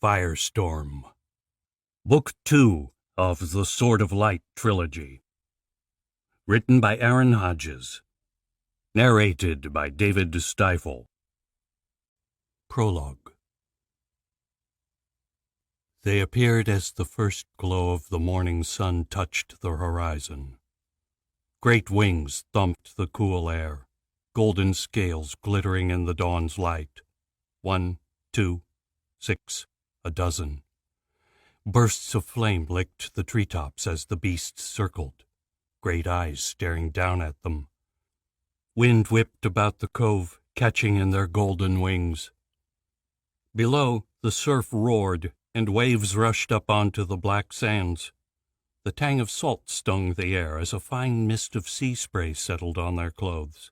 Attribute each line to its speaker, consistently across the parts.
Speaker 1: Firestorm. Book 2 of the Sword of Light Trilogy. Written by Aaron Hodges. Narrated by David Stifel. Prologue. They appeared as the first glow of the morning sun touched the horizon. Great wings thumped the cool air, golden scales glittering in the dawn's light. 1, 2, 6, a dozen. Bursts of flame licked the treetops as the beasts circled, great eyes staring down at them. Wind whipped about the cove, catching in their golden wings. Below, the surf roared, and waves rushed up onto the black sands. The tang of salt stung the air as a fine mist of sea spray settled on their clothes.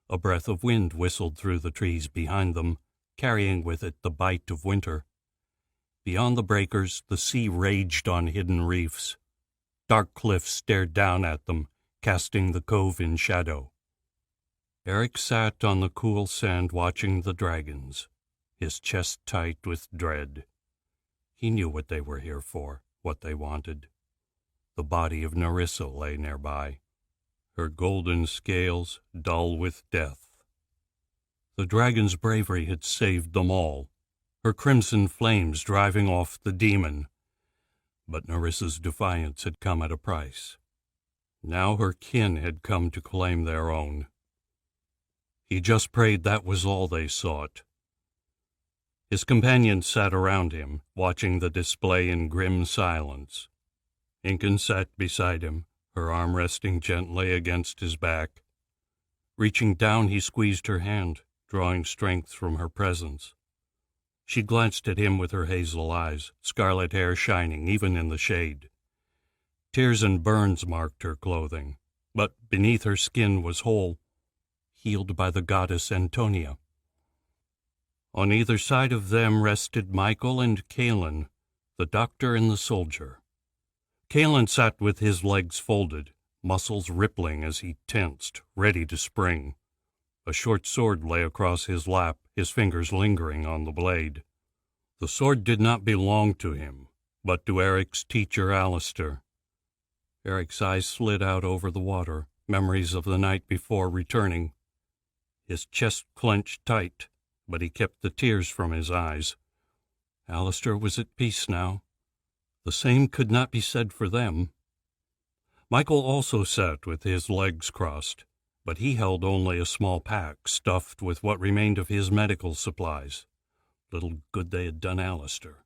Speaker 1: A breath of wind whistled through the trees behind them, carrying with it the bite of winter. Beyond the breakers, the sea raged on hidden reefs. Dark cliffs stared down at them, casting the cove in shadow. Eric sat on the cool sand watching the dragons, his chest tight with dread. He knew what they were here for, what they wanted. The body of Nerissa lay nearby, her golden scales dull with death. The dragon's bravery had saved them all, her crimson flames driving off the demon. But Nerissa's defiance had come at a price. Now her kin had come to claim their own. He just prayed that was all they sought. His companions sat around him, watching the display in grim silence. Incan sat beside him, her arm resting gently against his back. Reaching down, he squeezed her hand, drawing strength from her presence. She glanced at him with her hazel eyes, scarlet hair shining even in the shade. Tears and burns marked her clothing, but beneath her skin was whole, healed by the goddess Antonia. On either side of them rested Michael and Kalen, the doctor and the soldier. Kalen sat with his legs folded, muscles rippling as he tensed, ready to spring. A short sword lay across his lap, his fingers lingering on the blade. The sword did not belong to him, but to Eric's teacher Alistair. Eric's eyes slid out over the water, memories of the night before returning. His chest clenched tight, but he kept the tears from his eyes. Alistair was at peace now. The same could not be said for them. Michael also sat with his legs crossed, but he held only a small pack stuffed with what remained of his medical supplies. Little good they had done Alistair.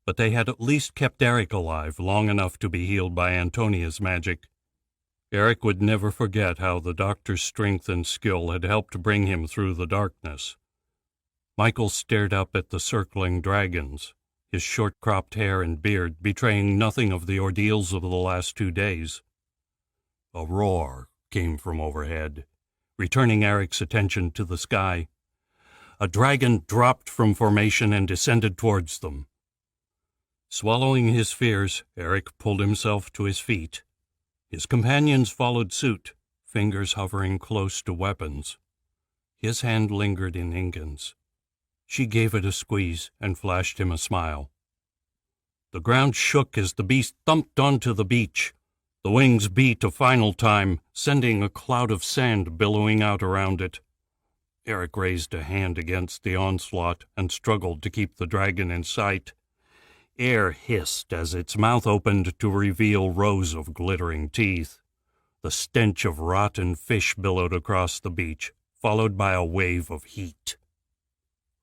Speaker 1: But they had at least kept Eric alive long enough to be healed by Antonia's magic. Eric would never forget how the doctor's strength and skill had helped bring him through the darkness. Michael stared up at the circling dragons, his short-cropped hair and beard betraying nothing of the ordeals of the last 2 days. A roar came from overhead, returning Eric's attention to the sky. A dragon dropped from formation and descended towards them. Swallowing his fears, Eric pulled himself to his feet. His companions followed suit, fingers hovering close to weapons. His hand lingered in Incan's. She gave it a squeeze and flashed him a smile. The ground shook as the beast thumped onto the beach. The wings beat a final time, sending a cloud of sand billowing out around it. Eric raised a hand against the onslaught and struggled to keep the dragon in sight. Air hissed as its mouth opened to reveal rows of glittering teeth. The stench of rotten fish billowed across the beach, followed by a wave of heat.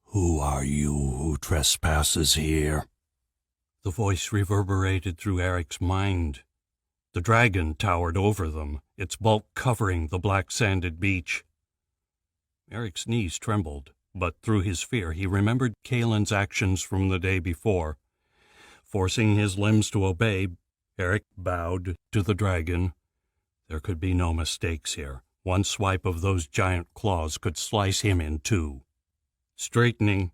Speaker 2: "Who are you who trespasses here?"
Speaker 1: The voice reverberated through Eric's mind. The dragon towered over them, its bulk covering the black-sanded beach. Eric's knees trembled, but through his fear he remembered Kalen's actions from the day before. Forcing his limbs to obey, Eric bowed to the dragon. There could be no mistakes here. One swipe of those giant claws could slice him in two. Straightening,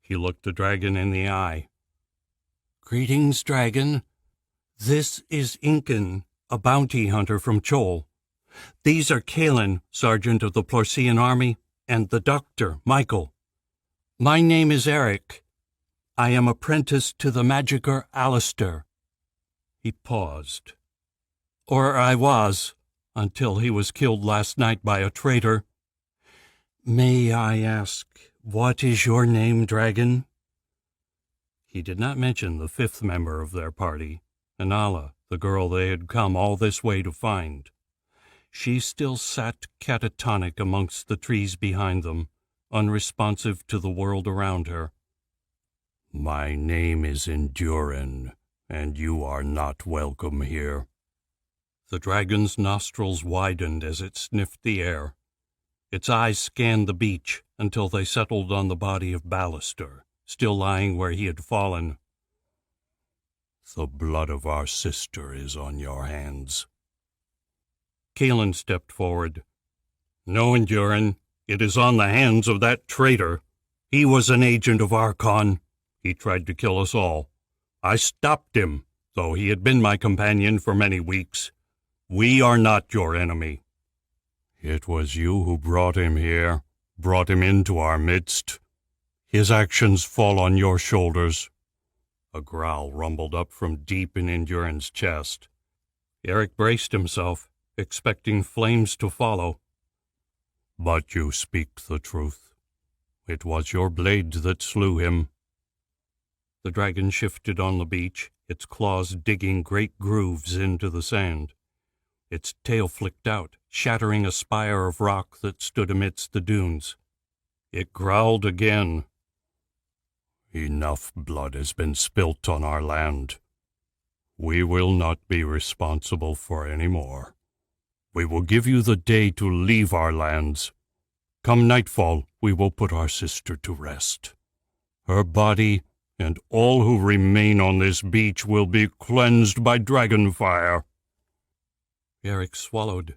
Speaker 1: he looked the dragon in the eye. "Greetings, dragon. This is Incan, a bounty hunter from Chol. These are Kalen, sergeant of the Plorsian army, and the doctor, Michael. My name is Eric. I am apprentice to the magicer Alistair. He paused. Or I was, until he was killed last night by a traitor. May I ask, what is your name, dragon? He did not mention the fifth member of their party, Anala, the girl they had come all this way to find. She still sat catatonic amongst the trees behind them, unresponsive to the world around her.
Speaker 2: My name is Endurin, and you are not welcome here.
Speaker 1: The dragon's nostrils widened as it sniffed the air. Its eyes scanned the beach until they settled on the body of Ballister, still lying where he had fallen.
Speaker 2: The blood of our sister is on your hands.
Speaker 1: Kaelin stepped forward. No, Endurin, it is on the hands of that traitor. He was an agent of Archon. He tried to kill us all. I stopped him, though he had been my companion for many weeks. We are not your enemy.
Speaker 2: It was you who brought him here, brought him into our midst. His actions fall on your shoulders.
Speaker 1: A growl rumbled up from deep in Endurin's chest. Eric braced himself, expecting flames to follow.
Speaker 2: But you speak the truth. It was your blade that slew him.
Speaker 1: The dragon shifted on the beach, its claws digging great grooves into the sand. Its tail flicked out, shattering a spire of rock that stood amidst the dunes. It growled again.
Speaker 2: Enough blood has been spilt on our land. We will not be responsible for any more. We will give you the day to leave our lands. Come nightfall, we will put our sister to rest. Her body and all who remain on this beach will be cleansed by dragon fire.
Speaker 1: Eric swallowed.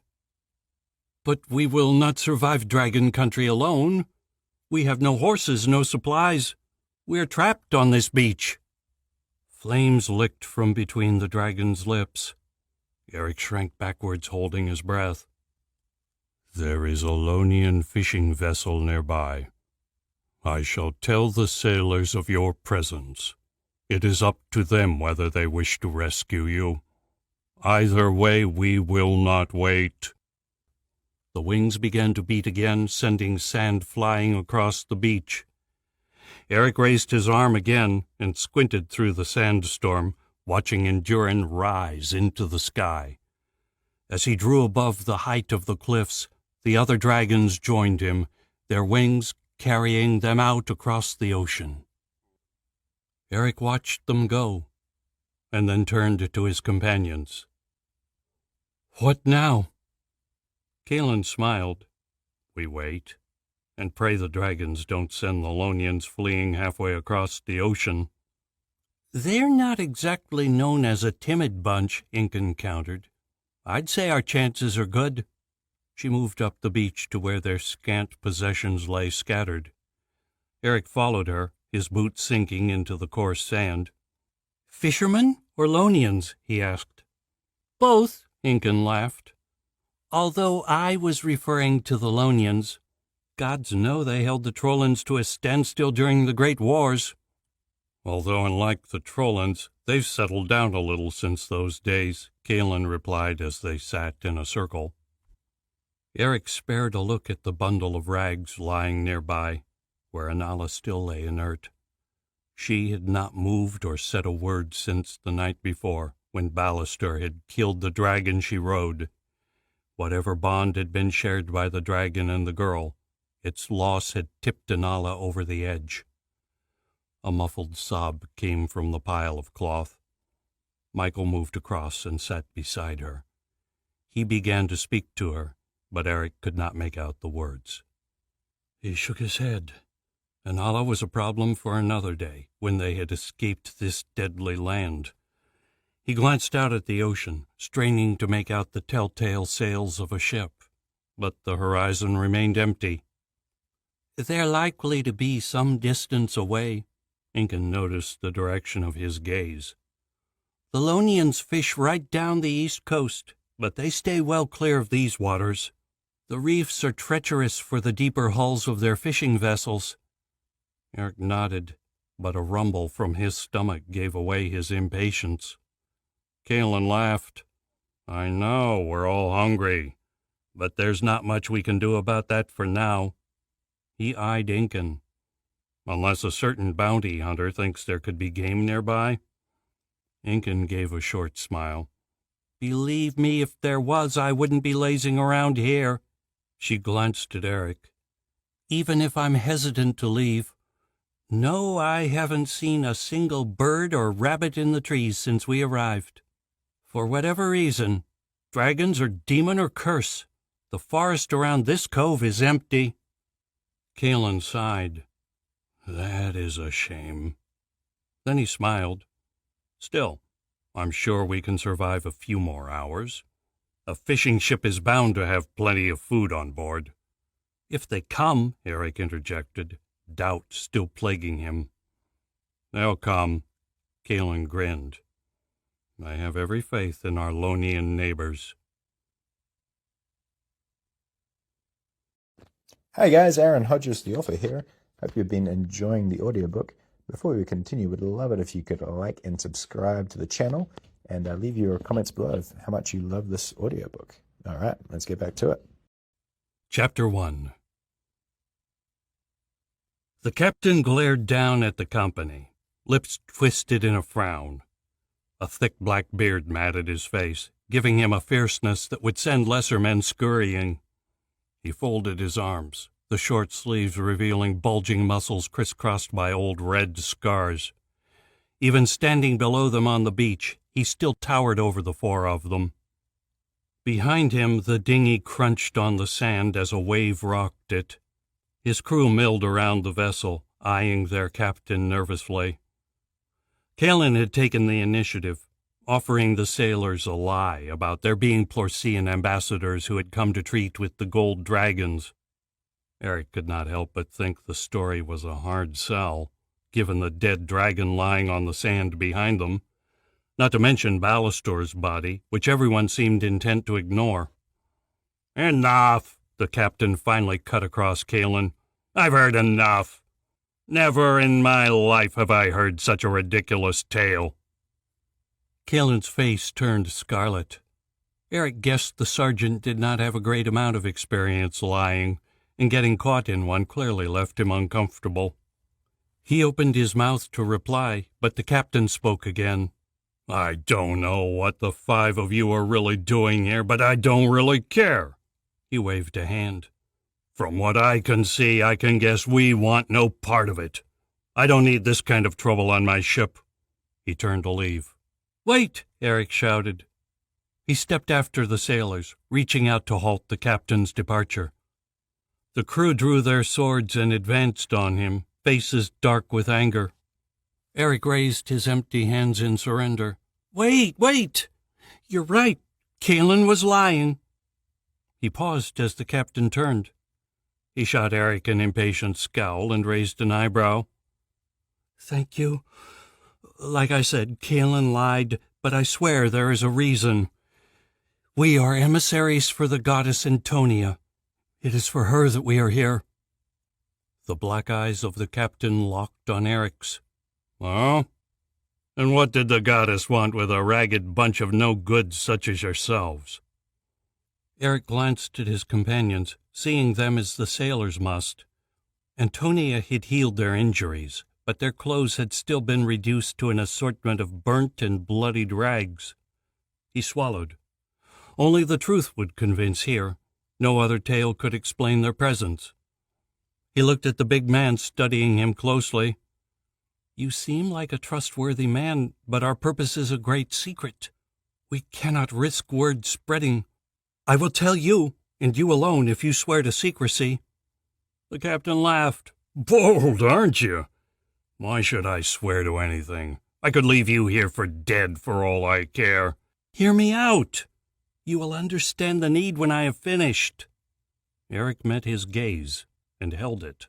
Speaker 1: But we will not survive dragon country alone. We have no horses, no supplies. We are trapped on this beach. Flames licked from between the dragon's lips. Eric shrank backwards, holding his breath.
Speaker 2: There is a Lonian fishing vessel nearby. I shall tell the sailors of your presence. It is up to them whether they wish to rescue you. Either way, we will not wait.
Speaker 1: The wings began to beat again, sending sand flying across the beach. Eric raised his arm again and squinted through the sandstorm, watching Endurin rise into the sky. As he drew above the height of the cliffs, the other dragons joined him, their wings carrying them out across the ocean. Eric watched them go, and then turned to his companions. What now? Kaelin smiled. We wait, and pray the dragons don't send the Lonians fleeing halfway across the ocean. They're not exactly known as a timid bunch, Incan countered. I'd say our chances are good. She moved up the beach to where their scant possessions lay scattered. Eric followed her, his boots sinking into the coarse sand. Fishermen or Lonians? He asked. Both, Incan laughed. Although I was referring to the Lonians. Gods know they held the Trollans to a standstill during the Great Wars. Although, unlike the Trollans, they've settled down a little since those days, Kaelin replied as they sat in a circle. Eric spared a look at the bundle of rags lying nearby, where Anala still lay inert. She had not moved or said a word since the night before, when Ballister had killed the dragon she rode. Whatever bond had been shared by the dragon and the girl, its loss had tipped Anala over the edge. A muffled sob came from the pile of cloth. Michael moved across and sat beside her. He began to speak to her, but Eric could not make out the words. He shook his head. Anala was a problem for another day, when they had escaped this deadly land. He glanced out at the ocean, straining to make out the telltale sails of a ship, but the horizon remained empty. They're likely to be some distance away. Incan noticed the direction of his gaze. The Lonians fish right down the east coast, but they stay well clear of these waters. The reefs are treacherous for the deeper hulls of their fishing vessels. Eric nodded. but a rumble from his stomach gave away his impatience. Kalen laughed. I know, we're all hungry, but there's not much we can do about that for now. He eyed Incan. Unless a certain bounty hunter thinks there could be game nearby? Incan gave a short smile. Believe me, if there was, I wouldn't be lazing around here. She glanced at Eric. Even if I'm hesitant to leave. No, I haven't seen a single bird or rabbit in the trees since we arrived. For whatever reason, dragons or demon or curse, the forest around this cove is empty. Kalen sighed. That is a shame. Then he smiled. Still, I'm sure we can survive a few more hours. A fishing ship is bound to have plenty of food on board. If they come, Eric interjected, doubt still plaguing him. They'll come, Kalen grinned. I have every faith in our Lonian neighbors.
Speaker 3: Hey guys, Aaron Hodges, the author here. Hope you've been enjoying the audiobook. Before we continue, we'd love it if you could like and subscribe to the channel and leave your comments below of how much you love this audiobook. All right, let's get back to it.
Speaker 1: Chapter 1. The captain glared down at the company, lips twisted in a frown. A thick black beard matted his face, giving him a fierceness that would send lesser men scurrying. He folded his arms, the short sleeves revealing bulging muscles crisscrossed by old red scars. Even standing below them on the beach, he still towered over the four of them. Behind him, the dinghy crunched on the sand as a wave rocked it. His crew milled around the vessel, eyeing their captain nervously. Kalen had taken the initiative, offering the sailors a lie about there being Plorcian ambassadors who had come to treat with the gold dragons. Eric could not help but think the story was a hard sell, given the dead dragon lying on the sand behind them, not to mention Ballastor's body, which everyone seemed intent to ignore. Enough, the captain finally cut across Kalen. I've heard enough. Never in my life have I heard such a ridiculous tale. Kalen's face turned scarlet. Eric guessed the sergeant did not have a great amount of experience lying, and getting caught in one clearly left him uncomfortable. He opened his mouth to reply, but the captain spoke again. I don't know what the five of you are really doing here, but I don't really care. He waved a hand. From what I can see, I can guess we want no part of it. I don't need this kind of trouble on my ship. He turned to leave. Wait, Eric shouted. He stepped after the sailors, reaching out to halt the captain's departure. The crew drew their swords and advanced on him, faces dark with anger. Eric raised his empty hands in surrender. Wait! You're right. Kalen was lying. He paused as the captain turned. He shot Eric an impatient scowl and raised an eyebrow. Thank you. Like I said, Kalen lied, but I swear there is a reason. We are emissaries for the goddess Antonia. It is for her that we are here. The black eyes of the captain locked on Eric's. Oh? And what did the goddess want with a ragged bunch of no-goods such as yourselves? Eric glanced at his companions, seeing them as the sailors must. Antonia had healed their injuries, but their clothes had still been reduced to an assortment of burnt and bloodied rags. He swallowed. Only the truth would convince here. No other tale could explain their presence. He looked at the big man, studying him closely. You seem like a trustworthy man, but our purpose is a great secret. We cannot risk word spreading. I will tell you, and you alone, if you swear to secrecy. The captain laughed. Bold, aren't you? Why should I swear to anything? I could leave you here for dead for all I care. Hear me out. You will understand the need when I have finished. Eric met his gaze and held it.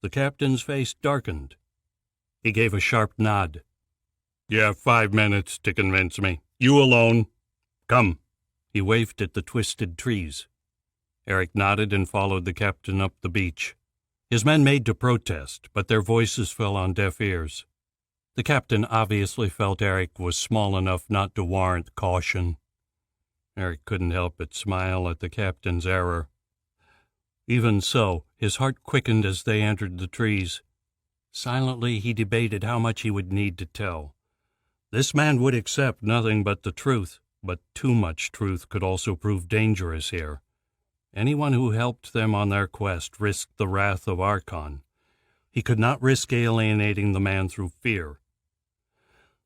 Speaker 1: The captain's face darkened. He gave a sharp nod. You have 5 minutes to convince me. You alone. Come. He waved at the twisted trees. Eric nodded and followed the captain up the beach. His men made to protest, but their voices fell on deaf ears. The captain obviously felt Eric was small enough not to warrant caution. Eric couldn't help but smile at the captain's error. Even so, his heart quickened as they entered the trees. Silently, he debated how much he would need to tell. This man would accept nothing but the truth, but too much truth could also prove dangerous here. Anyone who helped them on their quest risked the wrath of Archon. He could not risk alienating the man through fear.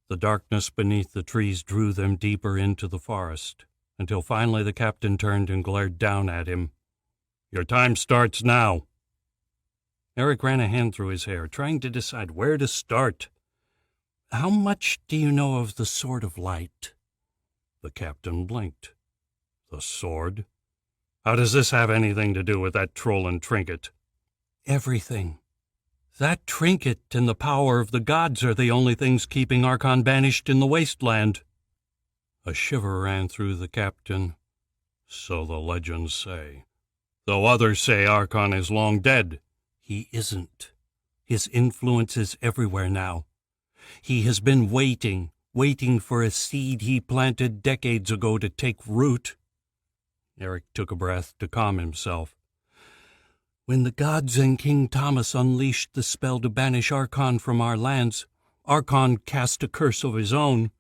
Speaker 1: The darkness beneath the trees drew them deeper into the forest, until finally the captain turned and glared down at him. "Your time starts now." Eric ran a hand through his hair, trying to decide where to start. "How much do you know of the Sword of Light?" The captain blinked. "The sword? How does this have anything to do with that troll and trinket?" "Everything. That trinket and the power of the gods are the only things keeping Archon banished in the wasteland." A shiver ran through the captain. "So the legends say. Though others say Archon is long dead." "He isn't. His influence is everywhere now. He has been waiting for a seed he planted decades ago to take root." Eric took a breath to calm himself. "When the gods and King Thomas unleashed the spell to banish Archon from our lands, Archon cast a curse of his own.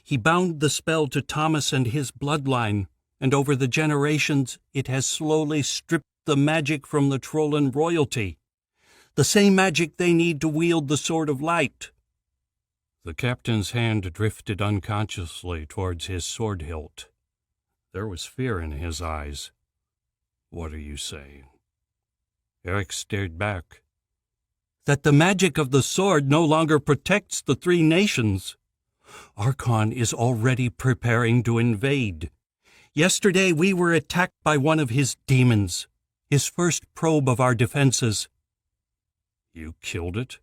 Speaker 1: He bound the spell to Thomas and his bloodline, and over the generations it has slowly stripped the magic from the Trollan royalty. The same magic they need to wield the Sword of Light." The captain's hand drifted unconsciously towards his sword hilt. There was fear in his eyes. "What are you saying?" Eric stared back. "That the magic of the sword no longer protects the three nations. Archon is already preparing to invade. Yesterday we were attacked by one of his demons, his first probe of our defenses." "You killed it?"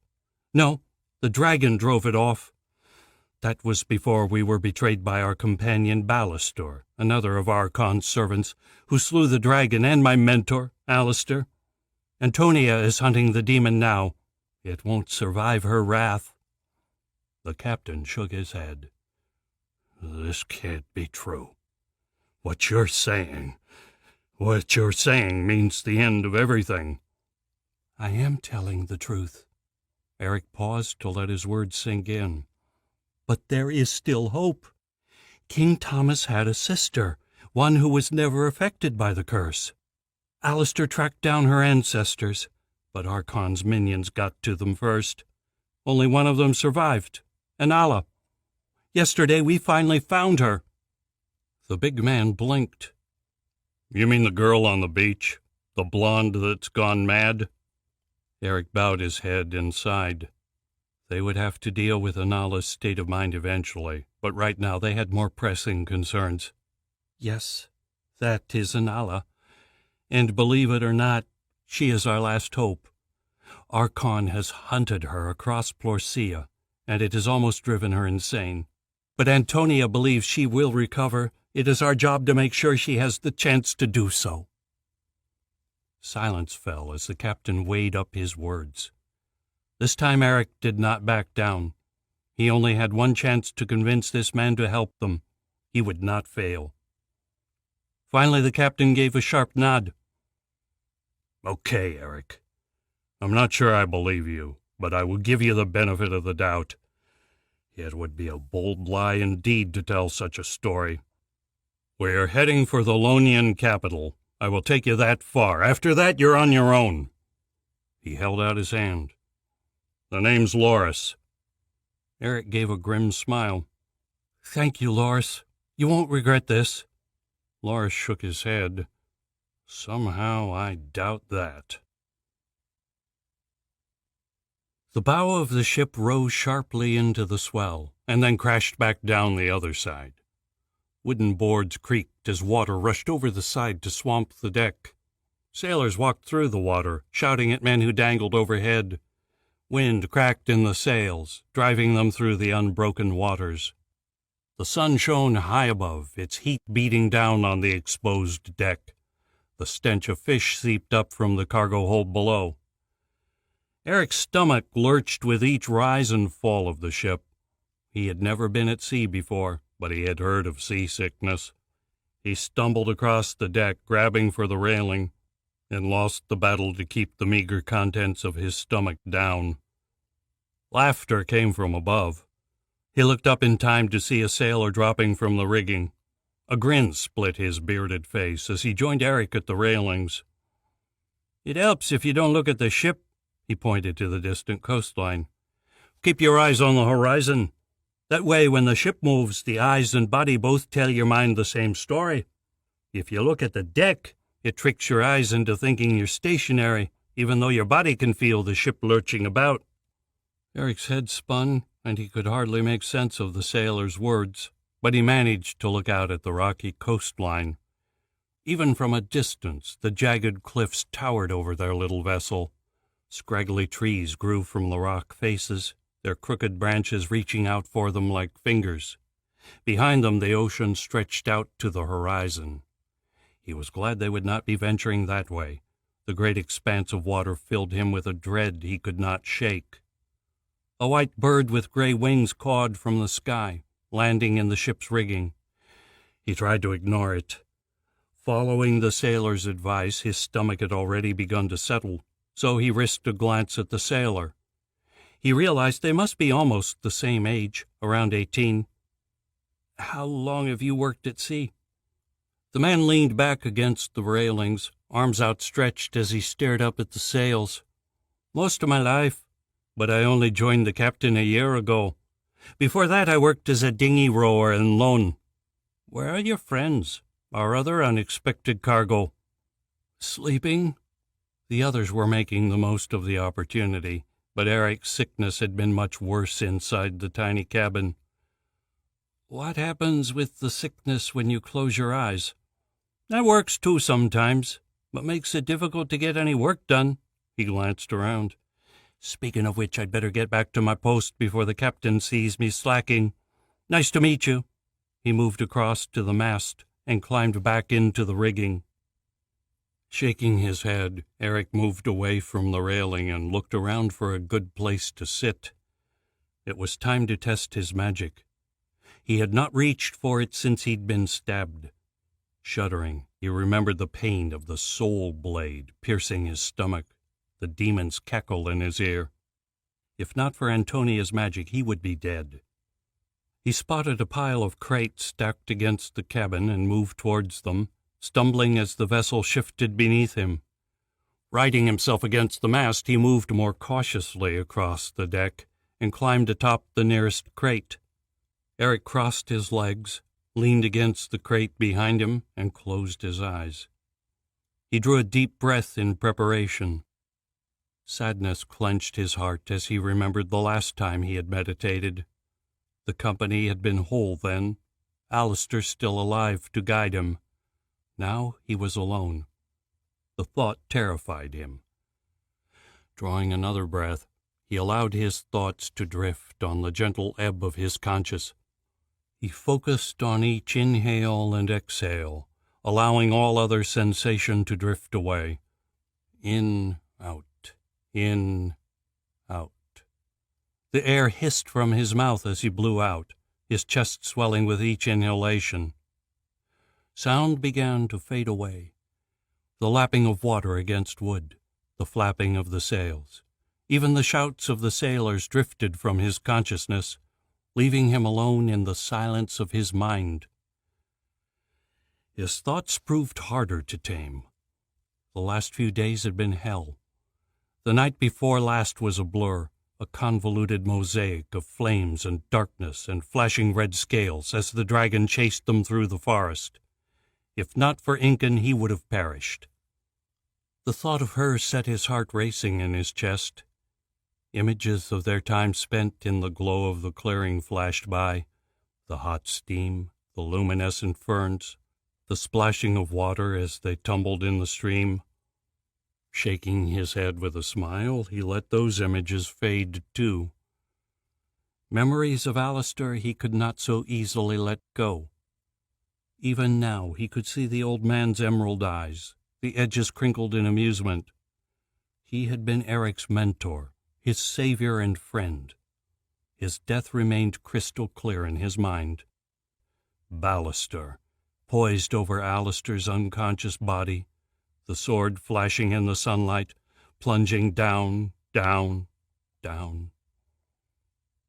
Speaker 1: "No, the dragon drove it off. That was before we were betrayed by our companion Ballastor, another of Archon's servants, who slew the dragon and my mentor, Alistair. Antonia is hunting the demon now. It won't survive her wrath." The captain shook his head. "This can't be true. What you're saying means the end of everything." "I am telling the truth." Eric paused to let his words sink in. "But there is still hope. King Thomas had a sister, one who was never affected by the curse. Alistair tracked down her ancestors, but Archon's minions got to them first. Only one of them survived, Anala. Yesterday we finally found her." The big man blinked. "You mean the girl on the beach? The blonde that's gone mad?" Eric bowed his head and sighed. They would have to deal with Anala's state of mind eventually, but right now they had more pressing concerns. "Yes, that is Anala. And believe it or not, she is our last hope. Archon has hunted her across Plorcia, and it has almost driven her insane. But Antonia believes she will recover. It is our job to make sure she has the chance to do so." Silence fell as the captain weighed up his words. This time Eric did not back down. He only had one chance to convince this man to help them. He would not fail. Finally the captain gave a sharp nod. "Okay, Eric. I'm not sure I believe you, but I will give you the benefit of the doubt. It would be a bold lie indeed to tell such a story. We are heading for the Lonian capital. I will take you that far. After that, you're on your own." He held out his hand. "The name's Loris." Eric gave a grim smile. "Thank you, Loris. You won't regret this." Loris shook his head. "Somehow I doubt that." The bow of the ship rose sharply into the swell, and then crashed back down the other side. Wooden boards creaked as water rushed over the side to swamp the deck. Sailors walked through the water, shouting at men who dangled overhead. Wind cracked in the sails, driving them through the unbroken waters. The sun shone high above, its heat beating down on the exposed deck. The stench of fish seeped up from the cargo hold below. Eric's stomach lurched with each rise and fall of the ship. He had never been at sea before, but he had heard of seasickness. He stumbled across the deck, grabbing for the railing, and lost the battle to keep the meager contents of his stomach down. Laughter came from above. He looked up in time to see a sailor dropping from the rigging. A grin split his bearded face as he joined Eric at the railings. "It helps if you don't look at the ship," he pointed to the distant coastline. "Keep your eyes on the horizon. That way, when the ship moves, the eyes and body both tell your mind the same story. If you look at the deck, it tricks your eyes into thinking you're stationary, even though your body can feel the ship lurching about." Eric's head spun, and he could hardly make sense of the sailor's words, but he managed to look out at the rocky coastline. Even from a distance, the jagged cliffs towered over their little vessel. Scraggly trees grew from the rock faces, their crooked branches reaching out for them like fingers. Behind them, the ocean stretched out to the horizon. He was glad they would not be venturing that way. The great expanse of water filled him with a dread he could not shake. A white bird with gray wings cawed from the sky, landing in the ship's rigging. He tried to ignore it. Following the sailor's advice, his stomach had already begun to settle, so he risked a glance at the sailor. He realized they must be almost the same age, around 18. "How long have you worked at sea?" The man leaned back against the railings, arms outstretched as he stared up at the sails. "Most of my life, but I only joined the captain a year ago. Before that, I worked as a dinghy rower in Lone. Where are your friends? Our other unexpected cargo?" "Sleeping?" The others were making the most of the opportunity, but Eric's sickness had been much worse inside the tiny cabin. "What happens with the sickness when you close your eyes?" "That works too sometimes, but makes it difficult to get any work done." He glanced around. "Speaking of which, I'd better get back to my post before the captain sees me slacking. Nice to meet you." He moved across to the mast and climbed back into the rigging. Shaking his head, Eric moved away from the railing and looked around for a good place to sit. It was time to test his magic. He had not reached for it since he'd been stabbed. Shuddering, he remembered the pain of the soul blade piercing his stomach, the demon's cackle in his ear. If not for Antonia's magic, he would be dead. He spotted a pile of crates stacked against the cabin and moved towards them, stumbling as the vessel shifted beneath him. Righting himself against the mast, he moved more cautiously across the deck and climbed atop the nearest crate. Eric crossed his legs, leaned against the crate behind him, and closed his eyes. He drew a deep breath in preparation. Sadness clenched his heart as he remembered the last time he had meditated. The company had been whole then, Alistair still alive to guide him. Now he was alone. The thought terrified him. Drawing another breath, he allowed his thoughts to drift on the gentle ebb of his conscience. He focused on each inhale and exhale, allowing all other sensation to drift away. In, out, in, out. The air hissed from his mouth as he blew out, his chest swelling with each inhalation. Sound began to fade away. The lapping of water against wood, the flapping of the sails. Even the shouts of the sailors drifted from his consciousness, leaving him alone in the silence of his mind. His thoughts proved harder to tame. The last few days had been hell. The night before last was a blur, a convoluted mosaic of flames and darkness and flashing red scales as the dragon chased them through the forest. If not for Incan, he would have perished. The thought of her set his heart racing in his chest. Images of their time spent in the glow of the clearing flashed by, the hot steam, the luminescent ferns, the splashing of water as they tumbled in the stream. Shaking his head with a smile, he let those images fade too. Memories of Alistair he could not so easily let go. Even now he could see the old man's emerald eyes, the edges crinkled in amusement. He had been Eric's mentor, his savior and friend. His death remained crystal clear in his mind. Ballister, poised over Alistair's unconscious body, the sword flashing in the sunlight, plunging down, down, down.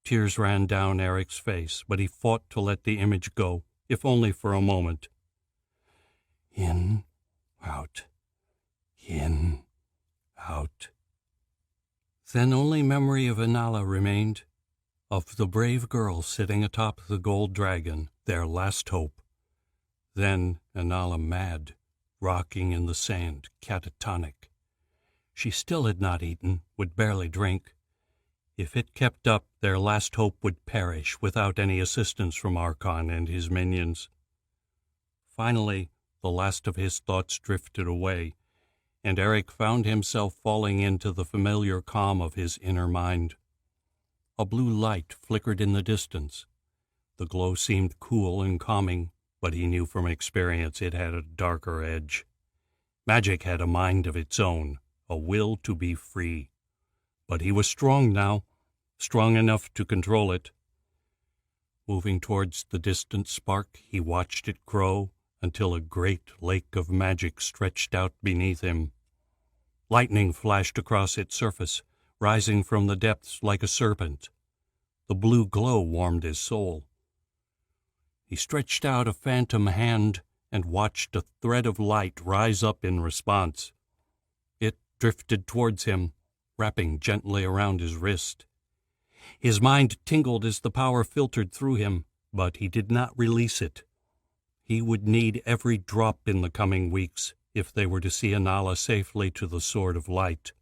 Speaker 1: Tears ran down Eric's face, but he fought to let the image go, if only for a moment. In, out, in, out. Then only memory of Inala remained, of the brave girl sitting atop the gold dragon, their last hope. Then Inala mad, rocking in the sand, catatonic. She still had not eaten, would barely drink. If it kept up, their last hope would perish without any assistance from Archon and his minions. Finally, the last of his thoughts drifted away, and Eric found himself falling into the familiar calm of his inner mind. A blue light flickered in the distance. The glow seemed cool and calming, but he knew from experience it had a darker edge. Magic had a mind of its own, a will to be free. But he was strong now, strong enough to control it. Moving towards the distant spark, he watched it grow until a great lake of magic stretched out beneath him. Lightning flashed across its surface, rising from the depths like a serpent. The blue glow warmed his soul. He stretched out a phantom hand and watched a thread of light rise up in response. It drifted towards him, wrapping gently around his wrist. His mind tingled as the power filtered through him, but he did not release it. He would need every drop in the coming weeks if they were to see Inala safely to the Sword of Light.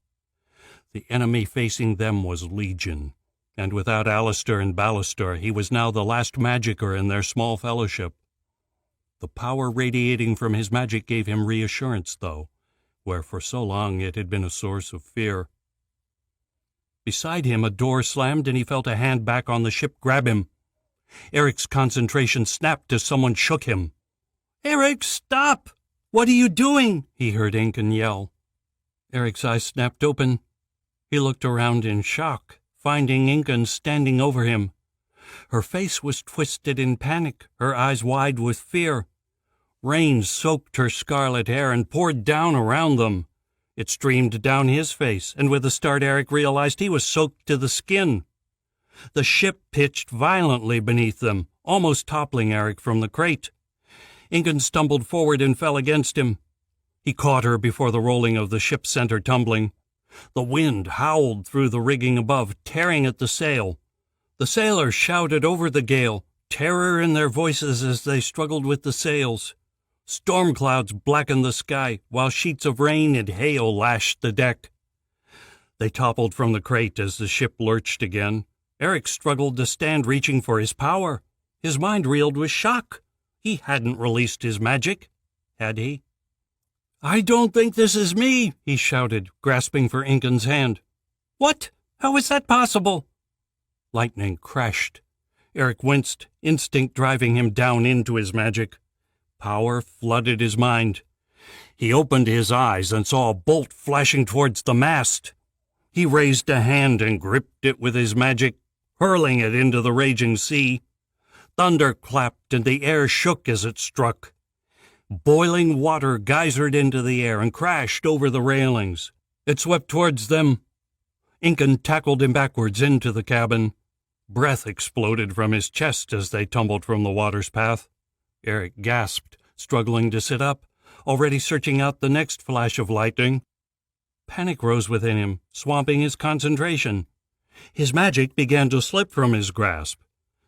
Speaker 1: The enemy facing them was legion, and without Alistair and Ballister, he was now the last magicker in their small fellowship. The power radiating from his magic gave him reassurance, though, where for so long it had been a source of fear. Beside him, a door slammed, and he felt a hand back on the ship grab him. Eric's concentration snapped as someone shook him. "Eric, stop! What are you doing?" he heard Incan yell. Eric's eyes snapped open. He looked around in shock, finding Incan standing over him. Her face was twisted in panic, her eyes wide with fear. Rain soaked her scarlet hair and poured down around them. It streamed down his face, and with a start Eric realized he was soaked to the skin. The ship pitched violently beneath them, almost toppling Eric from the crate. Incan stumbled forward and fell against him. He caught her before the rolling of the ship sent her tumbling. The wind howled through the rigging above, tearing at the sail. The sailors shouted over the gale, terror in their voices as they struggled with the sails. Storm clouds blackened the sky, while sheets of rain and hail lashed the deck. They toppled from the crate as the ship lurched again. Eric struggled to stand, reaching for his power. His mind reeled with shock. He hadn't released his magic, had he? "I don't think this is me," he shouted, grasping for Incan's hand. "What? How is that possible?" Lightning crashed. Eric winced, instinct driving him down into his magic. Power flooded his mind. He opened his eyes and saw a bolt flashing towards the mast. He raised a hand and gripped it with his magic, hurling it into the raging sea. Thunder clapped and the air shook as it struck. Boiling water geysered into the air and crashed over the railings. It swept towards them. Incan tackled him backwards into the cabin. Breath exploded from his chest as they tumbled from the water's path. Eric gasped, struggling to sit up, already searching out the next flash of lightning. Panic rose within him, swamping his concentration. His magic began to slip from his grasp.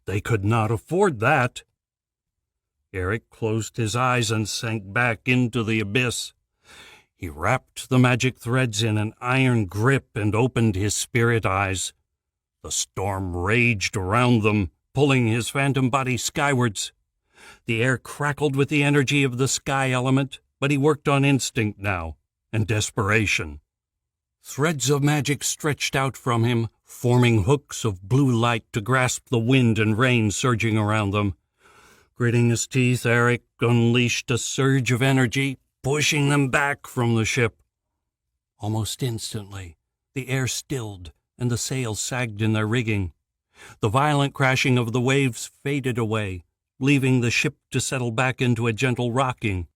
Speaker 1: They could not afford that. Eric closed his eyes and sank back into the abyss. He wrapped the magic threads in an iron grip and opened his spirit eyes. The storm raged around them, pulling his phantom body skywards. The air crackled with the energy of the sky element, but he worked on instinct now, and desperation. Threads of magic stretched out from him, forming hooks of blue light to grasp the wind and rain surging around them. Gritting his teeth, Eric unleashed a surge of energy, pushing them back from the ship. Almost instantly, the air stilled and the sails sagged in their rigging. The violent crashing of the waves faded away, leaving the ship to settle back into a gentle rocking.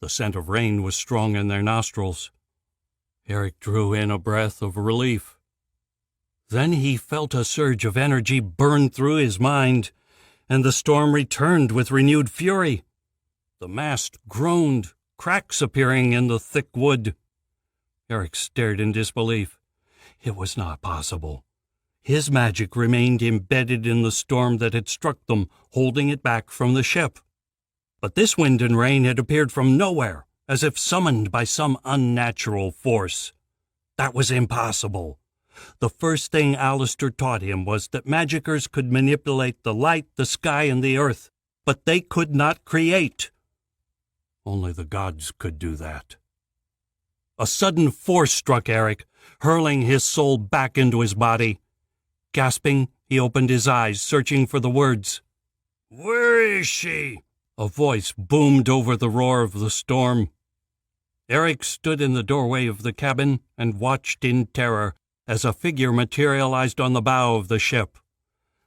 Speaker 1: The scent of rain was strong in their nostrils. Eric drew in a breath of relief. Then he felt a surge of energy burn through his mind, and the storm returned with renewed fury. The mast groaned, cracks appearing in the thick wood. Eric stared in disbelief. It was not possible. His magic remained embedded in the storm that had struck them, holding it back from the ship. But this wind and rain had appeared from nowhere, as if summoned by some unnatural force. That was impossible. The first thing Alistair taught him was that magicers could manipulate the light, the sky, and the earth, but they could not create. Only the gods could do that. A sudden force struck Eric, hurling his soul back into his body. Gasping, he opened his eyes, searching for the words. "Where is she?" A voice boomed over the roar of the storm. Eric stood in the doorway of the cabin and watched in terror as a figure materialized on the bow of the ship.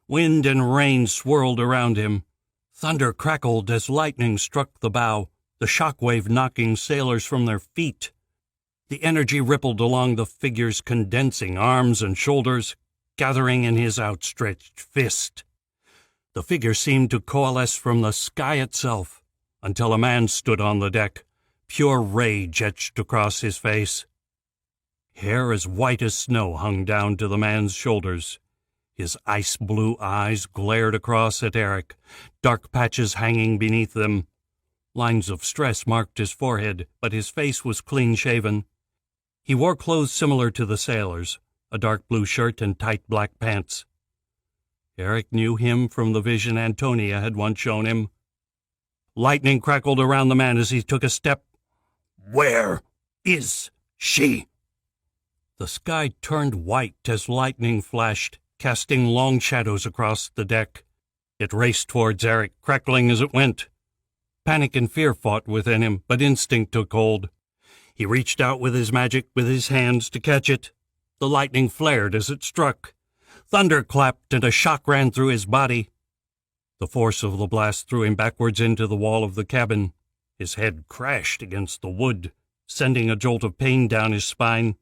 Speaker 1: Wind and rain swirled around him. Thunder crackled as lightning struck the bow, the shockwave knocking sailors from their feet. The energy rippled along the figure's condensing arms and shoulders, gathering in his outstretched fist. The figure seemed to coalesce from the sky itself, until a man stood on the deck, pure rage etched across his face. Hair as white as snow hung down to the man's shoulders. His ice-blue eyes glared across at Eric, dark patches hanging beneath them. Lines of stress marked his forehead, but his face was clean-shaven. He wore clothes similar to the sailors, a dark blue shirt and tight black pants. Eric knew him from the vision Antonia had once shown him. Lightning crackled around the man as he took a step. "Where is she?" The sky turned white as lightning flashed, casting long shadows across the deck. It raced towards Eric, crackling as it went. Panic and fear fought within him, but instinct took hold. He reached out with his magic with his hands to catch it. The lightning flared as it struck. Thunder clapped and a shock ran through his body. The force of the blast threw him backwards into the wall of the cabin. His head crashed against the wood, sending a jolt of pain down his spine.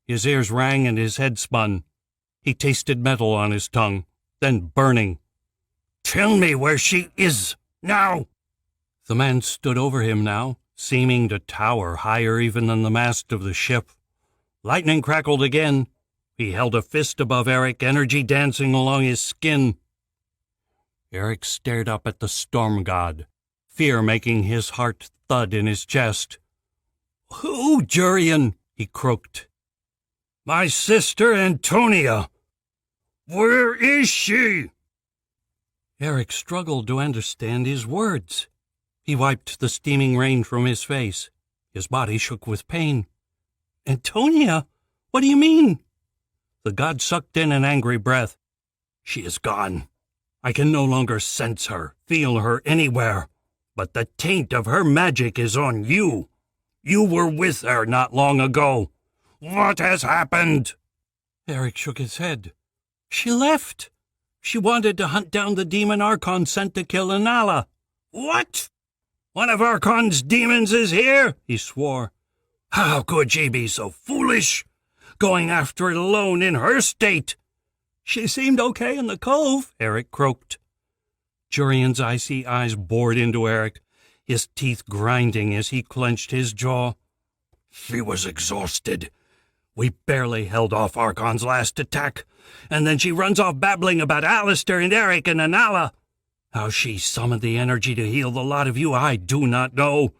Speaker 1: His ears rang and his head spun. He tasted metal on his tongue, then burning. "Tell me where she is, now!" The man stood over him now, seeming to tower higher even than the mast of the ship. Lightning crackled again. He held a fist above Eric, energy dancing along his skin. Eric stared up at the storm god, fear making his heart thud in his chest. "Who, Jurian?" he croaked. "My sister Antonia. Where is she?" Eric struggled to understand his words. He wiped the steaming rain from his face. His body shook with pain. "Antonia? What do you mean?" The god sucked in an angry breath. "She is gone. I can no longer sense her, feel her anywhere. But the taint of her magic is on you. You were with her not long ago. What has happened?" Eric shook his head. "She left. She wanted to hunt down the demon Archon sent to kill Anala." "What? One of Archon's demons is here?" he swore. "How could she be so foolish? Going after it alone in her state." "She seemed okay in the cove," Eric croaked. Jurian's icy eyes bored into Eric, his teeth grinding as he clenched his jaw. "She was exhausted. We barely held off Archon's last attack, and then she runs off babbling about Alistair and Eric and Anala. How she summoned the energy to heal the lot of you I do not know,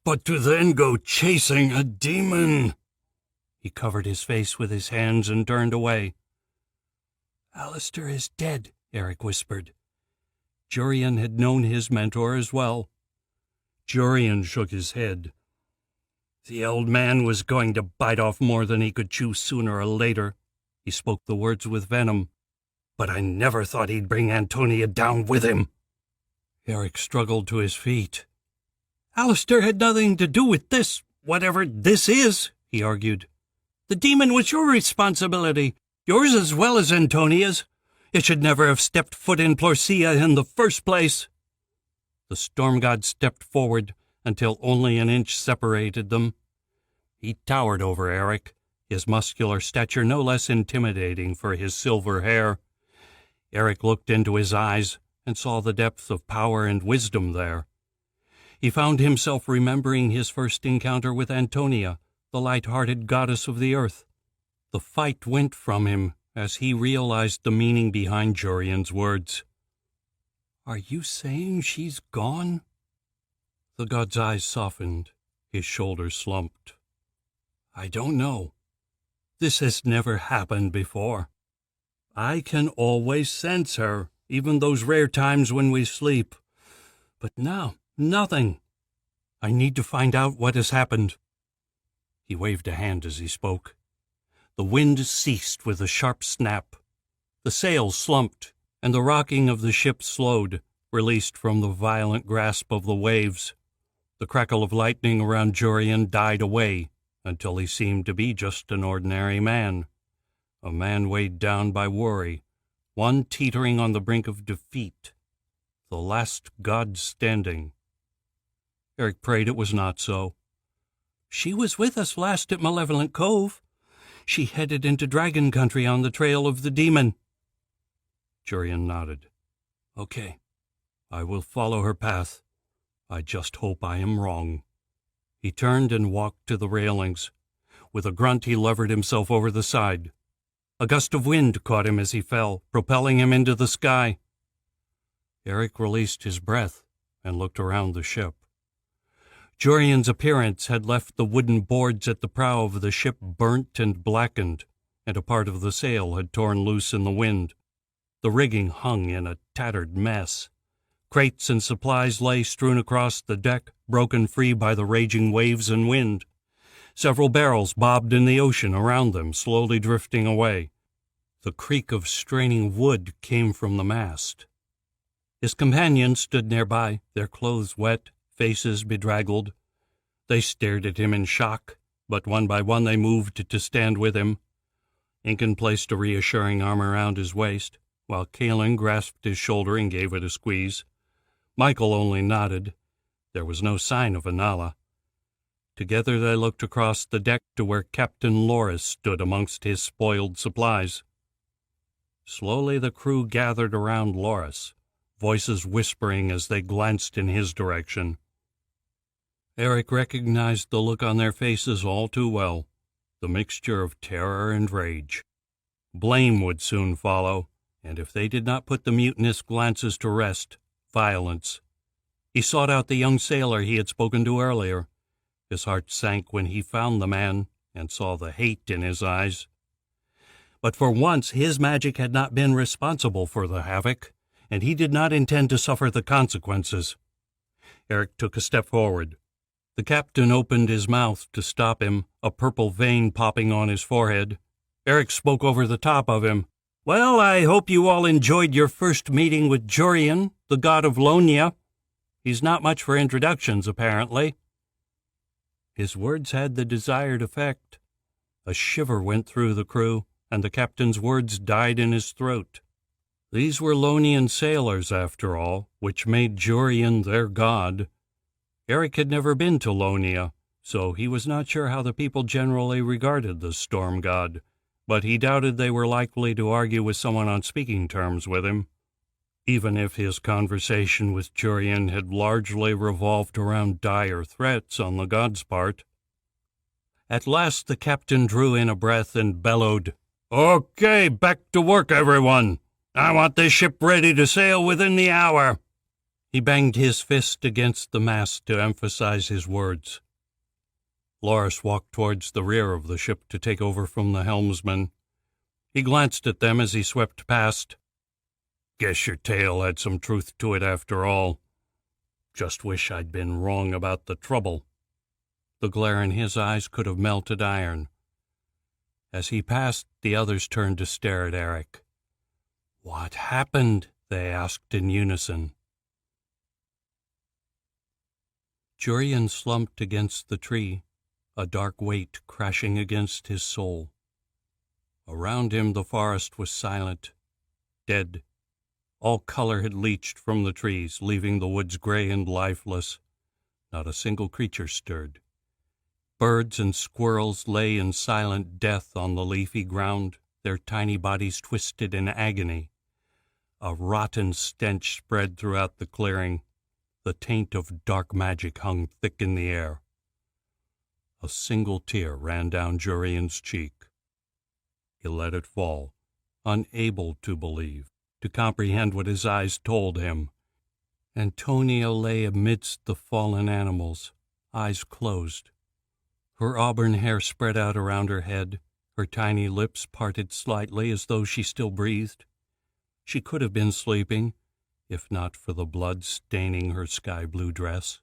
Speaker 1: but to then go chasing a demon." He covered his face with his hands and turned away. "Alistair is dead," Eric whispered. Jurian had known his mentor as well. Jurian shook his head. The old man was going to bite off more than he could chew sooner or later. He spoke the words with venom. "But I never thought he'd bring Antonia down with him." Eric struggled to his feet. "Alistair had nothing to do with this, whatever this is," he argued. The demon was your responsibility, yours as well as Antonia's. It should never have stepped foot in Plorcia in the first place." The storm god stepped forward until only an inch separated them. He towered over Eric, his muscular stature no less intimidating for his silver hair. Eric looked into his eyes and saw the depth of power and wisdom there. He found himself remembering his first encounter with Antonia, the light-hearted goddess of the earth. The fight went from him as he realized the meaning behind Jurian's words. "Are you saying she's gone?" The god's eyes softened, his shoulders slumped. "I don't know. This has never happened before. I can always sense her, even those rare times when we sleep. But now, nothing. I need to find out what has happened." He waved a hand as he spoke. The wind ceased with a sharp snap. The sails slumped, and the rocking of the ship slowed, released from the violent grasp of the waves. The crackle of lightning around Jurian died away until he seemed to be just an ordinary man, a man weighed down by worry, one teetering on the brink of defeat, the last god standing. Eric prayed it was not so. "She was with us last at Malevolent Cove. She headed into Dragon Country on the trail of the demon." Jurian nodded. "Okay, I will follow her path. I just hope I am wrong." He turned and walked to the railings. With a grunt, he levered himself over the side. A gust of wind caught him as he fell, propelling him into the sky. Eric released his breath and looked around the ship. Jurian's appearance had left the wooden boards at the prow of the ship burnt and blackened, and a part of the sail had torn loose in the wind. The rigging hung in a tattered mess. Crates and supplies lay strewn across the deck, broken free by the raging waves and wind. Several barrels bobbed in the ocean around them, slowly drifting away. The creak of straining wood came from the mast. His companions stood nearby, their clothes wet, faces bedraggled. They stared at him in shock, but one by one they moved to stand with him. Incan placed a reassuring arm around his waist, while Kalen grasped his shoulder and gave it a squeeze. Michael only nodded. There was no sign of Anala. Together they looked across the deck to where Captain Loris stood amongst his spoiled supplies. Slowly the crew gathered around Loris, voices whispering as they glanced in his direction. Eric recognized the look on their faces all too well, the mixture of terror and rage. Blame would soon follow, and if they did not put the mutinous glances to rest, violence. He sought out the young sailor he had spoken to earlier. His heart sank when he found the man and saw the hate in his eyes. But for once his magic had not been responsible for the havoc, and he did not intend to suffer the consequences. Eric took a step forward. The captain opened his mouth to stop him, a purple vein popping on his forehead. Eric spoke over the top of him. "Well, I hope you all enjoyed your first meeting with Jurian, the god of Lonia. He's not much for introductions, apparently." His words had the desired effect. A shiver went through the crew, and the captain's words died in his throat. These were Lonian sailors, after all, which made Jurian their god. Eric had never been to Lonia, so he was not sure how the people generally regarded the storm god, but he doubted they were likely to argue with someone on speaking terms with him. Even if his conversation with Jurian had largely revolved around dire threats on the god's part. At last the captain drew in a breath and bellowed, "Okay, back to work, everyone. I want this ship ready to sail within the hour." He banged his fist against the mast to emphasize his words. Loris walked towards the rear of the ship to take over from the helmsman. He glanced at them as he swept past. "Guess your tale had some truth to it after all. Just wish I'd been wrong about the trouble." The glare in his eyes could have melted iron. As he passed, the others turned to stare at Eric. "What happened?" they asked in unison. Jurian slumped against the tree, a dark weight crashing against his soul. Around him the forest was silent, dead. All color had leached from the trees, leaving the woods gray and lifeless. Not a single creature stirred. Birds and squirrels lay in silent death on the leafy ground, their tiny bodies twisted in agony. A rotten stench spread throughout the clearing. The taint of dark magic hung thick in the air. A single tear ran down Jurian's cheek. He let it fall, unable to believe, to comprehend what his eyes told him. Antonia lay amidst the fallen animals, eyes closed. Her auburn hair spread out around her head, her tiny lips parted slightly as though she still breathed. She could have been sleeping, if not for the blood staining her sky-blue dress.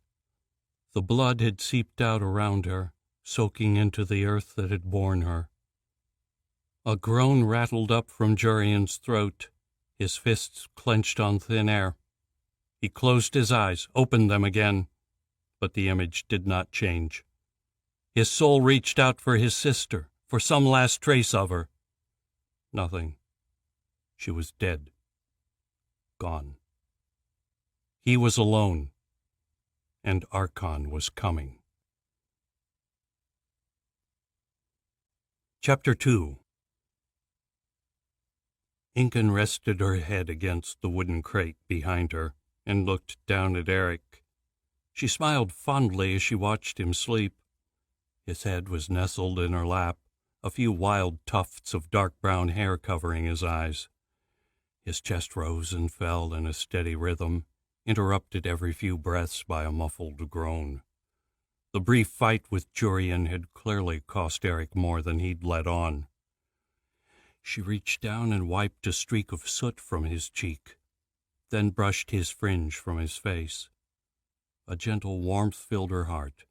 Speaker 1: The blood had seeped out around her, soaking into the earth that had borne her. A groan rattled up from Jurian's throat, his fists clenched on thin air. He closed his eyes, opened them again, but the image did not change. His soul reached out for his sister, for some last trace of her. Nothing. She was dead. Gone. He was alone, and Archon was coming. Chapter 2. Incan rested her head against the wooden crate behind her and looked down at Eric. She smiled fondly as she watched him sleep. His head was nestled in her lap, a few wild tufts of dark brown hair covering his eyes. His chest rose and fell in a steady rhythm, interrupted every few breaths by a muffled groan. The brief fight with Jurian had clearly cost Eric more than he'd let on. She reached down and wiped a streak of soot from his cheek, then brushed his fringe from his face. A gentle warmth filled her heart.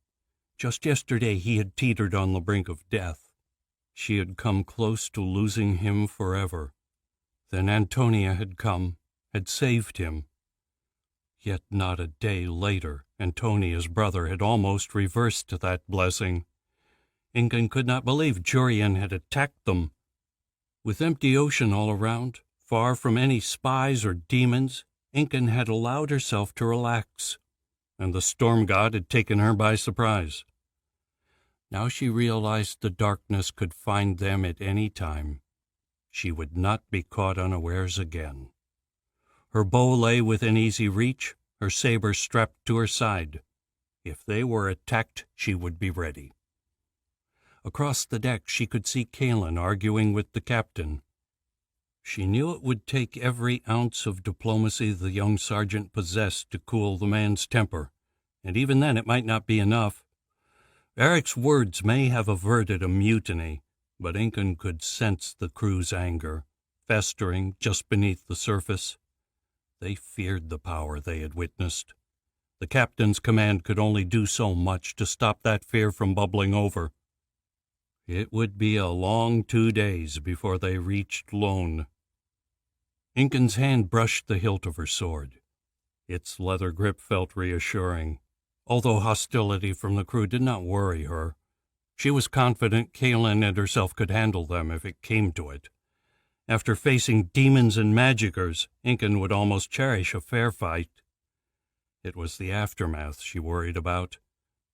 Speaker 1: Just yesterday he had teetered on the brink of death. She had come close to losing him forever. Then Antonia had come, had saved him. Yet not a day later, Antonia's brother had almost reversed that blessing. Incan could not believe Jurian had attacked them. With empty ocean all around, far from any spies or demons, Incan had allowed herself to relax, and the storm god had taken her by surprise. Now she realized the darkness could find them at any time. She would not be caught unawares again. Her bow lay within easy reach, her saber strapped to her side. If they were attacked, she would be ready. Across the deck she could see Kalen arguing with the captain. She knew it would take every ounce of diplomacy the young sergeant possessed to cool the man's temper, and even then it might not be enough. Eric's words may have averted a mutiny, but Incan could sense the crew's anger, festering just beneath the surface. They feared the power they had witnessed. The captain's command could only do so much to stop that fear from bubbling over. It would be a long 2 days before they reached Lone. Incan's hand brushed the hilt of her sword. Its leather grip felt reassuring, although hostility from the crew did not worry her. She was confident Kalen and herself could handle them if it came to it. After facing demons and magicers, Incan would almost cherish a fair fight. It was the aftermath she worried about,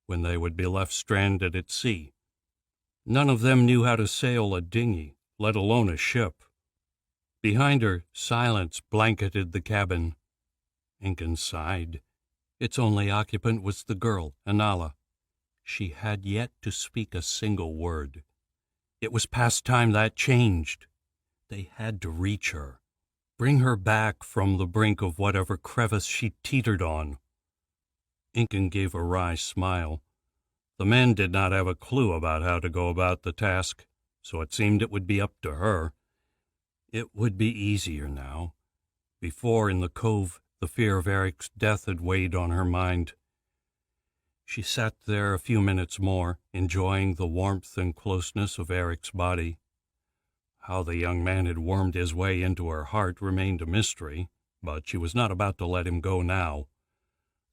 Speaker 1: when they would be left stranded at sea. None of them knew how to sail a dinghy, let alone a ship. Behind her, silence blanketed the cabin. Incan sighed. Its only occupant was the girl, Anala. She had yet to speak a single word. It was past time that changed. They had to reach her, bring her back from the brink of whatever crevice she teetered on. Incan gave a wry smile. The men did not have a clue about how to go about the task, so it seemed it would be up to her. It would be easier now. Before, in the cove, the fear of Eric's death had weighed on her mind. She sat there a few minutes more, enjoying the warmth and closeness of Eric's body. How the young man had wormed his way into her heart remained a mystery, but she was not about to let him go now.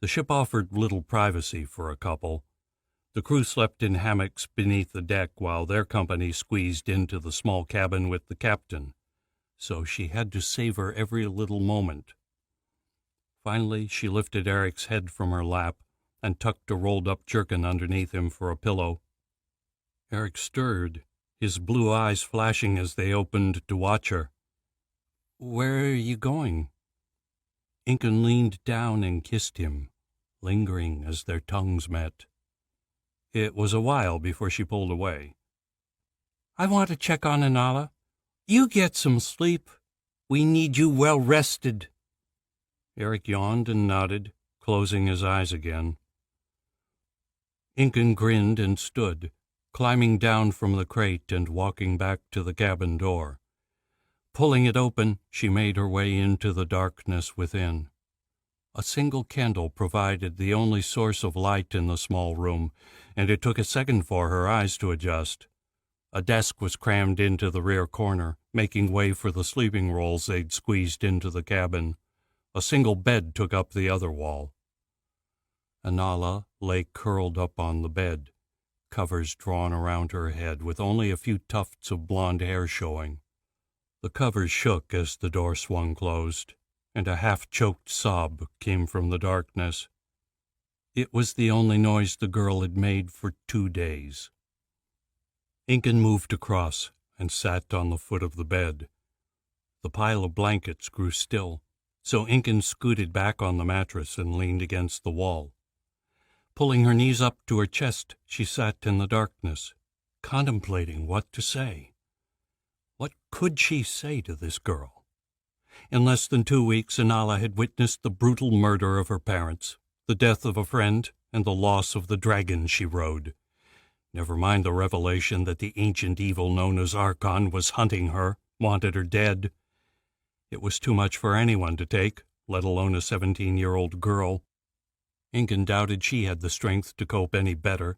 Speaker 1: The ship offered little privacy for a couple. The crew slept in hammocks beneath the deck while their company squeezed into the small cabin with the captain, so she had to savor every little moment. Finally, she lifted Eric's head from her lap and tucked a rolled-up jerkin underneath him for a pillow. Eric stirred, his blue eyes flashing as they opened to watch her. "Where are you going?" Incan leaned down and kissed him, lingering as their tongues met. It was a while before she pulled away. "I want to check on Anala. You get some sleep. We need you well rested." Eric yawned and nodded, closing his eyes again. Incan grinned and stood, climbing down from the crate and walking back to the cabin door. Pulling it open, she made her way into the darkness within. A single candle provided the only source of light in the small room, and it took a second for her eyes to adjust. A desk was crammed into the rear corner, making way for the sleeping rolls they'd squeezed into the cabin. A single bed took up the other wall. Anala lay curled up on the bed, covers drawn around her head with only a few tufts of blonde hair showing. The covers shook as the door swung closed, and a half-choked sob came from the darkness. It was the only noise the girl had made for 2 days. Incan moved across and sat on the foot of the bed. The pile of blankets grew still, so Incan scooted back on the mattress and leaned against the wall. Pulling her knees up to her chest, she sat in the darkness, contemplating what to say. What could she say to this girl? In less than 2 weeks, Anala had witnessed the brutal murder of her parents, the death of a friend, and the loss of the dragon she rode. Never mind the revelation that the ancient evil known as Archon was hunting her, wanted her dead. It was too much for anyone to take, let alone a 17-year-old girl. Incan doubted she had the strength to cope any better.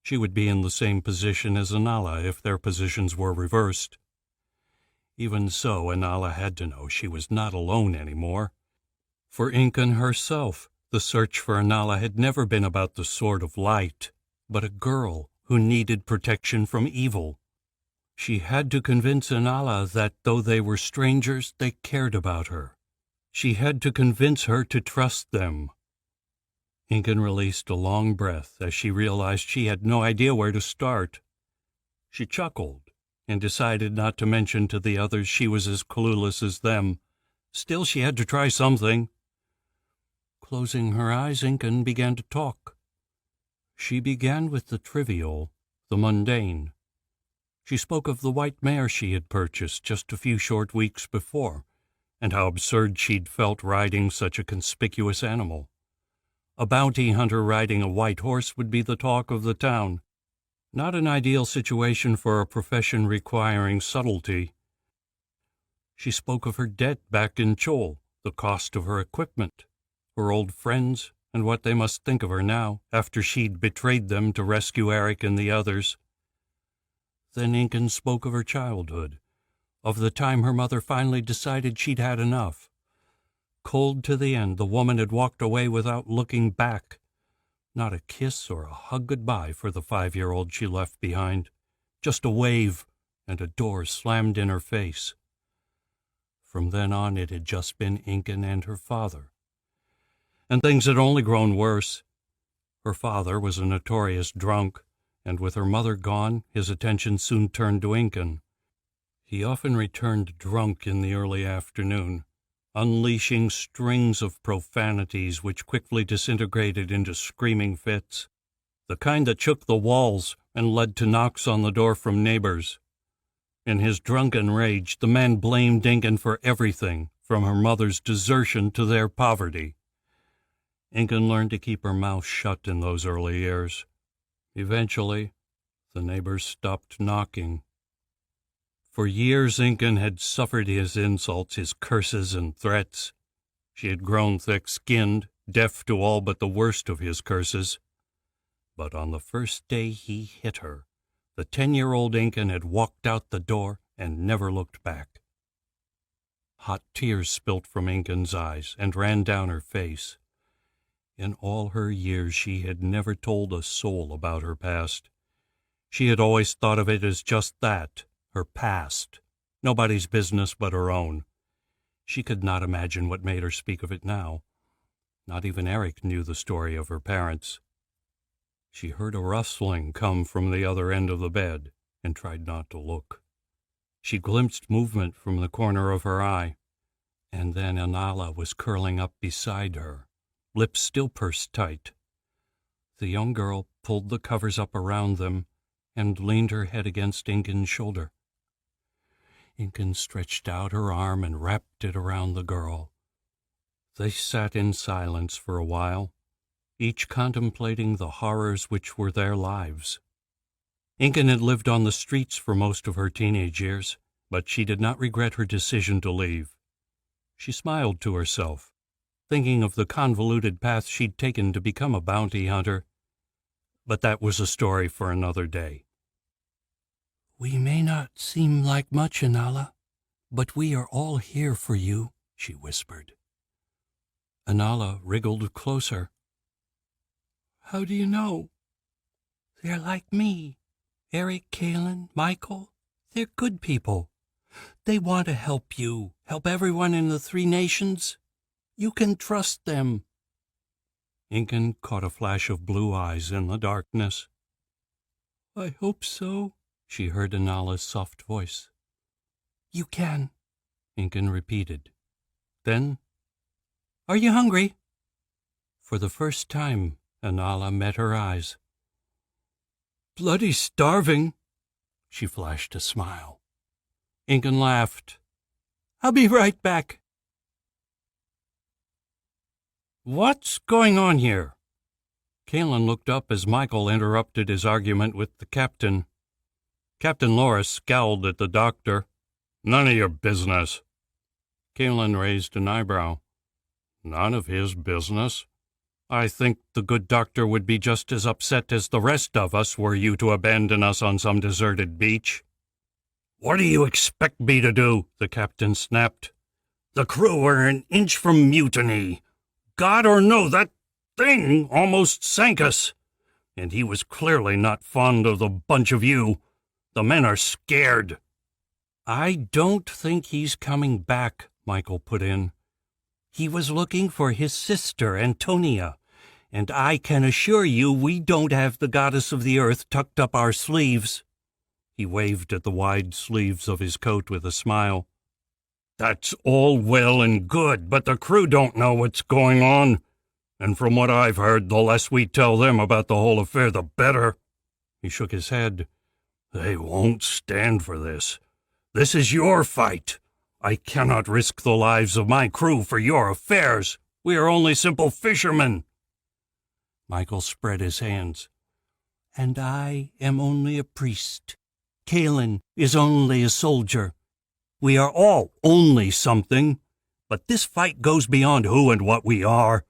Speaker 1: She would be in the same position as Anala if their positions were reversed. Even so, Anala had to know she was not alone anymore. For Incan herself, the search for Anala had never been about the Sword of Light, but a girl who needed protection from evil. She had to convince Anala that though they were strangers, they cared about her. She had to convince her to trust them. Incan released a long breath as she realized she had no idea where to start. She chuckled and decided not to mention to the others she was as clueless as them. Still, she had to try something. Closing her eyes, Incan began to talk. She began with the trivial, the mundane. She spoke of the white mare she had purchased just a few short weeks before, and how absurd she'd felt riding such a conspicuous animal. A bounty hunter riding a white horse would be the talk of the town. Not an ideal situation for a profession requiring subtlety. She spoke of her debt back in Chol, the cost of her equipment, her old friends, and what they must think of her now, after she'd betrayed them to rescue Eric and the others. Then Incan spoke of her childhood, of the time her mother finally decided she'd had enough. Cold to the end, the woman had walked away without looking back. Not a kiss or a hug goodbye for the 5-year-old she left behind. Just a wave, and a door slammed in her face. From then on, it had just been Incan and her father. And things had only grown worse. Her father was a notorious drunk, and with her mother gone, his attention soon turned to Incan. He often returned drunk in the early afternoon, unleashing strings of profanities which quickly disintegrated into screaming fits, the kind that shook the walls and led to knocks on the door from neighbors. In his drunken rage, the man blamed Incan for everything, from her mother's desertion to their poverty. Incan learned to keep her mouth shut in those early years. Eventually, the neighbors stopped knocking. For years, Incan had suffered his insults, his curses and threats. She had grown thick-skinned, deaf to all but the worst of his curses. But on the first day he hit her, the 10-year-old Incan had walked out the door and never looked back. Hot tears spilt from Incan's eyes and ran down her face. In all her years she had never told a soul about her past. She had always thought of it as just that, her past, nobody's business but her own. She could not imagine what made her speak of it now. Not even Eric knew the story of her parents. She heard a rustling come from the other end of the bed and tried not to look. She glimpsed movement from the corner of her eye, and then Anala was curling up beside her, lips still pursed tight. The young girl pulled the covers up around them and leaned her head against Ingen's shoulder. Ingen stretched out her arm and wrapped it around the girl. They sat in silence for a while, each contemplating the horrors which were their lives. Ingen had lived on the streets for most of her teenage years, but she did not regret her decision to leave. She smiled to herself, thinking of the convoluted path she'd taken to become a bounty hunter. But that was a story for another day. "We may not seem like much, Anala, but we are all here for you," she whispered. Anala wriggled closer. "How do you know?" "They're like me. Eric, Kalen, Michael, they're good people. They want to help you, help everyone in the 3 nations. You can trust them." Ingen caught a flash of blue eyes in the darkness. "I hope so," she heard Anala's soft voice. "You can," Ingen repeated. Then, "Are you hungry?" For the first time, Anala met her eyes. "Bloody starving." She flashed a smile. Ingen laughed. "I'll be right back." "What's going on here?" Kalen looked up as Michael interrupted his argument with the captain. Captain Loris scowled at the doctor. "None of your business." Kalen raised an eyebrow. "None of his business? I think the good doctor would be just as upset as the rest of us were you to abandon us on some deserted beach." "What do you expect me to do?" the captain snapped. "The crew are an inch from mutiny. God or no, that thing almost sank us. And he was clearly not fond of the bunch of you. The men are scared." "I don't think he's coming back," Michael put in. "He was looking for his sister, Antonia, and I can assure you we don't have the goddess of the earth tucked up our sleeves." He waved at the wide sleeves of his coat with a smile. "That's all well and good, but the crew don't know what's going on. And from what I've heard, the less we tell them about the whole affair, the better." He shook his head. "They won't stand for this. This is your fight. I cannot risk the lives of my crew for your affairs. We are only simple fishermen." Michael spread his hands. "And I am only a priest. Kalen is only a soldier. We are all only something, but this fight goes beyond who and what we are.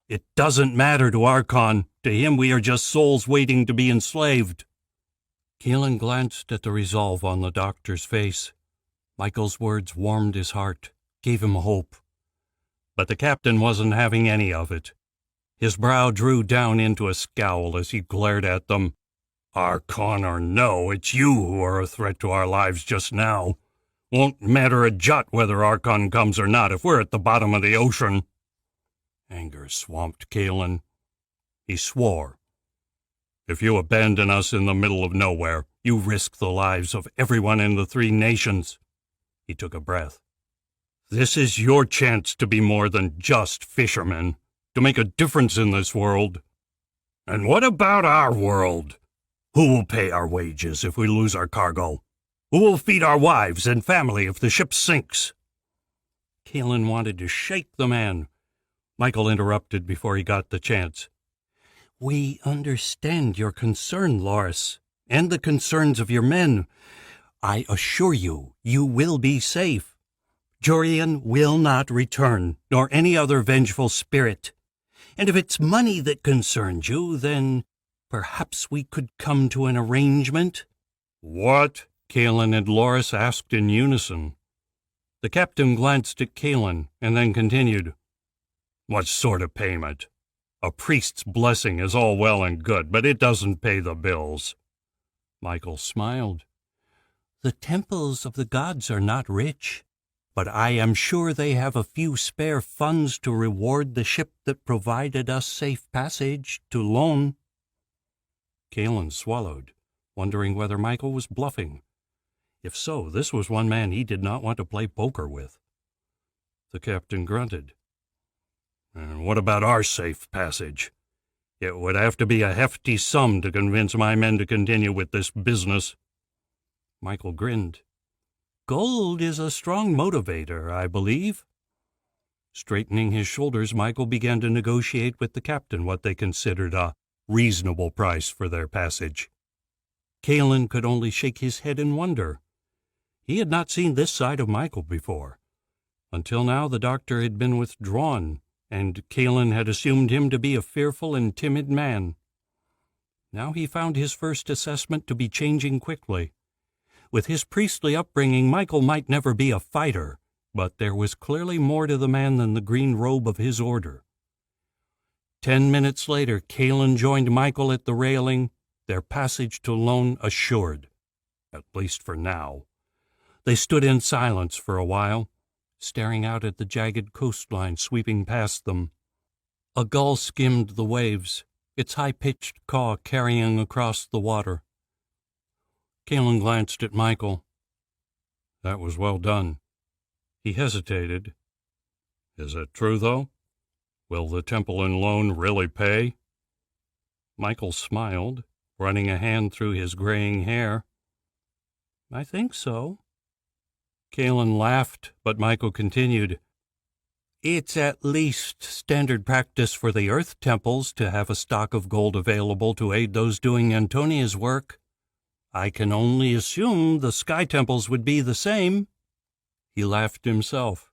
Speaker 1: It doesn't matter to Archon. To him we are just souls waiting to be enslaved." Kalen glanced at the resolve on the doctor's face. Michael's words warmed his heart, gave him hope. But the captain wasn't having any of it. His brow drew down into a scowl as he glared at them. "Archon or no, it's you who are a threat to our lives just now. Won't matter a jot whether Archon comes or not if we're at the bottom of the ocean." Anger swamped Kalen. He swore. "If you abandon us in the middle of nowhere, you risk the lives of everyone in the 3 nations." He took a breath. "This is your chance to be more than just fishermen, to make a difference in this world." "And what about our world? Who will pay our wages if we lose our cargo? Who will feed our wives and family if the ship sinks?" Kalen wanted to shake the man. Michael interrupted before he got the chance. "We understand your concern, Loris, and the concerns of your men. I assure you, you will be safe. Jorian will not return, nor any other vengeful spirit. And if it's money that concerns you, then perhaps we could come to an arrangement." "What?" Kalen and Loris asked in unison. The captain glanced at Kalen and then continued. "What sort of payment?"
Speaker 2: A priest's blessing is all well and good, but it doesn't pay the bills."
Speaker 1: Michael smiled. "The temples of the gods are not rich, but I am sure they have a few spare funds to reward the ship that provided us safe passage to Lone."
Speaker 2: Kalen swallowed, wondering whether Michael was bluffing. If so, this was one man he did not want to play poker with. The captain grunted. "And what about our safe passage? It would have to be a hefty sum to convince my men to continue with this business."
Speaker 1: Michael grinned. "Gold is a strong motivator, I believe."
Speaker 2: Straightening his shoulders, Michael began to negotiate with the captain what they considered a reasonable price for their passage. Kalen could only shake his head in wonder. He had not seen this side of Michael before. Until now, the doctor had been withdrawn, and Kalen had assumed him to be a fearful and timid man. Now he found his first assessment to be changing quickly. With his priestly upbringing, Michael might never be a fighter, but there was clearly more to the man than the green robe of his order. 10 minutes later, Kalen joined Michael at the railing, their passage to Lone assured, at least for now. They stood in silence for a while, staring out at the jagged coastline sweeping past them. A gull skimmed the waves, its high-pitched caw carrying across the water. Kalen glanced at Michael. "That was well done." He hesitated. "Is it true, though? Will the temple in Lone really pay?" Michael smiled, running a hand through his graying hair. "I think so." Kalen laughed, but Michael continued. "It's at least standard practice for the Earth temples to have a stock of gold available to aid those doing Antonia's work. I can only assume the Sky temples would be the same." He laughed himself.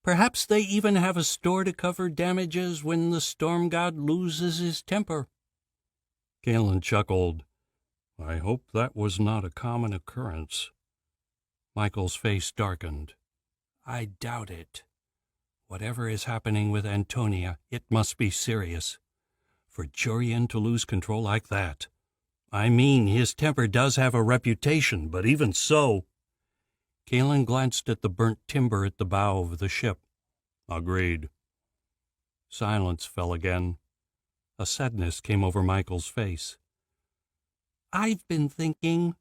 Speaker 2: "Perhaps they even have a store to cover damages when the storm god loses his temper." Kalen chuckled. "I hope that was not a common occurrence." Michael's face darkened. "I doubt it. Whatever is happening with Antonia, it must be serious. For Jurian to lose control like that. I mean, his temper does have a reputation, but even so." Kalen glanced at the burnt timber at the bow of the ship. "Agreed." Silence fell again. A sadness came over Michael's face. "I've been thinking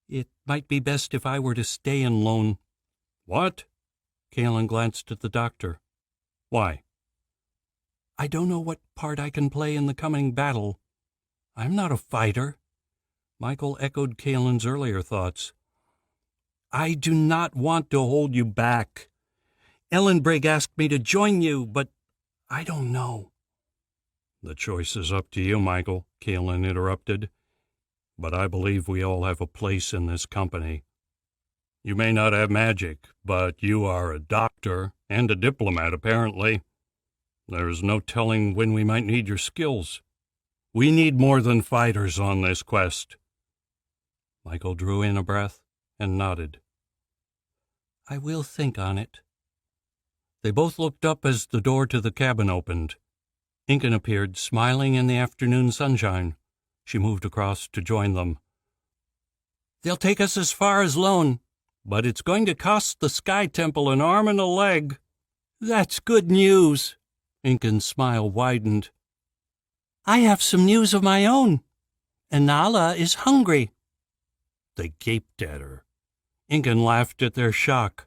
Speaker 2: it might be best if I were to stay in Lone." "What?" Kalen glanced at the doctor. "Why?" "I don't know what part I can play in the coming battle. I'm not a fighter." Michael echoed Kalen's earlier thoughts. "I do not want to hold you back. Ellenbrigg asked me to join you, but I don't know." "The choice is up to you, Michael," Kalen interrupted. "But I believe we all have a place in this company. You may not have magic, but you are a doctor and a diplomat, apparently. There is no telling when we might need your skills. We need more than fighters on this quest." Michael drew in a breath and nodded. "I will think on it." They both looked up as the door to the cabin opened. Incan appeared, smiling in the afternoon sunshine. She moved across to join them. "They'll take us as far as Lone, but it's going to cost the Sky Temple an arm and a leg." "That's good news." Incan's smile widened. "I have some news of my own. Inala is hungry." They gaped at her. Incan laughed at their shock.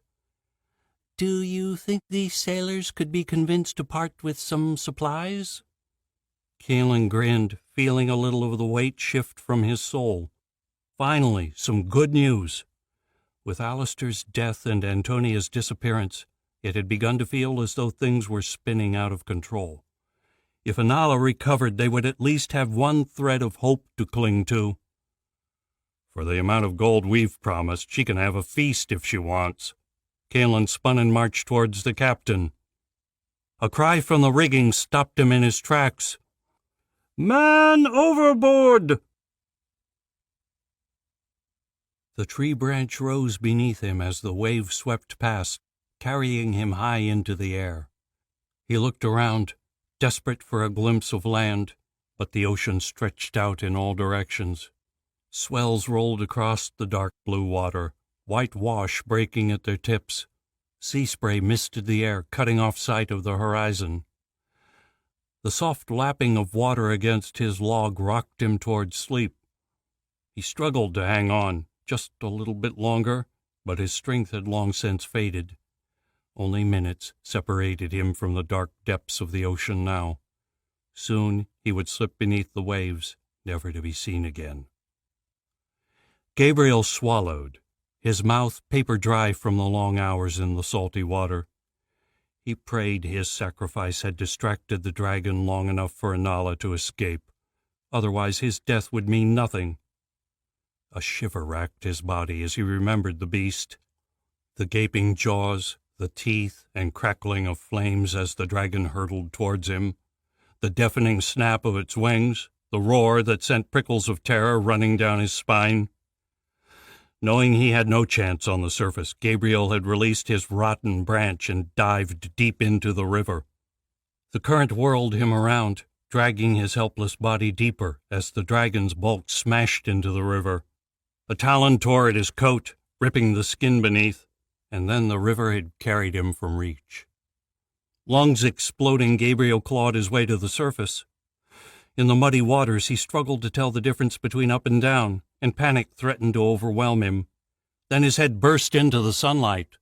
Speaker 2: "Do you think these sailors could be convinced to part with some supplies?" Kalen grinned, feeling a little of the weight shift from his soul. Finally, some good news. With Alistair's death and Antonia's disappearance, it had begun to feel as though things were spinning out of control. If Inala recovered, they would at least have one thread of hope to cling to. "For the amount of gold we've promised, she can have a feast if she wants." Kalen spun and marched towards the captain. A cry from the rigging stopped him in his tracks. "Man overboard!" The tree branch rose beneath him as the wave swept past, carrying him high into the air. He looked around.
Speaker 1: desperate for a glimpse of land, but the ocean stretched out in all directions. Swells rolled across the dark blue water, white wash breaking at their tips. Sea spray misted the air, cutting off sight of the horizon. The soft lapping of water against his log rocked him toward sleep. He struggled to hang on just a little bit longer, but his strength had long since faded. Only minutes separated him from the dark depths of the ocean now. Soon he would slip beneath the waves, never to be seen again. Gabriel swallowed, his mouth paper dry from the long hours in the salty water. He prayed his sacrifice had distracted the dragon long enough for Anala to escape. Otherwise his death would mean nothing. A shiver racked his body as he remembered the beast. The gaping jaws, the teeth and crackling of flames as the dragon hurtled towards him, the deafening snap of its wings, the roar that sent prickles of terror running down his spine. Knowing he had no chance on the surface, Gabriel had released his rotten branch and dived deep into the river. The current whirled him around, dragging his helpless body deeper as the dragon's bulk smashed into the river. A talon tore at his coat, ripping the skin beneath, and then the river had carried him from reach. Lungs exploding, Gabriel clawed his way to the surface. In the muddy waters, he struggled to tell the difference between up and down, and panic threatened to overwhelm him. Then his head burst into the sunlight.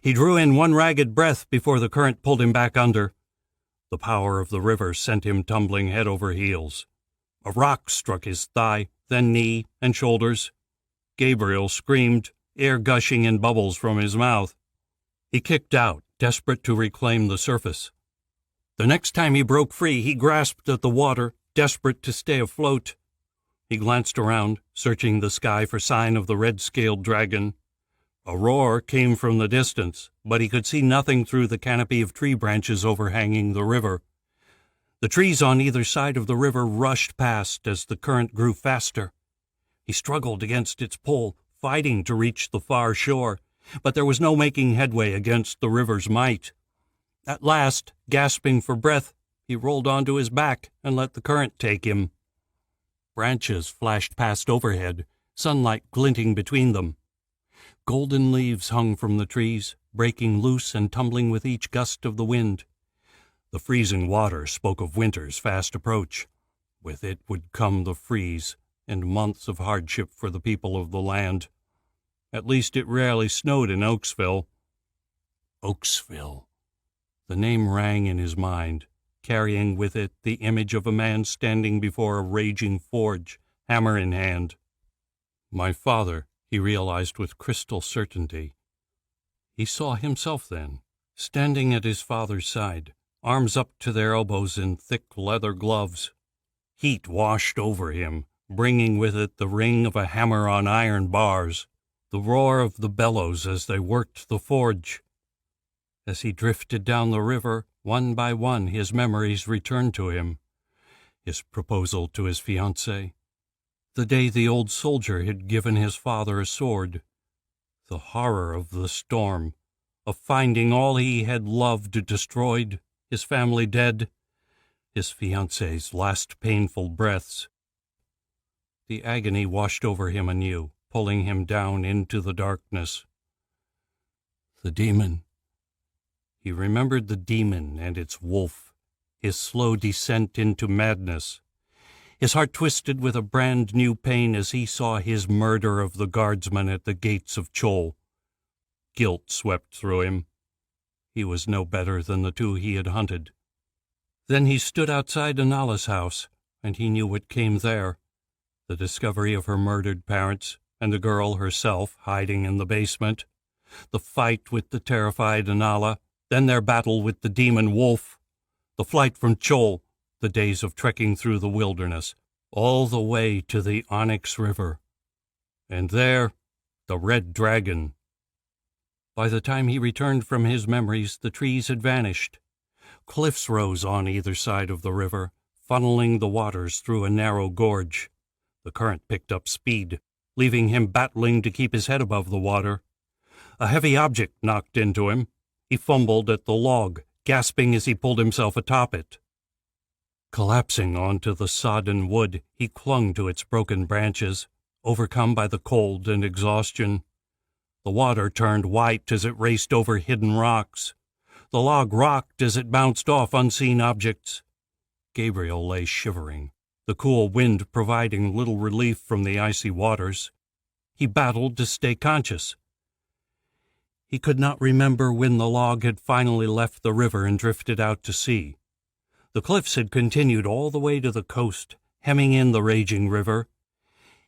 Speaker 1: He drew in one ragged breath before the current pulled him back under. The power of the river sent him tumbling head over heels. A rock struck his thigh, then knee and shoulders. Gabriel screamed, air gushing in bubbles from his mouth. He kicked out, desperate to reclaim the surface. The next time he broke free, he grasped at the water, desperate to stay afloat. He glanced around, searching the sky for sign of the red-scaled dragon. A roar came from the distance, but he could see nothing through the canopy of tree branches overhanging the river. The trees on either side of the river rushed past as the current grew faster. He struggled against its pull, fighting to reach the far shore, but there was no making headway against the river's might. At last, gasping for breath, he rolled onto his back and let the current take him. Branches flashed past overhead, sunlight glinting between them. Golden leaves hung from the trees, breaking loose and tumbling with each gust of the wind. The freezing water spoke of winter's fast approach. With it would come the freeze and months of hardship for the people of the land. At least it rarely snowed in Oaksville. Oaksville. The name rang in his mind, carrying with it the image of a man standing before a raging forge, hammer in hand. My father, he realized with crystal certainty. He saw himself then, standing at his father's side, arms up to their elbows in thick leather gloves. Heat washed over him, bringing with it the ring of a hammer on iron bars, the roar of the bellows as they worked the forge. As he drifted down the river, one by one his memories returned to him. His proposal to his fiancée, the day the old soldier had given his father a sword, the horror of the storm, of finding all he had loved destroyed, his family dead, his fiancée's last painful breaths. The agony washed over him anew, pulling him down into the darkness. The demon. He remembered the demon and its wolf, his slow descent into madness. His heart twisted with a brand-new pain as he saw his murder of the guardsman at the gates of Chol. Guilt swept through him. He was no better than the two he had hunted. Then he stood outside Anala's house, and he knew what came there. The discovery of her murdered parents, and the girl herself hiding in the basement. The fight with the terrified Anala, then their battle with the demon wolf. The flight from Chol, the days of trekking through the wilderness, all the way to the Onyx River. And there, the red dragon. By the time he returned from his memories, the trees had vanished. Cliffs rose on either side of the river, funneling the waters through a narrow gorge. The current picked up speed, leaving him battling to keep his head above the water. A heavy object knocked into him. He fumbled at the log, gasping as he pulled himself atop it. Collapsing onto the sodden wood, he clung to its broken branches, overcome by the cold and exhaustion. The water turned white as it raced over hidden rocks. The log rocked as it bounced off unseen objects. Gabriel lay shivering, the cool wind providing little relief from the icy waters. He battled to stay conscious. He could not remember when the log had finally left the river and drifted out to sea. The cliffs had continued all the way to the coast, hemming in the raging river.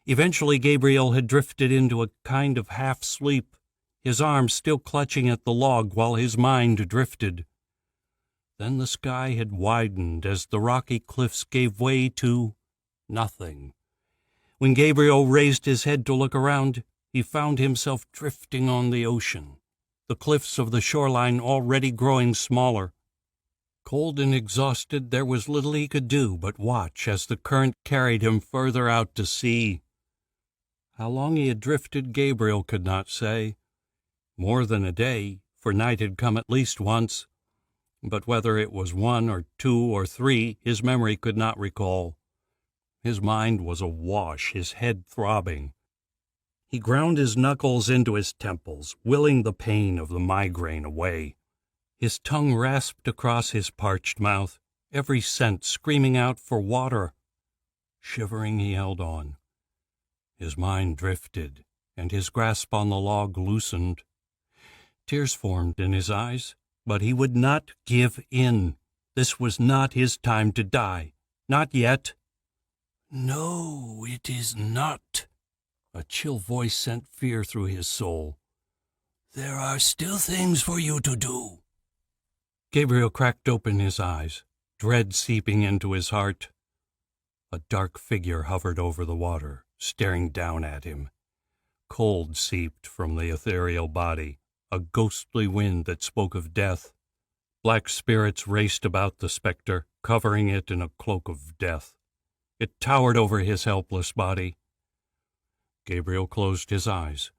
Speaker 1: Eventually Gabriel had drifted into a kind of half-sleep, his arms still clutching at the log while his mind drifted. Then the sky had widened as the rocky cliffs gave way to nothing. When Gabriel raised his head to look around, he found himself drifting on the ocean, the cliffs of the shoreline already growing smaller. Cold and exhausted, there was little he could do but watch as the current carried him further out to sea. How long he had drifted, Gabriel could not say. More than a day, for night had come at least once. But whether it was 1 or 2 or 3, his memory could not recall. His mind was awash, his head throbbing. He ground his knuckles into his temples, willing the pain of the migraine away. His tongue rasped across his parched mouth, every sense screaming out for water. Shivering, he held on. His mind drifted, and his grasp on the log loosened. Tears formed in his eyes, but he would not give in. This was not his time to die. Not yet. "No, it is not." A chill voice sent fear through his soul. "There are still things for you to do." Gabriel cracked open his eyes, dread seeping into his heart. A dark figure hovered over the water, staring down at him. Cold seeped from the ethereal body, a ghostly wind that spoke of death. Black spirits raced about the specter, covering it in a cloak of death. It towered over his helpless body. Gabriel closed his eyes.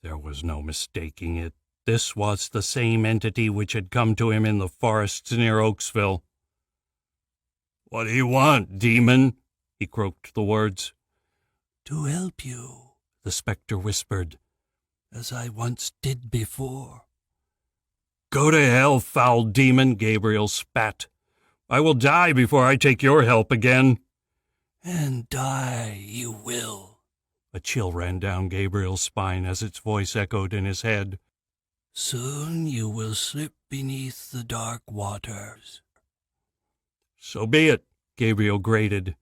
Speaker 1: There was no mistaking it. This was the same entity which had come to him in the forests near Oaksville. "What do you want, demon?" He croaked the words. "To help you," the specter whispered, "as I once did before." "Go to hell, foul demon," Gabriel spat. "I will die before I take your help again." "And die you will." A chill ran down Gabriel's spine as its voice echoed in his head. "Soon you will slip beneath the dark waters." "So be it," Gabriel grated.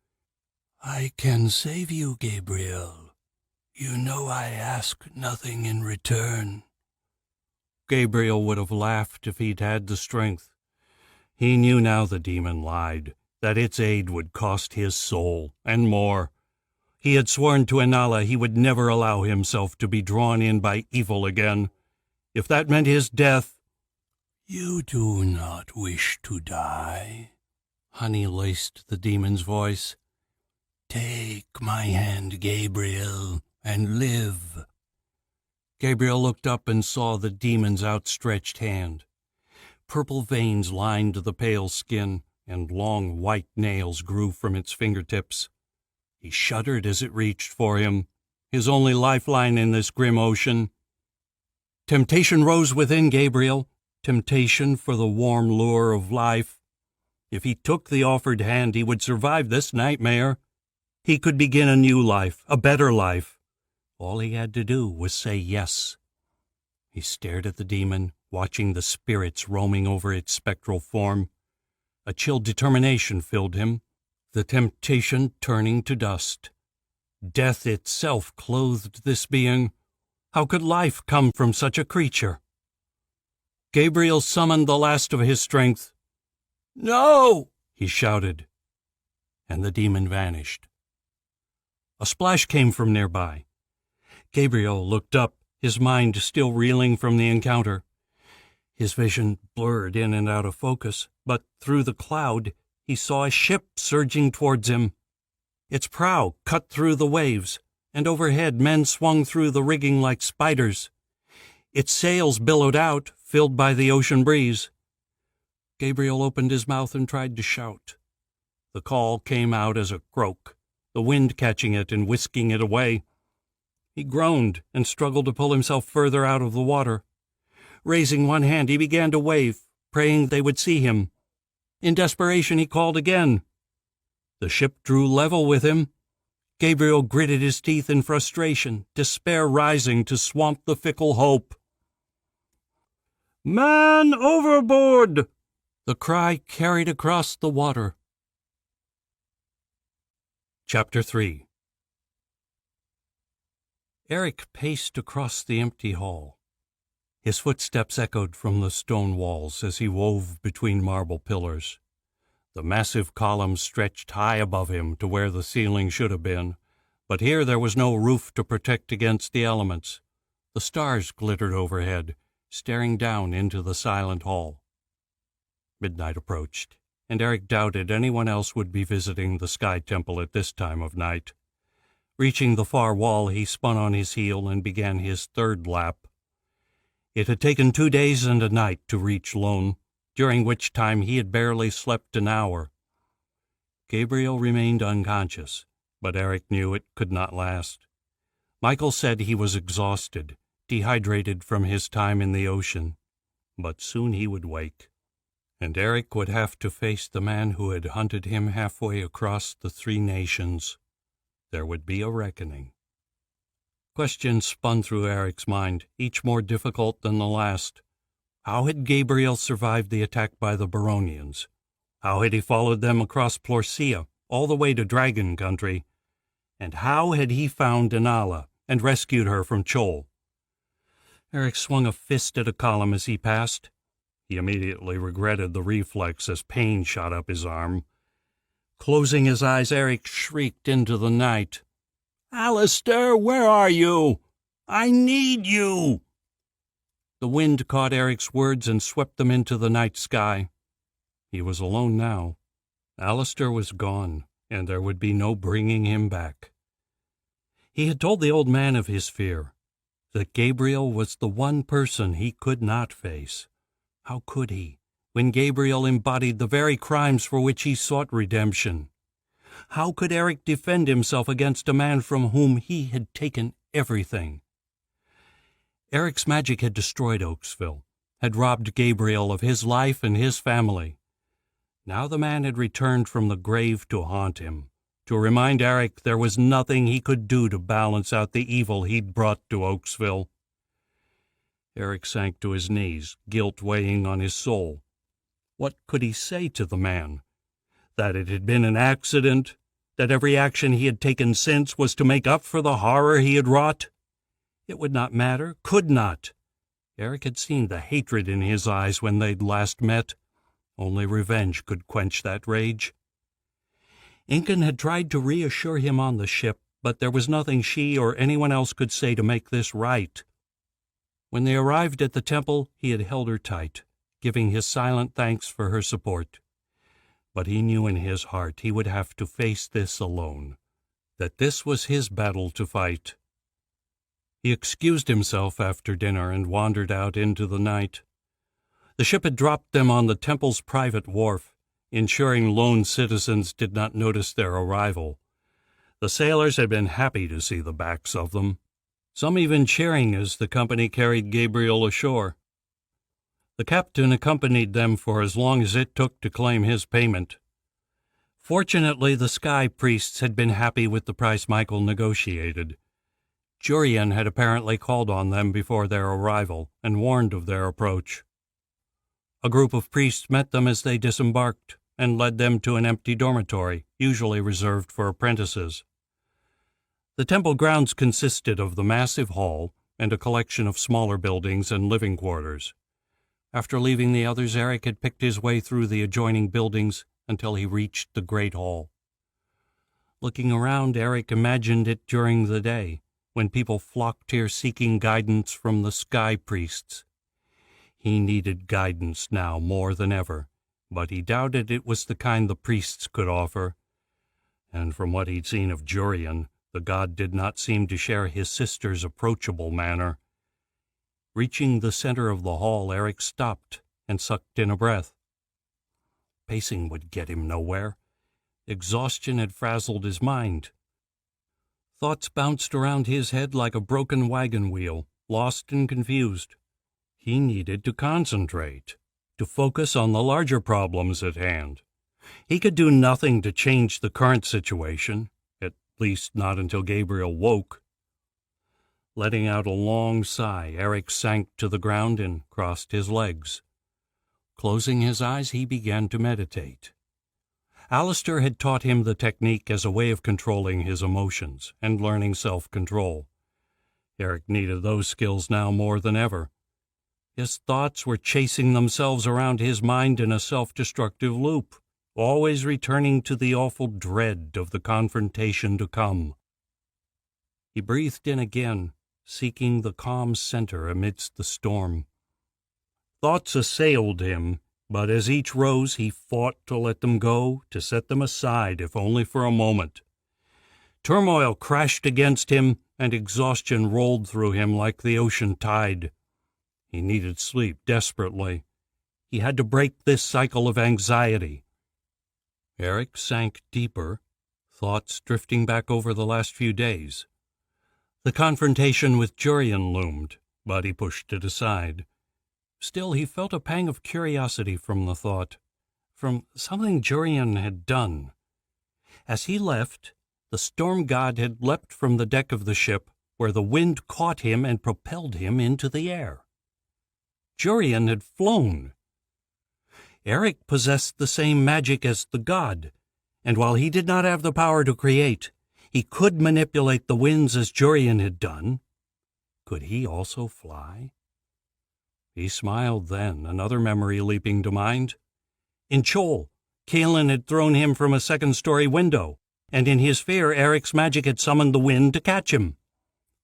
Speaker 1: "I can save you, Gabriel. You know I ask nothing in return." Gabriel would have laughed if he'd had the strength. He knew now the demon lied, that its aid would cost his soul, and more. He had sworn to Inala he would never allow himself to be drawn in by evil again. If that meant his death— "You do not wish to die," honey laced the demon's voice. "Take my hand, Gabriel, and live." Gabriel looked up and saw the demon's outstretched hand. Purple veins lined the pale skin, and long white nails grew from its fingertips. He shuddered as it reached for him, his only lifeline in this grim ocean. Temptation rose within Gabriel, temptation for the warm lure of life. If he took the offered hand, he would survive this nightmare. He could begin a new life, a better life. All he had to do was say yes. He stared at the demon, watching the spirits roaming over its spectral form. A chill determination filled him, the temptation turning to dust. Death itself clothed this being. How could life come from such a creature? Gabriel summoned the last of his strength. "No!" he shouted, and the demon vanished. A splash came from nearby. Gabriel looked up, his mind still reeling from the encounter. His vision blurred in and out of focus, but through the cloud he saw a ship surging towards him. Its prow cut through the waves, and overhead men swung through the rigging like spiders. Its sails billowed out, filled by the ocean breeze. Gabriel opened his mouth and tried to shout. The call came out as a croak, the wind catching it and whisking it away. He groaned and struggled to pull himself further out of the water. Raising one hand, he began to wave, praying they would see him. In desperation, he called again. The ship drew level with him. Gabriel gritted his teeth in frustration, despair rising to swamp the fickle hope. "Man overboard!" The cry carried across the water. Chapter 3. Eric paced across the empty hall. His footsteps echoed from the stone walls as he wove between marble pillars. The massive columns stretched high above him to where the ceiling should have been, but here there was no roof to protect against the elements. The stars glittered overhead, staring down into the silent hall. Midnight approached, and Eric doubted anyone else would be visiting the Sky Temple at this time of night. Reaching the far wall, he spun on his heel and began his third lap. It had taken 2 days and a night to reach Lone, during which time he had barely slept an hour. Gabriel remained unconscious, but Eric knew it could not last. Michael said he was exhausted, dehydrated from his time in the ocean, but soon he would wake, and Eric would have to face the man who had hunted him halfway across the 3 nations. There would be a reckoning. Questions spun through Eric's mind, each more difficult than the last. How had Gabriel survived the attack by the Baronians? How had he followed them across Plorcia, all the way to Dragon Country? And how had he found Denala and rescued her from Chol? Eric swung a fist at a column as he passed. He immediately regretted the reflex as pain shot up his arm. Closing his eyes, Eric shrieked into the night. "Alistair, where are you? I need you!" The wind caught Eric's words and swept them into the night sky. He was alone now. Alistair was gone, and there would be no bringing him back. He had told the old man of his fear, that Gabriel was the one person he could not face. How could he, when Gabriel embodied the very crimes for which he sought redemption? How could Eric defend himself against a man from whom he had taken everything? Eric's magic had destroyed Oaksville, had robbed Gabriel of his life and his family. Now the man had returned from the grave to haunt him, to remind Eric there was nothing he could do to balance out the evil he'd brought to Oaksville. Eric sank to his knees, guilt weighing on his soul. What could he say to the man? That it had been an accident? That every action he had taken since was to make up for the horror he had wrought? It would not matter, could not. Eric had seen the hatred in his eyes when they'd last met. Only revenge could quench that rage. Incan had tried to reassure him on the ship, but there was nothing she or anyone else could say to make this right. When they arrived at the temple, he had held her tight, giving his silent thanks for her support. But he knew in his heart he would have to face this alone, that this was his battle to fight. He excused himself after dinner and wandered out into the night. The ship had dropped them on the temple's private wharf, ensuring lone citizens did not notice their arrival. The sailors had been happy to see the backs of them, some even cheering as the company carried Gabriel ashore. The captain accompanied them for as long as it took to claim his payment. Fortunately, the sky priests had been happy with the price Michael negotiated. Jurian had apparently called on them before their arrival and warned of their approach. A group of priests met them as they disembarked and led them to an empty dormitory, usually reserved for apprentices. The temple grounds consisted of the massive hall and a collection of smaller buildings and living quarters. After leaving the others, Eric had picked his way through the adjoining buildings until he reached the great hall. Looking around, Eric imagined it during the day, when people flocked here seeking guidance from the sky priests. He needed guidance now more than ever, but he doubted it was the kind the priests could offer. And from what he'd seen of Jurian, the god did not seem to share his sister's approachable manner. Reaching the center of the hall, Eric stopped and sucked in a breath. Pacing would get him nowhere. Exhaustion had frazzled his mind. Thoughts bounced around his head like a broken wagon wheel, lost and confused. He needed to concentrate, to focus on the larger problems at hand. He could do nothing to change the current situation, at least not until Gabriel woke. Letting out a long sigh, Eric sank to the ground and crossed his legs. Closing his eyes, he began to meditate. Alistair had taught him the technique as a way of controlling his emotions and learning self-control. Eric needed those skills now more than ever. His thoughts were chasing themselves around his mind in a self-destructive loop, always returning to the awful dread of the confrontation to come. He breathed in again, seeking the calm center amidst the storm. Thoughts assailed him, but as each rose, he fought to let them go, to set them aside, if only for a moment. Turmoil crashed against him, and exhaustion rolled through him like the ocean tide. He needed sleep desperately. He had to break this cycle of anxiety. Eric sank deeper, thoughts drifting back over the last few days. The confrontation with Jurian loomed, but he pushed it aside. Still, he felt a pang of curiosity from the thought, from something Jurian had done. As he left, the storm god had leapt from the deck of the ship, where the wind caught him and propelled him into the air. Jurian had flown. Eric possessed the same magic as the god, and while he did not have the power to create, he could manipulate the winds as Jurian had done. Could he also fly? He smiled then, another memory leaping to mind. In Chol, Kalen had thrown him from a second-story window, and in his fear Eric's magic had summoned the wind to catch him.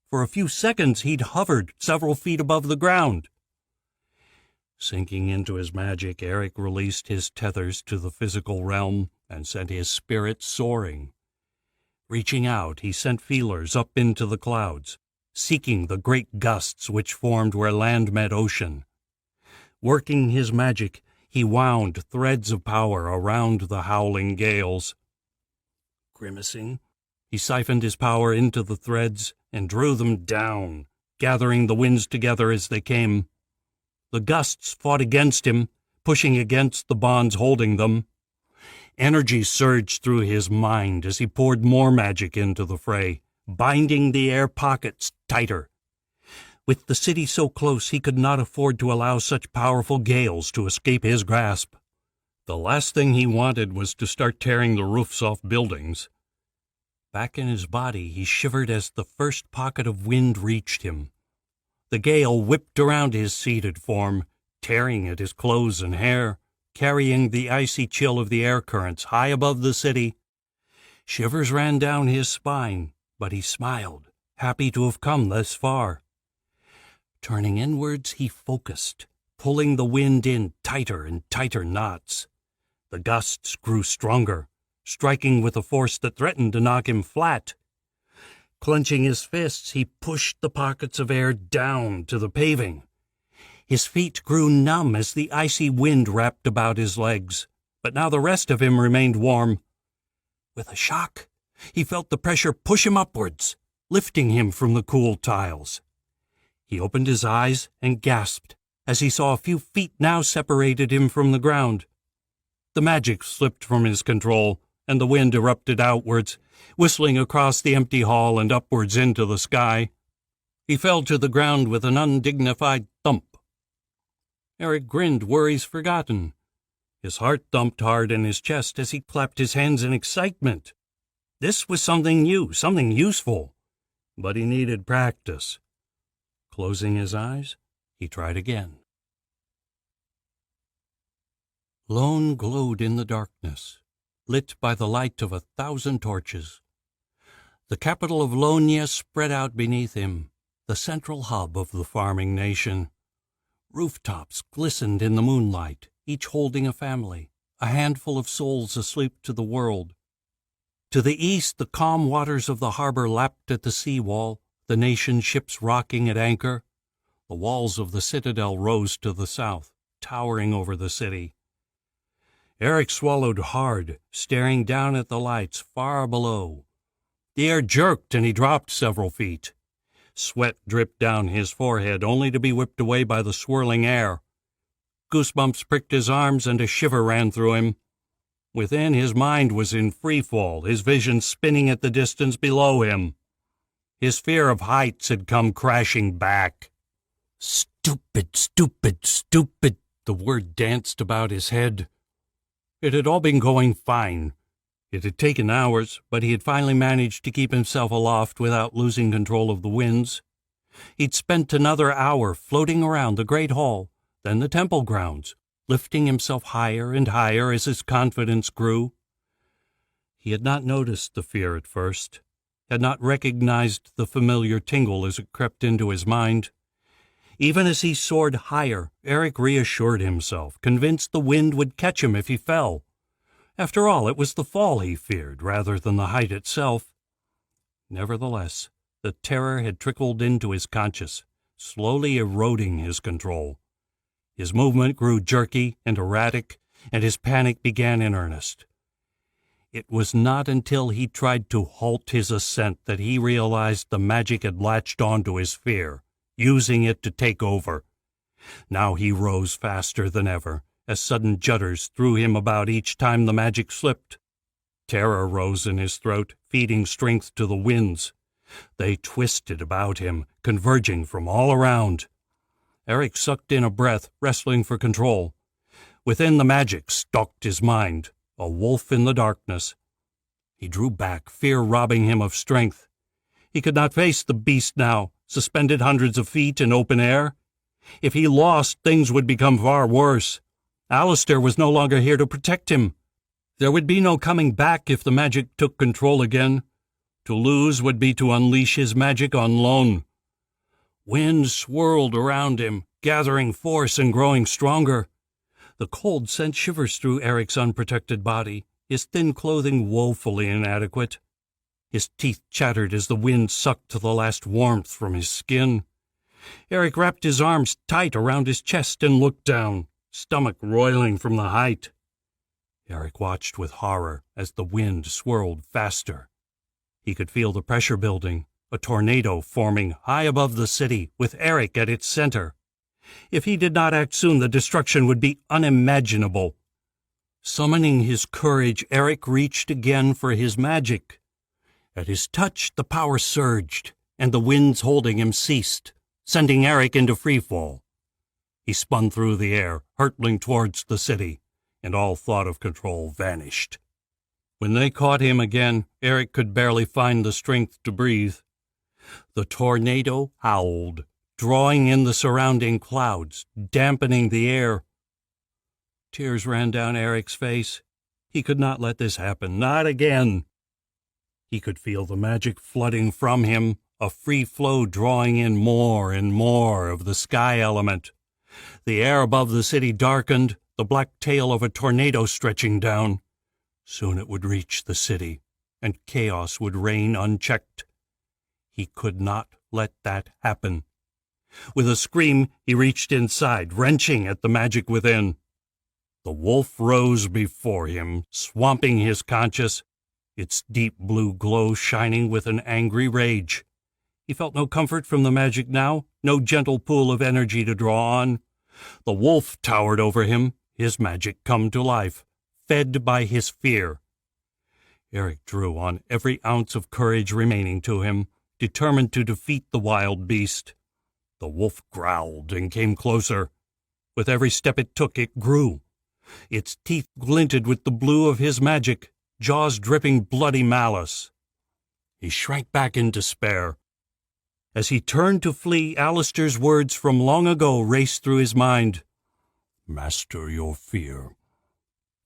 Speaker 1: For a few seconds he'd hovered several feet above the ground. Sinking into his magic, Eric released his tethers to the physical realm and sent his spirit soaring. Reaching out, he sent feelers up into the clouds, seeking the great gusts which formed where land met ocean. Working his magic, he wound threads of power around the howling gales. Grimacing, he siphoned his power into the threads and drew them down, gathering the winds together as they came. The gusts fought against him, pushing against the bonds holding them. Energy surged through his mind as he poured more magic into the fray, binding the air pockets tighter. With the city so close, he could not afford to allow such powerful gales to escape his grasp. The last thing he wanted was to start tearing the roofs off buildings. Back in his body, he shivered as the first pocket of wind reached him. The gale whipped around his seated form, tearing at his clothes and hair, carrying the icy chill of the air currents high above the city. Shivers ran down his spine, but he smiled, happy to have come this far. Turning inwards, he focused, pulling the wind in tighter and tighter knots. The gusts grew stronger, striking with a force that threatened to knock him flat. Clenching his fists, he pushed the pockets of air down to the paving. His feet grew numb as the icy wind wrapped about his legs, but now the rest of him remained warm. With a shock, he felt the pressure push him upwards, lifting him from the cool tiles. He opened his eyes and gasped as he saw a few feet now separated him from the ground. The magic slipped from his control, and the wind erupted outwards, whistling across the empty hall and upwards into the sky. He fell to the ground with an undignified thump. Eric grinned, worries forgotten. His heart thumped hard in his chest as he clapped his hands in excitement. This was something new, something useful, but he needed practice. Closing his eyes, he tried again. Lone glowed in the darkness, lit by the light of 1,000 torches. The capital of Lonia spread out beneath him, the central hub of the farming nation. Rooftops glistened in the moonlight, each holding a family, a handful of souls asleep to the world. To the east, the calm waters of the harbor lapped at the seawall, the nation's ships rocking at anchor. The walls of the citadel rose to the south, towering over the city. Eric swallowed hard, staring down at the lights far below. The air jerked and he dropped several feet. Sweat dripped down his forehead, only to be whipped away by the swirling air. Goosebumps pricked his arms and a shiver ran through him. Within, his mind was in free fall, his vision spinning at the distance below him. His fear of heights had come crashing back. Stupid, stupid, stupid, the word danced about his head. It had all been going fine. It had taken hours, but he had finally managed to keep himself aloft without losing control of the winds. He'd spent another hour floating around the great hall, then the temple grounds, lifting himself higher and higher as his confidence grew. He had not noticed the fear at first, had not recognized the familiar tingle as it crept into his mind. Even as he soared higher, Eric reassured himself, convinced the wind would catch him if he fell. After all, it was the fall he feared, rather than the height itself. Nevertheless, the terror had trickled into his conscience, slowly eroding his control. His movement grew jerky and erratic, and his panic began in earnest. It was not until he tried to halt his ascent that he realized the magic had latched onto his fear, using it to take over. Now he rose faster than ever, as sudden judders threw him about each time the magic slipped. Terror rose in his throat, feeding strength to the winds. They twisted about him, converging from all around. Eric sucked in a breath, wrestling for control. Within the magic stalked his mind, a wolf in the darkness. He drew back, fear robbing him of strength. He could not face the beast now, suspended hundreds of feet in open air. If he lost, things would become far worse. Alistair was no longer here to protect him. There would be no coming back if the magic took control again. To lose would be to unleash his magic on Lone. Wind swirled around him, gathering force and growing stronger. The cold sent shivers through Eric's unprotected body, his thin clothing woefully inadequate. His teeth chattered as the wind sucked the last warmth from his skin. Eric wrapped his arms tight around his chest and looked down, stomach roiling from the height. Eric watched with horror as the wind swirled faster. He could feel the pressure building, a tornado forming high above the city, with Eric at its center. If he did not act soon, the destruction would be unimaginable. Summoning his courage, Eric reached again for his magic. At his touch, the power surged, and the winds holding him ceased, sending Eric into freefall. He spun through the air, hurtling towards the city, and all thought of control vanished. When they caught him again, Eric could barely find the strength to breathe. The tornado howled, drawing in the surrounding clouds, dampening the air. Tears ran down Eric's face. He could not let this happen, not again. He could feel the magic flooding from him, a free flow drawing in more and more of the sky element. The air above the city darkened, the black tail of a tornado stretching down. Soon it would reach the city, and chaos would reign unchecked. He could not let that happen. With a scream, he reached inside, wrenching at the magic within. The wolf rose before him, swamping his conscience, its deep blue glow shining with an angry rage. He felt no comfort from the magic now, no gentle pool of energy to draw on. The wolf towered over him, his magic come to life, fed by his fear. Eric drew on every ounce of courage remaining to him, determined to defeat the wild beast. The wolf growled and came closer. With every step it took, it grew. Its teeth glinted with the blue of his magic, jaws dripping bloody malice. He shrank back in despair. As he turned to flee, Alistair's words from long ago raced through his mind. "Master your fear.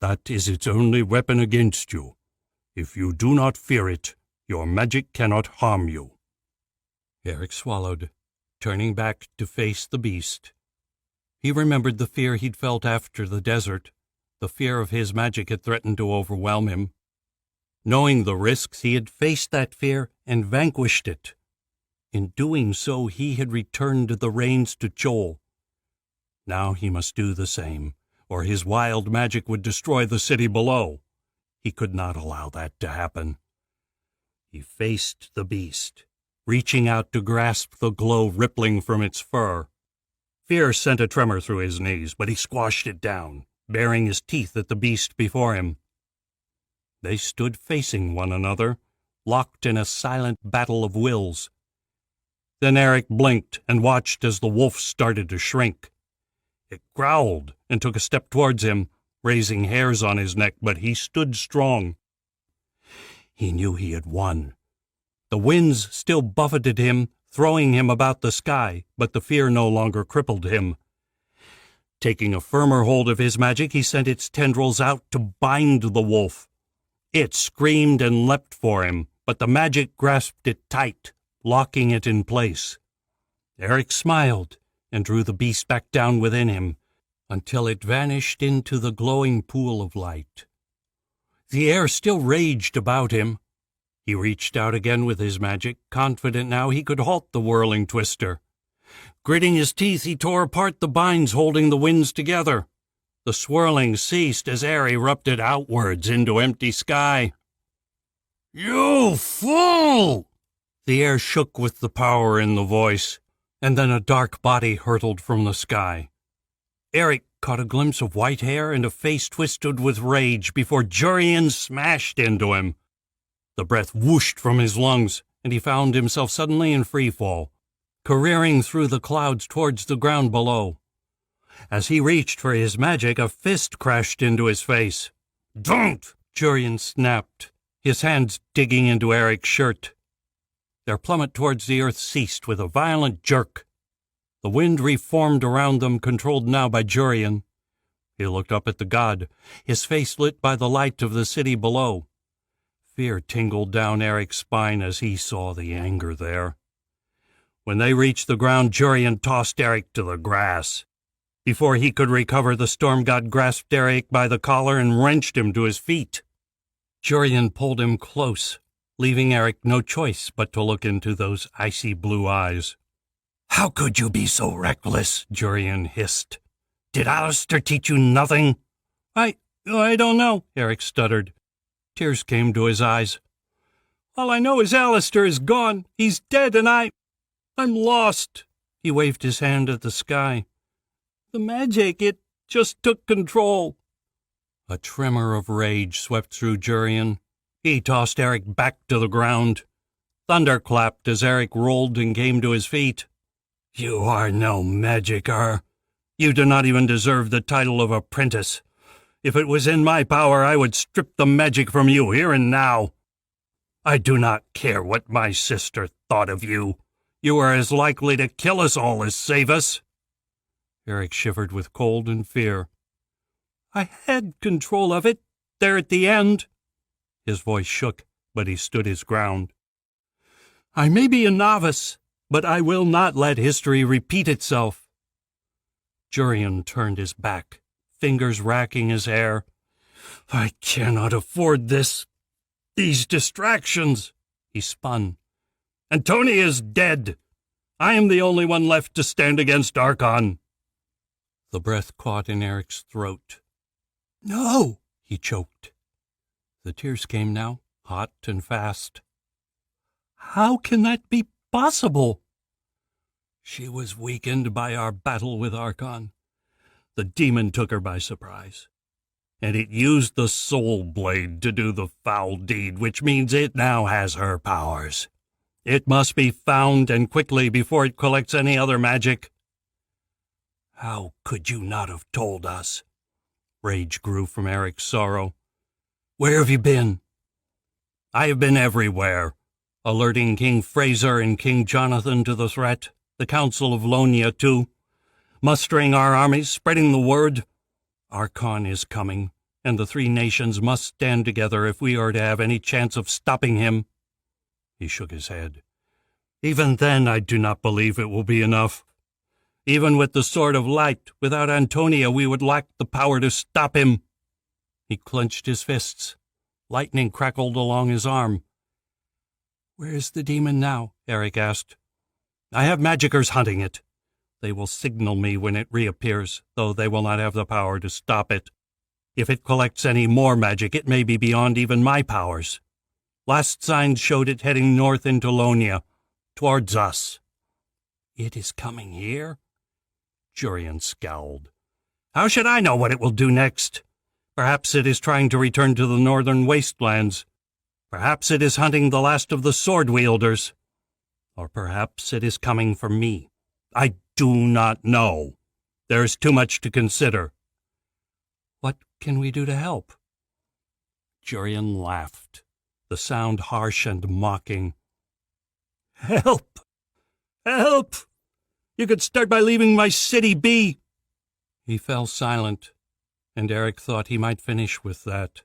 Speaker 1: That is its only weapon against you. If you do not fear it, your magic cannot harm you." Eric swallowed, turning back to face the beast. He remembered the fear he'd felt after the desert. The fear of his magic had threatened to overwhelm him. Knowing the risks, he had faced that fear and vanquished it. In doing so, he had returned the reins to Joel. Now he must do the same, or his wild magic would destroy the city below. He could not allow that to happen. He faced the beast, reaching out to grasp the glow rippling from its fur. Fear sent a tremor through his knees, but he squashed it down, baring his teeth at the beast before him. They stood facing one another, locked in a silent battle of wills. Then Eric blinked and watched as the wolf started to shrink. It growled and took a step towards him, raising hairs on his neck, but he stood strong. He knew he had won. The winds still buffeted him, throwing him about the sky, but the fear no longer crippled him. Taking a firmer hold of his magic, he sent its tendrils out to bind the wolf. It screamed and leapt for him, but the magic grasped it tight, locking it in place. Eric smiled and drew the beast back down within him, until it vanished into the glowing pool of light. The air still raged about him. He reached out again with his magic, confident now he could halt the whirling twister. Gritting his teeth, he tore apart the binds holding the winds together. The swirling ceased as air erupted outwards into empty sky. "You fool!" The air shook with the power in the voice, and then a dark body hurtled from the sky. Eric caught a glimpse of white hair and a face twisted with rage before Jurian smashed into him. The breath whooshed from his lungs, and he found himself suddenly in free fall, careering through the clouds towards the ground below. As he reached for his magic, a fist crashed into his face. "Don't!" Jurian snapped, his hands digging into Eric's shirt. Their plummet towards the earth ceased with a violent jerk. The wind reformed around them, controlled now by Jurian. He looked up at the god, his face lit by the light of the city below. Fear tingled down Eric's spine as he saw the anger there. When they reached the ground, Jurian tossed Eric to the grass. Before he could recover, the storm god grasped Eric by the collar and wrenched him to his feet. Jurian pulled him close, leaving Eric no choice but to look into those icy blue eyes. "How could you be so reckless?" Jurian hissed. "Did Alistair teach you nothing?" I don't know," Eric stuttered. Tears came to his eyes. "All I know is Alistair is gone. He's dead, and I'm lost." He waved his hand at the sky. "The magic, it just took control." A tremor of rage swept through Jurian. He tossed Eric back to the ground. Thunder clapped as Eric rolled and came to his feet. "You are no magicier. You do not even deserve the title of apprentice. If it was in my power, I would strip the magic from you here and now. I do not care what my sister thought of you. You are as likely to kill us all as save us." Eric shivered with cold and fear. "I had control of it, there at the end." His voice shook, but he stood his ground. "I may be a novice, but I will not let history repeat itself." Jurian turned his back, fingers racking his hair. "I cannot afford these distractions." He spun. "Antonia is dead. I am the only one left to stand against Archon." The breath caught in Eric's throat. "No," he choked. The tears came now, hot and fast. "How can that be possible?" "She was weakened by our battle with Archon. The demon took her by surprise, and it used the soul blade to do the foul deed, which means it now has her powers. It must be found, and quickly, before it collects any other magic." "How could you not have told us?" Rage grew from Eric's sorrow. "Where have you been?" "I have been everywhere, alerting King Fraser and King Jonathan to the threat, the Council of Lonia too, mustering our armies, spreading the word. Archon is coming, and the three nations must stand together if we are to have any chance of stopping him." He shook his head. "Even then, I do not believe it will be enough. Even with the Sword of Light, without Antonia, we would lack the power to stop him." He clenched his fists. Lightning crackled along his arm. "Where is the demon now?" Eric asked. "I have magiciers hunting it. They will signal me when it reappears, though they will not have the power to stop it. If it collects any more magic, it may be beyond even my powers. Last signs showed it heading north into Lonia, towards us." "It is coming here?" Jurian scowled. "How should I know what it will do next? Perhaps it is trying to return to the northern wastelands. Perhaps it is hunting the last of the sword-wielders. Or perhaps it is coming for me. I do not know. There is too much to consider." "What can we do to help?" Jurian laughed, the sound harsh and mocking. "Help! Help! You could start by leaving my city be." He fell silent, and Eric thought he might finish with that.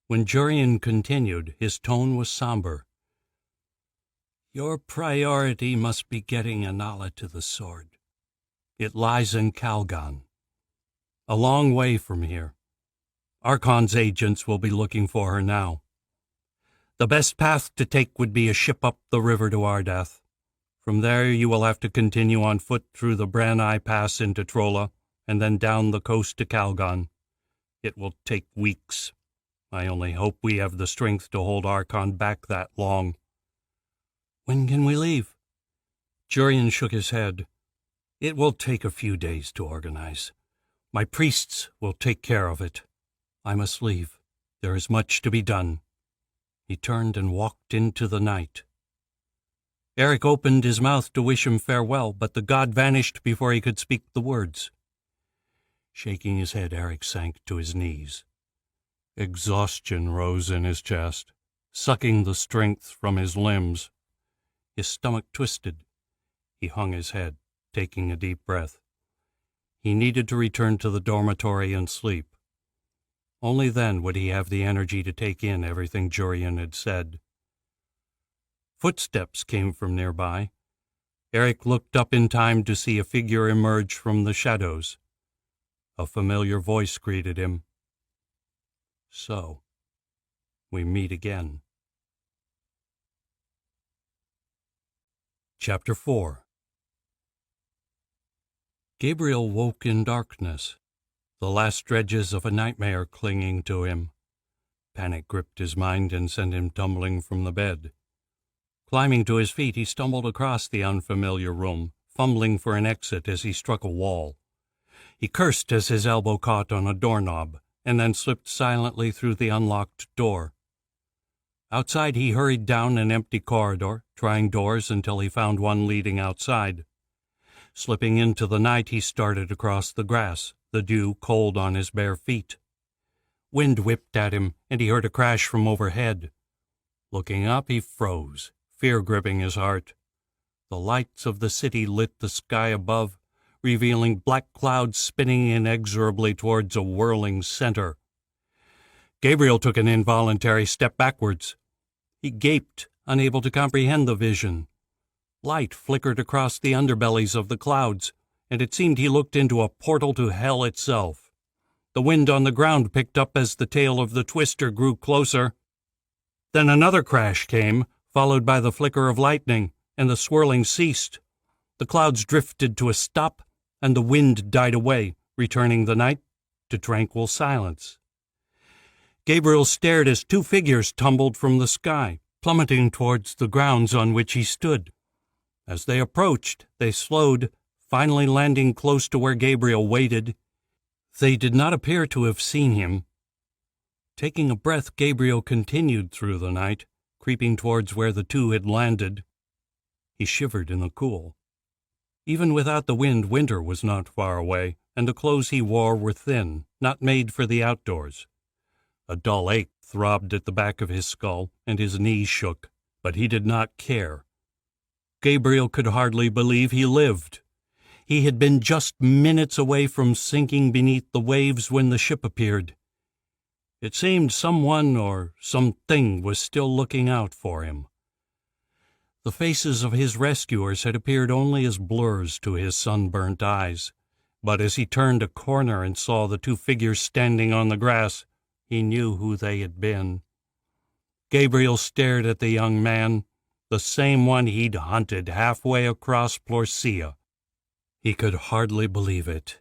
Speaker 1: When Jurian continued, his tone was somber. "Your priority must be getting Anala to the sword. It lies in Calgon, a long way from here. Archon's agents will be looking for her now. The best path to take would be a ship up the river to Ardath. From there you will have to continue on foot through the Branai Pass into Trolla, and then down the coast to Calgon. It will take weeks. I only hope we have the strength to hold Archon back that long." "When can we leave?" Jurian shook his head. "It will take a few days to organize. My priests will take care of it. I must leave. There is much to be done." He turned and walked into the night. Eric opened his mouth to wish him farewell, but the god vanished before he could speak the words. Shaking his head, Eric sank to his knees. Exhaustion rose in his chest, sucking the strength from his limbs. His stomach twisted. He hung his head, taking a deep breath. He needed to return to the dormitory and sleep. Only then would he have the energy to take in everything Jurian had said. Footsteps came from nearby. Eric looked up in time to see a figure emerge from the shadows. A familiar voice greeted him. "So, we meet again." Chapter 4. Gabriel woke in darkness, the last dredges of a nightmare clinging to him. Panic gripped his mind and sent him tumbling from the bed. Climbing to his feet, he stumbled across the unfamiliar room, fumbling for an exit as he struck a wall. He cursed as his elbow caught on a doorknob, and then slipped silently through the unlocked door. Outside, he hurried down an empty corridor, trying doors until he found one leading outside. Slipping into the night, he started across the grass, the dew cold on his bare feet. Wind whipped at him, and he heard a crash from overhead. Looking up, he froze, fear gripping his heart. The lights of the city lit the sky above, revealing black clouds spinning inexorably towards a whirling center. Gabriel took an involuntary step backwards. He gaped, unable to comprehend the vision. Light flickered across the underbellies of the clouds, and it seemed he looked into a portal to hell itself. The wind on the ground picked up as the tail of the twister grew closer. Then another crash came, followed by the flicker of lightning, and the swirling ceased. The clouds drifted to a stop, and the wind died away, returning the night to tranquil silence. Gabriel stared as two figures tumbled from the sky, plummeting towards the grounds on which he stood. As they approached, they slowed, finally landing close to where Gabriel waited. They did not appear to have seen him. Taking a breath, Gabriel continued through the night, creeping towards where the two had landed. He shivered in the cool. Even without the wind, winter was not far away, and the clothes he wore were thin, not made for the outdoors. A dull ache throbbed at the back of his skull, and his knees shook, but he did not care. Gabriel could hardly believe he lived. He had been just minutes away from sinking beneath the waves when the ship appeared. It seemed someone or something was still looking out for him. The faces of his rescuers had appeared only as blurs to his sunburnt eyes, but as he turned a corner and saw the two figures standing on the grass, he knew who they had been. Gabriel stared at the young man, the same one he'd hunted halfway across Plorsia. He could hardly believe it.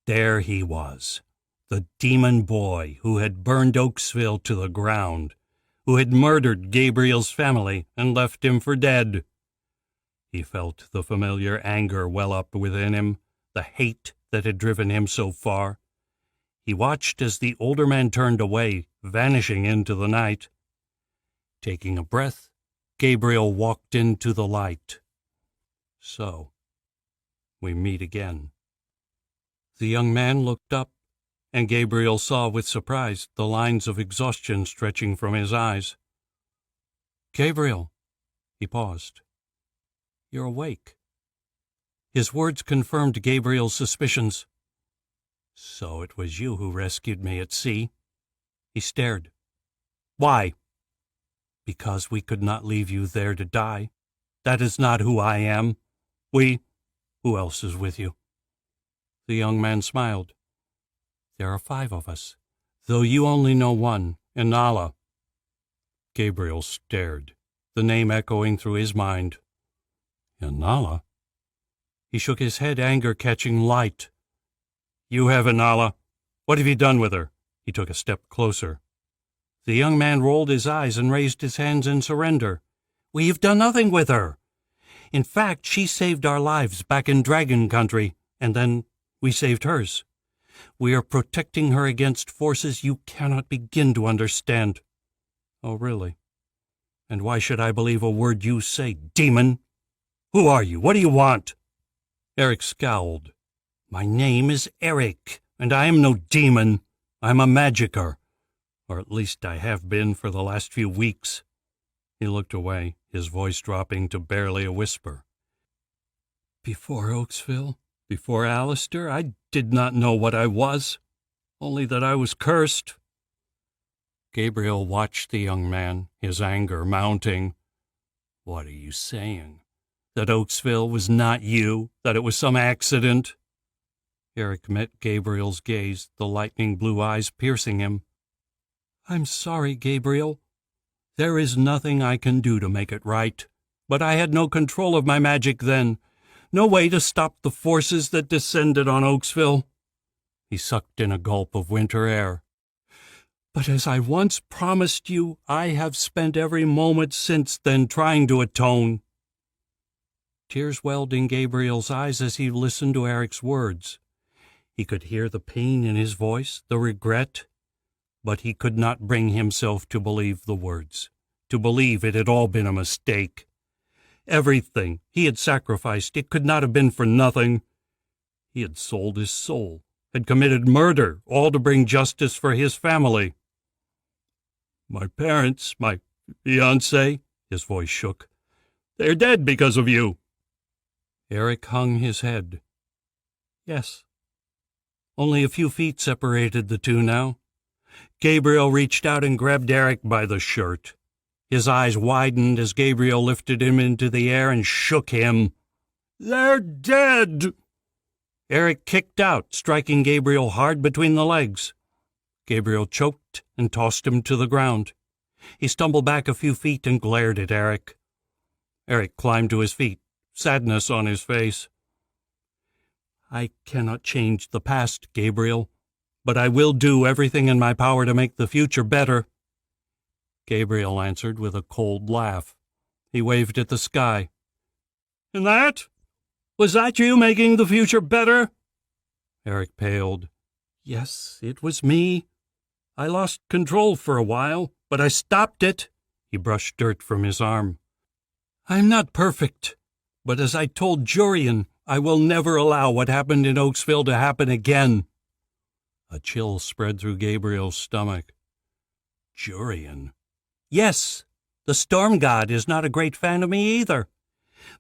Speaker 1: There he was, the demon boy who had burned Oaksville to the ground, who had murdered Gabriel's family and left him for dead. He felt the familiar anger well up within him, the hate that had driven him so far. He watched as the older man turned away, vanishing into the night. Taking a breath, Gabriel walked into the light. So, we meet again. The young man looked up, and Gabriel saw with surprise the lines of exhaustion stretching from his eyes. "Gabriel," he paused. "You're awake." His words confirmed Gabriel's suspicions. "So it was you who rescued me at sea?" He stared. "Why?" "Because we could not leave you there to die. That is not who I am. Who else is with you?" The young man smiled. "There are 5 of us, though you only know one, Inala." Gabriel stared, the name echoing through his mind. "Inala?" He shook his head, anger catching light. "You have Inala. What have you done with her?" He took a step closer. The young man rolled his eyes and raised his hands in surrender. "We've done nothing with her. In fact, she saved our lives back in Dragon Country, and then we saved hers. We are protecting her against forces you cannot begin to understand." "Oh, really? And why should I believe a word you say, demon? Who are you? What do you want?" Eric scowled. "My name is Eric, and I am no demon. I'm a magicier, or at least I have been for the last few weeks." He looked away, his voice dropping to barely a whisper. "Before Oaksville, before Alistair, I did not know what I was, only that I was cursed." Gabriel watched the young man, his anger mounting. "What are you saying? That Oaksville was not you? That it was some accident?" Eric met Gabriel's gaze, the lightning blue eyes piercing him. "I'm sorry, Gabriel. There is nothing I can do to make it right. But I had no control of my magic then, no way to stop the forces that descended on Oaksville." He sucked in a gulp of winter air. "But as I once promised you, I have spent every moment since then trying to atone." Tears welled in Gabriel's eyes as he listened to Eric's words. He could hear the pain in his voice, the regret, but he could not bring himself to believe the words, to believe it had all been a mistake. Everything he had sacrificed, it could not have been for nothing. He had sold his soul, had committed murder, all to bring justice for his family. "My parents, my fiancé," his voice shook. "They're dead because of you." Eric hung his head. "Yes." Only a few feet separated the two now. Gabriel reached out and grabbed Eric by the shirt. His eyes widened as Gabriel lifted him into the air and shook him. "They're dead!" Eric kicked out, striking Gabriel hard between the legs. Gabriel choked and tossed him to the ground. He stumbled back a few feet and glared at Eric. Eric climbed to his feet, sadness on his face. "I cannot change the past, Gabriel, but I will do everything in my power to make the future better." Gabriel answered with a cold laugh. He waved at the sky. "And that? Was that you making the future better?" Eric paled. "Yes, it was me. I lost control for a while, but I stopped it." He brushed dirt from his arm. "I'm not perfect, but as I told Jurian, I will never allow what happened in Oaksville to happen again." A chill spread through Gabriel's stomach. "Jurian?" "Yes, the storm god is not a great fan of me either.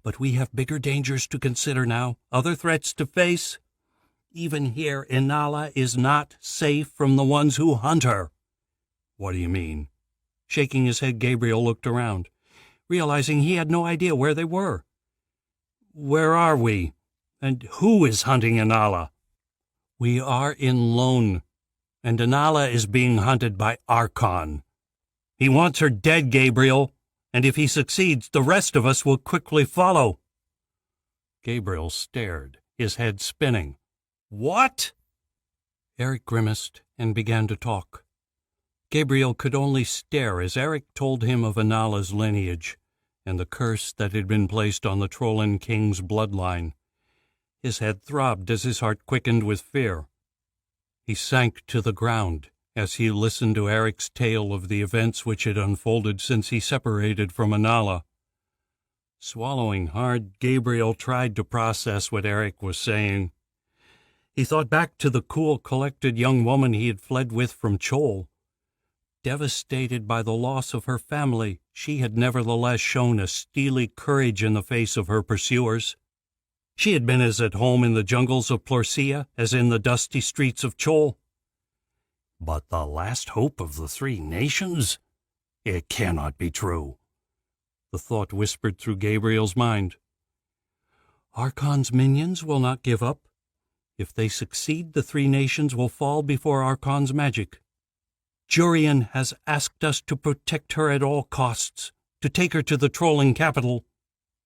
Speaker 1: But we have bigger dangers to consider now, other threats to face. Even here, Inala is not safe from the ones who hunt her." "What do you mean?" Shaking his head, Gabriel looked around, realizing he had no idea where they were. "Where are we? And who is hunting Inala?" "We are in Lone, and Inala is being hunted by Archon. He wants her dead, Gabriel, and if he succeeds, the rest of us will quickly follow." Gabriel stared, his head spinning. "What?" Eric grimaced and began to talk. Gabriel could only stare as Eric told him of Anala's lineage and the curse that had been placed on the Trollin King's bloodline. His head throbbed as his heart quickened with fear. He sank to the ground as he listened to Eric's tale of the events which had unfolded since he separated from Anala. Swallowing hard, Gabriel tried to process what Eric was saying. He thought back to the cool, collected young woman he had fled with from Chol. Devastated by the loss of her family, she had nevertheless shown a steely courage in the face of her pursuers. She had been as at home in the jungles of Plorcia as in the dusty streets of Chol. But the last hope of the three nations? It cannot be true. The thought whispered through Gabriel's mind. Archon's minions will not give up. If they succeed, the three nations will fall before Archon's magic. Jurian has asked us to protect her at all costs, to take her to the trolling capital.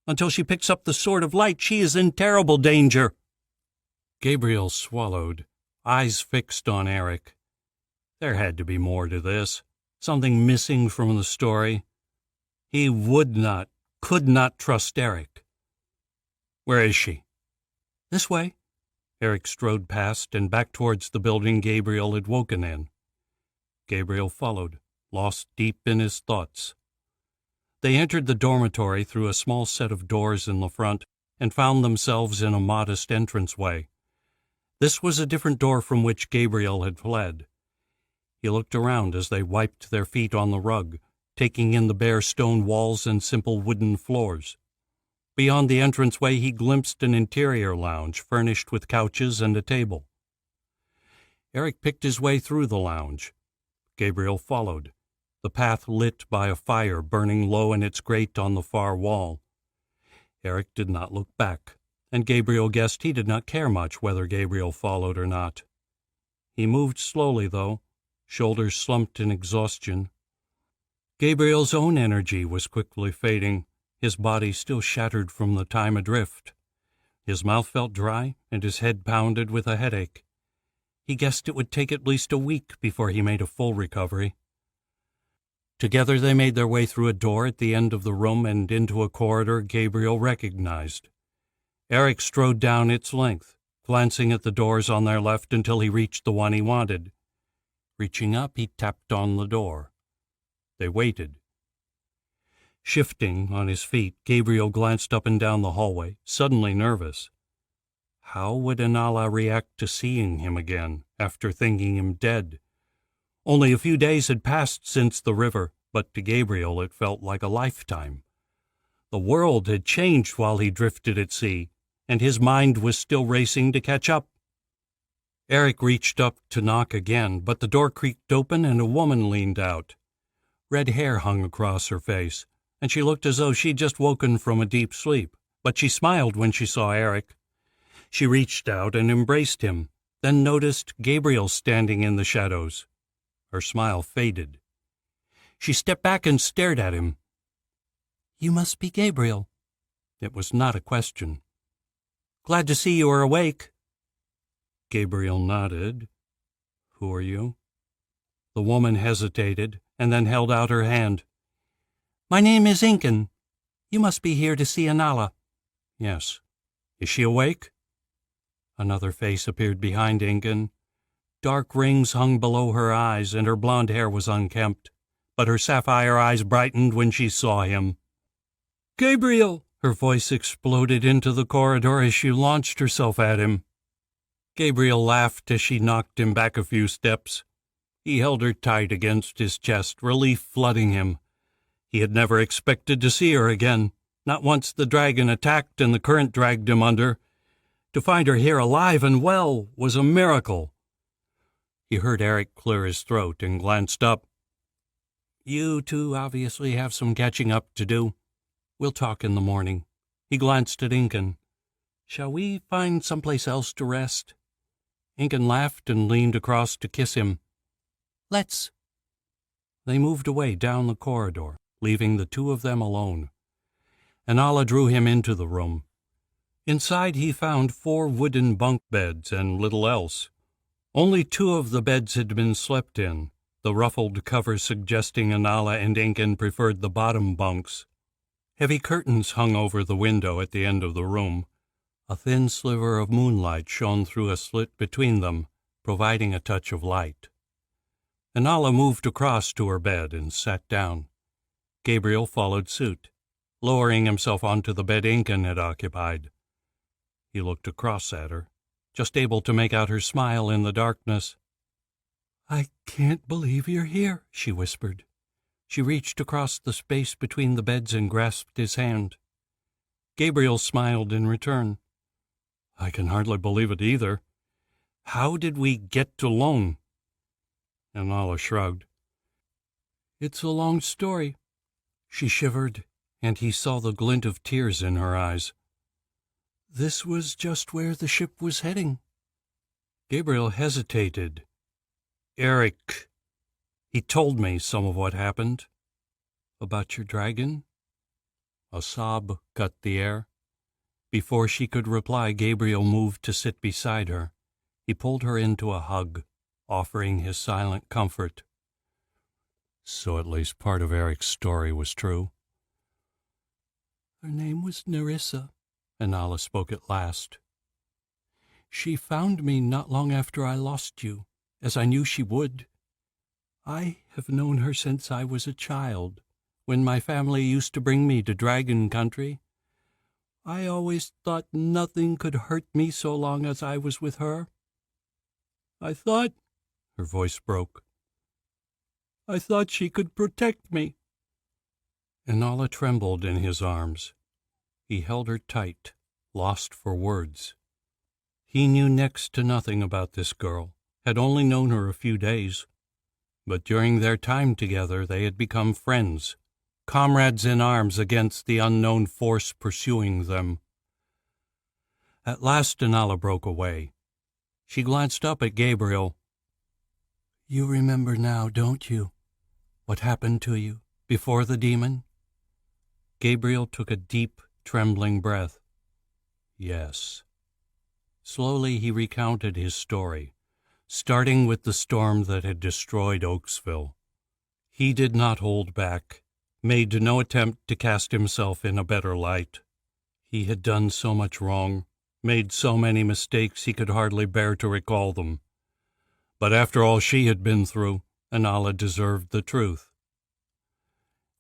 Speaker 1: Until she picks up the Sword of Light, she is in terrible danger. Gabriel swallowed, eyes fixed on Eric. There had to be more to this, something missing from the story. He could not trust Eric. Where is she? This way. Eric strode past and back towards the building Gabriel had woken in. Gabriel followed, lost deep in his thoughts. They entered the dormitory through a small set of doors in the front and found themselves in a modest entranceway. This was a different door from which Gabriel had fled. He looked around as they wiped their feet on the rug, taking in the bare stone walls and simple wooden floors. Beyond the entranceway he glimpsed an interior lounge furnished with couches and a table. Eric picked his way through the lounge. Gabriel followed, the path lit by a fire burning low in its grate on the far wall. Eric did not look back, and Gabriel guessed he did not care much whether Gabriel followed or not. He moved slowly, though, shoulders slumped in exhaustion. Gabriel's own energy was quickly fading, his body still shattered from the time adrift. His mouth felt dry, and his head pounded with a headache. He guessed it would take at least a week before he made a full recovery. Together they made their way through a door at the end of the room and into a corridor Gabriel recognized. Eric strode down its length, glancing at the doors on their left until he reached the one he wanted. Reaching up, he tapped on the door. They waited. Shifting on his feet, Gabriel glanced up and down the hallway, suddenly nervous. How would Anala react to seeing him again, after thinking him dead? Only a few days had passed since the river, but to Gabriel it felt like a lifetime. The world had changed while he drifted at sea, and his mind was still racing to catch up. Eric reached up to knock again, but the door creaked open and a woman leaned out. Red hair hung across her face, and she looked as though she'd just woken from a deep sleep, but she smiled when she saw Eric. She reached out and embraced him, then noticed Gabriel standing in the shadows. Her smile faded. She stepped back and stared at him. "You must be Gabriel." It was not a question. "Glad to see you are awake." Gabriel nodded. "Who are you?" The woman hesitated and then held out her hand. "My name is Incan. You must be here to see Anala." "Yes. Is she awake?" Another face appeared behind Incan. Dark rings hung below her eyes, and her blonde hair was unkempt, but her sapphire eyes brightened when she saw him. "Gabriel!" Her voice exploded into the corridor as she launched herself at him. Gabriel laughed as she knocked him back a few steps. He held her tight against his chest, relief flooding him. He had never expected to see her again, not once the dragon attacked and the current dragged him under. To find her here alive and well was a miracle. He heard Eric clear his throat and glanced up. "You two obviously have some catching up to do. We'll talk in the morning." He glanced at Incan. "Shall we find someplace else to rest?" Incan laughed and leaned across to kiss him. "Let's." They moved away down the corridor, leaving the two of them alone. Anala drew him into the room. Inside he found 4 wooden bunk beds and little else. Only 2 of the beds had been slept in, the ruffled covers suggesting Anala and Incan preferred the bottom bunks. Heavy curtains hung over the window at the end of the room. A thin sliver of moonlight shone through a slit between them, providing a touch of light. Anala moved across to her bed and sat down. Gabriel followed suit, lowering himself onto the bed Incan had occupied. He looked across at her, just able to make out her smile in the darkness. "I can't believe you're here," she whispered. She reached across the space between the beds and grasped his hand. Gabriel smiled in return. "I can hardly believe it either. How did we get to Lone?" Anala shrugged. "It's a long story." She shivered, and he saw the glint of tears in her eyes. "This was just where the ship was heading." Gabriel hesitated. "Eric, he told me some of what happened." "About your dragon?" A sob cut the air. Before she could reply, Gabriel moved to sit beside her. He pulled her into a hug, offering his silent comfort. So at least part of Eric's story was true. "Her name was Nerissa," Anala spoke at last. "She found me not long after I lost you, as I knew she would. I have known her since I was a child, when my family used to bring me to Dragon Country. I always thought nothing could hurt me so long as I was with her. I thought," her voice broke, "I thought she could protect me." Anala trembled in his arms. He held her tight, lost for words. He knew next to nothing about this girl, had only known her a few days. But during their time together they had become friends, comrades in arms against the unknown force pursuing them. At last Anala broke away. She glanced up at Gabriel. "You remember now, don't you, what happened to you before the demon?" Gabriel took a deep, trembling breath. "Yes." Slowly he recounted his story, starting with the storm that had destroyed Oaksville. He did not hold back, made no attempt to cast himself in a better light. He had done so much wrong, made so many mistakes he could hardly bear to recall them. But after all she had been through, Anala deserved the truth.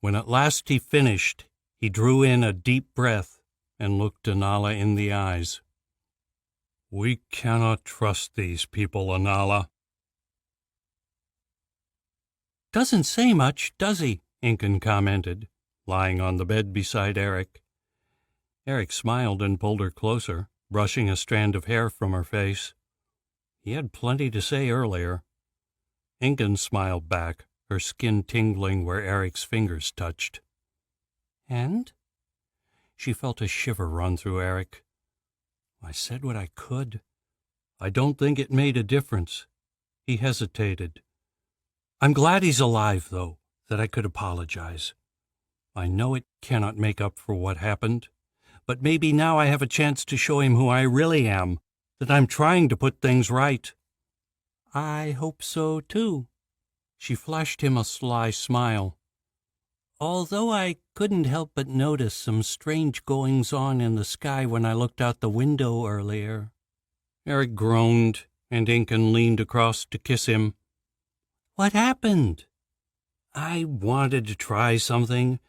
Speaker 1: When at last he finished, he drew in a deep breath and looked Anala in the eyes. "We cannot trust these people, Anala." "Doesn't say much, does he?" Incan commented, lying on the bed beside Eric. Eric smiled and pulled her closer, brushing a strand of hair from her face. He had plenty to say earlier. Incan smiled back, her skin tingling where Eric's fingers touched. "And?" She felt a shiver run through Eric. "I said what I could. I don't think it made a difference." He hesitated. "I'm glad he's alive, though, that I could apologize. I know it cannot make up for what happened, but maybe now I have a chance to show him who I really am, that I'm trying to put things right." "I hope so, too." She flashed him a sly smile. "Although I couldn't help but notice some strange goings-on in the sky when I looked out the window earlier." Eric groaned, and Incan leaned across to kiss him. "What happened?" "I wanted to try something,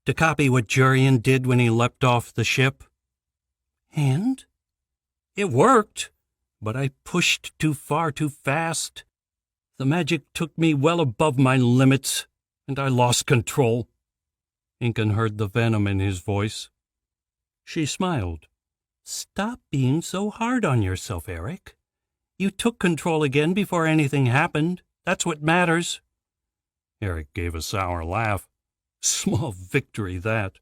Speaker 1: to copy what Jurian did when he leapt off the ship." "And?" "It worked, but I pushed too far too fast. The magic took me well above my limits, and I lost control." Incan heard the venom in his voice. She smiled. "Stop being so hard on yourself, Eric. You took control again before anything happened. That's what matters." Eric gave a sour laugh. "Small victory, that."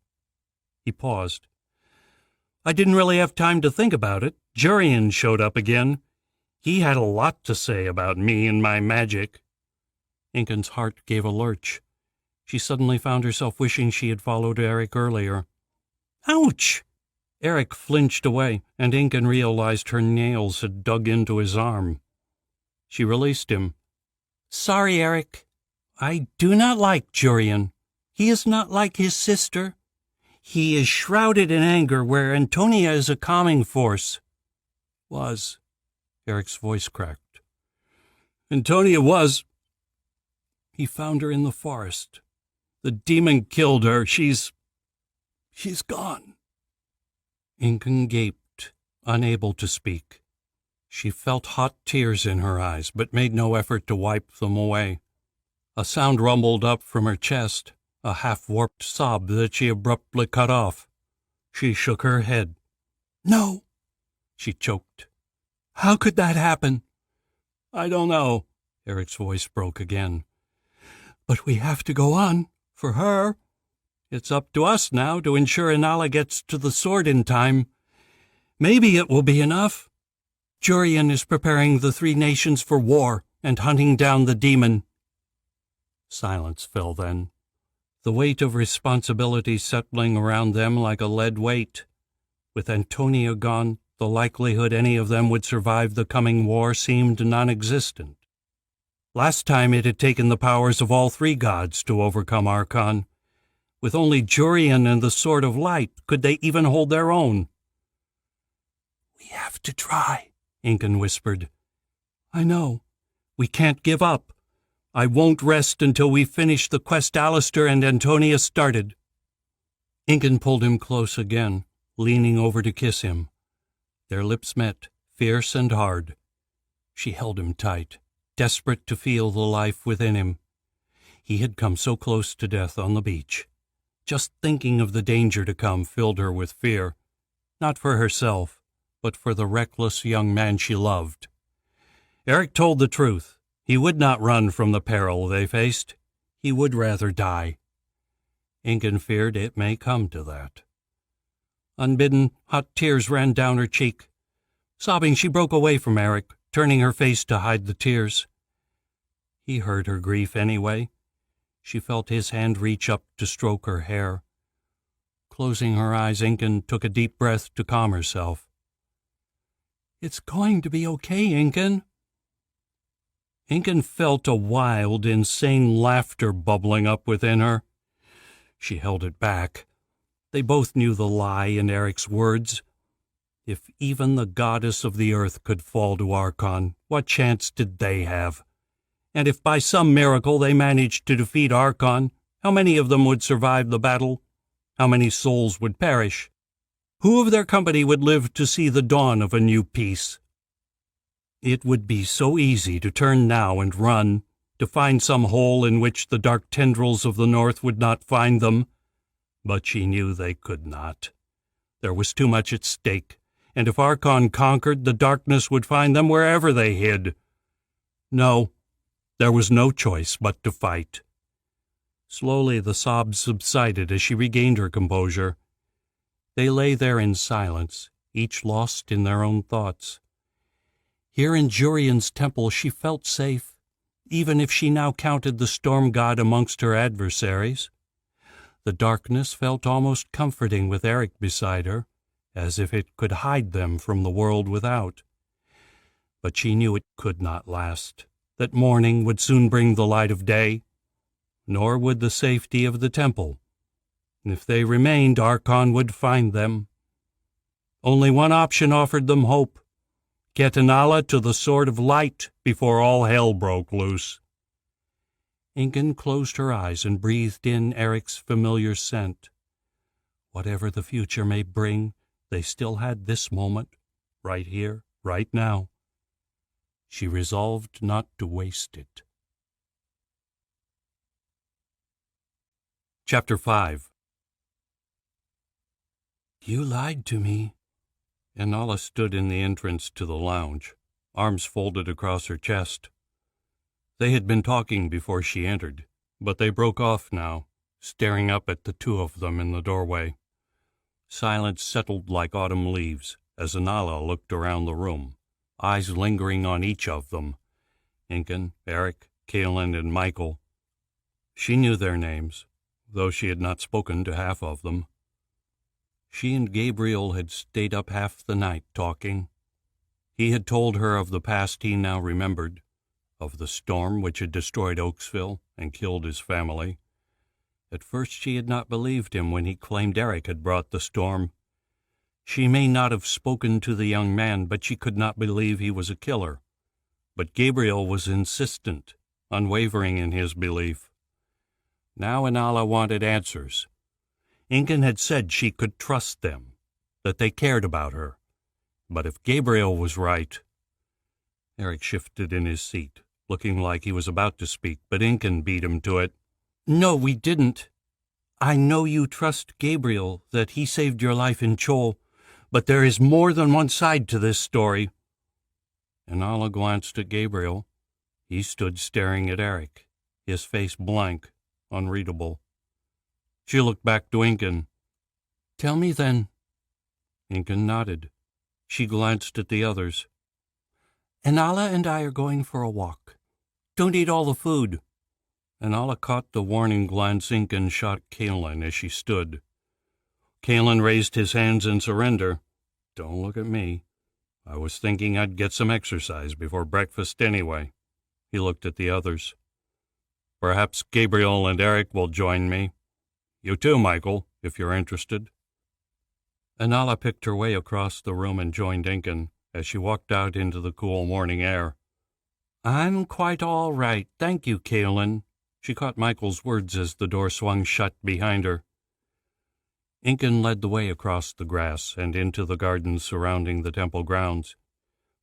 Speaker 1: He paused. "I didn't really have time to think about it. Jurian showed up again. He had a lot to say about me and my magic." Incan's heart gave a lurch. She suddenly found herself wishing she had followed Eric earlier. "Ouch!" Eric flinched away, and Incan realized her nails had dug into his arm. She released him. "Sorry, Eric. I do not like Jurian. He is not like his sister. He is shrouded in anger where Antonia is a calming force." "Was." Eric's voice cracked. "Antonia was. He found her in the forest. The demon killed her. She's gone." Incan gaped, unable to speak. She felt hot tears in her eyes, but made no effort to wipe them away. A sound rumbled up from her chest, a half-warped sob that she abruptly cut off. She shook her head. "No," she choked. "How could that happen?" "I don't know." Eric's voice broke again. "But we have to go on, for her. It's up to us now to ensure Inala gets to the sword in time. Maybe it will be enough. Jurian is preparing the three nations for war and hunting down the demon." Silence fell then, the weight of responsibility settling around them like a lead weight. With Antonia gone, the likelihood any of them would survive the coming war seemed non-existent. Last time it had taken the powers of all three gods to overcome Archon. With only Jurian and the Sword of Light, could they even hold their own? "We have to try," Incan whispered. "I know. We can't give up. I won't rest until we finish the quest Alistair and Antonia started." Incan pulled him close again, leaning over to kiss him. Their lips met, fierce and hard. She held him tight, desperate to feel the life within him. He had come so close to death on the beach. Just thinking of the danger to come filled her with fear, not for herself, but for the reckless young man she loved. Eric told the truth. He would not run from the peril they faced. He would rather die. Incan feared it may come to that. Unbidden, hot tears ran down her cheek. Sobbing, she broke away from Eric, turning her face to hide the tears. He heard her grief anyway. She felt his hand reach up to stroke her hair. Closing her eyes, Incan took a deep breath to calm herself. "It's going to be okay, Incan." Incan felt a wild, insane laughter bubbling up within her. She held it back. They both knew the lie in Eric's words. If even the goddess of the earth could fall to Archon, what chance did they have? And if by some miracle they managed to defeat Archon, how many of them would survive the battle? How many souls would perish? Who of their company would live to see the dawn of a new peace? It would be so easy to turn now and run, to find some hole in which the dark tendrils of the north would not find them. But she knew they could not. There was too much at stake, and if Archon conquered, the darkness would find them wherever they hid. No, there was no choice but to fight. Slowly the sobs subsided as she regained her composure. They lay there in silence, each lost in their own thoughts. Here in Jurian's temple she felt safe, even if she now counted the storm god amongst her adversaries. The darkness felt almost comforting with Eric beside her, as if it could hide them from the world without. But she knew it could not last, that morning would soon bring the light of day, nor would the safety of the temple. If they remained, Archon would find them. Only one option offered them hope: get Inala to the Sword of Light before all hell broke loose. Incan closed her eyes and breathed in Eric's familiar scent. Whatever the future may bring, they still had this moment, right here, right now. She resolved not to waste it. Chapter 5. "You lied to me." Inala stood in the entrance to the lounge, arms folded across her chest. They had been talking before she entered, but they broke off now, staring up at the two of them in the doorway. Silence settled like autumn leaves as Inala looked around the room, eyes lingering on each of them: Incan, Eric, Kaelin, and Michael. She knew their names, though she had not spoken to half of them. She and Gabriel had stayed up half the night talking. He had told her of the past he now remembered, of the storm which had destroyed Oaksville and killed his family. At first she had not believed him when he claimed Eric had brought the storm. She may not have spoken to the young man, but she could not believe he was a killer. But Gabriel was insistent, unwavering in his belief. Now Inala wanted answers. Incan had said she could trust them, that they cared about her. But if Gabriel was right... Eric shifted in his seat, looking like he was about to speak, but Incan beat him to it. "No, we didn't. I know you trust Gabriel, that he saved your life in Chol, but there is more than one side to this story." Inala glanced at Gabriel. He stood staring at Eric, his face blank, unreadable. She looked back to Incan. "Tell me then." Incan nodded. She glanced at the others. "Inala and I are going for a walk. Don't eat all the food." Inala caught the warning glance Incan shot Kalen as she stood. Kalen raised his hands in surrender. "Don't look at me. I was thinking I'd get some exercise before breakfast anyway." He looked at the others. "Perhaps Gabriel and Eric will join me. You too, Michael, if you're interested." Inala picked her way across the room and joined Incan as she walked out into the cool morning air. "I'm quite all right, thank you, Kalen." She caught Michael's words as the door swung shut behind her. Incan led the way across the grass and into the gardens surrounding the temple grounds.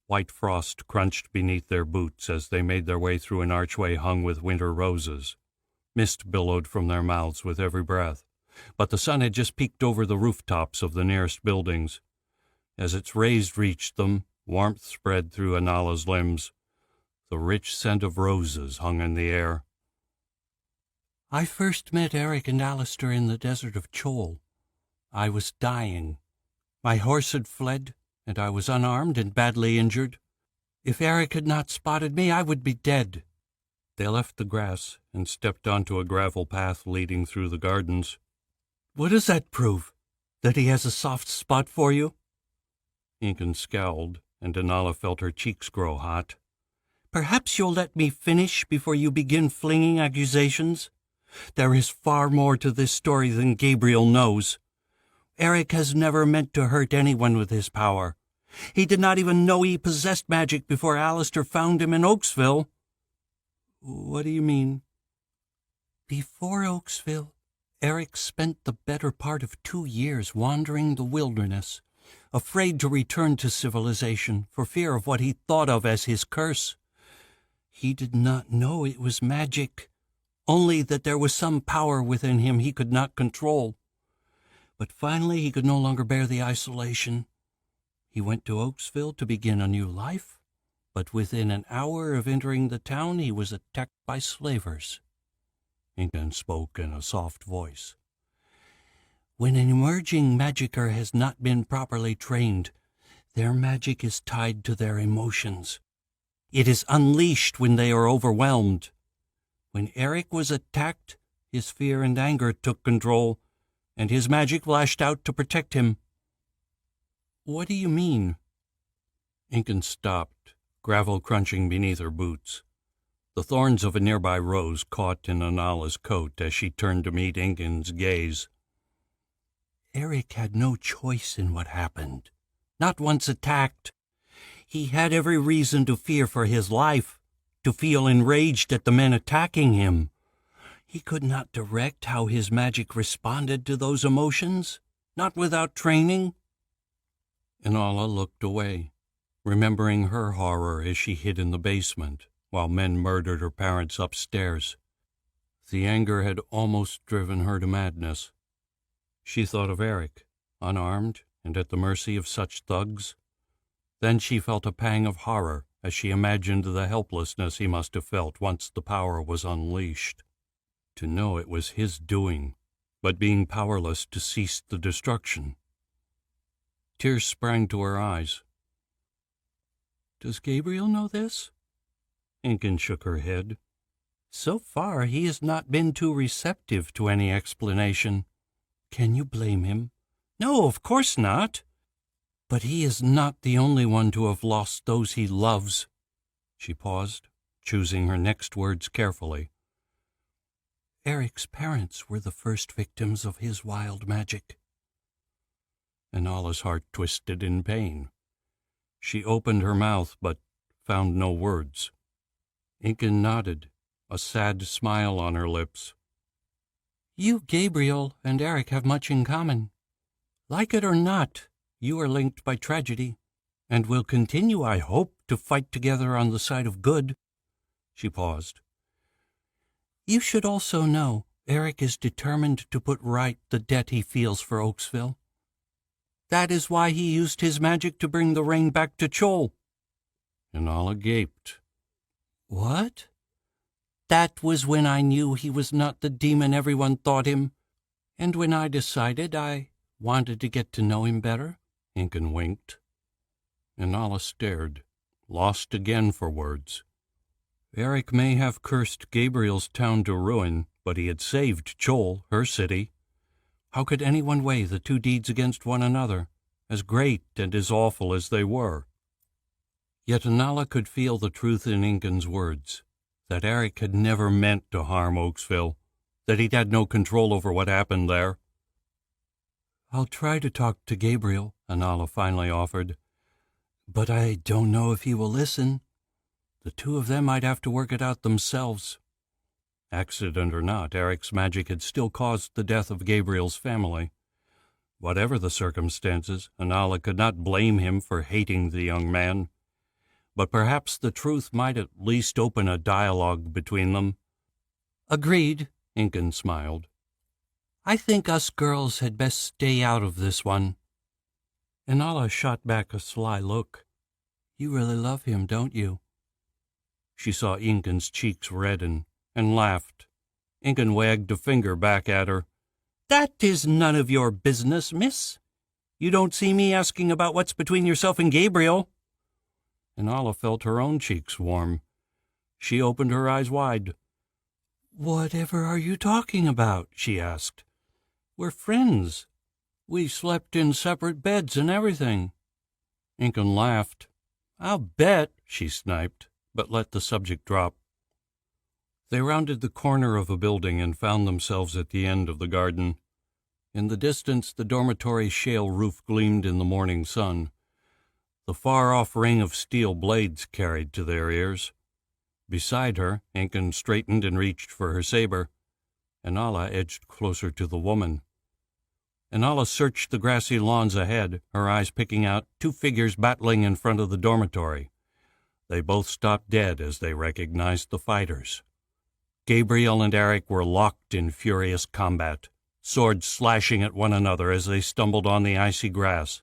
Speaker 1: White frost crunched beneath their boots as they made their way through an archway hung with winter roses. Mist billowed from their mouths with every breath, but the sun had just peeked over the rooftops of the nearest buildings. As its rays reached them, warmth spread through Inala's limbs. The rich scent of roses hung in the air. "I first met Eric and Alistair in the desert of Chol. I was dying. My horse had fled, and I was unarmed and badly injured. If Eric had not spotted me, I would be dead." They left the grass and stepped onto a gravel path leading through the gardens. "What does that prove? That he has a soft spot for you?" Incan scowled, and Inala felt her cheeks grow hot. "Perhaps you'll let me finish before you begin flinging accusations? There is far more to this story than Gabriel knows. Eric has never meant to hurt anyone with his power. He did not even know he possessed magic before Alistair found him in Oaksville." "What do you mean?" "Before Oaksville, Eric spent the better part of 2 years wandering the wilderness, afraid to return to civilization for fear of what he thought of as his curse. He did not know it was magic, only that there was some power within him he could not control. But finally he could no longer bear the isolation. He went to Oaksville to begin a new life, but within an hour of entering the town he was attacked by slavers." Incan spoke in a soft voice. "When an emerging magicer has not been properly trained, their magic is tied to their emotions. It is unleashed when they are overwhelmed. When Eric was attacked, his fear and anger took control, and his magic lashed out to protect him." "What do you mean?" Incan stopped, gravel crunching beneath her boots. The thorns of a nearby rose caught in Inala's coat as she turned to meet Incan's gaze. "Eric had no choice in what happened, not once attacked. He had every reason to fear for his life, to feel enraged at the men attacking him. He could not direct how his magic responded to those emotions, not without training." Inala looked away, remembering her horror as she hid in the basement while men murdered her parents upstairs. The anger had almost driven her to madness. She thought of Eric, unarmed and at the mercy of such thugs. Then she felt a pang of horror as she imagined the helplessness he must have felt once the power was unleashed. To know it was his doing, but being powerless to cease the destruction. Tears sprang to her eyes. "Does Gabriel know this?" Incan shook her head. "So far he has not been too receptive to any explanation. Can you blame him? No, of course not. But he is not the only one to have lost those he loves. She paused, choosing her next words carefully. Eric's parents were the first victims of his wild magic. Anala's heart twisted in pain. She opened her mouth, but found no words. Incan nodded, a sad smile on her lips. You, Gabriel, and Eric have much in common. Like it or not, you are linked by tragedy, and will continue, I hope, to fight together on the side of good. She paused. You should also know Eric is determined to put right the debt he feels for Oaksville. That is why he used his magic to bring the rain back to Chol. Anala gaped. What? That was when I knew he was not the demon everyone thought him, and when I decided I wanted to get to know him better. Incan winked. Anala stared, lost again for words. Eric may have cursed Gabriel's town to ruin, but he had saved Chol, her city. How could anyone weigh the two deeds against one another, as great and as awful as they were? Yet Anala could feel the truth in Incan's words, that Eric had never meant to harm Oaksville, that he'd had no control over what happened there. I'll try to talk to Gabriel, Anala finally offered, but I don't know if he will listen. The two of them might have to work it out themselves. Accident or not, Eric's magic had still caused the death of Gabriel's family. Whatever the circumstances, Anala could not blame him for hating the young man. But perhaps the truth might at least open a dialogue between them. Agreed, Incan smiled. I think us girls had best stay out of this one. Anala shot back a sly look. You really love him, don't you? She saw Incan's cheeks redden and laughed. Incan wagged a finger back at her. That is none of your business, miss. You don't see me asking about what's between yourself and Gabriel. Anala felt her own cheeks warm. She opened her eyes wide. Whatever are you talking about? She asked. We're friends. We slept in separate beds and everything. Incan laughed. I'll bet, she sniped, but let the subject drop. They rounded the corner of a building and found themselves at the end of the garden. In the distance, the dormitory's shale roof gleamed in the morning sun. The far-off ring of steel blades carried to their ears. Beside her, Incan straightened and reached for her saber. Anala edged closer to the woman. Anala searched the grassy lawns ahead, her eyes picking out two figures battling in front of the dormitory. They both stopped dead as they recognized the fighters. Gabriel and Eric were locked in furious combat, swords slashing at one another as they stumbled on the icy grass.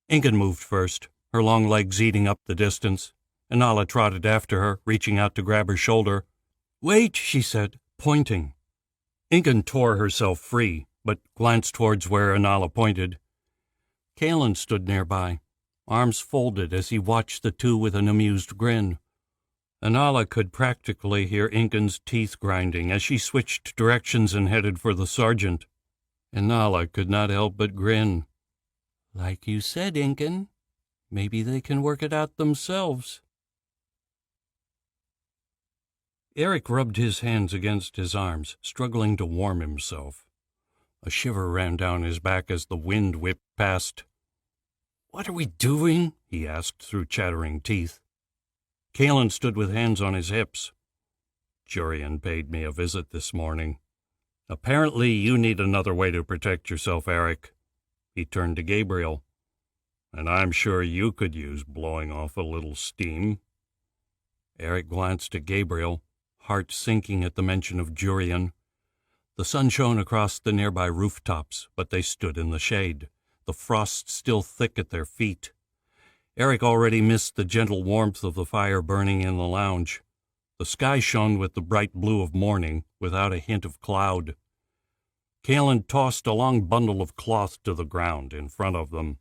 Speaker 1: Incan moved first, her long legs eating up the distance. Anala trotted after her, reaching out to grab her shoulder. Wait, she said, pointing. Incan tore herself free, but glanced towards where Anala pointed. Kalen stood nearby, arms folded as he watched the two with an amused grin. Anala could practically hear Incan's teeth grinding as she switched directions and headed for the sergeant. Anala could not help but grin. Like you said, Incan, maybe they can work it out themselves. Eric rubbed his hands against his arms, struggling to warm himself. A shiver ran down his back as the wind whipped past. What are we doing? He asked through chattering teeth. Kalen stood with hands on his hips. Jurian paid me a visit this morning. Apparently you need another way to protect yourself, Eric. He turned to Gabriel. And I'm sure you could use blowing off a little steam. Eric glanced at Gabriel, heart sinking at the mention of Jurian. The sun shone across the nearby rooftops, but they stood in the shade, the frost still thick at their feet. Eric already missed the gentle warmth of the fire burning in the lounge. The sky shone with the bright blue of morning, without a hint of cloud. Kalen tossed a long bundle of cloth to the ground in front of them.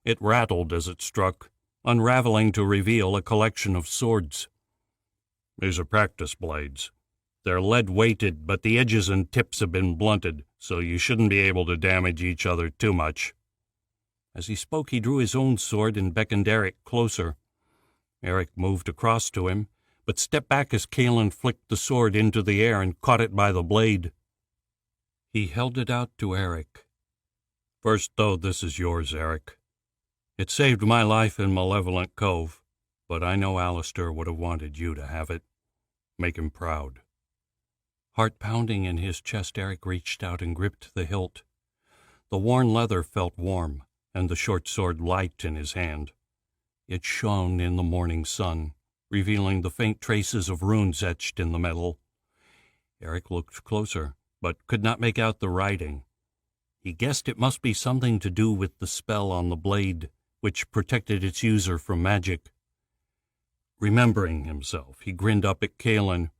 Speaker 1: It rattled as it struck, unraveling to reveal a collection of swords. These are practice blades. They're lead-weighted, but the edges and tips have been blunted,
Speaker 2: so you shouldn't be able to damage each other too much." As he spoke, he drew his own sword and beckoned Eric closer. Eric moved across to him, but stepped back as Kalen flicked the sword into the air and caught it by the blade. He held it out to Eric. "First, though, this is yours, Eric. It saved my life in Malevolent Cove, but I know Alistair would have wanted you to have it. Make him proud." Heart pounding in his chest, Eric reached out and gripped the hilt. The worn leather felt warm, and the short sword light in his hand. It shone in the morning sun, revealing the faint traces of runes etched in the metal. Eric looked closer, but could not make out the writing. He guessed it must be something to do with the spell on the blade, which protected its user from magic. Remembering himself, he grinned up at Kalen.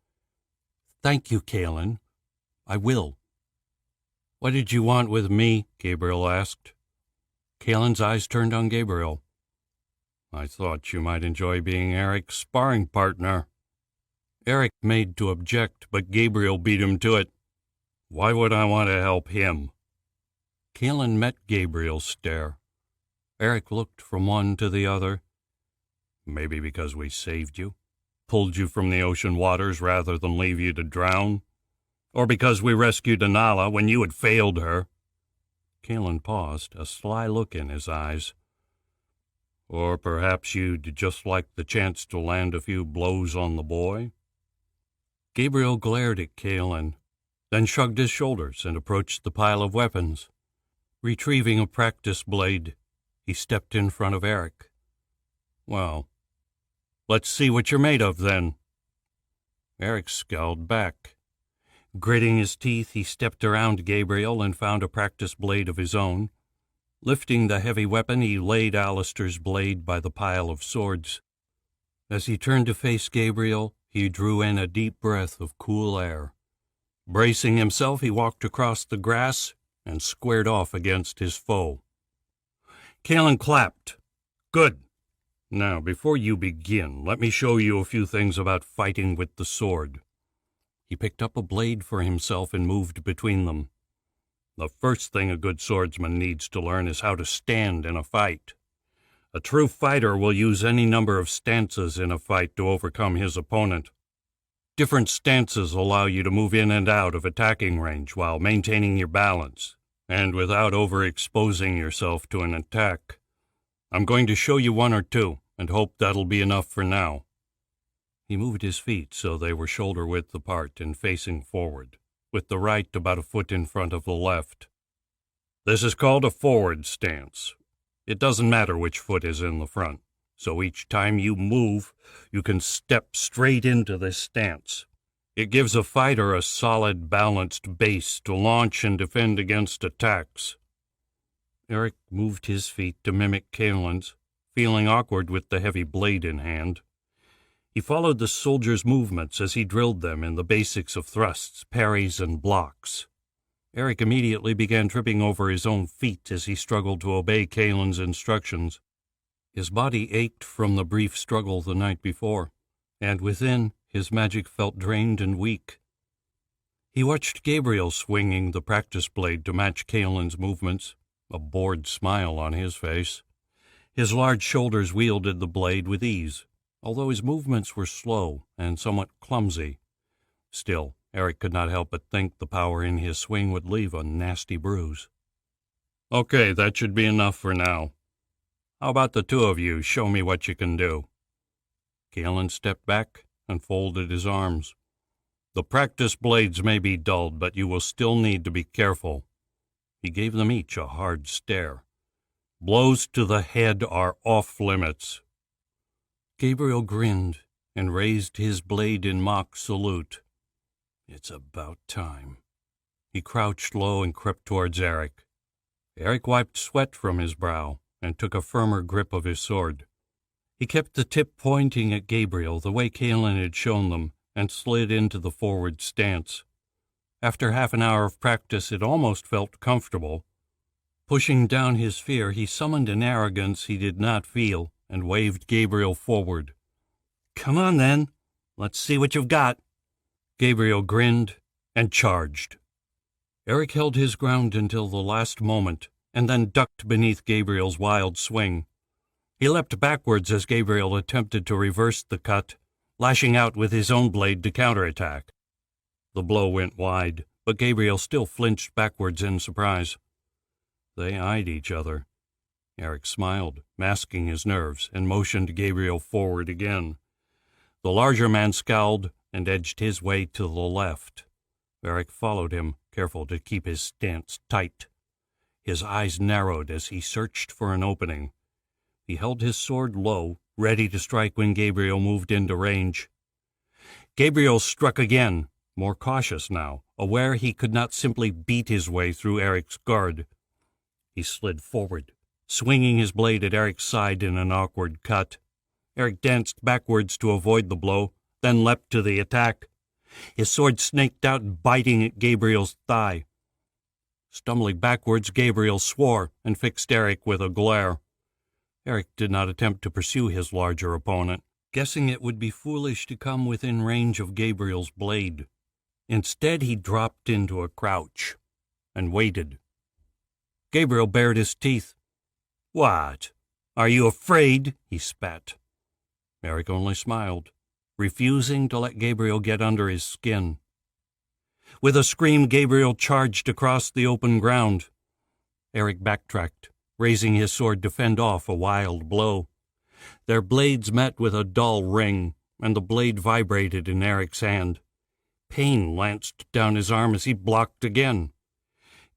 Speaker 2: "Thank you, Kalen. I will." "What did you want with me?" Gabriel asked. Kalen's eyes turned on Gabriel. "I thought you might enjoy being Eric's sparring partner." Eric made to object, but Gabriel beat him to it. "Why would I want to help him?" Kalen met Gabriel's stare. Eric looked from one to the other. "Maybe because we saved you, pulled you from the ocean waters rather than leave you to drown? Or because we rescued Anala when you had failed her?" Kalen paused, a sly look in his eyes. "Or perhaps you'd just like the chance to land a few blows on the boy?" Gabriel glared at Kalen, then shrugged his shoulders and approached the pile of weapons. Retrieving a practice blade, he stepped in front of Eric. "Well, let's see what you're made of, then." Eric scowled back. Gritting his teeth, he stepped around Gabriel and found a practice blade of his own. Lifting the heavy weapon, he laid Alistair's blade by the pile of swords. As he turned to face Gabriel, he drew in a deep breath of cool air. Bracing himself, he walked across the grass and squared off against his foe. Kalen clapped. "Good. Now, before you begin, let me show you a few things about fighting with the sword." He picked up a blade for himself and moved between them. "The first thing a good swordsman needs to learn is how to stand in a fight. A true fighter will use any number of stances in a fight to overcome his opponent. Different stances allow you to move in and out of attacking range while maintaining your balance, and without overexposing yourself to an attack. I'm going to show you one or two, and hope that'll be enough for now." He moved his feet so they were shoulder-width apart and facing forward, with the right about a foot in front of the left. "This is called a forward stance. It doesn't matter which foot is in the front, so each time you move, you can step straight into this stance. It gives a fighter a solid, balanced base to launch and defend against attacks." Eric moved his feet to mimic Kalen's, feeling awkward with the heavy blade in hand. He followed the soldier's movements as he drilled them in the basics of thrusts, parries, and blocks. Eric immediately began tripping over his own feet as he struggled to obey Kalen's instructions. His body ached from the brief struggle the night before, and within, his magic felt drained and weak. He watched Gabriel swinging the practice blade to match Kalen's movements, a bored smile on his face. His large shoulders wielded the blade with ease, although his movements were slow and somewhat clumsy. Still, Eric could not help but think the power in his swing would leave a nasty bruise. "Okay, that should be enough for now. How about the two of you show me what you can do?" Kalen stepped back and folded his arms. "The practice blades may be dulled, but you will still need to be careful." He gave them each a hard stare. "Blows to the head are off limits." Gabriel grinned and raised his blade in mock salute. "It's about time." He crouched low and crept towards Eric. Eric wiped sweat from his brow and took a firmer grip of his sword. He kept the tip pointing at Gabriel the way Kalen had shown them and slid into the forward stance. After half an hour of practice, it almost felt comfortable. Pushing down his fear, he summoned an arrogance he did not feel and waved Gabriel forward. "Come on, then. Let's see what you've got." Gabriel grinned and charged.
Speaker 1: Eric held his ground until the last moment, and then ducked beneath Gabriel's wild swing. He leapt backwards as Gabriel attempted to reverse the cut, lashing out with his own blade to counterattack. The blow went wide, but Gabriel still flinched backwards in surprise. They eyed each other. Eric smiled, masking his nerves, and motioned Gabriel forward again. The larger man scowled and edged his way to the left. Eric followed him, careful to keep his stance tight. His eyes narrowed as he searched for an opening. He held his sword low, ready to strike when Gabriel moved into range. Gabriel struck again, more cautious now, aware he could not simply beat his way through Eric's guard. He slid forward, swinging his blade at Eric's side in an awkward cut. Eric danced backwards to avoid the blow, then leapt to the attack. His sword snaked out, biting at Gabriel's thigh. Stumbling backwards, Gabriel swore and fixed Eric with a glare. Eric did not attempt to pursue his larger opponent, guessing it would be foolish to come within range of Gabriel's blade. Instead, he dropped into a crouch and waited. Gabriel bared his teeth. "What? Are you afraid?" he spat. Eric only smiled, refusing to let Gabriel get under his skin. With a scream, Gabriel charged across the open ground. Eric backtracked, raising his sword to fend off a wild blow. Their blades met with a dull ring, and the blade vibrated in Eric's hand. Pain lanced down his arm as he blocked again.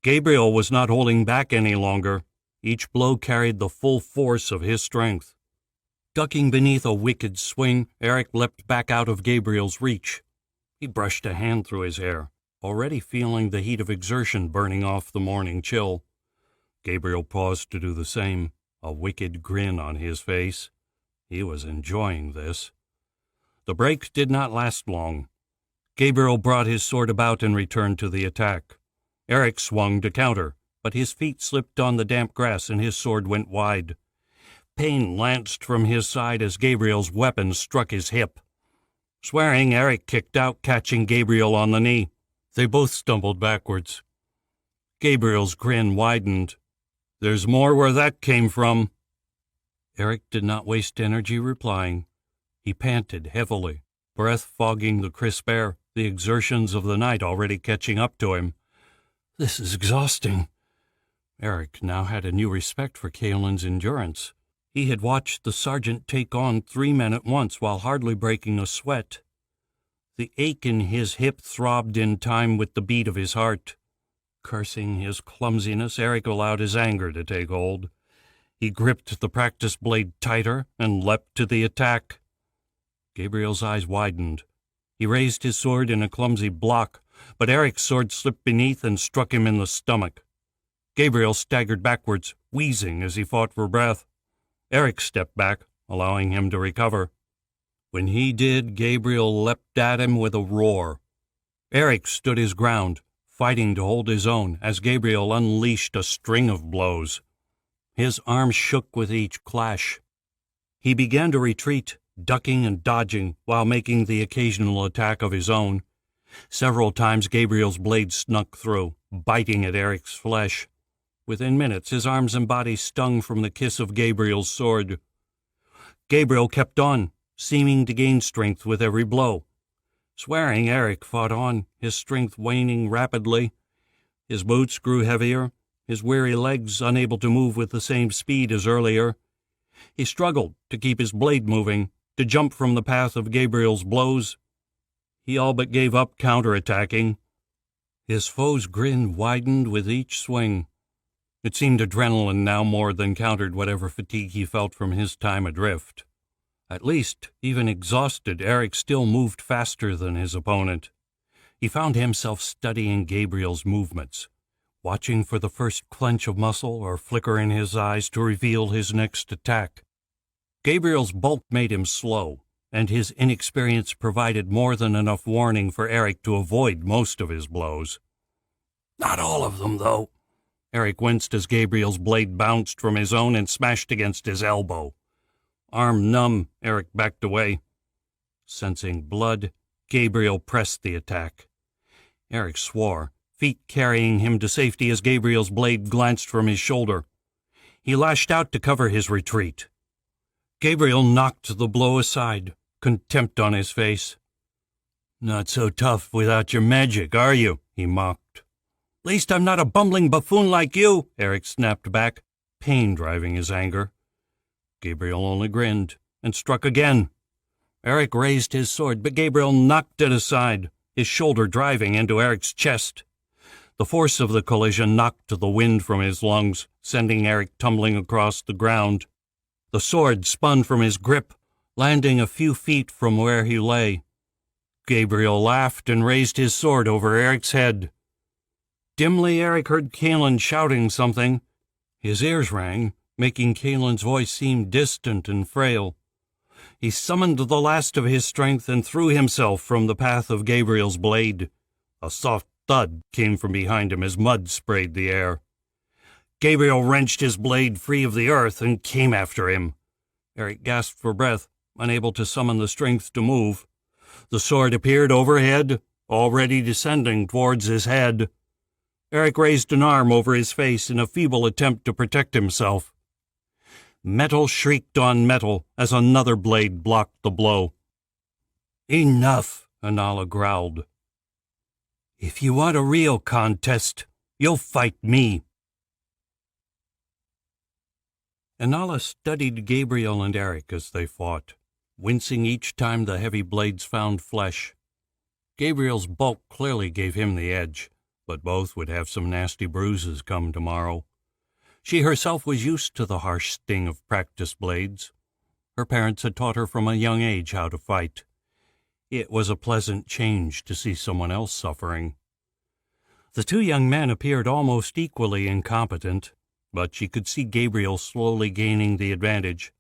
Speaker 1: Gabriel was not holding back any longer. Each blow carried the full force of his strength. Ducking beneath a wicked swing, Eric leapt back out of Gabriel's reach. He brushed a hand through his hair, already feeling the heat of exertion burning off the morning chill. Gabriel paused to do the same, a wicked grin on his face. He was enjoying this. The break did not last long. Gabriel brought his sword about and returned to the attack. Eric swung to counter, but his feet slipped on the damp grass and his sword went wide. Pain lanced from his side as Gabriel's weapon struck his hip. Swearing, Eric kicked out, catching Gabriel on the knee. They both stumbled backwards. Gabriel's grin widened. "There's more where that came from." Eric did not waste energy replying. He panted heavily, breath fogging the crisp air, the exertions of the night already catching up to him. "This is exhausting." Eric now had a new respect for Kaelin's endurance. He had watched the sergeant take on 3 men at once while hardly breaking a sweat. The ache in his hip throbbed in time with the beat of his heart. Cursing his clumsiness, Eric allowed his anger to take hold. He gripped the practice blade tighter and leapt to the attack. Gabriel's eyes widened. He raised his sword in a clumsy block, but Eric's sword slipped beneath and struck him in the stomach. Gabriel staggered backwards, wheezing as he fought for breath. Eric stepped back, allowing him to recover. When he did, Gabriel leapt at him with a roar. Eric stood his ground, fighting to hold his own, as Gabriel unleashed a string of blows. His arms shook with each clash. He began to retreat, ducking and dodging, while making the occasional attack of his own. Several times Gabriel's blade snuck through, biting at Eric's flesh. Within minutes, his arms and body stung from the kiss of Gabriel's sword. Gabriel kept on, seeming to gain strength with every blow. Swearing, Eric fought on, his strength waning rapidly. His boots grew heavier, his weary legs unable to move with the same speed as earlier. He struggled to keep his blade moving, to jump from the path of Gabriel's blows. He all but gave up counterattacking. His foe's grin widened with each swing. It seemed adrenaline now more than countered whatever fatigue he felt from his time adrift. At least, even exhausted, Eric still moved faster than his opponent. He found himself studying Gabriel's movements, watching for the first clench of muscle or flicker in his eyes to reveal his next attack. Gabriel's bulk made him slow, and his inexperience provided more than enough warning for Eric to avoid most of his blows. Not all of them, though. Eric winced as Gabriel's blade bounced from his own and smashed against his elbow. Arm numb, Eric backed away. Sensing blood, Gabriel pressed the attack. Eric swore, feet carrying him to safety as Gabriel's blade glanced from his shoulder. He lashed out to cover his retreat. Gabriel knocked the blow aside, contempt on his face. "Not so tough without your magic, are you?" he mocked. "Least I'm not a bumbling buffoon like you," Eric snapped back, pain driving his anger. Gabriel only grinned and struck again. Eric raised his sword, but Gabriel knocked it aside, his shoulder driving into Eric's chest. The force of the collision knocked the wind from his lungs, sending Eric tumbling across the ground. The sword spun from his grip, landing a few feet from where he lay. Gabriel laughed and raised his sword over Eric's head. Dimly, Eric heard Kalen shouting something. His ears rang, making Kalen's voice seem distant and frail. He summoned the last of his strength and threw himself from the path of Gabriel's blade. A soft thud came from behind him as mud sprayed the air. Gabriel wrenched his blade free of the earth and came after him. Eric gasped for breath, unable to summon the strength to move. The sword appeared overhead, already descending towards his head. Eric raised an arm over his face in a feeble attempt to protect himself. Metal shrieked on metal as another blade blocked the blow. "Enough," Anala growled. "If you want a real contest, you'll fight me." Anala studied Gabriel and Eric as they fought, wincing each time the heavy blades found flesh. Gabriel's bulk clearly gave him the edge, but both would have some nasty bruises come tomorrow. She herself was used to the harsh sting of practiced blades. Her parents had taught her from a young age how to fight. It was a pleasant change to see someone else suffering. The two young men appeared almost equally incompetent, but she could see Gabriel slowly gaining the advantage.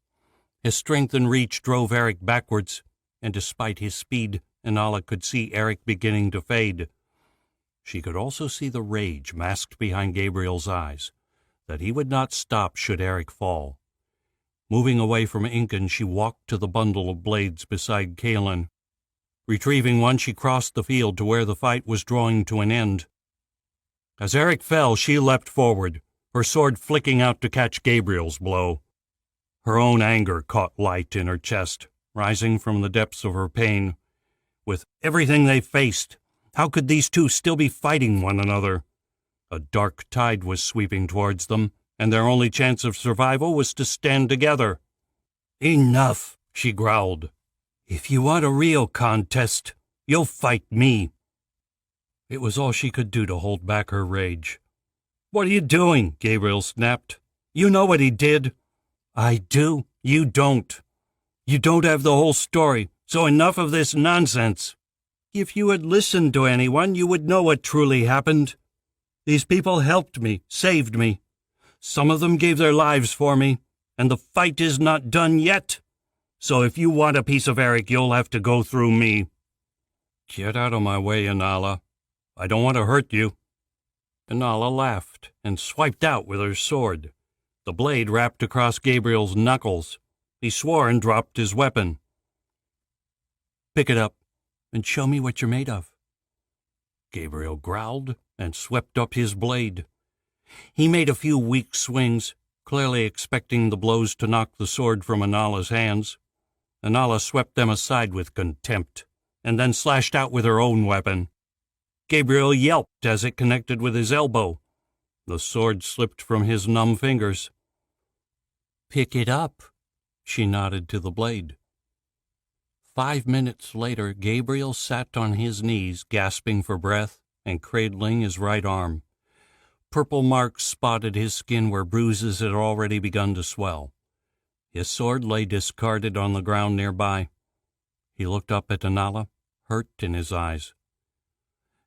Speaker 1: His strength and reach drove Eric backwards, and despite his speed, Anala could see Eric beginning to fade. She could also see the rage masked behind Gabriel's eyes, that he would not stop should Eric fall. Moving away from Incan, she walked to the bundle of blades beside Kalen. Retrieving one, she crossed the field to where the fight was drawing to an end. As Eric fell, she leapt forward, her sword flicking out to catch Gabriel's blow. Her own anger caught light in her chest, rising from the depths of her pain. With everything they faced, how could these two still be fighting one another? A dark tide was sweeping towards them, and their only chance of survival was to stand together. "Enough," she growled. "If you want a real contest, you'll fight me." It was all she could do to hold back her rage. "What are you doing?" Gabriel snapped. "You know what he did." "I do. You don't. You don't have the whole story, so enough of this nonsense. If you had listened to anyone, you would know what truly happened. These people helped me, saved me. Some of them gave their lives for me, and the fight is not done yet. So if you want a piece of Eric, you'll have to go through me." "Get out of my way, Anala. I don't want to hurt you." Anala laughed and swiped out with her sword. The blade wrapped across Gabriel's knuckles. He swore and dropped his weapon. "Pick it up and show me what you're made of." Gabriel growled and swept up his blade. He made a few weak swings, clearly expecting the blows to knock the sword from Anala's hands. Anala swept them aside with contempt, and then slashed out with her own weapon. Gabriel yelped as it connected with his elbow. The sword slipped from his numb fingers. "Pick it up," she nodded to the blade. 5 minutes later, Gabriel sat on his knees, gasping for breath and cradling his right arm. Purple marks spotted his skin where bruises had already begun to swell. His sword lay discarded on the ground nearby. He looked up at Anala, hurt in his eyes.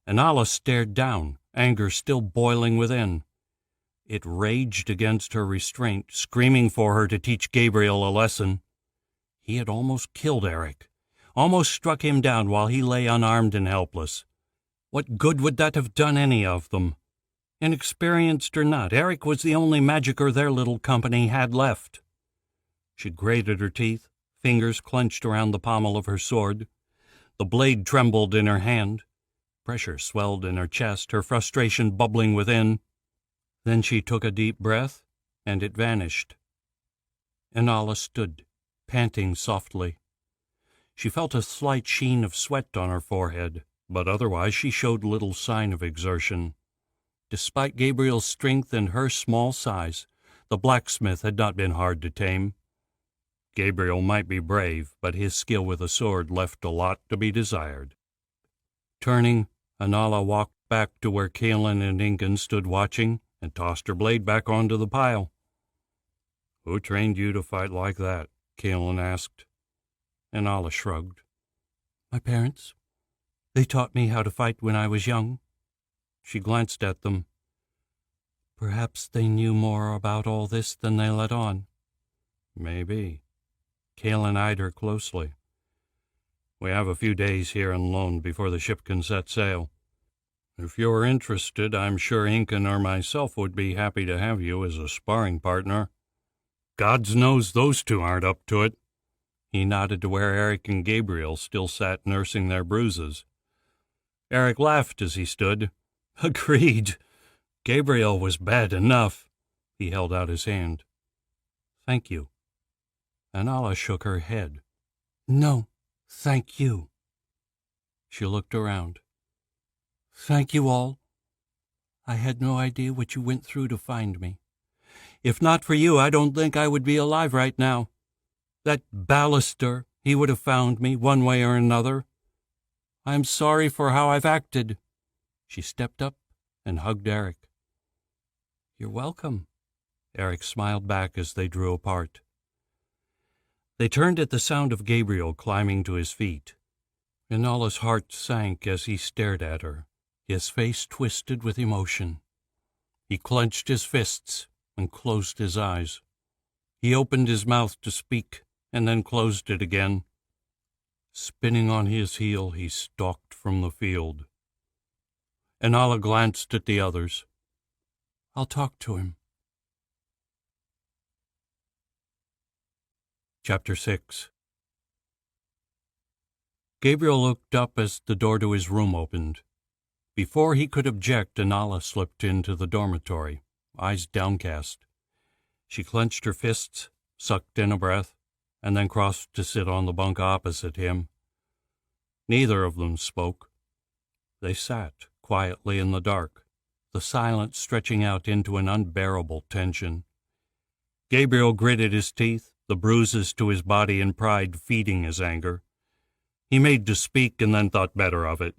Speaker 1: Anala stared down, anger still boiling within. It raged against her restraint, screaming for her to teach Gabriel a lesson. He had almost killed Eric, almost struck him down while he lay unarmed and helpless. What good would that have done any of them? Inexperienced or not, Eric was the only magicker their little company had left. She grated her teeth, fingers clenched around the pommel of her sword. The blade trembled in her hand. Pressure swelled in her chest, her frustration bubbling within. Then she took a deep breath, and it vanished. Inala stood, panting softly. She felt a slight sheen of sweat on her forehead, but otherwise she showed little sign of exertion. Despite Gabriel's strength and her small size, the blacksmith had not been hard to tame. Gabriel might be brave, but his skill with a sword left a lot to be desired. Turning, Inala walked back to where Kaelin and Incan stood watching and tossed her blade back onto the pile. "Who trained you to fight like that?" Kaelin asked. Inala shrugged. "My parents. They taught me how to fight when I was young." She glanced at them. "Perhaps they knew more about all this than they let on." "Maybe." Kaelin eyed her closely. "We have a few days here in Lone before the ship can set sail. If you're interested, I'm sure Incan or myself would be happy to have you as a sparring partner. Gods knows those two aren't up to it." He nodded to where Eric and Gabriel still sat nursing their bruises. Eric laughed as he stood. "Agreed. Gabriel was bad enough." He held out his hand. "Thank you." Inala shook her head. "No, thank you." She looked around. "Thank you all. I had no idea what you went through to find me. If not for you, I don't think I would be alive right now. That Ballister, he would have found me one way or another. I'm sorry for how I've acted." She stepped up and hugged Eric. "You're welcome." Eric smiled back as they drew apart. They turned at the sound of Gabriel climbing to his feet. Inala's heart sank as he stared at her, his face twisted with emotion. He clenched his fists and closed his eyes. He opened his mouth to speak and then closed it again. Spinning on his heel, he stalked from the field. Inala glanced at the others. "I'll talk to him." Chapter 6. Gabriel looked up as the door to his room opened. Before he could object, Inala slipped into the dormitory, eyes downcast. She clenched her fists, sucked in a breath, and then crossed to sit on the bunk opposite him. Neither of them spoke. They sat quietly in the dark, the silence stretching out into an unbearable tension. Gabriel gritted his teeth, the bruises to his body and pride feeding his anger. He made to speak and then thought better of it.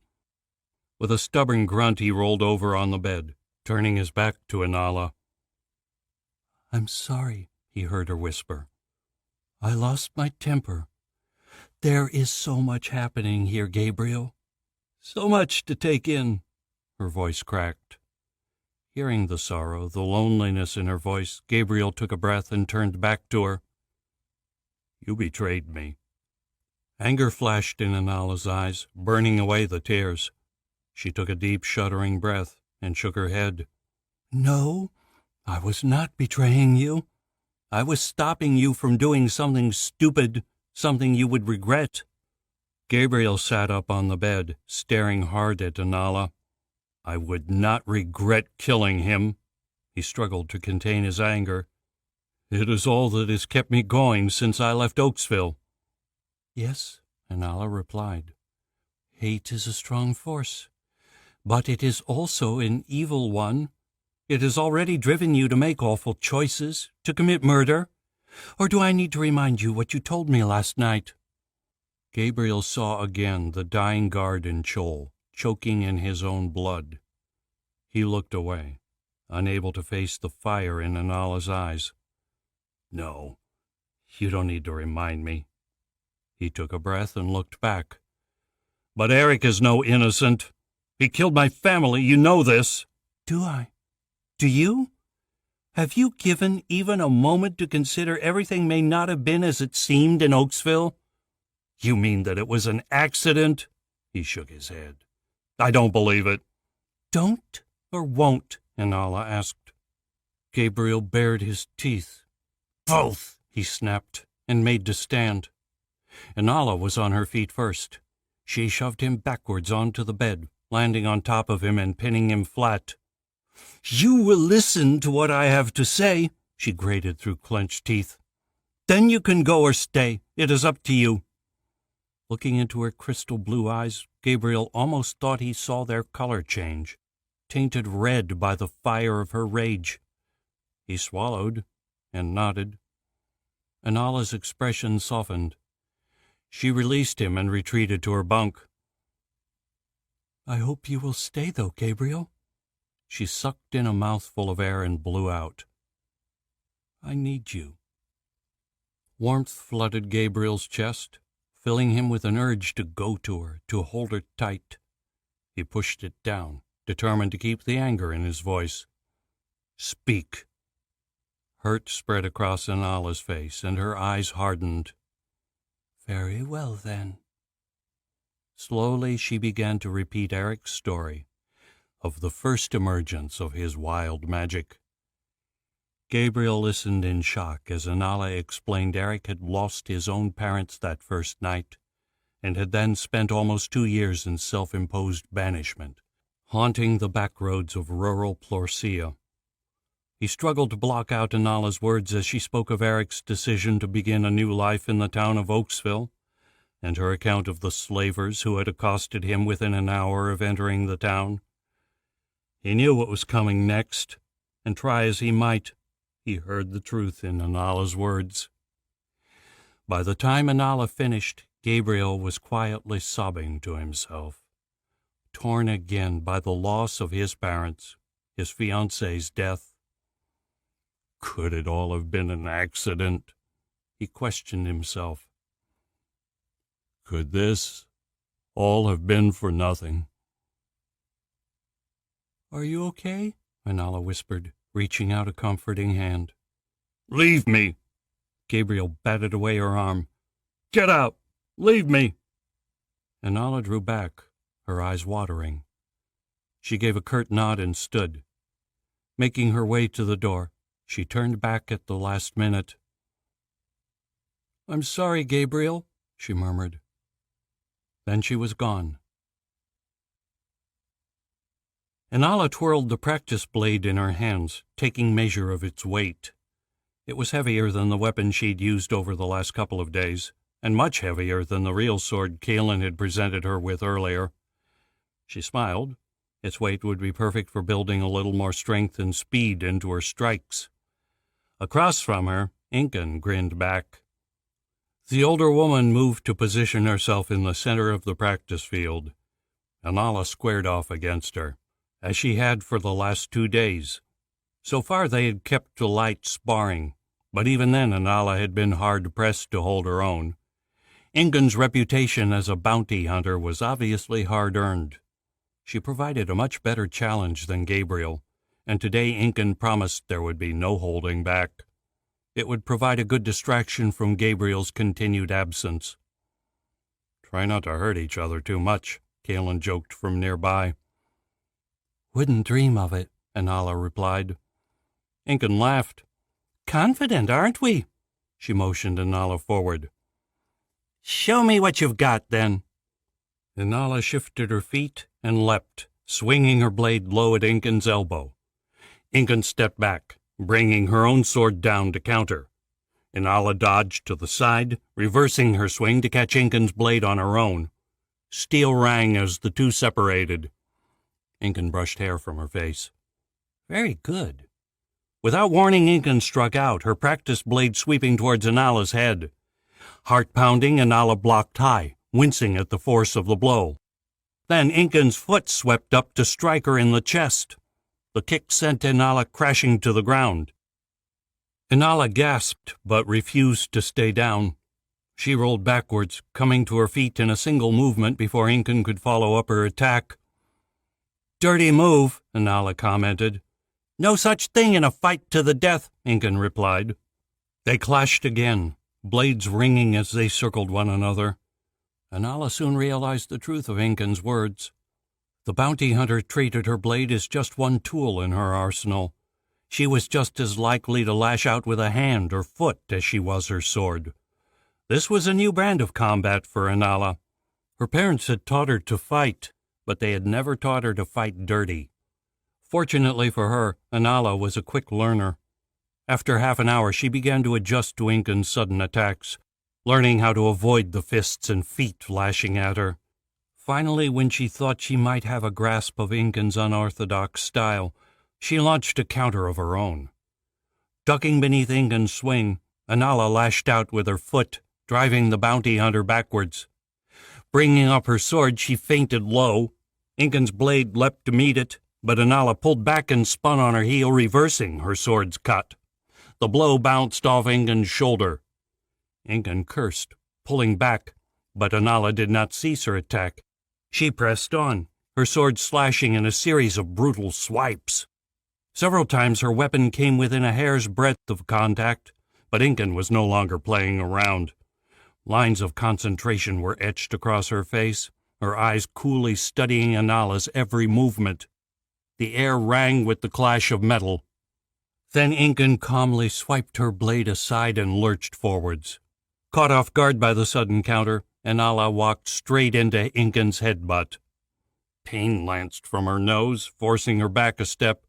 Speaker 1: With a stubborn grunt, he rolled over on the bed, turning his back to Inala. "I'm sorry," he heard her whisper. "I lost my temper. There is so much happening here, Gabriel. So much to take in." Her voice cracked. Hearing the sorrow, the loneliness in her voice, Gabriel took a breath and turned back to her. "You betrayed me." Anger flashed in Inala's eyes, burning away the tears. She took a deep, shuddering breath and shook her head. "No, I was not betraying you. I was stopping you from doing something stupid, something you would regret." Gabriel sat up on the bed, staring hard at Inala. "I would not regret killing him." He struggled to contain his anger. "It is all that has kept me going since I left Oaksville." "Yes," Inala replied. "Hate is a strong force, but it is also an evil one. It has already driven you to make awful choices, to commit murder. Or do I need to remind you what you told me last night?" Gabriel saw again the dying guard in Chol, choking in his own blood. He looked away, unable to face the fire in Inala's eyes. "No, you don't need to remind me." He took a breath and looked back. "But Eric is no innocent. He killed my family, you know this." "Do I? Do you? Have you given even a moment to consider everything may not have been as it seemed in Oaksville?" "You mean that it was an accident?" He shook his head. "I don't believe it." "Don't or won't?" Inala asked. Gabriel bared his teeth. "Both!" he snapped, and made to stand. Inala was on her feet first. She shoved him backwards onto the bed, landing on top of him and pinning him flat. "You will listen to what I have to say," she grated through clenched teeth. "Then you can go or stay. It is up to you." Looking into her crystal blue eyes, Gabriel almost thought he saw their color change, tainted red by the fire of her rage. He swallowed and nodded. Anala's expression softened. She released him and retreated to her bunk. "I hope you will stay, though, Gabriel." She sucked in a mouthful of air and blew out. "I need you." Warmth flooded Gabriel's chest, filling him with an urge to go to her, to hold her tight. He pushed it down, determined to keep the anger in his voice. "Speak." Hurt spread across Anala's face, and her eyes hardened. "Very well, then." Slowly she began to repeat Eric's story of the first emergence of his wild magic. Gabriel listened in shock as Anala explained Eric had lost his own parents that first night, and had then spent almost 2 years in self-imposed banishment, haunting the back roads of rural Plorsia. He struggled to block out Anala's words as she spoke of Eric's decision to begin a new life in the town of Oaksville, and her account of the slavers who had accosted him within an hour of entering the town. He knew what was coming next, and try as he might, he heard the truth in Anala's words. By the time Anala finished, Gabriel was quietly sobbing to himself, torn again by the loss of his parents, his fiancée's death. Could it all have been an accident? He questioned himself. Could this all have been for nothing? "Are you okay?" Anala whispered, reaching out a comforting hand. "Leave me!" Gabriel batted away her arm. "Get out! Leave me!" Anala drew back, her eyes watering. She gave a curt nod and stood. Making her way to the door, she turned back at the last minute. "I'm sorry, Gabriel," she murmured. Then she was gone. Anala twirled the practice blade in her hands, taking measure of its weight. It was heavier than the weapon she'd used over the last couple of days, and much heavier than the real sword Kaelin had presented her with earlier. She smiled. Its weight would be perfect for building a little more strength and speed into her strikes. Across from her, Incan grinned back. The older woman moved to position herself in the center of the practice field. Anala squared off against her, as she had for the last 2 days. So far they had kept to light sparring, but even then Anala had been hard-pressed to hold her own. Ingun's reputation as a bounty hunter was obviously hard-earned. She provided a much better challenge than Gabriel, and today Ingun promised there would be no holding back. It would provide a good distraction from Gabriel's continued absence. "Try not to hurt each other too much," Kaelin joked from nearby. "Wouldn't dream of it," Anala replied. Incan laughed. "Confident, aren't we?" She motioned Anala forward. "Show me what you've got, then." Anala shifted her feet and leapt, swinging her blade low at Incan's elbow. Incan stepped back, bringing her own sword down to counter. Anala dodged to the side, reversing her swing to catch Incan's blade on her own. Steel rang as the two separated. Incan brushed hair from her face. "Very good." Without warning, Incan struck out, her practice blade sweeping towards Anala's head. Heart-pounding, Anala blocked high, wincing at the force of the blow. Then Incan's foot swept up to strike her in the chest. The kick sent Anala crashing to the ground. Anala gasped, but refused to stay down. She rolled backwards, coming to her feet in a single movement before Incan could follow up her attack. "Dirty move," Anala commented. "No such thing in a fight to the death," Incan replied. They clashed again, blades ringing as they circled one another. Anala soon realized the truth of Incan's words. The bounty hunter treated her blade as just one tool in her arsenal. She was just as likely to lash out with a hand or foot as she was her sword. This was a new brand of combat for Anala. Her parents had taught her to fight, but they had never taught her to fight dirty. Fortunately for her, Anala was a quick learner. After half an hour, she began to adjust to Incan's sudden attacks, learning how to avoid the fists and feet lashing at her. Finally, when she thought she might have a grasp of Incan's unorthodox style, she launched a counter of her own. Ducking beneath Incan's swing, Anala lashed out with her foot, driving the bounty hunter backwards. Bringing up her sword, she feinted low. Incan's blade leapt to meet it, but Anala pulled back and spun on her heel, reversing her sword's cut. The blow bounced off Incan's shoulder. Incan cursed, pulling back, but Anala did not cease her attack. She pressed on, her sword slashing in a series of brutal swipes. Several times her weapon came within a hair's breadth of contact, but Incan was no longer playing around. Lines of concentration were etched across her face, her eyes coolly studying Anala's every movement. The air rang with the clash of metal. Then Incan calmly swiped her blade aside and lurched forwards. Caught off guard by the sudden counter, Anala walked straight into Incan's headbutt. Pain lanced from her nose, forcing her back a step.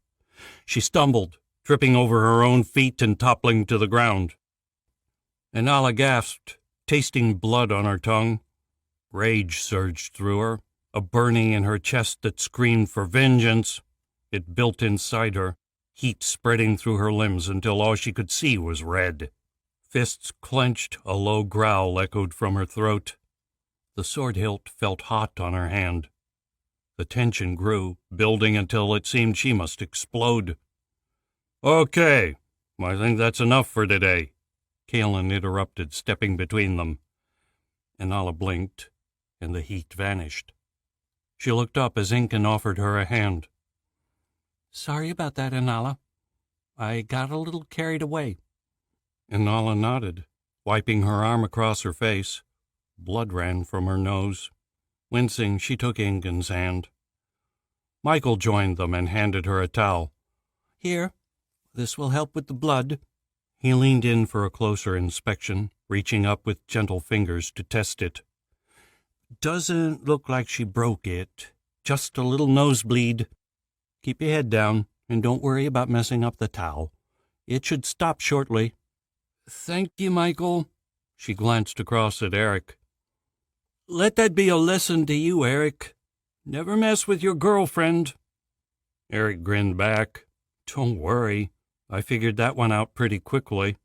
Speaker 1: She stumbled, tripping over her own feet and toppling to the ground. Anala gasped, tasting blood on her tongue. Rage surged through her, a burning in her chest that screamed for vengeance. It built inside her, heat spreading through her limbs until all she could see was red. Fists clenched, a low growl echoed from her throat. The sword hilt felt hot on her hand. The tension grew, building until it seemed she must explode. "Okay, I think that's enough for today," Kalen interrupted, stepping between them. Anala blinked, and the heat vanished. She looked up as Incan offered her a hand. "Sorry about that, Anala. I got a little carried away." Anala nodded, wiping her arm across her face. Blood ran from her nose. Wincing, she took Incan's hand. Michael joined them and handed her a towel. "Here, this will help with the blood." He leaned in for a closer inspection, reaching up with gentle fingers to test it. "Doesn't look like she broke it. Just a little nosebleed. Keep your head down, and don't worry about messing up the towel. It should stop shortly." "Thank you, Michael." She glanced across at Eric. "Let that be a lesson to you, Eric. Never mess with your girlfriend." Eric grinned back. "Don't worry. I figured that one out pretty quickly.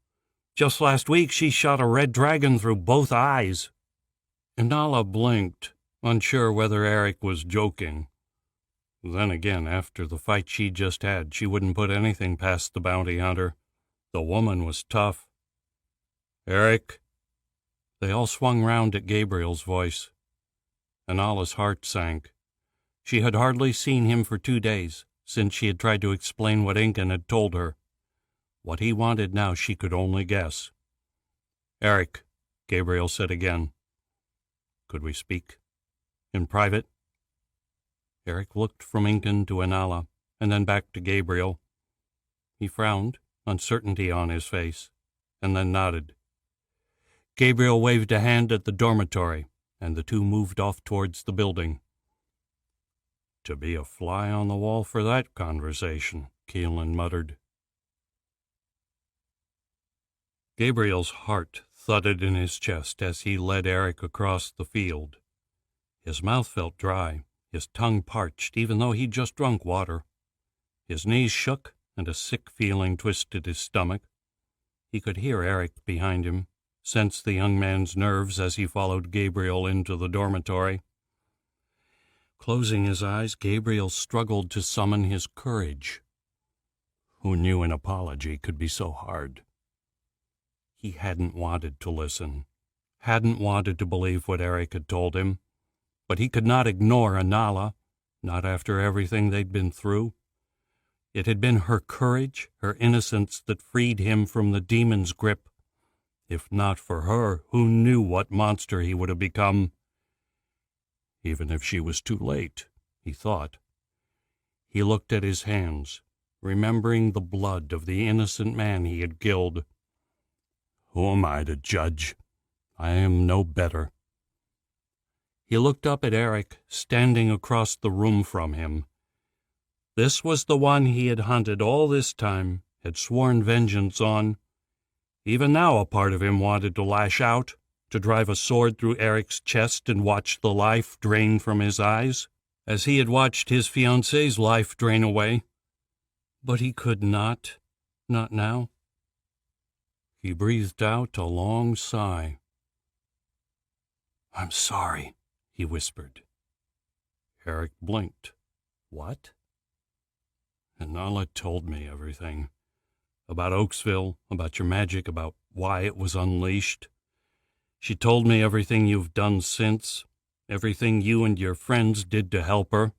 Speaker 1: Just last week she shot a red dragon through both eyes." Anala blinked, unsure whether Eric was joking. Then again, after the fight she just had, she wouldn't put anything past the bounty hunter. The woman was tough. "Eric?" They all swung round at Gabriel's voice. Anala's heart sank. She had hardly seen him for 2 days, since she had tried to explain what Incan had told her. What he wanted now she could only guess. "Eric," Gabriel said again. "Could we speak? In private?" Eric looked from Incan to Anala, and then back to Gabriel. He frowned, uncertainty on his face, and then nodded. Gabriel waved a hand at the dormitory, and the two moved off towards the building. "To be a fly on the wall for that conversation," Keelan muttered. Gabriel's heart thudded in his chest as he led Eric across the field. His mouth felt dry, his tongue parched, even though he'd just drunk water. His knees shook, and a sick feeling twisted his stomach. He could hear Eric behind him, sense the young man's nerves as he followed Gabriel into the dormitory. Closing his eyes, Gabriel struggled to summon his courage. Who knew an apology could be so hard? He hadn't wanted to listen, hadn't wanted to believe what Eric had told him, but he could not ignore Anala, not after everything they'd been through. It had been her courage, her innocence that freed him from the demon's grip. If not for her, who knew what monster he would have become? Even if she was too late, he thought. He looked at his hands, remembering the blood of the innocent man he had killed. Who am I to judge? I am no better. He looked up at Eric, standing across the room from him. This was the one he had hunted all this time, had sworn vengeance on. Even now a part of him wanted to lash out, to drive a sword through Eric's chest and watch the life drain from his eyes, as he had watched his fiancée's life drain away. But he could not now. He breathed out a long sigh. "I'm sorry," he whispered. Eric blinked. "What?" And Nala told me everything. About Oaksville, about your magic, about why it was unleashed. She told me everything you've done since, everything you and your friends did to help her.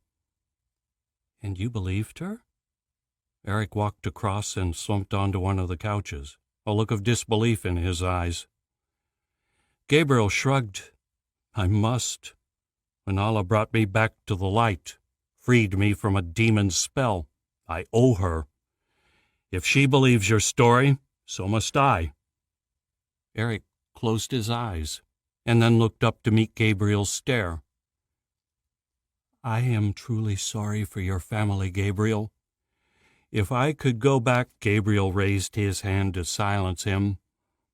Speaker 1: And you believed her? Eric walked across and slumped onto one of the couches, a look of disbelief in his eyes. Gabriel shrugged. I must. Manala brought me back to the light, freed me from a demon's spell. I owe her. If she believes your story, so must I. Eric closed his eyes and then looked up to meet Gabriel's stare. I am truly sorry for your family, Gabriel. If I could go back, Gabriel raised his hand to silence him.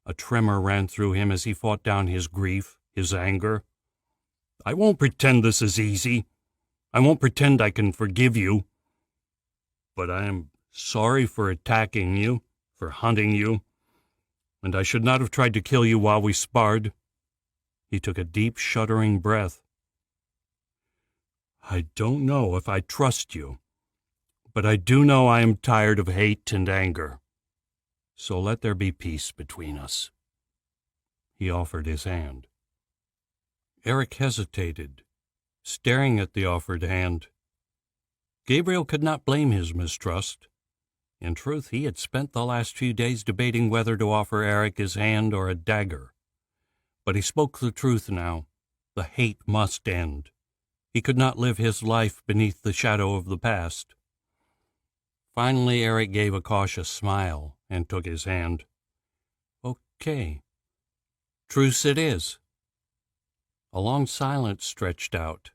Speaker 1: A tremor ran through him as he fought down his grief, his anger. I won't pretend this is easy. I won't pretend I can forgive you. But I am sorry for attacking you, for hunting you, and I should not have tried to kill you while we sparred. He took a deep, shuddering breath. I don't know if I trust you, but I do know I am tired of hate and anger. So let there be peace between us. He offered his hand. Eric hesitated, staring at the offered hand. Gabriel could not blame his mistrust. In truth, he had spent the last few days debating whether to offer Eric his hand or a dagger. But he spoke the truth now. The hate must end. He could not live his life beneath the shadow of the past. Finally, Eric gave a cautious smile and took his hand. Okay. Truce it is. A long silence stretched out.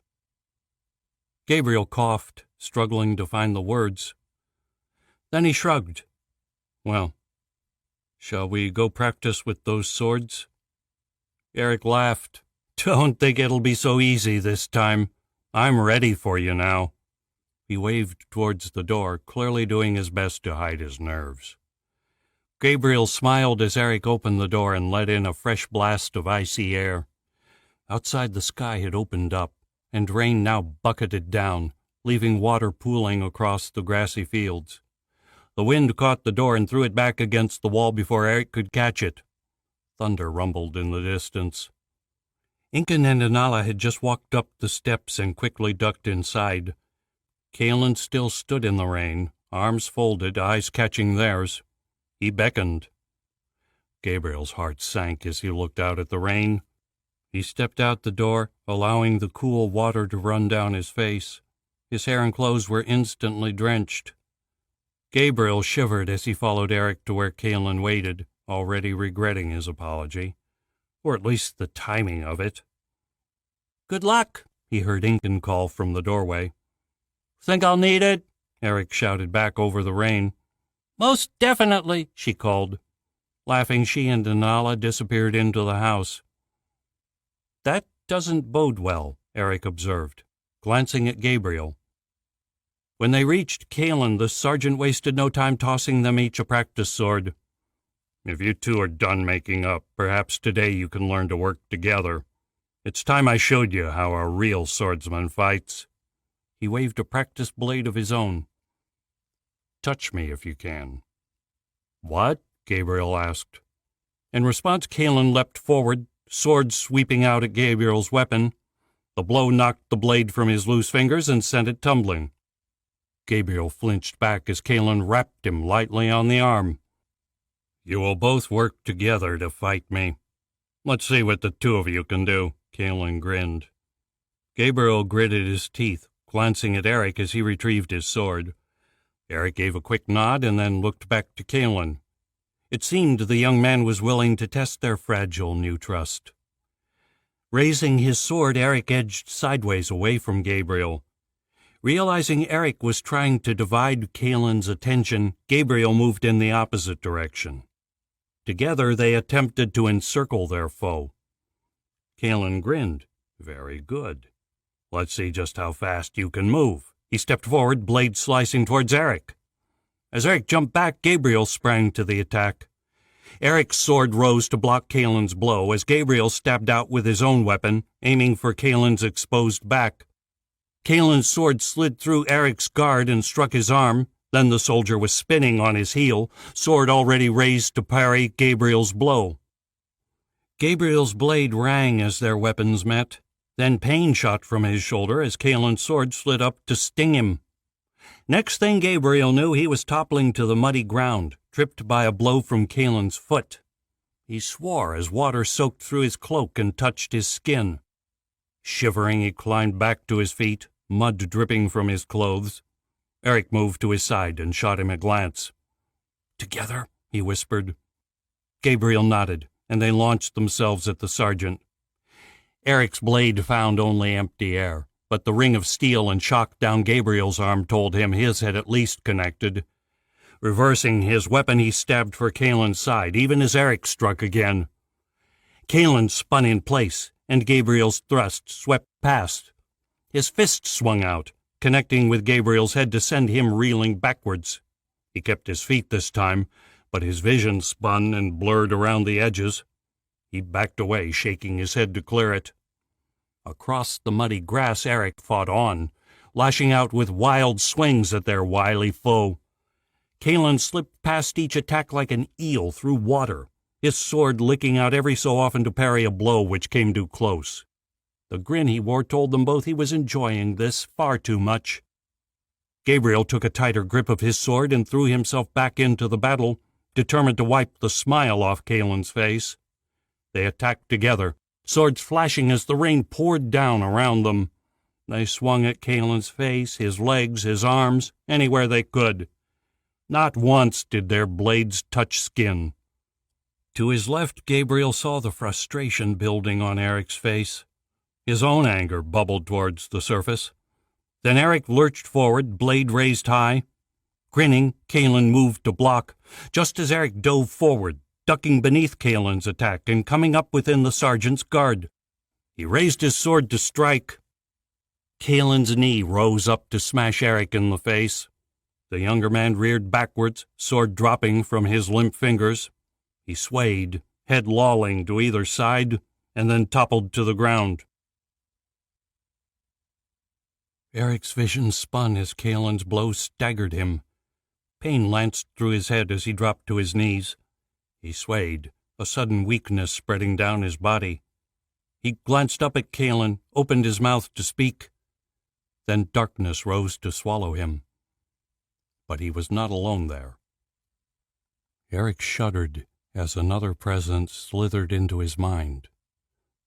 Speaker 1: Gabriel coughed, struggling to find the words. Then he shrugged. Well, shall we go practice with those swords? Eric laughed. Don't think it'll be so easy this time. I'm ready for you now. He waved towards the door, clearly doing his best to hide his nerves. Gabriel smiled as Eric opened the door and let in a fresh blast of icy air. Outside, the sky had opened up, and rain now bucketed down, leaving water pooling across the grassy fields. The wind caught the door and threw it back against the wall before Eric could catch it. Thunder rumbled in the distance. Incan and Anala had just walked up the steps and quickly ducked inside. Kalen still stood in the rain, arms folded, eyes catching theirs. He beckoned. Gabriel's heart sank as he looked out at the rain. He stepped out the door, allowing the cool water to run down his face. His hair and clothes were instantly drenched. Gabriel shivered as he followed Eric to where Kalen waited, already regretting his apology, or at least the timing of it. Good luck, he heard Incan call from the doorway. Think I'll need it? Eric shouted back over the rain. Most definitely, she called. Laughing, she and Anala disappeared into the house. That doesn't bode well, Eric observed, glancing at Gabriel. When they reached Kalen, the sergeant wasted no time tossing them each a practice sword. If you two are done making up, perhaps today you can learn to work together. It's time I showed you how a real swordsman fights. He waved a practice blade of his own. Touch me if you can. What? Gabriel asked. In response, Kalen leapt forward, sword sweeping out at Gabriel's weapon. The blow knocked the blade from his loose fingers and sent it tumbling. Gabriel flinched back as Kalen rapped him lightly on the arm. You will both work together to fight me. Let's see what the two of you can do, Kalen grinned. Gabriel gritted his teeth, glancing at Eric as he retrieved his sword. Eric gave a quick nod and then looked back to Kalen. It seemed the young man was willing to test their fragile new trust. Raising his sword, Eric edged sideways away from Gabriel. Realizing Eric was trying to divide Kaelin's attention, Gabriel moved in the opposite direction. Together they attempted to encircle their foe. Kaelin grinned. "Very good. Let's see just how fast you can move." He stepped forward, blade slicing towards Eric. As Eric jumped back, Gabriel sprang to the attack. Eric's sword rose to block Kaelin's blow as Gabriel stabbed out with his own weapon, aiming for Kaelin's exposed back. Kaelin's sword slid through Eric's guard and struck his arm. Then the soldier was spinning on his heel, sword already raised to parry Gabriel's blow. Gabriel's blade rang as their weapons met. Then pain shot from his shoulder as Kaelin's sword slid up to sting him. Next thing Gabriel knew, he was toppling to the muddy ground, tripped by a blow from Kaelin's foot. He swore as water soaked through his cloak and touched his skin. Shivering, he climbed back to his feet, mud dripping from his clothes. Eric moved to his side and shot him a glance. "Together?" he whispered. Gabriel nodded, and they launched themselves at the sergeant. Eric's blade found only empty air, but the ring of steel and shock down Gabriel's arm told him his had at least connected. Reversing his weapon, he stabbed for Kaelin's side, even as Eric struck again. Kaelin spun in place, and Gabriel's thrust swept past. His fist swung out, connecting with Gabriel's head to send him reeling backwards. He kept his feet this time, but his vision spun and blurred around the edges. He backed away, shaking his head to clear it. Across the muddy grass, Eric fought on, lashing out with wild swings at their wily foe. Kaelin slipped past each attack like an eel through water, his sword licking out every so often to parry a blow which came too close. The grin he wore told them both he was enjoying this far too much. Gabriel took a tighter grip of his sword and threw himself back into the battle, determined to wipe the smile off Kaelin's face. They attacked together, swords flashing as the rain poured down around them. They swung at Kaelin's face, his legs, his arms, anywhere they could. Not once did their blades touch skin. To his left, Gabriel saw the frustration building on Eric's face. His own anger bubbled towards the surface. Then Eric lurched forward, blade raised high. Grinning, Kaelin moved to block, just as Eric dove forward, ducking beneath Kaelin's attack and coming up within the sergeant's guard. He raised his sword to strike. Kaelin's knee rose up to smash Eric in the face. The younger man reared backwards, sword dropping from his limp fingers. He swayed, head lolling to either side, and then toppled to the ground. Eric's vision spun as Kaelin's blow staggered him. Pain lanced through his head as he dropped to his knees. He swayed, a sudden weakness spreading down his body. He glanced up at Kaelin, opened his mouth to speak. Then darkness rose to swallow him. But he was not alone there. Eric shuddered as another presence slithered into his mind.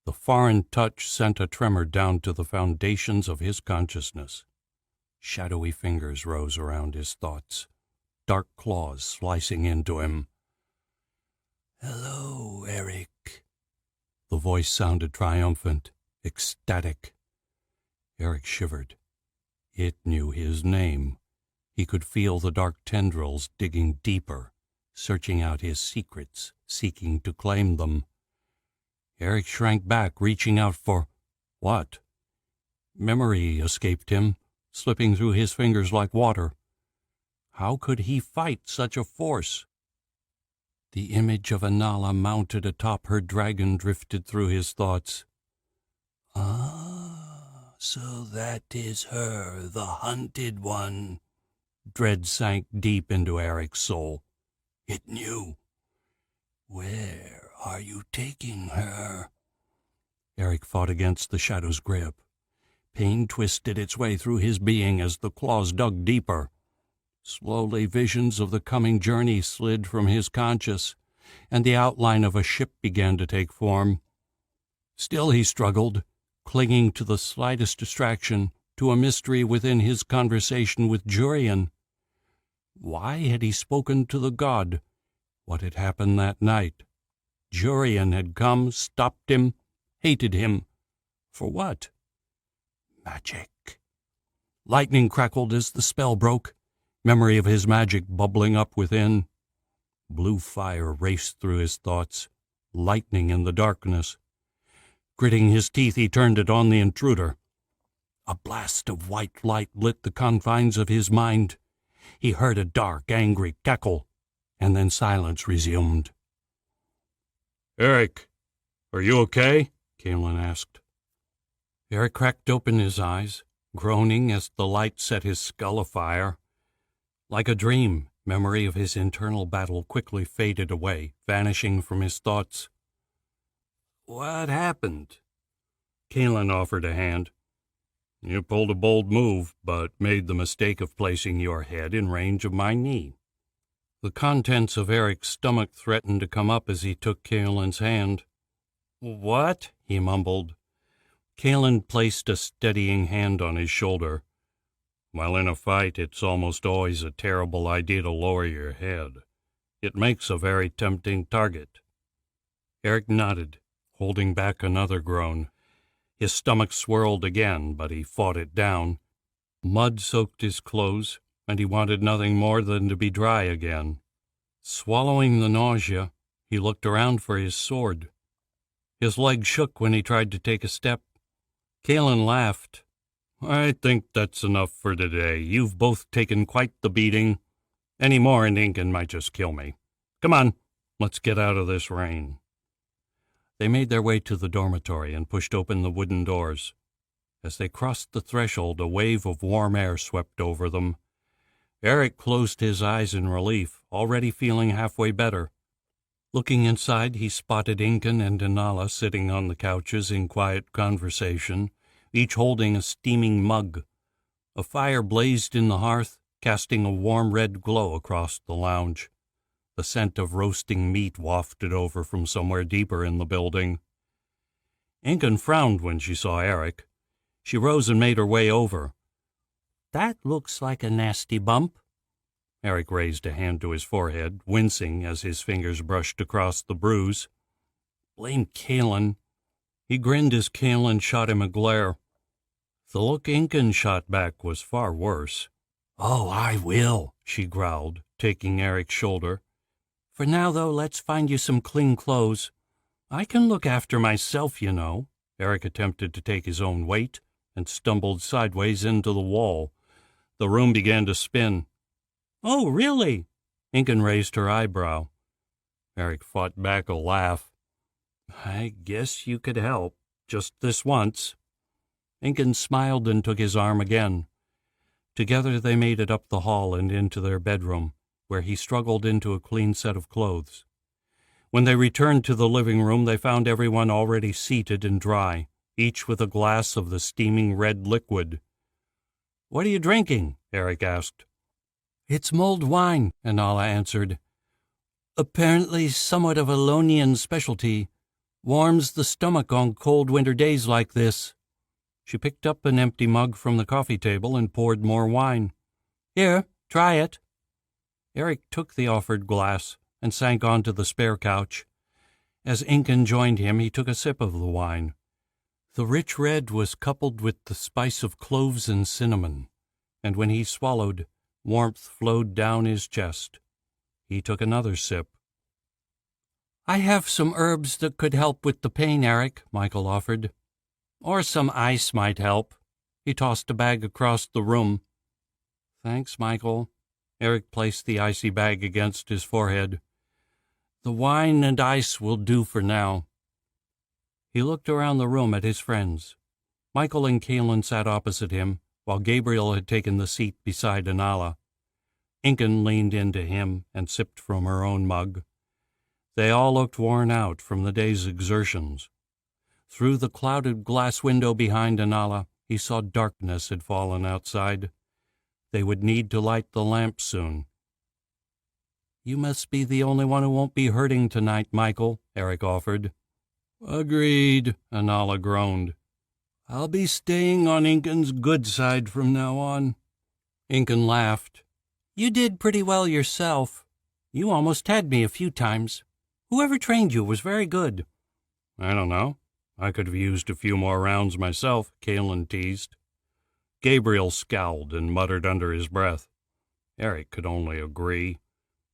Speaker 1: The foreign touch sent a tremor down to the foundations of his consciousness. Shadowy fingers rose around his thoughts, dark claws slicing into him. "Hello, Eric." The voice sounded triumphant, ecstatic. Eric shivered. It knew his name. He could feel the dark tendrils digging deeper, searching out his secrets, seeking to claim them. Eric shrank back, reaching out for what? Memory escaped him, slipping through his fingers like water. How could he fight such a force? The image of Anala mounted atop her dragon drifted through his thoughts. "Ah, so that is her, the hunted one." Dread sank deep into Eric's soul. It knew. "Where are you taking her?" Eric fought against the shadow's grip. Pain twisted its way through his being as the claws dug deeper. Slowly, visions of the coming journey slid from his conscious, and the outline of a ship began to take form. Still he struggled, clinging to the slightest distraction, to a mystery within his conversation with Jurian. Why had he spoken to the god? What had happened that night? Jurian had come, stopped him, hated him, For what? Magic. Lightning crackled as the spell broke, memory of his magic bubbling up within. Blue fire raced through his thoughts, lightning in the darkness. Gritting his teeth, he turned it on the intruder. A blast of white light lit the confines of his mind. He heard a dark, angry cackle, and then silence resumed.
Speaker 2: Eric, are you okay?
Speaker 1: Kaelin asked. Eric cracked open his eyes, groaning as the light set his skull afire. Like a dream, memory of his internal battle quickly faded away, vanishing from his thoughts. What happened? Kaelin offered a hand.
Speaker 2: You pulled a bold move, but made the mistake of placing your head in range of my knee.
Speaker 1: The contents of Eric's stomach threatened to come up as he took Kaelin's hand. What? He mumbled. Kaelin placed a steadying hand on his shoulder.
Speaker 2: While in a fight, it's almost always a terrible idea to lower your head. It makes a very tempting target.
Speaker 1: Eric nodded, holding back another groan. His stomach swirled again, but he fought it down. Mud soaked his clothes, and he wanted nothing more than to be dry again. Swallowing the nausea, he looked around for his sword. His leg shook when he tried to take a step. Kaelin laughed.
Speaker 2: I think that's enough for today. You've both taken quite the beating. Any more and Incan might just kill me. Come on, let's get out of this rain.
Speaker 1: They made their way to the dormitory and pushed open the wooden doors. As they crossed the threshold, a wave of warm air swept over them. Eric closed his eyes in relief, already feeling halfway better. Looking inside, he spotted Incan and Inala sitting on the couches in quiet conversation, each holding a steaming mug. A fire blazed in the hearth, casting a warm red glow across the lounge. The scent of roasting meat wafted over from somewhere deeper in the building. Incan frowned when she saw Eric. She rose and made her way over. That looks like a nasty bump. Eric raised a hand to his forehead, wincing as his fingers brushed across the bruise. Blame Kaelin. He grinned as Kaelin shot him a glare. The look Incan shot back was far worse. Oh, I will, she growled, taking Eric's shoulder. For now, though, let's find you some clean clothes. I can look after myself, you know. Eric attempted to take his own weight and stumbled sideways into the wall. The room began to spin. Oh, really? Incan raised her eyebrow. Eric fought back a laugh. I guess you could help, just this once. Incan smiled and took his arm again. Together they made it up the hall and into their bedroom, where he struggled into a clean set of clothes. When they returned to the living room, they found everyone already seated and dry, each with a glass of the steaming red liquid. What are you drinking? Eric asked. It's mulled wine, Inala answered. Apparently somewhat of a Lonian specialty. Warms the stomach on cold winter days like this. She picked up an empty mug from the coffee table and poured more wine. Here, try it. Eric took the offered glass and sank onto the spare couch. As Incan joined him, he took a sip of the wine. The rich red was coupled with the spice of cloves and cinnamon, and when he swallowed, warmth flowed down his chest. He took another sip. I have some herbs that could help with the pain, Eric, Michael offered. Or some ice might help. He tossed a bag across the room. Thanks, Michael. Eric placed the icy bag against his forehead. The wine and ice will do for now. He looked around the room at his friends. Michael and Kaelin sat opposite him, while Gabriel had taken the seat beside Inala. Incan leaned into him and sipped from her own mug. They all looked worn out from the day's exertions. Through the clouded glass window behind Inala, he saw darkness had fallen outside. They would need to light the lamp soon. You must be the only one who won't be hurting tonight, Michael, Eric offered. Agreed, Inala groaned. I'll be staying on Incan's good side from now on. Incan laughed. You did pretty well yourself. You almost had me a few times. Whoever trained you was very good.
Speaker 2: I don't know.
Speaker 1: I could have used a few more rounds myself, Kalen teased. Gabriel scowled and muttered under his breath. Eric could only agree.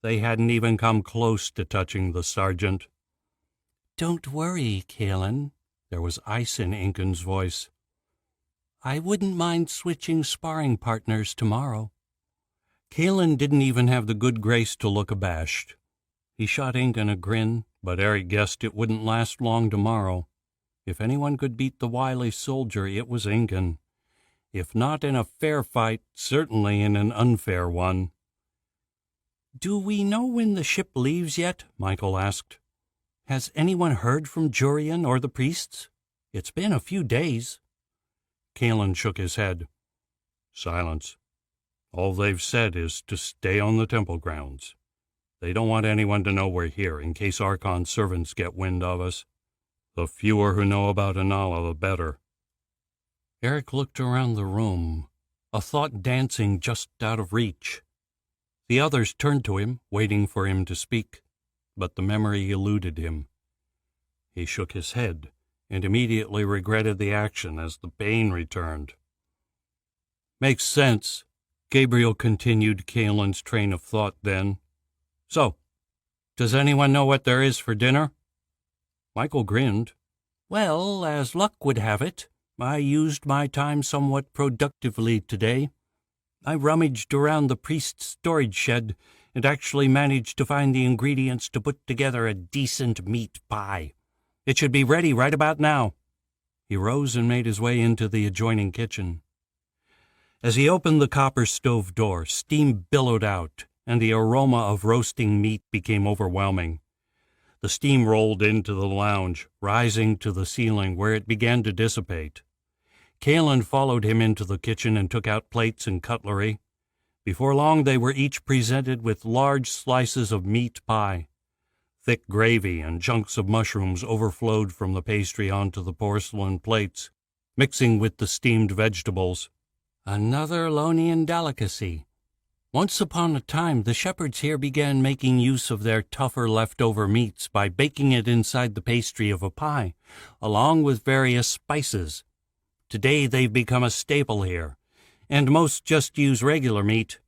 Speaker 1: They hadn't even come close to touching the sergeant. "Don't worry, Kalen," there was ice in Incan's voice. "I wouldn't mind switching sparring partners tomorrow." Kalen didn't even have the good grace to look abashed. He shot Incan a grin, but Eric guessed it wouldn't last long tomorrow. If anyone could beat the wily soldier, it was Incan. If not in a fair fight, certainly in an unfair one. "Do we know when the ship leaves yet?" Michael asked. "Has anyone heard from Jurian or the priests? It's been a few days." Kalen shook his head. Silence. All they've said is to stay on the temple grounds. They don't want anyone to know we're here in case Archon's servants get wind of us. The fewer who know about Anala, the better. Eric looked around the room, a thought dancing just out of reach. The others turned to him, waiting for him to speak, but the memory eluded him. He shook his head and immediately regretted the action as the pain returned. "Makes sense," Gabriel continued Kalen's train of thought then. "So, does anyone know what there is for dinner?" Michael grinned. "Well, as luck would have it, I used my time somewhat productively today. I rummaged around the priest's storage shed and actually managed to find the ingredients to put together a decent meat pie. It should be ready right about now." He rose and made his way into the adjoining kitchen. As he opened the copper stove door, steam billowed out, and the aroma of roasting meat became overwhelming. The steam rolled into the lounge, rising to the ceiling, where it began to dissipate. Kalen followed him into the kitchen and took out plates and cutlery. Before long, they were each presented with large slices of meat pie. Thick gravy and chunks of mushrooms overflowed from the pastry onto the porcelain plates, mixing with the steamed vegetables. "Another Lonian delicacy. Once upon a time, the shepherds here began making use of their tougher leftover meats by baking it inside the pastry of a pie, along with various spices. Today they've become a staple here, and most just use regular meat.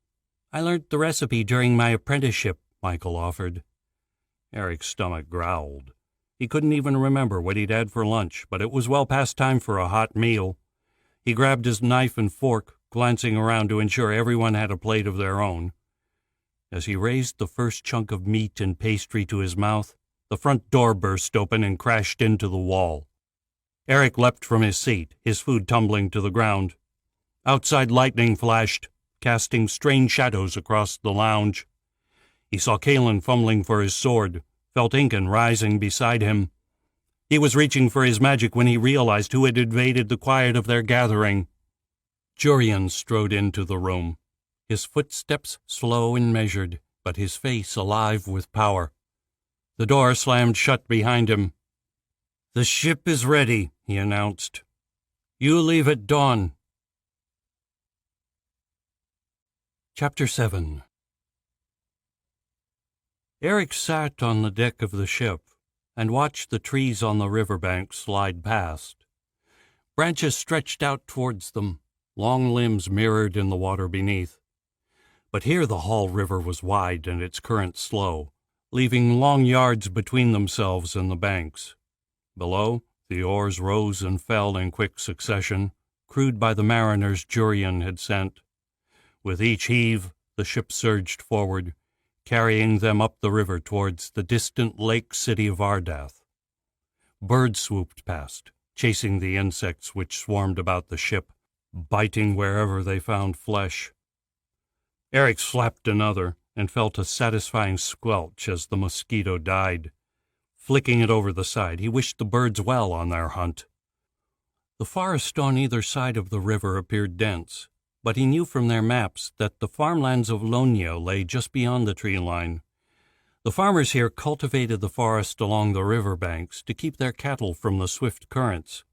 Speaker 1: I learned the recipe during my apprenticeship," Michael offered. Eric's stomach growled. He couldn't even remember what he'd had for lunch, but it was well past time for a hot meal. He grabbed his knife and fork, glancing around to ensure everyone had a plate of their own. As he raised the first chunk of meat and pastry to his mouth, the front door burst open and crashed into the wall. Eric leapt from his seat, his food tumbling to the ground. Outside lightning flashed, casting strange shadows across the lounge. He saw Kalen fumbling for his sword, felt Incan rising beside him. He was reaching for his magic when he realized who had invaded the quiet of their gathering. Jurian strode into the room, his footsteps slow and measured, but his face alive with power. The door slammed shut behind him. "The ship is ready," he announced. "You leave at dawn." Chapter 7. Eric sat on the deck of the ship and watched the trees on the riverbank slide past. Branches stretched out towards them, long limbs mirrored in the water beneath. But here the Hall River was wide and its current slow, leaving long yards between themselves and the banks. Below, the oars rose and fell in quick succession, crewed by the mariners Jurian had sent. With each heave, the ship surged forward, carrying them up the river towards the distant lake city of Ardath. Birds swooped past, chasing the insects which swarmed about the ship, biting wherever they found flesh. Eric slapped another and felt a satisfying squelch as the mosquito died. Flicking it over the side, he wished the birds well on their hunt. The forest on either side of the river appeared dense, but he knew from their maps that the farmlands of Lonia lay just beyond the tree line. The farmers here cultivated the forest along the river banks to keep their cattle from the swift currents.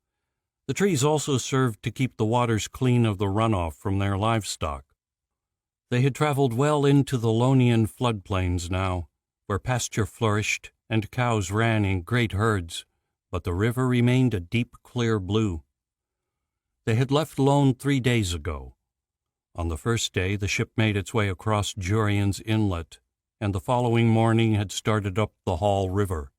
Speaker 1: The trees also served to keep the waters clean of the runoff from their livestock. They had traveled well into the Lonian floodplains now, where pasture flourished and cows ran in great herds, but the river remained a deep, clear blue. They had left Lone 3 days ago. On the first day, the ship made its way across Jurian's Inlet, and the following morning had started up the Hall River.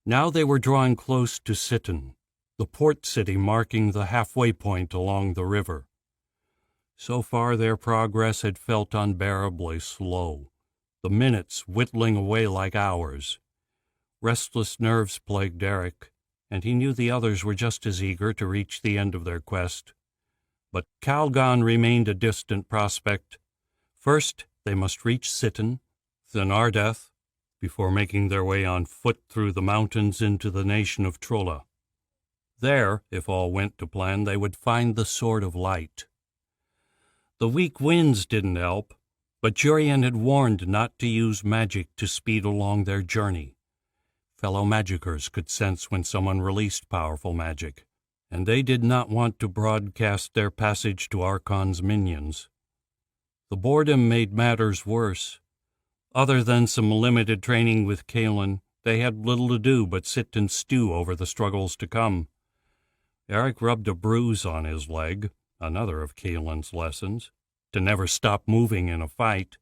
Speaker 1: Now they were drawing close to Sitten, the port city marking the halfway point along the river. So far their progress had felt unbearably slow, the minutes whittling away like hours. Restless nerves plagued Eric, and he knew the others were just as eager to reach the end of their quest. But Calgon remained a distant prospect. First, they must reach Sitten, then Ardeth, before making their way on foot through the mountains into the nation of Trolla. There, if all went to plan, they would find the Sword of Light. The weak winds didn't help, but Jurian had warned not to use magic to speed along their journey. Fellow magicers could sense when someone released powerful magic, and they did not want to broadcast their passage to Archon's minions. The boredom made matters worse. Other than some limited training with Kalen, they had little to do but sit and stew over the struggles to come. Eric rubbed a bruise on his leg, another of Kalen's lessons, to never stop moving in a fight.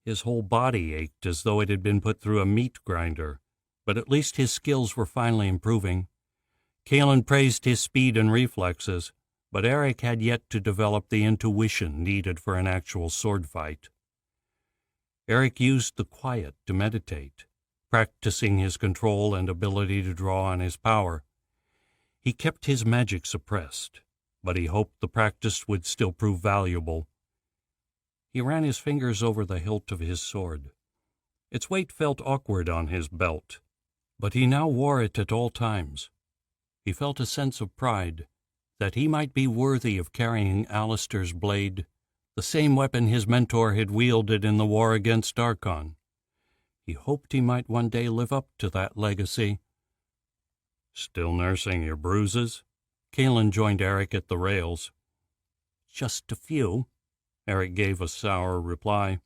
Speaker 1: His whole body ached as though it had been put through a meat grinder, but at least his skills were finally improving. Kalen praised his speed and reflexes, but Eric had yet to develop the intuition needed for an actual sword fight. Eric used the quiet to meditate, practicing his control and ability to draw on his power. He kept his magic suppressed, but he hoped the practice would still prove valuable. He ran his fingers over the hilt of his sword. Its weight felt awkward on his belt, but he now wore it at all times. He felt a sense of pride, that he might be worthy of carrying Alistair's blade, the same weapon his mentor had wielded in the war against Archon. He hoped he might one day live up to that legacy. "Still nursing your bruises?" Kalen joined Eric at the rails. "Just a few," Eric gave a sour reply.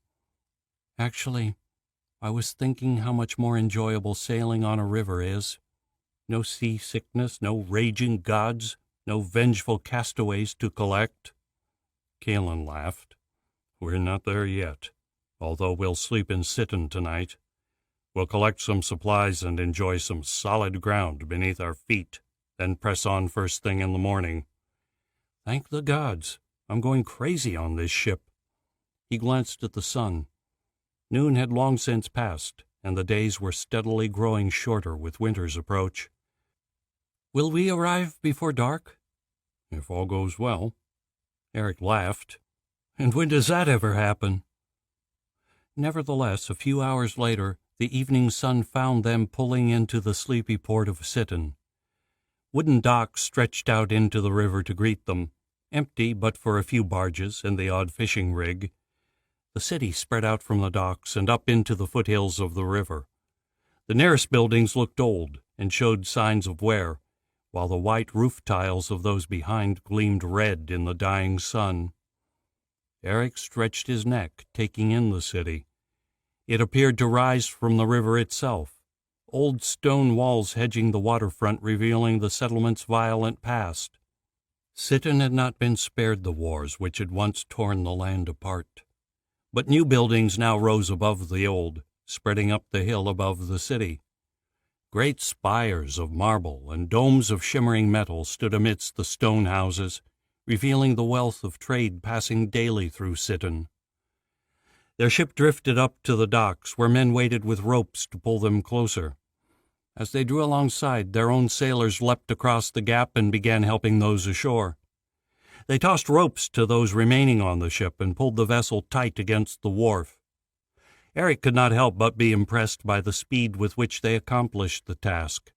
Speaker 1: "Actually, I was thinking how much more enjoyable sailing on a river is. No seasickness, no raging gods, no vengeful castaways to collect." Kalen laughed. "We're not there yet, although we'll sleep in Sitten tonight. We'll collect some supplies and enjoy some solid ground beneath our feet, then press on first thing in the morning. Thank the gods, I'm going crazy on this ship." He glanced at the sun. Noon had long since passed, and the days were steadily growing shorter with winter's approach. "Will we arrive before dark?" "If all goes well." Eric laughed. "And when does that ever happen?" Nevertheless, a few hours later, the evening sun found them pulling into the sleepy port of Sitten. Wooden docks stretched out into the river to greet them, empty but for a few barges and the odd fishing rig. The city spread out from the docks and up into the foothills of the river. The nearest buildings looked old and showed signs of wear, while the white roof tiles of those behind gleamed red in the dying sun. Eric stretched his neck, taking in the city. It appeared to rise from the river itself, old stone walls hedging the waterfront revealing the settlement's violent past. Sitten had not been spared the wars which had once torn the land apart, but new buildings now rose above the old, spreading up the hill above the city. Great spires of marble and domes of shimmering metal stood amidst the stone houses, revealing the wealth of trade passing daily through Sitten. Their ship drifted up to the docks, where men waited with ropes to pull them closer. As they drew alongside, their own sailors leapt across the gap and began helping those ashore. They tossed ropes to those remaining on the ship and pulled the vessel tight against the wharf. Eric could not help but be impressed by the speed with which they accomplished the task.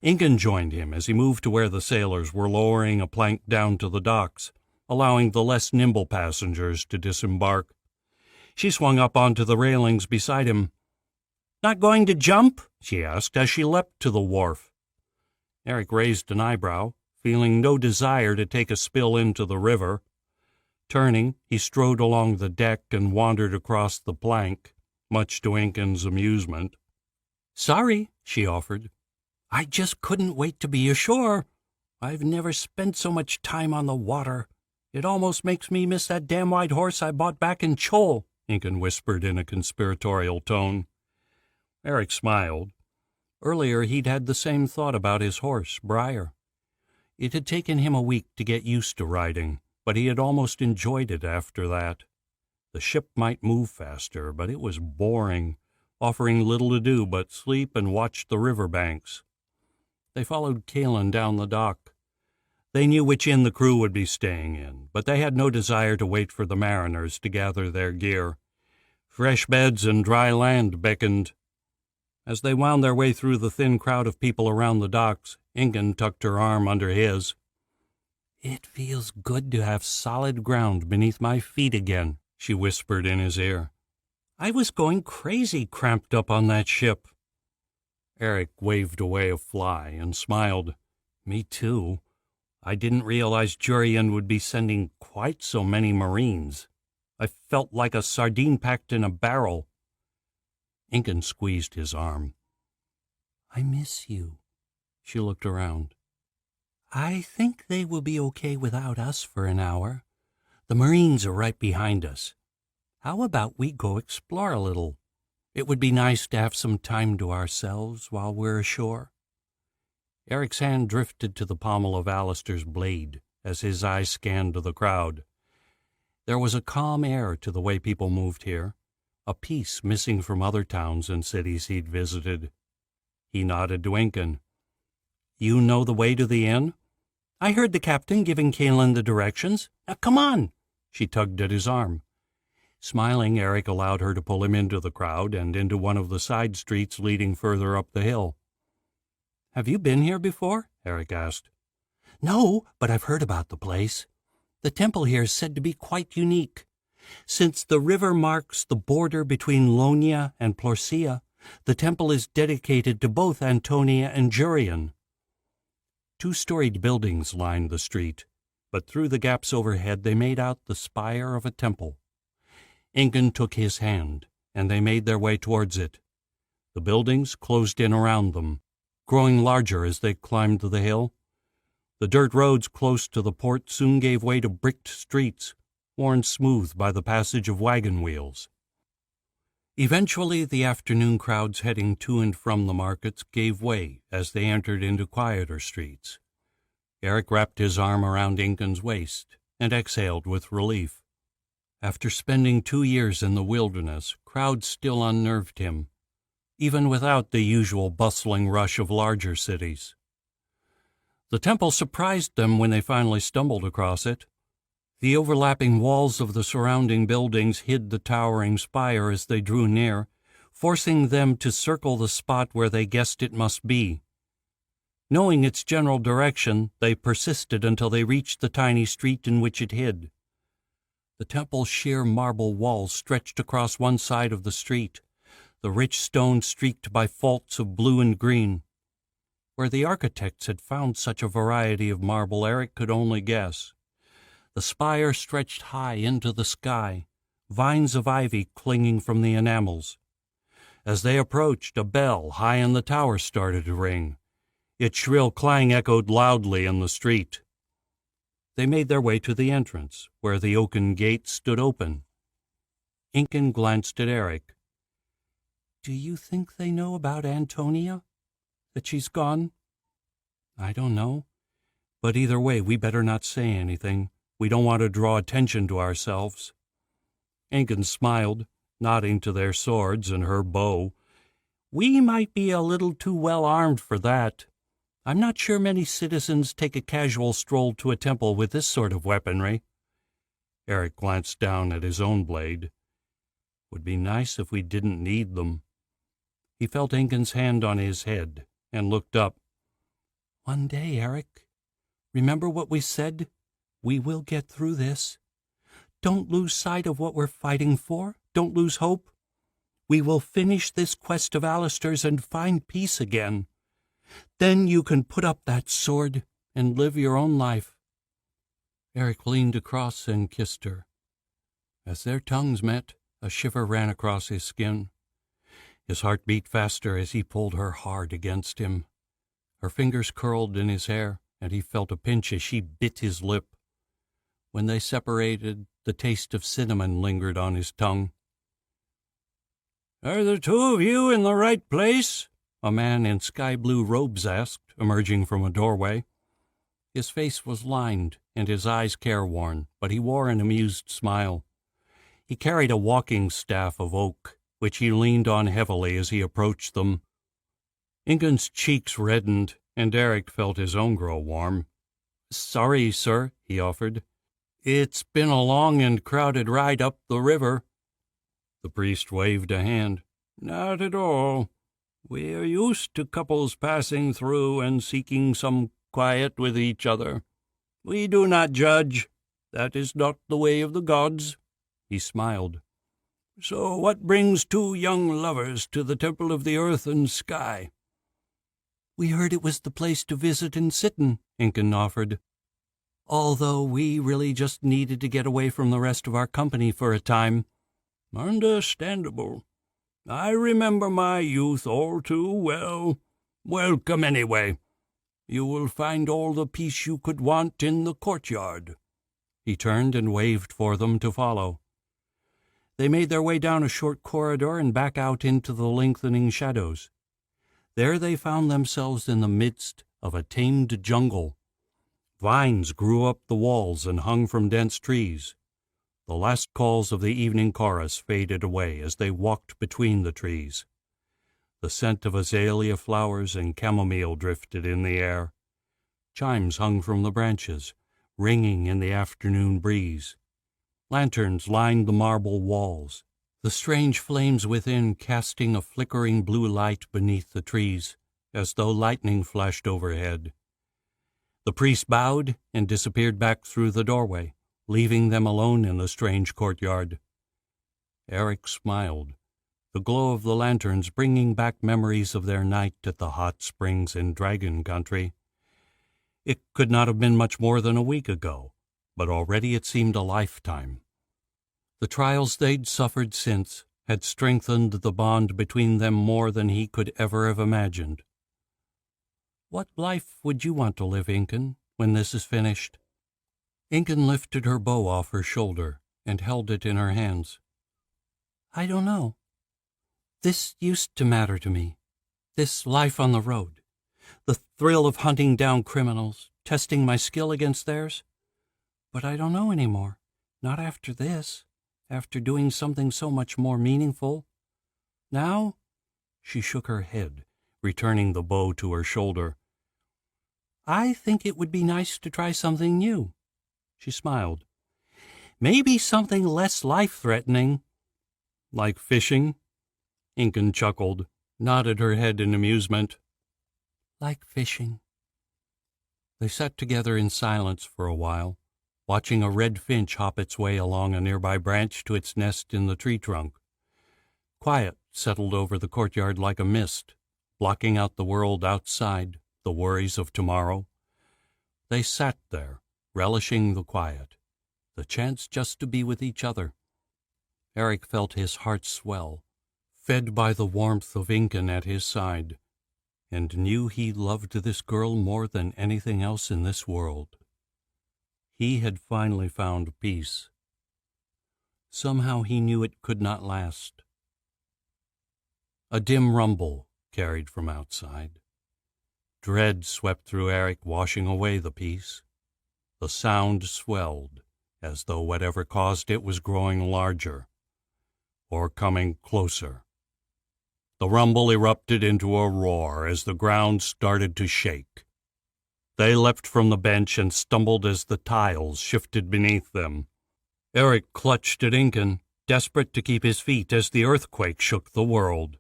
Speaker 1: Ingun joined him as he moved to where the sailors were lowering a plank down to the docks, allowing the less nimble passengers to disembark. She swung up onto the railings beside him. "Not going to jump?" she asked as she leapt to the wharf. Eric raised an eyebrow, feeling no desire to take a spill into the river. Turning, he strode along the deck and wandered across the plank, much to Ingun's amusement. "Sorry," she offered. I just couldn't wait to be ashore. I've never spent so much time on the water. It almost makes me miss that damn white horse I bought back in Chol," Incan whispered in a conspiratorial tone. Eric smiled. Earlier he'd had the same thought about his horse, Briar. It had taken him a week to get used to riding, but he had almost enjoyed it after that. The ship might move faster, but it was boring, offering little to do but sleep and watch the river banks. They followed Kalen down the dock. They knew which inn the crew would be staying in, but they had no desire to wait for the mariners to gather their gear. Fresh beds and dry land beckoned. As they wound their way through the thin crowd of people around the docks, Incan tucked her arm under his. "It feels good to have solid ground beneath my feet again," she whispered in his ear. "I was going crazy cramped up on that ship." Eric waved away a fly and smiled. "Me too. I didn't realize Jurian would be sending quite so many Marines. I felt like a sardine packed in a barrel." Incan squeezed his arm. "I miss you." She looked around. "I think they will be okay without us for an hour. The Marines are right behind us. How about we go explore a little? It would be nice to have some time to ourselves while we're ashore." Eric's hand drifted to the pommel of Alistair's blade as his eyes scanned the crowd. There was a calm air to the way people moved here, a peace missing from other towns and cities he'd visited. He nodded to Incan. "You know the way to the inn? I heard the captain giving Kalen the directions. Now, come on!" She tugged at his arm. Smiling, Eric allowed her to pull him into the crowd and into one of the side streets leading further up the hill. "Have you been here before?" Eric asked. "No, but I've heard about the place. The temple here is said to be quite unique. Since the river marks the border between Lonia and Plorcia, the temple is dedicated to both Antonia and Jurian." Two-storied buildings lined the street, but through the gaps overhead they made out the spire of a temple. Incan took his hand, and they made their way towards it. The buildings closed in around them, growing larger as they climbed the hill. The dirt roads close to the port soon gave way to bricked streets, worn smooth by the passage of wagon wheels. Eventually, the afternoon crowds heading to and from the markets gave way as they entered into quieter streets. Eric wrapped his arm around Incan's waist and exhaled with relief. After spending 2 years in the wilderness, crowds still unnerved him, even without the usual bustling rush of larger cities. The temple surprised them when they finally stumbled across it. The overlapping walls of the surrounding buildings hid the towering spire as they drew near, forcing them to circle the spot where they guessed it must be. Knowing its general direction, they persisted until they reached the tiny street in which it hid. The temple's sheer marble walls stretched across one side of the street, the rich stone streaked by faults of blue and green. Where the architects had found such a variety of marble, Eric could only guess. The spire stretched high into the sky, vines of ivy clinging from the enamels. As they approached, a bell high in the tower started to ring. Its shrill clang echoed loudly in the street. They made their way to the entrance, where the oaken gate stood open. Incan glanced at Eric. "Do you think they know about Antonia? That she's gone?" "I don't know. But either way, we better not say anything. We don't want to draw attention to ourselves." Incan smiled, nodding to their swords and her bow. "We might be a little too well armed for that. I'm not sure many citizens take a casual stroll to a temple with this sort of weaponry." Eric glanced down at his own blade. "Would be nice if we didn't need them." He felt Incan's hand on his head and looked up. "One day, Eric. Remember what we said? We will get through this. Don't lose sight of what we're fighting for. Don't lose hope. We will finish this quest of Alistair's and find peace again. Then you can put up that sword and live your own life." Eric leaned across and kissed her. As their tongues met, a shiver ran across his skin. His heart beat faster as he pulled her hard against him. Her fingers curled in his hair, and he felt a pinch as she bit his lip. When they separated, the taste of cinnamon lingered on his tongue. "Are the two of you in the right place?" a man in sky-blue robes asked, emerging from a doorway. His face was lined and his eyes careworn, but he wore an amused smile. He carried a walking staff of oak, which he leaned on heavily as he approached them. Ingun's cheeks reddened, and Eric felt his own grow warm. "Sorry, sir," he offered. "It's been a long and crowded ride up the river." The priest waved a hand. "Not at all. We are used to couples passing through and seeking some quiet with each other. We do not judge. That is not the way of the gods." He smiled. "So what brings two young lovers to the Temple of the Earth and Sky?" "We heard it was the place to visit and sit in," Ingun offered. "Although we really just needed to get away from the rest of our company for a time." "Understandable. I remember my youth all too well. Welcome anyway. You will find all the peace you could want in the courtyard." He turned and waved for them to follow. They made their way down a short corridor and back out into the lengthening shadows. There they found themselves in the midst of a tamed jungle. Vines grew up the walls and hung from dense trees. The last calls of the evening chorus faded away as they walked between the trees. The scent of azalea flowers and chamomile drifted in the air. Chimes hung from the branches, ringing in the afternoon breeze. Lanterns lined the marble walls, the strange flames within casting a flickering blue light beneath the trees, as though lightning flashed overhead. The priest bowed and disappeared back through the doorway, leaving them alone in the strange courtyard. Eric smiled, the glow of the lanterns bringing back memories of their night at the hot springs in Dragon Country. It could not have been much more than a week ago, but already it seemed a lifetime. The trials they'd suffered since had strengthened the bond between them more than he could ever have imagined. "What life would you want to live, Ingun, when this is finished?" Ingun lifted her bow off her shoulder and held it in her hands. "I don't know. This used to matter to me, this life on the road, the thrill of hunting down criminals, testing my skill against theirs. But I don't know anymore, not after this, after doing something so much more meaningful. Now," she shook her head, returning the bow to her shoulder, "I think it would be nice to try something new." She smiled. "Maybe something less life-threatening." "Like fishing?" Ingun chuckled, nodded her head in amusement. "Like fishing." They sat together in silence for a while, watching a red finch hop its way along a nearby branch to its nest in the tree trunk. Quiet settled over the courtyard like a mist, blocking out the world outside, the worries of tomorrow. They sat there, relishing the quiet, the chance just to be with each other. Eric felt his heart swell, fed by the warmth of Ingun at his side, and knew he loved this girl more than anything else in this world. He had finally found peace. Somehow he knew it could not last. A dim rumble carried from outside. Dread swept through Eric, washing away the peace. The sound swelled, as though whatever caused it was growing larger, or coming closer. The rumble erupted into a roar as the ground started to shake. They leapt from the bench and stumbled as the tiles shifted beneath them. Eric clutched at Ingun, desperate to keep his feet as the earthquake shook the world.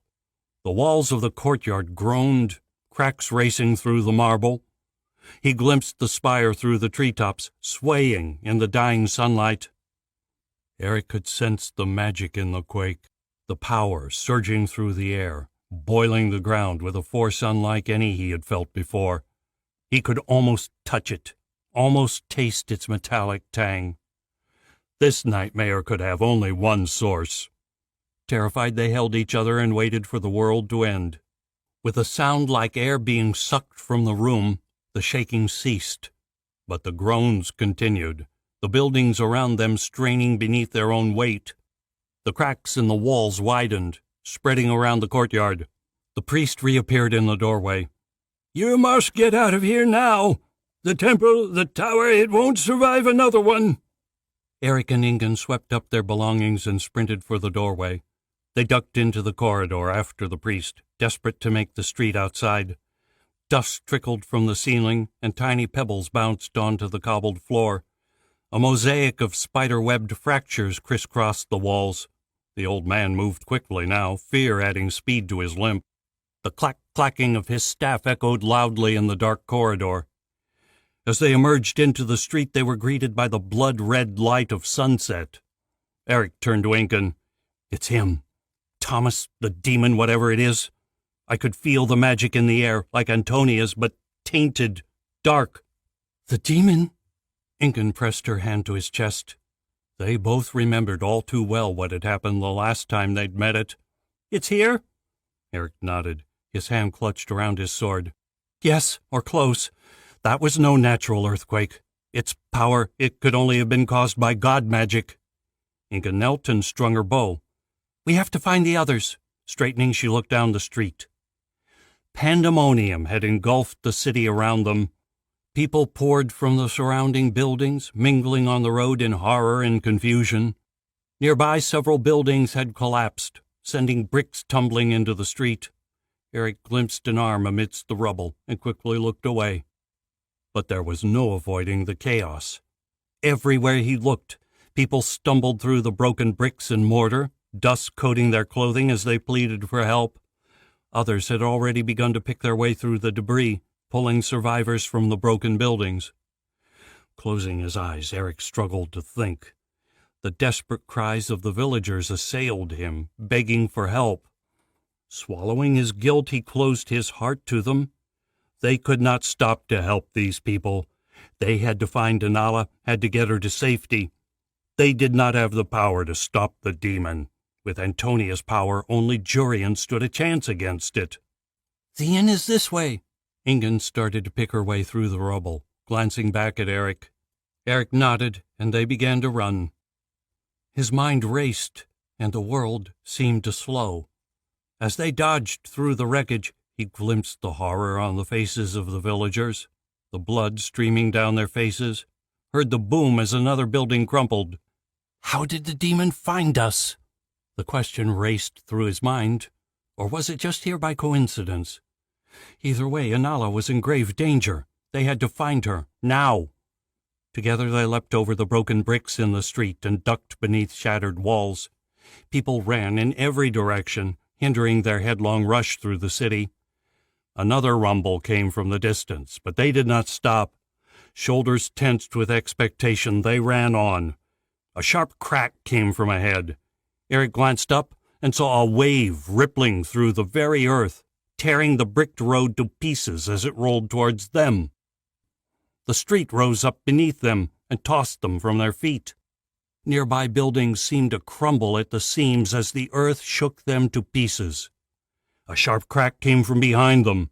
Speaker 1: The walls of the courtyard groaned, cracks racing through the marble. He glimpsed the spire through the treetops, swaying in the dying sunlight. Eric could sense the magic in the quake, the power surging through the air, boiling the ground with a force unlike any he had felt before. He could almost touch it, almost taste its metallic tang. This nightmare could have only one source. Terrified, they held each other and waited for the world to end. With a sound like air being sucked from the room, the shaking ceased, but the groans continued, the buildings around them straining beneath their own weight. The cracks in the walls widened, spreading around the courtyard. The priest reappeared in the doorway. "You must get out of here now. The temple, the tower, it won't survive another one." Eric and Ingun swept up their belongings and sprinted for the doorway. They ducked into the corridor after the priest, desperate to make the street outside. Dust trickled from the ceiling, and tiny pebbles bounced onto the cobbled floor. A mosaic of spider-webbed fractures crisscrossed the walls. The old man moved quickly now, fear adding speed to his limp. The clack-clacking of his staff echoed loudly in the dark corridor. As they emerged into the street, they were greeted by the blood-red light of sunset. Eric turned to Ingun. "It's him. Thomas, the demon, whatever it is. I could feel the magic in the air, like Antonia's, but tainted, dark." "The demon?" Ingun pressed her hand to his chest. They both remembered all too well what had happened the last time they'd met it. "It's here?" Eric nodded, his hand clutched around his sword. "Yes, or close. That was no natural earthquake. Its power, it could only have been caused by god magic." Inga knelt and strung her bow. "We have to find the others." Straightening, she looked down the street. Pandemonium had engulfed the city around them. People poured from the surrounding buildings, mingling on the road in horror and confusion. Nearby, several buildings had collapsed, sending bricks tumbling into the street. Eric glimpsed an arm amidst the rubble and quickly looked away. But there was no avoiding the chaos. Everywhere he looked, people stumbled through the broken bricks and mortar, dust coating their clothing as they pleaded for help. Others had already begun to pick their way through the debris, pulling survivors from the broken buildings. Closing his eyes, Eric struggled to think. The desperate cries of the villagers assailed him, begging for help. Swallowing his guilt, he closed his heart to them. They could not stop to help these people. They had to find Anala, had to get her to safety. They did not have the power to stop the demon. With Antonia's power, only Jurian stood a chance against it. "The inn is this way." Ingun started to pick her way through the rubble, glancing back at Eric. Eric nodded, and they began to run. His mind raced, and the world seemed to slow. As they dodged through the wreckage, he glimpsed the horror on the faces of the villagers, the blood streaming down their faces, heard the boom as another building crumpled. How did the demon find us? The question raced through his mind, or was it just here by coincidence? Either way, Anala was in grave danger. They had to find her, now. Together they leapt over the broken bricks in the street and ducked beneath shattered walls. People ran in every direction, hindering their headlong rush through the city. Another rumble came from the distance, but they did not stop. Shoulders tensed with expectation, they ran on. A sharp crack came from ahead. Eric glanced up and saw a wave rippling through the very earth, tearing the bricked road to pieces as it rolled towards them. The street rose up beneath them and tossed them from their feet. Nearby buildings seemed to crumble at the seams as the earth shook them to pieces. A sharp crack came from behind them.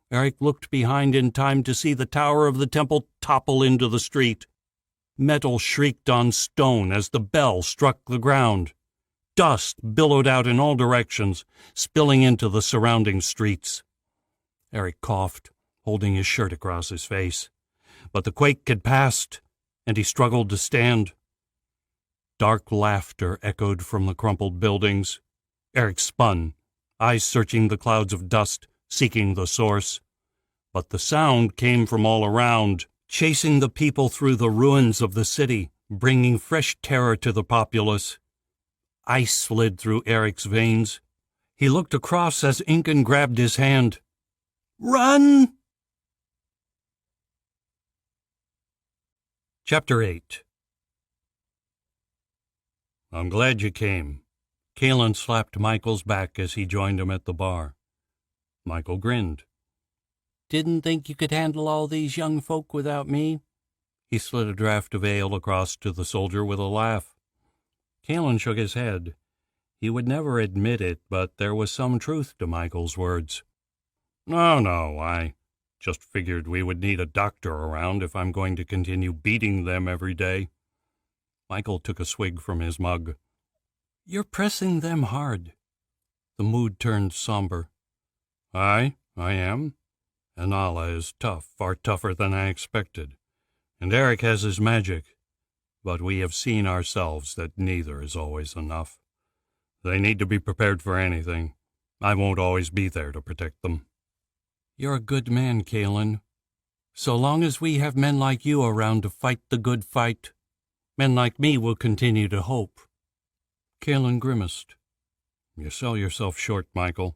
Speaker 1: Eric looked behind in time to see the tower of the temple topple into the street. Metal shrieked on stone as the bell struck the ground. Dust billowed out in all directions, spilling into the surrounding streets. Eric coughed, holding his shirt across his face. But the quake had passed, and he struggled to stand. Dark laughter echoed from the crumpled buildings. Eric spun, eyes searching the clouds of dust, seeking the source. But the sound came from all around, chasing the people through the ruins of the city, bringing fresh terror to the populace. Ice slid through Eric's veins. He looked across as Incan grabbed his hand. "Run!" Chapter 8. "I'm glad you came." Kalen slapped Michael's back as he joined him at the bar. Michael grinned. "Didn't think you could handle all these young folk without me?" He slid a draught of ale across to the soldier with a laugh. Kalen shook his head. He would never admit it, but there was some truth to Michael's words.
Speaker 2: No, I just figured we would need a doctor around if I'm going to continue beating them every day. Michael took a swig from his mug.
Speaker 1: You're pressing them hard. The mood turned somber.
Speaker 2: I am. Anala is tough, far tougher than I expected. And Eric has his magic. But we have seen ourselves that neither is always enough. They need to be prepared for anything. I won't always be there to protect them.
Speaker 1: You're a good man, Kalen. So long as we have men like you around to fight the good fight, men like me will continue to hope.
Speaker 2: Kalen grimaced. You sell yourself short, Michael.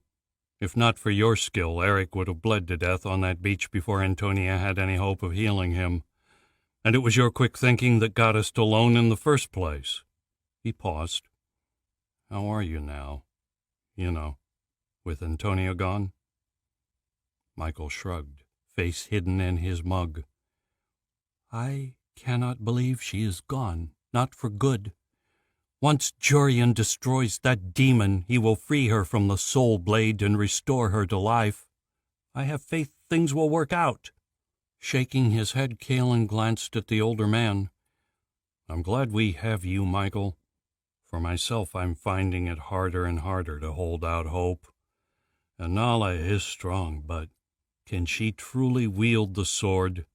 Speaker 2: If not for your skill, Eric would have bled to death on that beach before Antonia had any hope of healing him. And it was your quick thinking that got us to Lone in the first place. He paused. How are you now? With Antonia gone? Michael shrugged, face hidden in his mug.
Speaker 1: I cannot believe she is gone, not for good. Once Jurian destroys that demon, he will free her from the soul blade and restore her to life. I have faith things will work out. Shaking his head, Kalen glanced at the older man. I'm glad we have you, Michael. For myself, I'm finding it harder and harder to hold out hope. Anala is strong, but can she truly wield the sword?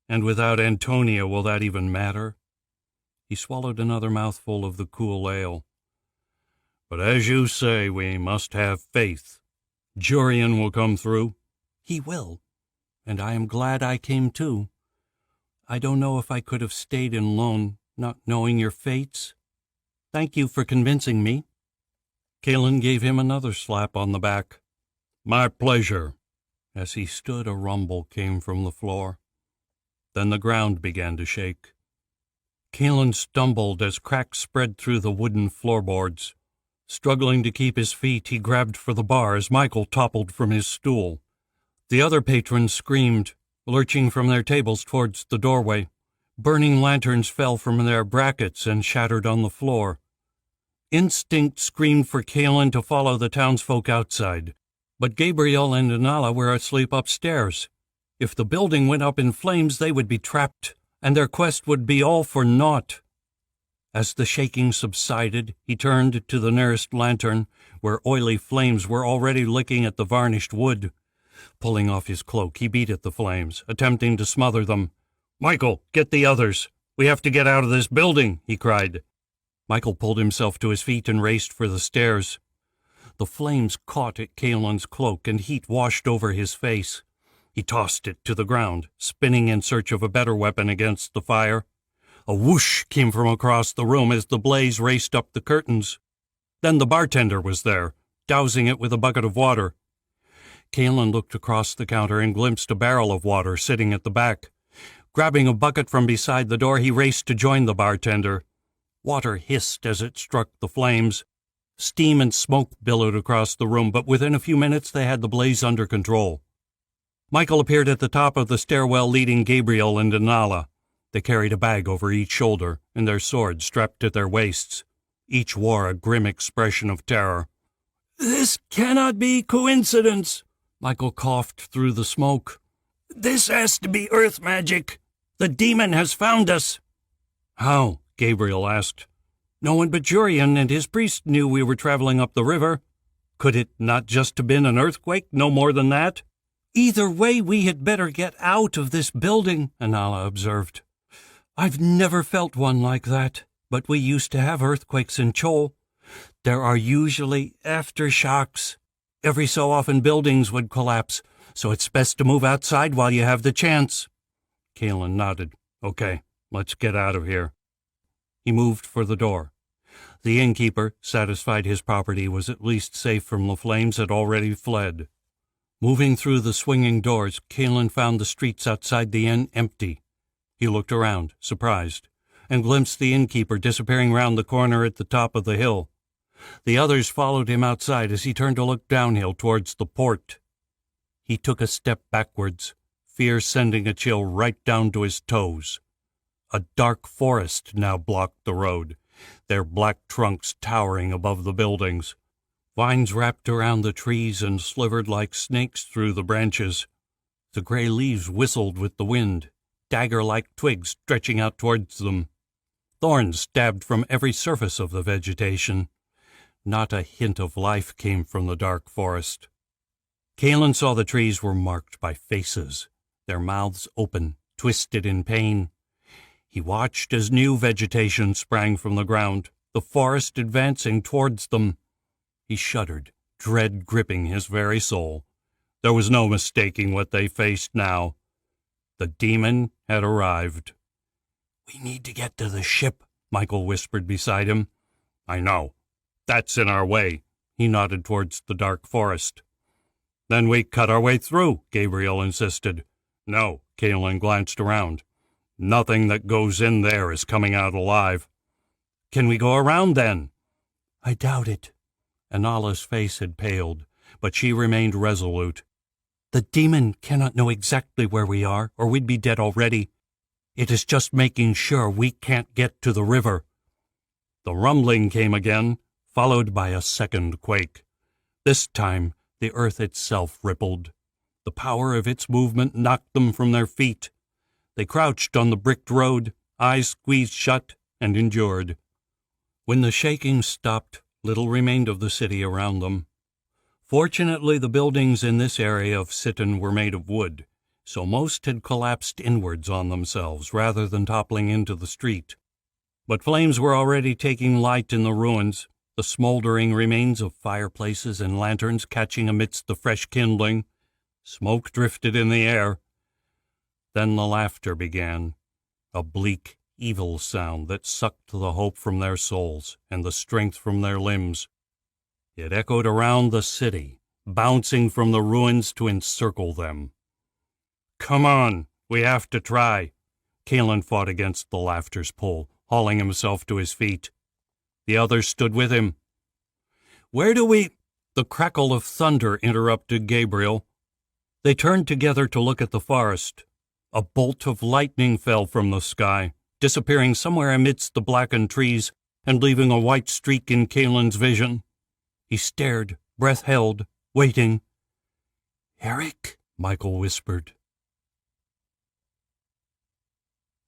Speaker 1: And without Antonia, will that even matter? He swallowed another mouthful of the cool ale. But as you say, we must have faith. Jurian will come through. He will, and I am glad I came too. I don't know if I could have stayed in Lone, not knowing your fates. Thank you for convincing me.
Speaker 2: Kalen gave him another slap on the back. My pleasure. As he stood, a rumble came from the floor. Then the ground began to shake. Kalen stumbled as cracks spread through the wooden floorboards. Struggling to keep his feet, he grabbed for the bar as Michael toppled from his stool. The other patrons screamed, lurching from their tables towards the doorway. Burning lanterns fell from their brackets and shattered on the floor. Instinct screamed for Kalen to follow the townsfolk outside, but Gabriel and Anala were asleep upstairs. If the building went up in flames, they would be trapped, and their quest would be all for naught. As the shaking subsided, he turned to the nearest lantern, where oily flames were already licking at the varnished wood. Pulling off his cloak, he beat at the flames, attempting to smother them. Michael, get the others. We have to get out of this building, he cried. Michael pulled himself to his feet and raced for the stairs. The flames caught at Kalen's cloak, and heat washed over his face. He tossed it to the ground, spinning in search of a better weapon against the fire. A whoosh came from across the room as the blaze raced up the curtains. Then the bartender was there, dousing it with a bucket of water. Kalen looked across the counter and glimpsed a barrel of water sitting at the back. Grabbing a bucket from beside the door, he raced to join the bartender. Water hissed as it struck the flames. Steam and smoke billowed across the room, but within a few minutes they had the blaze under control. Michael appeared at the top of the stairwell, leading Gabriel and Anala. They carried a bag over each shoulder, and their swords strapped at their waists. Each wore a grim expression of terror.
Speaker 1: This cannot be coincidence, Michael coughed through the smoke. This has to be earth magic. The demon has found us.
Speaker 2: How? Gabriel asked.
Speaker 1: No one but Jurian and his priest knew we were traveling up the river.
Speaker 2: Could it not just have been an earthquake, no more than that?
Speaker 1: Either way, we had better get out of this building, Anala observed. I've never felt one like that, but we used to have earthquakes in Chol. There are usually aftershocks. Every so often buildings would collapse, so it's best to move outside while you have the chance.
Speaker 2: Kalen nodded. Okay, let's get out of here. He moved for the door. The innkeeper, satisfied his property was at least safe from the flames, had already fled. Moving through the swinging doors, Kalen found the streets outside the inn empty. He looked around, surprised, and glimpsed the innkeeper disappearing round the corner at the top of the hill. The others followed him outside as he turned to look downhill towards the port. He took a step backwards, fear sending a chill right down to his toes. A dark forest now blocked the road, their black trunks towering above the buildings.
Speaker 1: Vines wrapped around the trees and slivered like snakes through the branches. The gray leaves whistled with the wind, dagger-like twigs stretching out towards them. Thorns stabbed from every surface of the vegetation. Not a hint of life came from the dark forest. Kalen saw the trees were marked by faces, their mouths open, twisted in pain. He watched as new vegetation sprang from the ground, the forest advancing towards them. He shuddered, dread gripping his very soul. There was no mistaking what they faced now. The demon had arrived. "We need to get to the ship," Michael whispered beside him. "I know. That's in our way." He nodded towards the dark forest. "Then we cut our way through," Gabriel insisted. "No," Kalen glanced around. "Nothing that goes in there is coming out alive." "Can we go around, then?" "I doubt it." Anala's face had paled, but she remained resolute. "The demon cannot know exactly where we are, or we'd be dead already. It is just making sure we can't get to the river." The rumbling came again, followed by a second quake. This time, the earth itself rippled. The power of its movement knocked them from their feet. They crouched on the bricked road, eyes squeezed shut, and endured. When the shaking stopped, little remained of the city around them. Fortunately, the buildings in this area of Sitten were made of wood, so most had collapsed inwards on themselves rather than toppling into the street. But flames were already taking light in the ruins, the smoldering remains of fireplaces and lanterns catching amidst the fresh kindling. Smoke drifted in the air. Then the laughter began, a bleak, evil sound that sucked the hope from their souls and the strength from their limbs. It echoed around the city, bouncing from the ruins to encircle them. "Come on, we have to try." Kalen fought against the laughter's pull, hauling himself to his feet. The others stood with him. "Where do we—" The crackle of thunder interrupted Gabriel. They turned together to look at the forest. A bolt of lightning fell from the sky, disappearing somewhere amidst the blackened trees and leaving a white streak in Kalen's vision. He stared, breath held, waiting. "Eric," Michael whispered.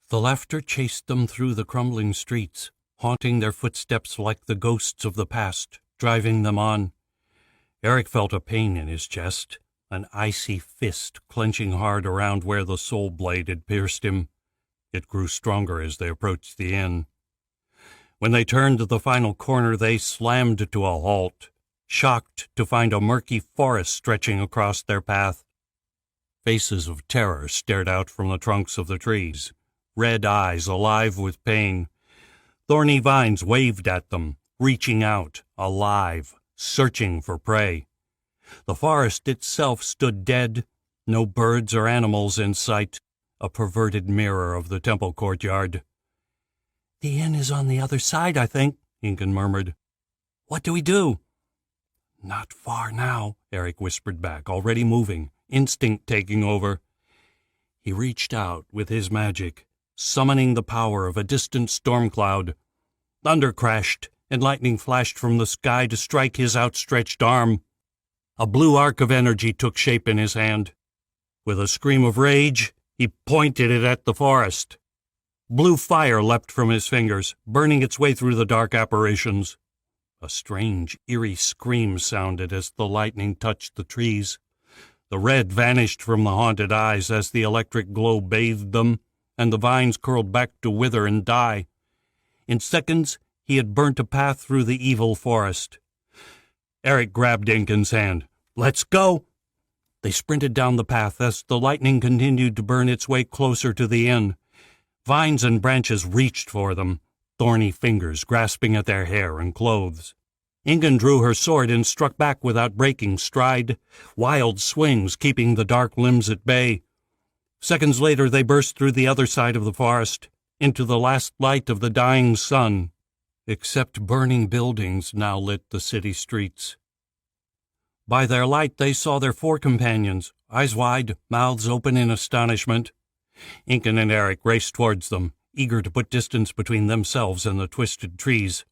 Speaker 1: The laughter chased them through the crumbling streets, haunting their footsteps like the ghosts of the past, driving them on. Eric felt a pain in his chest, an icy fist clenching hard around where the soul blade had pierced him. It grew stronger as they approached the inn. When they turned the final corner, they slammed to a halt, shocked to find a murky forest stretching across their path. Faces of terror stared out from the trunks of the trees, red eyes alive with pain. Thorny vines waved at them, reaching out, alive, searching for prey. The forest itself stood dead, no birds or animals in sight, a perverted mirror of the temple courtyard. "The inn is on the other side, I think," Incan murmured. "What do we do?" "Not far now," Eric whispered back, already moving, instinct taking over. He reached out with his magic, summoning the power of a distant storm cloud. Thunder crashed, and lightning flashed from the sky to strike his outstretched arm. A blue arc of energy took shape in his hand. With a scream of rage, he pointed it at the forest. Blue fire leapt from his fingers, burning its way through the dark apparitions. A strange, eerie scream sounded as the lightning touched the trees. The red vanished from the haunted eyes as the electric glow bathed them, and the vines curled back to wither and die. In seconds, he had burnt a path through the evil forest. Eric grabbed Incan's hand. "Let's go!" They sprinted down the path as the lightning continued to burn its way closer to the inn. Vines and branches reached for them, thorny fingers grasping at their hair and clothes. Incan drew her sword and struck back without breaking stride, wild swings keeping the dark limbs at bay. Seconds later they burst through the other side of the forest, into the last light of the dying sun. Except burning buildings now lit the city streets. By their light they saw their four companions, eyes wide, mouths open in astonishment. Incan and Eric raced towards them, eager to put distance between themselves and the twisted trees.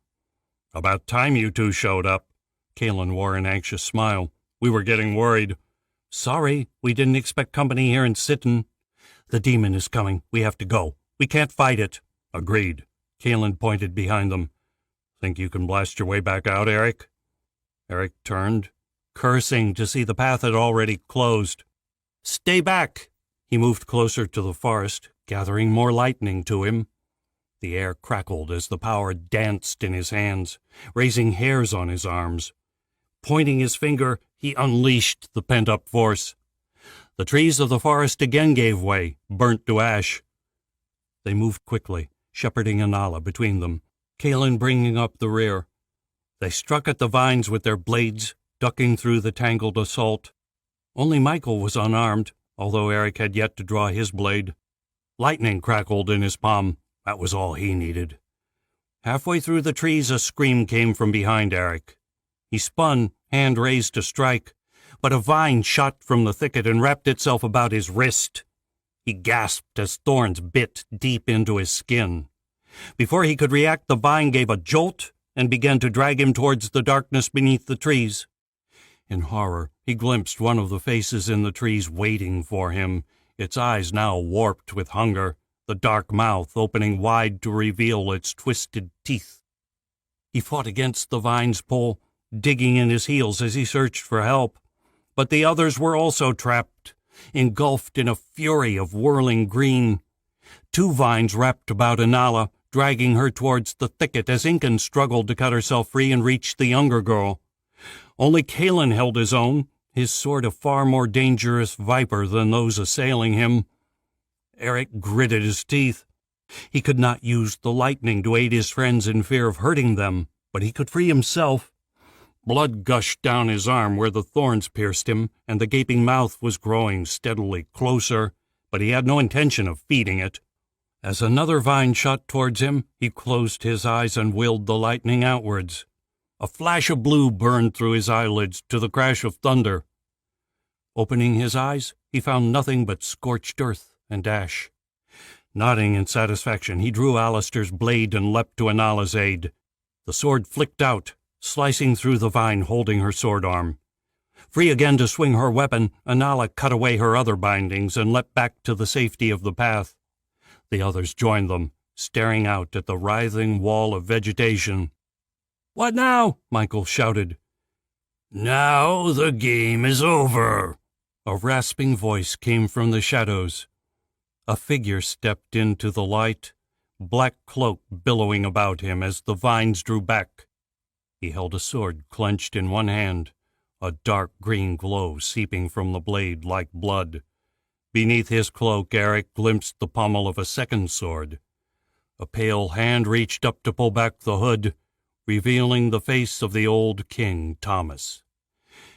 Speaker 1: "About time you two showed up." Kalen wore an anxious smile. "We were getting worried." "Sorry, we didn't expect company here in Sitten." "The demon is coming. We have to go. We can't fight it." "Agreed." Kalen pointed behind them. "Think you can blast your way back out, Eric?" Eric turned, cursing to see the path had already closed. "Stay back!" He moved closer to the forest, gathering more lightning to him. The air crackled as the power danced in his hands, raising hairs on his arms. Pointing his finger, he unleashed the pent-up force. The trees of the forest again gave way, burnt to ash. They moved quickly, shepherding Anala between them, Kalen bringing up the rear. They struck at the vines with their blades, ducking through the tangled assault. Only Michael was unarmed, although Eric had yet to draw his blade. Lightning crackled in his palm. That was all he needed. Halfway through the trees, a scream came from behind Eric. He spun, hand raised to strike, but a vine shot from the thicket and wrapped itself about his wrist. He gasped as thorns bit deep into his skin. Before he could react, the vine gave a jolt and began to drag him towards the darkness beneath the trees. In horror, he glimpsed one of the faces in the trees waiting for him, its eyes now warped with hunger, the dark mouth opening wide to reveal its twisted teeth. He fought against the vine's pull, digging in his heels as he searched for help. But the others were also trapped, engulfed in a fury of whirling green. 2 vines wrapped about Anala, dragging her towards the thicket as Incan struggled to cut herself free and reach the younger girl. Only Kalen held his own, his sword a far more dangerous viper than those assailing him. Eric gritted his teeth. He could not use the lightning to aid his friends in fear of hurting them, but he could free himself. Blood gushed down his arm where the thorns pierced him, and the gaping mouth was growing steadily closer, but he had no intention of feeding it. As another vine shot towards him, he closed his eyes and willed the lightning outwards. A flash of blue burned through his eyelids to the crash of thunder. Opening his eyes, he found nothing but scorched earth and ash. Nodding in satisfaction, he drew Alistair's blade and leapt to Anala's aid. The sword flicked out, slicing through the vine holding her sword arm. Free again to swing her weapon, Anala cut away her other bindings and leapt back to the safety of the path. The others joined them, staring out at the writhing wall of vegetation. "What now?" Michael shouted. "Now the game is over." A rasping voice came from the shadows. A figure stepped into the light, black cloak billowing about him as the vines drew back. He held a sword clenched in one hand, a dark green glow seeping from the blade like blood. Beneath his cloak, Eric glimpsed the pommel of a second sword. A pale hand reached up to pull back the hood, revealing the face of the old king, Thomas.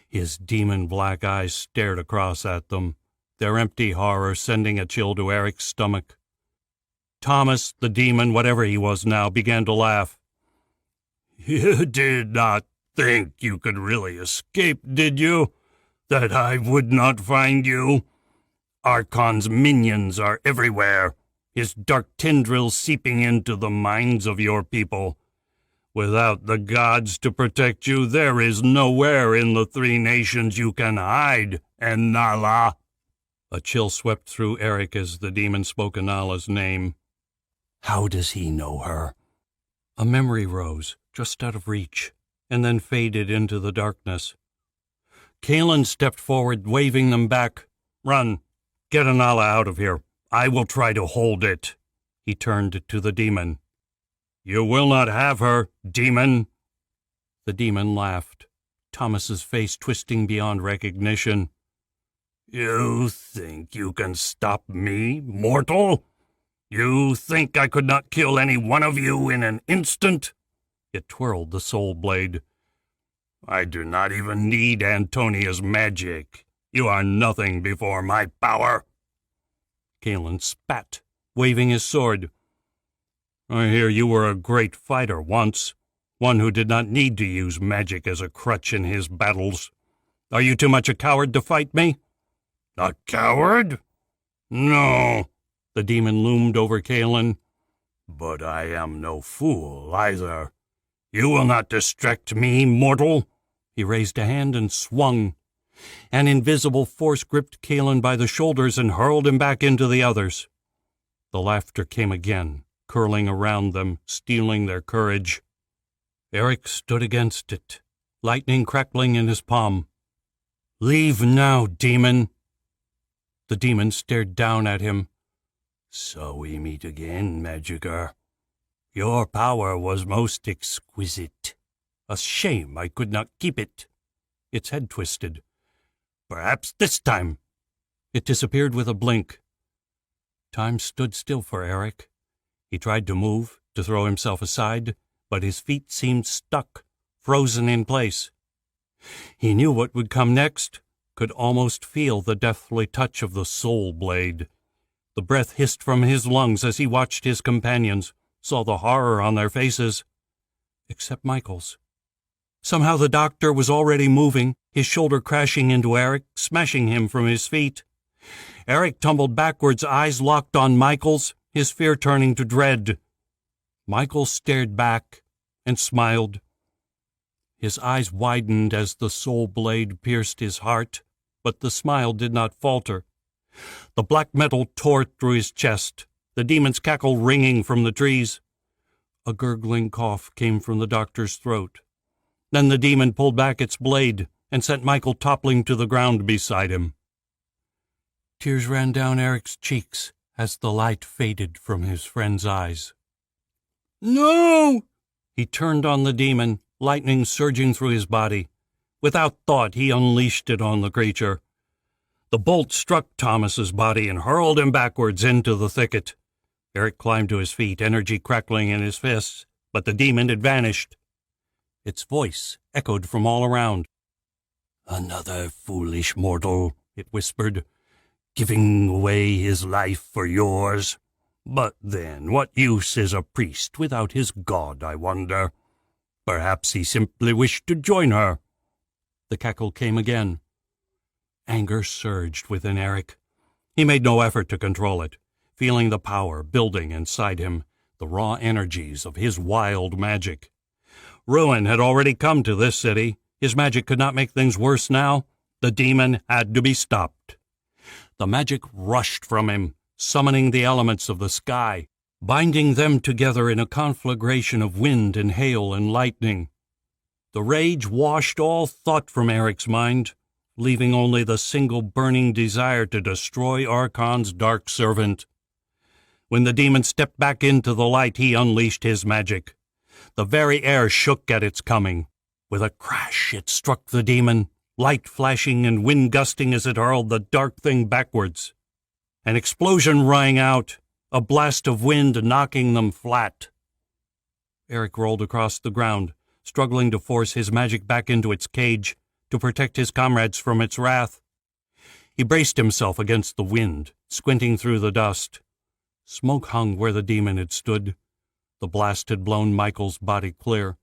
Speaker 1: His demon-black eyes stared across at them, their empty horror sending a chill to Eric's stomach. Thomas, the demon, whatever he was now, began to laugh. "You did not think you could really escape, did you? That I would not find you? Archon's minions are everywhere, his dark tendrils seeping into the minds of your people. Without the gods to protect you, there is nowhere in the 3 nations you can hide, Anala." A chill swept through Eric as the demon spoke Anala's name. How does he know her? A memory rose, just out of reach, and then faded into the darkness. Kalen stepped forward, waving them back. "Run! Get Anala out of here. I will try to hold it." He turned to the demon. "You will not have her, demon." The demon laughed, Thomas's face twisting beyond recognition. "You think you can stop me, mortal? You think I could not kill any one of you in an instant?" It twirled the soul blade. "I do not even need Antonia's magic. You are nothing before my power." Kalen spat, waving his sword. "I hear you were a great fighter once, one who did not need to use magic as a crutch in his battles. Are you too much a coward to fight me?" "A coward? No." The demon loomed over Kalen. "But I am no fool either. You will not distract me, mortal. He raised a hand and swung. An invisible force gripped Kalen by the shoulders and hurled him back into the others. The laughter came again, curling around them, stealing their courage. Eric stood against it, lightning crackling in his palm. "Leave now, demon!" The demon stared down at him. "So we meet again, Magicker. Your power was most exquisite. A shame I could not keep it." Its head twisted. "Perhaps this time." It disappeared with a blink. Time stood still for Eric. He tried to move, to throw himself aside, but his feet seemed stuck, frozen in place. He knew what would come next, could almost feel the deathly touch of the soul blade. The breath hissed from his lungs as he watched his companions, saw the horror on their faces. Except Michael's. Somehow the doctor was already moving, his shoulder crashing into Eric, smashing him from his feet. Eric tumbled backwards, eyes locked on Michael's, his fear turning to dread. Michael stared back and smiled. His eyes widened as the soul blade pierced his heart, but the smile did not falter. The black metal tore through his chest, the demon's cackle ringing from the trees. A gurgling cough came from the doctor's throat. Then the demon pulled back its blade and sent Michael toppling to the ground beside him. Tears ran down Eric's cheeks as the light faded from his friend's eyes. "No!" He turned on the demon, lightning surging through his body. Without thought, he unleashed it on the creature. The bolt struck Thomas's body and hurled him backwards into the thicket. Eric climbed to his feet, energy crackling in his fists, but the demon had vanished. Its voice echoed from all around. "Another foolish mortal," it whispered, "giving away his life for yours. But then, what use is a priest without his god, I wonder? Perhaps he simply wished to join her." The cackle came again. Anger surged within Eric. He made no effort to control it, feeling the power building inside him, the raw energies of his wild magic. Ruin had already come to this city. His magic could not make things worse now. The demon had to be stopped. The magic rushed from him, summoning the elements of the sky, binding them together in a conflagration of wind and hail and lightning. The rage washed all thought from Eric's mind, leaving only the single burning desire to destroy Archon's dark servant. When the demon stepped back into the light, he unleashed his magic. The very air shook at its coming. With a crash, it struck the demon, light flashing and wind gusting as it hurled the dark thing backwards. An explosion rang out, a blast of wind knocking them flat. Eric rolled across the ground, struggling to force his magic back into its cage, to protect his comrades from its wrath. He braced himself against the wind, squinting through the dust. Smoke hung where the demon had stood. The blast had blown Michael's body clear.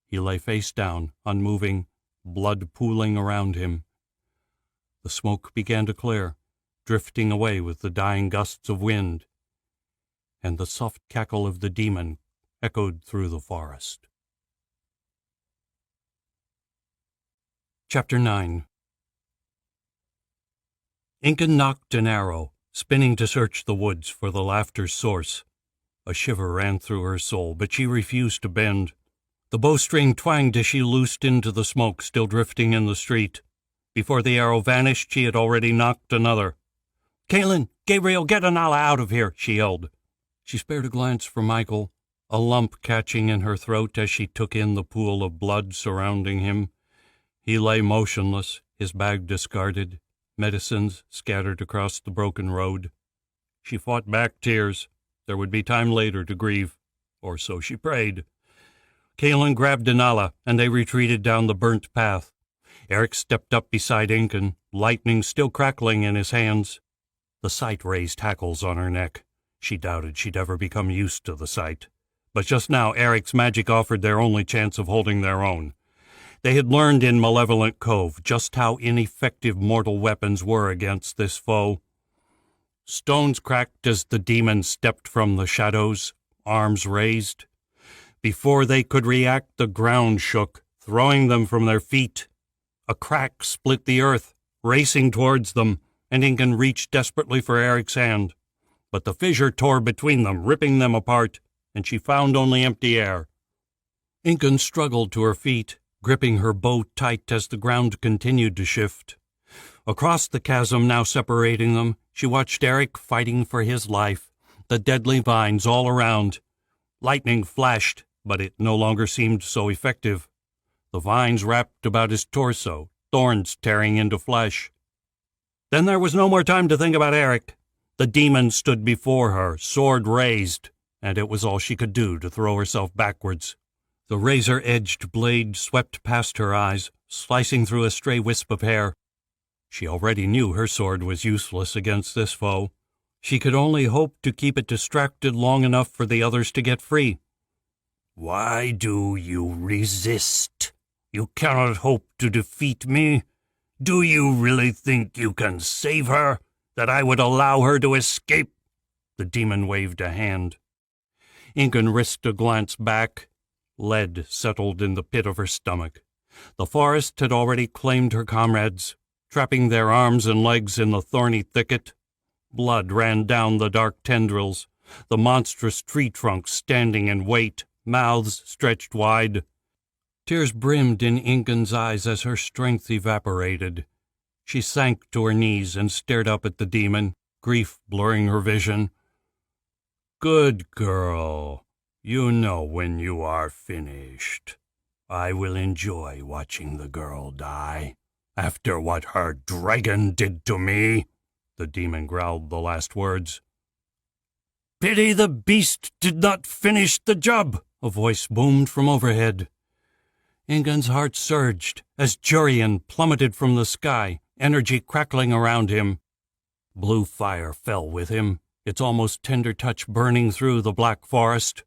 Speaker 1: He lay face down, unmoving, blood pooling around him. The smoke began to clear, drifting away with the dying gusts of wind, and the soft cackle of the demon echoed through the forest. Chapter 9. Incan knocked an arrow, spinning to search the woods for the laughter's source. A shiver ran through her soul, but she refused to bend. The bowstring twanged as she loosed into the smoke still drifting in the street. Before the arrow vanished, she had already knocked another. "Kalen, Gabriel, get Anala out of here," she yelled. She spared a glance for Michael, a lump catching in her throat as she took in the pool of blood surrounding him. He lay motionless, his bag discarded, medicines scattered across the broken road. She fought back tears. There would be time later to grieve, or so she prayed. Kalen grabbed Anala, and they retreated down the burnt path. Eric stepped up beside Incan, lightning still crackling in his hands. The sight raised hackles on her neck. She doubted she'd ever become used to the sight. But just now Eric's magic offered their only chance of holding their own. They had learned in Malevolent Cove just how ineffective mortal weapons were against this foe. Stones cracked as the demon stepped from the shadows, arms raised. Before they could react, the ground shook, throwing them from their feet. A crack split the earth, racing towards them, and Ingun reached desperately for Eric's hand. But the fissure tore between them, ripping them apart, and she found only empty air. Ingun struggled to her feet, gripping her bow tight as the ground continued to shift. Across the chasm now separating them, she watched Eric fighting for his life, the deadly vines all around. Lightning flashed, but it no longer seemed so effective. The vines wrapped about his torso, thorns tearing into flesh. Then there was no more time to think about Eric. The demon stood before her, sword raised, and it was all she could do to throw herself backwards. The razor-edged blade swept past her eyes, slicing through a stray wisp of hair. She already knew her sword was useless against this foe. She could only hope to keep it distracted long enough for the others to get free.
Speaker 2: Why do you resist? You cannot hope to defeat me. Do you really think you can save her? That I would allow her to escape?
Speaker 1: The demon waved a hand. Ingun risked a glance back. Lead settled in the pit of her stomach. The forest had already claimed her comrades, trapping their arms and legs in the thorny thicket. Blood ran down the dark tendrils, the monstrous tree trunks standing in wait, mouths stretched wide. Tears brimmed in Ingun's eyes as her strength evaporated. She sank to her knees and stared up at the demon, grief blurring her vision.
Speaker 2: Good girl. You know when you are finished. I will enjoy watching the girl die. After what her dragon did to me,
Speaker 1: the demon growled the last words.
Speaker 2: Pity the beast did not finish the job,
Speaker 1: a voice boomed from overhead. Ingun's heart surged as Jurian plummeted from the sky, energy crackling around him. Blue fire fell with him, its almost tender touch burning through the black forest.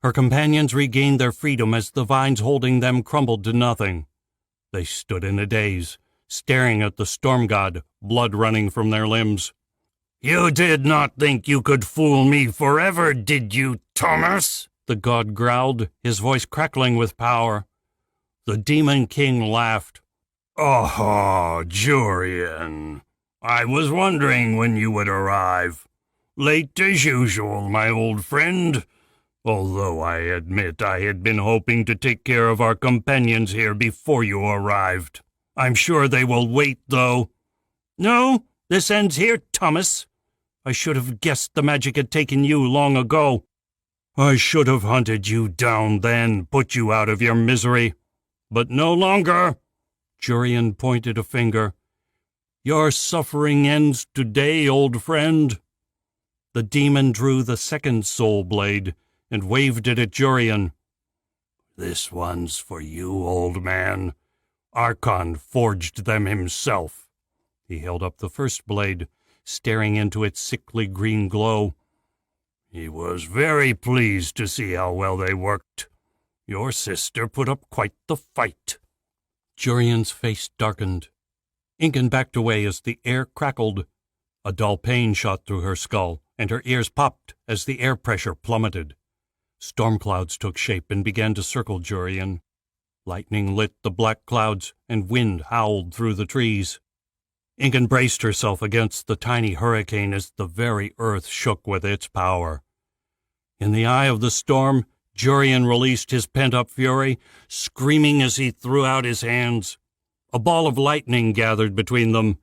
Speaker 1: Her companions regained their freedom as the vines holding them crumbled to nothing. They stood in a daze, staring at the storm god, blood running from their limbs.
Speaker 2: You did not think you could fool me forever, did you, Thomas?
Speaker 1: The god growled, his voice crackling with power. The demon king laughed.
Speaker 2: Oh, Jurian. I was wondering when you would arrive. Late as usual, my old friend. Although I admit I had been hoping to take care of our companions here before you arrived. I'm sure they will wait, though.
Speaker 1: No, this ends here, Thomas. I should have guessed the magic had taken you long ago.
Speaker 2: I should have hunted you down then, put you out of your misery. But no longer.
Speaker 1: Jurian pointed a finger. Your suffering ends today, old friend. The demon drew the second soul blade and waved it at Jurian.
Speaker 2: This one's for you, old man. Archon forged them himself.
Speaker 1: He held up the first blade, staring into its sickly green glow.
Speaker 2: He was very pleased to see how well they worked. Your sister put up quite the fight.
Speaker 1: Jurian's face darkened. Ingun backed away as the air crackled. A dull pain shot through her skull, and her ears popped as the air pressure plummeted. Storm clouds took shape and began to circle Jurian. Lightning lit the black clouds, and wind howled through the trees. Ingun braced herself against the tiny hurricane as the very earth shook with its power. In the eye of the storm, Jurian released his pent-up fury, screaming as he threw out his hands. A ball of lightning gathered between them.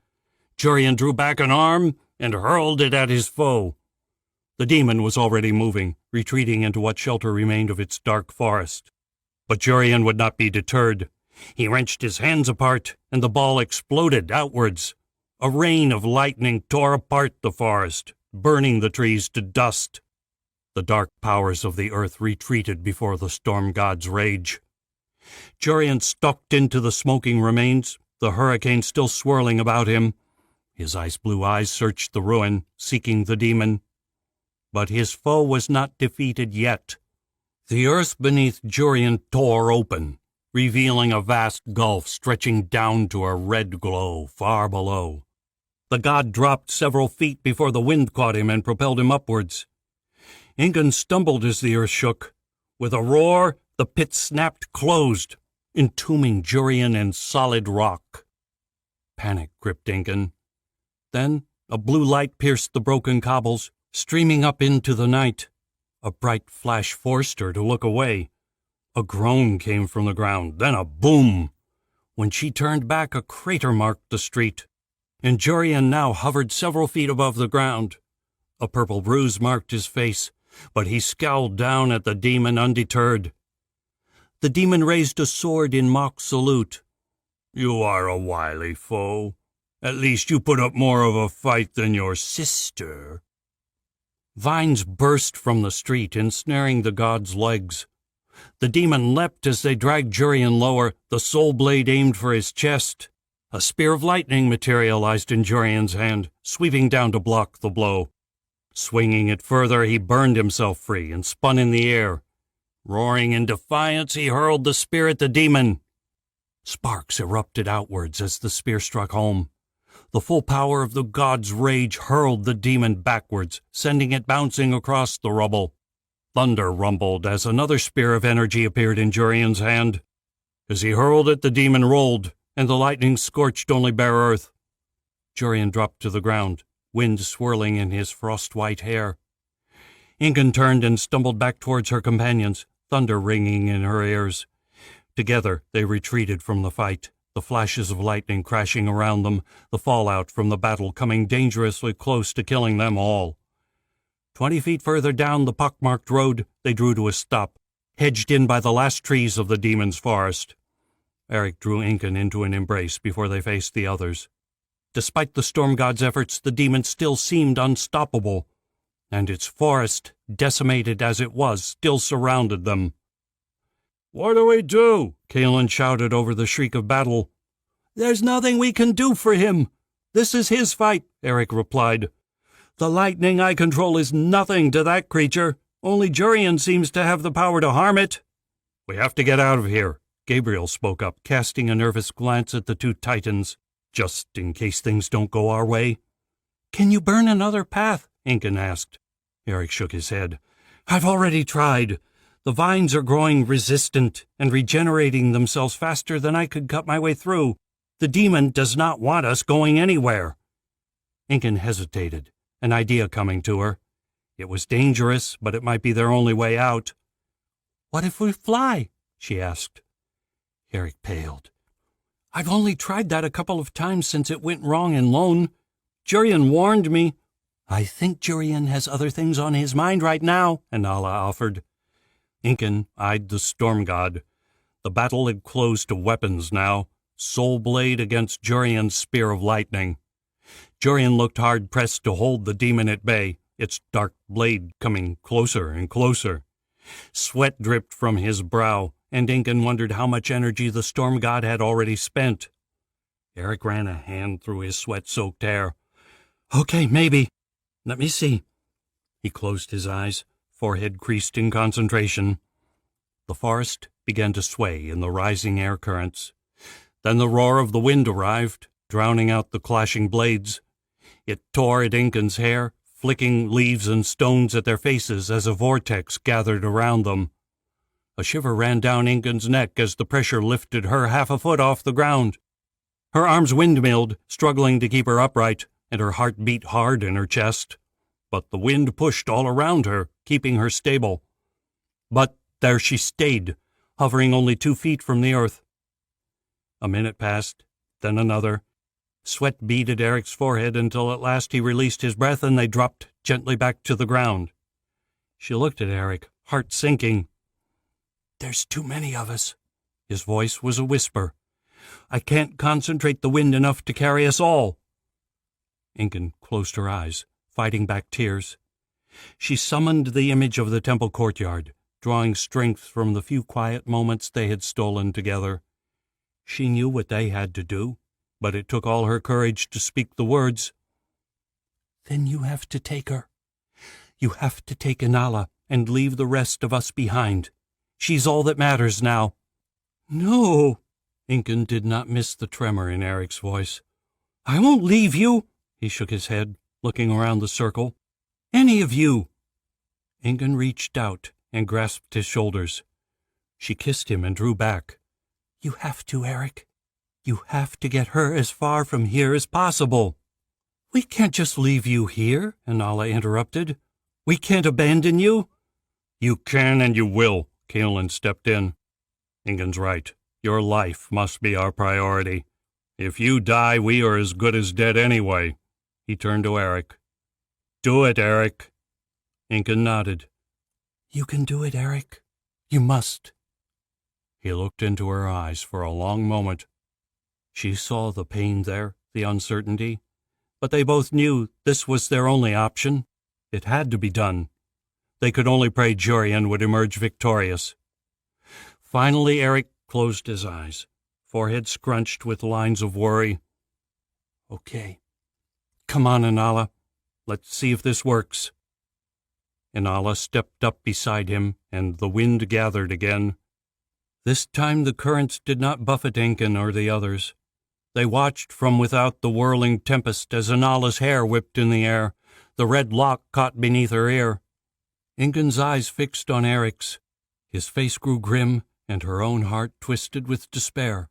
Speaker 1: Jurian drew back an arm and hurled it at his foe. The demon was already moving, retreating into what shelter remained of its dark forest. But Jurian would not be deterred. He wrenched his hands apart, and the ball exploded outwards. A rain of lightning tore apart the forest, burning the trees to dust. The dark powers of the earth retreated before the storm god's rage. Jurian stalked into the smoking remains, the hurricane still swirling about him. His ice-blue eyes searched the ruin, seeking the demon. But his foe was not defeated yet. The earth beneath Jurian tore open, revealing a vast gulf stretching down to a red glow far below. The god dropped several feet before the wind caught him and propelled him upwards. Ingun stumbled as the earth shook. With a roar, the pit snapped closed. entombing Jurian in solid rock. Panic gripped Incan. Then a blue light pierced the broken cobbles, streaming up into the night. A bright flash forced her to look away. A groan came from the ground, then a boom. When she turned back, a crater marked the street, and Jurian now hovered several feet above the ground. A purple bruise marked his face, but he scowled down at the demon undeterred. The demon raised a sword in mock salute.
Speaker 2: "You are a wily foe. At least you put up more of a fight than your sister."
Speaker 1: Vines burst from the street, ensnaring the god's legs. The demon leapt as they dragged Jurian lower, the soul blade aimed for his chest. A spear of lightning materialized in Jurian's hand, sweeping down to block the blow. Swinging it further, he burned himself free and spun in the air. Roaring in defiance, he hurled the spear at the demon. Sparks erupted outwards as the spear struck home. The full power of the god's rage hurled the demon backwards, sending it bouncing across the rubble. Thunder rumbled as another spear of energy appeared in Jurian's hand. As he hurled it, the demon rolled, and the lightning scorched only bare earth. Jurian dropped to the ground, wind swirling in his frost-white hair. Incan turned and stumbled back towards her companions, thunder ringing in her ears. Together they retreated from the fight, the flashes of lightning crashing around them, the fallout from the battle coming dangerously close to killing them all. 20 feet further down the pockmarked road, they drew to a stop, hedged in by the last trees of the demon's forest. Eric drew Incan into an embrace before they faced the others. Despite the storm god's efforts, the demon still seemed unstoppable, and its forest, decimated as it was, still surrounded them.
Speaker 2: "What do we do?"
Speaker 1: Kalen shouted over the shriek of battle. "There's nothing we can do for him. This is his fight," Eric replied. "The lightning I control is nothing to that creature. Only Jurian seems to have the power to harm it." "We have to get out of here," Gabriel spoke up, casting a nervous glance at the two titans, "just in case things don't go our way." "Can you burn another path?" Incan asked. Eric shook his head. "I've already tried. The vines are growing resistant and regenerating themselves faster than I could cut my way through. The demon does not want us going anywhere." Incan hesitated, an idea coming to her. It was dangerous, but it might be their only way out. "What if we fly?" she asked. Eric paled. "I've only tried that a couple of times since it went wrong in Lone. Jurian warned me." "I think Jurian has other things on his mind right now," Anala offered. Incan eyed the storm god. The battle had closed to weapons now, soul blade against Jurian's spear of lightning. Jurian looked hard-pressed to hold the demon at bay, its dark blade coming closer and closer. Sweat dripped from his brow, and Incan wondered how much energy the storm god had already spent. Eric ran a hand through his sweat-soaked hair. "Okay, maybe. Let me see." He closed his eyes, forehead creased in concentration. The forest began to sway in the rising air currents. Then the roar of the wind arrived, drowning out the clashing blades. It tore at Incan's hair, flicking leaves and stones at their faces as a vortex gathered around them. A shiver ran down Incan's neck as the pressure lifted her half a foot off the ground. Her arms windmilled, struggling to keep her upright, and her heart beat hard in her chest. But the wind pushed all around her, keeping her stable. But there she stayed, hovering only 2 feet from the earth. A minute passed, then another. Sweat beaded Eric's forehead until at last he released his breath and they dropped gently back to the ground. She looked at Eric, heart sinking. "There's too many of us." His voice was a whisper. "I can't concentrate the wind enough to carry us all." Incan closed her eyes, fighting back tears. She summoned the image of the temple courtyard, drawing strength from the few quiet moments they had stolen together. She knew what they had to do, but it took all her courage to speak the words. "Then you have to take her. You have to take Inala and leave the rest of us behind. She's all that matters now." "No." Incan did not miss the tremor in Eric's voice. "I won't leave you." He shook his head, looking around the circle. "Any of you." Incan reached out and grasped his shoulders. She kissed him and drew back. You have to, Eric. You have to get her as far from here as possible. We can't just leave you here, Inala interrupted. We can't abandon you.
Speaker 2: You can and you will, Kaelin stepped in. Ingun's right. Your life must be our priority. If you die, we are as good as dead anyway. He turned to Eric. Do it, Eric.
Speaker 1: Ingun nodded. You can do it, Eric. You must. He looked into her eyes for a long moment. She saw the pain there, the uncertainty, but they both knew this was their only option. It had to be done. They could only pray Jorian would emerge victorious. Finally, Eric closed his eyes, forehead scrunched with lines of worry. Okay. Come on, Inala. Let's see if this works. Inala stepped up beside him, and the wind gathered again. This time the currents did not buffet Ingun or the others. They watched from without the whirling tempest as Inala's hair whipped in the air, the red lock caught beneath her ear. Ingun's eyes fixed on Eric's. His face grew grim, and her own heart twisted with despair.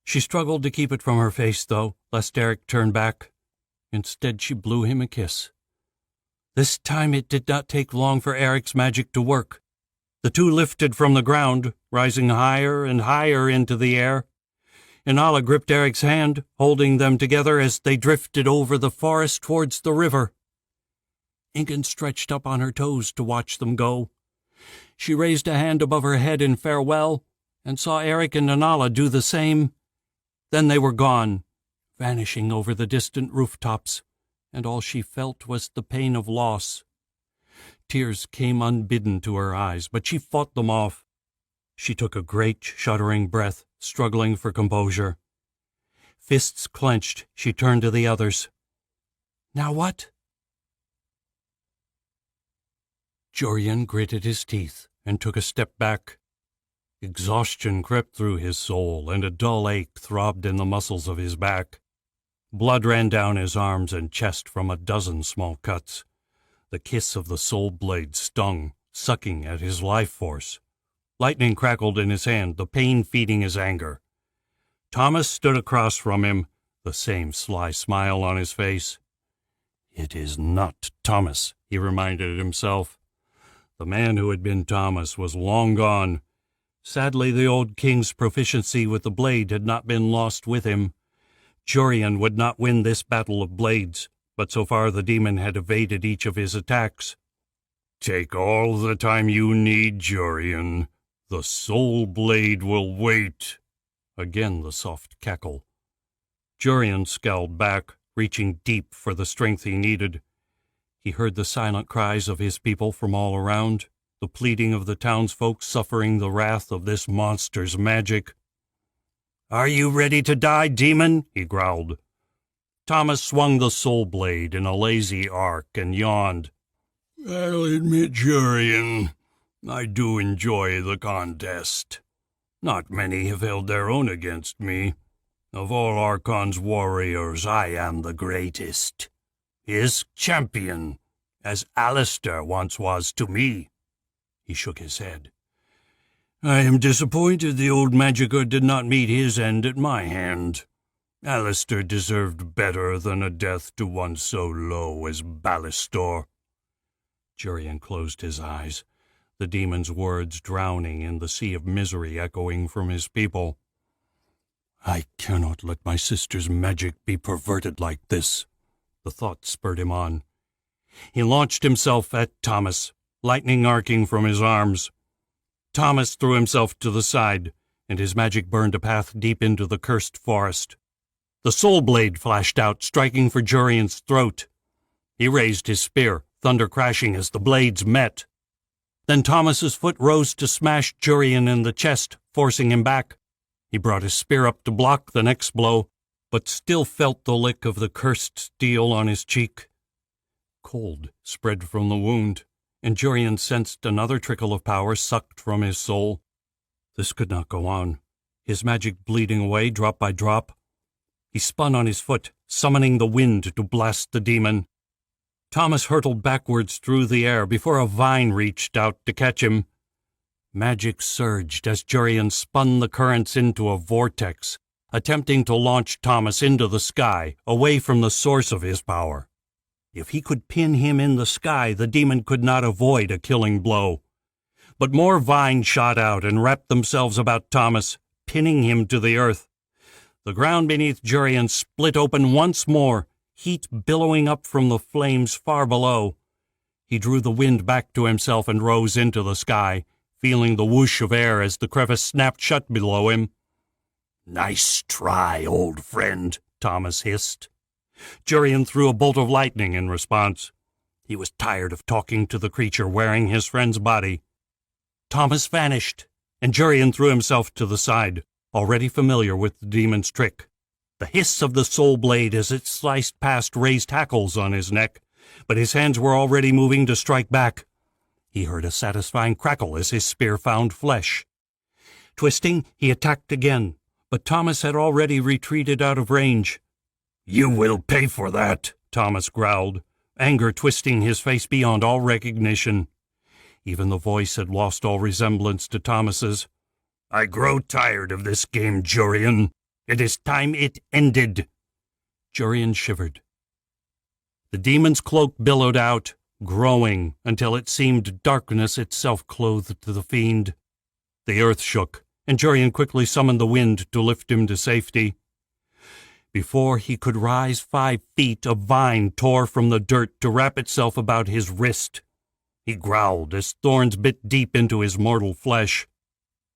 Speaker 1: She struggled to keep it from her face, though, lest Eric turn back. Instead, she blew him a kiss. This time it did not take long for Eric's magic to work. The two lifted from the ground, rising higher and higher into the air. Inala gripped Eric's hand, holding them together as they drifted over the forest towards the river. Ingun stretched up on her toes to watch them go. She raised a hand above her head in farewell, and saw Eric and Inala do the same. Then they were gone, vanishing over the distant rooftops, and all she felt was the pain of loss. Tears came unbidden to her eyes, but she fought them off. She took a great, shuddering breath, struggling for composure. Fists clenched, she turned to the others. Now what? Jorian gritted his teeth and took a step back. Exhaustion crept through his soul, and a dull ache throbbed in the muscles of his back. Blood ran down his arms and chest from a dozen small cuts. The kiss of the soul blade stung, sucking at his life force. Lightning crackled in his hand, the pain feeding his anger. Thomas stood across from him, the same sly smile on his face. It is not Thomas, he reminded himself. The man who had been Thomas was long gone. Sadly, the old king's proficiency with the blade had not been lost with him. Jorian would not win this battle of blades, but so far the demon had evaded each of his attacks.
Speaker 2: Take all the time you need, Jorian. The soul blade will wait.
Speaker 1: Again the soft cackle. Jorian scowled back, reaching deep for the strength he needed. He heard the silent cries of his people from all around, the pleading of the townsfolk suffering the wrath of this monster's magic. "Are you ready to die, demon?" he growled. Thomas swung the soul blade in a lazy arc and yawned.
Speaker 2: "I'll admit, Jorian, I do enjoy the contest. Not many have held their own against me. Of all Archon's warriors, I am the greatest. His champion, as Alistair once was to me." He shook his head. "I am disappointed the old magicka did not meet his end at my hand. Alistair deserved better than a death to one so low as Ballastor." Jorian closed his eyes, the demon's words drowning in the sea of misery echoing from his people. "I cannot let my sister's magic be perverted like this," the thought spurred him on. He launched himself at Thomas, lightning arcing from his arms. Thomas threw himself to the side, and his magic burned a path deep into the cursed forest. The soul blade flashed out, striking for Jorian's throat. He raised his spear, thunder crashing as the blades met. Then Thomas's foot rose to smash Jorian in the chest, forcing him back. He brought his spear up to block the next blow, but still felt the lick of the cursed steel on his cheek. Cold spread from the wound, and Jorian sensed another trickle of power sucked from his soul. This could not go on, his magic bleeding away drop by drop. He spun on his foot, summoning the wind to blast the demon. Thomas hurtled backwards through the air before a vine reached out to catch him.
Speaker 1: Magic surged as Jurian spun the currents into a vortex, attempting to launch Thomas into the sky, away from the source of his power. If he could pin him in the sky, the demon could not avoid a killing blow. But more vines shot out and wrapped themselves about Thomas, pinning him to the earth. The ground beneath Jurian split open once more, heat billowing up from the flames far below. He drew the wind back to himself and rose into the sky, feeling the whoosh of air as the crevice snapped shut below him.
Speaker 2: "Nice try, old friend,"
Speaker 1: Thomas hissed. Jurian threw a bolt of lightning in response. He was tired of talking to the creature wearing his friend's body. Thomas vanished, and Jurian threw himself to the side, already familiar with the demon's trick. The hiss of the soul blade as it sliced past raised hackles on his neck, but his hands were already moving to strike back. He heard a satisfying crackle as his spear found flesh. Twisting, he attacked again, but Thomas had already retreated out of range.
Speaker 2: "You will pay for that,"
Speaker 1: Thomas growled, anger twisting his face beyond all recognition. Even the voice had lost all resemblance to Thomas's.
Speaker 2: "I grow tired of this game, Jurian. It is time it ended."
Speaker 1: Jurian shivered. The demon's cloak billowed out, growing until it seemed darkness itself clothed the fiend. The earth shook, and Jurian quickly summoned the wind to lift him to safety. Before he could rise 5 feet, a vine tore from the dirt to wrap itself about his wrist. He growled as thorns bit deep into his mortal flesh.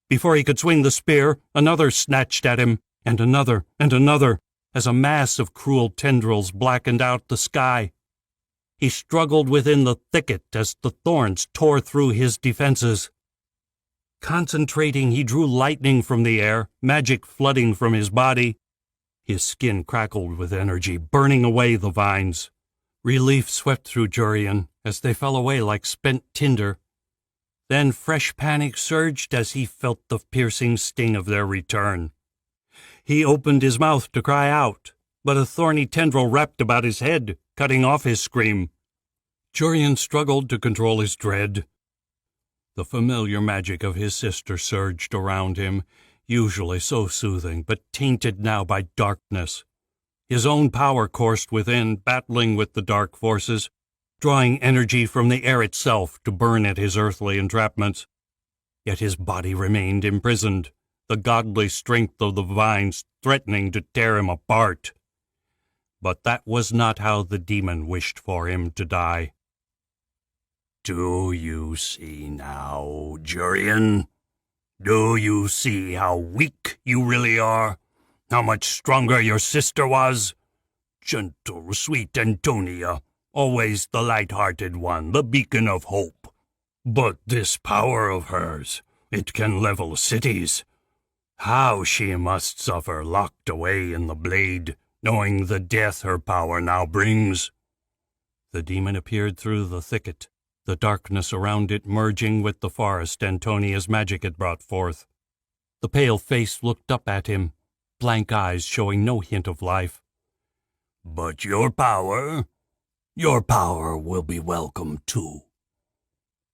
Speaker 1: Before he could swing the spear, another snatched at him, and another, as a mass of cruel tendrils blackened out the sky. He struggled within the thicket as the thorns tore through his defenses. Concentrating, he drew lightning from the air, magic flooding from his body. His skin crackled with energy, burning away the vines. Relief swept through Jurian as they fell away like spent tinder. Then fresh panic surged as he felt the piercing sting of their return. He opened his mouth to cry out, but a thorny tendril wrapped about his head, cutting off his scream. Jurian struggled to control his dread. The familiar magic of his sister surged around him, usually so soothing, but tainted now by darkness. His own power coursed within, battling with the dark forces, drawing energy from the air itself to burn at his earthly entrapments. Yet his body remained imprisoned, the godly strength of the vines threatening to tear him apart. But that was not how the demon wished for him to die.
Speaker 2: "Do you see now, Jurian? Do you see how weak you really are? How much stronger your sister was? Gentle, sweet Antonia, always the light-hearted one, the beacon of hope. But this power of hers, it can level cities. How she must suffer locked away in the blade, knowing the death her power now brings."
Speaker 1: The demon appeared through the thicket, the darkness around it merging with the forest Antonia's magic had brought forth. The pale face looked up at him, blank eyes showing no hint of life.
Speaker 2: "But your power will be welcome too."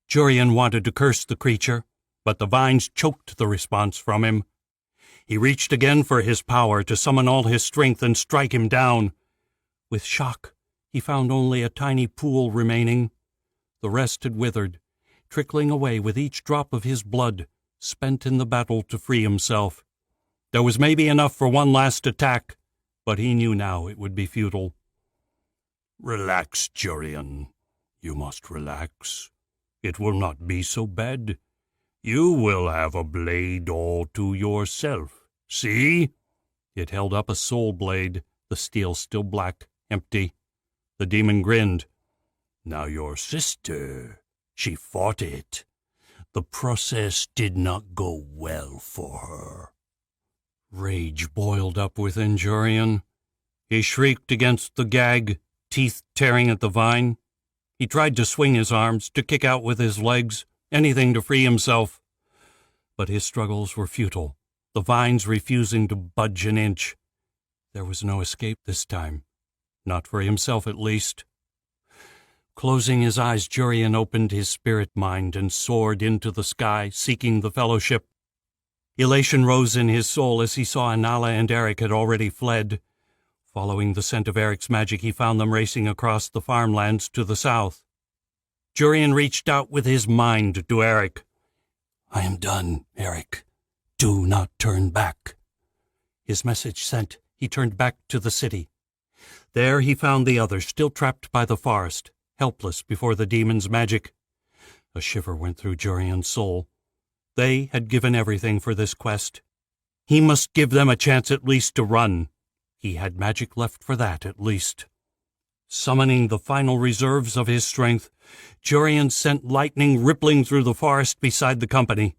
Speaker 1: Jurian wanted to curse the creature, but the vines choked the response from him. He reached again for his power to summon all his strength and strike him down. With shock, he found only a tiny pool remaining. The rest had withered, trickling away with each drop of his blood, spent in the battle to free himself. There was maybe enough for one last attack, but he knew now it would be futile.
Speaker 2: "Relax, Jurian. You must relax. It will not be so bad. You will have a blade all to yourself. See?"
Speaker 1: It held up a soul blade, the steel still black, empty. The demon grinned.
Speaker 2: "Now your sister, she fought it. The process did not go well for her."
Speaker 1: Rage boiled up within Jurian. He shrieked against the gag, teeth tearing at the vine. He tried to swing his arms, to kick out with his legs, anything to free himself. But his struggles were futile, the vines refusing to budge an inch. There was no escape this time, not for himself at least. Closing his eyes, Jurian opened his spirit mind and soared into the sky, seeking the fellowship. Elation rose in his soul as he saw Anala and Eric had already fled. Following the scent of Eric's magic, he found them racing across the farmlands to the south. Jurian reached out with his mind to Eric. "I am done, Eric. Do not turn back." His message sent, he turned back to the city. There he found the others, still trapped by the forest, helpless before the demon's magic. A shiver went through Jurian's soul. They had given everything for this quest. He must give them a chance at least to run. He had magic left for that, at least. Summoning the final reserves of his strength, Jurian sent lightning rippling through the forest beside the company.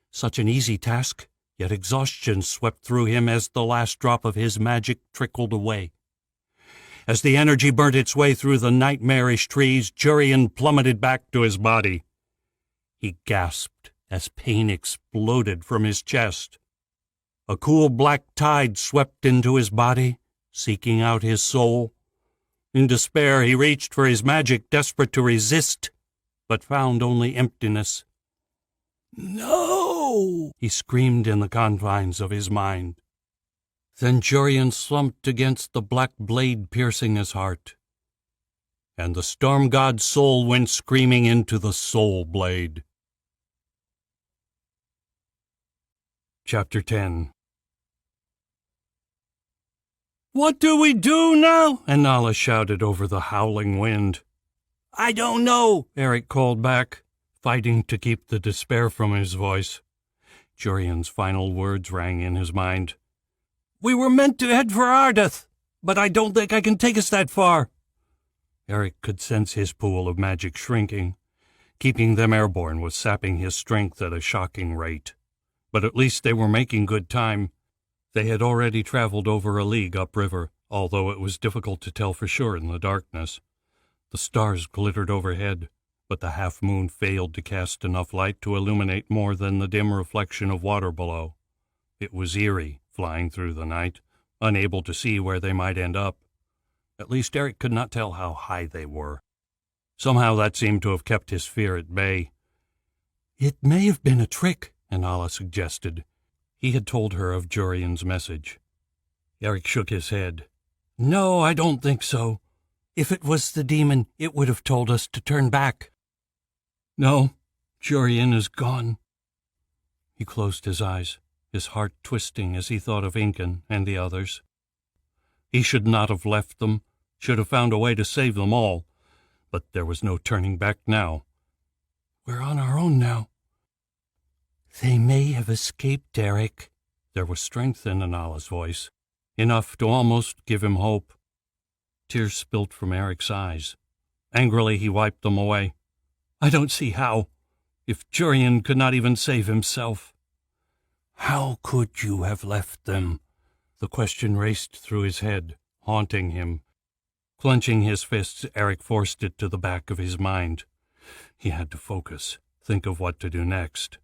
Speaker 1: Such an easy task, yet exhaustion swept through him as the last drop of his magic trickled away. As the energy burnt its way through the nightmarish trees, Jurian plummeted back to his body. He gasped as pain exploded from his chest. A cool black tide swept into his body, seeking out his soul. In despair, he reached for his magic, desperate to resist, but found only emptiness. "No!" he screamed in the confines of his mind. Then Jurian slumped against the black blade piercing his heart, and the storm god's soul went screaming into the soul blade. Chapter 10. "What do we do now?" Anala shouted over the howling wind. "I don't know," Eric called back, fighting to keep the despair from his voice. Jurian's final words rang in his mind. "We were meant to head for Ardeth, but I don't think I can take us that far." Eric could sense his pool of magic shrinking. Keeping them airborne was sapping his strength at a shocking rate. But at least they were making good time. They had already traveled over a league upriver, although it was difficult to tell for sure in the darkness. The stars glittered overhead, but the half-moon failed to cast enough light to illuminate more than the dim reflection of water below. It was eerie, flying through the night, unable to see where they might end up. At least Eric could not tell how high they were. Somehow that seemed to have kept his fear at bay. "It may have been a trick," Anala suggested. He had told her of Jurian's message. Eric shook his head. "No, I don't think so. If it was the demon, it would have told us to turn back." "No, Jurian is gone." He closed his eyes, his heart twisting as he thought of Incan and the others. He should not have left them, should have found a way to save them all, but there was no turning back now. "We're on our own now." "They may have escaped, Eric." There was strength in Anala's voice, enough to almost give him hope. Tears spilt from Eric's eyes. Angrily he wiped them away. "I don't see how. If Jurian could not even save himself." "How could you have left them?" The question raced through his head, haunting him. Clenching his fists, Eric forced it to the back of his mind. He had to focus, think of what to do next.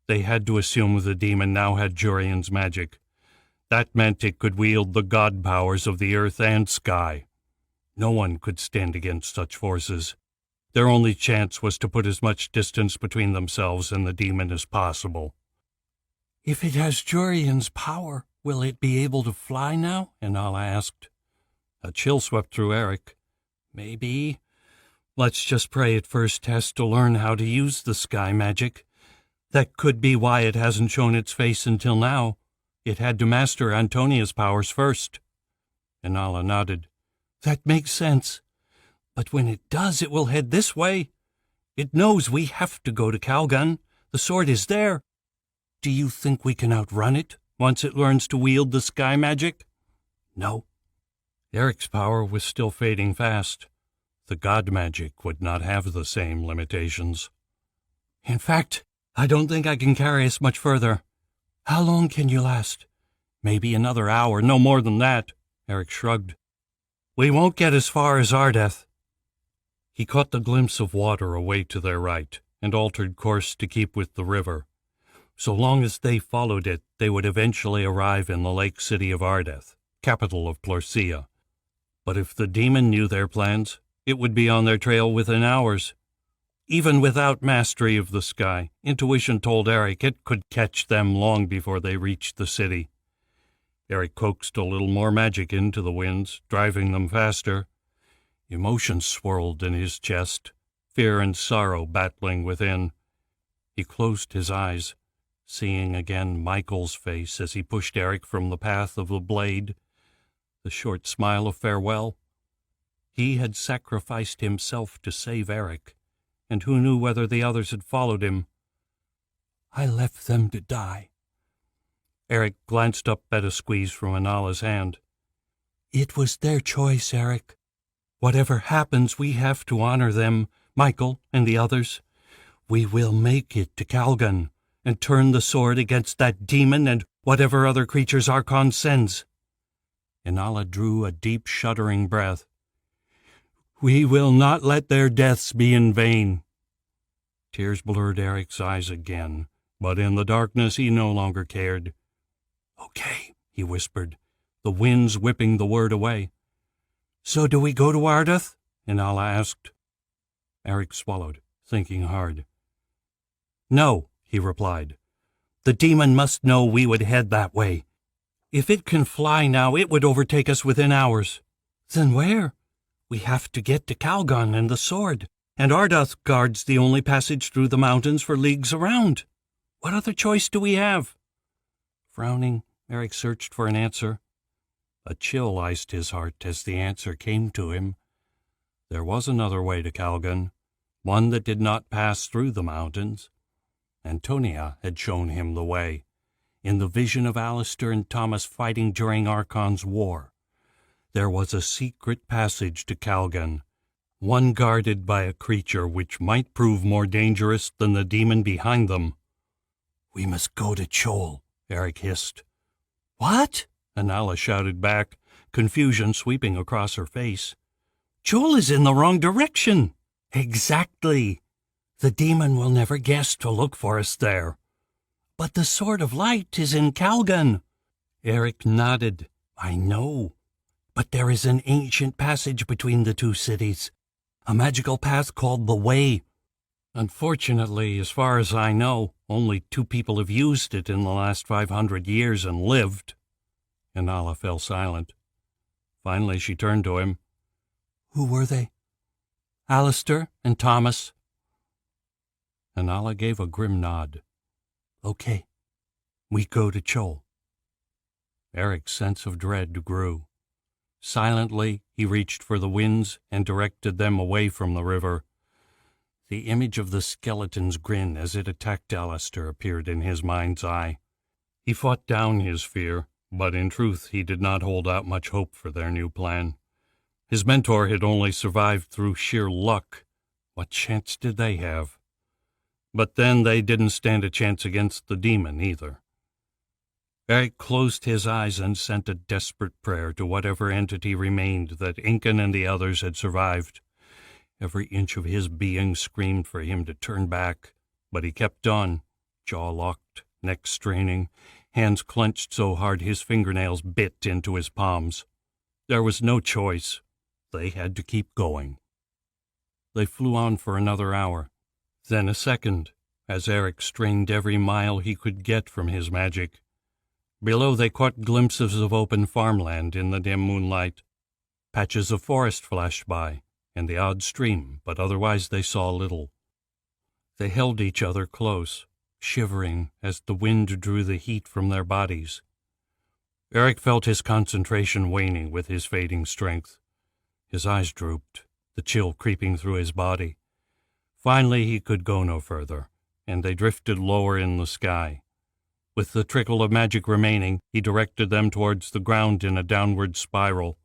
Speaker 1: They had to assume the demon now had Jurian's magic. That meant it could wield the god powers of the earth and sky. No one could stand against such forces. Their only chance was to put as much distance between themselves and the demon as possible. "If it has Jurian's power, will it be able to fly now?" Anala asked. A chill swept through Eric. "Maybe. Let's just pray it first has to learn how to use the sky magic. That could be why it hasn't shown its face until now. It had to master Antonia's powers first." Anala nodded. "That makes sense. But when it does, it will head this way. It knows we have to go to Calgon. The sword is there. Do you think we can outrun it once it learns to wield the sky magic?" "No." Eric's power was still fading fast. The god magic would not have the same limitations. "In fact, I don't think I can carry us much further. How long can you last?" "Maybe another hour, no more than that." Eric shrugged. "We won't get as far as Ardeth." He caught the glimpse of water away to their right and altered course to keep with the river. So long as they followed it, they would eventually arrive in the lake city of Ardeth, capital of Plorsia. But if the demon knew their plans, It would be on their trail within hours. Even without mastery of the sky, intuition told Eric it could catch them long before they reached the city. Eric coaxed a little more magic into the winds, driving them faster. Emotions swirled in his chest, fear and sorrow battling within. He closed his eyes, seeing again Michael's face as he pushed Eric from the path of the blade, the short smile of farewell. He had sacrificed himself to save Eric, and who knew whether the others had followed him? "I left them to die." Eric glanced up at a squeeze from Anala's hand. "It was their choice, Eric. Whatever happens, we have to honor them, Michael and the others. We will make it to Calgon and turn the sword against that demon and whatever other creatures Archon sends." Inala drew a deep, shuddering breath. "We will not let their deaths be in vain." Tears blurred Eric's eyes again, but in the darkness he no longer cared. "Okay," he whispered, the winds whipping the word away. "So do we go to Ardath?" Inala asked. Eric swallowed, thinking hard. "No," he replied. "The demon must know we would head that way. If it can fly now, it would overtake us within hours." "Then where?" "We have to get to Calgon and the sword, and Ardath guards the only passage through the mountains for leagues around. What other choice do we have?" Frowning, Eric searched for an answer. A chill iced his heart as the answer came to him. There was another way to Calgon, one that did not pass through the mountains. Antonia had shown him the way, in the vision of Alistair and Thomas fighting during Archon's war. There was a secret passage to Calgon, one guarded by a creature which might prove more dangerous than the demon behind them. "We must go to Chol," Eric hissed. "What?" Anala shouted back, confusion sweeping across her face. "Chol is in the wrong direction." "Exactly. The demon will never guess to look for us there." "But the Sword of Light is in Calgon." Eric nodded. "I know. But there is an ancient passage between the two cities, a magical path called the Way. Unfortunately, as far as I know, only 2 people have used it in the last 500 years and lived." Inala fell silent. Finally she turned to him. "Who were they?" "Alistair and Thomas." Inala gave a grim nod. "Okay, we go to Chol." Eric's sense of dread grew. Silently, he reached for the winds and directed them away from the river. The image of the skeleton's grin as it attacked Alistair appeared in his mind's eye. He fought down his fear, but in truth he did not hold out much hope for their new plan. His mentor had only survived through sheer luck. What chance did they have? But then they didn't stand a chance against the demon either. Eric closed his eyes and sent a desperate prayer to whatever entity remained that Incan and the others had survived. Every inch of his being screamed for him to turn back, but he kept on, jaw locked, neck straining, hands clenched so hard his fingernails bit into his palms. There was no choice. They had to keep going. They flew on for another hour, then a second, as Eric strained every mile he could get from his magic. Below they caught glimpses of open farmland in the dim moonlight. Patches of forest flashed by, and the odd stream, but otherwise they saw little. They held each other close, shivering as the wind drew the heat from their bodies. Eric felt his concentration waning with his fading strength. His eyes drooped, the chill creeping through his body. Finally he could go no further, and they drifted lower in the sky. With the trickle of magic remaining, he directed them towards the ground in a downward spiral.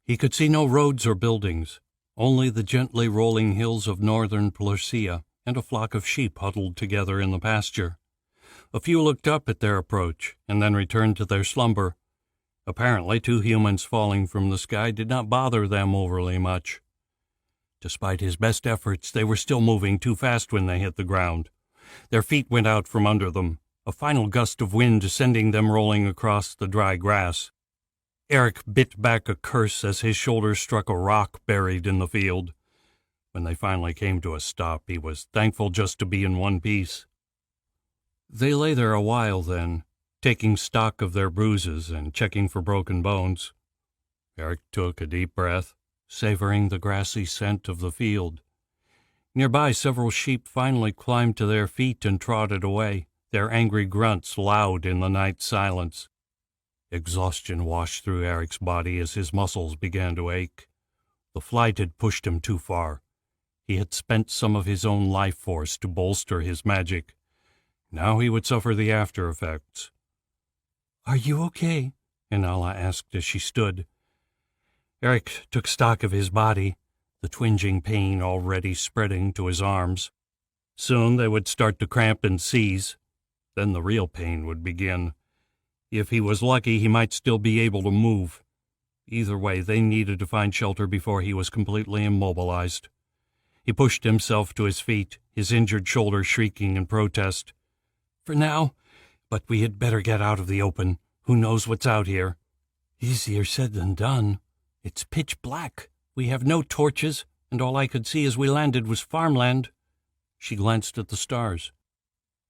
Speaker 1: He could see no roads or buildings, only the gently rolling hills of northern Plurcia and a flock of sheep huddled together in the pasture. A few looked up at their approach and then returned to their slumber. Apparently 2 humans falling from the sky did not bother them overly much. Despite his best efforts, they were still moving too fast when they hit the ground. Their feet went out from under them, a final gust of wind sending them rolling across the dry grass. Eric bit back a curse as his shoulder struck a rock buried in the field. When they finally came to a stop, he was thankful just to be in one piece. They lay there a while then, taking stock of their bruises and checking for broken bones. Eric took a deep breath, savoring the grassy scent of the field. Nearby, several sheep finally climbed to their feet and trotted away, their angry grunts loud in the night silence. Exhaustion washed through Eric's body as his muscles began to ache. The flight had pushed him too far. He had spent some of his own life force to bolster his magic. Now he would suffer the after effects. "Are you okay?" Inala asked as she stood. Eric took stock of his body, the twinging pain already spreading to his arms. Soon they would start to cramp and seize. Then the real pain would begin. If he was lucky, he might still be able to move. Either way, they needed to find shelter before he was completely immobilized. He pushed himself to his feet, his injured shoulder shrieking in protest. "For now, but we had better get out of the open. Who knows what's out here?" "Easier said than done. It's pitch black. We have no torches, and all I could see as we landed was farmland." She glanced at the stars.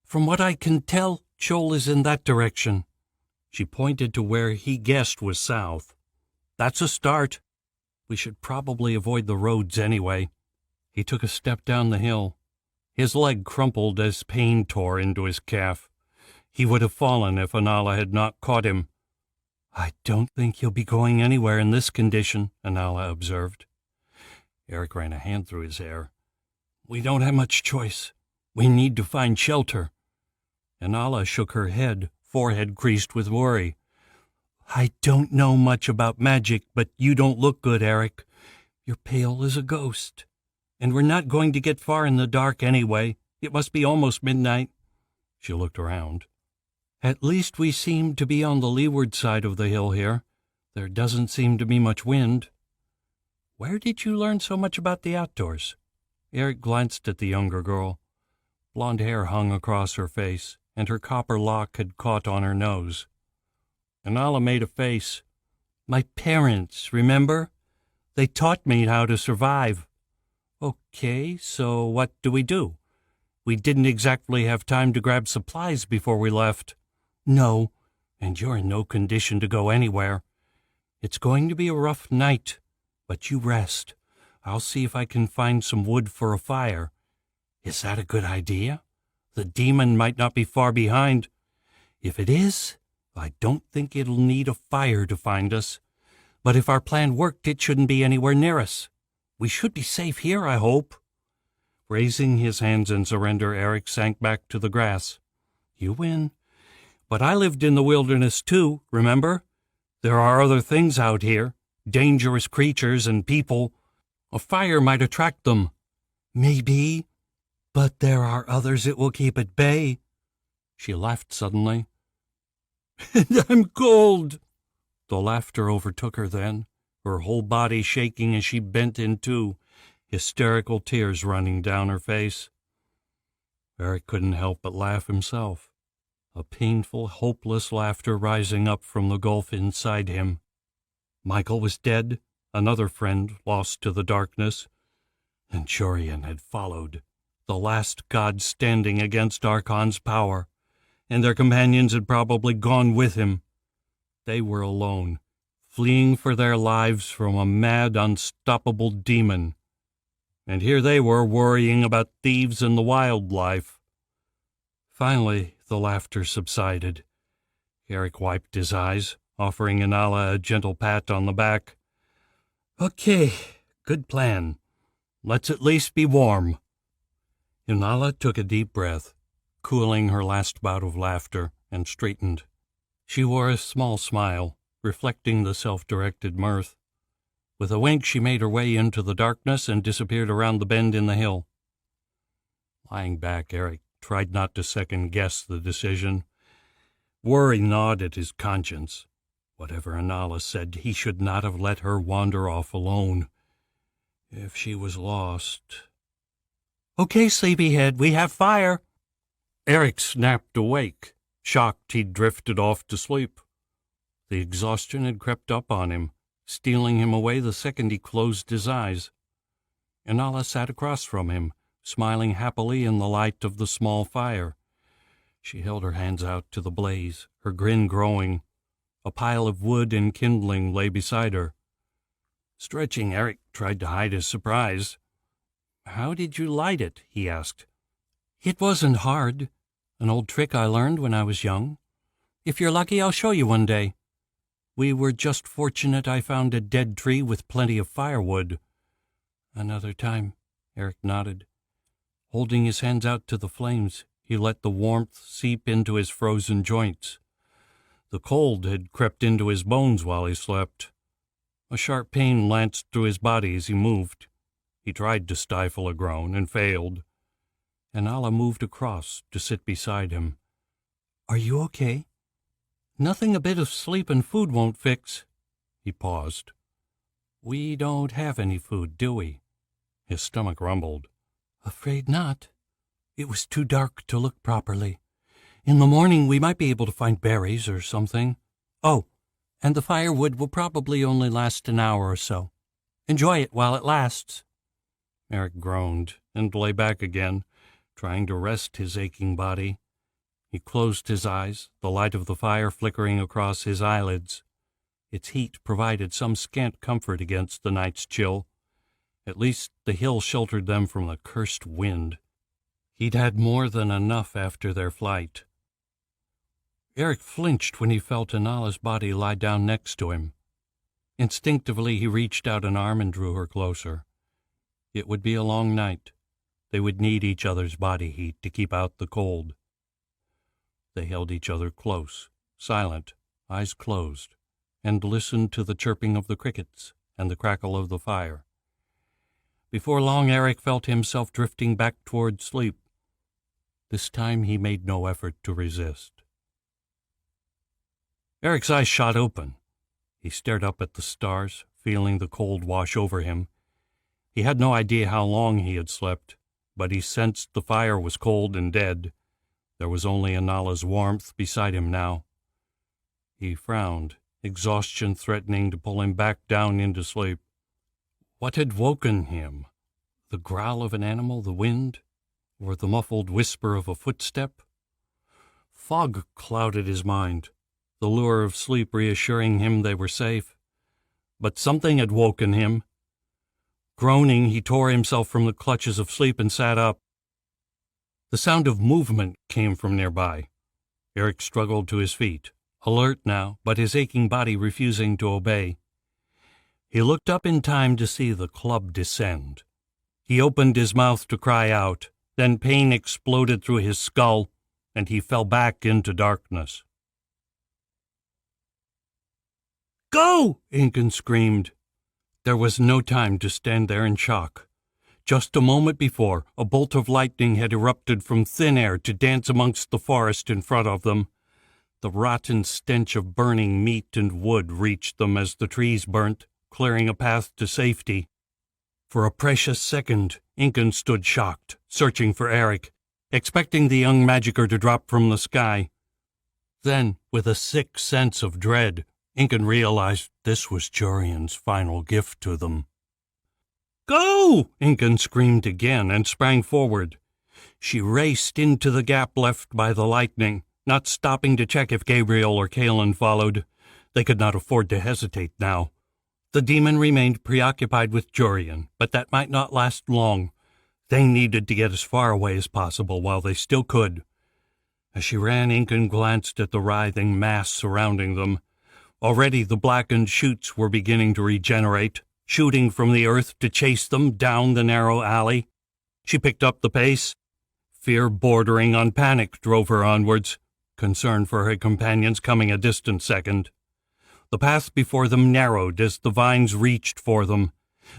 Speaker 1: "From what I can tell, Chol is in that direction." She pointed to where he guessed was south. "That's a start. We should probably avoid the roads anyway." He took a step down the hill. His leg crumpled as pain tore into his calf. He would have fallen if Inala had not caught him. "I don't think he'll be going anywhere in this condition," Inala observed. Eric ran a hand through his hair. "We don't have much choice. We need to find shelter." Inala shook her head, forehead creased with worry. "I don't know much about magic, but you don't look good, Eric. You're pale as a ghost. And we're not going to get far in the dark anyway. It must be almost midnight." She looked around. "At least we seem to be on the leeward side of the hill here. There doesn't seem to be much wind." "Where did you learn so much about the outdoors?" Eric glanced at the younger girl. Blonde hair hung across her face, and her copper lock had caught on her nose. Inala made a face. "My parents, remember? They taught me how to survive." "Okay, so what do? We didn't exactly have time to grab supplies before we left." "No, and you're in no condition to go anywhere. It's going to be a rough night, but you rest. I'll see if I can find some wood for a fire." "Is that a good idea? The demon might not be far behind." "If it is, I don't think it'll need a fire to find us. But if our plan worked, it shouldn't be anywhere near us. We should be safe here, I hope." Raising his hands in surrender, Eric sank back to the grass. "You win. But I lived in the wilderness too, remember? There are other things out here, dangerous creatures and people. A fire might attract them." "Maybe, but there are others it will keep at bay." She laughed suddenly. "And I'm cold." The laughter overtook her then, her whole body shaking as she bent in two, hysterical tears running down her face. Eric couldn't help but laugh himself, a painful, hopeless laughter rising up from the gulf inside him. Michael was dead, another friend lost to the darkness, and Jorian had followed, the last god standing against Archon's power, and their companions had probably gone with him. They were alone, fleeing for their lives from a mad, unstoppable demon. And here they were worrying about thieves and the wildlife. Finally, the laughter subsided. Eric wiped his eyes, offering Inala a gentle pat on the back. "Okay, good plan. Let's at least be warm." Inala took a deep breath, cooling her last bout of laughter, and straightened. She wore a small smile, reflecting the self-directed mirth. With a wink, she made her way into the darkness and disappeared around the bend in the hill. Lying back, Eric tried not to second-guess the decision. Worry gnawed at his conscience. Whatever Inala said, he should not have let her wander off alone. If she was lost... "Okay, sleepyhead, we have fire." Eric snapped awake, shocked he'd drifted off to sleep. The exhaustion had crept up on him, stealing him away the second he closed his eyes. Inala sat across from him, smiling happily in the light of the small fire. She held her hands out to the blaze, her grin growing. A pile of wood and kindling lay beside her. Stretching, Eric tried to hide his surprise. "How did you light it?" he asked. "It wasn't hard. An old trick I learned when I was young. If you're lucky, I'll show you one day. We were just fortunate I found a dead tree with plenty of firewood." "Another time," Eric nodded. Holding his hands out to the flames, he let the warmth seep into his frozen joints. The cold had crept into his bones while he slept. A sharp pain lanced through his body as he moved. He tried to stifle a groan and failed. Inala moved across to sit beside him. "Are you okay?" "Nothing a bit of sleep and food won't fix." He paused. "We don't have any food, do we?" His stomach rumbled. "Afraid not. It was too dark to look properly. In the morning we might be able to find berries or something. Oh, and the firewood will probably only last an hour or so. Enjoy it while it lasts." Eric groaned and lay back again, trying to rest his aching body. He closed his eyes, the light of the fire flickering across his eyelids. Its heat provided some scant comfort against the night's chill. At least the hill sheltered them from the cursed wind. He'd had more than enough after their flight. Eric flinched when he felt Inala's body lie down next to him. Instinctively he reached out an arm and drew her closer. It would be a long night. They would need each other's body heat to keep out the cold. They held each other close, silent, eyes closed, and listened to the chirping of the crickets and the crackle of the fire. Before long, Eric felt himself drifting back toward sleep. This time he made no effort to resist. Eric's eyes shot open. He stared up at the stars, feeling the cold wash over him. He had no idea how long he had slept, but he sensed the fire was cold and dead. There was only Inala's warmth beside him now. He frowned, exhaustion threatening to pull him back down into sleep. What had woken him? The growl of an animal, the wind, or the muffled whisper of a footstep? Fog clouded his mind, the lure of sleep reassuring him they were safe. But something had woken him. Groaning, he tore himself from the clutches of sleep and sat up. The sound of movement came from nearby. Eric struggled to his feet, alert now, but his aching body refusing to obey. He looked up in time to see the club descend. He opened his mouth to cry out, then pain exploded through his skull, and he fell back into darkness. "Go!" Incan screamed. There was no time to stand there in shock. Just a moment before, a bolt of lightning had erupted from thin air to dance amongst the forest in front of them. The rotten stench of burning meat and wood reached them as the trees burnt, clearing a path to safety. For a precious second, Incan stood shocked, searching for Eric, expecting the young magicker to drop from the sky. Then, with a sick sense of dread, Incan realized this was Jorian's final gift to them. "Go!" Incan screamed again and sprang forward. She raced into the gap left by the lightning, not stopping to check if Gabriel or Kalen followed. They could not afford to hesitate now. The demon remained preoccupied with Jorian, but that might not last long. They needed to get as far away as possible while they still could. As she ran, Incan glanced at the writhing mass surrounding them. Already the blackened shoots were beginning to regenerate, shooting from the earth to chase them down the narrow alley. She picked up the pace. Fear bordering on panic drove her onwards, concern for her companions coming a distant second. The path before them narrowed as the vines reached for them,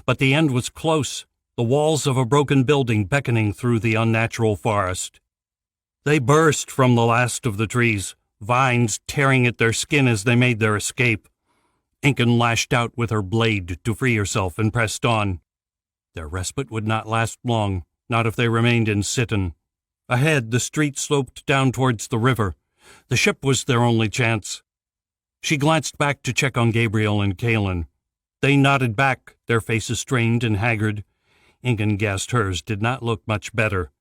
Speaker 1: but the end was close, the walls of a broken building beckoning through the unnatural forest. They burst from the last of the trees, vines tearing at their skin as they made their escape. Incan lashed out with her blade to free herself and pressed on. Their respite would not last long, not if they remained in Sitten. Ahead, the street sloped down towards the river. The ship was their only chance. She glanced back to check on Gabriel and Kalen. They nodded back, their faces strained and haggard. Incan guessed hers did not look much better.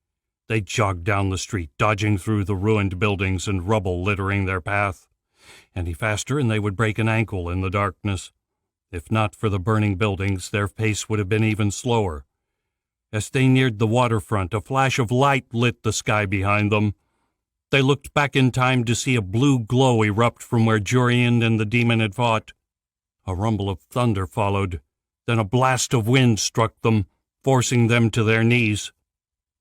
Speaker 1: They jogged down the street, dodging through the ruined buildings and rubble littering their path. Any faster and they would break an ankle in the darkness. If not for the burning buildings, their pace would have been even slower. As they neared the waterfront, a flash of light lit the sky behind them. They looked back in time to see a blue glow erupt from where Jurian and the demon had fought. A rumble of thunder followed. Then a blast of wind struck them, forcing them to their knees.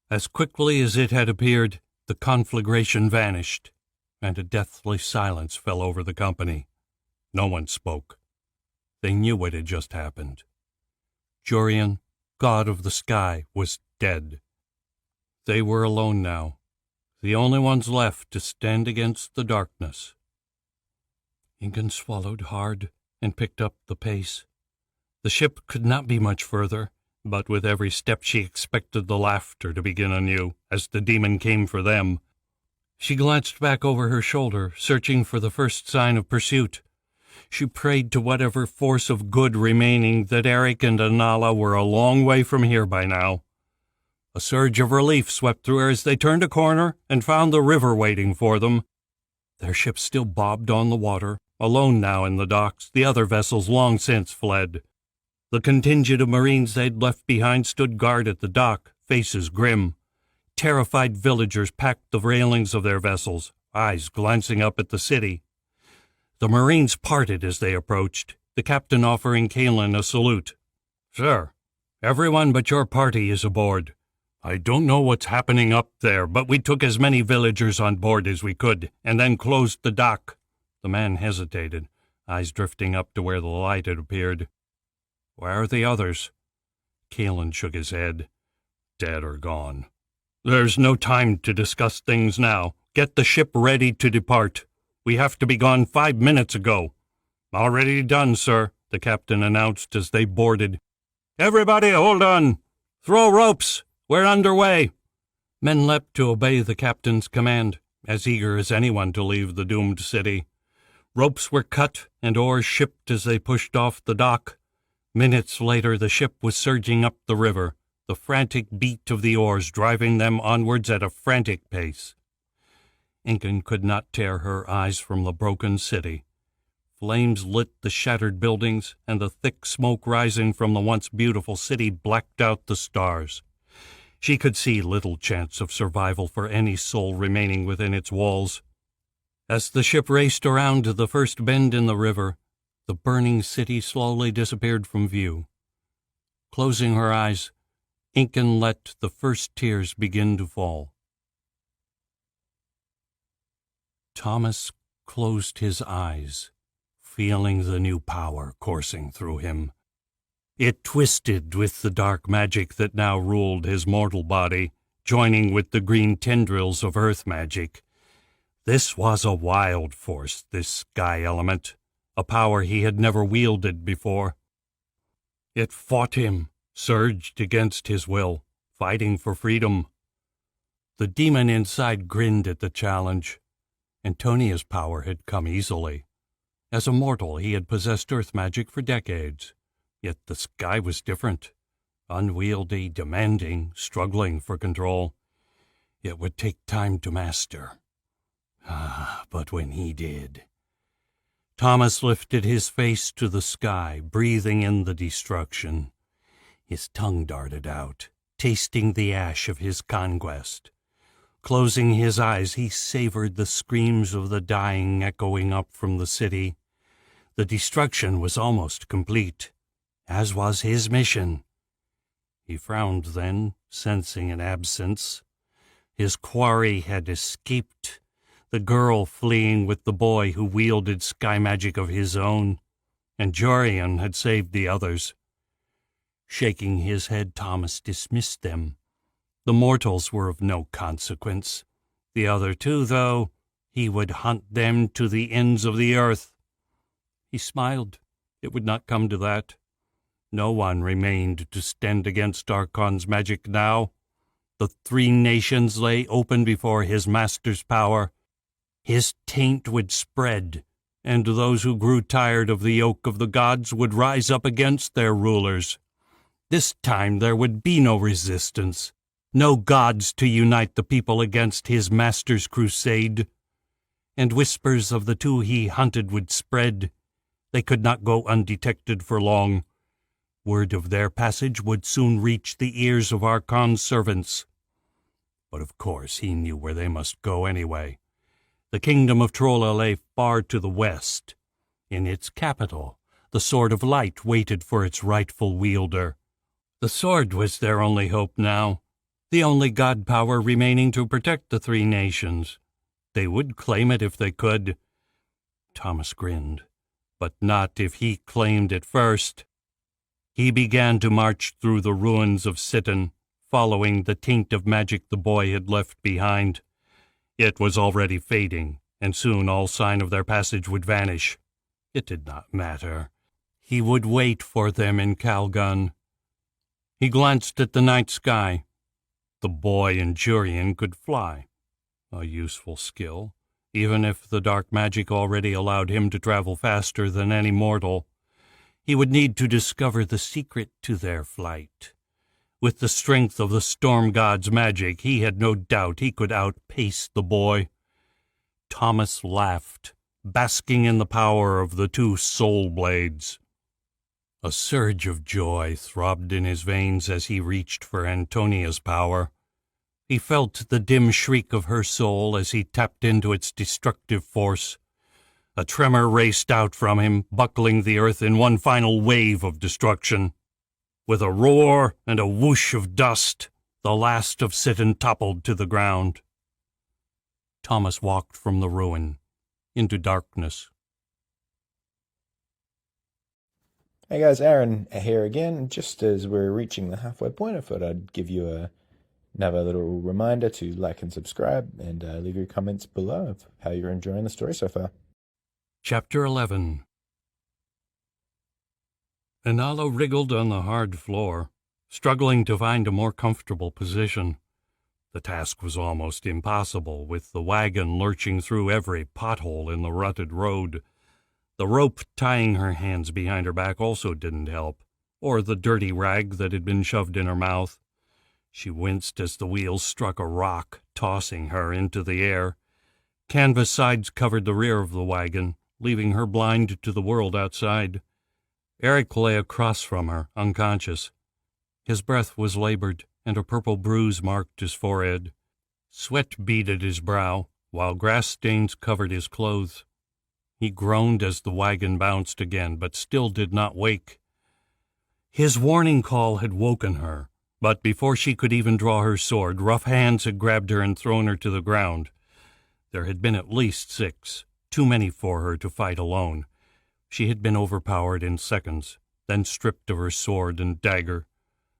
Speaker 1: As quickly as it had appeared, the conflagration vanished, and a deathly silence fell over the company. No one spoke. They knew what had just happened. Jurian, god of the sky, was dead. They were alone now, the only ones left to stand against the darkness. Incan swallowed hard and picked up the pace. The ship could not be much further, but with every step she expected the laughter to begin anew as the demon came for them. She glanced back over her shoulder, searching for the first sign of pursuit. She prayed to whatever force of good remaining that Eric and Anala were a long way from here by now. A surge of relief swept through her as they turned a corner and found the river waiting for them. Their ship still bobbed on the water, alone now in the docks, the other vessels long since fled. The contingent of Marines they'd left behind stood guard at the dock, faces grim. Terrified villagers packed the railings of their vessels, eyes glancing up at the city. The Marines parted as they approached, the captain offering Kalen a salute. "Sir, everyone but your party is aboard. I don't know what's happening up there, but we took as many villagers on board as we could, and then closed the dock." The man hesitated, eyes drifting up to where the light had appeared. "Where are the others?" Kalen shook his head. "Dead or gone. There's no time to discuss things now. Get the ship ready to depart. We have to be gone 5 minutes ago." "Already done, sir," the captain announced as they boarded. "Everybody hold on! Throw ropes! We're underway!" Men leapt to obey the captain's command, as eager as anyone to leave the doomed city. Ropes were cut and oars shipped as they pushed off the dock. Minutes later, the ship was surging up the river, the frantic beat of the oars driving them onwards at a frantic pace. Incan could not tear her eyes from the broken city. Flames lit the shattered buildings, and the thick smoke rising from the once beautiful city blacked out the stars. She could see little chance of survival for any soul remaining within its walls. As the ship raced around the first bend in the river, the burning city slowly disappeared from view. Closing her eyes, Incan let the first tears begin to fall. Thomas closed his eyes, feeling the new power coursing through him. It twisted with the dark magic that now ruled his mortal body, joining with the green tendrils of earth magic. This was a wild force, this sky element, a power he had never wielded before. It fought him, surged against his will, fighting for freedom. The demon inside grinned at the challenge. Antonia's power had come easily. As a mortal, he had possessed earth magic for decades. Yet the sky was different, unwieldy, demanding, struggling for control. It would take time to master. But when he did... Thomas lifted his face to the sky, breathing in the destruction. His tongue darted out, tasting the ash of his conquest. Closing his eyes, he savored the screams of the dying echoing up from the city. The destruction was almost complete, as was his mission. He frowned then, sensing an absence. His quarry had escaped, the girl fleeing with the boy who wielded sky magic of his own, and Jorian had saved the others. Shaking his head, Thomas dismissed them. The mortals were of no consequence. The other two, though, he would hunt them to the ends of the earth. He smiled. It would not come to that. No one remained to stand against Archon's magic now. The 3 nations lay open before his master's power. His taint would spread, and those who grew tired of the yoke of the gods would rise up against their rulers. This time there would be no resistance, no gods to unite the people against his master's crusade. And whispers of the two he hunted would spread. They could not go undetected for long. Word of their passage would soon reach the ears of Archon's servants. But of course he knew where they must go anyway. The kingdom of Trolla lay far to the west. In its capital, the Sword of Light waited for its rightful wielder. The sword was their only hope now, the only god power remaining to protect the three nations. They would claim it if they could. Thomas grinned, but not if he claimed it first. He began to march through the ruins of Sitten, following the taint of magic the boy had left behind. It was already fading, and soon all sign of their passage would vanish. It did not matter. He would wait for them in Calgon. He glanced at the night sky. The boy in Jurian could fly, a useful skill, even if the dark magic already allowed him to travel faster than any mortal. He would need to discover the secret to their flight. With the strength of the storm god's magic, he had no doubt he could outpace the boy. Thomas laughed, basking in the power of the two soul blades. A surge of joy throbbed in his veins as he reached for Antonia's power. He felt the dim shriek of her soul as he tapped into its destructive force. A tremor raced out from him, buckling the earth in one final wave of destruction. With a roar and a whoosh of dust, the last of Sitten toppled to the ground. Thomas walked from the ruin into darkness.
Speaker 3: Hey guys, Aaron here again. Just as we're reaching the halfway point, I thought I'd give you another little reminder to like and subscribe, and leave your comments below of how you're enjoying the story so far.
Speaker 1: Chapter 11. Inala wriggled on the hard floor, struggling to find a more comfortable position. The task was almost impossible, with the wagon lurching through every pothole in the rutted road. The rope tying her hands behind her back also didn't help, or the dirty rag that had been shoved in her mouth. She winced as the wheels struck a rock, tossing her into the air. Canvas sides covered the rear of the wagon, leaving her blind to the world outside. Eric lay across from her, unconscious. His breath was labored, and a purple bruise marked his forehead. Sweat beaded his brow, while grass stains covered his clothes. He groaned as the wagon bounced again, but still did not wake. His warning call had woken her, but before she could even draw her sword, rough hands had grabbed her and thrown her to the ground. There had been at least 6, too many for her to fight alone. She had been overpowered in seconds, then stripped of her sword and dagger.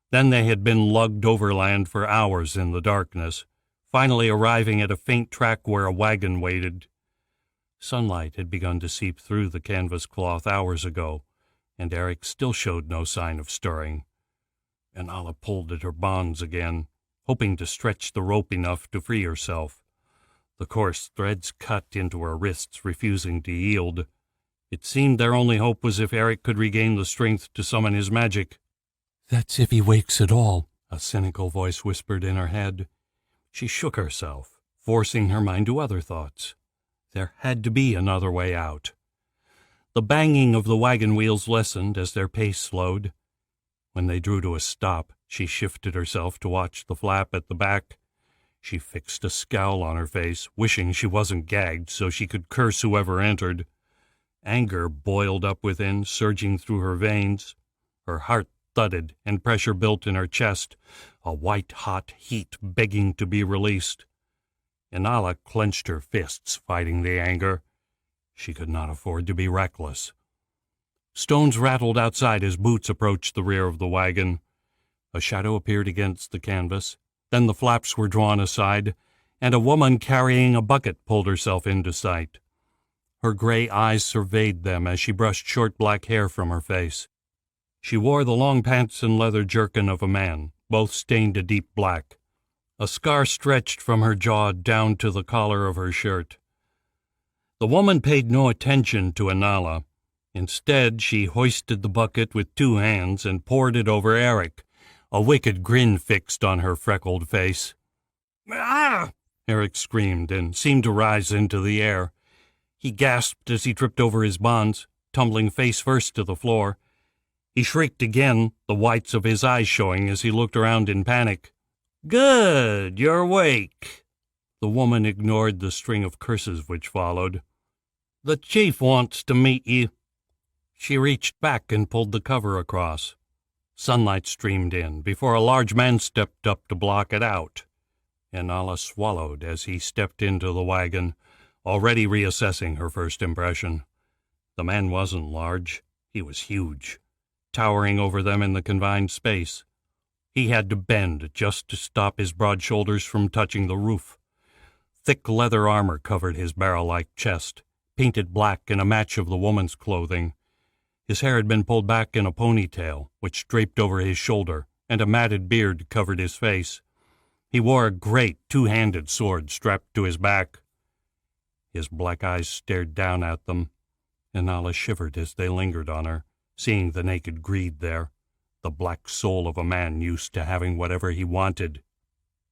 Speaker 1: Then they had been lugged overland for hours in the darkness, finally arriving at a faint track where a wagon waited. Sunlight had begun to seep through the canvas cloth hours ago, and Eric still showed no sign of stirring. Inala pulled at her bonds again, hoping to stretch the rope enough to free herself. The coarse threads cut into her wrists, refusing to yield. It seemed their only hope was if Eric could regain the strength to summon his magic. "That's if he wakes at all," a cynical voice whispered in her head. She shook herself, forcing her mind to other thoughts. There had to be another way out. The banging of the wagon wheels lessened as their pace slowed. When they drew to a stop, she shifted herself to watch the flap at the back. She fixed a scowl on her face, wishing she wasn't gagged so she could curse whoever entered. Anger boiled up within, surging through her veins. Her heart thudded and pressure built in her chest, a white-hot heat begging to be released. Inala clenched her fists, fighting the anger. She could not afford to be reckless. Stones rattled outside as boots approached the rear of the wagon. A shadow appeared against the canvas. Then the flaps were drawn aside, and a woman carrying a bucket pulled herself into sight. Her gray eyes surveyed them as she brushed short black hair from her face. She wore the long pants and leather jerkin of a man, both stained a deep black. A scar stretched from her jaw down to the collar of her shirt. The woman paid no attention to Anala. Instead, she hoisted the bucket with 2 hands and poured it over Eric, a wicked grin fixed on her freckled face. "Ah!" Eric screamed and seemed to rise into the air. He gasped as he tripped over his bonds, tumbling face first to the floor. He shrieked again, the whites of his eyes showing as he looked around in panic. "Good, you're awake." The woman ignored the string of curses which followed. "The chief wants to meet you." She reached back and pulled the cover across. Sunlight streamed in before a large man stepped up to block it out. Inala swallowed as he stepped into the wagon, already reassessing her first impression. The man wasn't large. He was huge, towering over them in the confined space. He had to bend just to stop his broad shoulders from touching the roof. Thick leather armor covered his barrel-like chest, painted black in a match of the woman's clothing. His hair had been pulled back in a ponytail, which draped over his shoulder, and a matted beard covered his face. He wore a great 2-handed sword strapped to his back. His black eyes stared down at them. Inala shivered as they lingered on her, seeing the naked greed there, the black soul of a man used to having whatever he wanted.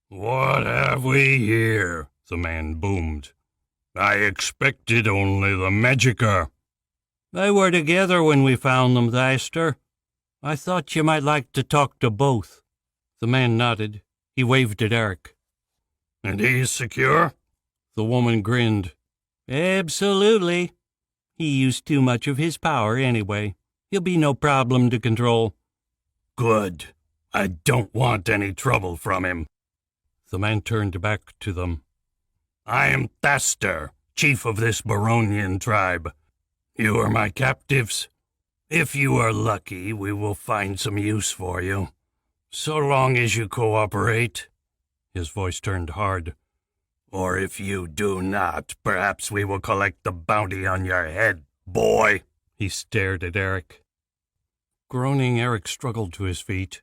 Speaker 2: "What have we here?" the man boomed. "I expected only the Magicker."
Speaker 1: "They were together when we found them, Thaster. I thought you might like to talk to both." The man nodded. He waved at Eric.
Speaker 2: "And he's secure?"
Speaker 1: The woman grinned. "Absolutely. He used too much of his power anyway. He'll be no problem to control."
Speaker 2: "Good. I don't want any trouble from him."
Speaker 1: The man turned back to them.
Speaker 2: "I am Thaster, chief of this Baronian tribe. You are my captives. If you are lucky, we will find some use for you. So long as you cooperate." His voice turned hard. "Or if you do not, perhaps we will collect the bounty on your head, boy."
Speaker 1: He stared at Eric. Groaning, Eric struggled to his feet.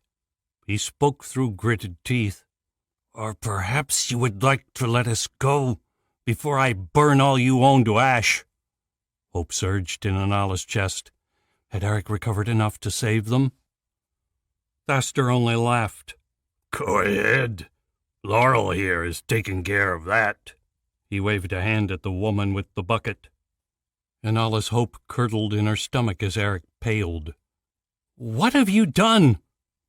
Speaker 1: He spoke through gritted teeth. "Or perhaps you would like to let us go before I burn all you own to ash." Hope surged in Anala's chest. Had Eric recovered enough to save them? Thaster only laughed.
Speaker 2: "Go ahead. Laurel here is taking care of that."
Speaker 1: He waved a hand at the woman with the bucket. Anala's hope curdled in her stomach as Eric paled. "What have you done?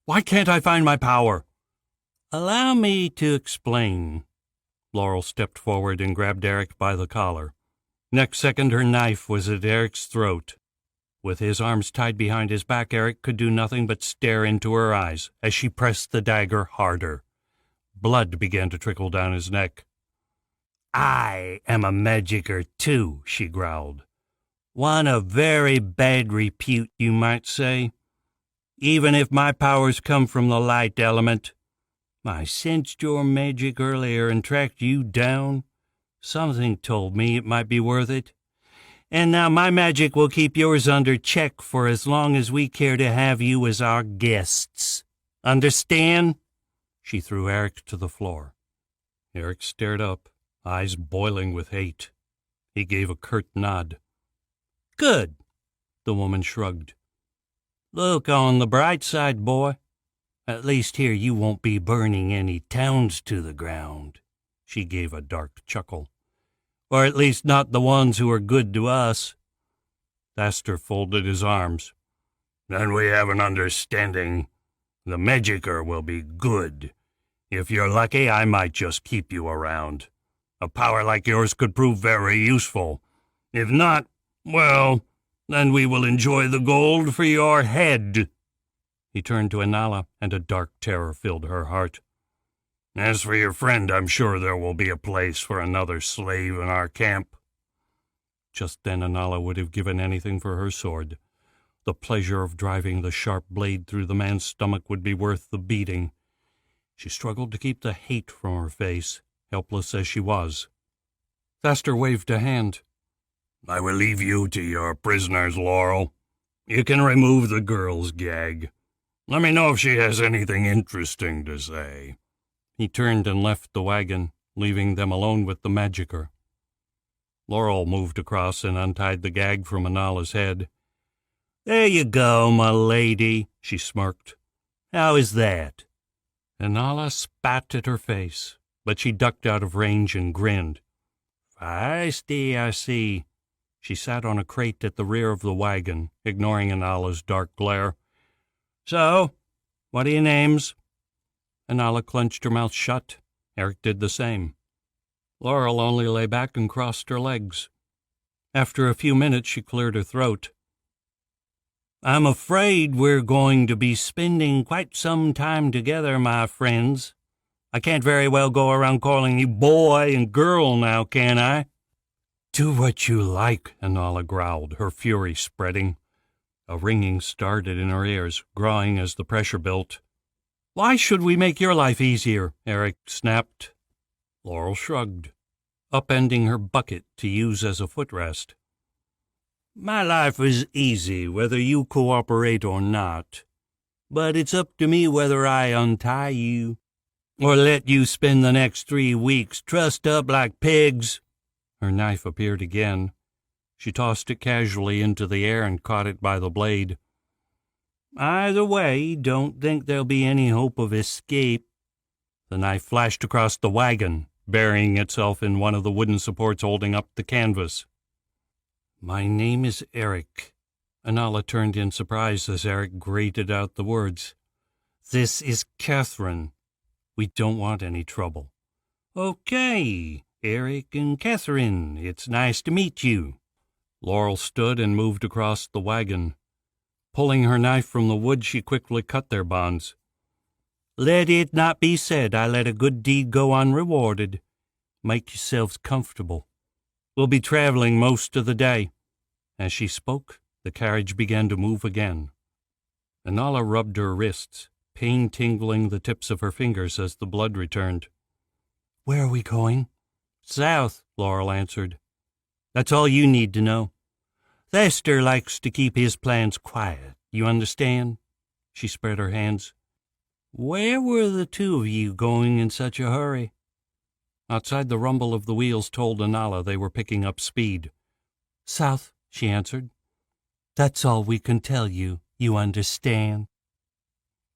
Speaker 1: Why can't I find my power?" "Allow me to explain." Laurel stepped forward and grabbed Eric by the collar. Next second, her knife was at Eric's throat. With his arms tied behind his back, Eric could do nothing but stare into her eyes as she pressed the dagger harder. Blood began to trickle down his neck. "I am a magicker, too," she growled. "One of very bad repute, you might say. Even if my powers come from the light element. I sensed your magic earlier and tracked you down. Something told me it might be worth it. And now my magic will keep yours under check for as long as we care to have you as our guests. Understand?" She threw Eric to the floor. Eric stared up, eyes boiling with hate. He gave a curt nod. "Good," the woman shrugged. "Look on the bright side, boy. At least here you won't be burning any towns to the ground." She gave a dark chuckle. "Or at least not the ones who are good to us." Thaster folded his arms.
Speaker 2: "Then we have an understanding. The Magicker will be good. If you're lucky, I might just keep you around. A power like yours could prove very useful. If not, well, then we will enjoy the gold for your head."
Speaker 1: He turned to Inala, and a dark terror filled her heart.
Speaker 2: "As for your friend, I'm sure there will be a place for another slave in our camp."
Speaker 1: Just then Inala would have given anything for her sword. The pleasure of driving the sharp blade through the man's stomach would be worth the beating. She struggled to keep the hate from her face, helpless as she was. Thaster waved a hand.
Speaker 2: "I will leave you to your prisoners, Laurel. You can remove the girl's gag. Let me know if she has anything interesting to say."
Speaker 1: He turned and left the wagon, leaving them alone with the Magicker. Laurel moved across and untied the gag from Anala's head. "There you go, my lady," she smirked. "How is that?" Anala spat at her face, but she ducked out of range and grinned. "Feisty, I see." She sat on a crate at the rear of the wagon, ignoring Anala's dark glare. "So, what are your names?" Anala clenched her mouth shut. Eric did the same. Laurel only lay back and crossed her legs. After a few minutes, she cleared her throat. "I'm afraid we're going to be spending quite some time together, my friends. I can't very well go around calling you boy and girl now, can I?" "Do what you like," Anala growled, her fury spreading. A ringing started in her ears, growing as the pressure built. "Why should we make your life easier?" Eric snapped. Laurel shrugged, upending her bucket to use as a footrest. "My life is easy, whether you cooperate or not. But it's up to me whether I untie you, or let you spend the next 3 weeks trussed up like pigs." Her knife appeared again. She tossed it casually into the air and caught it by the blade. "Either way, don't think there'll be any hope of escape." The knife flashed across the wagon, burying itself in one of the wooden supports holding up the canvas. "My name is Eric." Anala turned in surprise as Eric grated out the words. "This is Catherine. We don't want any trouble." "Okay, Eric and Catherine, it's nice to meet you." Laurel stood and moved across the wagon. Pulling her knife from the wood, she quickly cut their bonds. "Let it not be said I let a good deed go unrewarded. Make yourselves comfortable. We'll be traveling most of the day." As she spoke, the carriage began to move again. Anala rubbed her wrists, pain tingling the tips of her fingers as the blood returned. "Where are we going?" "South," Laurel answered. "That's all you need to know. Thester likes to keep his plans quiet, you understand?" She spread her hands. "Where were the two of you going in such a hurry?" Outside, the rumble of the wheels told Anala they were picking up speed. "South," she answered. "That's all we can tell you, you understand?"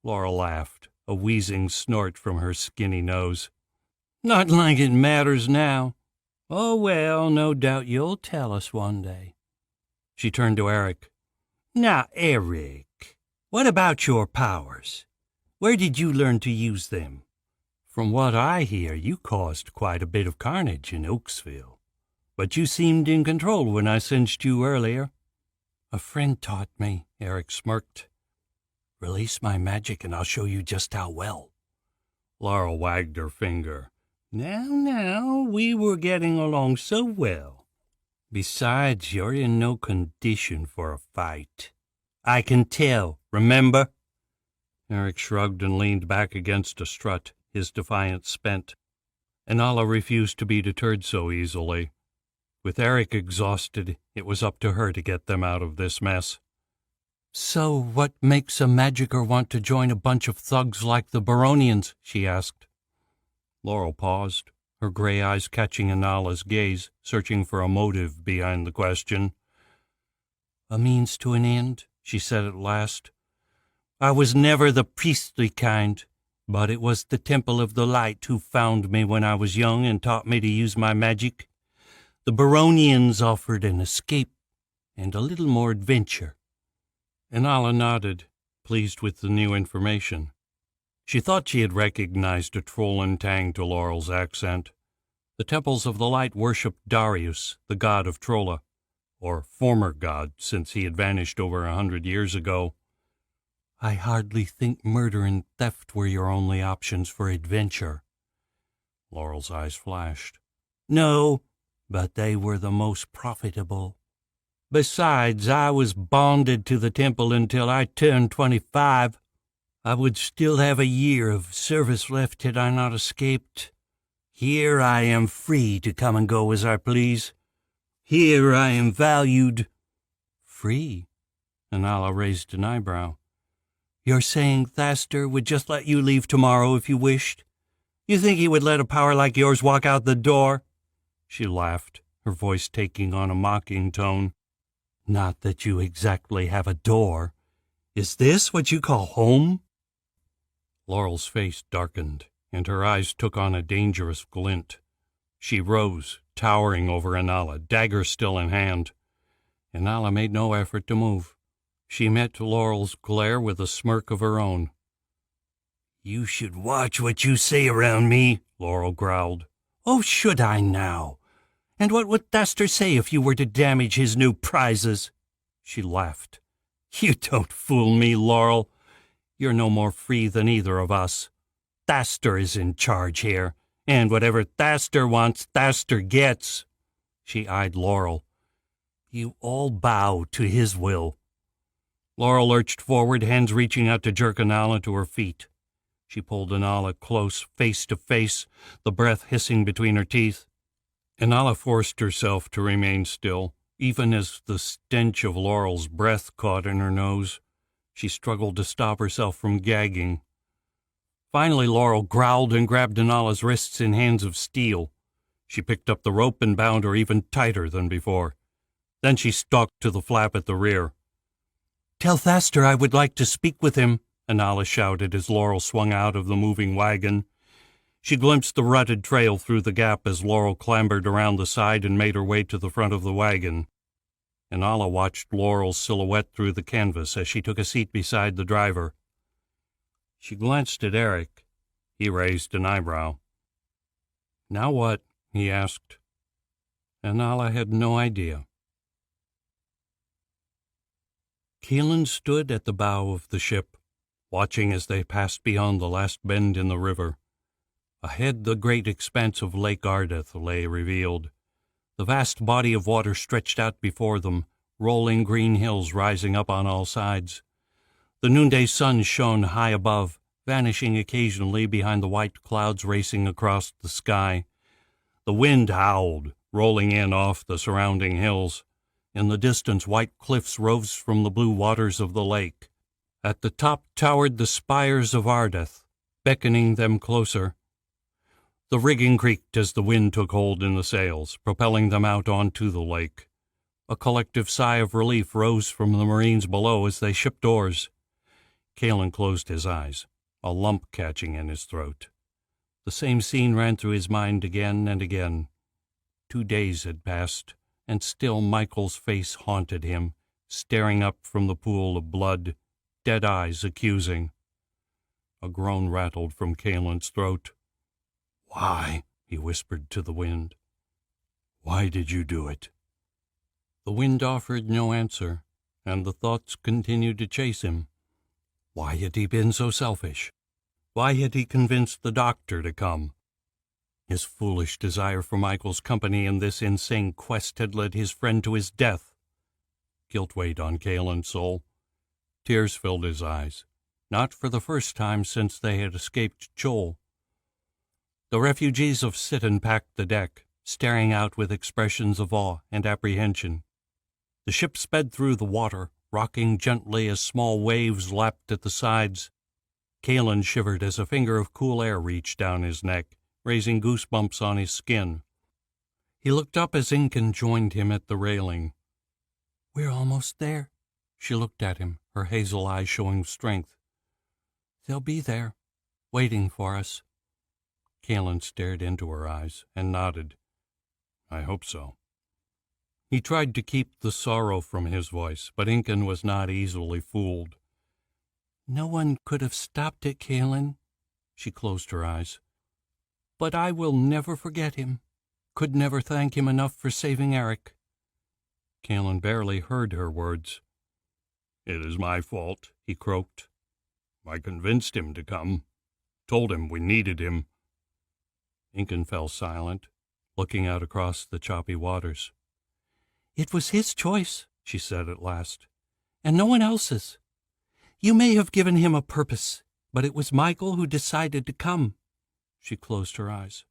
Speaker 1: Laurel laughed, a wheezing snort from her skinny nose. "Not like it matters now. Oh, well, no doubt you'll tell us one day." She turned to Eric. "Now, Eric, what about your powers? Where did you learn to use them? From what I hear, you caused quite a bit of carnage in Oaksville. But you seemed in control when I cinched you earlier." "A friend taught me," Eric smirked. "Release my magic and I'll show you just how well." Laurel wagged her finger. Now, we were getting along so well. Besides, you're in no condition for a fight. I can tell, remember?" Eric shrugged and leaned back against a strut, his defiance spent. Anala refused to be deterred so easily. With Eric exhausted, it was up to her to get them out of this mess. "So what makes a magicer want to join a bunch of thugs like the Baronians?" she asked. Laurel paused, her gray eyes catching Anala's gaze, searching for a motive behind the question. "A means to an end," she said at last. "I was never the priestly kind, but it was the Temple of the Light who found me when I was young and taught me to use my magic. The Baronians offered an escape and a little more adventure." Anala nodded, pleased with the new information. She thought she had recognized a Trollan tang to Laurel's accent. The temples of the light worshipped Darius, the god of Trolla, or former god, since he had vanished over 100 years ago. "I hardly think murder and theft were your only options for adventure." Laurel's eyes flashed. "No, but they were the most profitable. Besides, I was bonded to the temple until I turned 25. I would still have a year of service left had I not escaped. Here I am free to come and go as I please. Here I am valued." "Free?" Anala raised an eyebrow. "You're saying Thester would just let you leave tomorrow if you wished? You think he would let a power like yours walk out the door?" She laughed, her voice taking on a mocking tone. "Not that you exactly have a door. Is this what you call home?" Laurel's face darkened, and her eyes took on a dangerous glint. She rose, towering over Inala, dagger still in hand. Inala made no effort to move. She met Laurel's glare with a smirk of her own. "You should watch what you say around me," Laurel growled. "Oh, should I now? And what would Thuster say if you were to damage his new prizes?" She laughed. "You don't fool me, Laurel. You're no more free than either of us. Thuster is in charge here, and whatever Thuster wants, Thuster gets." She eyed Laurel. "You all bow to his will." Laurel lurched forward, hands reaching out to jerk Inala to her feet. She pulled Inala close, face to face, the breath hissing between her teeth. Inala forced herself to remain still, even as the stench of Laurel's breath caught in her nose. She struggled to stop herself from gagging. Finally, Laurel growled and grabbed Inala's wrists in hands of steel. She picked up the rope and bound her even tighter than before. Then she stalked to the flap at the rear. "Tell Thuster I would like to speak with him," Inala shouted as Laurel swung out of the moving wagon. She glimpsed the rutted trail through the gap as Laurel clambered around the side and made her way to the front of the wagon. Inala watched Laurel's silhouette through the canvas as she took a seat beside the driver. She glanced at Eric. He raised an eyebrow. "Now what?" he asked. Inala had no idea. Keelan stood at the bow of the ship, watching as they passed beyond the last bend in the river. Ahead, the great expanse of Lake Ardeth lay revealed. The vast body of water stretched out before them, rolling green hills rising up on all sides. The noonday sun shone high above, vanishing occasionally behind the white clouds racing across the sky. The wind howled, rolling in off the surrounding hills. In the distance, white cliffs rose from the blue waters of the lake. At the top towered the spires of Ardeth, beckoning them closer. The rigging creaked as the wind took hold in the sails, propelling them out onto the lake. A collective sigh of relief rose from the Marines below as they shipped oars. Keelan closed his eyes, a lump catching in his throat. The same scene ran through his mind again and again. 2 days had passed, and still Michael's face haunted him, staring up from the pool of blood, dead eyes accusing. A groan rattled from Keelan's throat. "Why?" he whispered to the wind. "Why did you do it?" The wind offered no answer, and the thoughts continued to chase him. Why had he been so selfish? Why had he convinced the doctor to come? His foolish desire for Michael's company in this insane quest had led his friend to his death. Guilt weighed on Keelan's soul. Tears filled his eyes, not for the first time since they had escaped Joel. The refugees of Sitten packed the deck, staring out with expressions of awe and apprehension. The ship sped through the water, rocking gently as small waves lapped at the sides. Keelan shivered as a finger of cool air reached down his neck, raising goosebumps on his skin. He looked up as Incan joined him at the railing. "We're almost there." She looked at him, her hazel eyes showing strength. "They'll be there, waiting for us." Keelan stared into her eyes and nodded. "I hope so." He tried to keep the sorrow from his voice, but Incan was not easily fooled. "No one could have stopped it, Keelan." She closed her eyes. "But I will never forget him. Could never thank him enough for saving Eric." Keelan barely heard her words. "It is my fault," he croaked. "I convinced him to come. Told him we needed him." Incan fell silent, looking out across the choppy waters. "It was his choice," she said at last, "and no one else's. You may have given him a purpose, but it was Michael who decided to come." She closed her eyes.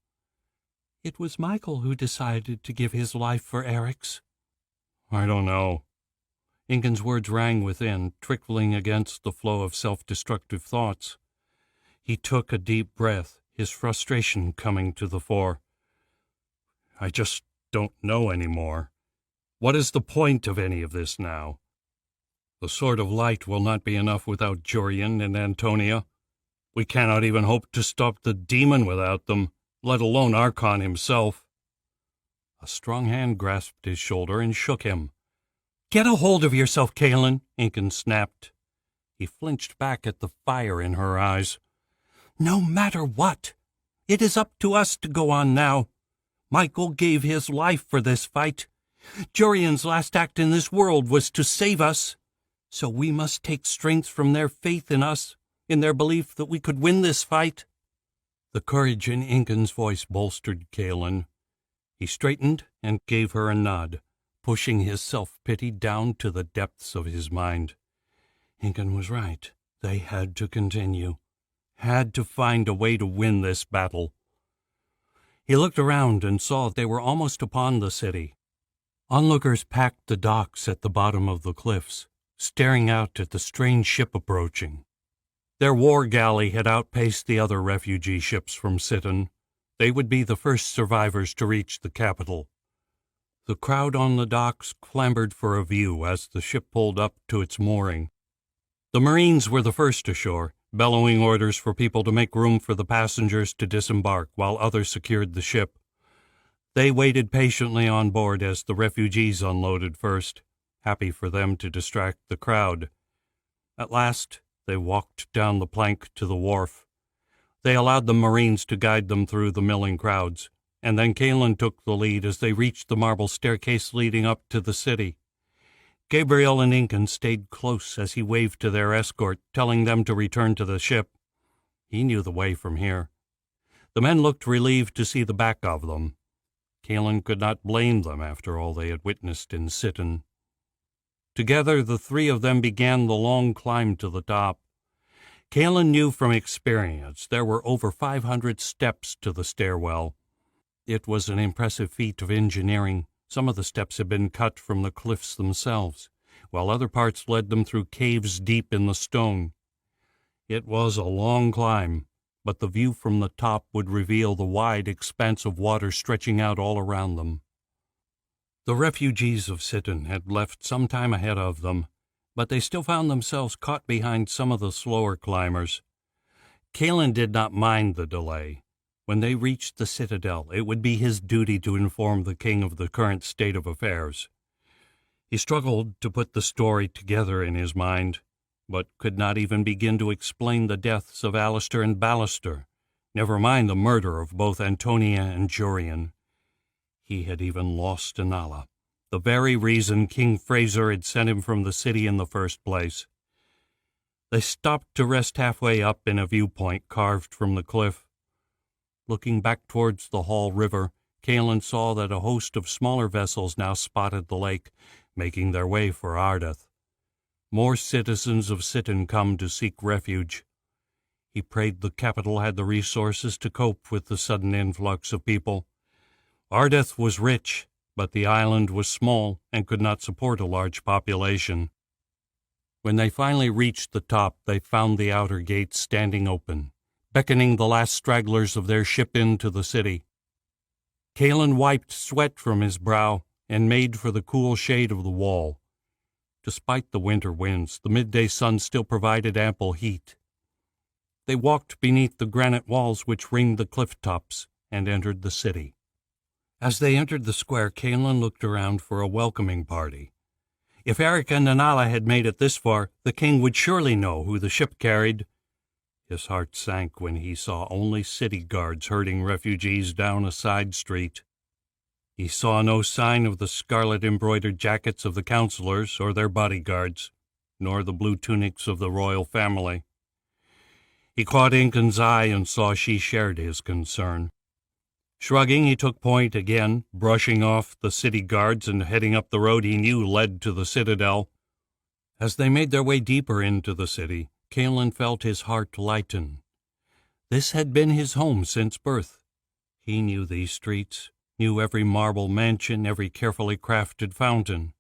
Speaker 1: "It was Michael who decided to give his life for Eric's." "I don't know." Incan's words rang within, trickling against the flow of self-destructive thoughts. He took a deep breath, his frustration coming to the fore. I just don't know anymore. What is the point of any of this now? The Sword of Light will not be enough without Jurian and Antonia. We cannot even hope to stop the demon without them, let alone Archon himself. A strong hand grasped his shoulder and shook him. "Get a hold of yourself, Kalen," Incan snapped. He flinched back at the fire in her eyes. "No matter what, it is up to us to go on now. Michael gave his life for this fight. Jurian's last act in this world was to save us. So we must take strength from their faith in us, in their belief that we could win this fight." The courage in Incan's voice bolstered Kalen. He straightened and gave her a nod, pushing his self-pity down to the depths of his mind. Incan was right. They had to continue, had to find a way to win this battle. He looked around and saw they were almost upon the city. Onlookers packed the docks at the bottom of the cliffs, staring out at the strange ship approaching. Their war galley had outpaced the other refugee ships from Sitten. They would be the first survivors to reach the capital. The crowd on the docks clamored for a view as the ship pulled up to its mooring. The Marines were the first ashore, bellowing orders for people to make room for the passengers to disembark while others secured the ship. They waited patiently on board as the refugees unloaded first, happy for them to distract the crowd. At last, they walked down the plank to the wharf. They allowed the Marines to guide them through the milling crowds, and then Kalen took the lead as they reached the marble staircase leading up to the city. Gabriel and Incan stayed close as he waved to their escort, telling them to return to the ship. He knew the way from here. The men looked relieved to see the back of them. Kalen could not blame them after all they had witnessed in Sitten. Together, the three of them began the long climb to the top. Kalen knew from experience there were over 500 steps to the stairwell. It was an impressive feat of engineering. Some of the steps had been cut from the cliffs themselves, while other parts led them through caves deep in the stone. It was a long climb, but the view from the top would reveal the wide expanse of water stretching out all around them. The refugees of Sitten had left some time ahead of them, but they still found themselves caught behind some of the slower climbers. Kalen did not mind the delay. When they reached the citadel, it would be his duty to inform the king of the current state of affairs. He struggled to put the story together in his mind, but could not even begin to explain the deaths of Alistair and Ballister, never mind the murder of both Antonia and Jurian. He had even lost Anala, the very reason King Fraser had sent him from the city in the first place. They stopped to rest halfway up in a viewpoint carved from the cliff. Looking back towards the Hall River, Kalen saw that a host of smaller vessels now spotted the lake, making their way for Ardeth. More citizens of Sitten come to seek refuge. He prayed the capital had the resources to cope with the sudden influx of people. Ardeth was rich, but the island was small and could not support a large population. When they finally reached the top, they found the outer gates standing open, beckoning the last stragglers of their ship into the city. Kalen wiped sweat from his brow and made for the cool shade of the wall. Despite the winter winds, the midday sun still provided ample heat. They walked beneath the granite walls which ringed the cliff tops and entered the city. As they entered the square, Kalen looked around for a welcoming party. If Eric and Nanala had made it this far, the king would surely know who the ship carried. His heart sank when he saw only city guards herding refugees down a side street. He saw no sign of the scarlet-embroidered jackets of the counselors or their bodyguards, nor the blue tunics of the royal family. He caught Incan's eye and saw she shared his concern. Shrugging, he took point again, brushing off the city guards and heading up the road he knew led to the citadel. As they made their way deeper into the city, Kalen felt his heart lighten. This had been his home since birth. He knew these streets, knew every marble mansion, every carefully crafted fountain.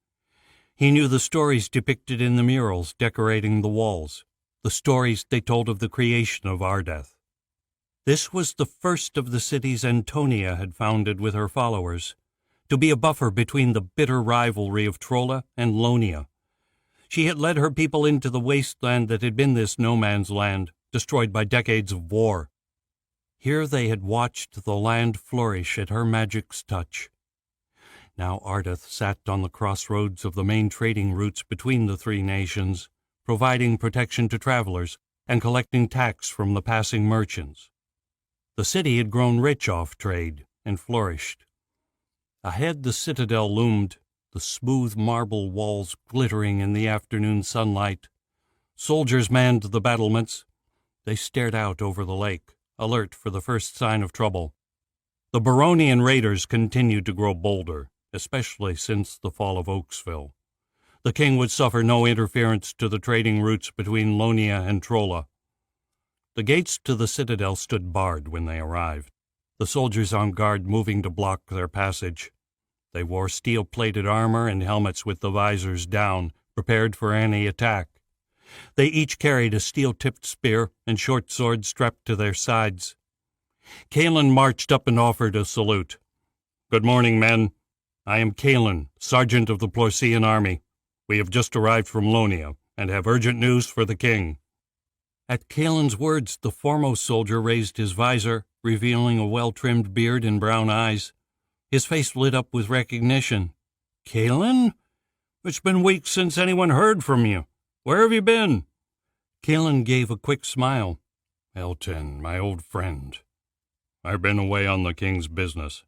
Speaker 1: He knew the stories depicted in the murals decorating the walls, the stories they told of the creation of Ardeth. This was the first of the cities Antonia had founded with her followers, to be a buffer between the bitter rivalry of Trolla and Lonia. She had led her people into the wasteland that had been this no-man's land, destroyed by decades of war. Here they had watched the land flourish at her magic's touch. Now Ardeth sat on the crossroads of the main trading routes between the three nations, providing protection to travelers and collecting tax from the passing merchants. The city had grown rich off trade and flourished. Ahead the citadel loomed, the smooth marble walls glittering in the afternoon sunlight. Soldiers manned the battlements. They stared out over the lake, alert for the first sign of trouble. The Baronian raiders continued to grow bolder, especially since the fall of Oaksville. The king would suffer no interference to the trading routes between Lonia and Trolla. The gates to the citadel stood barred when they arrived, the soldiers on guard moving to block their passage. They wore steel-plated armor and helmets with the visors down, prepared for any attack. They each carried a steel-tipped spear and short swords strapped to their sides. Kaelin marched up and offered a salute. "Good morning, men. I am Kaelin, sergeant of the Plorsian army. We have just arrived from Lonia and have urgent news for the king." At Kaelin's words, the foremost soldier raised his visor, revealing a well-trimmed beard and brown eyes. His face lit up with recognition. "Kaelin? It's been weeks since anyone heard from you. Where have you been?" Kaelin gave a quick smile. "Elton, my old friend. I've been away on the king's business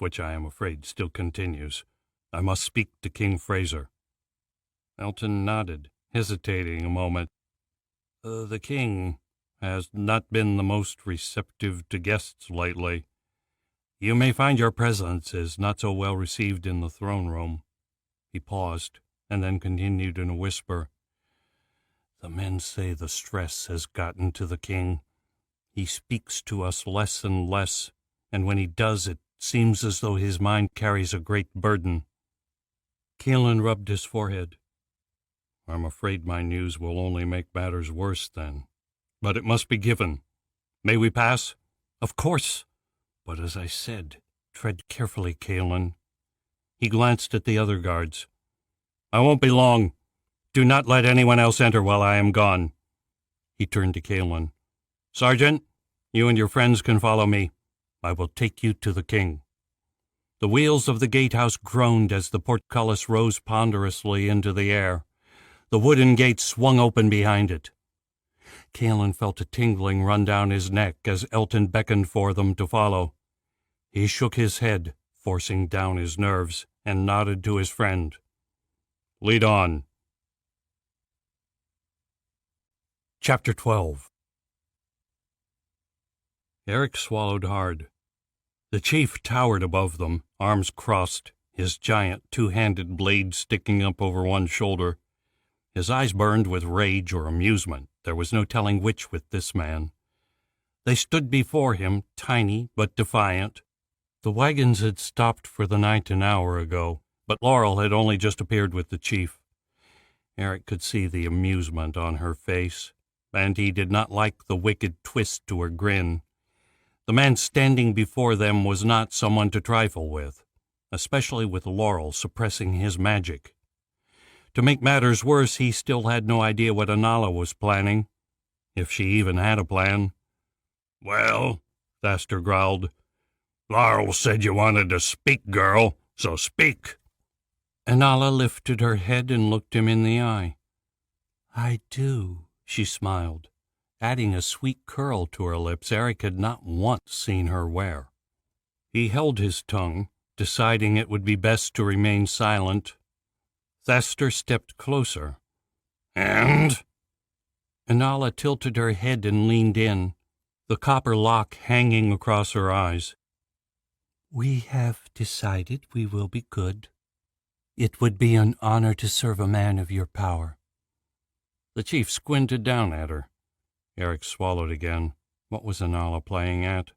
Speaker 1: which I am afraid still continues. I must speak to King Fraser." Elton nodded, hesitating a moment. "The king has not been the most receptive to guests lately. You may find your presence is not so well received in the throne room." He paused, and then continued in a whisper. "The men say the stress has gotten to the king. He speaks to us less and less, and when he does, it seems as though his mind carries a great burden." Kaelin rubbed his forehead. "I'm afraid my news will only make matters worse then. But it must be given. May we pass?" "Of course. But as I said, tread carefully, Kaelin." He glanced at the other guards. "I won't be long. Do not let anyone else enter while I am gone." He turned to Kaelin. "Sergeant, you and your friends can follow me. I will take you to the king." The wheels of the gatehouse groaned as the portcullis rose ponderously into the air. The wooden gate swung open behind it. Kaelin felt a tingling run down his neck as Elton beckoned for them to follow. He shook his head, forcing down his nerves, and nodded to his friend. "Lead on." Chapter 12. Eric swallowed hard. The chief towered above them, arms crossed, his giant two-handed blade sticking up over one shoulder. His eyes burned with rage or amusement. There was no telling which with this man. They stood before him, tiny but defiant. The wagons had stopped for the night an hour ago, but Laurel had only just appeared with the chief. Eric could see the amusement on her face, and he did not like the wicked twist to her grin. The man standing before them was not someone to trifle with, especially with Laurel suppressing his magic. To make matters worse, he still had no idea what Anala was planning, if she even had a plan.
Speaker 2: "Well," Thaster growled, "Laurel said you wanted to speak, girl, so speak."
Speaker 1: Anala lifted her head and looked him in the eye. "I do," she smiled, adding a sweet curl to her lips Eric had not once seen her wear. He held his tongue, deciding it would be best to remain silent. Thaster stepped closer.
Speaker 2: "And?"
Speaker 1: Anala tilted her head and leaned in, the copper lock hanging across her eyes. "We have decided we will be good. It would be an honor to serve a man of your power." The chief squinted down at her. Eric swallowed again. What was Anala playing at?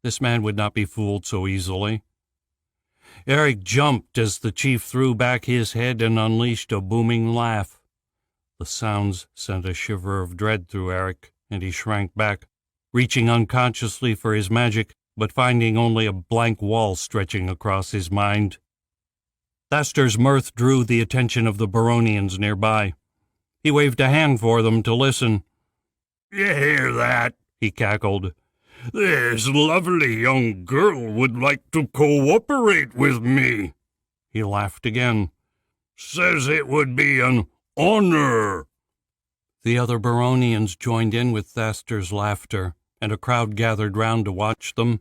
Speaker 1: This man would not be fooled so easily. Eric jumped as the chief threw back his head and unleashed a booming laugh. The sounds sent a shiver of dread through Eric, and he shrank back, reaching unconsciously for his magic but finding only a blank wall stretching across his mind. Thaster's mirth drew the attention of the Baronians nearby. He waved a hand for them to listen.
Speaker 2: "You hear that?"
Speaker 1: he cackled.
Speaker 2: "This lovely young girl would like to cooperate with me."
Speaker 1: He laughed again.
Speaker 2: "Says it would be an honor."
Speaker 1: The other Baronians joined in with Thaster's laughter, and a crowd gathered round to watch them.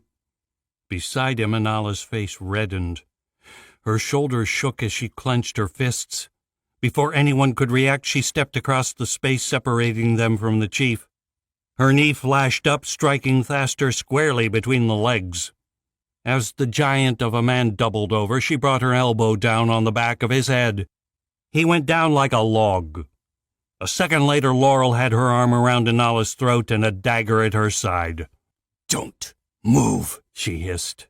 Speaker 1: Beside him, Anala's face reddened. Her shoulders shook as she clenched her fists. Before anyone could react, she stepped across the space separating them from the chief. Her knee flashed up, striking Thaster squarely between the legs. As the giant of a man doubled over, she brought her elbow down on the back of his head. He went down like a log. A second later, Laurel had her arm around Anala's throat and a dagger at her side. "Don't move," she hissed.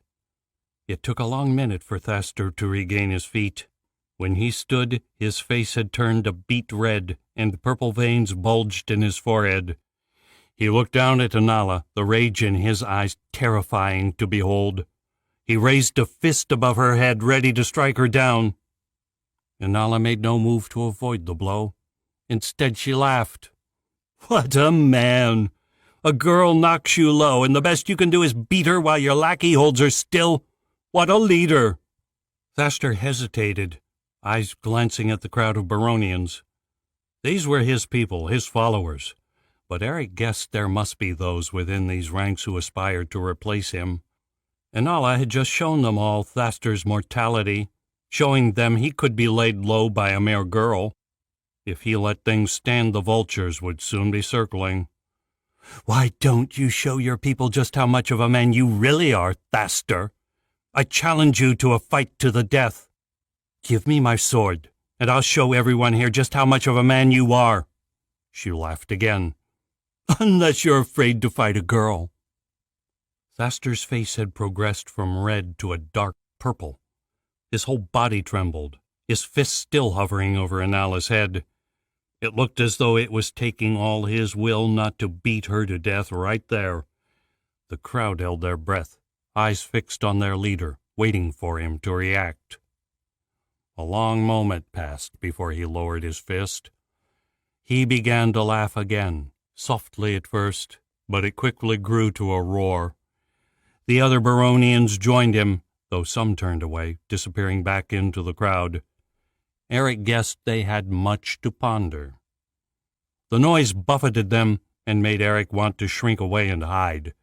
Speaker 1: It took a long minute for Thaster to regain his feet. When he stood, his face had turned a beet red, and purple veins bulged in his forehead. He looked down at Anala, the rage in his eyes terrifying to behold. He raised a fist above her head, ready to strike her down. Anala made no move to avoid the blow. Instead, she laughed. "What a man! A girl knocks you low, and the best you can do is beat her while your lackey holds her still. What a leader!" Thaster hesitated, eyes glancing at the crowd of Baronians. These were his people, his followers, but Eric guessed there must be those within these ranks who aspired to replace him. Anala had just shown them all Thaster's mortality, showing them he could be laid low by a mere girl. If he let things stand, the vultures would soon be circling. "Why don't you show your people just how much of a man you really are, Thaster? I challenge you to a fight to the death. Give me my sword, and I'll show everyone here just how much of a man you are." She laughed again. "Unless you're afraid to fight a girl." Thaster's face had progressed from red to a dark purple. His whole body trembled, his fist still hovering over Anala's head. It looked as though it was taking all his will not to beat her to death right there. The crowd held their breath, eyes fixed on their leader, waiting for him to react. A long moment passed before he lowered his fist. He began to laugh again, softly at first, but it quickly grew to a roar. The other Baronians joined him, though some turned away, disappearing back into the crowd. Eric guessed they had much to ponder. The noise buffeted them and made Eric want to shrink away and hide.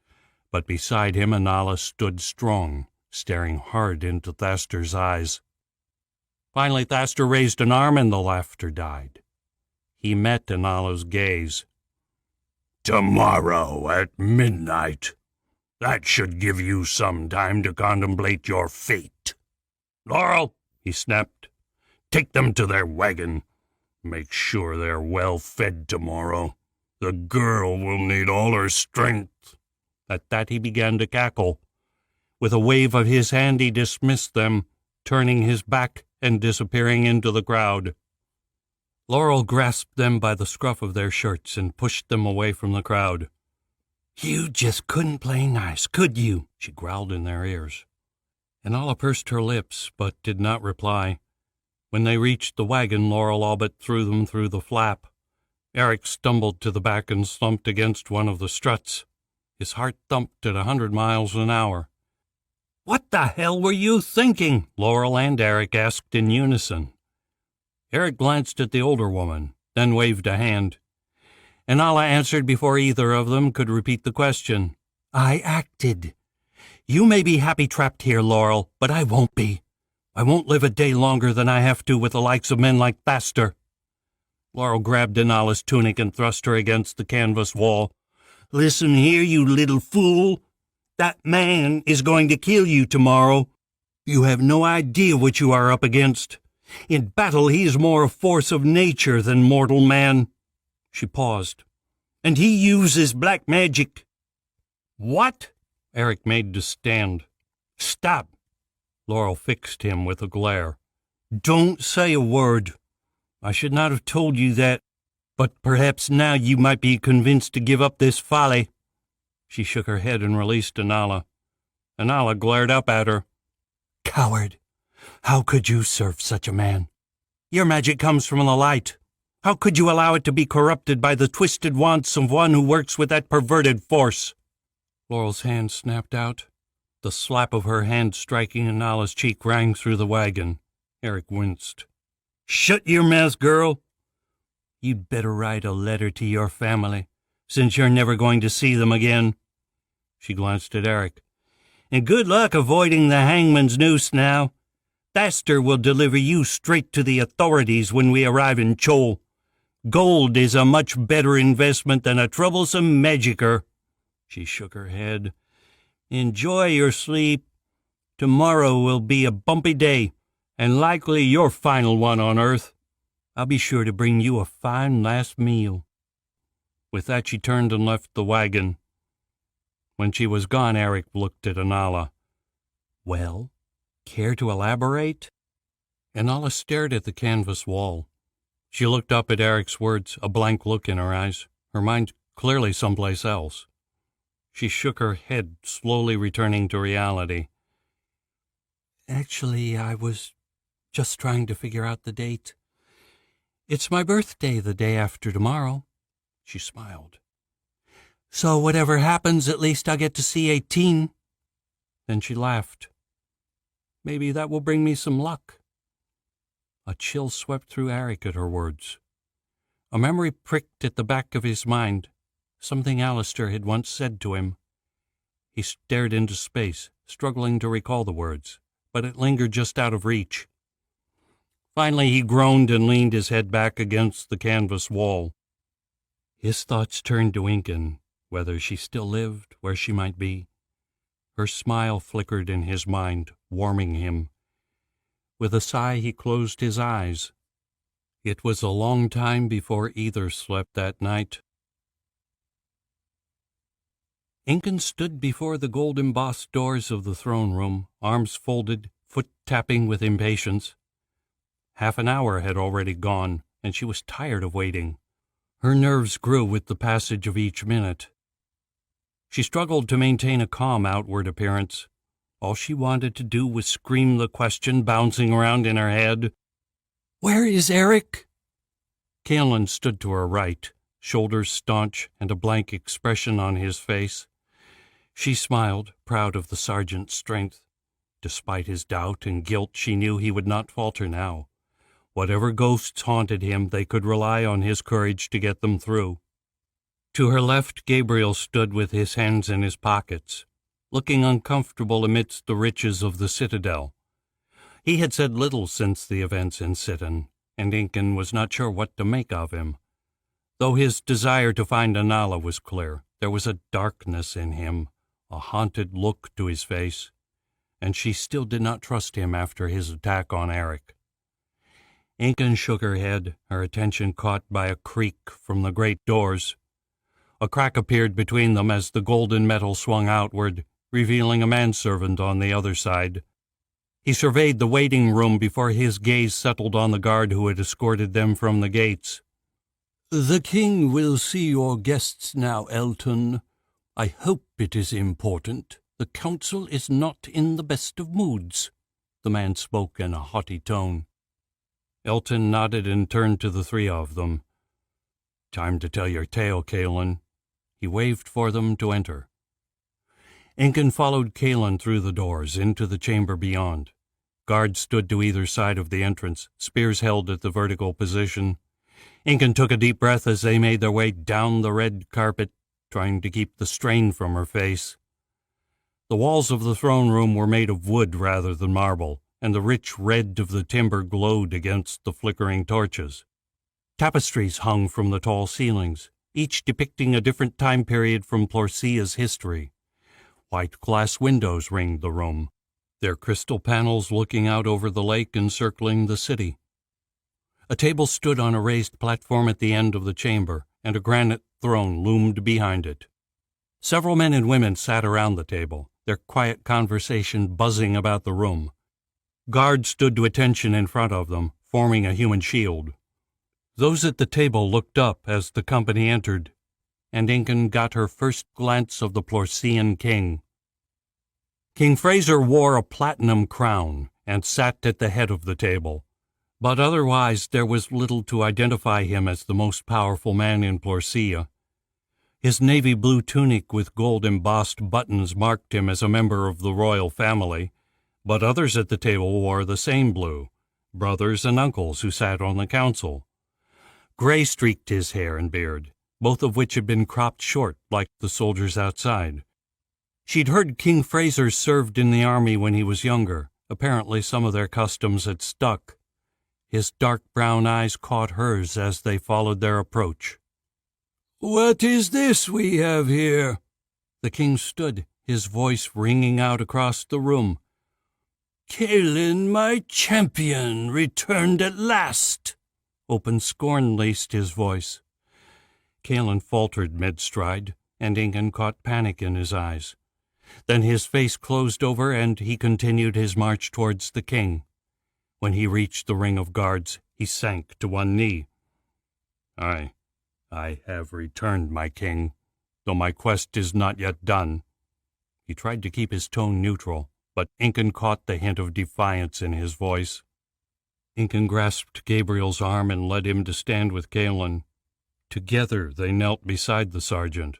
Speaker 1: But beside him, Anala stood strong, staring hard into Thaster's eyes. Finally, Thaster raised an arm and the laughter died. He met Anala's gaze.
Speaker 2: "Tomorrow at midnight. That should give you some time to contemplate your fate. Laurel," he snapped, "take them to their wagon. Make sure they're well fed tomorrow. The girl will need all her strength."
Speaker 1: At that he began to cackle. With a wave of his hand he dismissed them, turning his back and disappearing into the crowd. Laurel grasped them by the scruff of their shirts and pushed them away from the crowd. "You just couldn't play nice, could you?" she growled in their ears. Anala pursed her lips, but did not reply. When they reached the wagon, Laurel all but threw them through the flap. Eric stumbled to the back and slumped against one of the struts. His heart thumped at 100 miles an hour. "What the hell were you thinking?" Laurel and Eric asked in unison. Eric glanced at the older woman, then waved a hand. Anala answered before either of them could repeat the question. "I acted. You may be happy trapped here, Laurel, but I won't be. I won't live a day longer than I have to with the likes of men like Thaster." Laurel grabbed Anala's tunic and thrust her against the canvas wall. "Listen here, you little fool. That man is going to kill you tomorrow. You have no idea what you are up against. In battle, he is more a force of nature than mortal man." She paused. "And he uses black magic." "What?" Eric made to stand. "Stop." Laurel fixed him with a glare. "Don't say a word. I should not have told you that, but perhaps now you might be convinced to give up this folly." She shook her head and released Anala. Anala glared up at her. "Coward! How could you serve such a man? Your magic comes from the light. How could you allow it to be corrupted by the twisted wants of one who works with that perverted force?" Laurel's hand snapped out. The slap of her hand striking Anala's cheek rang through the wagon. Eric winced. "Shut your mouth, girl. You'd better write a letter to your family, since you're never going to see them again." She glanced at Eric. "And good luck avoiding the hangman's noose now. Thaster will deliver you straight to the authorities when we arrive in Chol. Gold is a much better investment than a troublesome magicker." She shook her head. "Enjoy your sleep. Tomorrow will be a bumpy day, and likely your final one on Earth. I'll be sure to bring you a fine last meal." With that she turned and left the wagon. When she was gone, Eric looked at Anala. "Well, care to elaborate?" Anala stared at the canvas wall. She looked up at Eric's words, a blank look in her eyes, her mind clearly someplace else. She shook her head, slowly returning to reality. "Actually, I was just trying to figure out the date. It's my birthday the day after tomorrow." She smiled. "So whatever happens, at least I'll get to see 18. Then she laughed. "Maybe that will bring me some luck." A chill swept through Eric at her words. A memory pricked at the back of his mind, something Alistair had once said to him. He stared into space, struggling to recall the words, but it lingered just out of reach. Finally he groaned and leaned his head back against the canvas wall. His thoughts turned to Incan, whether she still lived, where she might be. Her smile flickered in his mind, warming him. With a sigh he closed his eyes. It was a long time before either slept that night. Incan stood before the gold-embossed doors of the throne room, arms folded, foot tapping with impatience. Half an hour had already gone, and she was tired of waiting. Her nerves grew with the passage of each minute. She struggled to maintain a calm outward appearance. All she wanted to do was scream the question bouncing around in her head. "Where is Eric?" Caelan stood to her right, shoulders staunch and a blank expression on his face. She smiled, proud of the sergeant's strength. Despite his doubt and guilt, she knew he would not falter now. Whatever ghosts haunted him, they could rely on his courage to get them through. To her left, Gabriel stood with his hands in his pockets, looking uncomfortable amidst the riches of the citadel. He had said little since the events in Sitten, and Incan was not sure what to make of him. Though his desire to find Anala was clear, there was a darkness in him, a haunted look to his face, and she still did not trust him after his attack on Eric. Incan shook her head, her attention caught by a creak from the great doors. A crack appeared between them as the golden metal swung outward, revealing a manservant on the other side. He surveyed the waiting room before his gaze settled on the guard who had escorted them from the gates. "The king will see your guests now, Elton. I hope it is important. The council is not in the best of moods." The man spoke in a haughty tone. Elton nodded and turned to the three of them. "Time to tell your tale, Caelan." He waved for them to enter. Incan followed Caelan through the doors, into the chamber beyond. Guards stood to either side of the entrance, spears held at the vertical position. Incan took a deep breath as they made their way down the red carpet, trying to keep the strain from her face. The walls of the throne room were made of wood rather than marble, and the rich red of the timber glowed against the flickering torches. Tapestries hung from the tall ceilings, each depicting a different time period from Plorsia's history. White glass windows ringed the room, their crystal panels looking out over the lake encircling the city. A table stood on a raised platform at the end of the chamber, and a granite throne loomed behind it. Several men and women sat around the table, their quiet conversation buzzing about the room. Guards stood to attention in front of them, forming a human shield. Those at the table looked up as the company entered, and Incan got her first glance of the Plorsian king. King Fraser wore a platinum crown and sat at the head of the table, but otherwise there was little to identify him as the most powerful man in Porcia. His navy blue tunic with gold-embossed buttons marked him as a member of the royal family, but others at the table wore the same blue, brothers and uncles who sat on the council. Gray streaked his hair and beard, both of which had been cropped short like the soldiers outside. She'd heard King Fraser served in the army when he was younger. Apparently some of their customs had stuck. His dark brown eyes caught hers as they followed their approach. "What is this we have here?" The king stood, his voice ringing out across the room. "Kaelin, my champion, returned at last." Open scorn laced his voice. Kaelin faltered mid-stride, and Incan caught panic in his eyes. Then his face closed over, and he continued his march towards the king. When he reached the ring of guards, he sank to one knee. I have returned, my king, though my quest is not yet done." He tried to keep his tone neutral, but Incan caught the hint of defiance in his voice. Incan grasped Gabriel's arm and led him to stand with Kaelin. Together they knelt beside the sergeant.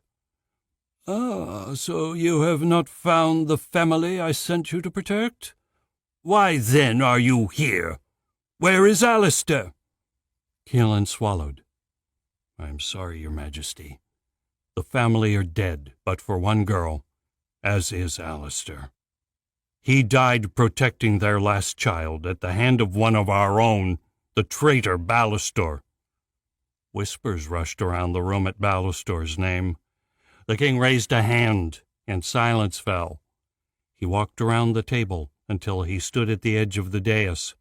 Speaker 1: "Ah, so you have not found the family I sent you to protect? Why then are you here? Where is Alistair?" Kaelin swallowed. "I am sorry, Your Majesty. The family are dead, but for one girl, as is Alistair. He died protecting their last child at the hand of one of our own, the traitor Ballastor." Whispers rushed around the room at Ballastor's name. The king raised a hand, and silence fell. He walked around the table until he stood at the edge of the dais.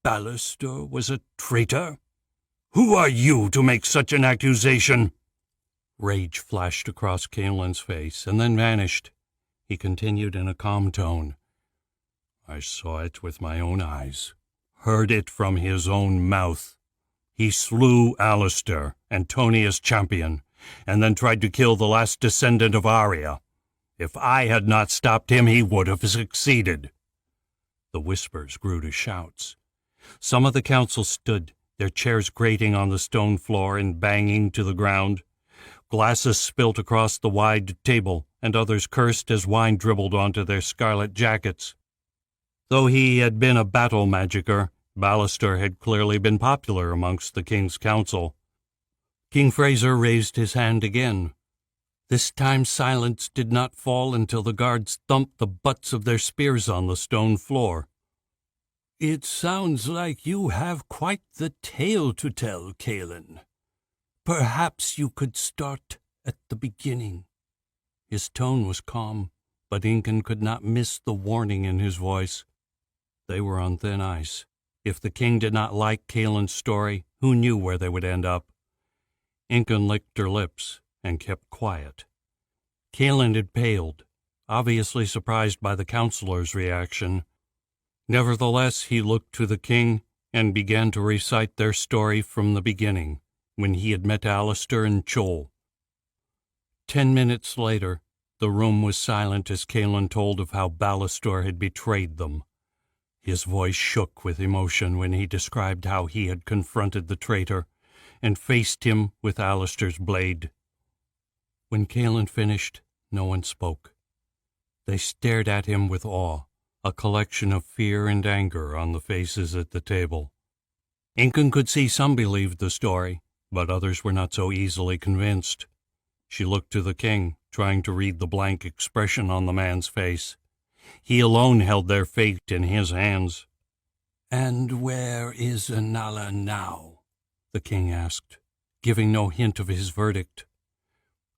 Speaker 1: "Ballastor was a traitor? Who are you to make such an accusation?" Rage flashed across Kaelin's face and then vanished. He continued in a calm tone. "I saw it with my own eyes, heard it from his own mouth. He slew Alistair, Antonia's champion, and then tried to kill the last descendant of Arya. If I had not stopped him, he would have succeeded." The whispers grew to shouts. Some of the council stood, their chairs grating on the stone floor and banging to the ground. Glasses spilt across the wide table, and others cursed as wine dribbled onto their scarlet jackets. Though he had been a battle magicier, Ballastor had clearly been popular amongst the king's council. King Fraser raised his hand again. This time silence did not fall until the guards thumped the butts of their spears on the stone floor. "It sounds like you have quite the tale to tell, Kaelin. Perhaps you could start at the beginning." His tone was calm, but Incan could not miss the warning in his voice. They were on thin ice. If the king did not like Kaelin's story, who knew where they would end up? Incan licked her lips and kept quiet. Kaelin had paled, obviously surprised by the councilor's reaction. Nevertheless, he looked to the king and began to recite their story from the beginning, when he had met Alistair and Chol. 10 minutes later, the room was silent as Kaelin told of how Ballastor had betrayed them. His voice shook with emotion when he described how he had confronted the traitor and faced him with Alistair's blade. When Kaelin finished, no one spoke. They stared at him with awe, a collection of fear and anger on the faces at the table. Incan could see some believed the story, but others were not so easily convinced. She looked to the king, trying to read the blank expression on the man's face. He alone held their fate in his hands. "And where is Anala now?" the king asked, giving no hint of his verdict.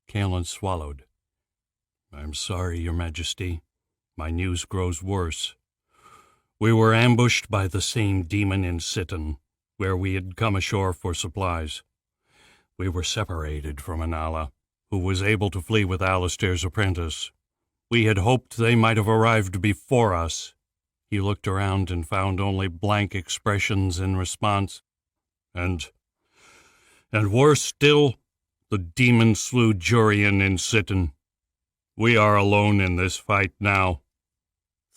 Speaker 1: Kaelin swallowed. "I'm sorry, Your Majesty. My news grows worse. We were ambushed by the same demon in Sitton, where we had come ashore for supplies. We were separated from Anala, who was able to flee with Alistair's apprentice. We had hoped they might have arrived before us." He looked around and found only blank expressions in response. And worse still, the demon slew Jurian in Sitton. We are alone in this fight now."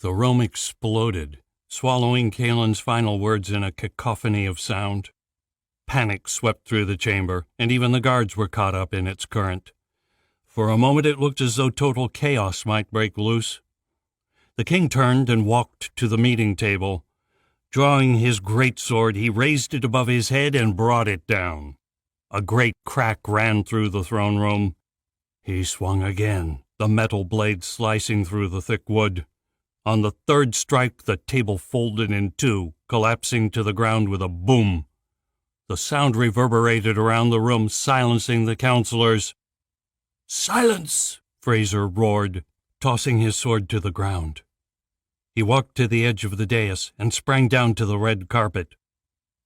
Speaker 1: The room exploded, swallowing Kaelin's final words in a cacophony of sound. Panic swept through the chamber, and even the guards were caught up in its current. For a moment it looked as though total chaos might break loose. The king turned and walked to the meeting table. Drawing his great sword, he raised it above his head and brought it down. A great crack ran through the throne room. He swung again, the metal blade slicing through the thick wood. On the third strike, the table folded in two, collapsing to the ground with a boom. The sound reverberated around the room, silencing the counselors. "Silence!" Fraser roared, tossing his sword to the ground. He walked to the edge of the dais and sprang down to the red carpet.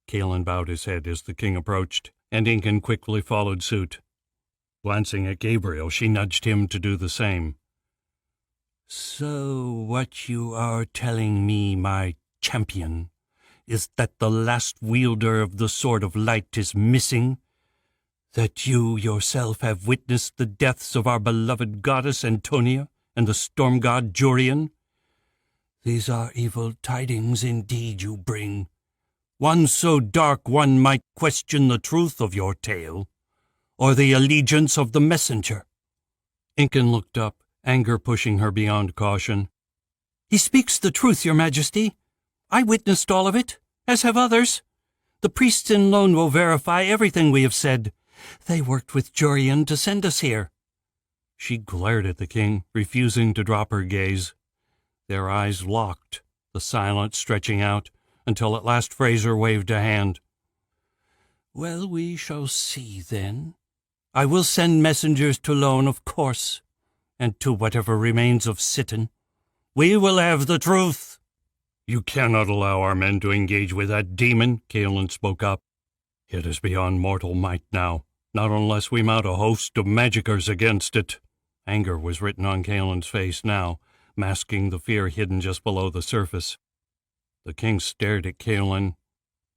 Speaker 1: Kaelin bowed his head as the king approached, and Incan quickly followed suit. Glancing at Gabriel, she nudged him to do the same. "So what you are telling me, my champion, is that the last wielder of the Sword of Light is missing? That you yourself have witnessed the deaths of our beloved goddess Antonia and the storm god Jurian? These are evil tidings indeed you bring. One so dark one might question the truth of your tale, or the allegiance of the messenger." Incan looked up, anger pushing her beyond caution. "He speaks the truth, your majesty. I witnessed all of it, as have others. The priests in Lone will verify everything we have said. They worked with Jurian to send us here." She glared at the king, refusing to drop her gaze. Their eyes locked, the silence stretching out, until at last Fraser waved a hand. "Well, we shall see, then. I will send messengers to Lone, of course, and to whatever remains of Sitten. We will have the truth." "You cannot allow our men to engage with that demon," Kaelin spoke up. "It is beyond mortal might now, not unless we mount a host of magicers against it." Anger was written on Kaelin's face now, masking the fear hidden just below the surface. The king stared at Kaelin.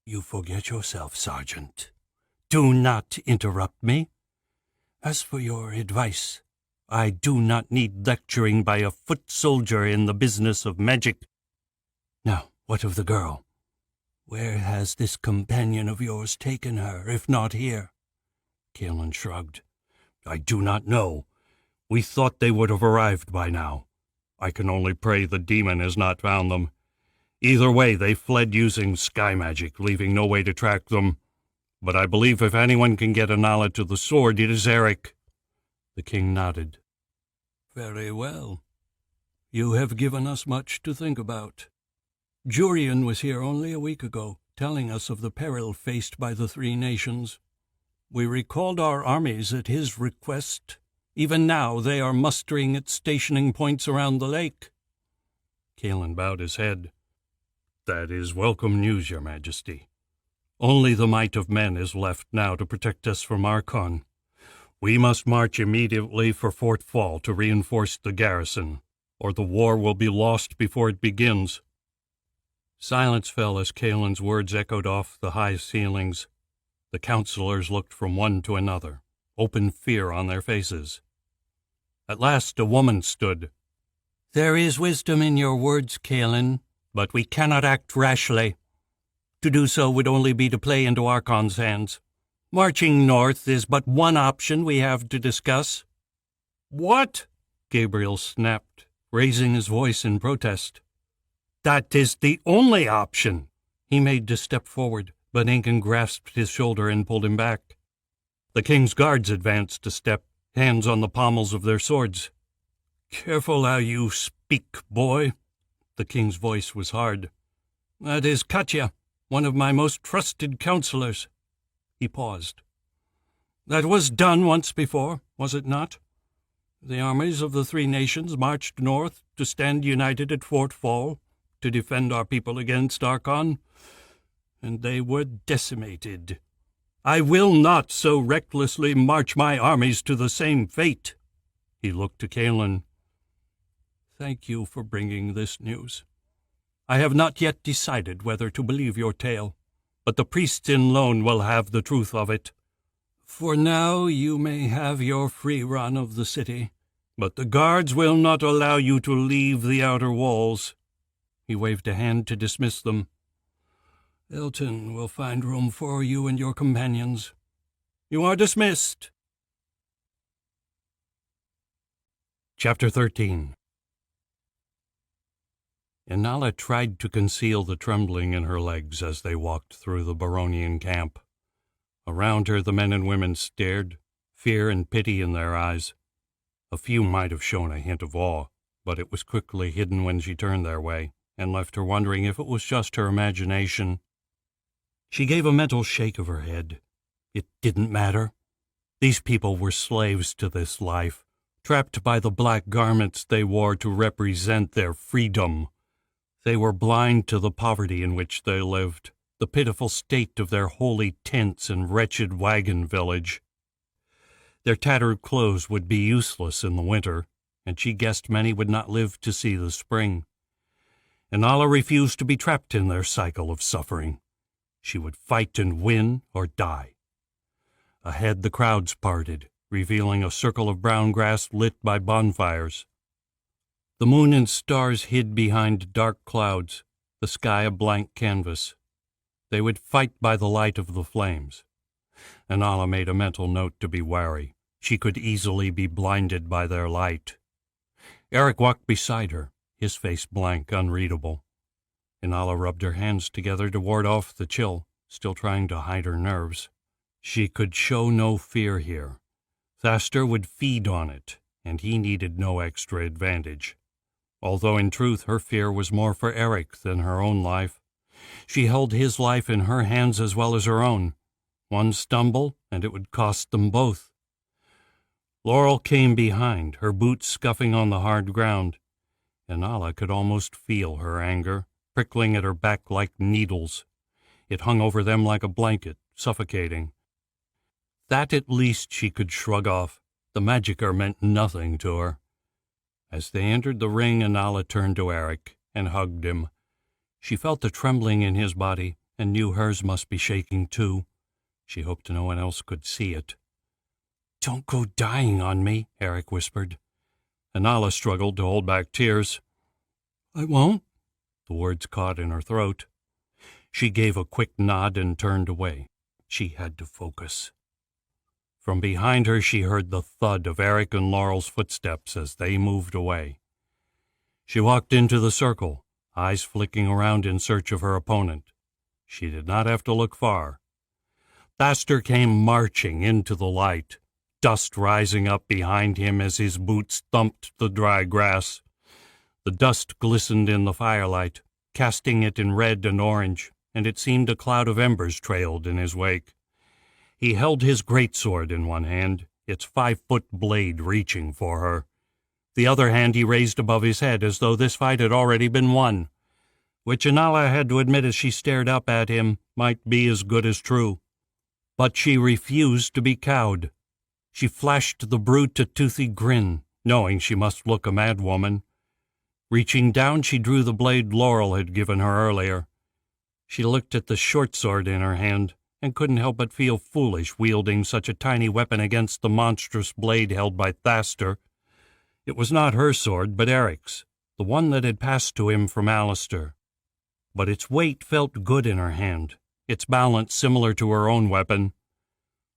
Speaker 1: "You forget yourself, Sergeant. Do not interrupt me. As for your advice, I do not need lecturing by a foot soldier in the business of magic. Now, what of the girl? Where has this companion of yours taken her, if not here?" Kaelin shrugged. "I do not know. We thought they would have arrived by now. I can only pray the demon has not found them. Either way, they fled using sky magic, leaving no way to track them. But I believe if anyone can get a knowledge of the sword, it is Eric." The king nodded. "Very well. You have given us much to think about. Jurian was here only a week ago, telling us of the peril faced by the three nations. We recalled our armies at his request. Even now they are mustering at stationing points around the lake." Kaelin bowed his head. "That is welcome news, your majesty. Only the might of men is left now to protect us from Archon. We must march immediately for Fort Fall to reinforce the garrison, or the war will be lost before it begins." Silence fell as Kaelin's words echoed off the high ceilings. The counselors looked from one to another, open fear on their faces. At last a woman stood. "There is wisdom in your words, Kaelin, but we cannot act rashly. To do so would only be to play into Archon's hands. Marching north is but one option we have to discuss." "What?" Gabriel snapped, raising his voice in protest. "That is the only option." He made to step forward, but Incan grasped his shoulder and pulled him back. The king's guards advanced a step, hands on the pommels of their swords. "Careful how you speak, boy." The king's voice was hard. "That is Katya, one of my most trusted counselors." He paused. "That was done once before, was it not? The armies of the three nations marched north to stand united at Fort Fall to defend our people against Archon, and they were decimated. I will not so recklessly march my armies to the same fate." He looked to Kaelin. "Thank you for bringing this news. I have not yet decided whether to believe your tale, but the priests in Lone will have the truth of it. For now you may have your free run of the city, But the guards will not allow you to leave the outer walls." He waved a hand to dismiss them. "Elton will find room for you and your companions. You are dismissed." Chapter 13. Inala tried to conceal the trembling in her legs as they walked through the Baronian camp. Around her the men and women stared, fear and pity in their eyes. A few might have shown a hint of awe, but it was quickly hidden when she turned their way, and left her wondering if it was just her imagination. She gave a mental shake of her head. It didn't matter. These people were slaves to this life, trapped by the black garments they wore to represent their freedom. They were blind to the poverty in which they lived, the pitiful state of their holy tents and wretched wagon village. Their tattered clothes would be useless in the winter, and she guessed many would not live to see the spring. Inala refused to be trapped in their cycle of suffering. She would fight and win or die. Ahead the crowds parted, revealing a circle of brown grass lit by bonfires. The moon and stars hid behind dark clouds, the sky a blank canvas. They would fight by the light of the flames. Inala made a mental note to be wary. She could easily be blinded by their light. Eric walked beside her, his face blank, unreadable. Inala rubbed her hands together to ward off the chill, still trying to hide her nerves. She could show no fear here. Thaster would feed on it, and he needed no extra advantage. Although in truth her fear was more for Eric than her own life. She held his life in her hands as well as her own. One stumble, and it would cost them both. Laurel came behind, her boots scuffing on the hard ground. Inala could almost feel her anger, prickling at her back like needles. It hung over them like a blanket, suffocating. That at least she could shrug off. The magicka meant nothing to her. As they entered the ring, Inala turned to Eric and hugged him. She felt the trembling in his body and knew hers must be shaking too. She hoped no one else could see it. "Don't go dying on me," Eric whispered. Inala struggled to hold back tears. "I won't." The words caught in her throat. She gave a quick nod and turned away. She had to focus. From behind her she heard the thud of Eric and Laurel's footsteps as they moved away. She walked into the circle, eyes flicking around in search of her opponent. She did not have to look far. Thaster came marching into the light, dust rising up behind him as his boots thumped the dry grass. The dust glistened in the firelight, casting it in red and orange, and it seemed a cloud of embers trailed in his wake. He held his greatsword in one hand, its 5-foot blade reaching for her. The other hand he raised above his head as though this fight had already been won, which Inala had to admit as she stared up at him might be as good as true. But she refused to be cowed. She flashed the brute a toothy grin, knowing she must look a madwoman. Reaching down, she drew the blade Laurel had given her earlier. She looked at the short sword in her hand and couldn't help but feel foolish wielding such a tiny weapon against the monstrous blade held by Thaster. It was not her sword, but Eric's, the one that had passed to him from Alistair. But its weight felt good in her hand, its balance similar to her own weapon.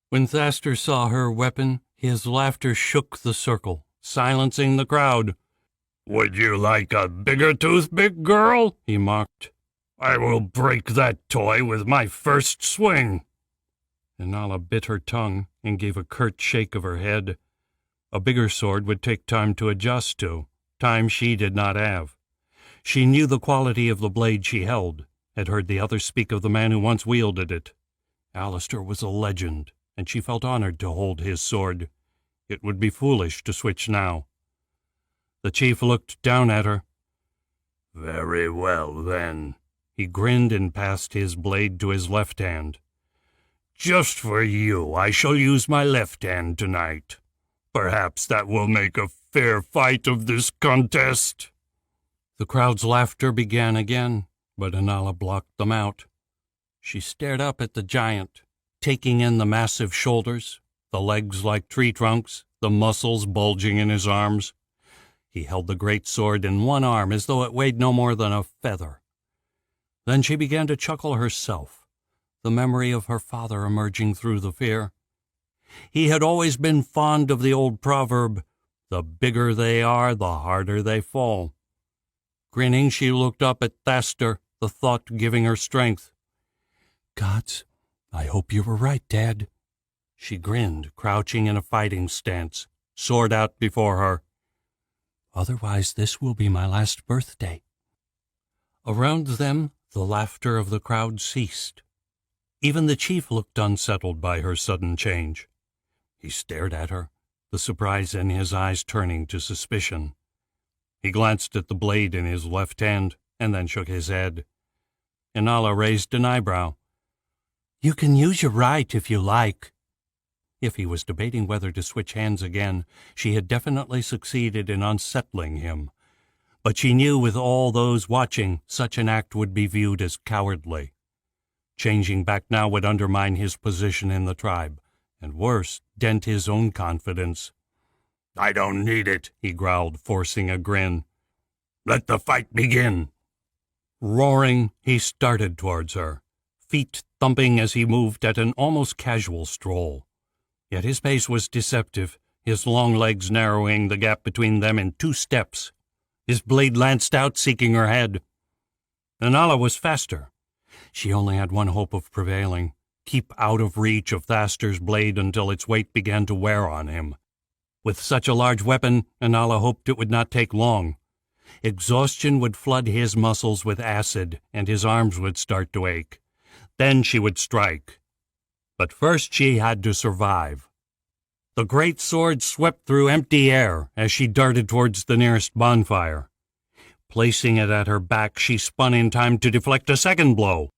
Speaker 1: When Thaster saw her weapon, his laughter shook the circle, silencing the crowd.
Speaker 2: "Would you like a bigger toothpick, girl?" he mocked. "I will break that toy with my first swing."
Speaker 1: Inala bit her tongue and gave a curt shake of her head. A bigger sword would take time to adjust to, time she did not have. She knew the quality of the blade she held, had heard the others speak of the man who once wielded it. Alistair was a legend, and she felt honored to hold his sword. It would be foolish to switch now. The chief looked down at her.
Speaker 2: "Very well, then."
Speaker 1: He grinned and passed his blade to his left hand.
Speaker 2: "Just for you, I shall use my left hand tonight. Perhaps that will make a fair fight of this contest."
Speaker 1: The crowd's laughter began again, but Inala blocked them out. She stared up at the giant, taking in the massive shoulders, the legs like tree trunks, the muscles bulging in his arms. He held the great sword in one arm as though it weighed no more than a feather. Then she began to chuckle herself, the memory of her father emerging through the fear. He had always been fond of the old proverb, "The bigger they are, the harder they fall." Grinning, she looked up at Thaster, the thought giving her strength. "Gods, I hope you were right, Dad." She grinned, crouching in a fighting stance, sword out before her. "Otherwise, this will be my last birthday." Around them, the laughter of the crowd ceased. Even the chief looked unsettled by her sudden change. He stared at her, the surprise in his eyes turning to suspicion. He glanced at the blade in his left hand and then shook his head. Inala raised an eyebrow. "You can use your right if you like." If he was debating whether to switch hands again, she had definitely succeeded in unsettling him. But she knew with all those watching, such an act would be viewed as cowardly. Changing back now would undermine his position in the tribe, and worse, dent his own confidence. "I don't need it," he growled, forcing a grin. "Let the fight begin." Roaring, he started towards her, feet thumping as he moved at an almost casual stroll. Yet his pace was deceptive, his long legs narrowing the gap between them in 2 steps. His blade lanced out, seeking her head. Inala was faster. She only had one hope of prevailing: keep out of reach of Thaster's blade until its weight began to wear on him. With such a large weapon, Inala hoped it would not take long. Exhaustion would flood his muscles with acid, and his arms would start to ache. Then she would strike. But first she had to survive. The great sword swept through empty air as she darted towards the nearest bonfire. Placing it at her back, she spun in time to deflect a second blow.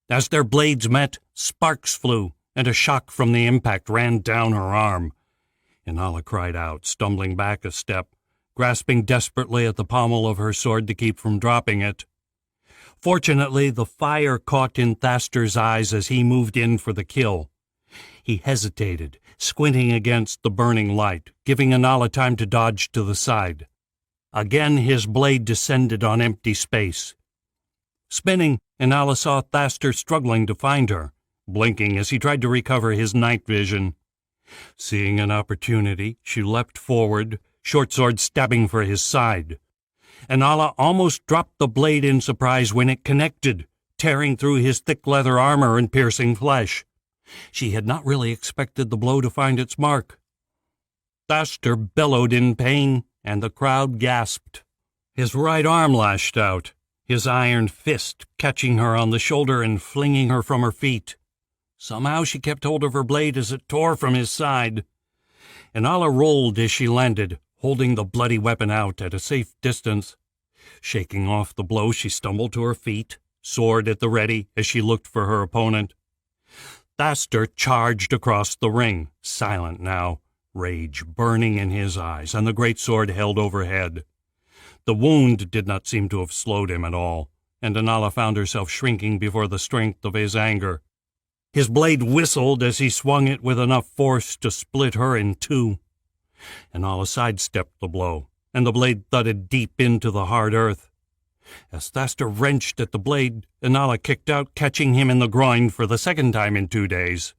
Speaker 1: As their blades met, sparks flew, and a shock from the impact ran down her arm. Inala cried out, stumbling back a step, grasping desperately at the pommel of her sword to keep from dropping it. Fortunately, the fire caught in Thaster's eyes as he moved in for the kill. He hesitated, squinting against the burning light, giving Inala time to dodge to the side. Again his blade descended on empty space. Spinning, Inala saw Thaster struggling to find her, blinking as he tried to recover his night vision. Seeing an opportunity, she leapt forward, short sword stabbing for his side. Inala almost dropped the blade in surprise when it connected, tearing through his thick leather armor and piercing flesh. She had not really expected the blow to find its mark. Thaster bellowed in pain, and the crowd gasped. His right arm lashed out, his iron fist catching her on the shoulder and flinging her from her feet. Somehow she kept hold of her blade as it tore from his side. Inala rolled as she landed, holding the bloody weapon out at a safe distance. Shaking off the blow, she stumbled to her feet, sword at the ready as she looked for her opponent. Thaster charged across the ring, silent now, rage burning in his eyes, and the great sword held overhead. The wound did not seem to have slowed him at all, and Inala found herself shrinking before the strength of his anger. His blade whistled as he swung it with enough force to split her in 2. Inala sidestepped the blow, and the blade thudded deep into the hard earth. As Thaster wrenched at the blade, Inala kicked out, catching him in the groin for the second time in 2 days.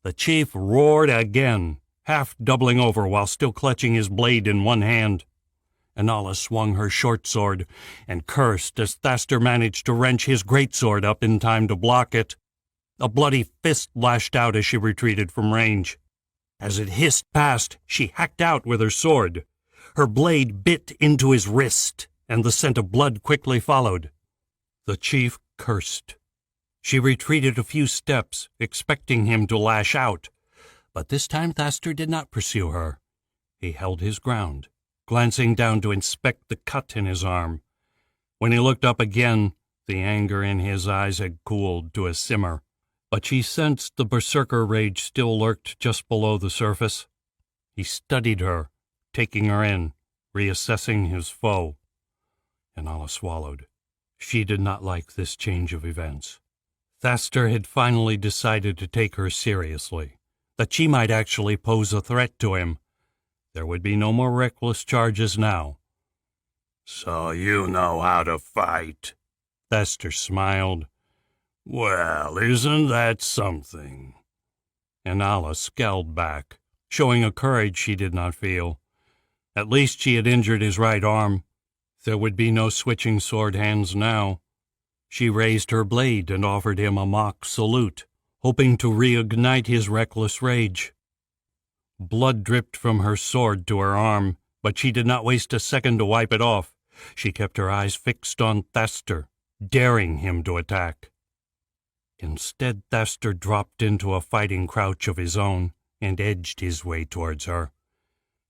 Speaker 1: The chief roared again, half doubling over while still clutching his blade in one hand. Inala swung her short sword and cursed as Thaster managed to wrench his great sword up in time to block it. A bloody fist lashed out as she retreated from range. As it hissed past, she hacked out with her sword. Her blade bit into his wrist, and the scent of blood quickly followed. The chief cursed. She retreated a few steps, expecting him to lash out, but this time Thaster did not pursue her. He held his ground, glancing down to inspect the cut in his arm. When he looked up again, the anger in his eyes had cooled to a simmer, but she sensed the berserker rage still lurked just below the surface. He studied her, taking her in, reassessing his foe. Inala swallowed. She did not like this change of events. Thaster had finally decided to take her seriously, that she might actually pose a threat to him, There would be no more reckless charges now.
Speaker 2: So you know how to fight?
Speaker 1: Thaster smiled.
Speaker 2: Well, isn't that something?
Speaker 1: Inala scowled back, showing a courage she did not feel. At least she had injured his right arm. There would be no switching sword hands now. She raised her blade and offered him a mock salute, hoping to reignite his reckless rage. Blood dripped from her sword to her arm, but she did not waste a second to wipe it off. She kept her eyes fixed on Thaster, daring him to attack. Instead, Thaster dropped into a fighting crouch of his own and edged his way towards her.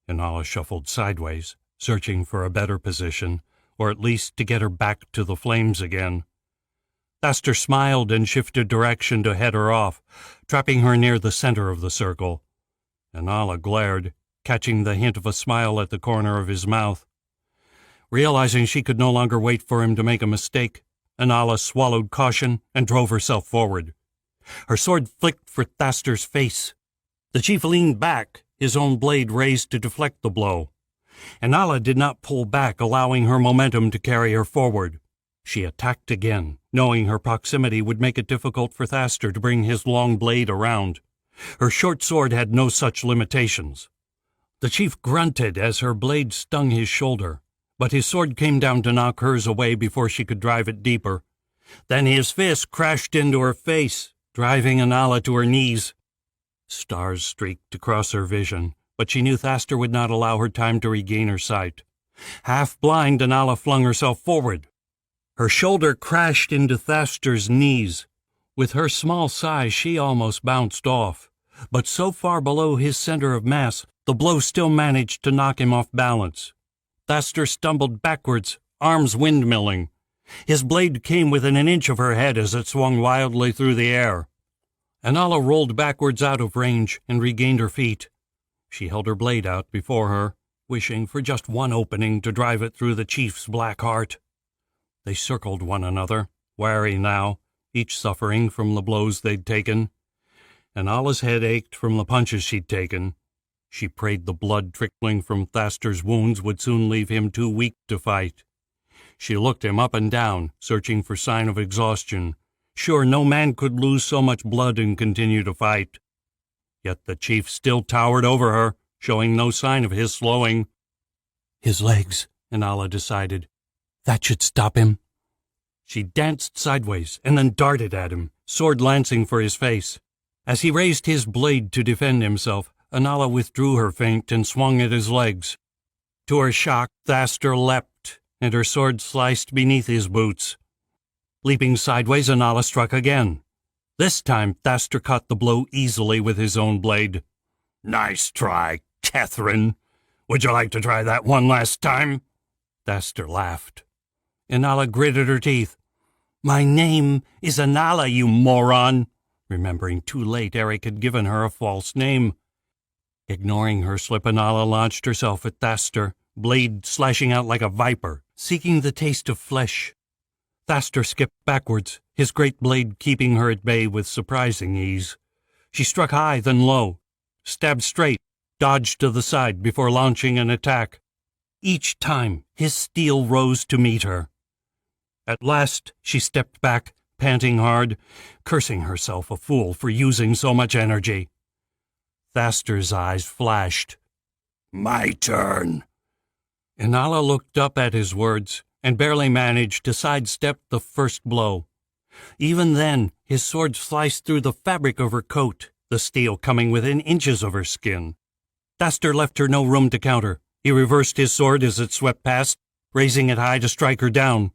Speaker 1: Inala shuffled sideways, searching for a better position, or at least to get her back to the flames again. Thaster smiled and shifted direction to head her off, trapping her near the center of the circle. Inala glared, catching the hint of a smile at the corner of his mouth. Realizing she could no longer wait for him to make a mistake, Inala swallowed caution and drove herself forward. Her sword flicked for Thaster's face. The chief leaned back, his own blade raised to deflect the blow. Inala did not pull back, allowing her momentum to carry her forward. She attacked again, knowing her proximity would make it difficult for Thaster to bring his long blade around. Her short sword had no such limitations. The chief grunted as her blade stung his shoulder, but his sword came down to knock hers away before she could drive it deeper. Then his fist crashed into her face, driving Inala to her knees. Stars streaked across her vision, but she knew Thaster would not allow her time to regain her sight. Half blind, Inala flung herself forward. Her shoulder crashed into Thaster's knees. With her small size, she almost bounced off, but so far below his center of mass, the blow still managed to knock him off balance. Thaster stumbled backwards, arms windmilling. His blade came within an inch of her head as it swung wildly through the air. Inala rolled backwards out of range and regained her feet. She held her blade out before her, wishing for just one opening to drive it through the chief's black heart. They circled one another, wary now, each suffering from the blows they'd taken. Inala's head ached from the punches she'd taken. She prayed the blood trickling from Thaster's wounds would soon leave him too weak to fight. She looked him up and down, searching for sign of exhaustion, sure no man could lose so much blood and continue to fight. Yet the chief still towered over her, showing no sign of his slowing. His legs, Inala decided. That should stop him. She danced sideways and then darted at him, sword lancing for his face. As he raised his blade to defend himself, Inala withdrew her feint and swung at his legs. To her shock, Thaster leapt, and her sword sliced beneath his boots. Leaping sideways, Inala struck again. This time, Thaster caught the blow easily with his own blade.
Speaker 2: Nice try, Catherine. Would you like to try that one last time?
Speaker 1: Thaster laughed. Inala gritted her teeth. My name is Inala, you moron, remembering too late Eric had given her a false name. Ignoring her slip, Inala launched herself at Thaster, blade slashing out like a viper, seeking the taste of flesh. Thaster skipped backwards, his great blade keeping her at bay with surprising ease. She struck high, then low, stabbed straight, dodged to the side before launching an attack. Each time, his steel rose to meet her. At last, she stepped back, panting hard, cursing herself a fool for using so much energy. Thaster's eyes flashed.
Speaker 2: My turn.
Speaker 1: Inala looked up at his words and barely managed to sidestep the first blow. Even then, his sword sliced through the fabric of her coat, the steel coming within inches of her skin. Thaster left her no room to counter. He reversed his sword as it swept past, raising it high to strike her down.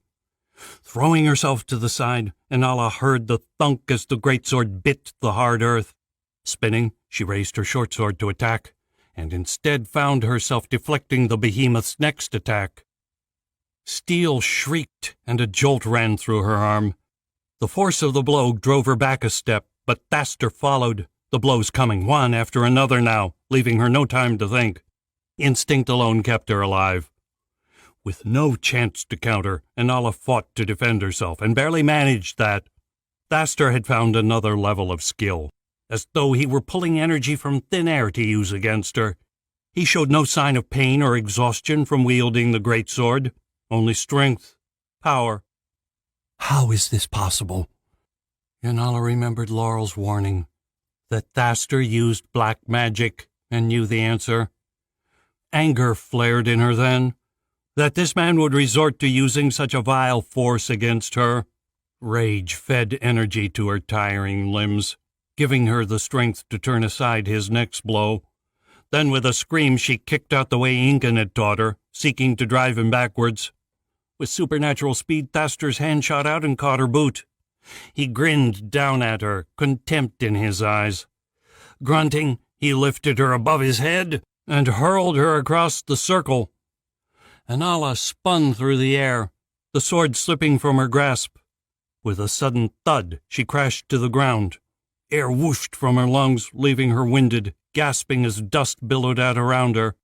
Speaker 1: Throwing herself to the side, Inala heard the thunk as the greatsword bit the hard earth. Spinning, she raised her short sword to attack, and instead found herself deflecting the behemoth's next attack. Steel shrieked, and a jolt ran through her arm. The force of the blow drove her back a step, but Thaster followed, the blows coming one after another now, leaving her no time to think. Instinct alone kept her alive. With no chance to counter, Inala fought to defend herself, and barely managed that. Thaster had found another level of skill, as though he were pulling energy from thin air to use against her. He showed no sign of pain or exhaustion from wielding the great sword, only strength, power. How is this possible? Yanala remembered Laurel's warning that Thaster used black magic and knew the answer. Anger flared in her then, that this man would resort to using such a vile force against her. Rage fed energy to her tiring limbs, giving her the strength to turn aside his next blow. Then with a scream she kicked out the way Incan had taught her, seeking to drive him backwards. With supernatural speed, Thaster's hand shot out and caught her boot. He grinned down at her, contempt in his eyes. Grunting, he lifted her above his head and hurled her across the circle. Anala spun through the air, the sword slipping from her grasp. With a sudden thud, she crashed to the ground. Air whooshed from her lungs, leaving her winded, gasping as dust billowed out around her.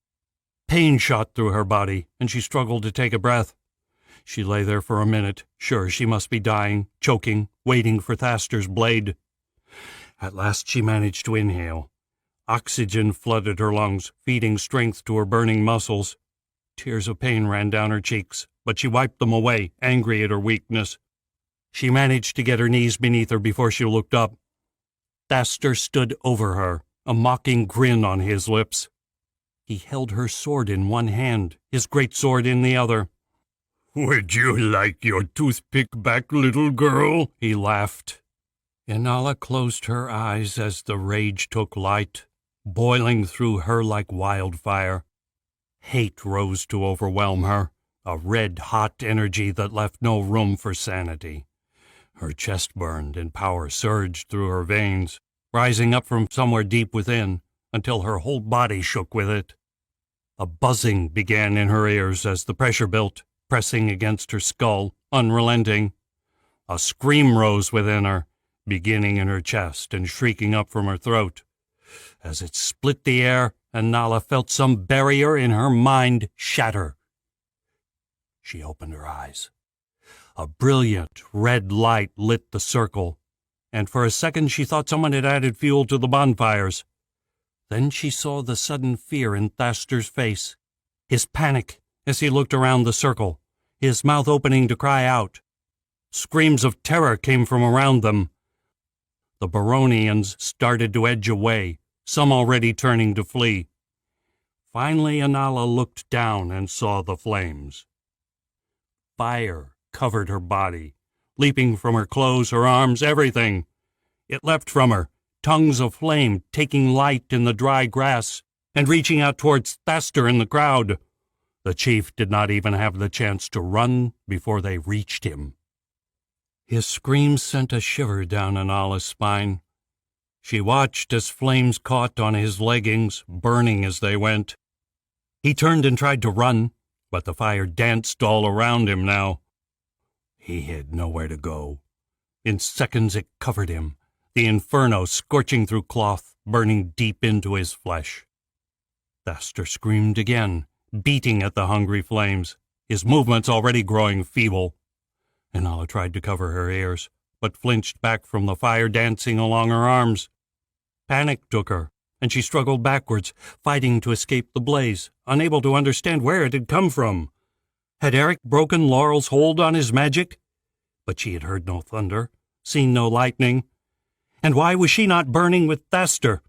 Speaker 1: Pain shot through her body, and she struggled to take a breath. She lay there for a minute, sure she must be dying, choking, waiting for Thaster's blade. At last she managed to inhale. Oxygen flooded her lungs, feeding strength to her burning muscles. Tears of pain ran down her cheeks, but she wiped them away, angry at her weakness. She managed to get her knees beneath her before she looked up. Thaster stood over her, a mocking grin on his lips. He held her sword in one hand, his great sword in the other.
Speaker 2: "Would you like your toothpick back, little girl?" he laughed.
Speaker 1: Inala closed her eyes as the rage took light, boiling through her like wildfire. Hate rose to overwhelm her, a red-hot energy that left no room for sanity. Her chest burned and power surged through her veins, rising up from somewhere deep within, until her whole body shook with it. A buzzing began in her ears as the pressure built, pressing against her skull, unrelenting. A scream rose within her, beginning in her chest and shrieking up from her throat. As it split the air, Anala felt some barrier in her mind shatter. She opened her eyes. A brilliant red light lit the circle, and for a second she thought someone had added fuel to the bonfires. Then she saw the sudden fear in Thaster's face, his panic as he looked around the circle, his mouth opening to cry out. Screams of terror came from around them. The Baronians started to edge away, some already turning to flee. Finally, Anala looked down and saw the flames. Fire covered her body, leaping from her clothes, her arms, everything. It leapt from her, tongues of flame taking light in the dry grass and reaching out towards Thaster in the crowd. The chief did not even have the chance to run before they reached him. His scream sent a shiver down Anala's spine. She watched as flames caught on his leggings, burning as they went. He turned and tried to run, but the fire danced all around him now. He had nowhere to go. In seconds it covered him, the inferno scorching through cloth, burning deep into his flesh. Thaster screamed again, beating at the hungry flames, his movements already growing feeble. Anala tried to cover her ears, but flinched back from the fire dancing along her arms. Panic took her, and she struggled backwards, fighting to escape the blaze, unable to understand where it had come from. Had Eric broken Laurel's hold on his magic? But she had heard no thunder, seen no lightning. And why was she not burning with Thaster?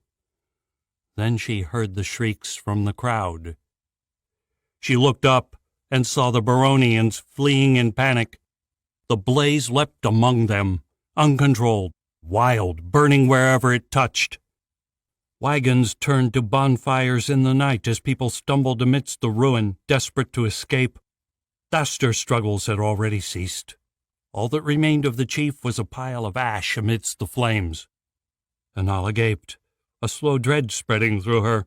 Speaker 1: Then she heard the shrieks from the crowd. She looked up and saw the Baronians fleeing in panic. The blaze leapt among them, uncontrolled, wild, burning wherever it touched. Wagons turned to bonfires in the night as people stumbled amidst the ruin, desperate to escape. Thaster's struggles had already ceased. All that remained of the chief was a pile of ash amidst the flames. Anala gaped, a slow dread spreading through her.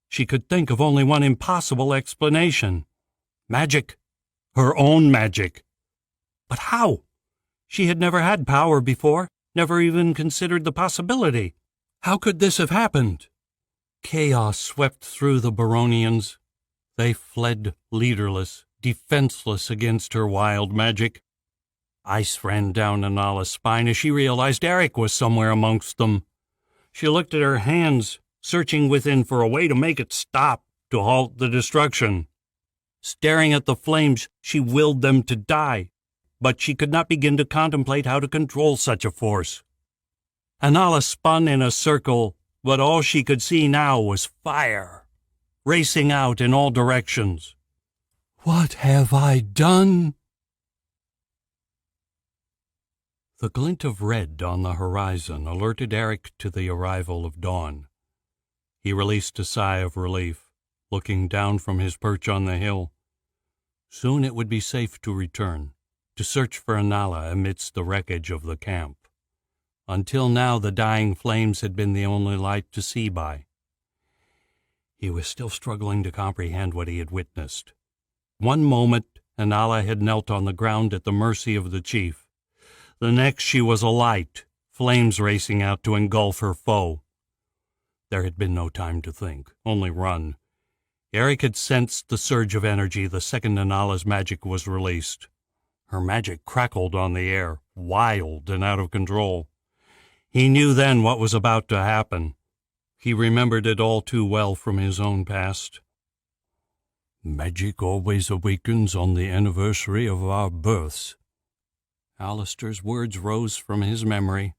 Speaker 1: She could think of only one impossible explanation. Magic. Her own magic. But how? She had never had power before, never even considered the possibility. How could this have happened? Chaos swept through the Baronians. They fled leaderless, defenseless against her wild magic. Ice ran down Anala's spine as she realized Eric was somewhere amongst them. She looked at her hands, searching within for a way to make it stop. to halt the destruction. Staring at the flames, she willed them to die, but she could not begin to contemplate how to control such a force. Anala spun in a circle, but all she could see now was fire, racing out in all directions. "What have I done?" The glint of red on the horizon alerted Eric to the arrival of dawn. He released a sigh of relief, looking down from his perch on the hill. Soon it would be safe to return, to search for Anala amidst the wreckage of the camp. Until now the dying flames had been the only light to see by. He was still struggling to comprehend what he had witnessed. One moment Anala had knelt on the ground at the mercy of the chief. The next she was alight, flames racing out to engulf her foe. There had been no time to think, only run. Eric had sensed the surge of energy the second Anala's magic was released. Her magic crackled on the air, wild and out of control. He knew then what was about to happen. He remembered it all too well from his own past. "Magic always awakens on the anniversary of our births." Alistair's words rose from his memory.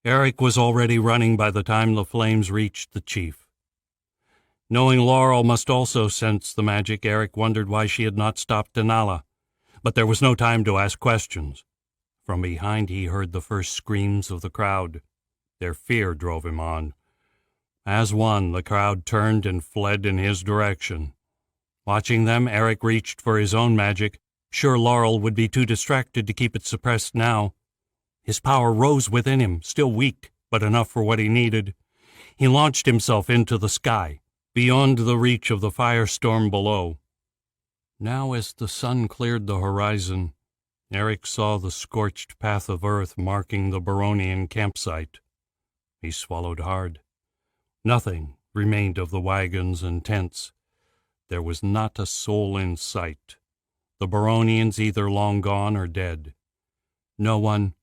Speaker 1: Eric was already running by the time the flames reached the chief. Knowing Laurel must also sense the magic, Eric wondered why she had not stopped Anala. But there was no time to ask questions. From behind he heard the first screams of the crowd. Their fear drove him on. As one, the crowd turned and fled in his direction. Watching them, Eric reached for his own magic, sure Laurel would be too distracted to keep it suppressed now. His power rose within him, still weak, but enough for what he needed. He launched himself into the sky, beyond the reach of the firestorm below. Now, as the sun cleared the horizon, Eric saw the scorched path of earth marking the Baronian campsite. He swallowed hard. Nothing remained of the wagons and tents. There was not a soul in sight. The Baronians either long gone or dead. No one,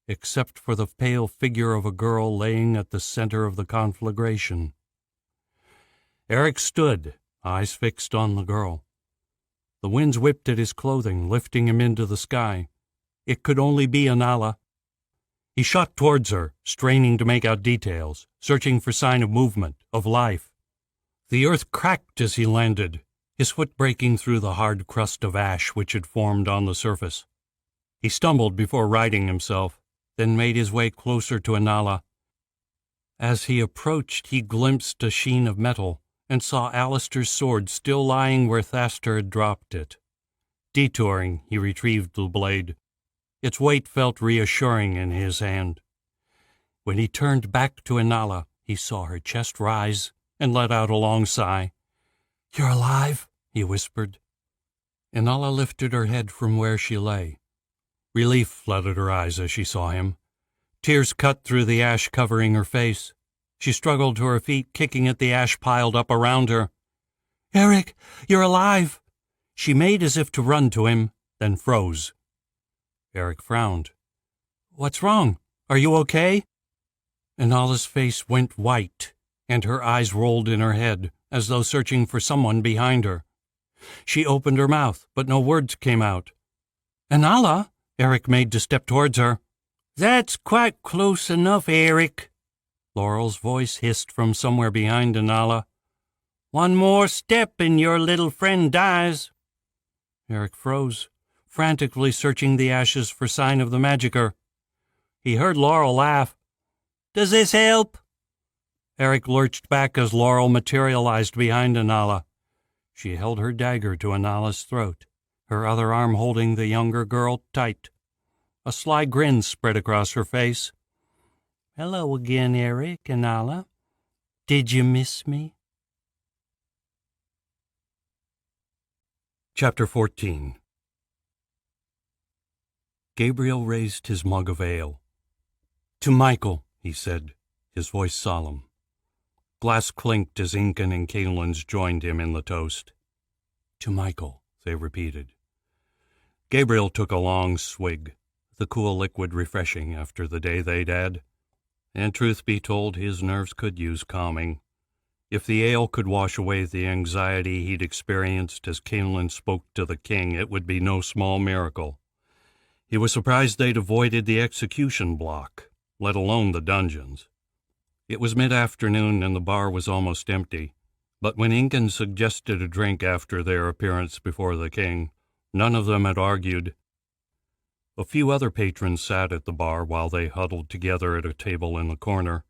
Speaker 1: except for the pale figure of a girl laying at the center of the conflagration. Eric stood, eyes fixed on the girl. The winds whipped at his clothing, lifting him into the sky. It could only be Anala. He shot towards her, straining to make out details, searching for sign of movement, of life. The earth cracked as he landed, his foot breaking through the hard crust of ash which had formed on the surface. He stumbled before righting himself, then made his way closer to Anala. As he approached, he glimpsed a sheen of metal and saw Alistair's sword still lying where Thaster had dropped it. Detouring, he retrieved the blade. Its weight felt reassuring in his hand. When he turned back to Anala, he saw her chest rise and let out a long sigh. "You're alive," he whispered. Anala lifted her head from where she lay. Relief flooded her eyes as she saw him. Tears cut through the ash covering her face. She struggled to her feet, kicking at the ash piled up around her. "Eric, you're alive!" She made as if to run to him, then froze. Eric frowned. "What's wrong? Are you okay?" Anala's face went white, and her eyes rolled in her head, as though searching for someone behind her. She opened her mouth, but no words came out. "Anala!" Eric made to step towards her. "That's quite close enough, Eric." Laurel's voice hissed from somewhere behind Anala. "One more step and your little friend dies." Eric froze, frantically searching the ashes for sign of the magicka. He heard Laurel laugh. "Does this help?" Eric lurched back as Laurel materialized behind Anala. She held her dagger to Anala's throat, her other arm holding the younger girl tight. A sly grin spread across her face. "Hello again, Eric, Anala. Did you miss me?" Chapter 14. Gabriel raised his mug of ale. "To Michael," he said, his voice solemn. Glass clinked as Incan and Kalins joined him in the toast. "To Michael," they repeated. Gabriel took a long swig, the cool liquid refreshing after the day they'd had. And truth be told, his nerves could use calming. If the ale could wash away the anxiety he'd experienced as Caelan spoke to the king, it would be no small miracle. He was surprised they'd avoided the execution block, let alone the dungeons. It was mid-afternoon and the bar was almost empty, but when Incan suggested a drink after their appearance before the king, none of them had argued. A few other patrons sat at the bar while they huddled together at a table in the corner.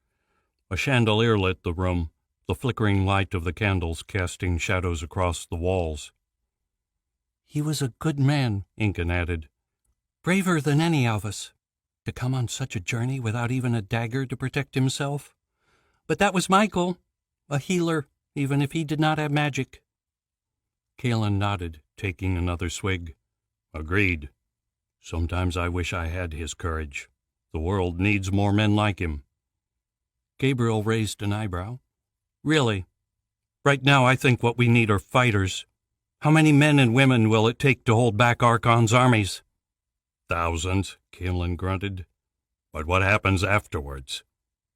Speaker 1: A chandelier lit the room, the flickering light of the candles casting shadows across the walls. "He was a good man," Incan added. "Braver than any of us. To come on such a journey without even a dagger to protect himself. But that was Michael, a healer, even if he did not have magic." Caelan nodded, taking another swig. "Agreed. Sometimes I wish I had his courage. The world needs more men like him." Gabriel raised an eyebrow. "Really? Right now I think what we need are fighters. How many men and women will it take to hold back Archon's armies?" "Thousands," Caelan grunted. "But what happens afterwards?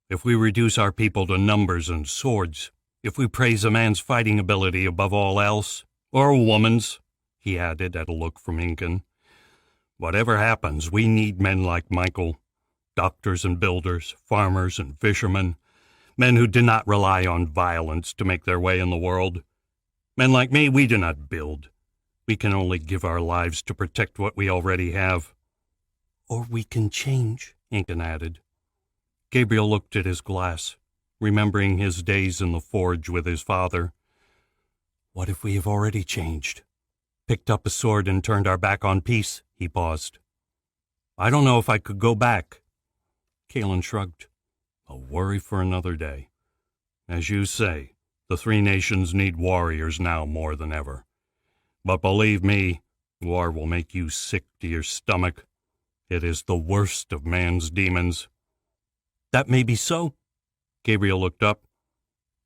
Speaker 1: If we reduce our people to numbers and swords, if we praise a man's fighting ability above all else, or a woman's," he added at a look from Incan, "whatever happens, we need men like Michael, doctors and builders, farmers and fishermen, men who do not rely on violence to make their way in the world. Men like me, we do not build. We can only give our lives to protect what we already have." "Or we can change," Incan added. Gabriel looked at his glass, remembering his days in the forge with his father. "What if we have already changed? Picked up a sword and turned our back on peace?" He paused. "I don't know if I could go back." Caelan shrugged. "A worry for another day. As you say, the three nations need warriors now more than ever. But believe me, war will make you sick to your stomach. It is the worst of man's demons." "That may be so." Gabriel looked up.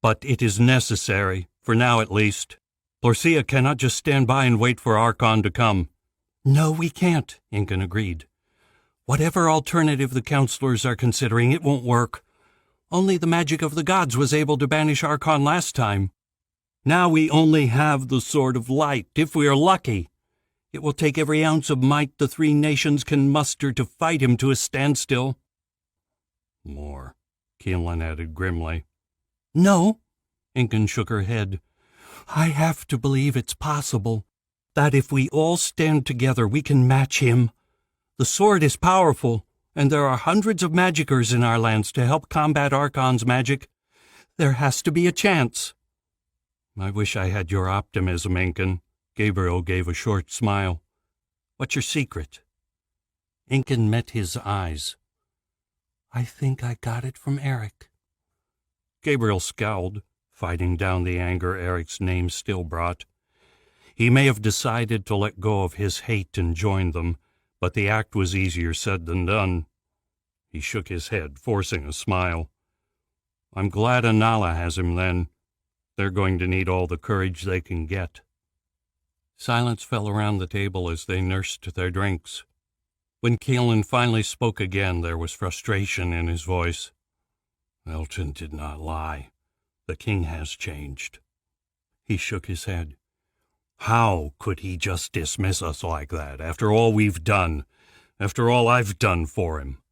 Speaker 1: "But it is necessary, for now at least. Porcia cannot just stand by and wait for Archon to come." "No, we can't," Incan agreed. "Whatever alternative the counselors are considering, it won't work. Only the magic of the gods was able to banish Archon last time. Now we only have the Sword of Light, if we are lucky. It will take every ounce of might the three nations can muster to fight him to a standstill." "More," Caelan added grimly. "No," Incan shook her head. "I have to believe it's possible, that if we all stand together we can match him. The sword is powerful, and there are hundreds of magickers in our lands to help combat Archon's magic. There has to be a chance." "I wish I had your optimism, Incan." Gabriel gave a short smile. "What's your secret?" Incan met his eyes. "I think I got it from Eric." Gabriel scowled, fighting down the anger Eric's name still brought. He may have decided to let go of his hate and join them, but the act was easier said than done. He shook his head, forcing a smile. "I'm glad Anala has him then. They're going to need all the courage they can get." Silence fell around the table as they nursed their drinks. When Caelan finally spoke again, there was frustration in his voice. "Elton did not lie. The king has changed." He shook his head. "How could he just dismiss us like that, after all we've done, after all I've done for him?"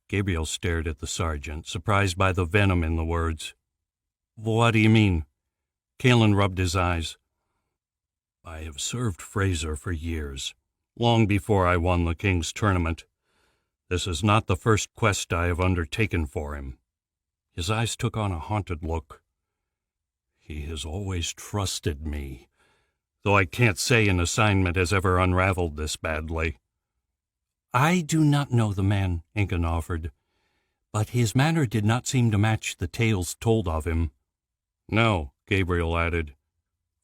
Speaker 1: Gabriel stared at the sergeant, surprised by the venom in the words. "What do you mean?" Caelan rubbed his eyes. "I have served Fraser for years, long before I won the King's Tournament. This is not the first quest I have undertaken for him." His eyes took on a haunted look. "He has always trusted me, though I can't say an assignment has ever unraveled this badly." "I do not know the man," Incan offered, "but his manner did not seem to match the tales told of him." "No," Gabriel added.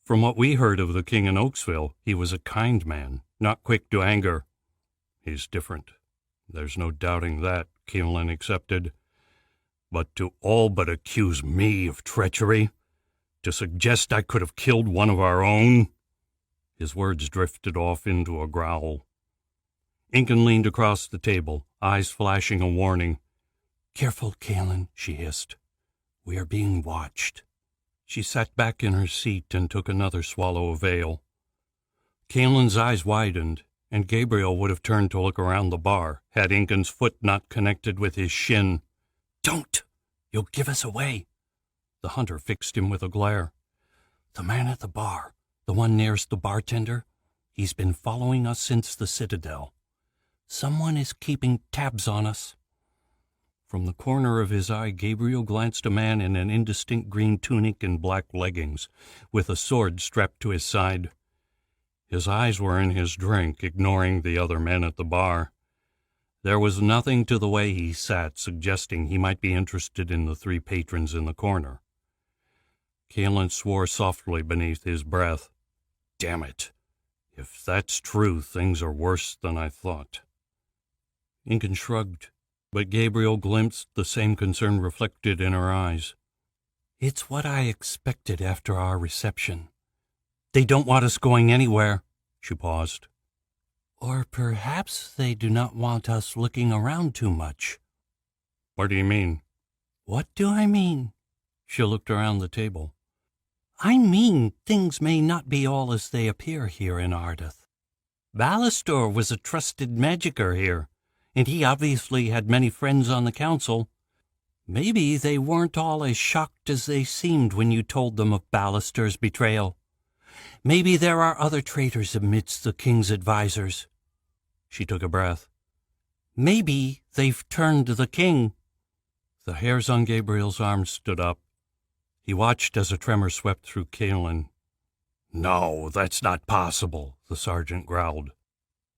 Speaker 1: "From what we heard of the king in Oaksville, he was a kind man, not quick to anger." "He's different. There's no doubting that," Caelan accepted. "But to all but accuse me of treachery, to suggest I could have killed one of our own." His words drifted off into a growl. Incan leaned across the table, eyes flashing a warning. "Careful, Caelan," she hissed. "We are being watched." She sat back in her seat and took another swallow of ale. Caelan's eyes widened, and Gabriel would have turned to look around the bar, had Incan's foot not connected with his shin. "Don't! You'll give us away." The hunter fixed him with a glare. "The man at the bar, the one nearest the bartender, he's been following us since the Citadel. Someone is keeping tabs on us." From the corner of his eye, Gabriel glanced a man in an indistinct green tunic and black leggings, with a sword strapped to his side. His eyes were in his drink, ignoring the other men at the bar. There was nothing to the way he sat suggesting he might be interested in the three patrons in the corner. Caelan swore softly beneath his breath. "Damn it! If that's true, things are worse than I thought." Incan shrugged, but Gabriel glimpsed the same concern reflected in her eyes. "It's what I expected after our reception. They don't want us going anywhere." She paused. "Or perhaps they do not want us looking around too much." "What do you mean?" "What do I mean?" She looked around the table. "I mean things may not be all as they appear here in Ardeth. Ballastor was a trusted magicier here, and he obviously had many friends on the council. Maybe they weren't all as shocked as they seemed when you told them of Ballastor's betrayal. Maybe there are other traitors amidst the king's advisors." She took a breath. "Maybe they've turned the king." The hairs on Gabriel's arms stood up. He watched as a tremor swept through Caelan. "No, that's not possible," the sergeant growled.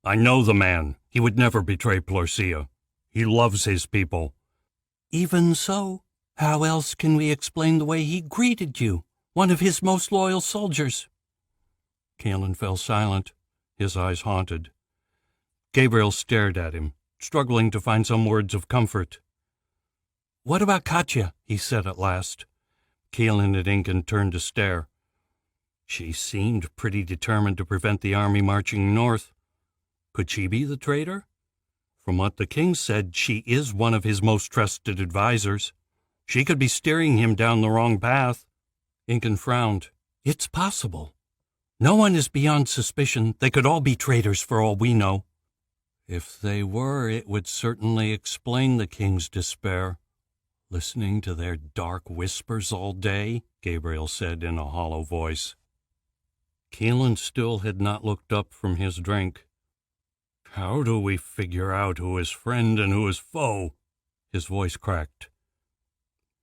Speaker 1: "I know the man. He would never betray Plorcia. He loves his people." "Even so, how else can we explain the way he greeted you, one of his most loyal soldiers?" Caelan fell silent, his eyes haunted. Gabriel stared at him, struggling to find some words of comfort. "What about Katya?" he said at last. Caelan and Incan turned to stare. She seemed pretty determined to prevent the army marching north. Could she be the traitor? From what the king said, she is one of his most trusted advisors. She could be steering him down the wrong path. Incan frowned. "It's possible. No one is beyond suspicion. They could all be traitors for all we know." "If they were, it would certainly explain the king's despair. Listening to their dark whispers all day," Gabriel said in a hollow voice. Caelan still had not looked up from his drink. "How do we figure out who is friend and who is foe?" His voice cracked.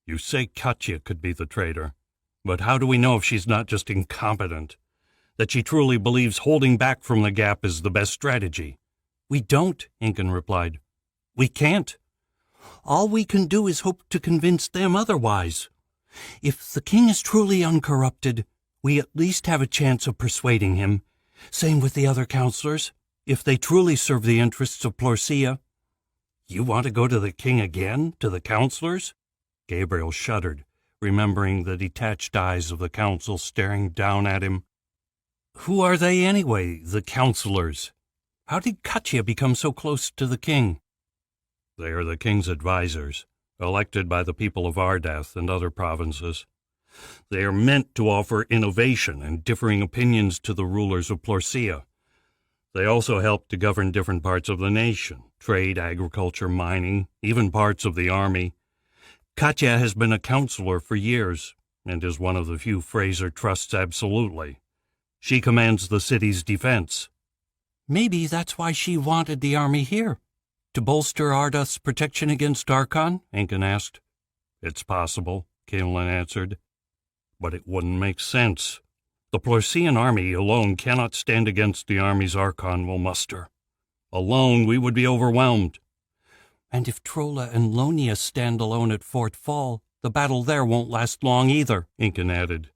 Speaker 1: "You say Katya could be the traitor, but how do we know if she's not just incompetent? That she truly believes holding back from the gap is the best strategy?" "We don't," Incan replied. "We can't. All we can do is hope to convince them otherwise. If the king is truly uncorrupted, we at least have a chance of persuading him. Same with the other counselors, if they truly serve the interests of Plorcia." "You want to go to the king again, to the counselors?" Gabriel shuddered, remembering the detached eyes of the council staring down at him. "Who are they anyway, the counselors? How did Katya become so close to the king?" "They are the king's advisors, elected by the people of Ardeth and other provinces. They are meant to offer innovation and differing opinions to the rulers of Plorcia. They also help to govern different parts of the nation, trade, agriculture, mining, even parts of the army. Katya has been a counselor for years, and is one of the few Fraser trusts absolutely. She commands the city's defense." "Maybe that's why she wanted the army here. To bolster Ardeth's protection against Archon?" Incan asked. "It's possible," Caelan answered. "But it wouldn't make sense. The Plorcian army alone cannot stand against the armies Archon will muster. Alone, we would be overwhelmed." "And if Trolla and Lonia stand alone at Fort Fall, the battle there won't last long either," Incan added.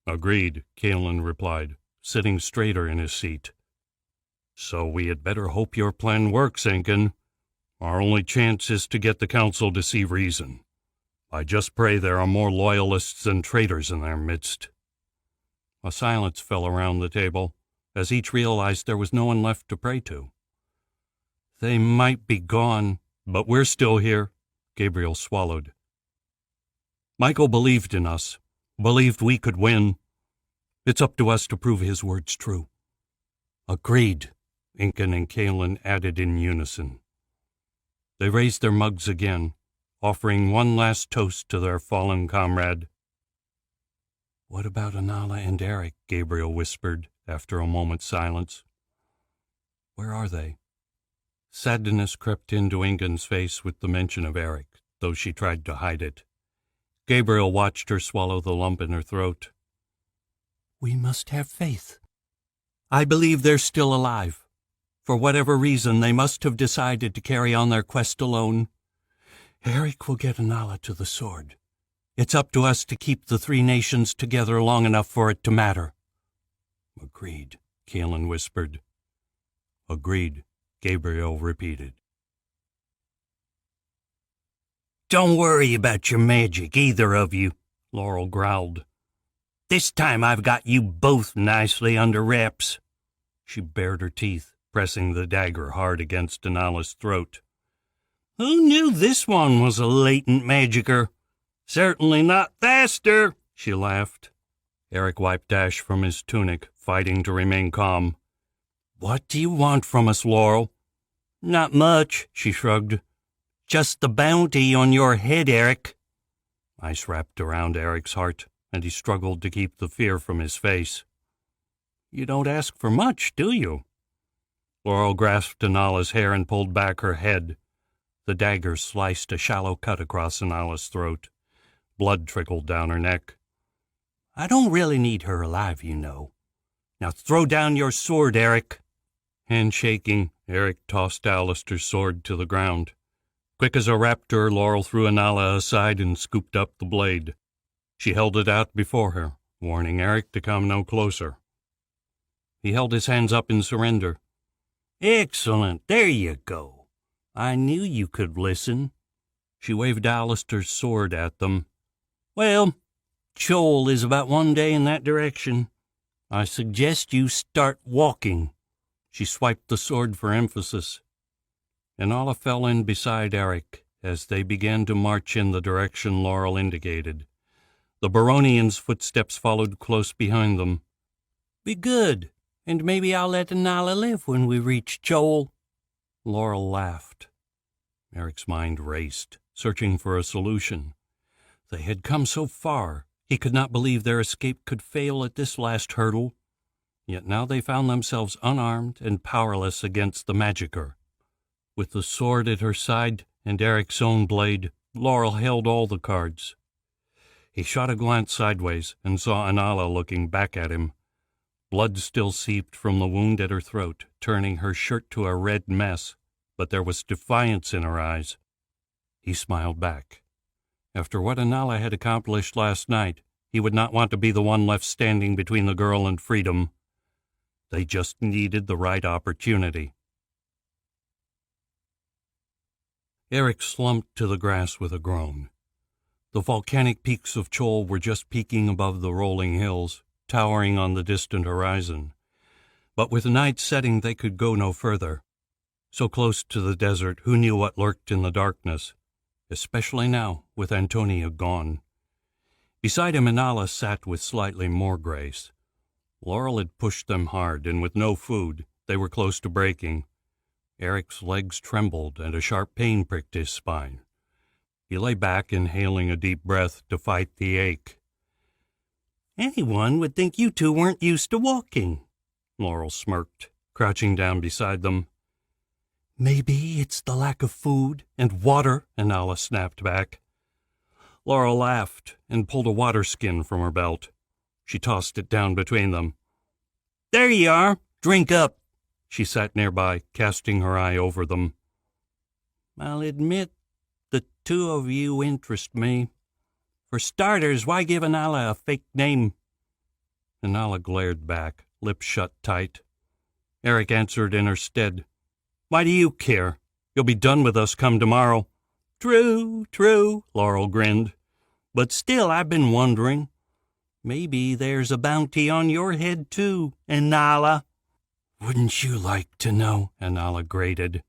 Speaker 1: "Agreed," Caelan replied, sitting straighter in his seat. "So we had better hope your plan works, Incan. Our only chance is to get the council to see reason. I just pray there are more loyalists than traitors in their midst." A silence fell around the table, as each realized there was no one left to pray to. "They might be gone, but we're still here," Gabriel swallowed. "Michael believed in us. believed we could win. It's up to us to prove his words true." "Agreed," Incan and Kalen added in unison. They raised their mugs again, offering one last toast to their fallen comrade. "What about Anala and Eric?" Gabriel whispered after a moment's silence. "Where are they?" Sadness crept into Ingan's face with the mention of Eric, though she tried to hide it. Gabriel watched her swallow the lump in her throat. "We must have faith. I believe they're still alive. For whatever reason, they must have decided to carry on their quest alone. Eric will get Anala to the sword. It's up to us to keep the three nations together long enough for it to matter." "Agreed," Kalen whispered. "Agreed," Gabriel repeated. "Don't worry about your magic, either of you," Laurel growled. "This time I've got you both nicely under wraps." She bared her teeth, pressing the dagger hard against Anala's throat. "Who knew this one was a latent magicer? Certainly not faster," she laughed. Eric wiped ash from his tunic, fighting to remain calm. "What do you want from us, Laurel?" "Not much," she shrugged. "Just the bounty on your head, Eric." Ice wrapped around Eric's heart, and he struggled to keep the fear from his face. "You don't ask for much, do you?" Laurel grasped Anala's hair and pulled back her head. The dagger sliced a shallow cut across Anala's throat. Blood trickled down her neck. "I don't really need her alive, you know. Now throw down your sword, Eric." Hand shaking, Eric tossed Alistair's sword to the ground. Quick as a raptor, Laurel threw Anala aside and scooped up the blade. She held it out before her, warning Eric to come no closer. He held his hands up in surrender. "Excellent, there you go. I knew you could listen." She waved Alistair's sword at them. "Well, Joel is about 1 day in that direction. I suggest you start walking." She swiped the sword for emphasis. Anala fell in beside Eric as they began to march in the direction Laurel indicated. The Baronian's footsteps followed close behind them. "Be good, and maybe I'll let Anala live when we reach Joel." Laurel laughed. Eric's mind raced, searching for a solution. They had come so far, he could not believe their escape could fail at this last hurdle. Yet now they found themselves unarmed and powerless against the magicer. With the sword at her side and Eric's own blade, Laurel held all the cards. He shot a glance sideways and saw Anala looking back at him. Blood still seeped from the wound at her throat, turning her shirt to a red mess, but there was defiance in her eyes. He smiled back. After what Anala had accomplished last night, he would not want to be the one left standing between the girl and freedom. They just needed the right opportunity. Eric slumped to the grass with a groan. The volcanic peaks of Chol were just peeking above the rolling hills, towering on the distant horizon. But with night setting, they could go no further. So close to the desert, who knew what lurked in the darkness, especially now, with Antonia gone. Beside him, Anala sat with slightly more grace. Laurel had pushed them hard, and with no food, they were close to breaking. Eric's legs trembled, and a sharp pain pricked his spine. He lay back, inhaling a deep breath to fight the ache. "Anyone would think you two weren't used to walking," Laurel smirked, crouching down beside them. "Maybe it's the lack of food and water," Anala snapped back. Laurel laughed and pulled a water skin from her belt. She tossed it down between them. "There you are. Drink up." She sat nearby, casting her eye over them. "I'll admit the two of you interest me. For starters, why give Anala a fake name?" Anala glared back, lips shut tight. Eric answered in her stead. "Why do you care? You'll be done with us come tomorrow." True, Laurel grinned. "But still, I've been wondering. Maybe there's a bounty on your head, too, Anala." "Wouldn't you like to know?" Anala grated.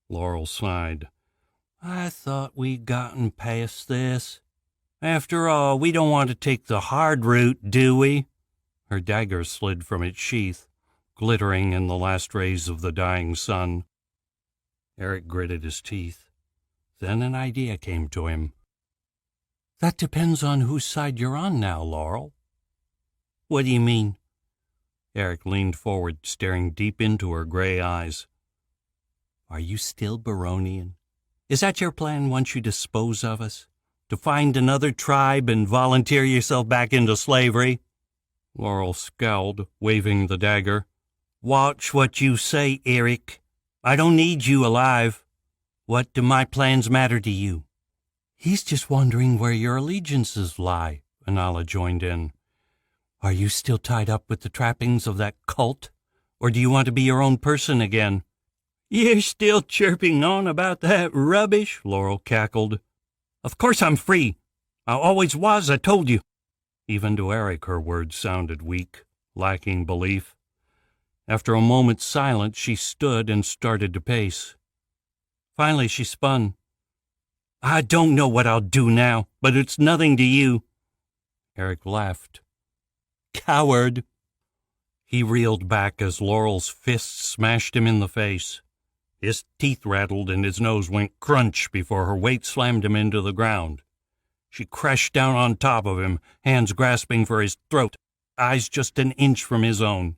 Speaker 1: Laurel sighed. "I thought we'd gotten past this." After all, we don't want to take the hard route, do we? Her dagger slid from its sheath, glittering in the last rays of the dying sun. Eric gritted his teeth. Then an idea came to him. That depends on whose side you're on now, Laurel. What do you mean? Eric leaned forward, staring deep into her gray eyes. Are you still Baronian? Is that your plan once you dispose of us? To find another tribe and volunteer yourself back into slavery? Laurel scowled, waving the dagger. Watch what you say, Eric. I don't need you alive. What do my plans matter to you? He's just wondering where your allegiances lie, Anala joined in. Are you still tied up with the trappings of that cult, or do you want to be your own person again? You're still chirping on about that rubbish, Laurel cackled. Of course I'm free. I always was, I told you. Even to Eric her words sounded weak, lacking belief. After a moment's silence, she stood and started to pace. Finally, she spun. I don't know what I'll do now, but it's nothing to you. Eric laughed. Coward. He reeled back as Laurel's fists smashed him in the face. His teeth rattled and his nose went crunch before her weight slammed him into the ground. She crashed down on top of him, hands grasping for his throat, eyes just an inch from his own.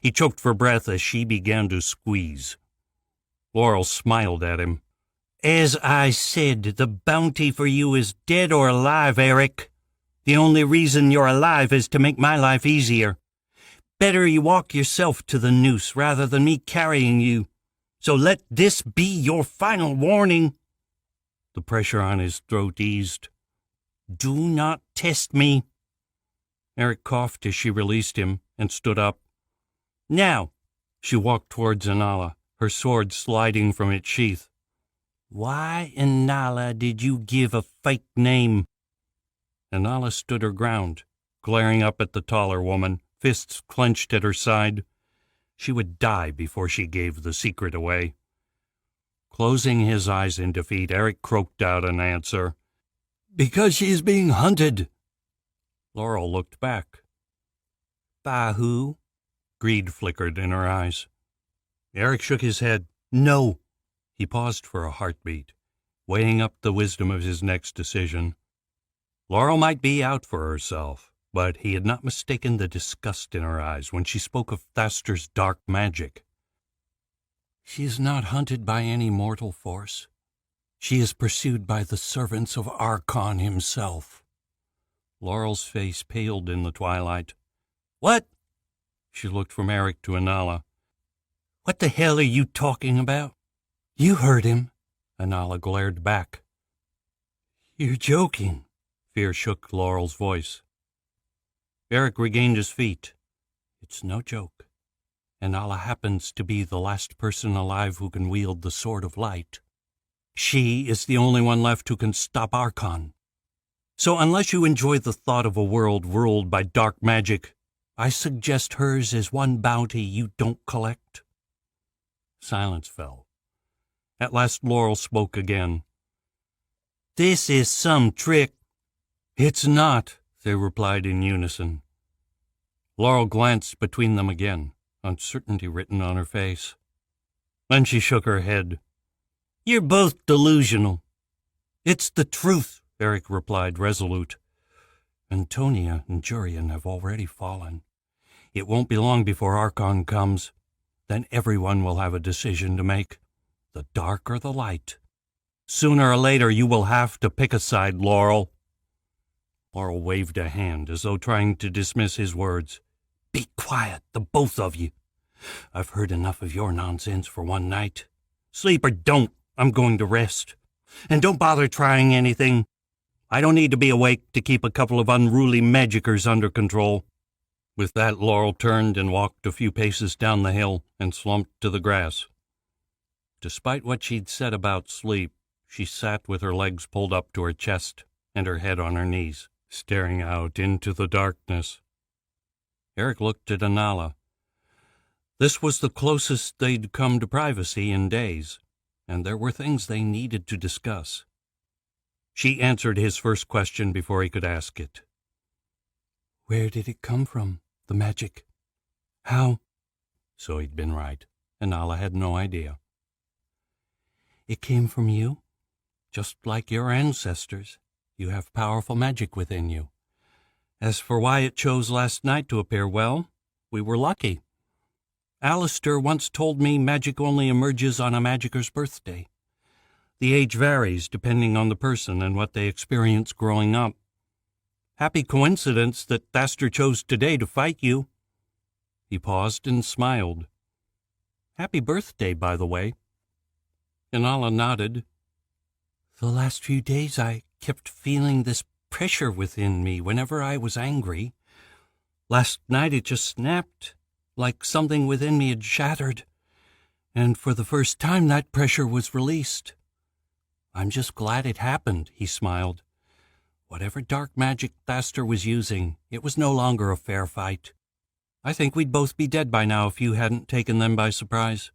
Speaker 1: He choked for breath as she began to squeeze. Laurel smiled at him. As I said, the bounty for you is dead or alive, Eric. The only reason you're alive is to make my life easier. Better you walk yourself to the noose rather than me carrying you. So let this be your final warning. The pressure on his throat eased. Do not test me. Eric coughed as she released him and stood up. Now, she walked towards Anala, her sword sliding from its sheath. Why, Anala, did you give a fake name? Anala stood her ground, glaring up at the taller woman, fists clenched at her side. She would die before she gave the secret away. Closing his eyes in defeat, Eric croaked out an answer. Because she is being hunted. Laurel looked back. By who? Greed flickered in her eyes. Eric shook his head. No. He paused for a heartbeat, weighing up the wisdom of his next decision. Laurel might be out for herself, but he had not mistaken the disgust in her eyes when she spoke of Thaster's dark magic. She is not hunted by any mortal force. She is pursued by the servants of Archon himself. Laurel's face paled in the twilight. What? She looked from Eric to Anala. What the hell are you talking about? You heard him. Anala glared back. You're joking. Fear shook Laurel's voice. Eric regained his feet. It's no joke. Anala happens to be the last person alive who can wield the Sword of Light. She is the only one left who can stop Archon. So unless you enjoy the thought of a world ruled by dark magic, I suggest hers is one bounty you don't collect. Silence fell. At last Laurel spoke again. This is some trick. It's not, they replied in unison. Laurel glanced between them again, uncertainty written on her face. Then she shook her head. You're both delusional. It's the truth, Eric replied, resolute. Antonia and Jurian have already fallen. It won't be long before Archon comes. Then everyone will have a decision to make. The dark or the light. Sooner or later you will have to pick a side, Laurel. Laurel waved a hand as though trying to dismiss his words. Be quiet, the both of you. I've heard enough of your nonsense for one night. Sleep or don't, I'm going to rest. And don't bother trying anything. I don't need to be awake to keep a couple of unruly magicers under control. With that, Laurel turned and walked a few paces down the hill and slumped to the grass. Despite what she'd said about sleep, she sat with her legs pulled up to her chest and her head on her knees, staring out into the darkness. Eric looked at Anala. This was the closest they'd come to privacy in days, and there were things they needed to discuss. She answered his first question before he could ask it. Where did it come from, the magic? How? So he'd been right, and Nala had no idea. It came from you. Just like your ancestors, you have powerful magic within you. As for why it chose last night to appear, well, we were lucky. Alistair once told me magic only emerges on a magicer's birthday. The age varies depending on the person and what they experience growing up. Happy coincidence that Thaster chose today to fight you. He paused and smiled. Happy birthday, by the way. Inala nodded. The last few days I kept feeling this pressure within me whenever I was angry. Last night it just snapped, like something within me had shattered, and for the first time that pressure was released. I'm just glad it happened, he smiled. Whatever dark magic Thaster was using, it was no longer a fair fight. I think we'd both be dead by now if you hadn't taken them by surprise.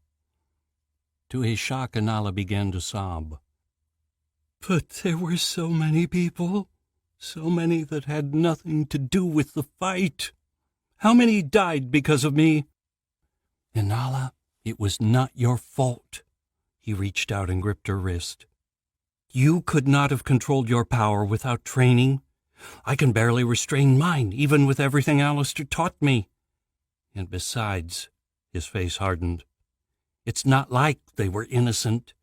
Speaker 1: To his shock, Inala began to sob. But there were so many people, so many that had nothing to do with the fight. How many died because of me? Inala, it was not your fault. He reached out and gripped her wrist. You could not have controlled your power without training. I can barely restrain mine, even with everything Alistair taught me. And besides, his face hardened, it's not like they were innocent.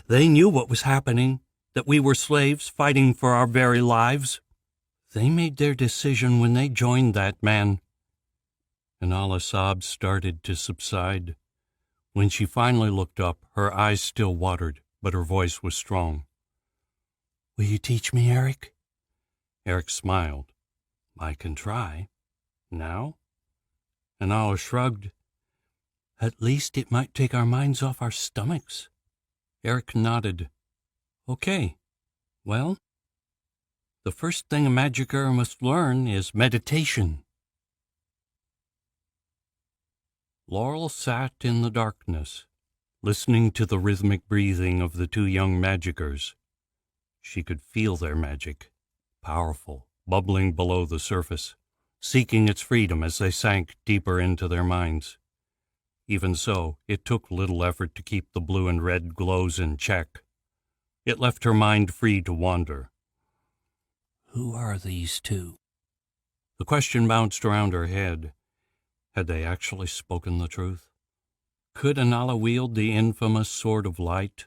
Speaker 1: They knew what was happening, that we were slaves fighting for our very lives. They made their decision when they joined that man. Inala's sobs started to subside. When she finally looked up, her eyes still watered, but her voice was strong. Will you teach me, Eric? Eric smiled. I can try. Now? Inala shrugged. At least it might take our minds off our stomachs. Eric nodded. Okay. Well, the first thing a magicer must learn is meditation. Laurel sat in the darkness, listening to the rhythmic breathing of the two young magicers. She could feel their magic, powerful, bubbling below the surface, seeking its freedom as they sank deeper into their minds. Even so, it took little effort to keep the blue and red glows in check. It left her mind free to wander. Who are these two? The question bounced around her head. Had they actually spoken the truth? Could Inala wield the infamous Sword of Light?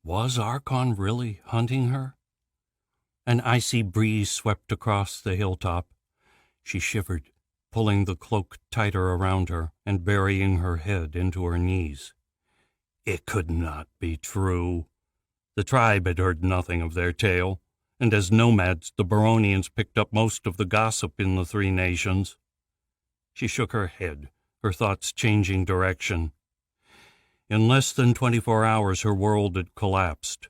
Speaker 1: Was Archon really hunting her? An icy breeze swept across the hilltop. She shivered, pulling the cloak tighter around her and burying her head into her knees. It could not be true. The tribe had heard nothing of their tale, and as nomads, the Baronians picked up most of the gossip in the three nations. She shook her head, her thoughts changing direction. In less than 24 hours, her world had collapsed.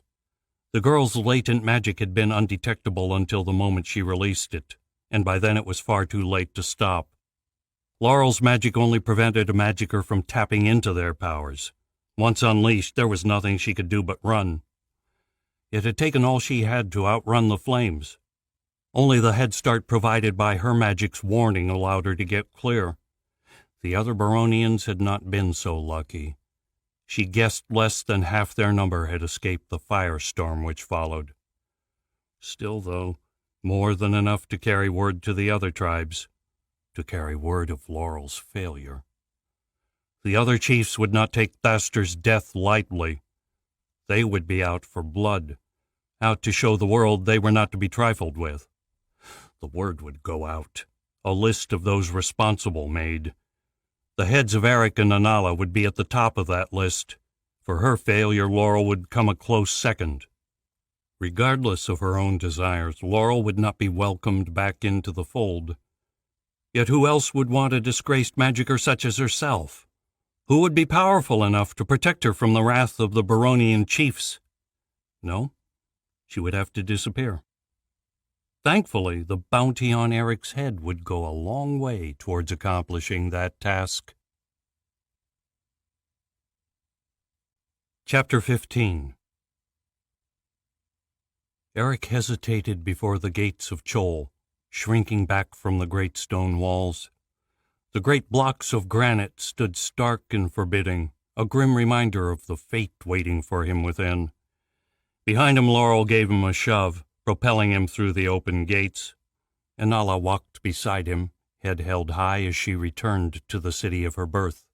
Speaker 1: The girl's latent magic had been undetectable until the moment she released it, and by then it was far too late to stop. Laurel's magic only prevented a magicer from tapping into their powers. Once unleashed, there was nothing she could do but run. It had taken all she had to outrun the flames. Only the head start provided by her magic's warning allowed her to get clear. The other Baronians had not been so lucky. She guessed less than half their number had escaped the firestorm which followed. Still, though, more than enough to carry word to the other tribes, to carry word of Laurel's failure. The other chiefs would not take Thaster's death lightly. They would be out for blood, out to show the world they were not to be trifled with. The word would go out, a list of those responsible made. The heads of Eric and Inala would be at the top of that list. For her failure, Laurel would come a close second. Regardless of her own desires, Laurel would not be welcomed back into the fold. Yet who else would want a disgraced magicer such as herself? Who would be powerful enough to protect her from the wrath of the Baronian chiefs? No, she would have to disappear. Thankfully, the bounty on Eric's head would go a long way towards accomplishing that task. Chapter 15. Eric hesitated before the gates of Chol, shrinking back from the great stone walls. The great blocks of granite stood stark and forbidding, a grim reminder of the fate waiting for him within. Behind him, Laurel gave him a shove, propelling him through the open gates. Inala walked beside him, head held high as she returned to the city of her birth.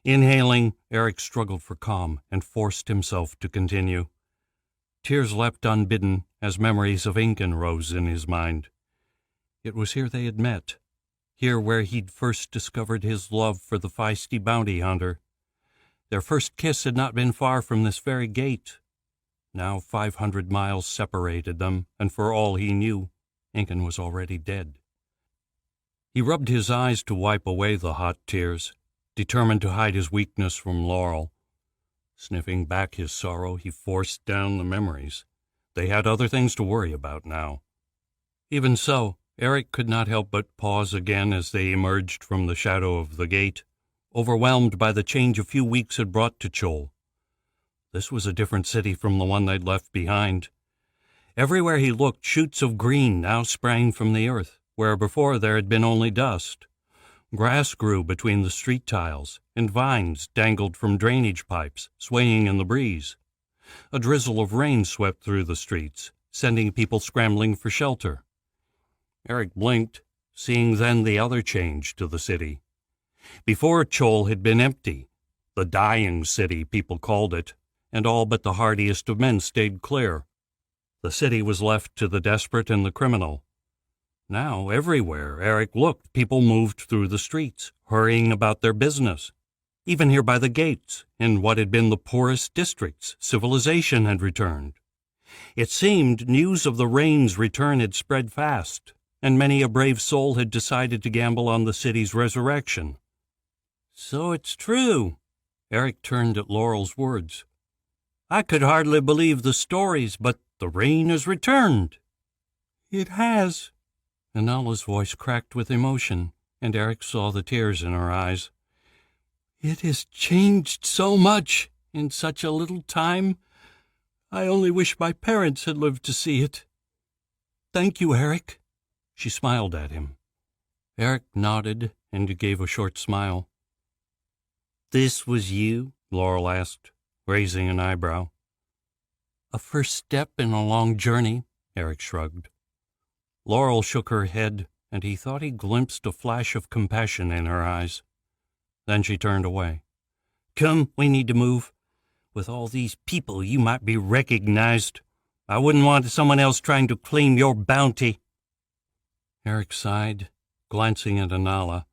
Speaker 1: Inhaling, Eric struggled for calm and forced himself to continue. Tears leapt unbidden as memories of Incan rose in his mind. It was here they had met, here where he'd first discovered his love for the feisty bounty hunter. Their first kiss had not been far from this very gate. Now 500 miles separated them, and for all he knew, Incan was already dead. He rubbed his eyes to wipe away the hot tears, determined to hide his weakness from Laurel. Sniffing back his sorrow, he forced down the memories. They had other things to worry about now. Even so, Eric could not help but pause again as they emerged from the shadow of the gate, overwhelmed by the change a few weeks had brought to Chol. This was a different city from the one they'd left behind. Everywhere he looked, shoots of green now sprang from the earth, where before there had been only dust. Grass grew between the street tiles, and vines dangled from drainage pipes, swaying in the breeze. A drizzle of rain swept through the streets, sending people scrambling for shelter. Eric blinked, seeing then the other change to the city. Before, Chol had been empty, the dying city people called it, and all but the hardiest of men stayed clear. The city was left to the desperate and the criminal. Now, everywhere Eric looked, people moved through the streets, hurrying about their business. Even here by the gates, in what had been the poorest districts, civilization had returned. It seemed news of the rain's return had spread fast, and many a brave soul had decided to gamble on the city's resurrection. "So it's true," Eric turned at Laurel's words. "I could hardly believe the stories, but the rain has returned." "It has." Inala's voice cracked with emotion, and Eric saw the tears in her eyes. "It has changed so much in such a little time. I only wish my parents had lived to see it." "Thank you, Eric." She smiled at him. Eric nodded and gave a short smile. "This was you?" Laurel asked, raising an eyebrow. "A first step in a long journey," Eric shrugged. Laurel shook her head, and he thought he glimpsed a flash of compassion in her eyes. Then she turned away. "Come, we need to move. With all these people, you might be recognized. I wouldn't want someone else trying to claim your bounty." Eric sighed, glancing at Inala.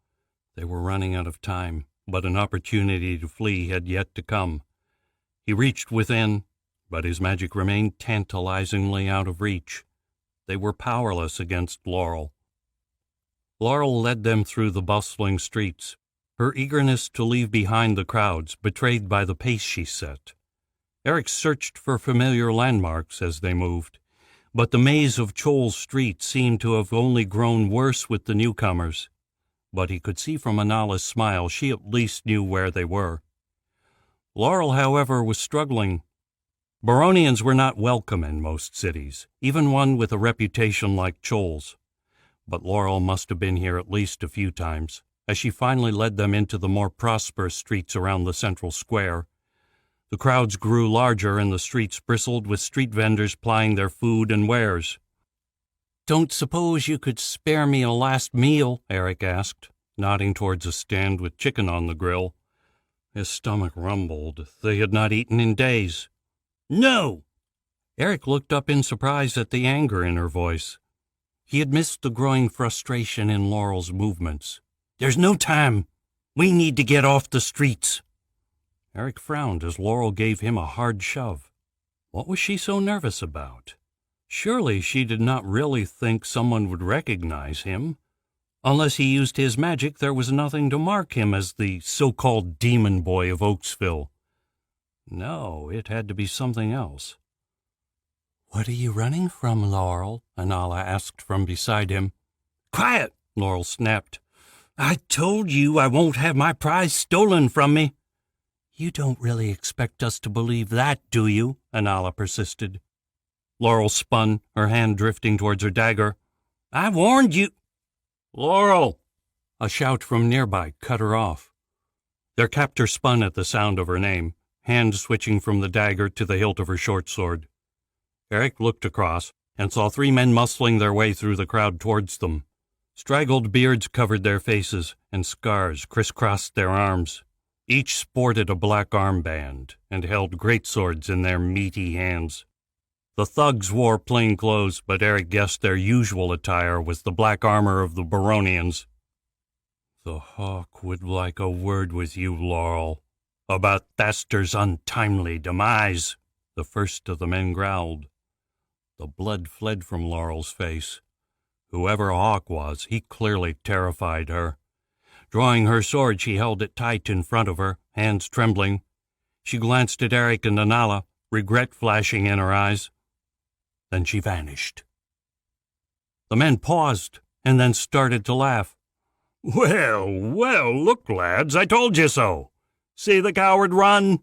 Speaker 1: They were running out of time, but an opportunity to flee had yet to come. He reached within, but his magic remained tantalizingly out of reach. They were powerless against Laurel. Laurel led them through the bustling streets, her eagerness to leave behind the crowds betrayed by the pace she set. Eric searched for familiar landmarks as they moved, but the maze of Chol's streets seemed to have only grown worse with the newcomers. But he could see from Inala's smile she at least knew where they were. Laurel, however, was struggling. Baronians were not welcome in most cities, even one with a reputation like Chol's. But Laurel must have been here at least a few times, as she finally led them into the more prosperous streets around the central square. The crowds grew larger and the streets bristled with street vendors plying their food and wares. "Don't suppose you could spare me a last meal?" Eric asked, nodding towards a stand with chicken on the grill. His stomach rumbled. They had not eaten in days. "No!" Eric looked up in surprise at the anger in her voice. He had missed the growing frustration in Laurel's movements. "There's no time. We need to get off the streets." Eric frowned as Laurel gave him a hard shove. What was she so nervous about? Surely she did not really think someone would recognize him. Unless he used his magic, there was nothing to mark him as the so-called demon boy of Oaksville. No, it had to be something else. "What are you running from, Laurel?" Inala asked from beside him. "Quiet!" Laurel snapped. "I told you I won't have my prize stolen from me." "You don't really expect us to believe that, do you?" Inala persisted. Laurel spun, her hand drifting towards her dagger. "I warned you—" "Laurel!" A shout from nearby cut her off. Their captor spun at the sound of her name, hand switching from the dagger to the hilt of her short sword. Eric looked across and saw 3 men muscling their way through the crowd towards them. Straggled beards covered their faces, and scars crisscrossed their arms. Each sported a black armband and held great swords in their meaty hands. The thugs wore plain clothes, but Eric guessed their usual attire was the black armor of the Baronians. "The Hawk would like a word with you, Laurel, about Thaster's untimely demise," the first of the men growled. The blood fled from Laurel's face. Whoever Hawk was, he clearly terrified her. Drawing her sword, she held it tight in front of her, hands trembling. She glanced at Eric and Anala, regret flashing in her eyes. Then she vanished. The men paused and then started to laugh. "Well, well, look, lads, I told you so. See the coward run?"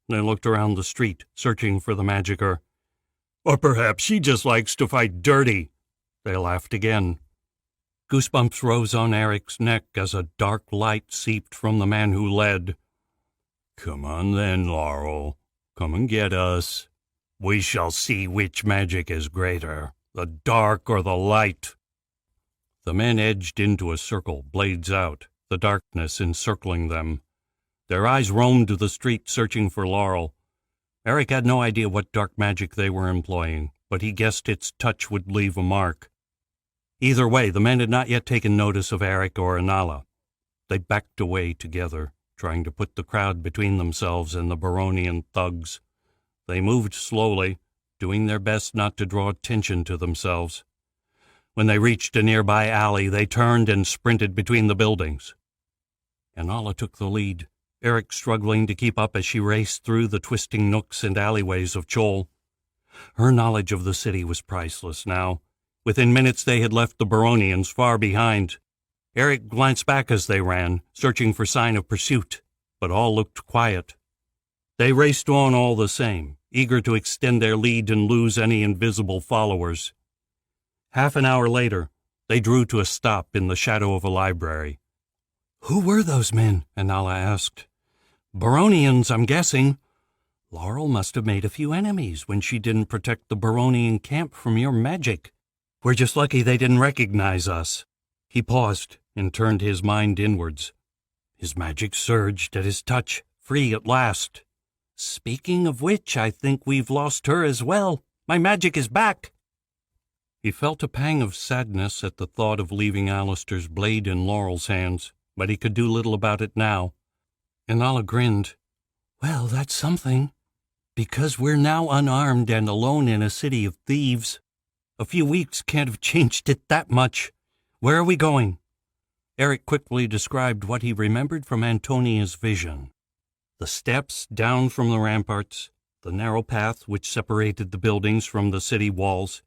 Speaker 1: They looked around the street, searching for the magicka. "Or perhaps she just likes to fight dirty." They laughed again. Goosebumps rose on Eric's neck as a dark light seeped from the man who led. "Come on then, Laurel. Come and get us. We shall see which magic is greater, the dark or the light." The men edged into a circle, blades out, the darkness encircling them. Their eyes roamed the street searching for Laurel. Eric had no idea what dark magic they were employing, but he guessed its touch would leave a mark. Either way, the men had not yet taken notice of Eric or Anala. They backed away together, trying to put the crowd between themselves and the Baronian thugs. They moved slowly, doing their best not to draw attention to themselves. When they reached a nearby alley, they turned and sprinted between the buildings. Anala took the lead, Eric struggling to keep up as she raced through the twisting nooks and alleyways of Chol. Her knowledge of the city was priceless now. Within minutes they had left the Baronians far behind. Eric glanced back as they ran, searching for sign of pursuit, but all looked quiet. They raced on all the same, eager to extend their lead and lose any invisible followers. Half an hour later, they drew to a stop in the shadow of a library. "Who were those men?" Anala asked. "Baronians, I'm guessing. Laurel must have made a few enemies when she didn't protect the Baronian camp from your magic. We're just lucky they didn't recognize us." He paused and turned his mind inwards. His magic surged at his touch, free at last. "Speaking of which, I think we've lost her as well. My magic is back." He felt a pang of sadness at the thought of leaving Alistair's blade in Laurel's hands, but he could do little about it now. Anala grinned. "Well, that's something. Because we're now unarmed and alone in a city of thieves. A few weeks can't have changed it that much. Where are we going?" Eric quickly described what he remembered from Antonia's vision. The steps down from the ramparts, the narrow path which separated the buildings from the city walls,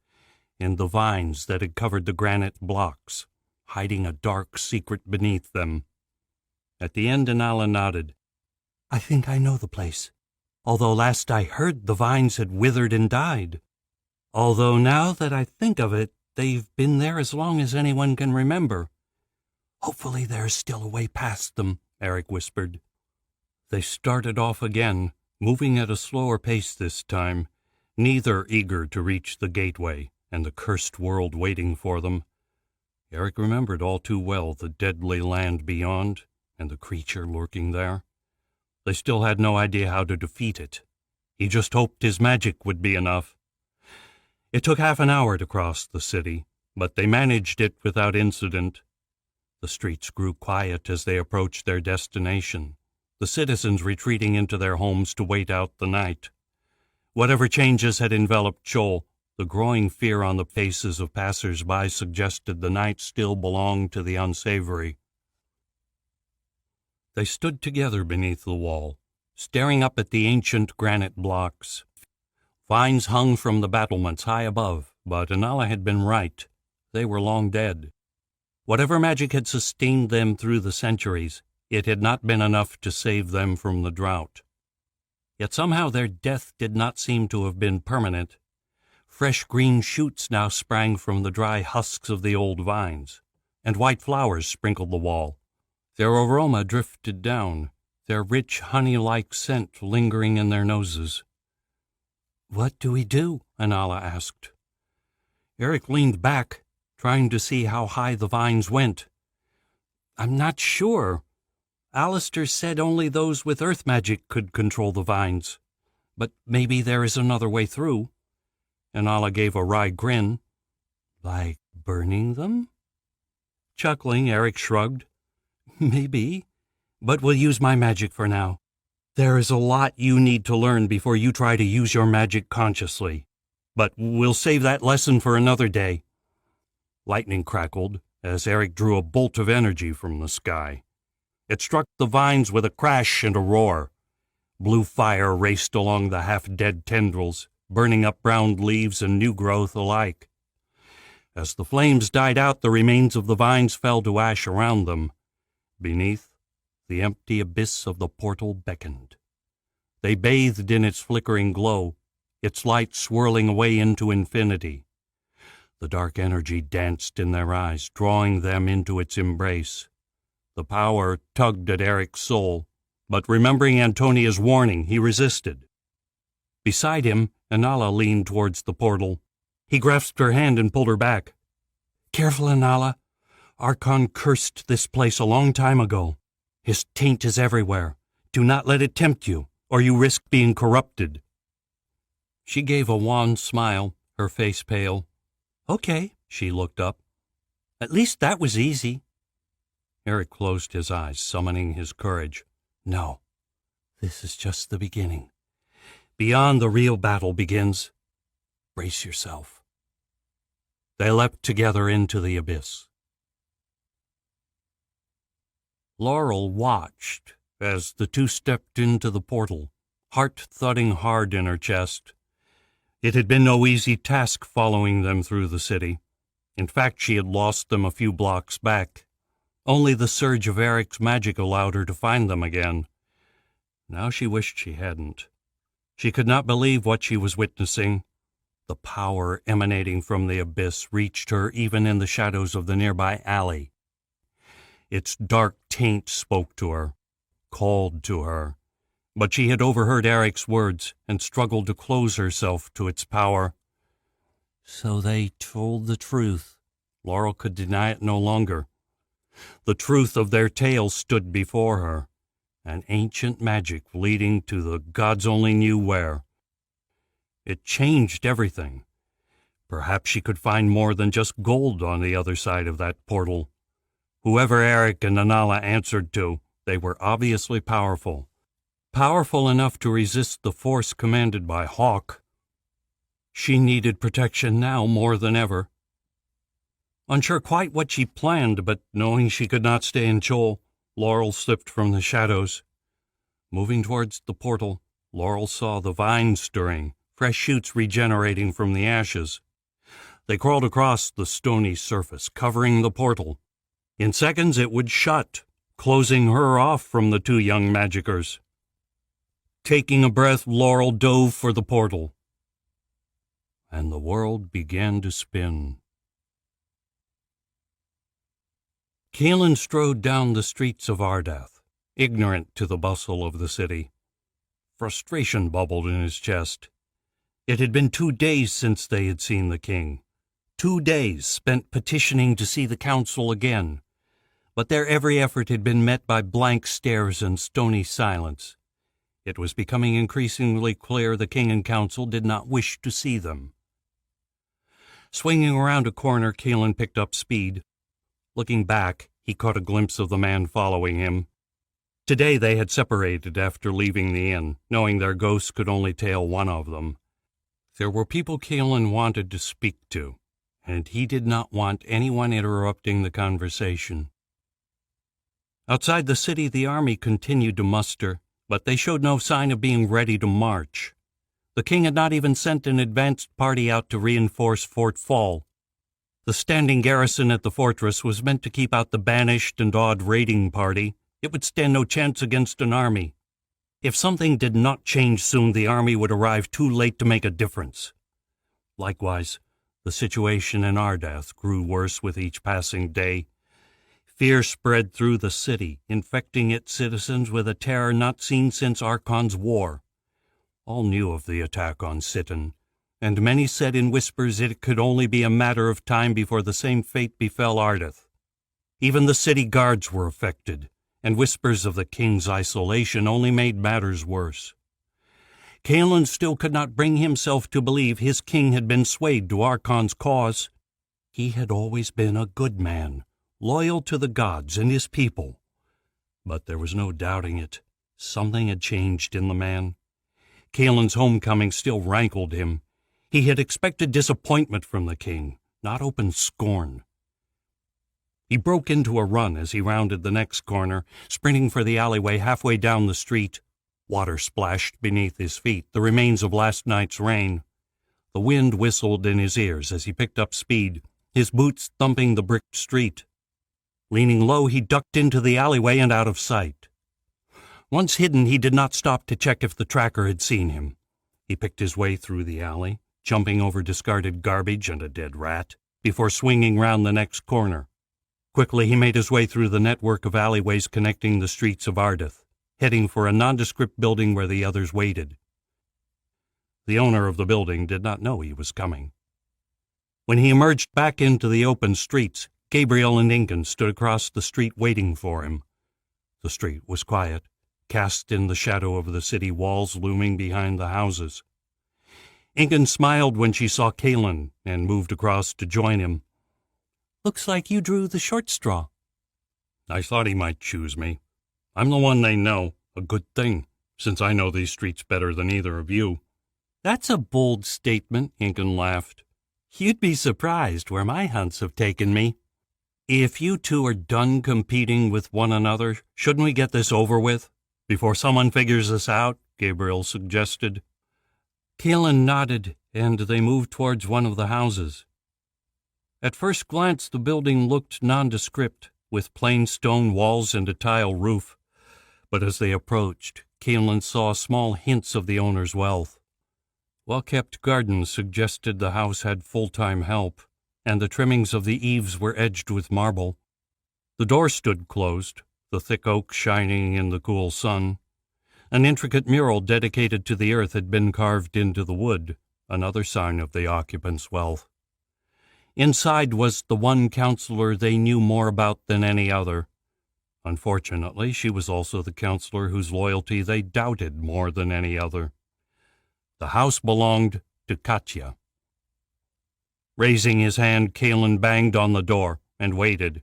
Speaker 1: and the vines that had covered the granite blocks, hiding a dark secret beneath them. At the end, Anala nodded. "I think I know the place. Although last I heard the vines had withered and died. Although now that I think of it, they've been there as long as anyone can remember. Hopefully there's still a way past them," Eric whispered. They started off again, moving at a slower pace this time, neither eager to reach the gateway and the cursed world waiting for them. Eric remembered all too well the deadly land beyond and the creature lurking there. They still had no idea how to defeat it. He just hoped his magic would be enough. It took half an hour to cross the city, but they managed it without incident. The streets grew quiet as they approached their destination, the citizens retreating into their homes to wait out the night. Whatever changes had enveloped Chol, the growing fear on the faces of passers-by suggested the night still belonged to the unsavory. They stood together beneath the wall, staring up at the ancient granite blocks. Vines hung from the battlements high above, but Anala had been right. They were long dead. Whatever magic had sustained them through the centuries, it had not been enough to save them from the drought. Yet somehow their death did not seem to have been permanent. Fresh green shoots now sprang from the dry husks of the old vines, and white flowers sprinkled the wall. Their aroma drifted down, their rich honey-like scent lingering in their noses. "What do we do?" Anala asked. Eric leaned back, trying to see how high the vines went. "I'm not sure. Alistair said only those with earth magic could control the vines. But maybe there is another way through." Anala gave a wry grin. "Like burning them?" Chuckling, Eric shrugged. "Maybe, but we'll use my magic for now. There is a lot you need to learn before you try to use your magic consciously. But we'll save that lesson for another day." Lightning crackled as Eric drew a bolt of energy from the sky. It struck the vines with a crash and a roar. Blue fire raced along the half-dead tendrils, burning up brown leaves and new growth alike. As the flames died out, the remains of the vines fell to ash around them. Beneath, the empty abyss of the portal beckoned. They bathed in its flickering glow, its light swirling away into infinity. The dark energy danced in their eyes, drawing them into its embrace. The power tugged at Eric's soul, but remembering Antonia's warning, he resisted. Beside him, Anala leaned towards the portal. He grasped her hand and pulled her back. "Careful, Anala. Archon cursed this place a long time ago. His taint is everywhere. Do not let it tempt you, or you risk being corrupted." She gave a wan smile, her face pale. "Okay," she looked up. "At least that was easy." Eric closed his eyes, summoning his courage. "No, this is just the beginning. Beyond the real battle begins. Brace yourself." They leapt together into the abyss. Laurel watched as the two stepped into the portal, heart thudding hard in her chest. It had been no easy task following them through the city. In fact, she had lost them a few blocks back. Only the surge of Eric's magic allowed her to find them again. Now she wished she hadn't. She could not believe what she was witnessing. The power emanating from the abyss reached her even in the shadows of the nearby alley. Its dark taint spoke to her, called to her. But she had overheard Eric's words and struggled to close herself to its power. So they told the truth. Laurel could deny it no longer. The truth of their tale stood before her, an ancient magic leading to the gods only knew where. It changed everything. Perhaps she could find more than just gold on the other side of that portal. Whoever Eric and Anala answered to, they were obviously powerful. Powerful enough to resist the force commanded by Hawk. She needed protection now more than ever. Unsure quite what she planned, but knowing she could not stay in Chol, Laurel slipped from the shadows. Moving towards the portal, Laurel saw the vines stirring, fresh shoots regenerating from the ashes. They crawled across the stony surface, covering the portal. In seconds it would shut, closing her off from the two young magicers. Taking a breath, Laurel dove for the portal. And the world began to spin. Kaelin strode down the streets of Ardath, ignorant to the bustle of the city. Frustration bubbled in his chest. It had been 2 days since they had seen the king. 2 days spent petitioning to see the council again. But their every effort had been met by blank stares and stony silence. It was becoming increasingly clear the king and council did not wish to see them. Swinging around a corner, Kaelin picked up speed. Looking back, he caught a glimpse of the man following him. Today they had separated after leaving the inn, knowing their ghosts could only tail one of them. There were people Kaelin wanted to speak to, and he did not want anyone interrupting the conversation. Outside the city, the army continued to muster, but they showed no sign of being ready to march. The king had not even sent an advanced party out to reinforce Fort Fall. The standing garrison at the fortress was meant to keep out the banished and awed raiding party. It would stand no chance against an army. If something did not change soon, the army would arrive too late to make a difference. Likewise, the situation in Ardath grew worse with each passing day. Fear spread through the city, infecting its citizens with a terror not seen since Archon's war. All knew of the attack on Sitton, and many said in whispers it could only be a matter of time before the same fate befell Ardath. Even the city guards were affected, and whispers of the king's isolation only made matters worse. Kaelin still could not bring himself to believe his king had been swayed to Archon's cause. He had always been a good man, loyal to the gods and his people. But there was no doubting it. Something had changed in the man. Kaelin's homecoming still rankled him. He had expected disappointment from the king, not open scorn. He broke into a run as he rounded the next corner, sprinting for the alleyway halfway down the street. Water splashed beneath his feet, the remains of last night's rain. The wind whistled in his ears as he picked up speed, his boots thumping the bricked street. Leaning low, he ducked into the alleyway and out of sight. Once hidden, he did not stop to check if the tracker had seen him. He picked his way through the alley, jumping over discarded garbage and a dead rat, before swinging round the next corner. Quickly, he made his way through the network of alleyways connecting the streets of Ardath, heading for a nondescript building where the others waited. The owner of the building did not know he was coming. When he emerged back into the open streets, Gabriel and Incan stood across the street waiting for him. The street was quiet, cast in the shadow of the city walls looming behind the houses. Incan smiled when she saw Kaelin and moved across to join him. "Looks like you drew the short straw." "I thought he might choose me. I'm the one they know, a good thing, since I know these streets better than either of you." "That's a bold statement," Incan laughed. "You'd be surprised where my hunts have taken me." "If you two are done competing with one another, shouldn't we get this over with, before someone figures us out?" Gabriel suggested. Kaelin nodded, and they moved towards one of the houses. At first glance, the building looked nondescript, with plain stone walls and a tile roof. But as they approached, Kaelin saw small hints of the owner's wealth. Well-kept gardens suggested the house had full-time help, and the trimmings of the eaves were edged with marble. The door stood closed, the thick oak shining in the cool sun. An intricate mural dedicated to the earth had been carved into the wood, another sign of the occupant's wealth. Inside was the one counselor they knew more about than any other. Unfortunately, she was also the counselor whose loyalty they doubted more than any other. The house belonged to Katya. Raising his hand, Kaelin banged on the door and waited.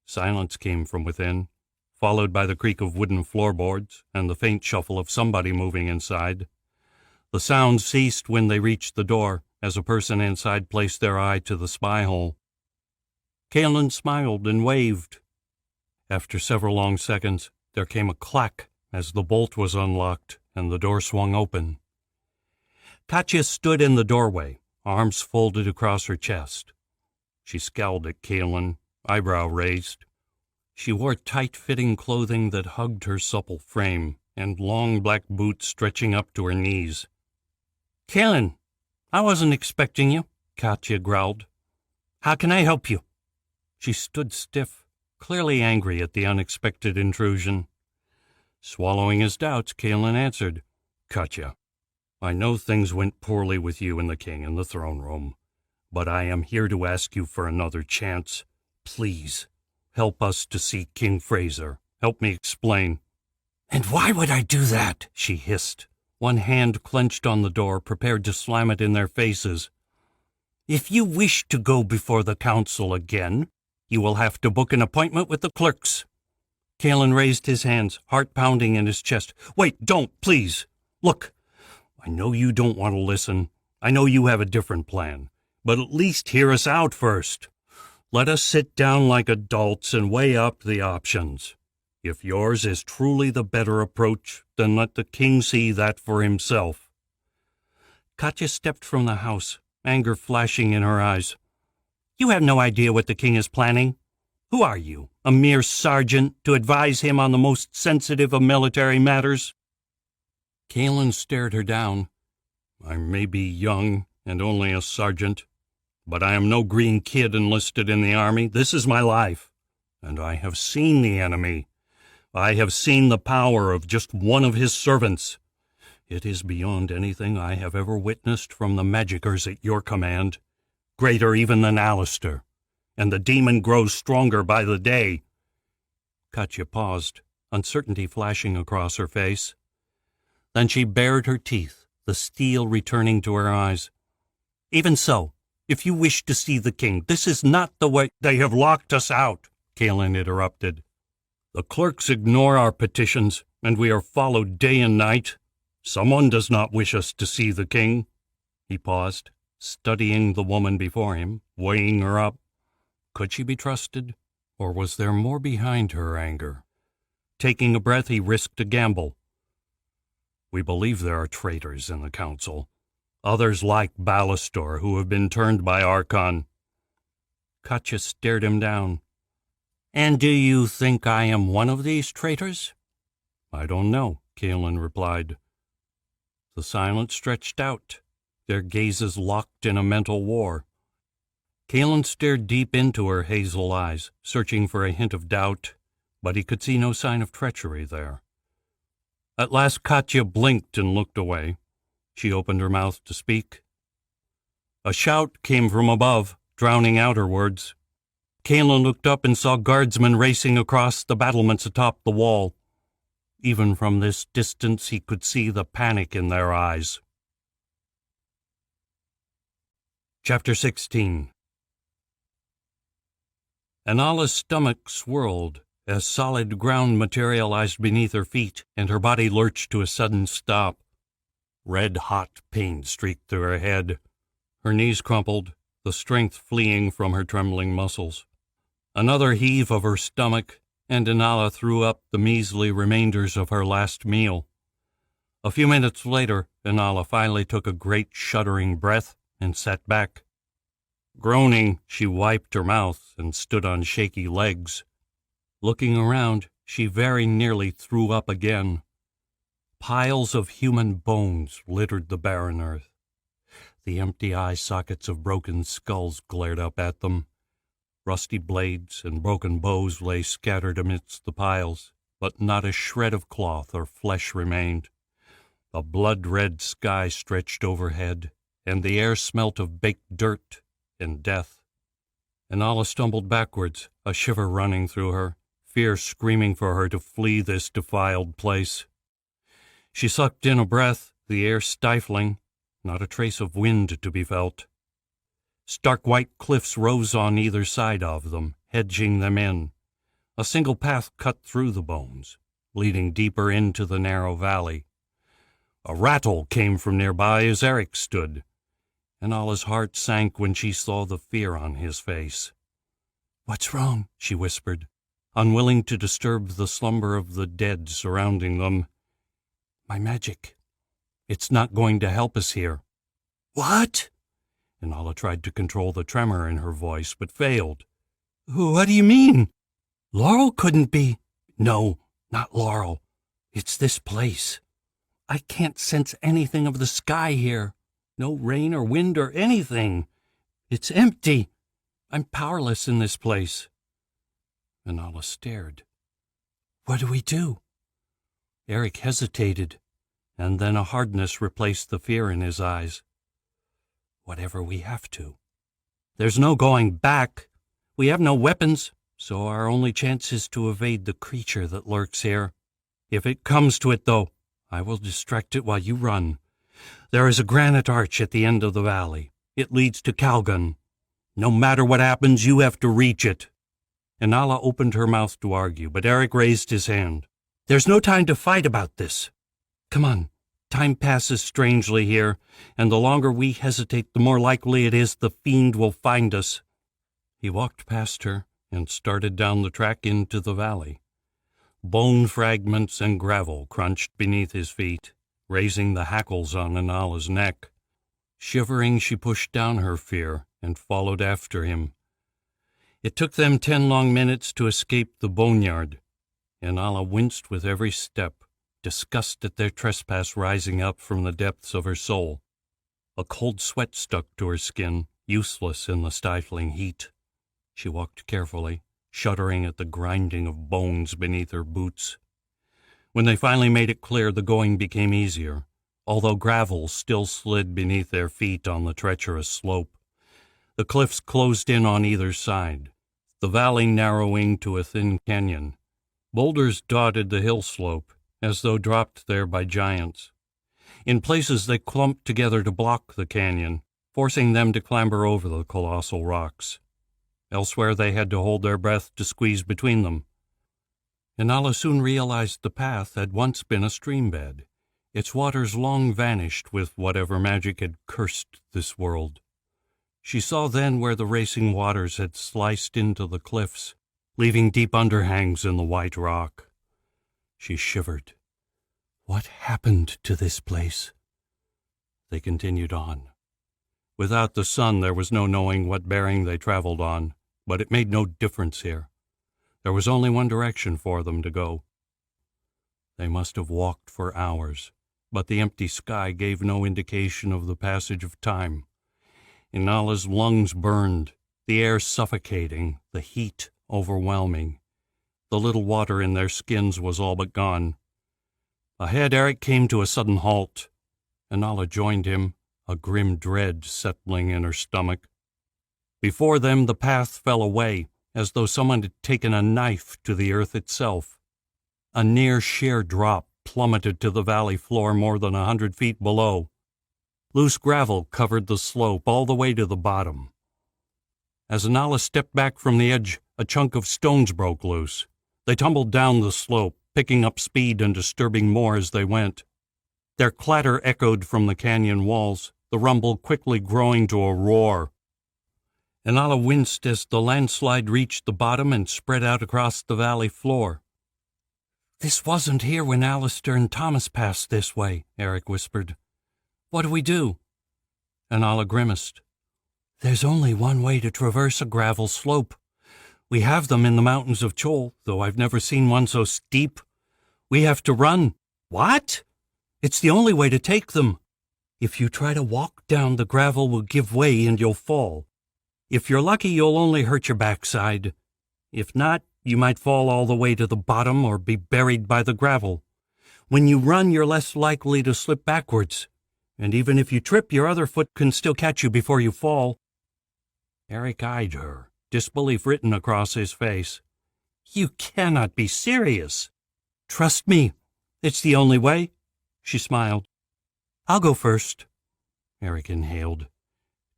Speaker 1: Silence came from within, followed by the creak of wooden floorboards and the faint shuffle of somebody moving inside. The sound ceased when they reached the door, as a person inside placed their eye to the spy hole. Kaelin smiled and waved. After several long seconds, there came a clack as the bolt was unlocked and the door swung open. Katya stood in the doorway, arms folded across her chest. She scowled at Kaelin, eyebrow raised. She wore tight-fitting clothing that hugged her supple frame, and long black boots stretching up to her knees. "Kaelin, I wasn't expecting you," Katya growled. "How can I help you?" She stood stiff, clearly angry at the unexpected intrusion. Swallowing his doubts, Kaelin answered, "Katya, I know things went poorly with you and the king in the throne room, but I am here to ask you for another chance. Please, help us to see King Fraser. Help me explain." "And why would I do that?" she hissed, one hand clenched on the door, prepared to slam it in their faces. "If you wish to go before the council again, you will have to book an appointment with the clerks." Kaelin raised his hands, heart pounding in his chest. "Wait, don't, please. Look, I know you don't want to listen. I know you have a different plan. But at least hear us out first. Let us sit down like adults and weigh up the options. If yours is truly the better approach, then let the king see that for himself." Katya stepped from the house, anger flashing in her eyes. "You have no idea what the king is planning. Who are you, a mere sergeant, to advise him on the most sensitive of military matters?" Kaelin stared her down. "I may be young and only a sergeant, but I am no green kid enlisted in the army. This is my life, and I have seen the enemy. I have seen the power of just one of his servants. It is beyond anything I have ever witnessed from the magickers at your command, greater even than Alistair, and the demon grows stronger by the day." Katya paused, uncertainty flashing across her face. Then she bared her teeth, the steel returning to her eyes. "Even so, if you wish to see the king, this is not the way—"
Speaker 2: "They have locked us out,"
Speaker 1: Kaelin interrupted.
Speaker 2: "The clerks ignore our petitions, and we are followed day and night. Someone does not wish us to see the king."
Speaker 1: He paused, studying the woman before him, weighing her up. Could she be trusted, or was there more behind her anger? Taking a breath, he risked a gamble. "We believe there are traitors in the council, others like Ballastor who have been turned by Archon." Katya stared him down. "And do you think I am one of these traitors?" "I don't know," Kaelin replied. The silence stretched out, their gazes locked in a mental war. Kaelin stared deep into her hazel eyes, searching for a hint of doubt, but he could see no sign of treachery there. At last Katya blinked and looked away. She opened her mouth to speak. A shout came from above, drowning out her words. Kaelin looked up and saw guardsmen racing across the battlements atop the wall. Even from this distance he could see the panic in their eyes. Chapter 16. Anala's stomach swirled as solid ground materialized beneath her feet and her body lurched to a sudden stop. Red-hot pain streaked through her head. Her knees crumpled, the strength fleeing from her trembling muscles. Another heave of her stomach, and Anala threw up the measly remainders of her last meal. A few minutes later, Anala finally took a great shuddering breath and sat back. Groaning, she wiped her mouth and stood on shaky legs. Looking around, she very nearly threw up again. Piles of human bones littered the barren earth. The empty eye sockets of broken skulls glared up at them. Rusty blades and broken bows lay scattered amidst the piles, but not a shred of cloth or flesh remained. A blood-red sky stretched overhead, and the air smelt of baked dirt and death. Anala stumbled backwards, a shiver running through her, fear screaming for her to flee this defiled place. She sucked in a breath, the air stifling, not a trace of wind to be felt. Stark white cliffs rose on either side of them, hedging them in. A single path cut through the bones, leading deeper into the narrow valley. A rattle came from nearby as Eric stood. Anala's heart sank when she saw the fear on his face. "What's wrong?" she whispered, unwilling to disturb the slumber of the dead surrounding them. "My magic. It's not going to help us here." "What?" Anala tried to control the tremor in her voice, but failed. "What do you mean? Laurel couldn't be—" "No, not Laurel. It's this place. I can't sense anything of the sky here. No rain or wind or anything. It's empty. I'm powerless in this place." Anala stared. "What do we do?" Eric hesitated, and then a hardness replaced the fear in his eyes. "Whatever we have to. There's no going back. We have no weapons, so our only chance is to evade the creature that lurks here. If it comes to it, though, I will distract it while you run. There is a granite arch at the end of the valley. It leads to Calgon. No matter what happens, you have to reach it." Anala opened her mouth to argue, but Eric raised his hand. "There's no time to fight about this. Come on. Time passes strangely here, and the longer we hesitate, the more likely it is the fiend will find us." He walked past her and started down the track into the valley. Bone fragments and gravel crunched beneath his feet, raising the hackles on Anala's neck. Shivering, she pushed down her fear and followed after him. It took them 10 long minutes to escape the boneyard. Anala winced with every step, disgust at their trespass rising up from the depths of her soul. A cold sweat stuck to her skin, useless in the stifling heat. She walked carefully, shuddering at the grinding of bones beneath her boots. When they finally made it clear, the going became easier, although gravel still slid beneath their feet on the treacherous slope. The cliffs closed in on either side, the valley narrowing to a thin canyon. Boulders dotted the hill slope, as though dropped there by giants. In places they clumped together to block the canyon, forcing them to clamber over the colossal rocks. Elsewhere they had to hold their breath to squeeze between them. Inala soon realized the path had once been a stream bed, its waters long vanished with whatever magic had cursed this world. She saw then where the racing waters had sliced into the cliffs, leaving deep underhangs in the white rock. She shivered. What happened to this place? They continued on. Without the sun, there was no knowing what bearing they traveled on, but it made no difference here. There was only one direction for them to go. They must have walked for hours, but the empty sky gave no indication of the passage of time. Inala's lungs burned, the air suffocating, the heat overwhelming. The little water in their skins was all but gone. Ahead, Eric came to a sudden halt. Inala joined him, a grim dread settling in her stomach. Before them, the path fell away, as though someone had taken a knife to the earth itself. A near-sheer drop plummeted to the valley floor more than 100 feet below. Loose gravel covered the slope all the way to the bottom. As Inala stepped back from the edge, a chunk of stones broke loose. They tumbled down the slope, picking up speed and disturbing more as they went. Their clatter echoed from the canyon walls, the rumble quickly growing to a roar. Inala winced as the landslide reached the bottom and spread out across the valley floor. "This wasn't here when Alistair and Thomas passed this way," Eric whispered. "What do we do?" Inala grimaced. "There's only one way to traverse a gravel slope. We have them in the mountains of Chol, though I've never seen one so steep. We have to run." "What?" "It's the only way to take them. If you try to walk down, the gravel will give way and you'll fall. If you're lucky, you'll only hurt your backside. If not, you might fall all the way to the bottom or be buried by the gravel. When you run, you're less likely to slip backwards. And even if you trip, your other foot can still catch you before you fall." Eric eyed her, disbelief written across his face. "You cannot be serious." "Trust me, it's the only way." She smiled. "I'll go first." Eric inhaled.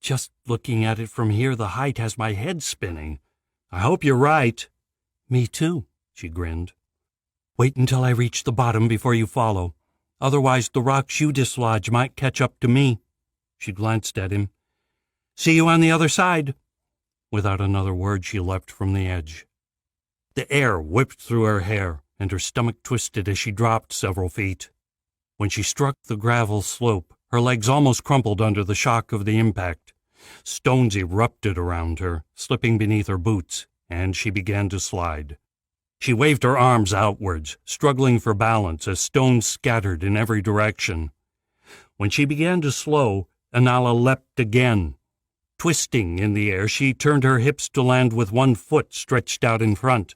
Speaker 1: "Just looking at it from here, the height has my head spinning. I hope you're right." "Me too," she grinned. "Wait until I reach the bottom before you follow. Otherwise, the rocks you dislodge might catch up to me." She glanced at him. "See you on the other side." Without another word, she leapt from the edge. The air whipped through her hair, and her stomach twisted as she dropped several feet. When she struck the gravel slope, her legs almost crumpled under the shock of the impact. Stones erupted around her, slipping beneath her boots, and she began to slide. She waved her arms outwards, struggling for balance as stones scattered in every direction. When she began to slow, Inala leapt again. Twisting in the air, she turned her hips to land with one foot stretched out in front.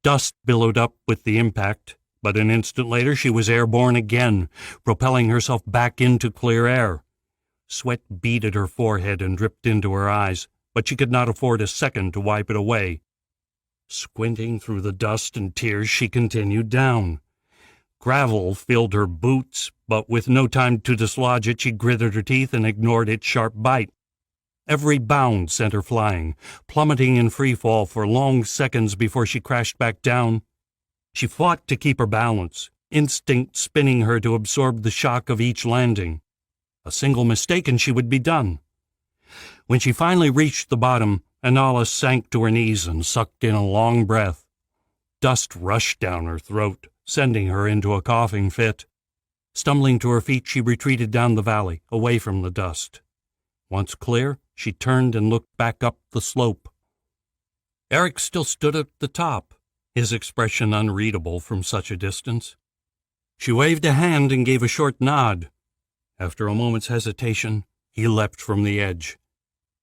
Speaker 1: Dust billowed up with the impact, but an instant later she was airborne again, propelling herself back into clear air. Sweat beaded her forehead and dripped into her eyes, but she could not afford a second to wipe it away. Squinting through the dust and tears, she continued down. Gravel filled her boots, but with no time to dislodge it, she gritted her teeth and ignored its sharp bite. Every bound sent her flying, plummeting in free fall for long seconds before she crashed back down. She fought to keep her balance, instinct spinning her to absorb the shock of each landing. A single mistake and she would be done. When she finally reached the bottom, Inala sank to her knees and sucked in a long breath. Dust rushed down her throat, sending her into a coughing fit. Stumbling to her feet, she retreated down the valley, away from the dust. Once clear, she turned and looked back up the slope. Eric still stood at the top, his expression unreadable from such a distance. She waved a hand and gave a short nod. After a moment's hesitation, He leapt from the edge.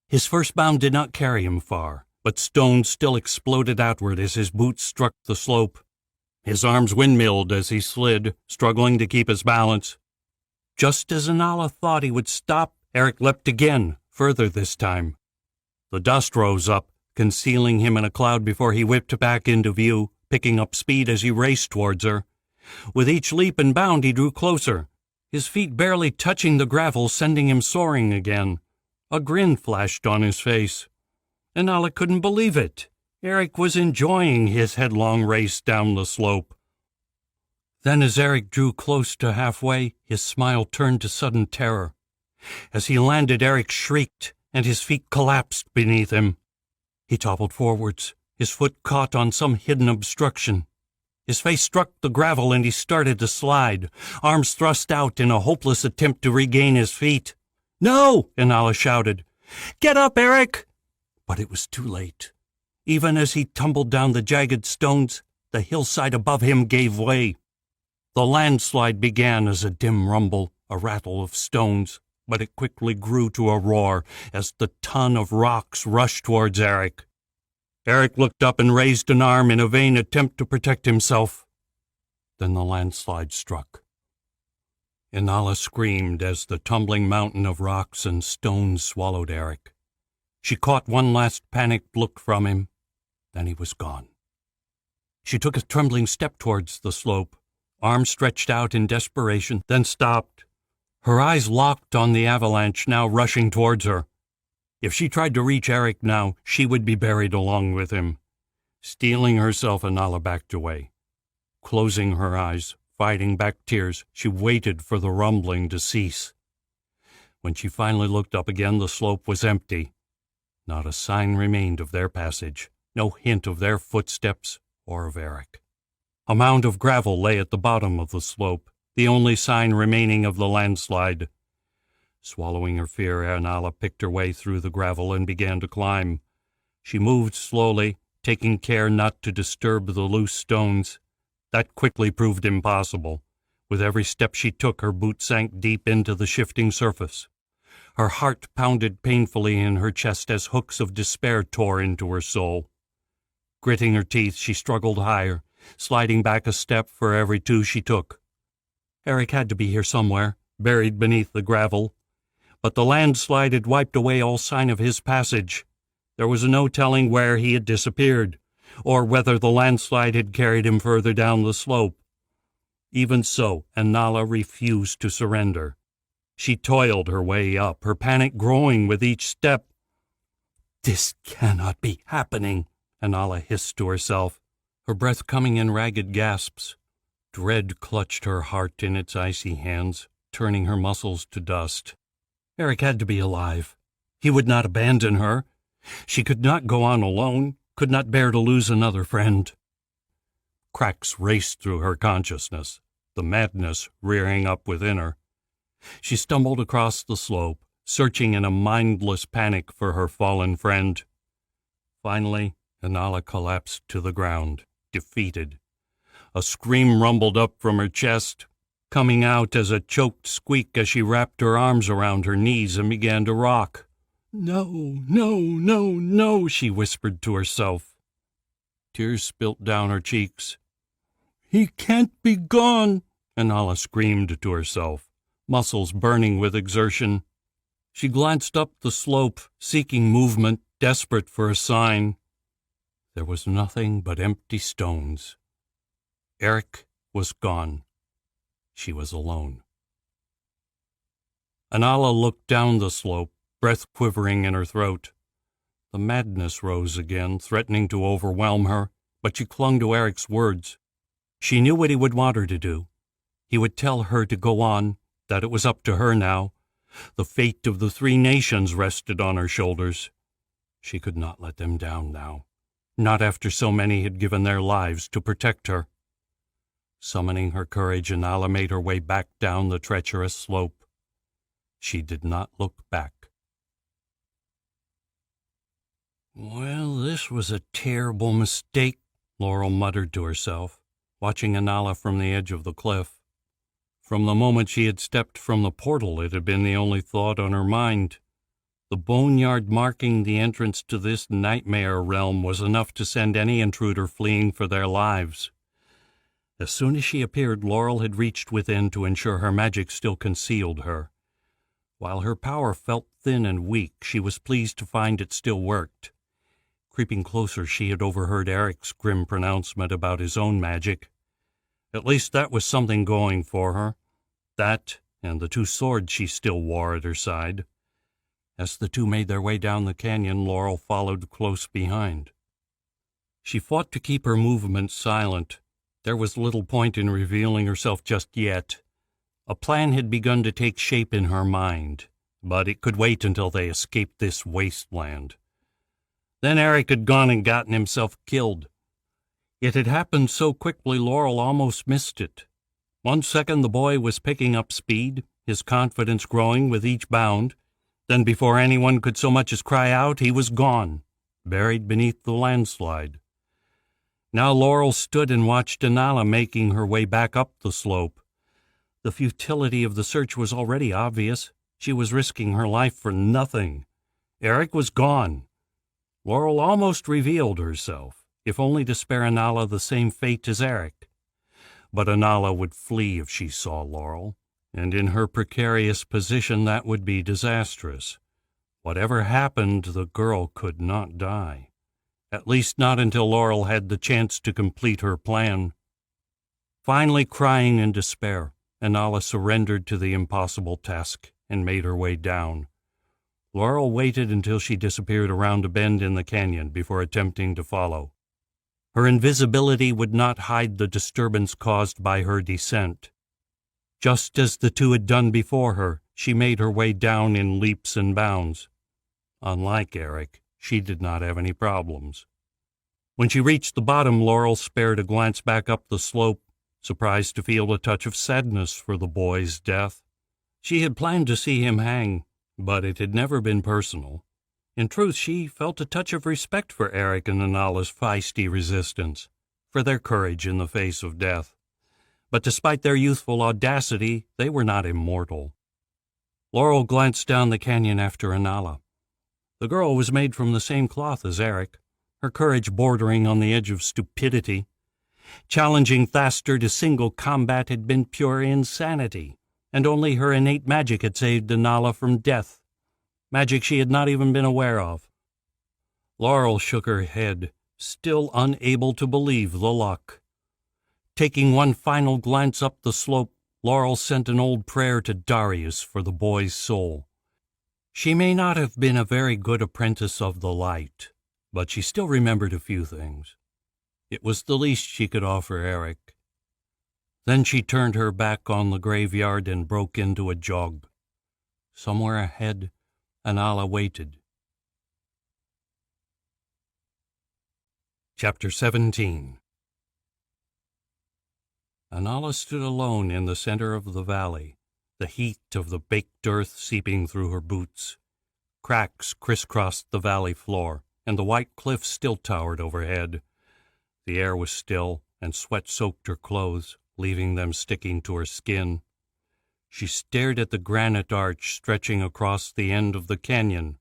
Speaker 1: His first bound did not carry him far, but stones still exploded outward as his boots struck the slope. His arms windmilled as he slid, struggling to keep his balance. Just as Anala thought he would stop, Eric leapt again, further this time. The dust rose up, concealing him in a cloud before he whipped back into view, picking up speed as he raced towards her. With each leap and bound he drew closer, his feet barely touching the gravel, sending him soaring again. A grin flashed on his face. Anala couldn't believe it. Eric was enjoying his headlong race down the slope. Then as Eric drew close to halfway, his smile turned to sudden terror. As he landed, Eric shrieked, and his feet collapsed beneath him. He toppled forwards, his foot caught on some hidden obstruction. His face struck the gravel and he started to slide, arms thrust out in a hopeless attempt to regain his feet. "No!" Anala shouted. "Get up, Eric!" But it was too late. Even as he tumbled down the jagged stones, the hillside above him gave way. The landslide began as a dim rumble, a rattle of stones, but it quickly grew to a roar as the ton of rocks rushed towards Eric. Eric looked up and raised an arm in a vain attempt to protect himself. Then the landslide struck. Inala screamed as the tumbling mountain of rocks and stones swallowed Eric. She caught one last panicked look from him. Then he was gone. She took a trembling step towards the slope, arms stretched out in desperation, then stopped. Her eyes locked on the avalanche now rushing towards her. If she tried to reach Eric now, she would be buried along with him. Steeling herself, Anala backed away. Closing her eyes, fighting back tears, she waited for the rumbling to cease. When she finally looked up again, the slope was empty. Not a sign remained of their passage, no hint of their footsteps or of Eric. A mound of gravel lay at the bottom of the slope, the only sign remaining of the landslide. Swallowing her fear, Anala picked her way through the gravel and began to climb. She moved slowly, taking care not to disturb the loose stones. That quickly proved impossible. With every step she took, her boot sank deep into the shifting surface. Her heart pounded painfully in her chest as hooks of despair tore into her soul. Gritting her teeth, she struggled higher, sliding back a step for every two she took. Eric had to be here somewhere, buried beneath the gravel. But the landslide had wiped away all sign of his passage. There was no telling where he had disappeared, or whether the landslide had carried him further down the slope. Even so, Anala refused to surrender. She toiled her way up, her panic growing with each step. "This cannot be happening," Anala hissed to herself, her breath coming in ragged gasps. Dread clutched her heart in its icy hands, turning her muscles to dust. Eric had to be alive. He would not abandon her. She could not go on alone, could not bear to lose another friend. Cracks raced through her consciousness, the madness rearing up within her. She stumbled across the slope, searching in a mindless panic for her fallen friend. Finally, Anala collapsed to the ground, defeated. A scream rumbled up from her chest, coming out as a choked squeak as she wrapped her arms around her knees and began to rock. "No, no, no, no," she whispered to herself. Tears spilt down her cheeks. "He can't be gone," Anala screamed to herself, muscles burning with exertion. She glanced up the slope, seeking movement, desperate for a sign. There was nothing but empty stones. Eric was gone. She was alone. Anala looked down the slope, breath quivering in her throat. The madness rose again, threatening to overwhelm her, but she clung to Eric's words. She knew what he would want her to do. He would tell her to go on, that it was up to her now. The fate of the 3 nations rested on her shoulders. She could not let them down now, not after so many had given their lives to protect her. Summoning her courage, Anala made her way back down the treacherous slope. She did not look back. "Well, this was a terrible mistake," Laurel muttered to herself, watching Anala from the edge of the cliff. From the moment she had stepped from the portal, it had been the only thought on her mind. The boneyard marking the entrance to this nightmare realm was enough to send any intruder fleeing for their lives. As soon as she appeared, Laurel had reached within to ensure her magic still concealed her. While her power felt thin and weak, she was pleased to find it still worked. Creeping closer, she had overheard Eric's grim pronouncement about his own magic. At least that was something going for her. That, and the 2 swords she still wore at her side. As the 2 made their way down the canyon, Laurel followed close behind. She fought to keep her movements silent. There was little point in revealing herself just yet. A plan had begun to take shape in her mind, but it could wait until they escaped this wasteland. Then Eric had gone and gotten himself killed. It had happened so quickly Laurel almost missed it. One second the boy was picking up speed, his confidence growing with each bound. Then before anyone could so much as cry out, he was gone, buried beneath the landslide. Now Laurel stood and watched Anala making her way back up the slope. The futility of the search was already obvious. She was risking her life for nothing. Eric was gone. Laurel almost revealed herself, if only to spare Anala the same fate as Eric. But Anala would flee if she saw Laurel, and in her precarious position that would be disastrous. Whatever happened, the girl could not die. At least not until Laurel had the chance to complete her plan. Finally, crying in despair, Anala surrendered to the impossible task and made her way down. Laurel waited until she disappeared around a bend in the canyon before attempting to follow. Her invisibility would not hide the disturbance caused by her descent. Just as the 2 had done before her, she made her way down in leaps and bounds. Unlike Eric, she did not have any problems. When she reached the bottom, Laurel spared a glance back up the slope, surprised to feel a touch of sadness for the boy's death. She had planned to see him hang, but it had never been personal. In truth, she felt a touch of respect for Eric and Anala's feisty resistance, for their courage in the face of death. But despite their youthful audacity, they were not immortal. Laurel glanced down the canyon after Anala. The girl was made from the same cloth as Eric, her courage bordering on the edge of stupidity. Challenging Thaster to single combat had been pure insanity, and only her innate magic had saved Anala from death, magic she had not even been aware of. Laurel shook her head, still unable to believe the luck. Taking one final glance up the slope, Laurel sent an old prayer to Darius for the boy's soul. She may not have been a very good apprentice of the light, but she still remembered a few things. It was the least she could offer Eric. Then she turned her back on the graveyard and broke into a jog. Somewhere ahead, Anala waited. Chapter 17. Anala stood alone in the center of the valley, the heat of the baked earth seeping through her boots. Cracks crisscrossed the valley floor, and the white cliffs still towered overhead. The air was still, and sweat soaked her clothes, leaving them sticking to her skin. She stared at the granite arch stretching across the end of the canyon.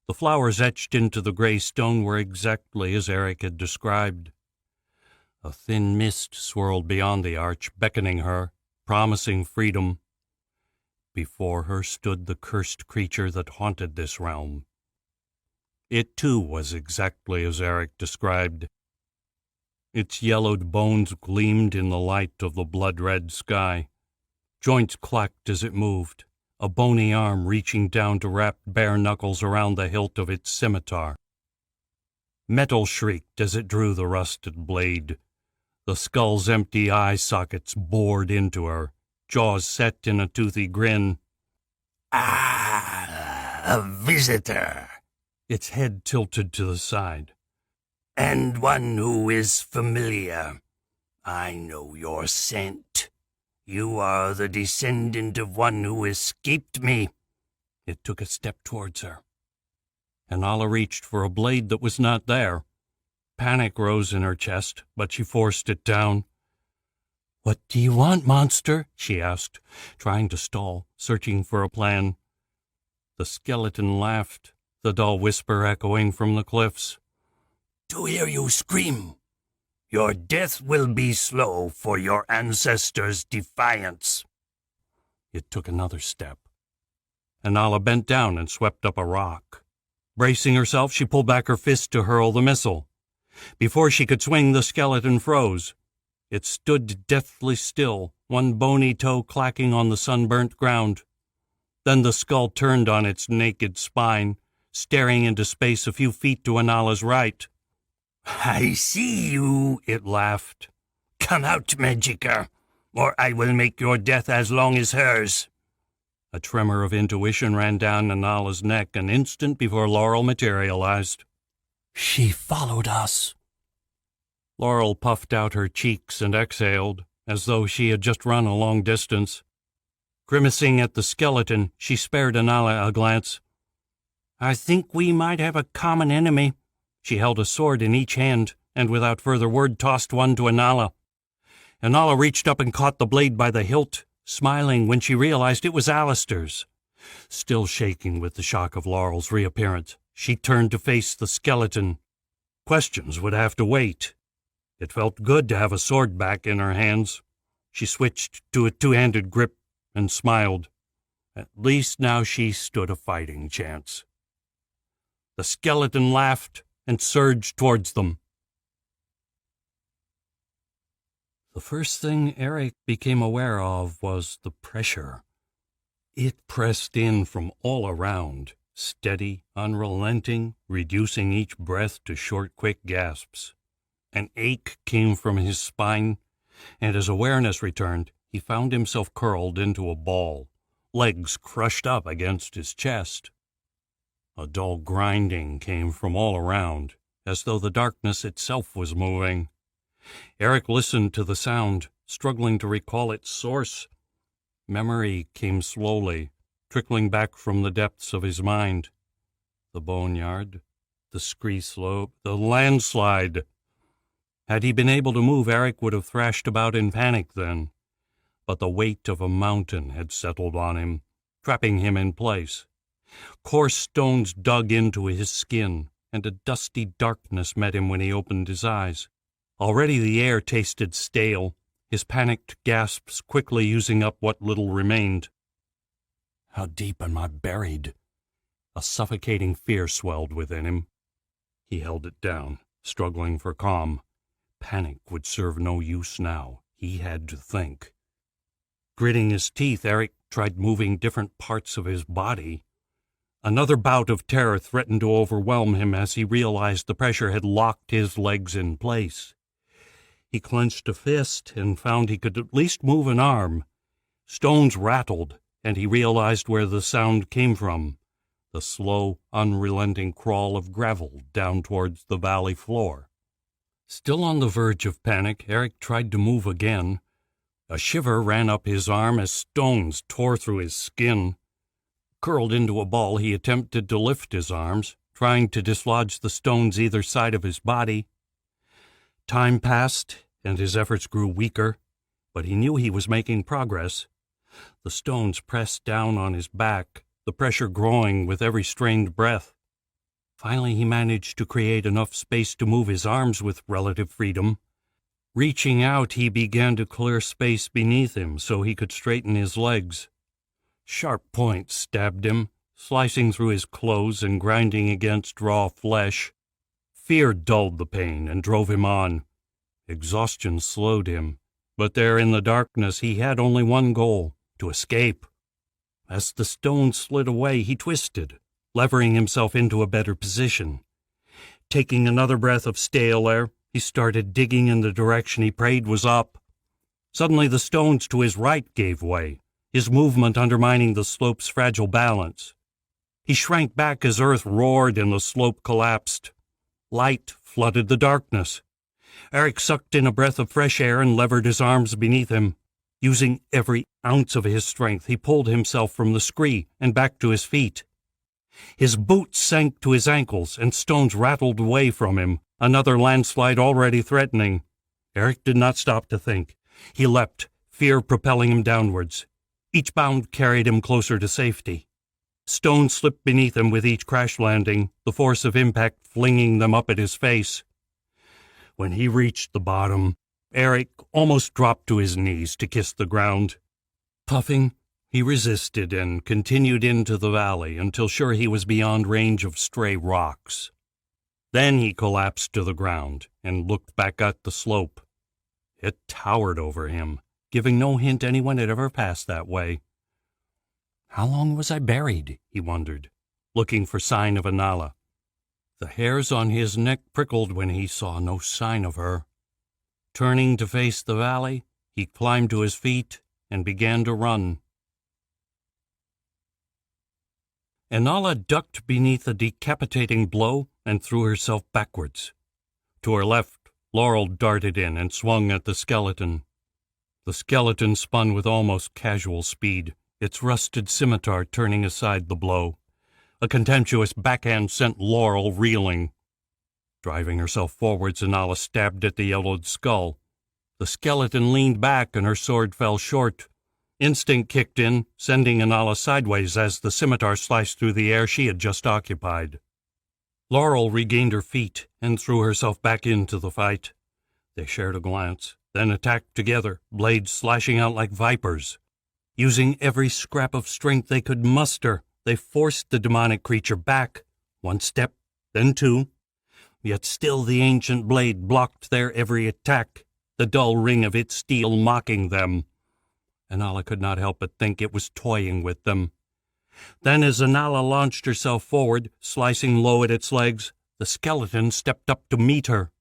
Speaker 1: The flowers etched into the gray stone were exactly as Eric had described. A thin mist swirled beyond the arch, beckoning her, promising freedom. Before her stood the cursed creature that haunted this realm. It, too, was exactly as Eric described. Its yellowed bones gleamed in the light of the blood-red sky. Joints clacked as it moved, a bony arm reaching down to wrap bare knuckles around the hilt of its scimitar. Metal shrieked as it drew the rusted blade. The skull's empty eye sockets bored into her, jaws set in a toothy grin.
Speaker 4: "Ah, a visitor,"
Speaker 1: its head tilted to the side.
Speaker 4: "and one who is familiar. I know your scent. You are the descendant of one who escaped me."
Speaker 1: It took a step towards her. Anala reached for a blade that was not there. Panic rose in her chest, but she forced it down. "What do you want, monster?" she asked, trying to stall, searching for a plan. The skeleton laughed, the dull whisper echoing from the cliffs.
Speaker 4: "To hear you scream. Your death will be slow for your ancestors' defiance."
Speaker 1: It took another step. Anala bent down and swept up a rock. Bracing herself, she pulled back her fist to hurl the missile. Before she could swing, the skeleton froze. It stood deathly still, one bony toe clacking on the sunburnt ground. Then the skull turned on its naked spine, staring into space a few feet to Anala's right.
Speaker 4: "I see you," it laughed. "Come out, Magica, or I will make your death as long as hers."
Speaker 1: A tremor of intuition ran down Anala's neck an instant before Laurel materialized.
Speaker 4: "She followed us."
Speaker 1: Laurel puffed out her cheeks and exhaled, as though she had just run a long distance. Grimacing at the skeleton, she spared Anala a glance. "I think we might have a common enemy." She held a sword in each hand, and without further word tossed one to Anala. Anala reached up and caught the blade by the hilt, smiling when she realized it was Alistair's. Still shaking with the shock of Laurel's reappearance, she turned to face the skeleton. Questions would have to wait. It felt good to have a sword back in her hands. She switched to a two-handed grip and smiled. At least now she stood a fighting chance. The skeleton laughed and surged towards them. The first thing Eric became aware of was the pressure. It pressed in from all around, steady, unrelenting, reducing each breath to short, quick gasps. An ache came from his spine, and as awareness returned, he found himself curled into a ball, legs crushed up against his chest. A dull grinding came from all around, as though the darkness itself was moving. Eric listened to the sound, struggling to recall its source. Memory came slowly, trickling back from the depths of his mind. The boneyard, the scree slope, the landslide. Had he been able to move, Eric would have thrashed about in panic then. But the weight of a mountain had settled on him, trapping him in place. Coarse stones dug into his skin, and a dusty darkness met him when he opened his eyes. Already the air tasted stale, his panicked gasps quickly using up what little remained. How deep am I buried? A suffocating fear swelled within him. He held it down, struggling for calm. Panic would serve no use now. He had to think. Gritting his teeth, Eric tried moving different parts of his body. Another bout of terror threatened to overwhelm him as he realized the pressure had locked his legs in place. He clenched a fist and found he could at least move an arm. Stones rattled, and he realized where the sound came from. The slow, unrelenting crawl of gravel down towards the valley floor. Still on the verge of panic, Eric tried to move again. A shiver ran up his arm as stones tore through his skin. Curled into a ball, he attempted to lift his arms, trying to dislodge the stones either side of his body. Time passed, and his efforts grew weaker, but he knew he was making progress. The stones pressed down on his back, the pressure growing with every strained breath. Finally, he managed to create enough space to move his arms with relative freedom. Reaching out, he began to clear space beneath him so he could straighten his legs. Sharp points stabbed him, slicing through his clothes and grinding against raw flesh. Fear dulled the pain and drove him on. Exhaustion slowed him, but there in the darkness he had only one goal, to escape. As the stone slid away, he twisted, levering himself into a better position. Taking another breath of stale air, he started digging in the direction he prayed was up. Suddenly the stones to his right gave way, his movement undermining the slope's fragile balance. He shrank back as earth roared and the slope collapsed. Light flooded the darkness. Eric sucked in a breath of fresh air and levered his arms beneath him. Using every ounce of his strength, he pulled himself from the scree and back to his feet. His boots sank to his ankles and stones rattled away from him, another landslide already threatening. Eric did not stop to think. He leapt, fear propelling him downwards. Each bound carried him closer to safety. Stones slipped beneath him with each crash landing, the force of impact flinging them up at his face. When he reached the bottom, Eric almost dropped to his knees to kiss the ground. Puffing, he resisted and continued into the valley until sure he was beyond range of stray rocks. Then he collapsed to the ground and looked back at the slope. It towered over him, giving no hint anyone had ever passed that way. How long was I buried, he wondered, looking for sign of Anala. The hairs on his neck prickled when he saw no sign of her. Turning to face the valley, he climbed to his feet and began to run. Anala ducked beneath a decapitating blow and threw herself backwards. To her left, Laurel darted in and swung at the skeleton. The skeleton spun with almost casual speed, its rusted scimitar turning aside the blow. A contemptuous backhand sent Laurel reeling. Driving herself forwards, Anala stabbed at the yellowed skull. The skeleton leaned back and her sword fell short. Instinct kicked in, sending Anala sideways as the scimitar sliced through the air she had just occupied. Laurel regained her feet and threw herself back into the fight. They shared a glance, then attacked together, blades slashing out like vipers. Using every scrap of strength they could muster, they forced the demonic creature back, one step, then two. Yet still the ancient blade blocked their every attack, the dull ring of its steel mocking them. Anala could not help but think it was toying with them. Then as Anala launched herself forward, slicing low at its legs, the skeleton stepped up to meet her.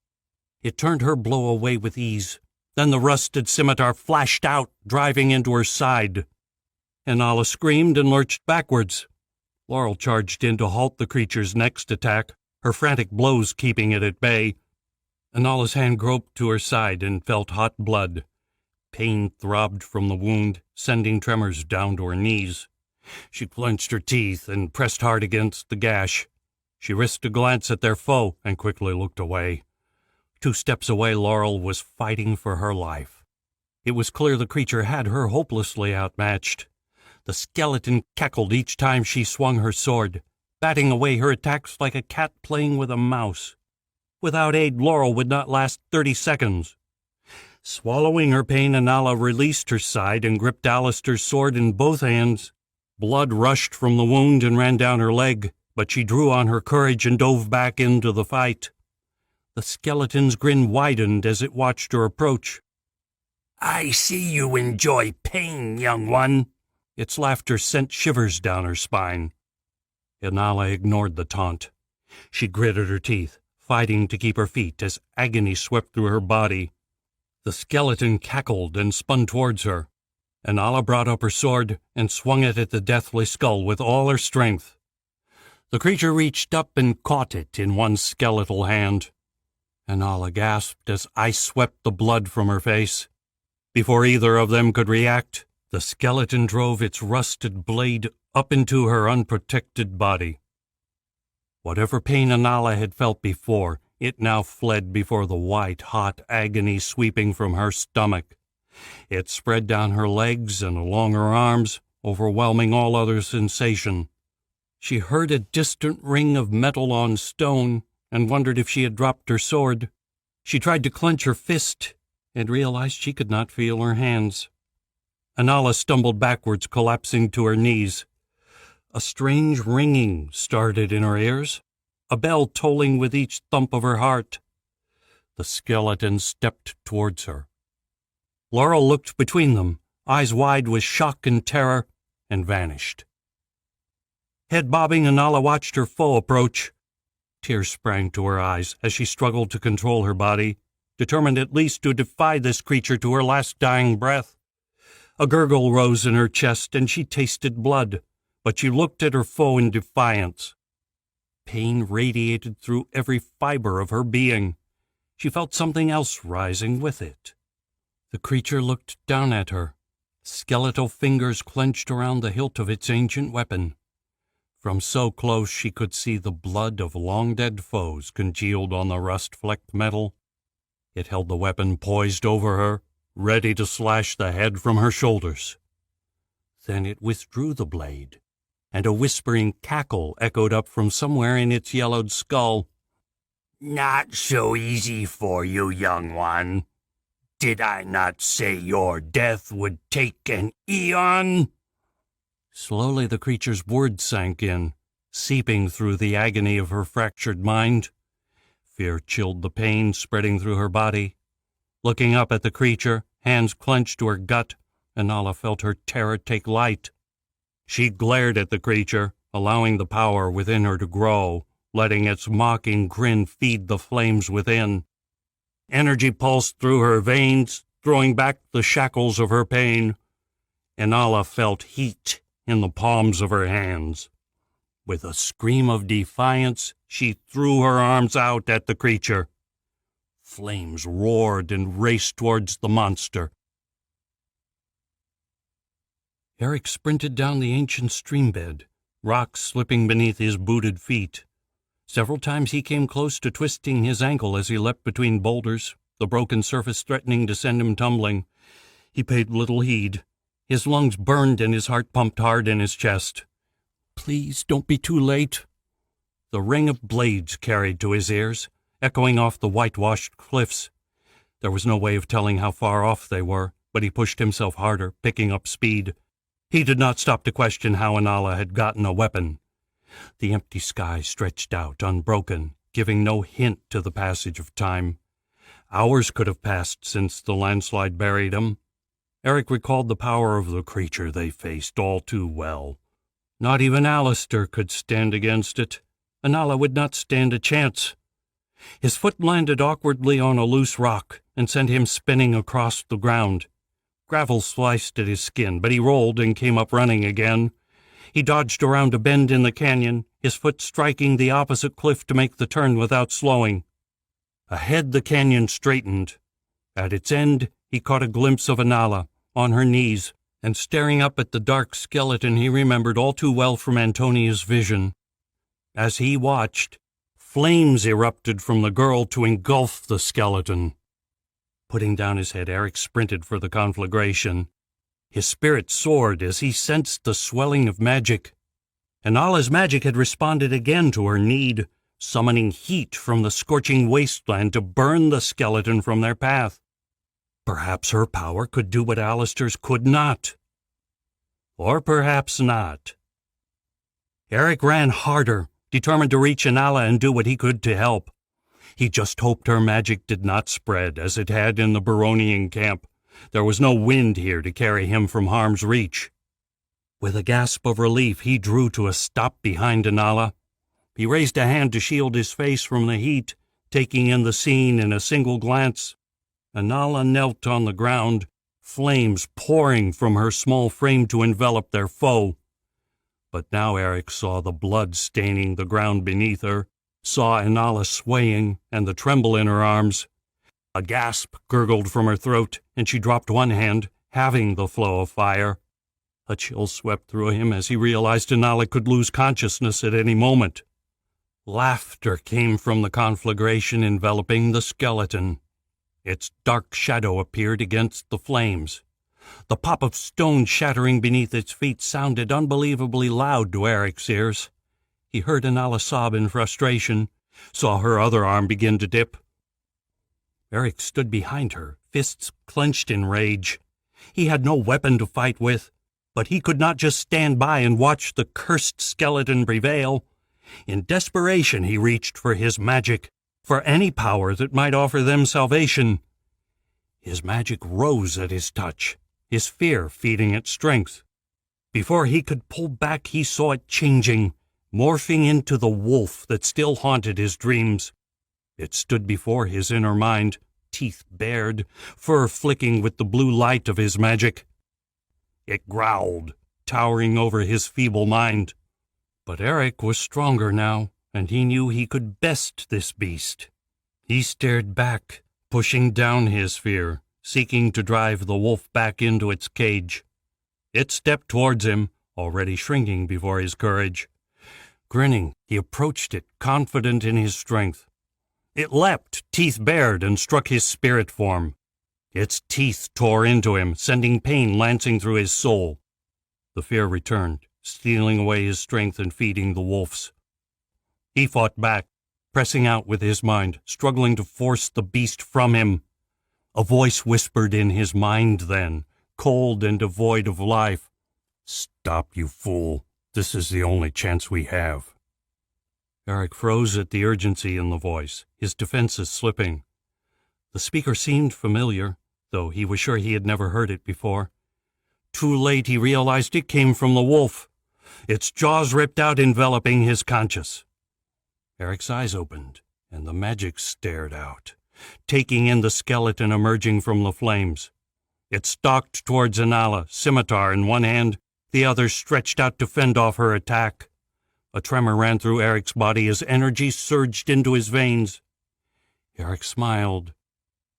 Speaker 1: It turned her blow away with ease. Then the rusted scimitar flashed out, driving into her side. Anala screamed and lurched backwards. Laurel charged in to halt the creature's next attack, her frantic blows keeping it at bay. Anala's hand groped to her side and felt hot blood. Pain throbbed from the wound, sending tremors down to her knees. She clenched her teeth and pressed hard against the gash. She risked a glance at their foe and quickly looked away. 2 steps away, Laurel was fighting for her life. It was clear the creature had her hopelessly outmatched. The skeleton cackled each time she swung her sword, batting away her attacks like a cat playing with a mouse. Without aid, Laurel would not last 30 seconds. Swallowing her pain, Anala released her side and gripped Alistair's sword in both hands. Blood rushed from the wound and ran down her leg, but she drew on her courage and dove back into the fight. The skeleton's grin widened as it watched her approach.
Speaker 4: "I see you enjoy pain, young one."
Speaker 1: Its laughter sent shivers down her spine. Anala ignored the taunt. She gritted her teeth, fighting to keep her feet as agony swept through her body. The skeleton cackled and spun towards her. Anala brought up her sword and swung it at the deathly skull with all her strength. The creature reached up and caught it in one skeletal hand. Anala gasped as ice swept the blood from her face. Before either of them could react, the skeleton drove its rusted blade up into her unprotected body. Whatever pain Anala had felt before, it now fled before the white, hot agony sweeping from her stomach. It spread down her legs and along her arms, overwhelming all other sensation. She heard a distant ring of metal on stone and wondered if she had dropped her sword. She tried to clench her fist and realized she could not feel her hands. Anala stumbled backwards, collapsing to her knees. A strange ringing started in her ears, a bell tolling with each thump of her heart. The skeleton stepped towards her. Laurel looked between them, eyes wide with shock and terror, and vanished. Head bobbing, Anala watched her foe approach. Tears sprang to her eyes as she struggled to control her body, determined at least to defy this creature to her last dying breath. A gurgle rose in her chest, and she tasted blood, but she looked at her foe in defiance. Pain radiated through every fiber of her being. She felt something else rising with it. The creature looked down at her, skeletal fingers clenched around the hilt of its ancient weapon. From so close she could see the blood of long-dead foes congealed on the rust-flecked metal. It held the weapon poised over her, ready to slash the head from her shoulders. Then it withdrew the blade, and a whispering cackle echoed up from somewhere in its yellowed skull.
Speaker 4: Not so easy for you, young one. Did I not say your death would take an eon?
Speaker 1: Slowly the creature's words sank in, seeping through the agony of her fractured mind. Fear chilled the pain spreading through her body. Looking up at the creature, hands clenched to her gut, Anala felt her terror take light. She glared at the creature, allowing the power within her to grow, letting its mocking grin feed the flames within. Energy pulsed through her veins, throwing back the shackles of her pain. Anala felt heat in the palms of her hands. With a scream of defiance, she threw her arms out at the creature. Flames roared and raced towards the monster. Eric sprinted down the ancient streambed, rocks slipping beneath his booted feet. Several times he came close to twisting his ankle as he leapt between boulders, the broken surface threatening to send him tumbling. He paid little heed. His lungs burned and his heart pumped hard in his chest. Please don't be too late. The ring of blades carried to his ears, echoing off the whitewashed cliffs. There was no way of telling how far off they were, but he pushed himself harder, picking up speed. He did not stop to question how Anala had gotten a weapon. The empty sky stretched out, unbroken, giving no hint to the passage of time. Hours could have passed since the landslide buried him. Eric recalled the power of the creature they faced all too well. Not even Alistair could stand against it. Anala would not stand a chance. His foot landed awkwardly on a loose rock and sent him spinning across the ground. Gravel sliced at his skin, but he rolled and came up running again. He dodged around a bend in the canyon, his foot striking the opposite cliff to make the turn without slowing. Ahead the canyon straightened. At its end, he caught a glimpse of Anala, on her knees, and staring up at the dark skeleton he remembered all too well from Antonia's vision. As he watched, flames erupted from the girl to engulf the skeleton. Putting down his head, Eric sprinted for the conflagration. His spirit soared as he sensed the swelling of magic. Anala's magic had responded again to her need, summoning heat from the scorching wasteland to burn the skeleton from their path. Perhaps her power could do what Alistair's could not. Or perhaps not. Eric ran harder, determined to reach Anala and do what he could to help. He just hoped her magic did not spread, as it had in the Baronian camp. There was no wind here to carry him from harm's reach. With a gasp of relief, he drew to a stop behind Anala. He raised a hand to shield his face from the heat, taking in the scene in a single glance. Anala knelt on the ground, flames pouring from her small frame to envelop their foe. But now Eric saw the blood staining the ground beneath her, saw Anala swaying and the tremble in her arms. A gasp gurgled from her throat, and she dropped one hand, halving the flow of fire. A chill swept through him as he realized Anala could lose consciousness at any moment. Laughter came from the conflagration enveloping the skeleton. Its dark shadow appeared against the flames. The pop of stone shattering beneath its feet sounded unbelievably loud to Eric's ears. He heard Anala sob in frustration, saw her other arm begin to dip. Eric stood behind her, fists clenched in rage. He had no weapon to fight with, but he could not just stand by and watch the cursed skeleton prevail. In desperation, he reached for his magic, for any power that might offer them salvation. His magic rose at his touch, his fear feeding its strength. Before he could pull back, he saw it changing, morphing into the wolf that still haunted his dreams. It stood before his inner mind, teeth bared, fur flicking with the blue light of his magic. It growled, towering over his feeble mind. But Eric was stronger now, and he knew he could best this beast. He stared back, pushing down his fear, seeking to drive the wolf back into its cage. It stepped towards him, already shrinking before his courage. Grinning, he approached it, confident in his strength. It leapt, teeth bared, and struck his spirit form. Its teeth tore into him, sending pain lancing through his soul. The fear returned, stealing away his strength and feeding the wolves. He fought back, pressing out with his mind, struggling to force the beast from him. A voice whispered in his mind then, cold and devoid of life.
Speaker 2: "Stop, you fool. This is the only chance we have."
Speaker 1: Eric froze at the urgency in the voice, his defenses slipping. The speaker seemed familiar, though he was sure he had never heard it before. Too late he realized it came from the wolf. Its jaws ripped out, enveloping his conscious. Eric's eyes opened, and the magic stared out, taking in the skeleton emerging from the flames. It stalked towards Anala, scimitar in one hand, the other stretched out to fend off her attack. A tremor ran through Eric's body as energy surged into his veins. Eric smiled,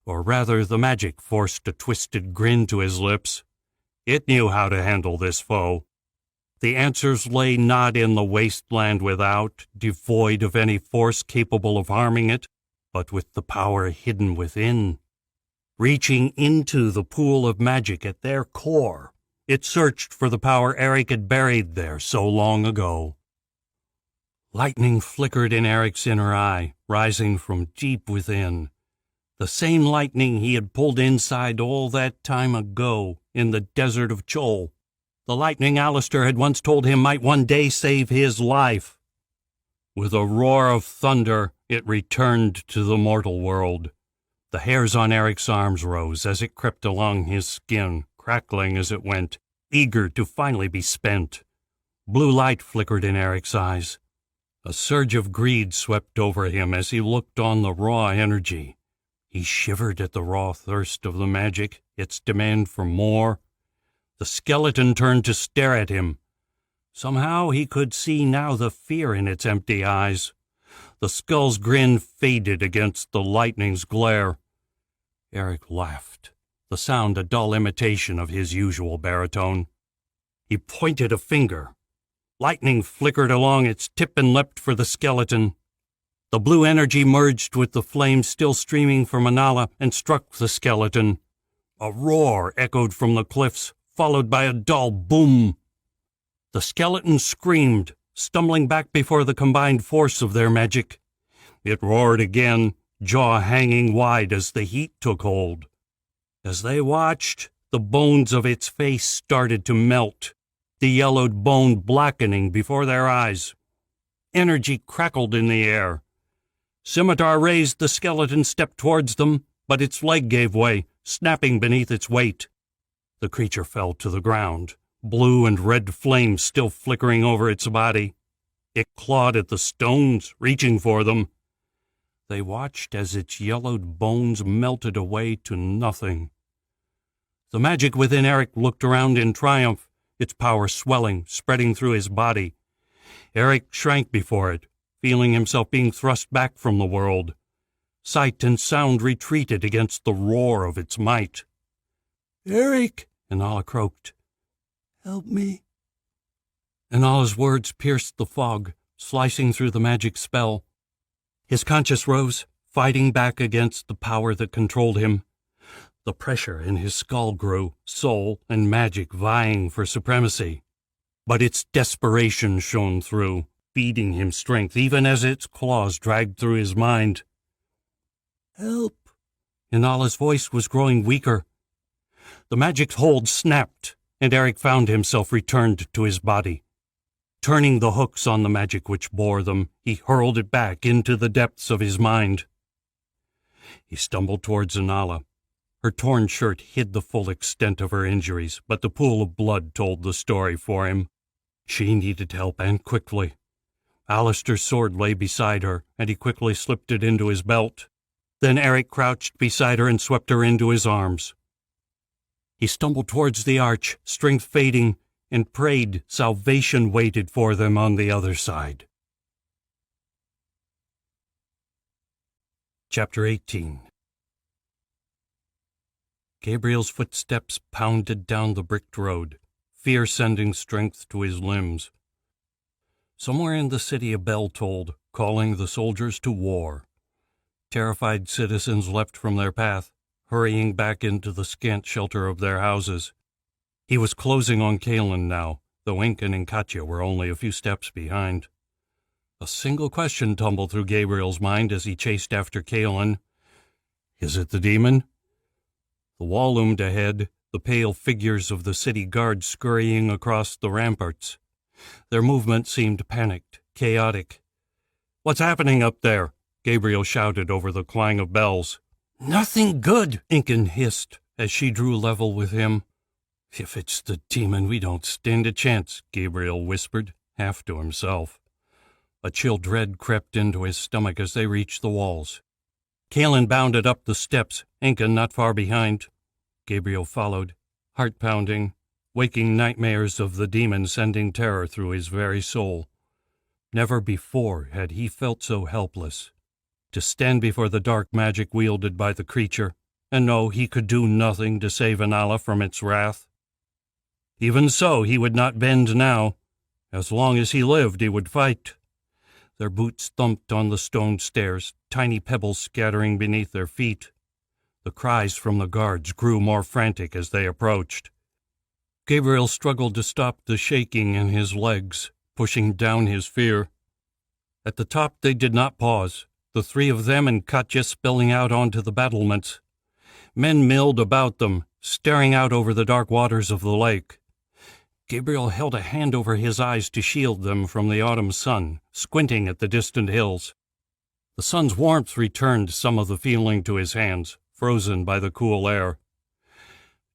Speaker 1: or rather the magic forced a twisted grin to his lips. It knew how to handle this foe. The answers lay not in the wasteland without, devoid of any force capable of harming it, but with the power hidden within. Reaching into the pool of magic at their core, it searched for the power Eric had buried there so long ago. Lightning flickered in Eric's inner eye, rising from deep within. The same lightning he had pulled inside all that time ago in the desert of Chol. The lightning Alistair had once told him might one day save his life. With a roar of thunder, it returned to the mortal world. The hairs on Eric's arms rose as it crept along his skin, crackling as it went, eager to finally be spent. Blue light flickered in Eric's eyes. A surge of greed swept over him as he looked on the raw energy. He shivered at the raw thirst of the magic, its demand for more. The skeleton turned to stare at him. Somehow he could see now the fear in its empty eyes. The skull's grin faded against the lightning's glare. Eric laughed, the sound a dull imitation of his usual baritone. He pointed a finger. Lightning flickered along its tip and leapt for the skeleton. The blue energy merged with the flames still streaming from Anala and struck the skeleton. A roar echoed from the cliffs, followed by a dull boom. The skeleton screamed, stumbling back before the combined force of their magic. It roared again, jaw hanging wide as the heat took hold. As they watched, the bones of its face started to melt, the yellowed bone blackening before their eyes. Energy crackled in the air. Scimitar raised, the skeleton stepped towards them, but its leg gave way, snapping beneath its weight. The creature fell to the ground, blue and red flames still flickering over its body. It clawed at the stones, reaching for them. They watched as its yellowed bones melted away to nothing. The magic within Eric looked around in triumph, its power swelling, spreading through his body. Eric shrank before it, feeling himself being thrust back from the world. Sight and sound retreated against the roar of its might. "Eric!" Anala croaked. "Help me." Anala's words pierced the fog, slicing through the magic spell. His conscience rose, fighting back against the power that controlled him. The pressure in his skull grew, soul and magic vying for supremacy. But its desperation shone through, feeding him strength even as its claws dragged through his mind. "Help!" Anala's voice was growing weaker. The magic's hold snapped, and Eric found himself returned to his body. Turning the hooks on the magic which bore them, he hurled it back into the depths of his mind. He stumbled towards Anala. Her torn shirt hid the full extent of her injuries, but the pool of blood told the story for him. She needed help, and quickly. Alistair's sword lay beside her, and he quickly slipped it into his belt. Then Eric crouched beside her and swept her into his arms. He stumbled towards the arch, strength fading, and prayed salvation waited for them on the other side. Chapter 18. Gabriel's footsteps pounded down the bricked road, fear sending strength to his limbs. Somewhere in the city a bell tolled, calling the soldiers to war. Terrified citizens leapt from their path, hurrying back into the scant shelter of their houses. He was closing on Kalen now, though Incan and Katya were only a few steps behind. A single question tumbled through Gabriel's mind as he chased after Kalen. Is it the demon? The wall loomed ahead, the pale figures of the city guards scurrying across the ramparts. Their movement seemed panicked, chaotic. What's happening up there? Gabriel shouted over the clang of bells. Nothing good, Incan hissed as she drew level with him. If it's the demon, we don't stand a chance, Gabriel whispered, half to himself. A chill dread crept into his stomach as they reached the walls. Kalen bounded up the steps, Incan not far behind. Gabriel followed, heart pounding, waking nightmares of the demon sending terror through his very soul. Never before had he felt so helpless. To stand before the dark magic wielded by the creature, and know he could do nothing to save Anala from its wrath. Even so, he would not bend now. As long as he lived, he would fight. Their boots thumped on the stone stairs, tiny pebbles scattering beneath their feet. The cries from the guards grew more frantic as they approached. Gabriel struggled to stop the shaking in his legs, pushing down his fear. At the top they did not pause, the three of them and Katya spilling out onto the battlements. Men milled about them, staring out over the dark waters of the lake. Gabriel held a hand over his eyes to shield them from the autumn sun, squinting at the distant hills. The sun's warmth returned some of the feeling to his hands, frozen by the cool air.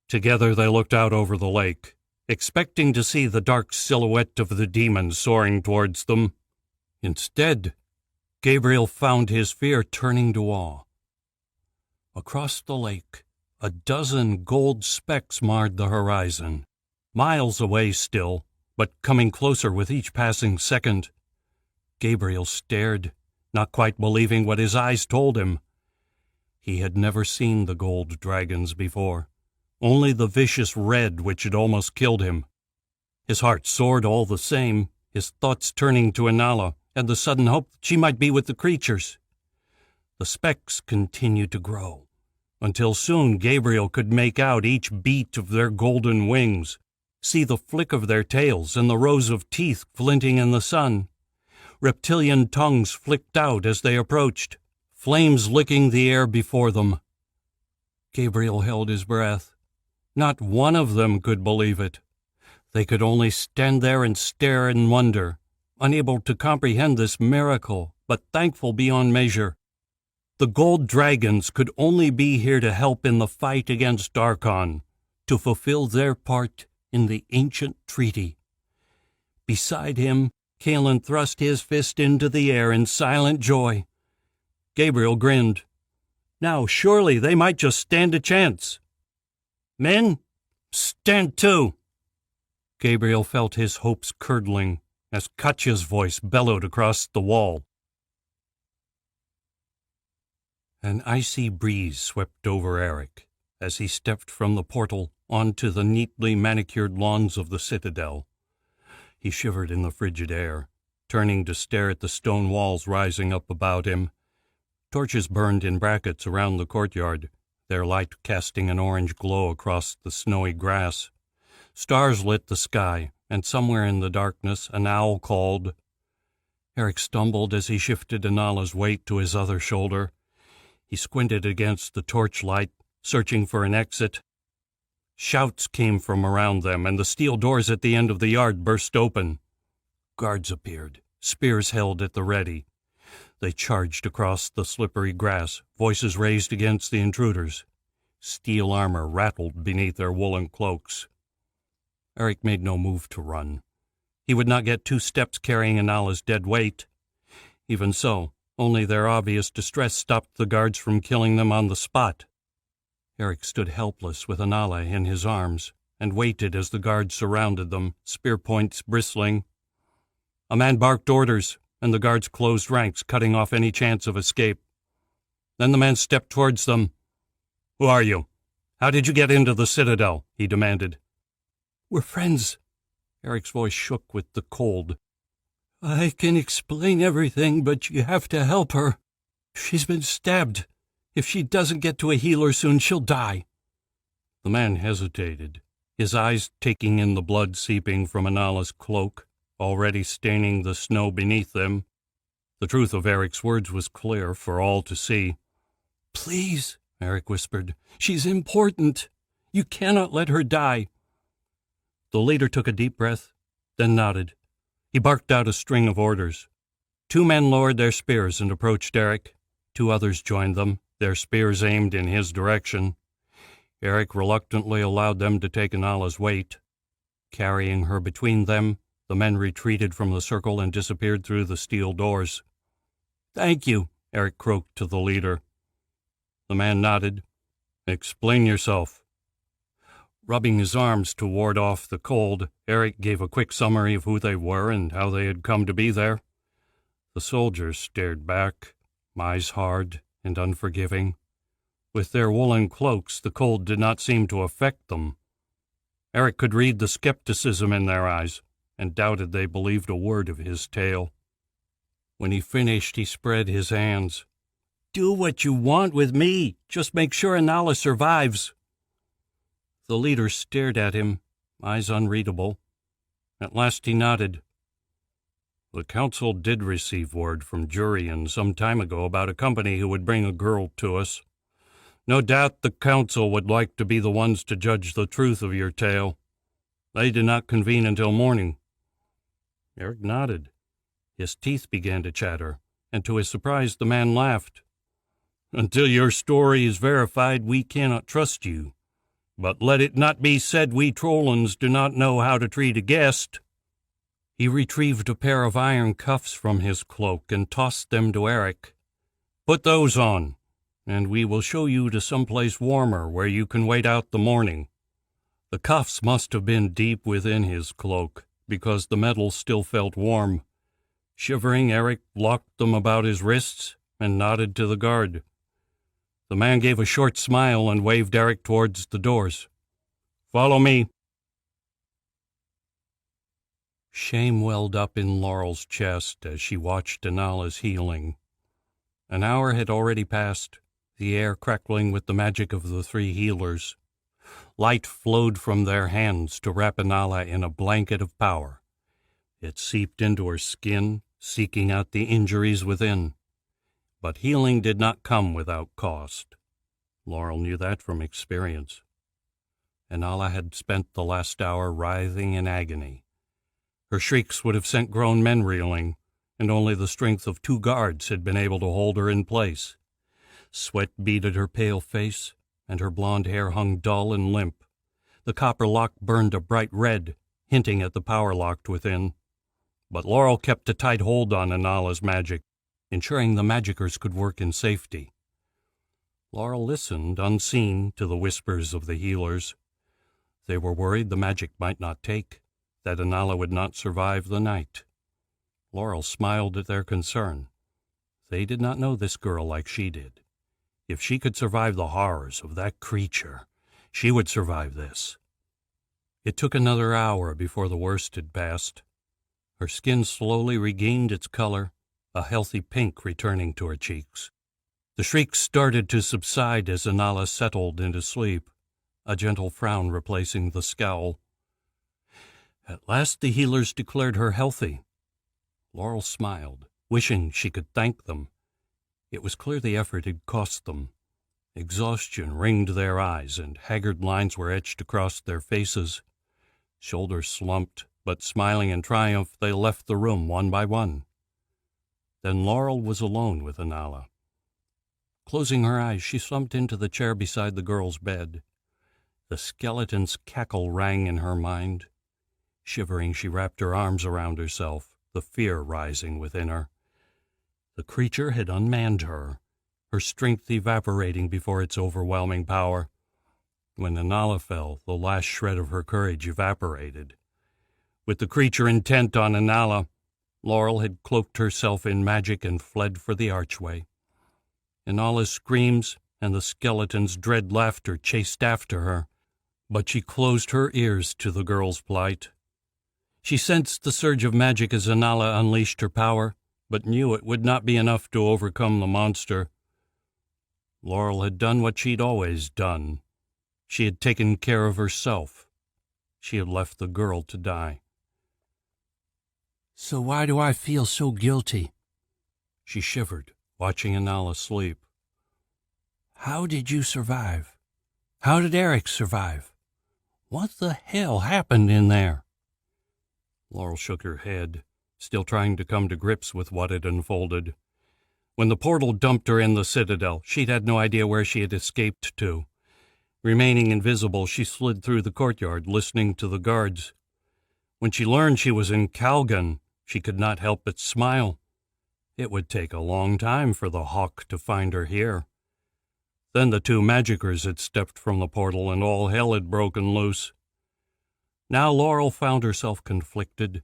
Speaker 1: Together they looked out over the lake, expecting to see the dark silhouette of the demon soaring towards them. Instead, Gabriel found his fear turning to awe. Across the lake, a dozen gold specks marred the horizon, miles away still, but coming closer with each passing second. Gabriel stared, not quite believing what his eyes told him. He had never seen the gold dragons before, only the vicious red which had almost killed him. His heart soared all the same, his thoughts turning to Anala and the sudden hope that she might be with the creatures. The specks continued to grow, until soon Gabriel could make out each beat of their golden wings, see the flick of their tails and the rows of teeth glinting in the sun. Reptilian tongues flicked out as they approached, flames licking the air before them. Gabriel held his breath. Not one of them could believe it. They could only stand there and stare in wonder, unable to comprehend this miracle, but thankful beyond measure. The gold dragons could only be here to help in the fight against Darkon, to fulfill their part in the ancient treaty. Beside him, Kalen thrust his fist into the air in silent joy. Gabriel grinned. Now surely they might just stand a chance. Men, stand to! Gabriel felt his hopes curdling as Katya's voice bellowed across the wall. An icy breeze swept over Eric as he stepped from the portal onto the neatly manicured lawns of the citadel. He shivered in the frigid air, turning to stare at the stone walls rising up about him. Torches burned in brackets around the courtyard, their light casting an orange glow across the snowy grass. Stars lit the sky, and somewhere in the darkness an owl called. Eric stumbled as he shifted Anala's weight to his other shoulder. He squinted against the torchlight, searching for an exit. Shouts came from around them, and the steel doors at the end of the yard burst open. Guards appeared, spears held at the ready. They charged across the slippery grass, voices raised against the intruders. Steel armor rattled beneath their woolen cloaks. Eric made no move to run. He would not get 2 steps carrying Anala's dead weight. Even so, only their obvious distress stopped the guards from killing them on the spot. Eric stood helpless with Anala in his arms and waited as the guards surrounded them, spear points bristling. A man barked orders, and the guards closed ranks, cutting off any chance of escape. Then the man stepped towards them. "Who are you? How did you get into the citadel?" he demanded. "We're friends." Eric's voice shook with the cold. "I can explain everything, but you have to help her. She's been stabbed. If she doesn't get to a healer soon, she'll die."
Speaker 2: The man hesitated, his eyes taking in the blood seeping from Anala's cloak, already staining the snow beneath them. The truth of Eric's words was clear for all to see.
Speaker 1: "Please," Eric whispered. "She's important. You cannot let her die."
Speaker 2: The leader took a deep breath, then nodded. He barked out a string of orders. 2 men lowered their spears and approached Eric. 2 others joined them, their spears aimed in his direction. Eric reluctantly allowed them to take Anala's weight. Carrying her between them, the men retreated from the circle and disappeared through the steel doors.
Speaker 1: "Thank you,"
Speaker 2: Eric croaked to the leader. The man nodded. "Explain yourself." Rubbing his arms to ward off the cold, Eric gave a quick summary of who they were and how they had come to be there. The soldiers stared back, eyes hard and unforgiving. With their woolen cloaks, the cold did not seem to affect them. Eric could read the skepticism in their eyes and doubted they believed a word of his tale. When he finished, he spread his hands.
Speaker 1: "Do what you want with me. Just make sure Anala survives."
Speaker 2: The leader stared at him, eyes unreadable. At last he nodded. "The council did receive word from Jurian some time ago about a company who would bring a girl to us. No doubt the council would like to be the ones to judge the truth of your tale. They did not convene until morning." Eric nodded. His teeth began to chatter, and to his surprise the man laughed. "Until your story is verified, we cannot trust you. But let it not be said we Trollans do not know how to treat a guest." He retrieved a pair of iron cuffs from his cloak and tossed them to Eric. "Put those on, and we will show you to some place warmer where you can wait out the morning." The cuffs must have been deep within his cloak, because the metal still felt warm. Shivering, Eric locked them about his wrists and nodded to the guard. The man gave a short smile and waved Eric towards the doors. "Follow me." Shame welled up in Laurel's chest as she watched Anala's healing. An hour had already passed, the air crackling with the magic of the 3 healers. Light flowed from their hands to wrap Anala in a blanket of power. It seeped into her skin, seeking out the injuries within. But healing did not come without cost. Laurel knew that from experience. Anala had spent the last hour writhing in agony. Her shrieks would have sent grown men reeling, and only the strength of 2 guards had been able to hold her in place. Sweat beaded her pale face, and her blonde hair hung dull and limp. The copper lock burned a bright red, hinting at the power locked within. But Laurel kept a tight hold on Anala's magic, ensuring the magickers could work in safety. Laurel listened, unseen, to the whispers of the healers. They were worried the magic might not take, that Anala would not survive the night. Laurel smiled at their concern. They did not know this girl like she did. If she could survive the horrors of that creature, she would survive this. It took another hour before the worst had passed. Her skin slowly regained its color, a healthy pink returning to her cheeks. The shrieks started to subside as Anala settled into sleep, a gentle frown replacing the scowl. At last the healers declared her healthy. Laurel smiled, wishing she could thank them. It was clear the effort had cost them. Exhaustion ringed their eyes, and haggard lines were etched across their faces. Shoulders slumped, but smiling in triumph, they left the room one by one. Then Laurel was alone with Anala. Closing her eyes, she slumped into the chair beside the girl's bed. The skeleton's cackle rang in her mind. Shivering, she wrapped her arms around herself, the fear rising within her. The creature had unmanned her, her strength evaporating before its overwhelming power. When Anala fell, the last shred of her courage evaporated. With the creature intent on Anala, Laurel had cloaked herself in magic and fled for the archway. Anala's screams and the skeleton's dread laughter chased after her, but she closed her ears to the girl's plight. She sensed the surge of magic as Anala unleashed her power, but knew it would not be enough to overcome the monster.
Speaker 1: Laurel had done what she'd always done. She had taken care of herself. She had left the girl to die. "So why do I feel so guilty?" She shivered, watching Anala sleep. "How did you survive? How did Eric survive? What the hell happened in there?" Laurel shook her head, still trying to come to grips with what had unfolded. When the portal dumped her in the Citadel, she'd had no idea where she had escaped to. Remaining invisible, she slid through the courtyard, listening to the guards. When she learned she was in Calgon, she could not help but smile. It would take a long time for the hawk to find her here. Then the two magicers had stepped from the portal, and all hell had broken loose. Now Laurel found herself conflicted.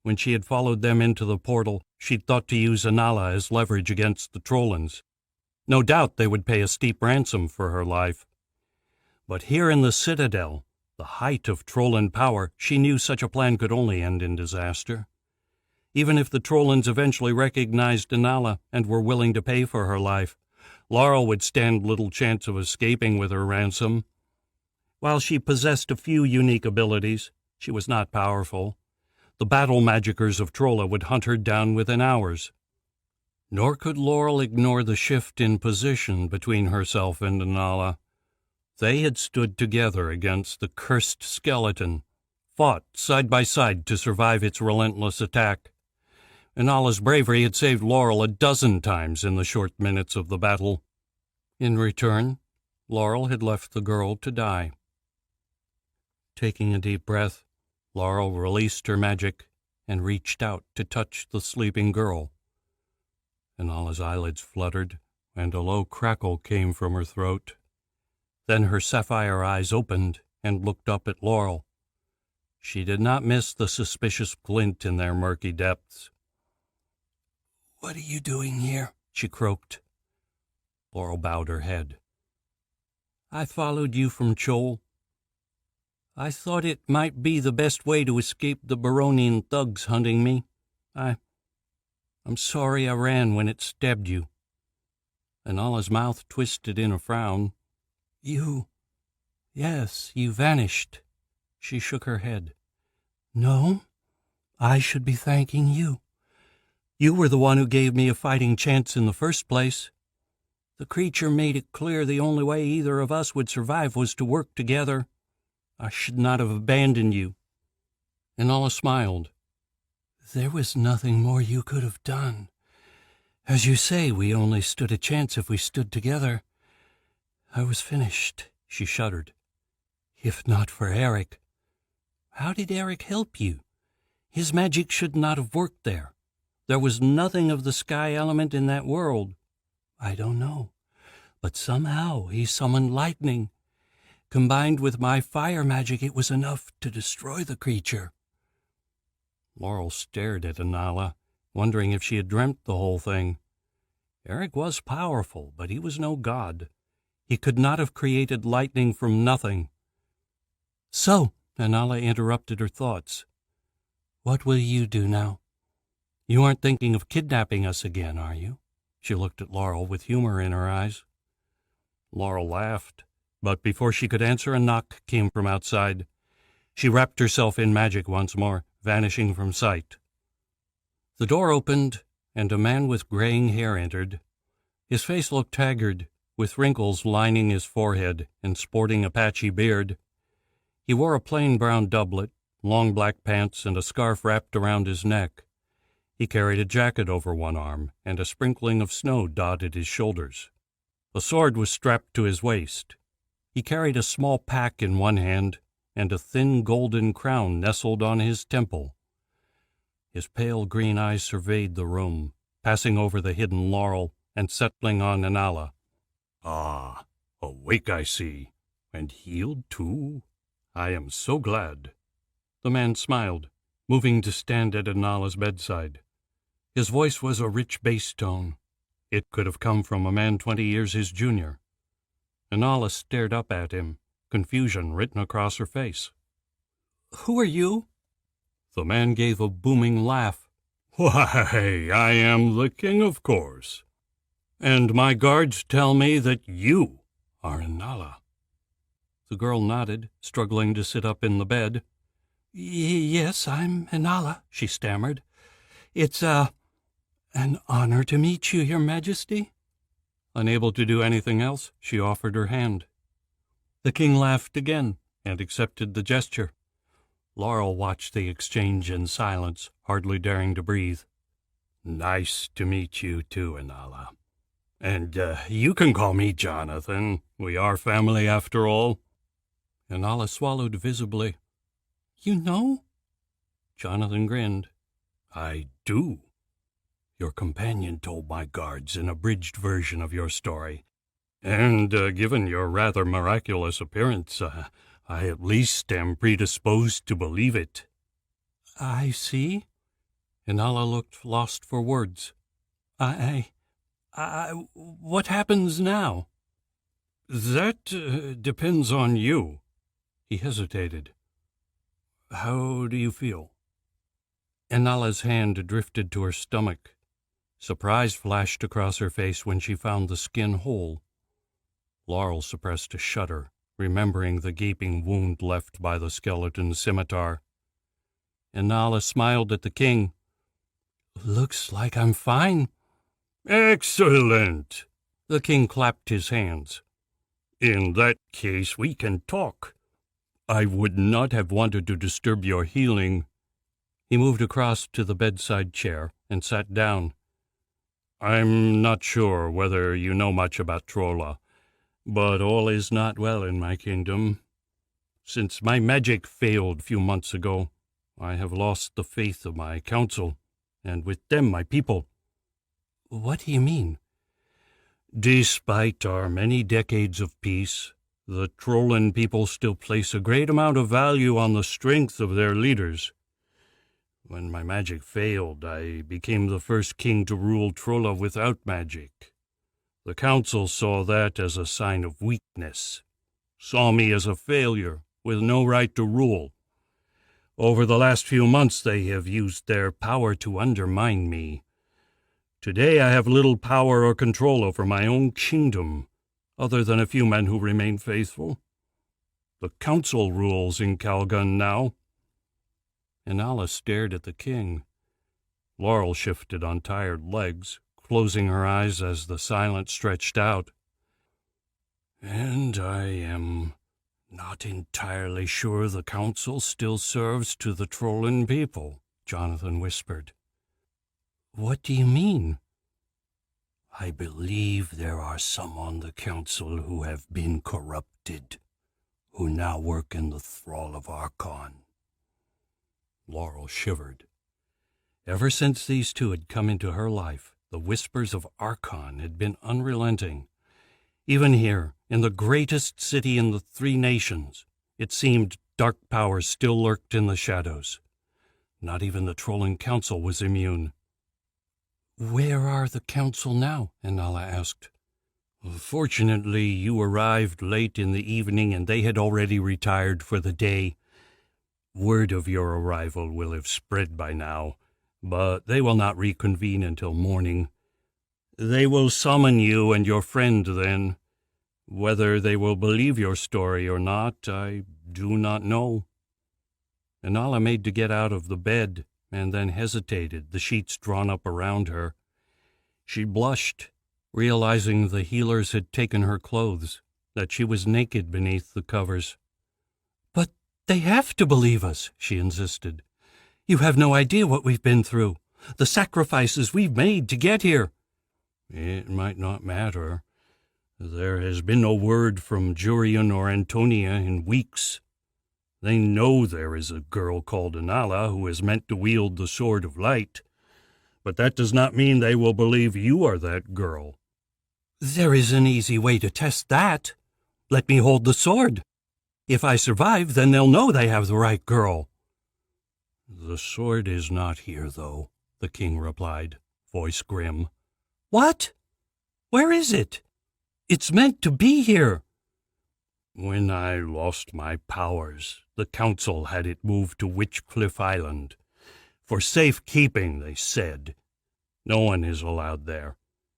Speaker 1: When she had followed them into the portal, she'd thought to use Anala as leverage against the Trollans. No doubt they would pay a steep ransom for her life. But here in the Citadel, the height of Trollan power, she knew such a plan could only end in disaster. Even if the Trollans eventually recognized Anala and were willing to pay for her life, Laurel would stand little chance of escaping with her ransom. While she possessed a few unique abilities, she was not powerful. The battle magicers of Trolla would hunt her down within hours. Nor could Laurel ignore the shift in position between herself and Anala. They had stood together against the cursed skeleton, fought side by side to survive its relentless attack. Anala's bravery had saved Laurel a dozen times in the short minutes of the battle. In return, Laurel had left the girl to die. Taking a deep breath, Laurel released her magic and reached out to touch the sleeping girl. Anala's eyelids fluttered, and a low crackle came from her throat. Then her sapphire eyes opened and looked up at Laurel. She did not miss the suspicious glint in their murky depths. "What are you doing here?" she croaked. Laurel bowed her head. "I followed you from Chol. I thought it might be the best way to escape the Baronian thugs hunting me. I'm sorry I ran when it stabbed you." Anala's mouth twisted in a frown. Yes, you vanished." She shook her head. "No, I should be thanking you. You were the one who gave me a fighting chance in the first place. The creature made it clear the only way either of us would survive was to work together. I should not have abandoned you." Anala smiled. "There was nothing more you could have done. As you say, we only stood a chance if we stood together. I was finished," she shuddered. "If not for Eric." "How did Eric help you? His magic should not have worked there. There was nothing of the sky element in that world." "I don't know, but somehow he summoned lightning. Combined with my fire magic, it was enough to destroy the creature." Laurel stared at Anala, wondering if she had dreamt the whole thing. Eric was powerful, but he was no god. He could not have created lightning from nothing. "So," Anala interrupted her thoughts, "what will you do now? You aren't thinking of kidnapping us again, are you?" She looked at Laurel with humor in her eyes. Laurel laughed, but before she could answer, a knock came from outside. She wrapped herself in magic once more, vanishing from sight. The door opened, and a man with graying hair entered. His face looked haggard, with wrinkles lining his forehead and sporting a patchy beard. He wore a plain brown doublet, long black pants, and a scarf wrapped around his neck. He carried a jacket over one arm, and a sprinkling of snow dotted his shoulders. A sword was strapped to his waist. He carried a small pack in one hand, and a thin golden crown nestled on his temple. His pale green eyes surveyed the room, passing over the hidden Laurel and settling on Anala.
Speaker 2: "Ah, awake I see, and healed too. I am so glad."
Speaker 1: The man smiled, moving to stand at Anala's bedside. His voice was a rich bass tone. It could have come from a man 20 years his junior. Anala stared up at him, confusion written across her face. "Who are you?" The man gave a booming laugh.
Speaker 2: "Why, I am the king, of course."
Speaker 1: And my guards tell me that you are Inala. The girl nodded, struggling to sit up in the bed. Yes, I'm Inala, she stammered. It's, an honor to meet you, Your Majesty. Unable to do anything else, she offered her hand. The king laughed again and accepted the gesture. Laurel watched the exchange in silence, hardly daring to breathe. Nice to meet you too, Inala. And you can call me Jonathan. We are family after all. Inala swallowed visibly. You know? Jonathan grinned. I do. Your companion told my guards an abridged version of your story. And given your rather miraculous appearance, I at least am predisposed to believe it. I see. Inala looked lost for words. What happens now? That depends on you. He hesitated. How do you feel? Inala's hand drifted to her stomach. Surprise flashed across her face when she found the skin whole. Laurel suppressed a shudder, remembering the gaping wound left by the skeleton scimitar. Inala smiled at the king. Looks like I'm fine. Excellent! The king clapped his hands. In that case, we can talk. I would not have wanted to disturb your healing. He moved across to the bedside chair and sat down. I'm not sure whether you know much about Trolla, but all is not well in my kingdom. Since my magic failed a few months ago, I have lost the faith of my council, and with them my people. What do you mean? Despite our many decades of peace, the Trollan people still place a great amount of value on the strength of their leaders. When my magic failed, I became the first king to rule Trolla without magic. The council saw that as a sign of weakness, saw me as a failure with no right to rule. Over the last few months, they have used their power to undermine me. Today, I have little power or control over my own kingdom, other than a few men who remain faithful. The council rules in Calgon now. Inala stared at the king. Laurel shifted on tired legs, closing her eyes as the silence stretched out. And I am not entirely sure the council still serves to the Trollan people, Jonathan whispered. What do you mean? I believe there are some on the council who have been corrupted, who now work in the thrall of Archon. Laurel shivered. Ever since these two had come into her life, the whispers of Archon had been unrelenting. Even here, in the greatest city in the Three Nations, it seemed dark powers still lurked in the shadows. Not even the Trollan Council was immune. Where are the council now? Inala asked. Fortunately, you arrived late in the evening and they had already retired for the day. Word of your arrival will have spread by now, but they will not reconvene until morning. They will summon you and your friend then. Whether they will believe your story or not, I do not know. Inala made to get out of the bed, and then hesitated, the sheets drawn up around her. She blushed, realizing the healers had taken her clothes, that she was naked beneath the covers. But they have to believe us, she insisted. You have no idea what we've been through, the sacrifices we've made to get here. It might not matter. There has been no word from Jurian or Antonia in weeks. They know there is a girl called Inala who is meant to wield the Sword of Light, but that does not mean they will believe you are that girl. There is an easy way to test that. Let me hold the sword. If I survive, then they'll know they have the right girl. The sword is not here, though, the king replied, voice grim. What? Where is it? It's meant to be here. When I lost my powers, the council had it moved to Witchcliff Island. For safekeeping, they said. No one is allowed there.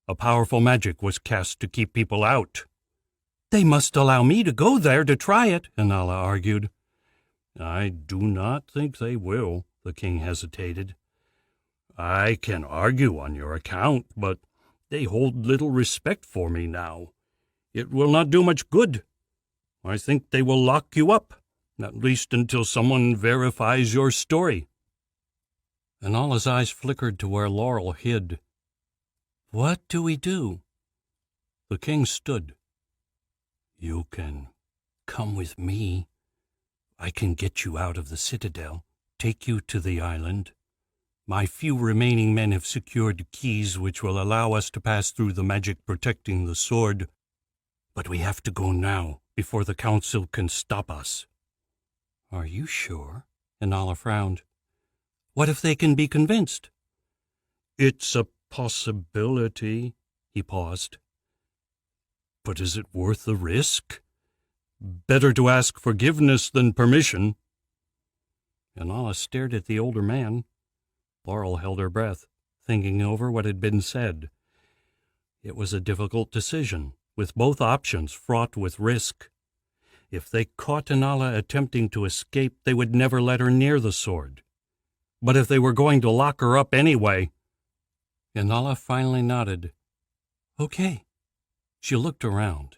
Speaker 1: A powerful magic was cast to keep people out. They must allow me to go there to try it, Inala argued. I do not think they will, the king hesitated. I can argue on your account, but they hold little respect for me now. It will not do much good. I think they will lock you up, at least until someone verifies your story. Inala's eyes flickered to where Laurel hid. What do we do? The king stood. You can come with me. I can get you out of the citadel, take you to the island. My few remaining men have secured keys which will allow us to pass through the magic protecting the sword. But we have to go now, before the council can stop us. Are you sure? Inala frowned. What if they can be convinced? It's a possibility, he paused. But is it worth the risk? Better to ask forgiveness than permission. Inala stared at the older man. Laurel held her breath, thinking over what had been said. It was a difficult decision, with both options fraught with risk. If they caught Inala attempting to escape, they would never let her near the sword. But if they were going to lock her up anyway... Inala finally nodded. Okay. She looked around.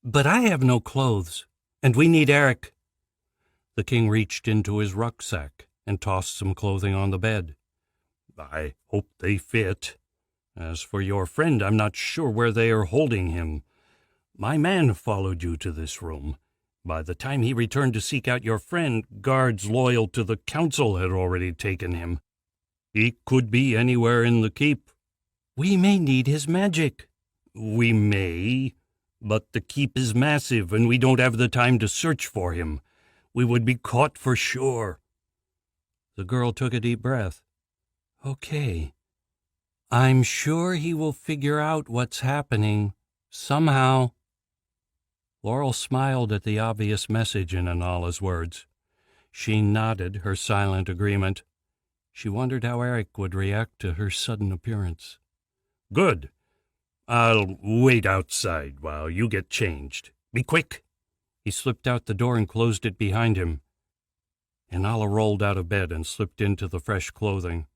Speaker 1: But I have no clothes, and we need Eric. The king reached into his rucksack and tossed some clothing on the bed. I hope they fit. As for your friend, I'm not sure where they are holding him. My man followed you to this room. By the time he returned to seek out your friend, guards loyal to the council had already taken him. He could be anywhere in the keep. We may need his magic. We may, but the keep is massive and we don't have the time to search for him. We would be caught for sure. The girl took a deep breath. Okay. I'm sure he will figure out what's happening, somehow. Laurel smiled at the obvious message in Inala's words. She nodded her silent agreement. She wondered how Eric would react to her sudden appearance. Good. I'll wait outside while you get changed. Be quick. He slipped out the door and closed it behind him. Inala rolled out of bed and slipped into the fresh clothing.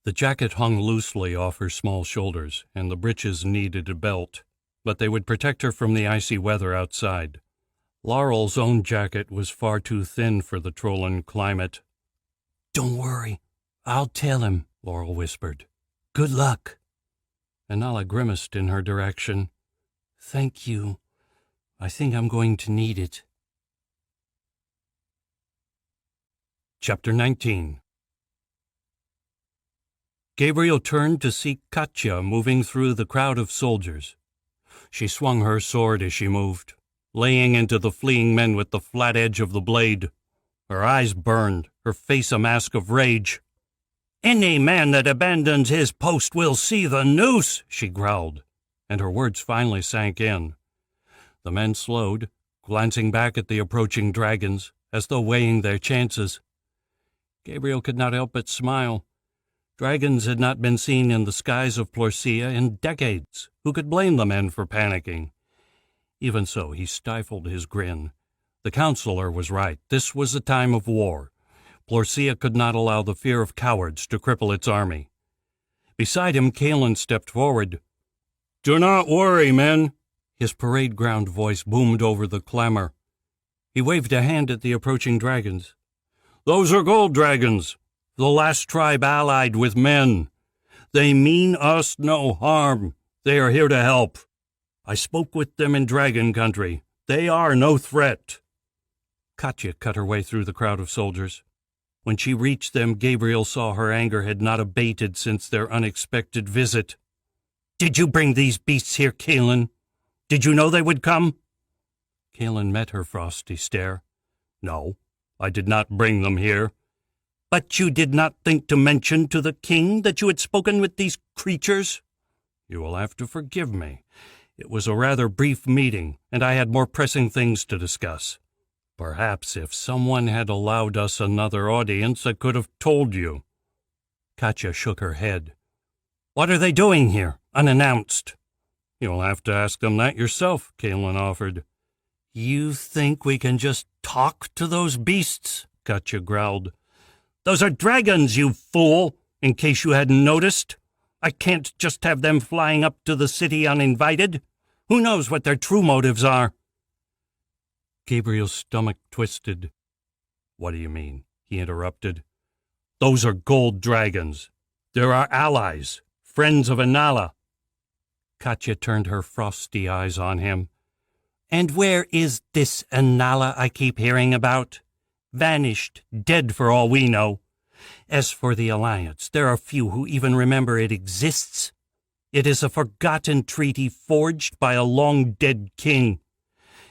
Speaker 1: The jacket hung loosely off her small shoulders, and the breeches needed a belt, but they would protect her from the icy weather outside. Laurel's own jacket was far too thin for the Trollan climate. Don't worry. I'll tell him, Laurel whispered. Good luck. Inala grimaced in her direction. Thank you. I think I'm going to need it. Chapter 19. Gabriel turned to see Katya moving through the crowd of soldiers. She swung her sword as she moved, laying into the fleeing men with the flat edge of the blade. Her eyes burned, her face a mask of rage. Any man that abandons his post will see the noose, she growled, and her words finally sank in. The men slowed, glancing back at the approaching dragons, as though weighing their chances. Gabriel could not help but smile. Dragons had not been seen in the skies of Plorcia in decades. Who could blame the men for panicking? Even so, he stifled his grin. The counselor was right. This was a time of war. Plorcia could not allow the fear of cowards to cripple its army. Beside him, Kalen stepped forward. Do not worry, men. His parade ground voice boomed over the clamor. He waved a hand at the approaching dragons. Those are gold dragons, the last tribe allied with men. They mean us no harm. They are here to help. I spoke with them in Dragon Country. They are no threat. Katya cut her way through the crowd of soldiers. When she reached them, Gabriel saw her anger had not abated since their unexpected visit. Did you bring these beasts here, Kalen? Did you know they would come? Kalen met her frosty stare. No, I did not bring them here. But you did not think to mention to the king that you had spoken with these creatures? You will have to forgive me. It was a rather brief meeting, and I had more pressing things to discuss. Perhaps if someone had allowed us another audience, I could have told you. Katya shook her head. What are they doing here, unannounced? You'll have to ask them that yourself, Kaelin offered. You think we can just talk to those beasts? Katya growled. Those are dragons, you fool, in case you hadn't noticed. I can't just have them flying up to the city uninvited. Who knows what their true motives are? Gabriel's stomach twisted. What do you mean? He interrupted. Those are gold dragons. They're our allies, friends of Anala. Katya turned her frosty eyes on him. And where is this Anala I keep hearing about? Vanished, dead for all we know. As for the alliance, there are few who even remember it exists. It is a forgotten treaty forged by a long-dead king.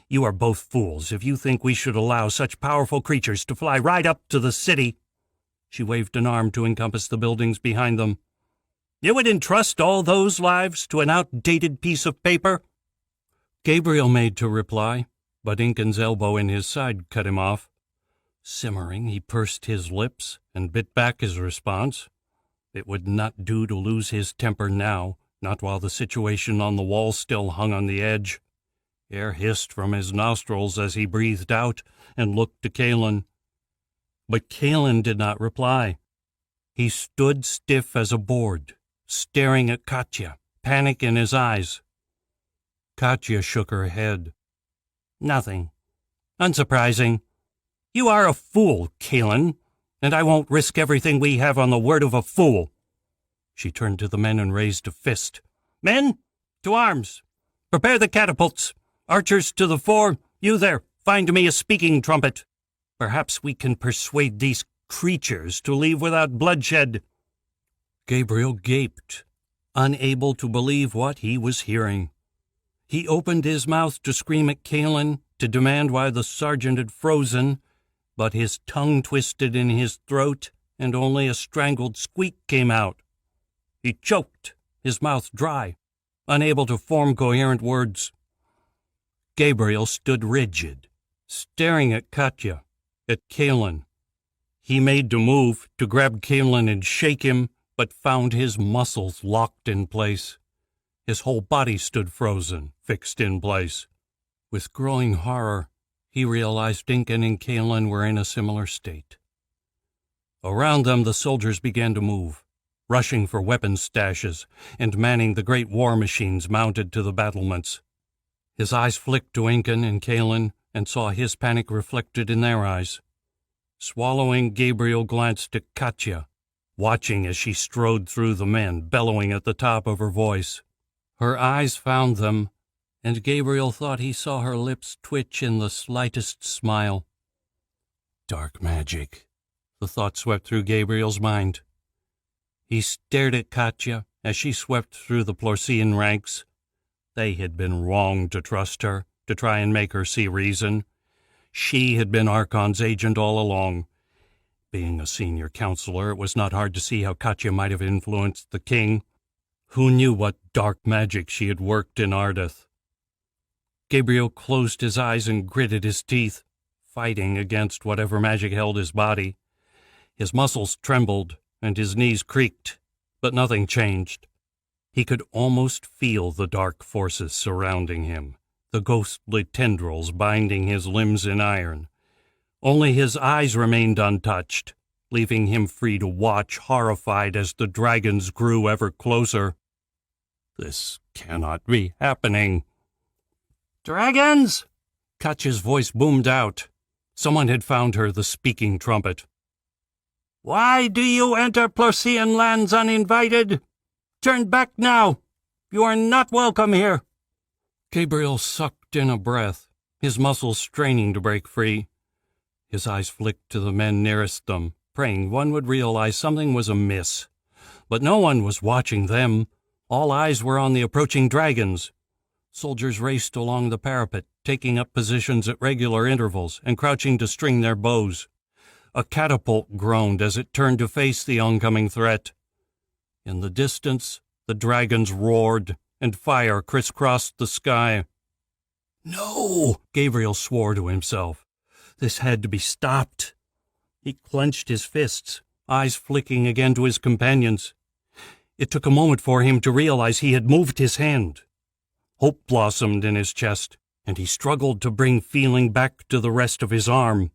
Speaker 1: You are both fools if you think we should allow such powerful creatures to fly right up to the city. She waved an arm to encompass the buildings behind them. You would entrust all those lives to an outdated piece of paper? Gabriel made to reply, but Incan's elbow in his side cut him off. Simmering, he pursed his lips and bit back his response. It would not do to lose his temper now, not while the situation on the wall still hung on the edge. Air hissed from his nostrils as he breathed out and looked to Kaelin. But Kaelin did not reply. He stood stiff as a board, staring at Katya, panic in his eyes. Katya shook her head. Nothing. Unsurprising. You are a fool, Kaelin, and I won't risk everything we have on the word of a fool. She turned to the men and raised a fist. Men, to arms. Prepare the catapults. Archers to the fore. You there, find me a speaking trumpet. Perhaps we can persuade these creatures to leave without bloodshed. Gabriel gaped, unable to believe what he was hearing. He opened his mouth to scream at Kaelin, to demand why the sergeant had frozen, but his tongue twisted in his throat, and only a strangled squeak came out. He choked, his mouth dry, unable to form coherent words. Gabriel stood rigid, staring at Katya, at Kaelin. He made to move, to grab Kaelin and shake him, but found his muscles locked in place. His whole body stood frozen, fixed in place. With growing horror, he realized Incan and Kaelin were in a similar state. Around them the soldiers began to move, rushing for weapon stashes and manning the great war machines mounted to the battlements. His eyes flicked to Incan and Kaelin and saw his panic reflected in their eyes. Swallowing, Gabriel glanced at Katya, watching as she strode through the men, bellowing at the top of her voice. Her eyes found them, and Gabriel thought he saw her lips twitch in the slightest smile. Dark magic, the thought swept through Gabriel's mind. He stared at Katya as she swept through the Plorcian ranks. They had been wrong to trust her, to try and make her see reason. She had been Archon's agent all along. Being a senior counselor, it was not hard to see how Katya might have influenced the king. Who knew what dark magic she had worked in Ardeth? Gabriel closed his eyes and gritted his teeth, fighting against whatever magic held his body. His muscles trembled and his knees creaked, but nothing changed. He could almost feel the dark forces surrounding him, the ghostly tendrils binding his limbs in iron. Only his eyes remained untouched, leaving him free to watch, horrified as the dragons grew ever closer. This cannot be happening. Dragons! Katya's voice boomed out. Someone had found her the speaking trumpet. Why do you enter Plorcian lands uninvited? Turn back now. You are not welcome here. Gabriel sucked in a breath, his muscles straining to break free. His eyes flicked to the men nearest them, praying one would realize something was amiss. But no one was watching them. All eyes were on the approaching dragons. Soldiers raced along the parapet, taking up positions at regular intervals and crouching to string their bows. A catapult groaned as it turned to face the oncoming threat. In the distance, the dragons roared, and fire crisscrossed the sky. No! Gabriel swore to himself. This had to be stopped. He clenched his fists, eyes flicking again to his companions. It took a moment for him to realize he had moved his hand. Hope blossomed in his chest, and he struggled to bring feeling back to the rest of his arm.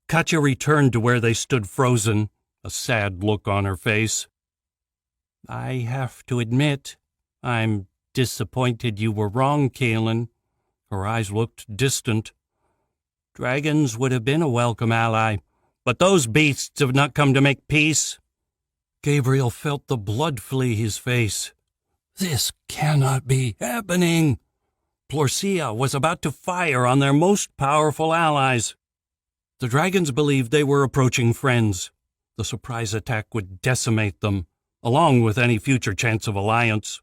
Speaker 1: Katya returned to where they stood frozen, a sad look on her face. "I have to admit, I'm disappointed you were wrong, Kaelin." Her eyes looked distant. "Dragons would have been a welcome ally, but those beasts have not come to make peace." Gabriel felt the blood flee his face. This cannot be happening. Plorcia was about to fire on their most powerful allies. The dragons believed they were approaching friends. The surprise attack would decimate them, along with any future chance of alliance.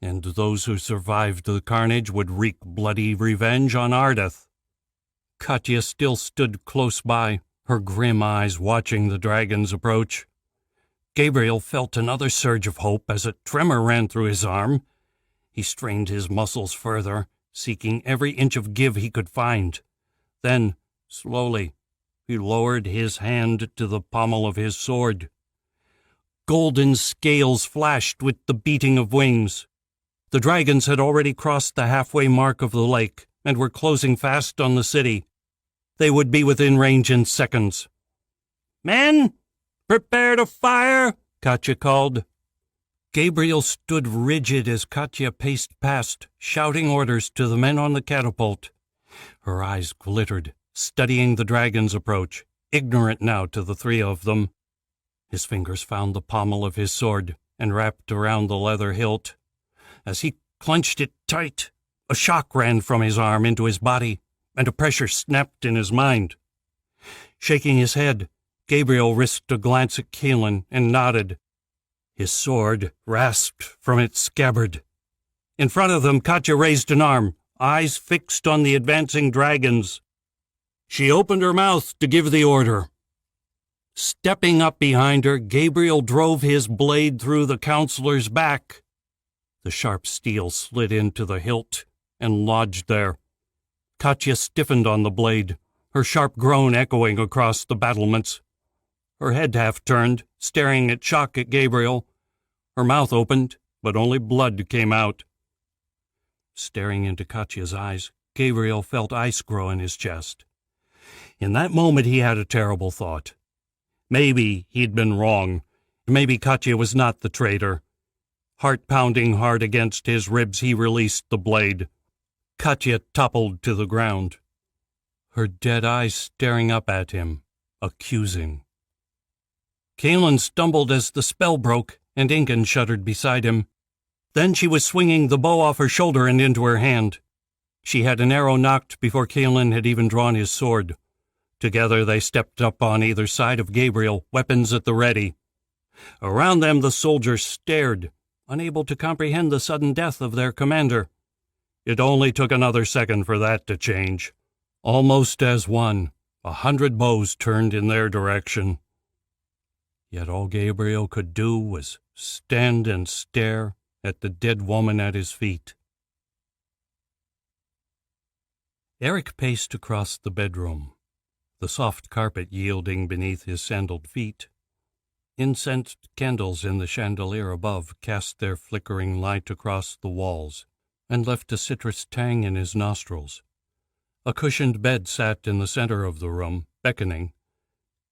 Speaker 1: And those who survived the carnage would wreak bloody revenge on Ardeth. Katya still stood close by, her grim eyes watching the dragons approach. Gabriel felt another surge of hope as a tremor ran through his arm. He strained his muscles further, seeking every inch of give he could find. Then, slowly, he lowered his hand to the pommel of his sword. Golden scales flashed with the beating of wings. The dragons had already crossed the halfway mark of the lake and were closing fast on the city. They would be within range in seconds. "Men, prepare to fire," Katya called. Gabriel stood rigid as Katya paced past, shouting orders to the men on the catapult. Her eyes glittered, studying the dragon's approach, ignorant now to the three of them. His fingers found the pommel of his sword and wrapped around the leather hilt. As he clenched it tight, a shock ran from his arm into his body, and a pressure snapped in his mind. Shaking his head, Gabriel risked a glance at Kaelin and nodded. His sword rasped from its scabbard. In front of them, Katya raised an arm, eyes fixed on the advancing dragons. She opened her mouth to give the order. Stepping up behind her, Gabriel drove his blade through the counselor's back. The sharp steel slid into the hilt and lodged there. Katya stiffened on the blade, her sharp groan echoing across the battlements. Her head half turned, staring at shock at Gabriel. Her mouth opened, but only blood came out. Staring into Katya's eyes, Gabriel felt ice grow in his chest. In that moment he had a terrible thought. Maybe he'd been wrong. Maybe Katya was not the traitor. Heart pounding hard against his ribs, he released the blade. Katya toppled to the ground, her dead eyes staring up at him, accusing. Kaelin stumbled as the spell broke, and Incan shuddered beside him. Then she was swinging the bow off her shoulder and into her hand. She had an arrow knocked before Kaelin had even drawn his sword. Together they stepped up on either side of Gabriel, weapons at the ready. Around them the soldiers stared, unable to comprehend the sudden death of their commander. It only took another second for that to change. Almost as one, 100 bows turned in their direction. Yet all Gabriel could do was stand and stare at the dead woman at his feet. Eric paced across the bedroom, the soft carpet yielding beneath his sandaled feet. Incensed candles in the chandelier above cast their flickering light across the walls and left a citrus tang in his nostrils. A cushioned bed sat in the center of the room, beckoning,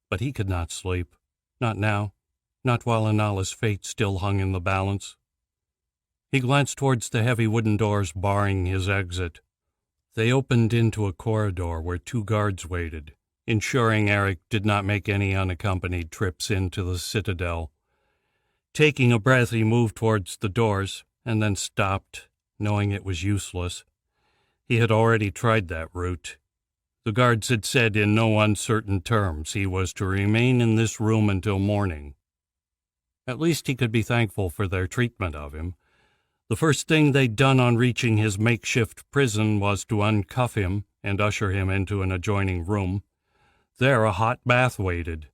Speaker 1: but he could not sleep. Not now, not while Anala's fate still hung in the balance. He glanced towards the heavy wooden doors barring his exit. They opened into a corridor where 2 guards waited, ensuring Eric did not make any unaccompanied trips into the citadel. Taking a breath, he moved towards the doors, and then stopped, knowing it was useless. He had already tried that route. The guards had said in no uncertain terms he was to remain in this room until morning. At least he could be thankful for their treatment of him. The first thing they'd done on reaching his makeshift prison was to uncuff him and usher him into an adjoining room. There a hot bath waited.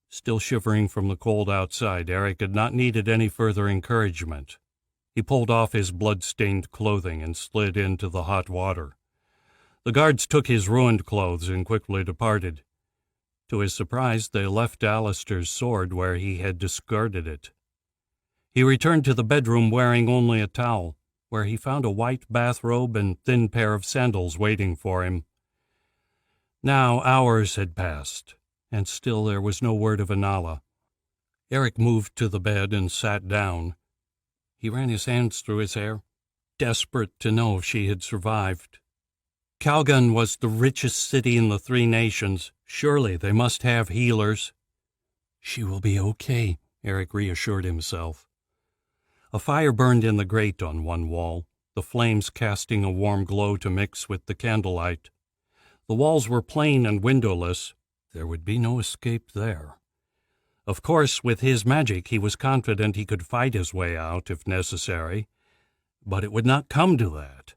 Speaker 1: Still shivering from the cold outside, Eric had not needed any further encouragement. He pulled off his blood-stained clothing and slid into the hot water. The guards took his ruined clothes and quickly departed. To his surprise, they left Alistair's sword where he had discarded it. He returned to the bedroom wearing only a towel, where he found a white bathrobe and thin pair of sandals waiting for him. Now hours had passed, and still there was no word of Inala. Eric moved to the bed and sat down. He ran his hands through his hair, desperate to know if she had survived. Calgon was the richest city in the Three Nations. Surely they must have healers. She will be okay, Eric reassured himself. A fire burned in the grate on one wall, the flames casting a warm glow to mix with the candlelight. The walls were plain and windowless. There would be no escape there. Of course, with his magic, he was confident he could fight his way out if necessary. But it would not come to that.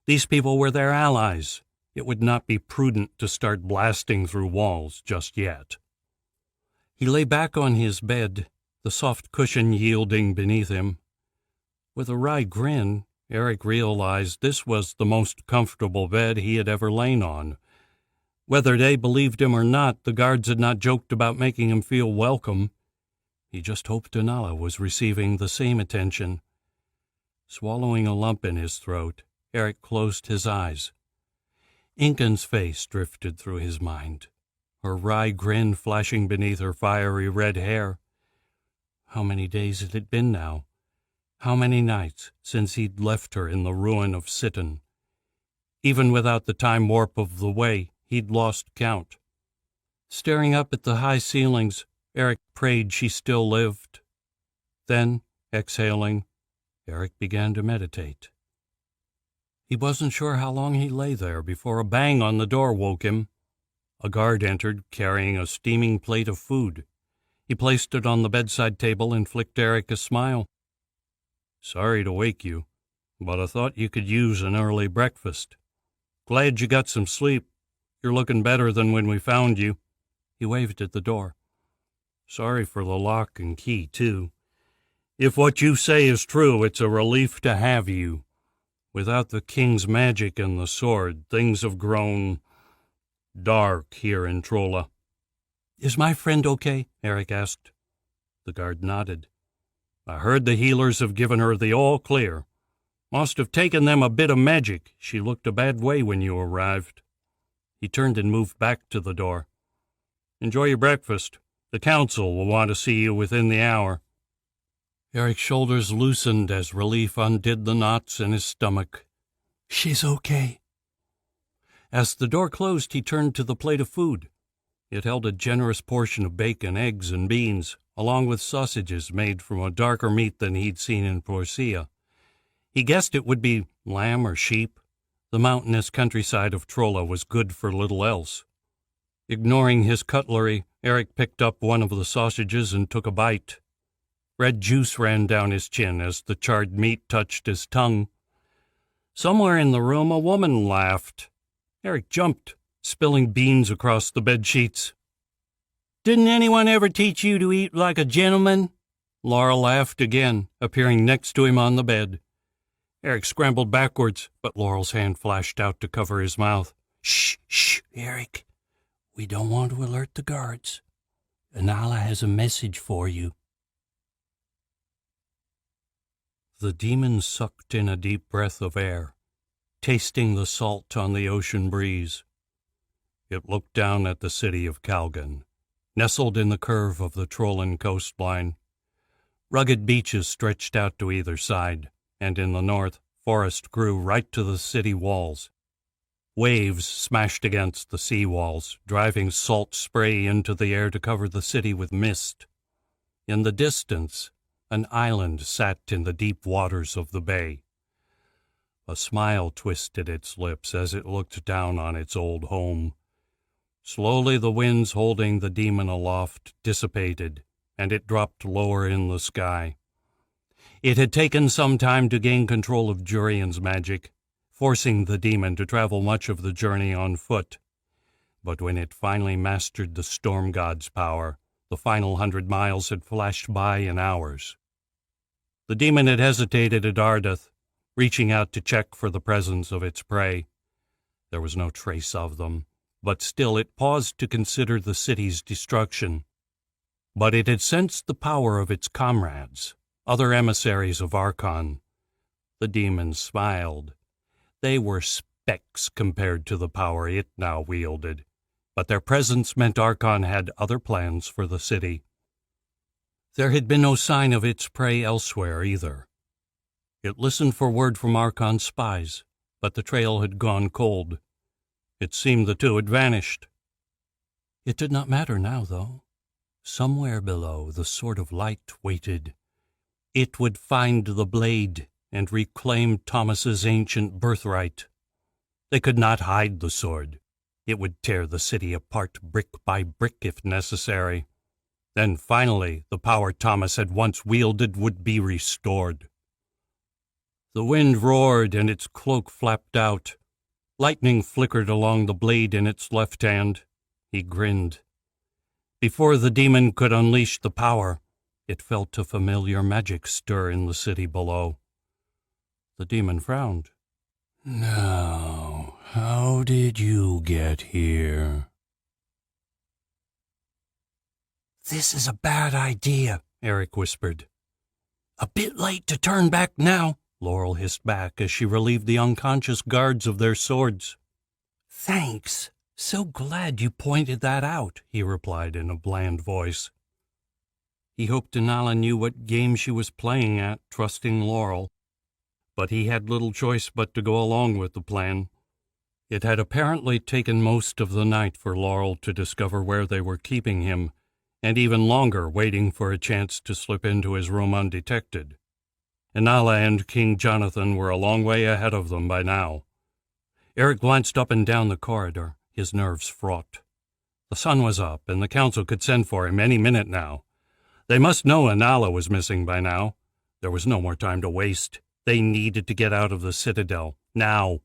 Speaker 1: These people were their allies. It would not be prudent to start blasting through walls just yet. He lay back on his bed, the soft cushion yielding beneath him. With a wry grin, Eric realized this was the most comfortable bed he had ever lain on. Whether they believed him or not, the guards had not joked about making him feel welcome. He just hoped Inala was receiving the same attention. Swallowing a lump in his throat, Eric closed his eyes. Incan's face drifted through his mind, her wry grin flashing beneath her fiery red hair. How many days had it been now? How many nights since he'd left her in the ruin of Sitten? Even without the time warp of the way, he'd lost count. Staring up at the high ceilings, Eric prayed she still lived. Then, exhaling, Eric began to meditate. He wasn't sure how long he lay there before a bang on the door woke him. A guard entered, carrying a steaming plate of food. He placed it on the bedside table and flicked Eric a smile. "Sorry to wake you, but I thought you could use an early breakfast. Glad you got some sleep. You're looking better than when we found you." He waved at the door. "Sorry for the lock and key, too. If what you say is true, it's a relief to have you. Without the king's magic and the sword, things have grown dark here in Trolla." "Is my friend okay?" Eric asked. The guard nodded. "I heard the healers have given her the all clear. Must have taken them a bit of magic. She looked a bad way when you arrived." He turned and moved back to the door. "Enjoy your breakfast. The council will want to see you within the hour." Eric's shoulders loosened as relief undid the knots in his stomach. "She's okay." As the door closed, he turned to the plate of food. It held a generous portion of bacon, eggs, and beans, along with sausages made from a darker meat than he'd seen in Porcia. He guessed it would be lamb or sheep. The mountainous countryside of Trolla was good for little else. Ignoring his cutlery, Eric picked up one of the sausages and took a bite. Red juice ran down his chin as the charred meat touched his tongue. Somewhere in the room, a woman laughed. Eric jumped, spilling beans across the bedsheets. "Didn't anyone ever teach you to eat like a gentleman?" Laura laughed again, appearing next to him on the bed. Eric scrambled backwards, but Laurel's hand flashed out to cover his mouth. Shh, Eric. We don't want to alert the guards. Inala has a message for you." The demon sucked in a deep breath of air, tasting the salt on the ocean breeze. It looked down at the city of Calgon, nestled in the curve of the Trollan coastline. Rugged beaches stretched out to either side, and in the north, forest grew right to the city walls. Waves smashed against the sea walls, driving salt spray into the air to cover the city with mist. In the distance, an island sat in the deep waters of the bay. A smile twisted its lips as it looked down on its old home. Slowly the winds holding the demon aloft dissipated, and it dropped lower in the sky. It had taken some time to gain control of Jurian's magic, forcing the demon to travel much of the journey on foot. But when it finally mastered the storm god's power, the final 100 miles had flashed by in hours. The demon had hesitated at Ardeth, reaching out to check for the presence of its prey. There was no trace of them, but still it paused to consider the city's destruction. But it had sensed the power of its comrades. other emissaries of Archon. The demon smiled. They were specks compared to the power it now wielded, but their presence meant Archon had other plans for the city. There had been no sign of its prey elsewhere either. It listened for word from Archon's spies, but the trail had gone cold. It seemed the two had vanished. It did not matter now, though. Somewhere below, the sword of light waited. It would find the blade and reclaim Thomas's ancient birthright. They could not hide the sword. It would tear the city apart brick by brick if necessary. Then finally, the power Thomas had once wielded would be restored. The wind roared and its cloak flapped out. Lightning flickered along the blade in its left hand. He grinned. Before the demon could unleash the power, it felt a familiar magic stir in the city below. The demon frowned.
Speaker 2: Now, how did you get here?
Speaker 1: This is a bad idea, Eric whispered. A bit late to turn back now, Laurel hissed back as she relieved the unconscious guards of their swords. Thanks. So glad you pointed that out, he replied in a bland voice. He hoped Inala knew what game she was playing at, trusting Laurel. But he had little choice but to go along with the plan. It had apparently taken most of the night for Laurel to discover where they were keeping him, and even longer waiting for a chance to slip into his room undetected. Inala and King Jonathan were a long way ahead of them by now. Eric glanced up and down the corridor, his nerves fraught. The sun was up, and the council could send for him any minute now. They must know Inala was missing by now. There was no more time to waste. They needed to get out of the citadel, now.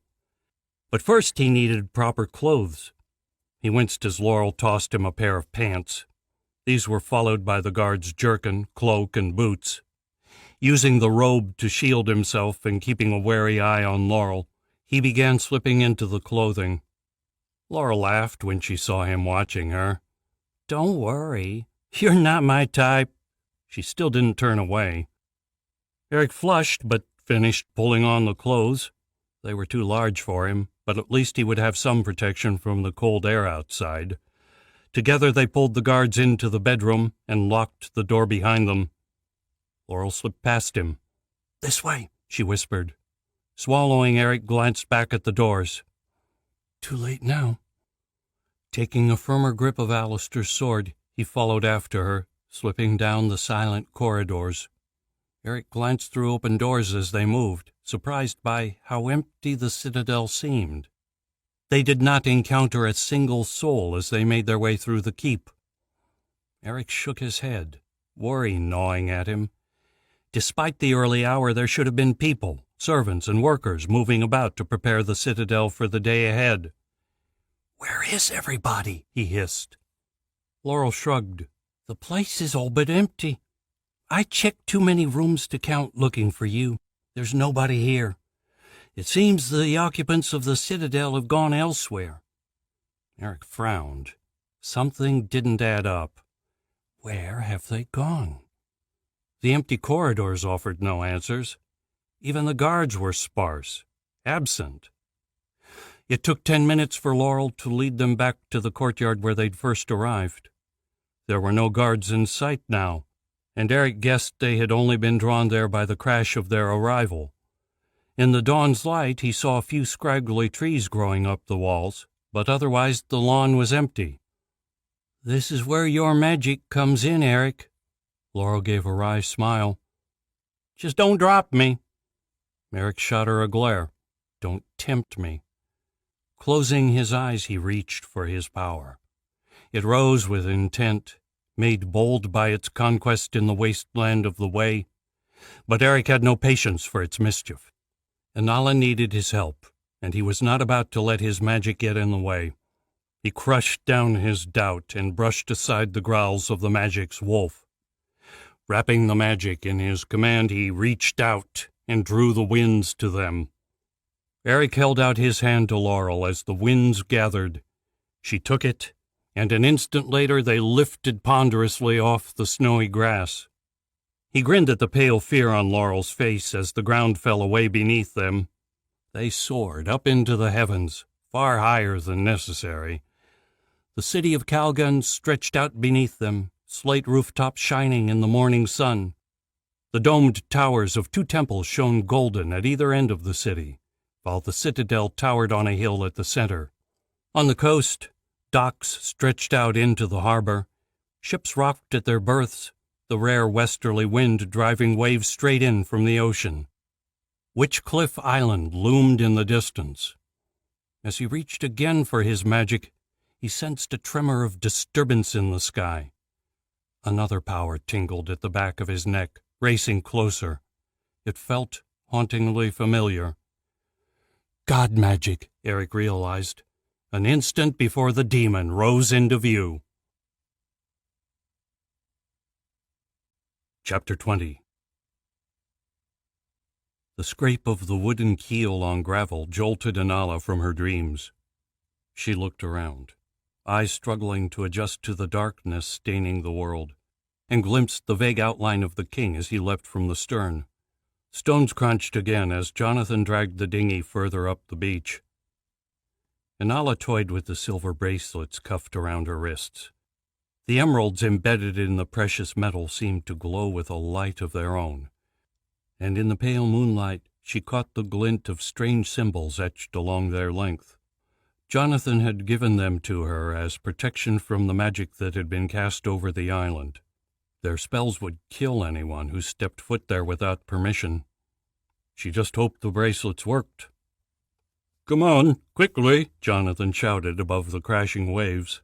Speaker 1: But first he needed proper clothes. He winced as Laurel tossed him a pair of pants. These were followed by the guard's jerkin, cloak, and boots. Using the robe to shield himself and keeping a wary eye on Laurel, he began slipping into the clothing. Laurel laughed when she saw him watching her. Don't worry, you're not my type. She still didn't turn away. Eric flushed, but finished pulling on the clothes. They were too large for him, but at least he would have some protection from the cold air outside. Together they pulled the guards into the bedroom and locked the door behind them. Laurel slipped past him. This way, she whispered. Swallowing, Eric glanced back at the doors. Too late now. Taking a firmer grip of Alistair's sword, he followed after her, slipping down the silent corridors. Eric glanced through open doors as they moved, surprised by how empty the citadel seemed. They did not encounter a single soul as they made their way through the keep. Eric shook his head, worry gnawing at him. Despite the early hour, there should have been people, servants and workers moving about to prepare the citadel for the day ahead. Where is everybody? He hissed. Laurel shrugged. The place is all but empty. I checked too many rooms to count looking for you. There's nobody here. It seems the occupants of the citadel have gone elsewhere. Eric frowned. Something didn't add up. Where have they gone? The empty corridors offered no answers. Even the guards were sparse, absent. It took 10 minutes for Laurel to lead them back to the courtyard where they'd first arrived. There were no guards in sight now, and Eric guessed they had only been drawn there by the crash of their arrival. In the dawn's light, he saw a few scraggly trees growing up the walls, but otherwise the lawn was empty. This is where your magic comes in, Eric. Laurel gave a wry smile. Just don't drop me. Eric shot her a glare. Don't tempt me. Closing his eyes, he reached for his power. It rose with intent, made bold by its conquest in the wasteland of the way. But Eric had no patience for its mischief. Inala needed his help, and he was not about to let his magic get in the way. He crushed down his doubt and brushed aside the growls of the magic's wolf. Wrapping the magic in his command, he reached out and drew the winds to them. Eric held out his hand to Laurel as the winds gathered. She took it, and an instant later they lifted ponderously off the snowy grass. He grinned at the pale fear on Laurel's face as the ground fell away beneath them. They soared up into the heavens, far higher than necessary. The city of Calgon stretched out beneath them, slate rooftops shining in the morning sun. The domed towers of 2 temples shone golden at either end of the city, while the citadel towered on a hill at the center. On the coast, docks stretched out into the harbor. Ships rocked at their berths, the rare westerly wind driving waves straight in from the ocean. Witchcliff Island loomed in the distance. As he reached again for his magic, he sensed a tremor of disturbance in the sky. Another power tingled at the back of his neck, racing closer. It felt hauntingly familiar. God magic, Eric realized, an instant before the demon rose into view. Chapter 20. The scrape of the wooden keel on gravel jolted Anala from her dreams. She looked around, eyes struggling to adjust to the darkness staining the world, and glimpsed the vague outline of the king as he leapt from the stern. Stones crunched again as Jonathan dragged the dinghy further up the beach. Anala toyed with the silver bracelets cuffed around her wrists. The emeralds embedded in the precious metal seemed to glow with a light of their own, and in the pale moonlight she caught the glint of strange symbols etched along their length. Jonathan had given them to her as protection from the magic that had been cast over the island. Their spells would kill anyone who stepped foot there without permission. She just hoped the bracelets worked. "Come on, quickly," Jonathan shouted above the crashing waves.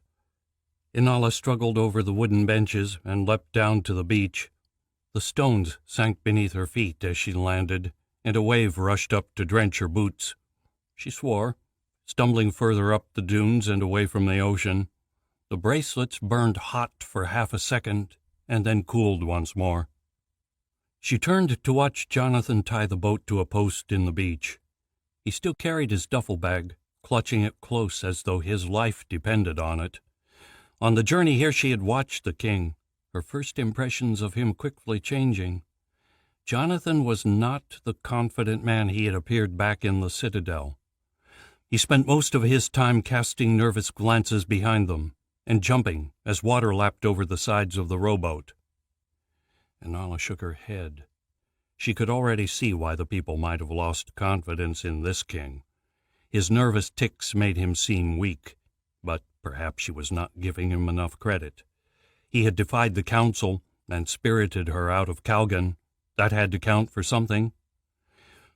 Speaker 1: Inala struggled over the wooden benches and leapt down to the beach. The stones sank beneath her feet as she landed, and a wave rushed up to drench her boots. She swore, stumbling further up the dunes and away from the ocean. The bracelets burned hot for half a second, and then cooled once more. She turned to watch Jonathan tie the boat to a post in the beach. He still carried his duffel bag, clutching it close as though his life depended on it. On the journey here she had watched the king, her first impressions of him quickly changing. Jonathan was not the confident man he had appeared back in the citadel. He spent most of his time casting nervous glances behind them and jumping as water lapped over the sides of the rowboat. Anala shook her head. She could already see why the people might have lost confidence in this king. His nervous tics made him seem weak, but perhaps she was not giving him enough credit. He had defied the council and spirited her out of Calgon. That had to count for something.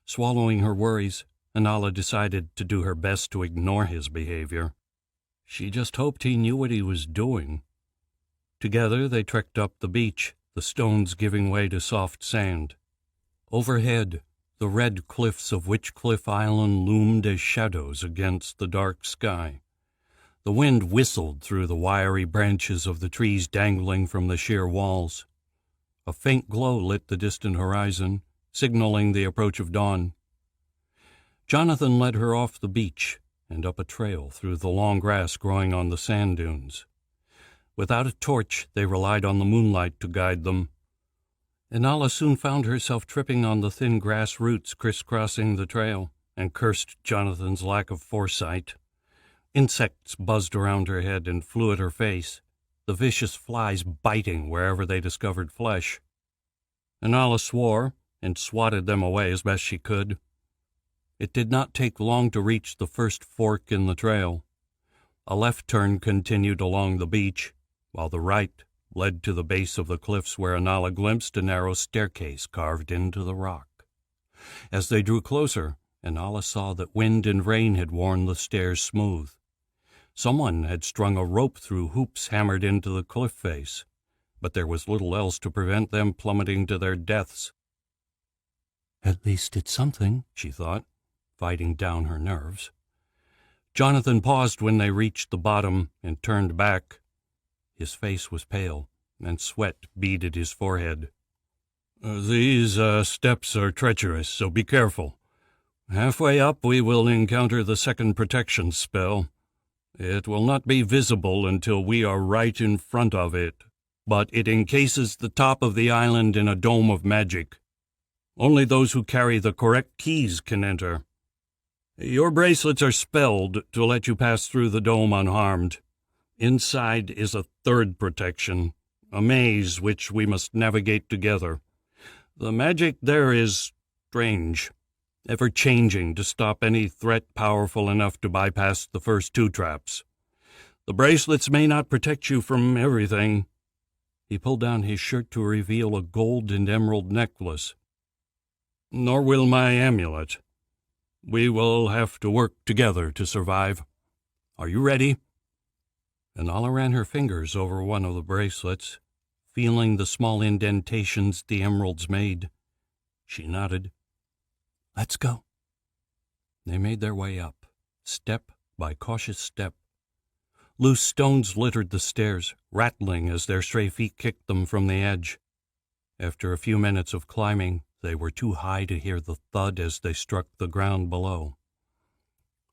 Speaker 1: Swallowing her worries, Anala decided to do her best to ignore his behavior. She just hoped he knew what he was doing. Together they trekked up the beach, the stones giving way to soft sand. Overhead, the red cliffs of Witchcliff Island loomed as shadows against the dark sky. The wind whistled through the wiry branches of the trees dangling from the sheer walls. A faint glow lit the distant horizon, signaling the approach of dawn. Jonathan led her off the beach and up a trail through the long grass growing on the sand dunes. Without a torch, they relied on the moonlight to guide them. Inala soon found herself tripping on the thin grass roots crisscrossing the trail, and cursed Jonathan's lack of foresight. Insects buzzed around her head and flew at her face, the vicious flies biting wherever they discovered flesh. Inala swore and swatted them away as best she could. It did not take long to reach the first fork in the trail. A left turn continued along the beach, while the right led to the base of the cliffs where Inala glimpsed a narrow staircase carved into the rock. As they drew closer, Inala saw that wind and rain had worn the stairs smooth. Someone had strung a rope through hoops hammered into the cliff face, but there was little else to prevent them plummeting to their deaths. At least it's something, she thought, fighting down her nerves. Jonathan paused when they reached the bottom and turned back. His face was pale, and sweat beaded his forehead. These steps are treacherous, so be careful. Halfway up we will encounter the second protection spell. It will not be visible until we are right in front of it. but it encases the top of the island in a dome of magic. Only those who carry the correct keys can enter. Your bracelets are spelled to let you pass through the dome unharmed. Inside is a third protection, a maze which we must navigate together. The magic there is strange, ever-changing to stop any threat powerful enough to bypass the first two traps. The bracelets may not protect you from everything. He pulled down his shirt to reveal a gold and emerald necklace. Nor will my amulet. We will have to work together to survive. Are you ready? Anala ran her fingers over one of the bracelets, feeling the small indentations the emeralds made. She nodded. Let's go. They made their way up, step by cautious step. Loose stones littered the stairs, rattling as their stray feet kicked them from the edge. After a few minutes of climbing, they were too high to hear the thud as they struck the ground below.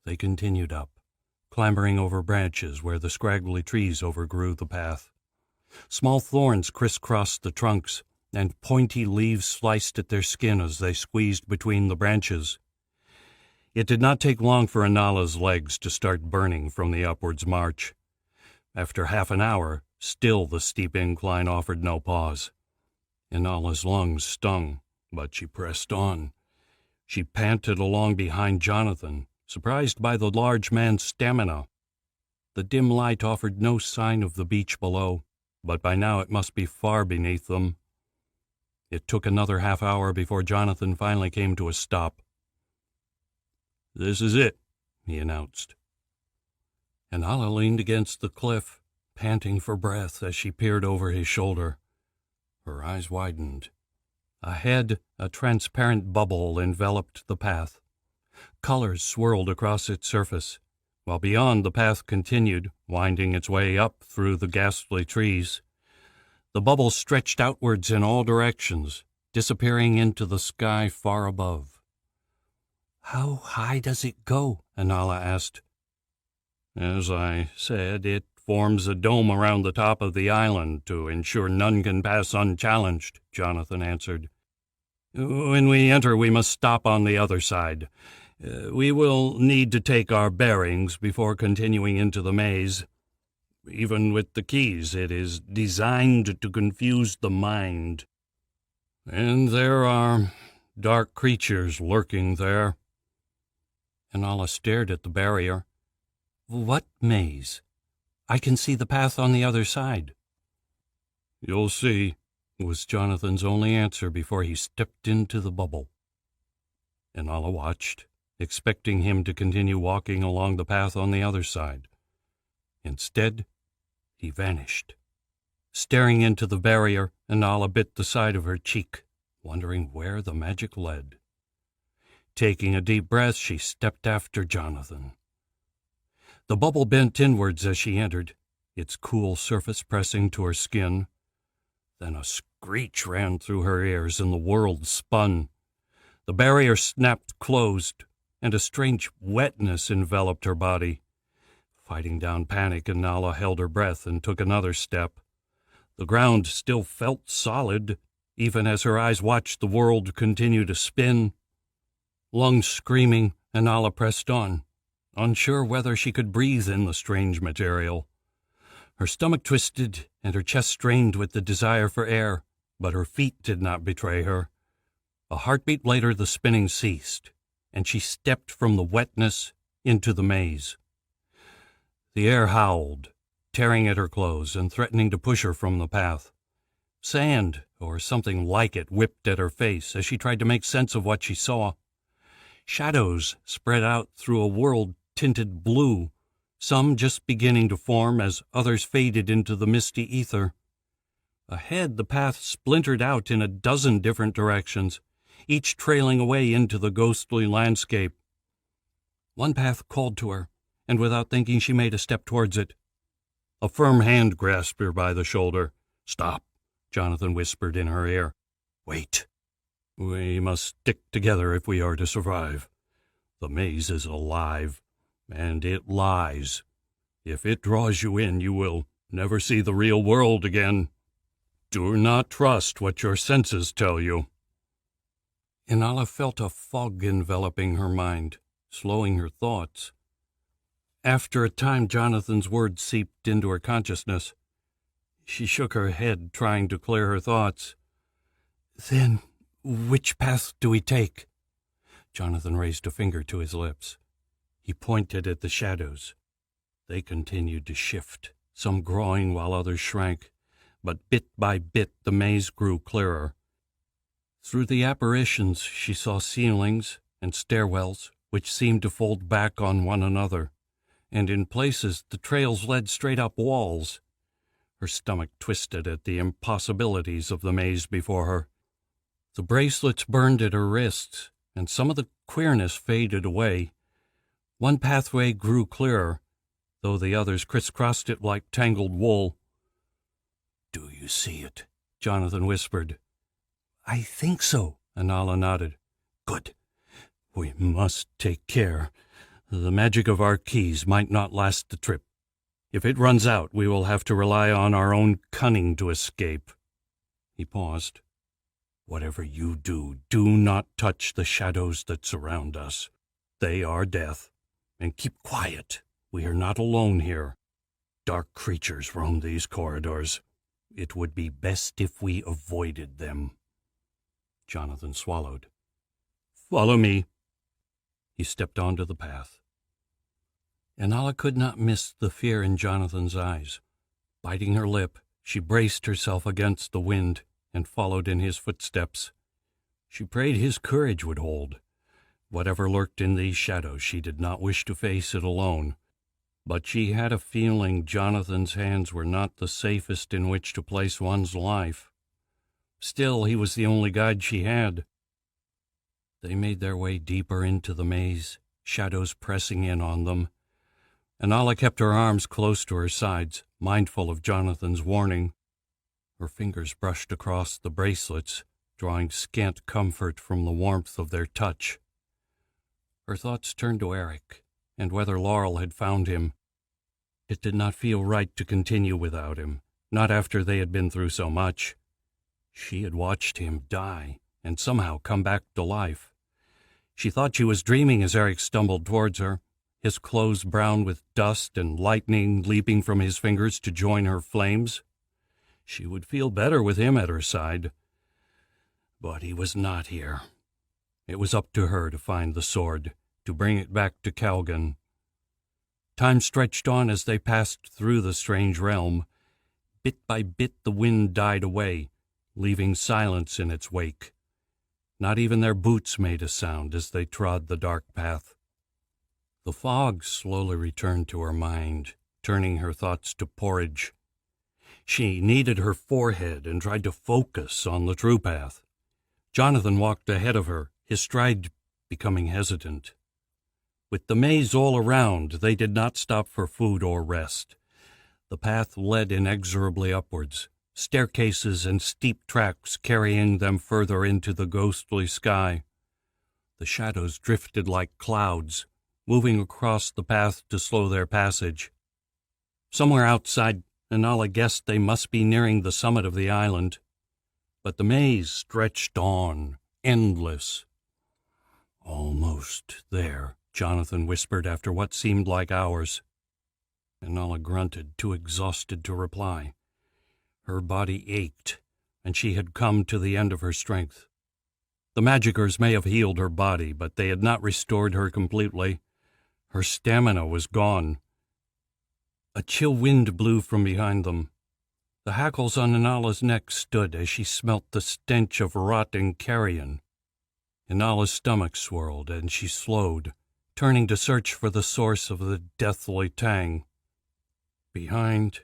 Speaker 1: They continued up, clambering over branches where the scraggly trees overgrew the path. Small thorns crisscrossed the trunks, and pointy leaves sliced at their skin as they squeezed between the branches. It did not take long for Anala's legs to start burning from the upwards march. After half an hour, still the steep incline offered no pause. Anala's lungs stung, but she pressed on. She panted along behind Jonathan, surprised by the large man's stamina. The dim light offered no sign of the beach below, but by now it must be far beneath them. It took another half hour before Jonathan finally came to a stop. "This is it," he announced. Anala leaned against the cliff, panting for breath as she peered over his shoulder. Her eyes widened. Ahead, a transparent bubble enveloped the path. Colors swirled across its surface, while beyond the path continued, winding its way up through the ghastly trees. The bubble stretched outwards in all directions, disappearing into the sky far above. "How high does it go?" Anala asked. "As I said, it forms a dome around the top of the island to ensure none can pass unchallenged," Jonathan answered. "When we enter, we must stop on the other side. We will need to take our bearings before continuing into the maze. Even with the keys, it is designed to confuse the mind. And there are dark creatures lurking there." Anala stared at the barrier. "What maze? I can see the path on the other side." "You'll see," was Jonathan's only answer before he stepped into the bubble. Anala watched, expecting him to continue walking along the path on the other side. Instead, he vanished. Staring into the barrier, Anala bit the side of her cheek, wondering where the magic led. Taking a deep breath, she stepped after Jonathan. The bubble bent inwards as she entered, its cool surface pressing to her skin. Then a screech ran through her ears and the world spun. The barrier snapped closed, and a strange wetness enveloped her body. Fighting down panic, Anala held her breath and took another step. The ground still felt solid, even as her eyes watched the world continue to spin. Lungs screaming, Anala pressed on, unsure whether she could breathe in the strange material. Her stomach twisted and her chest strained with the desire for air, but her feet did not betray her. A heartbeat later, the spinning ceased, and she stepped from the wetness into the maze. The air howled, tearing at her clothes and threatening to push her from the path. Sand, or something like it, whipped at her face as she tried to make sense of what she saw. Shadows spread out through a world tinted blue, some just beginning to form as others faded into the misty ether. Ahead, the path splintered out in a dozen different directions, each trailing away into the ghostly landscape. One path called to her, and without thinking she made a step towards it. A firm hand grasped her by the shoulder. "Stop," Jonathan whispered in her ear. "Wait. We must stick together if we are to survive. The maze is alive, and it lies. If it draws you in, you will never see the real world again."
Speaker 2: Do not trust what your senses tell you.
Speaker 1: Inala felt a fog enveloping her mind, slowing her thoughts. After a time, Jonathan's words seeped into her consciousness. She shook her head, trying to clear her thoughts. "Then, which path do we take?" Jonathan raised a finger to his lips. He pointed at the shadows. They continued to shift, some growing while others shrank, but bit by bit the maze grew clearer. Through the apparitions she saw ceilings and stairwells which seemed to fold back on one another, and in places the trails led straight up walls. Her stomach twisted at the impossibilities of the maze before her. The bracelets burned at her wrists, and some of the queerness faded away. One pathway grew clearer, though the others crisscrossed it like tangled wool.
Speaker 4: "Do you see it?"
Speaker 1: Jonathan whispered. "I think so," Inala nodded.
Speaker 4: "Good.
Speaker 1: "We must take care. The magic of our keys might not last the trip. If it runs out, we will have to rely on our own cunning to escape." He paused. "Whatever you do, do not touch the shadows that surround us. They are death. And keep quiet. We are not alone here. Dark creatures roam these corridors. It would be best if we avoided them." Jonathan swallowed. "Follow me." He stepped onto the path. Inala could not miss the fear in Jonathan's eyes. Biting her lip, she braced herself against the wind and followed in his footsteps. She prayed his courage would hold. Whatever lurked in these shadows, she did not wish to face it alone. But she had a feeling Jonathan's hands were not the safest in which to place one's life. Still, he was the only guide she had. They made their way deeper into the maze, shadows pressing in on them. Inala kept her arms close to her sides, mindful of Jonathan's warning. Her fingers brushed across the bracelets, drawing scant comfort from the warmth of their touch. Her thoughts turned to Eric, and whether Laurel had found him. It did not feel right to continue without him, not after they had been through so much. She had watched him die and somehow come back to life. She thought she was dreaming as Eric stumbled towards her, his clothes brown with dust and lightning leaping from his fingers to join her flames. She would feel better with him at her side. But he was not here. It was up to her to find the sword, to bring it back to Calgan. Time stretched on as they passed through the strange realm. Bit by bit the wind died away, leaving silence in its wake. Not even their boots made a sound as they trod the dark path. The fog slowly returned to her mind, turning her thoughts to porridge. She kneaded her forehead and tried to focus on the true path. Jonathan walked ahead of her, his stride becoming hesitant. With the maze all around, they did not stop for food or rest. The path led inexorably upwards, staircases and steep tracks carrying them further into the ghostly sky. The shadows drifted like clouds, moving across the path to slow their passage. Somewhere outside, Inala guessed they must be nearing the summit of the island. But the maze stretched on, endless. "Almost there," Jonathan whispered after what seemed like hours. Inala grunted, too exhausted to reply. Her body ached, and she had come to the end of her strength. The magikers may have healed her body, but they had not restored her completely. Her stamina was gone. A chill wind blew from behind them. The hackles on Inala's neck stood as she smelt the stench of rotting carrion. Inala's stomach swirled, and she slowed, turning to search for the source of the deathly tang. Behind,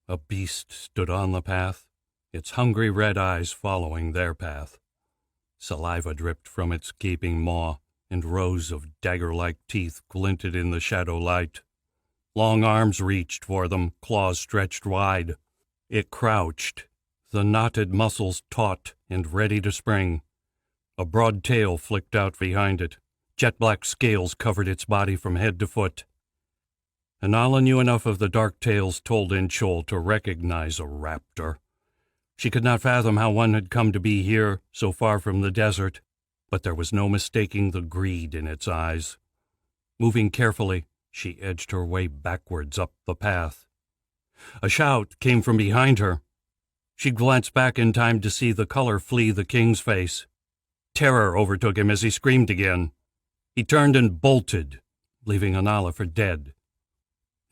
Speaker 1: a beast stood on the path, its hungry red eyes following their path. Saliva dripped from its gaping maw, and rows of dagger-like teeth glinted in the shadow light. Long arms reached for them, claws stretched wide. It crouched, the knotted muscles taut and ready to spring. A broad tail flicked out behind it. Jet-black scales covered its body from head to foot. Inala knew enough of the dark tales told in Chol to recognize a raptor. She could not fathom how one had come to be here, so far from the desert, but there was no mistaking the greed in its eyes. Moving carefully, she edged her way backwards up the path. A shout came from behind her. She glanced back in time to see the color flee the king's face. Terror overtook him as he screamed again. He turned and bolted, leaving Anala for dead.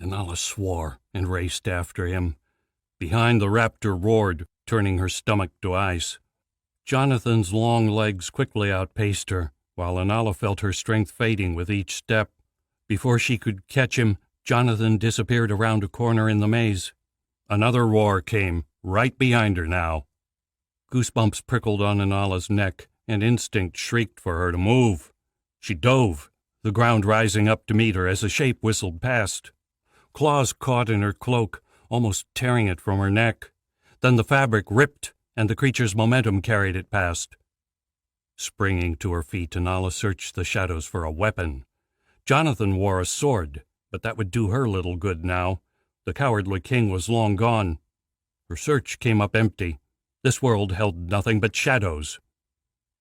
Speaker 1: Anala swore and raced after him. Behind, the raptor roared, turning her stomach to ice. Jonathan's long legs quickly outpaced her, while Anala felt her strength fading with each step. Before she could catch him, Jonathan disappeared around a corner in the maze. Another roar came, right behind her now. Goosebumps prickled on Anala's neck, and instinct shrieked for her to move. She dove, the ground rising up to meet her as a shape whistled past. Claws caught in her cloak, almost tearing it from her neck. Then the fabric ripped, and the creature's momentum carried it past. Springing to her feet, Anala searched the shadows for a weapon. Jonathan wore a sword, but that would do her little good now. The cowardly king was long gone. Her search came up empty. This world held nothing but shadows.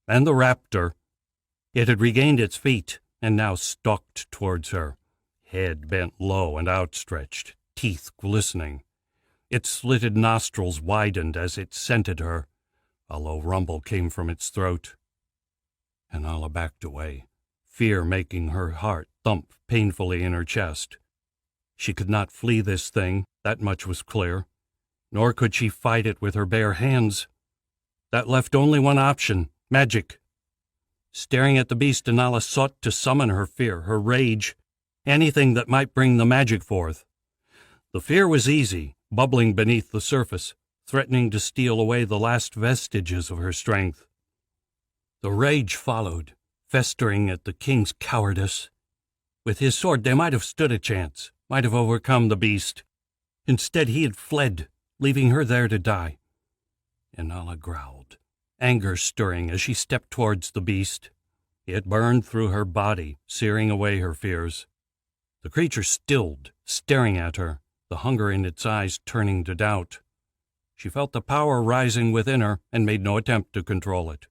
Speaker 1: And the raptor. It had regained its feet, and now stalked towards her, head bent low and outstretched, teeth glistening. Its slitted nostrils widened as it scented her. A low rumble came from its throat. Anala backed away, fear making her heart thump painfully in her chest. She could not flee this thing, that much was clear, nor could she fight it with her bare hands. That left only one option, magic. Staring at the beast, Anala sought to summon her fear, her rage, anything that might bring the magic forth. The fear was easy, bubbling beneath the surface, threatening to steal away the last vestiges of her strength. The rage followed, festering at the king's cowardice. With his sword they might have stood a chance, might have overcome the beast. Instead he had fled, leaving her there to die. Anala growled, anger stirring as she stepped towards the beast. It burned through her body, searing away her fears. The creature stilled, staring at her, the hunger in its eyes turning to doubt. She felt the power rising within her and made no attempt to control it.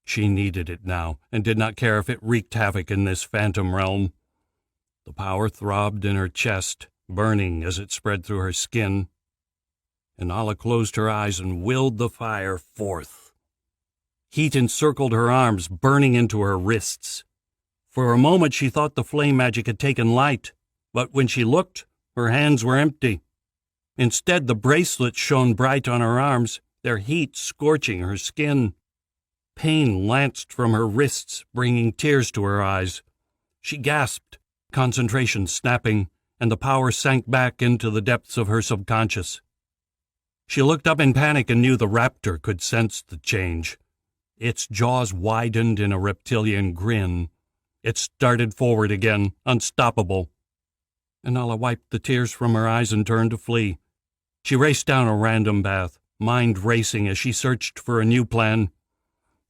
Speaker 1: She needed it now and did not care if it wreaked havoc in this phantom realm. The power throbbed in her chest, burning as it spread through her skin. Anala closed her eyes and willed the fire forth. Heat encircled her arms, burning into her wrists. For a moment she thought the flame magic had taken light, but when she looked, her hands were empty. Instead, the bracelets shone bright on her arms, their heat scorching her skin. Pain lanced from her wrists, bringing tears to her eyes. She gasped, concentration snapping, and the power sank back into the depths of her subconscious. She looked up in panic and knew the raptor could sense the change. Its jaws widened in a reptilian grin. It started forward again, unstoppable. Anala wiped the tears from her eyes and turned to flee. She raced down a random path, mind racing as she searched for a new plan.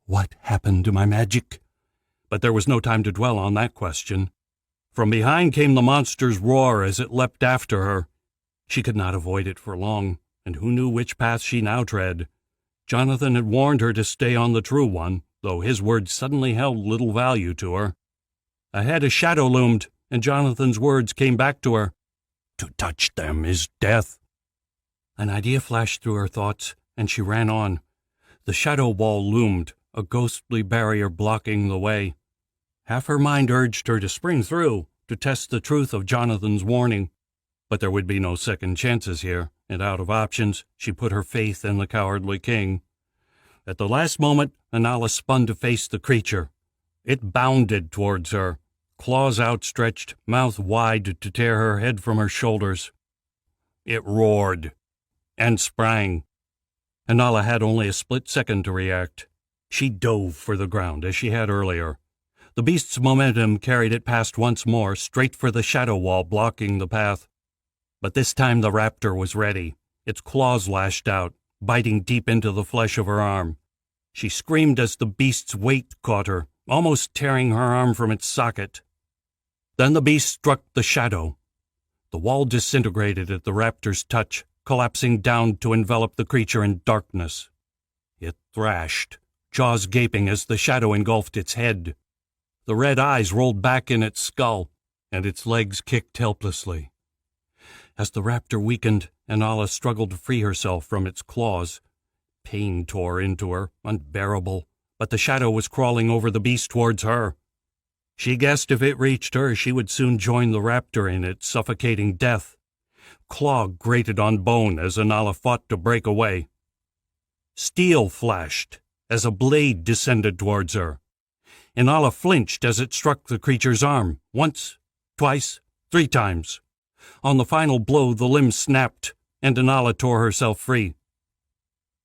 Speaker 1: What happened to my magic? But there was no time to dwell on that question. From behind came the monster's roar as it leapt after her. She could not avoid it for long, and who knew which path she now tread? Jonathan had warned her to stay on the true one, though his words suddenly held little value to her. Ahead a shadow loomed, and Jonathan's words came back to her. To touch them is death. An idea flashed through her thoughts, and she ran on. The shadow wall loomed, a ghostly barrier blocking the way. Half her mind urged her to spring through, to test the truth of Jonathan's warning. But there would be no second chances here, and out of options, she put her faith in the cowardly king. At the last moment, Anala spun to face the creature. It bounded towards her, claws outstretched, mouth wide to tear her head from her shoulders. It roared and sprang. Anala had only a split second to react. She dove for the ground as she had earlier. The beast's momentum carried it past once more, straight for the shadow wall blocking the path. But this time the raptor was ready. Its claws lashed out, biting deep into the flesh of her arm. She screamed as the beast's weight caught her, almost tearing her arm from its socket. Then the beast struck the shadow. The wall disintegrated at the raptor's touch, collapsing down to envelop the creature in darkness. It thrashed, jaws gaping as the shadow engulfed its head. The red eyes rolled back in its skull, and its legs kicked helplessly. As the raptor weakened, Anala struggled to free herself from its claws. Pain tore into her, unbearable, but the shadow was crawling over the beast towards her. She guessed if it reached her, she would soon join the raptor in its suffocating death. Claw grated on bone as Anala fought to break away. Steel flashed as a blade descended towards her. Anala flinched as it struck the creature's arm, once, twice, 3 times. On the final blow, the limb snapped, and Anala tore herself free.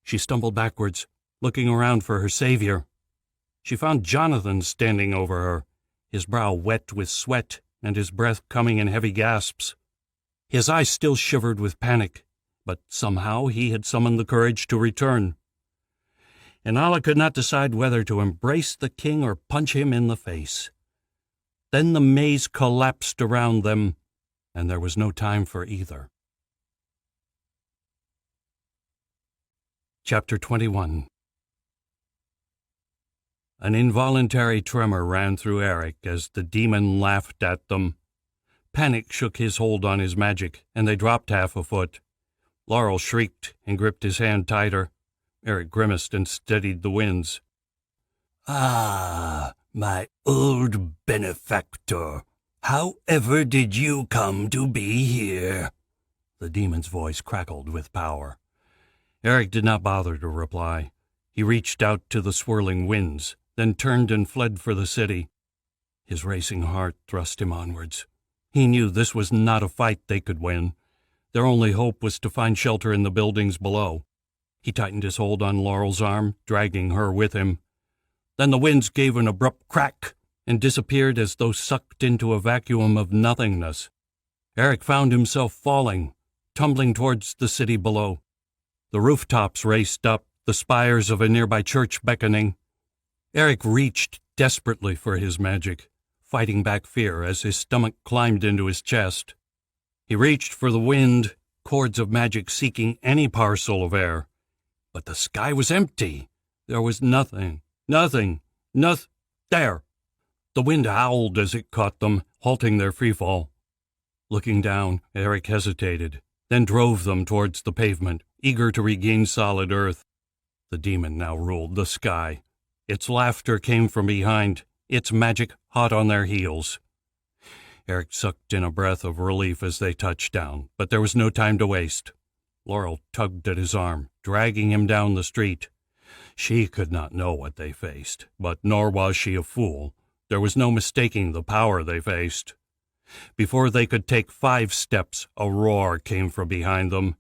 Speaker 1: She stumbled backwards, looking around for her savior. She found Jonathan standing over her, his brow wet with sweat and his breath coming in heavy gasps. His eyes still shivered with panic, but somehow he had summoned the courage to return. Anala could not decide whether to embrace the king or punch him in the face. Then the maze collapsed around them, and there was no time for either. Chapter 21. An involuntary tremor ran through Eric as the demon laughed at them. Panic shook his hold on his magic, and they dropped half a foot. Laurel shrieked and gripped his hand tighter. Eric grimaced and steadied the winds.
Speaker 4: "Ah, my old benefactor, how ever did you come to be here?"
Speaker 1: The demon's voice crackled with power. Eric did not bother to reply. He reached out to the swirling winds, then turned and fled for the city. His racing heart thrust him onwards. He knew this was not a fight they could win. Their only hope was to find shelter in the buildings below. He tightened his hold on Laurel's arm, dragging her with him. Then the winds gave an abrupt crack and disappeared as though sucked into a vacuum of nothingness. Eric found himself falling, tumbling towards the city below. The rooftops raced up, the spires of a nearby church beckoning. Eric reached desperately for his magic, fighting back fear as his stomach climbed into his chest. He reached for the wind, cords of magic seeking any parcel of air. But the sky was empty. There was nothing. There! The wind howled as it caught them, halting their freefall. Looking down, Eric hesitated, then drove them towards the pavement, eager to regain solid earth. The demon now ruled the sky. Its laughter came from behind, its magic hot on their heels. Eric sucked in a breath of relief as they touched down, but there was no time to waste. Laurel tugged at his arm, dragging him down the street. She could not know what they faced, but nor was she a fool. There was no mistaking the power they faced. Before they could take 5 steps, a roar came from behind them.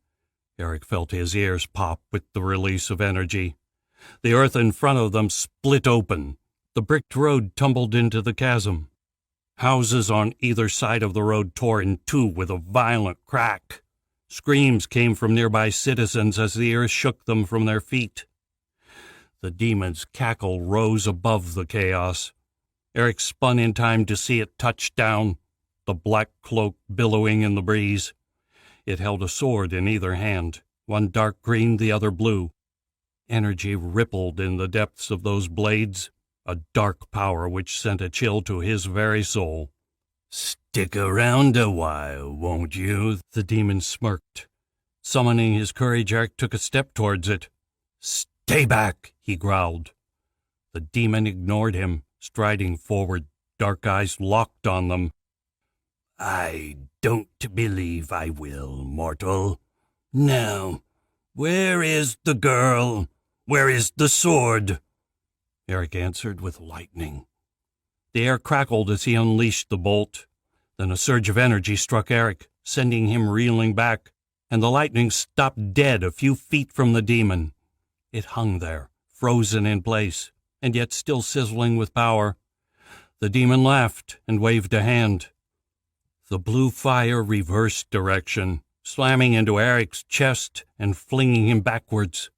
Speaker 1: Eric felt his ears pop with the release of energy. The earth in front of them split open. The bricked road tumbled into the chasm. Houses on either side of the road tore in two with a violent crack. Screams came from nearby citizens as the earth shook them from their feet. The demon's cackle rose above the chaos. Eric spun in time to see it touch down, the black cloak billowing in the breeze. It held a sword in either hand, one dark green, the other blue. Energy rippled in the depths of those blades, a dark power which sent a chill to his very soul.
Speaker 4: "Stick around a while, won't you?"
Speaker 1: The demon smirked. Summoning his courage, Eric took a step towards it.
Speaker 4: "Stay back,"
Speaker 1: he growled. The demon ignored him, striding forward, dark eyes locked on them.
Speaker 4: "I don't believe I will, mortal. Now, where is the girl? Where is the sword?"
Speaker 1: Eric answered with lightning. The air crackled as he unleashed the bolt. Then a surge of energy struck Eric, sending him reeling back, and the lightning stopped dead a few feet from the demon. It hung there, frozen in place, and yet still sizzling with power. The demon laughed and waved a hand. The blue fire reversed direction, slamming into Eric's chest and flinging him backwards.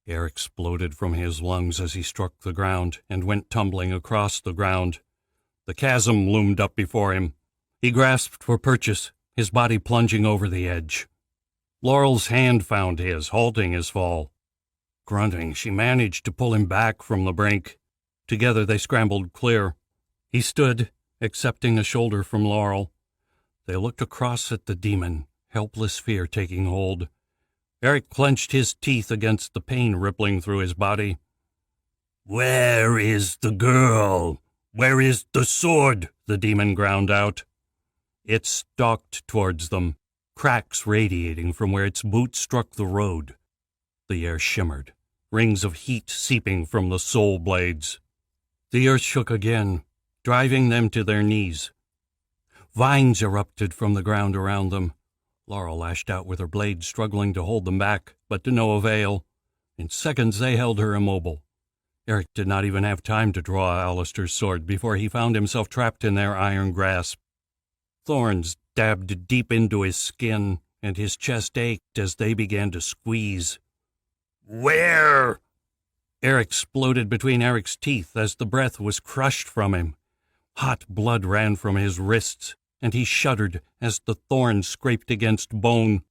Speaker 1: Air exploded from his lungs as he struck the ground and went tumbling across the ground. The chasm loomed up before him. He grasped for purchase, his body plunging over the edge. Laurel's hand found his, halting his fall. Grunting, she managed to pull him back from the brink. Together they scrambled clear. He stood, accepting a shoulder from Laurel. They looked across at the demon, helpless fear taking hold. Eric clenched his teeth against the pain rippling through his body.
Speaker 4: "Where is the girl? Where is the sword?"
Speaker 1: the demon ground out. It stalked towards them, cracks radiating from where its boots struck the road. The air shimmered, rings of heat seeping from the soul blades. The earth shook again, driving them to their knees. Vines erupted from the ground around them. Laurel lashed out with her blade, struggling to hold them back, but to no avail. In seconds they held her immobile. Eric did not even have time to draw Alistair's sword before he found himself trapped in their iron grasp. Thorns dabbed deep into his skin, and his chest ached as they began to squeeze.
Speaker 4: "Where?"
Speaker 1: Air exploded between Eric's teeth as the breath was crushed from him. Hot blood ran from his wrists, and he shuddered as the thorn scraped against bone.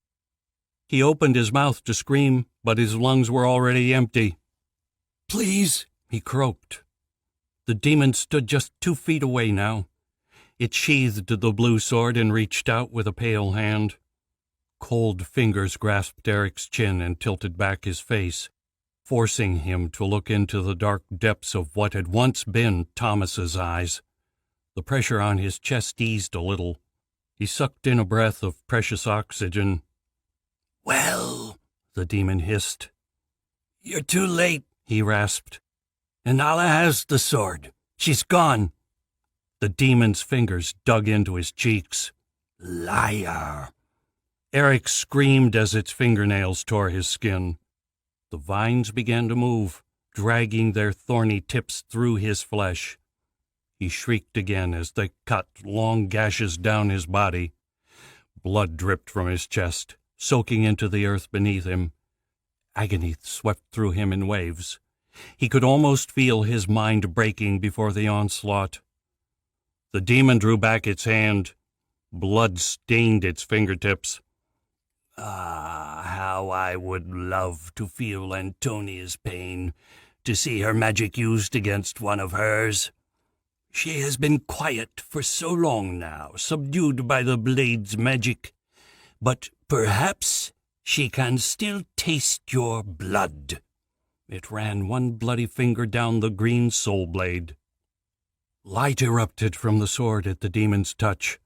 Speaker 1: He opened his mouth to scream, but his lungs were already empty. "Please," he croaked. The demon stood just 2 feet away now. It sheathed the blue sword and reached out with a pale hand. Cold fingers grasped Eric's chin and tilted back his face, forcing him to look into the dark depths of what had once been Thomas's eyes. The pressure on his chest eased a little. He sucked in a breath of precious oxygen.
Speaker 4: "Well,"
Speaker 1: the demon hissed.
Speaker 4: "you're too late,"
Speaker 1: he rasped.
Speaker 4: "Inala has the sword. She's gone."
Speaker 1: The demon's fingers dug into his cheeks.
Speaker 4: "Liar."
Speaker 1: Eric screamed as its fingernails tore his skin. The vines began to move, dragging their thorny tips through his flesh. He shrieked again as they cut long gashes down his body. Blood dripped from his chest, soaking into the earth beneath him. Agony swept through him in waves. He could almost feel his mind breaking before the onslaught. The demon drew back its hand. Blood stained its fingertips.
Speaker 4: "Ah, how I would love to feel Antonia's pain, to see her magic used against one of hers. She has been quiet for so long now, subdued by the blade's magic. But perhaps she can still taste your blood."
Speaker 1: It ran one bloody finger down the green soul blade. Light erupted from the sword at the demon's touch.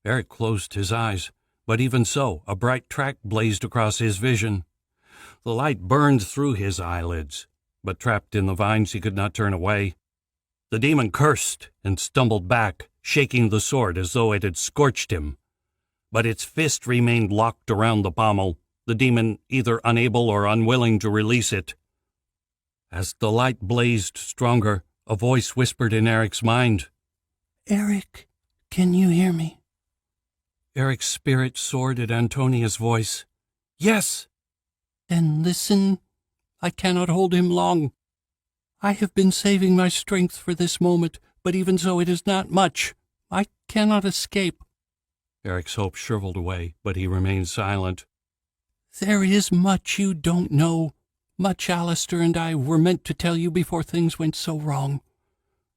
Speaker 1: Eric closed his eyes, but even so, a bright track blazed across his vision. The light burned through his eyelids, but trapped in the vines he could not turn away. The demon cursed and stumbled back, shaking the sword as though it had scorched him. But its fist remained locked around the pommel, the demon either unable or unwilling to release it. As the light blazed stronger, a voice whispered in Eric's mind.
Speaker 5: "Eric, can you hear me?"
Speaker 1: Eric's spirit soared at Antonia's voice. "Yes."
Speaker 5: "Then listen. I cannot hold him long. I have been saving my strength for this moment, but even so it is not much. I cannot escape."
Speaker 1: Eric's hope shriveled away, but he remained silent.
Speaker 5: "There is much you don't know. Much Alistair and I were meant to tell you before things went so wrong.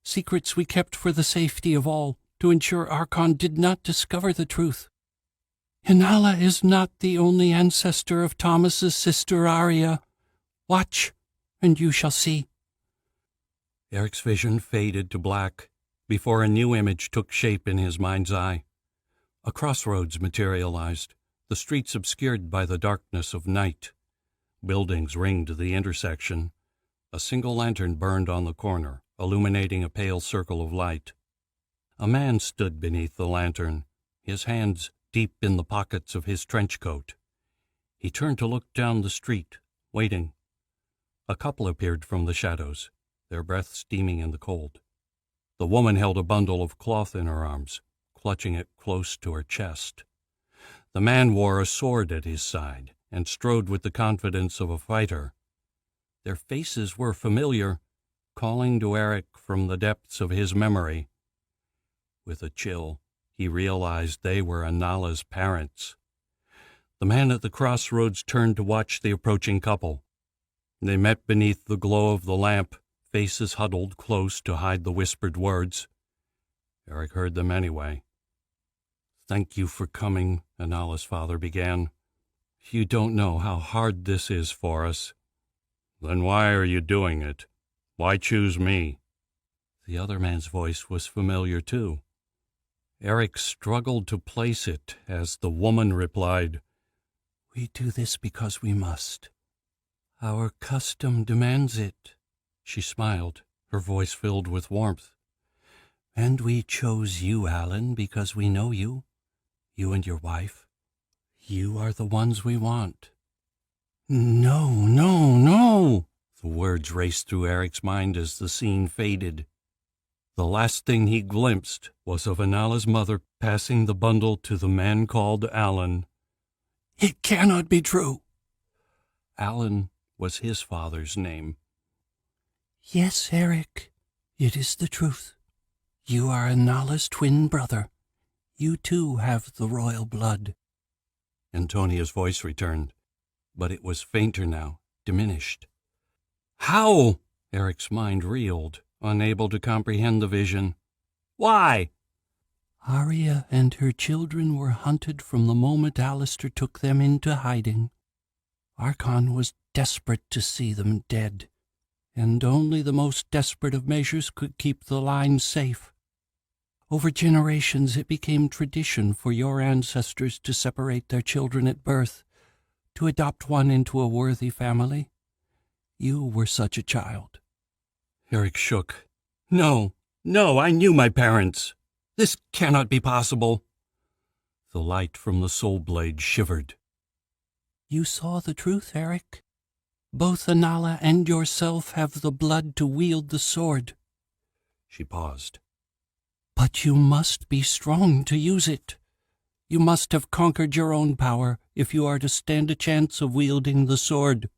Speaker 5: Secrets we kept for the safety of all, to ensure Archon did not discover the truth. Inala is not the only ancestor of Thomas's sister Arya. Watch, and you shall see."
Speaker 1: Eric's vision faded to black before a new image took shape in his mind's eye. A crossroads materialized, the streets obscured by the darkness of night. Buildings ringed the intersection. A single lantern burned on the corner, illuminating a pale circle of light. A man stood beneath the lantern, his hands deep in the pockets of his trench coat. He turned to look down the street, waiting. A couple appeared from the shadows, their breath steaming in the cold. The woman held a bundle of cloth in her arms, clutching it close to her chest. The man wore a sword at his side and strode with the confidence of a fighter. Their faces were familiar, calling to Eric from the depths of his memory. With a chill, he realized they were Inala's parents. The man at the crossroads turned to watch the approaching couple. They met beneath the glow of the lamp, faces huddled close to hide the whispered words. Eric heard them anyway. "Thank you for coming," Anala's father began. "You don't know how hard this is for us." "Then why are you doing it? Why choose me?" The other man's voice was familiar, too. Eric struggled to place it as the woman replied, "We do this because we must. Our custom demands it." She smiled, her voice filled with warmth. "And we chose you, Alan, because we know you. You and your wife. You are the ones we want." "No, no, no!" The words raced through Eric's mind as the scene faded. The last thing he glimpsed was of Anala's mother passing the bundle to the man called Alan. "It cannot be true." Alan was his father's name. "Yes, Eric, it is the truth. You are Anala's twin brother. You too have the royal blood." Antonia's voice returned, but it was fainter now, diminished. "How?" Eric's mind reeled, unable to comprehend the vision. "Why?" "Arya and her children were hunted from the moment Alistair took them into hiding. Archon was desperate to see them dead, and only the most desperate of measures could keep the line safe. Over generations it became tradition for your ancestors to separate their children at birth, to adopt one into a worthy family. You were such a child." Eric shook. No, I knew my parents. This cannot be possible." The light from the soul blade shivered. "You saw the truth, Eric. Both Anala and yourself have the blood to wield the sword." She paused. "But you must be strong to use it. You must have conquered your own power if you are to stand a chance of wielding the sword."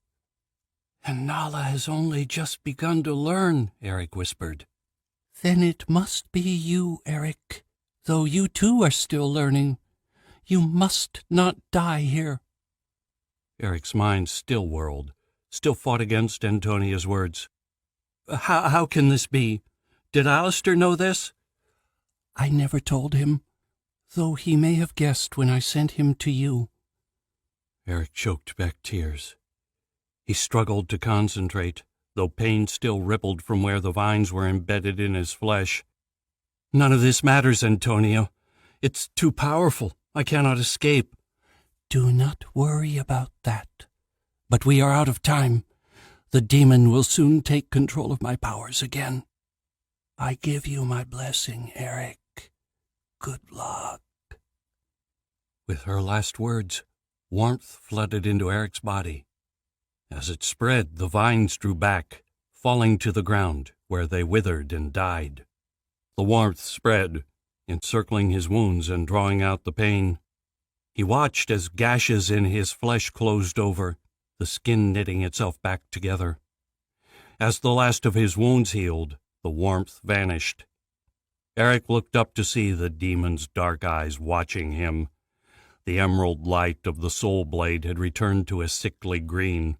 Speaker 1: "Anala has only just begun to learn," Eric whispered. "Then it must be you, Eric, though you too are still learning. You must not die here." Eric's mind still whirled, still fought against Antonia's words. How can this be? Did Alistair know this?" "I never told him, though he may have guessed when I sent him to you." Eric choked back tears. He struggled to concentrate, though pain still rippled from where the vines were embedded in his flesh. "None of this matters, Antonia. It's too powerful. I cannot escape." "Do not worry about that. But we are out of time. The demon will soon take control of my powers again. I give you my blessing, Eric. Good luck." With her last words, warmth flooded into Eric's body. As it spread, the vines drew back, falling to the ground, where they withered and died. The warmth spread, encircling his wounds and drawing out the pain. He watched as gashes in his flesh closed over, the skin knitting itself back together. As the last of his wounds healed, the warmth vanished. Eric looked up to see the demon's dark eyes watching him. The emerald light of the soul blade had returned to a sickly green.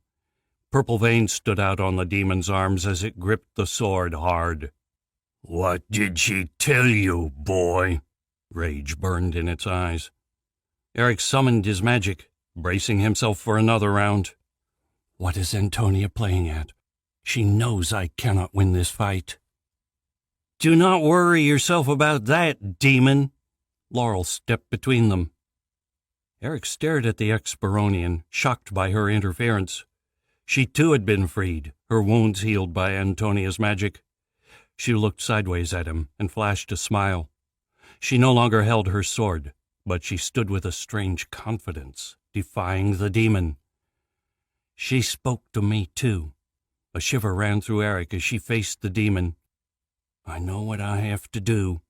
Speaker 1: Purple veins stood out on the demon's arms as it gripped the sword hard. "What did she tell you, boy?" Rage burned in its eyes. Eric summoned his magic, bracing himself for another round. What is Antonia playing at? She knows I cannot win this fight. "Do not worry yourself about that, demon." Laurel stepped between them. Eric stared at the ex-Baronian, shocked by her interference. She too had been freed, her wounds healed by Antonia's magic. She looked sideways at him and flashed a smile. She no longer held her sword, but she stood with a strange confidence, defying the demon. She spoke to me too. A shiver ran through Eric as she faced the demon. "I know what I have to do."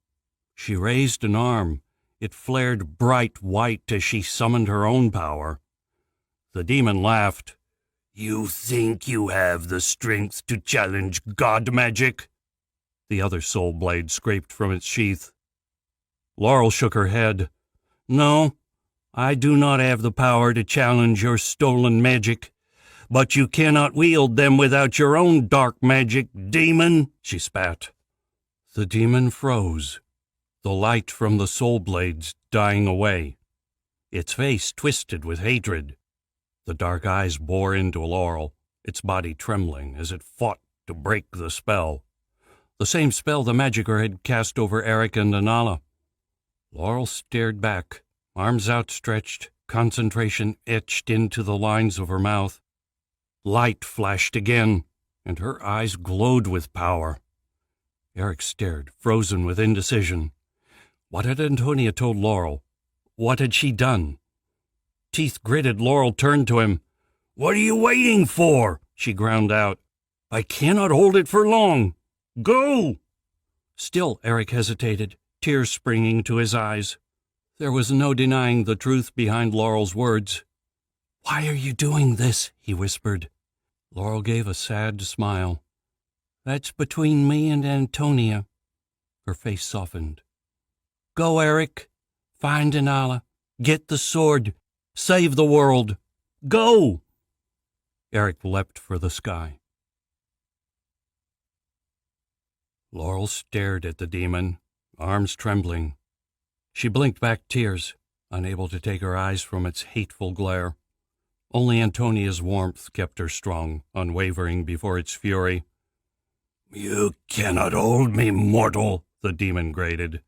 Speaker 1: She raised an arm. It flared bright white as she summoned her own power. The demon laughed. "You think you have the strength to challenge god magic?" The other soul blade scraped from its sheath. Laurel shook her head. "No, I do not have the power to challenge your stolen magic,
Speaker 4: But you cannot wield them without your own dark magic, demon, she spat.
Speaker 1: The demon froze, the light from the soul blades dying away. Its face twisted with hatred. The dark eyes bore into Laurel, its body trembling as it fought to break the spell. The same spell the magicer had cast over Eric and Anala. Laurel stared back, arms outstretched, concentration etched into the lines of her mouth. Light flashed again, and her eyes glowed with power. Eric stared, frozen with indecision. What had Antonia told Laurel? What had she done? Teeth gritted, Laurel turned to him.
Speaker 4: "What are you waiting for?" she ground out. "I cannot hold it for long. Go!"
Speaker 1: Still Eric hesitated, tears springing to his eyes. There was no denying the truth behind Laurel's words. "Why are you doing this?" he whispered. Laurel gave a sad smile. "That's between me and Antonia." Her face softened. "Go, Eric. Find Anala. Get the sword. Save the world. Go!" Eric leapt for the sky. Laurel stared at the demon, arms trembling. She blinked back tears, unable to take her eyes from its hateful glare. Only Antonia's warmth kept her strong, unwavering before its fury.
Speaker 4: "You cannot hold me, mortal," the demon grated.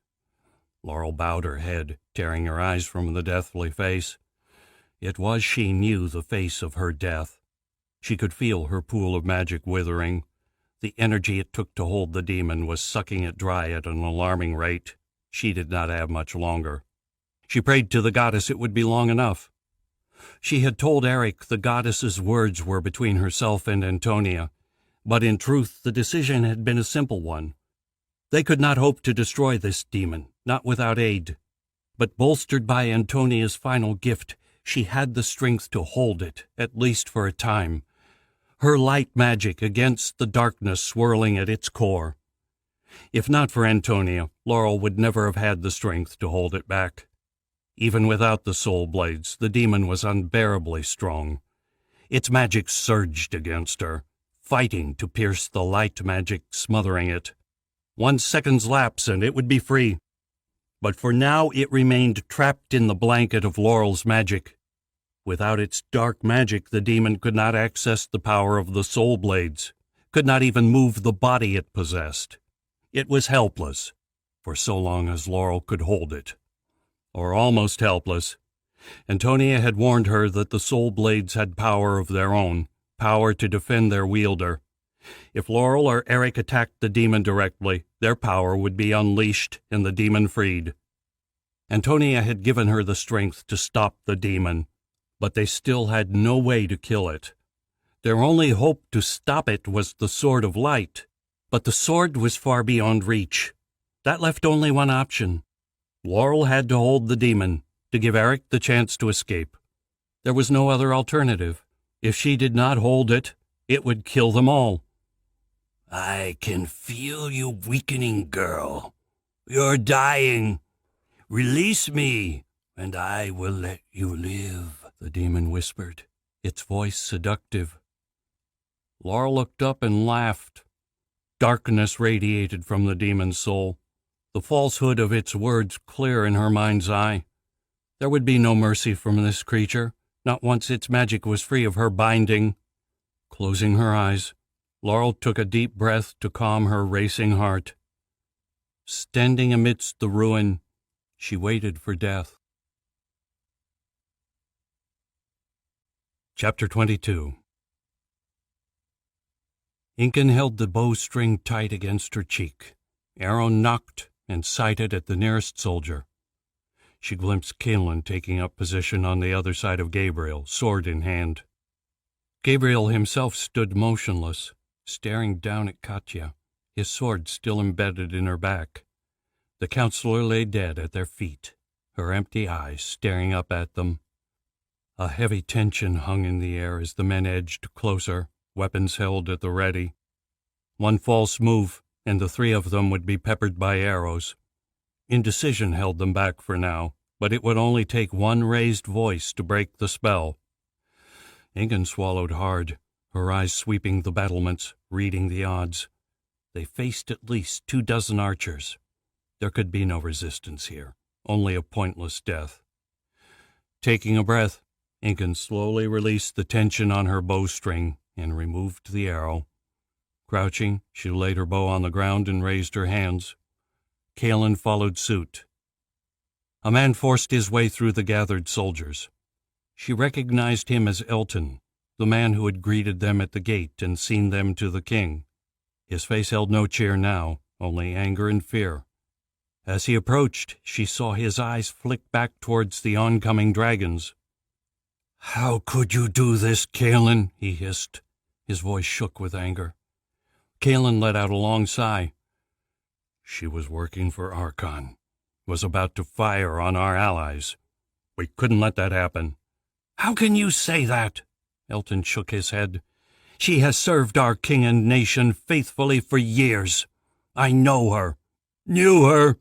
Speaker 1: Laurel bowed her head, tearing her eyes from the deathly face. It was, she knew, the face of her death. She could feel her pool of magic withering. The energy it took to hold the demon was sucking it dry at an alarming rate. She did not have much longer. She prayed to the goddess it would be long enough. She had told Eric the goddess's words were between herself and Antonia, but in truth the decision had been a simple one. They could not hope to destroy this demon, not without aid. But bolstered by Antonia's final gift, she had the strength to hold it, at least for a time. Her light magic against the darkness swirling at its core. If not for Antonia, Laurel would never have had the strength to hold it back. Even without the soul blades, the demon was unbearably strong. Its magic surged against her, fighting to pierce the light magic smothering it. 1 second's lapse and it would be free. But for now it remained trapped in the blanket of Laurel's magic. Without its dark magic, the demon could not access the power of the soul blades, could not even move the body it possessed. It was helpless, for so long as Laurel could hold it. Or almost helpless. Antonia had warned her that the soul blades had power of their own, power to defend their wielder. If Laurel or Eric attacked the demon directly, their power would be unleashed and the demon freed. Antonia had given her the strength to stop the demon, but they still had no way to kill it. Their only hope to stop it was the Sword of Light, but the sword was far beyond reach. That left only one option. Laurel had to hold the demon, to give Eric the chance to escape. There was no other alternative. If she did not hold it, it would kill them all.
Speaker 4: "I can feel you weakening, girl. You're dying. Release me, and I will let you live,"
Speaker 1: the demon whispered, its voice seductive. Laurel looked up and laughed. Darkness radiated from the demon's soul, the falsehood of its words clear in her mind's eye. There would be no mercy from this creature, not once its magic was free of her binding. Closing her eyes, Laurel took a deep breath to calm her racing heart. Standing amidst the ruin, she waited for death. Chapter 22. Incan held the bowstring tight against her cheek. Arrow knocked and sighted at the nearest soldier. She glimpsed Caelan taking up position on the other side of Gabriel, sword in hand. Gabriel himself stood motionless, staring down at Katya, his sword still embedded in her back. The counselor lay dead at their feet, her empty eyes staring up at them. A heavy tension hung in the air as the men edged closer, weapons held at the ready. One false move, and the three of them would be peppered by arrows. Indecision held them back for now, but it would only take one raised voice to break the spell. Ingun swallowed hard, her eyes sweeping the battlements, reading the odds. They faced at least 24 archers. There could be no resistance here, only a pointless death. Taking a breath, Ingun slowly released the tension on her bowstring and removed the arrow. Crouching, she laid her bow on the ground and raised her hands. Kaelin followed suit. A man forced his way through the gathered soldiers. She recognized him as Elton, the man who had greeted them at the gate and seen them to the king. His face held no cheer now, only anger and fear. As he approached, she saw his eyes flick back towards the oncoming dragons. "How could you do this, Kaelin?" he hissed. His voice shook with anger. Kaelin let out a long sigh. She was working for Archon, was about to fire on our allies. We couldn't let that happen. "How can you say that?" Elton shook his head. "She has served our king and nation faithfully for years. I know her. Knew her."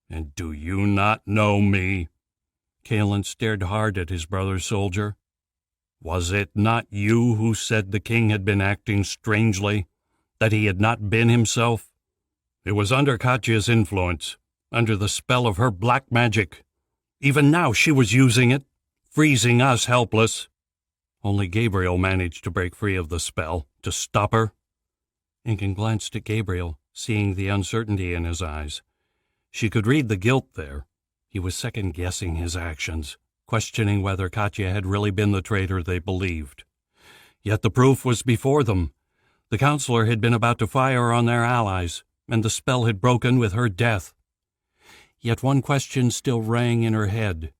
Speaker 1: "And do you not know me?" Kaelin stared hard at his brother soldier. "Was it not you who said the king had been acting strangely, that he had not been himself? It was under Katya's influence, under the spell of her black magic. Even now she was using it, freezing us helpless. Only Gabriel managed to break free of the spell, to stop her." Ingun glanced at Gabriel, seeing the uncertainty in his eyes. She could read the guilt there. He was second-guessing his actions, questioning whether Katya had really been the traitor they believed. Yet the proof was before them. The counselor had been about to fire on their allies, and the spell had broken with her death. Yet one question still rang in her head.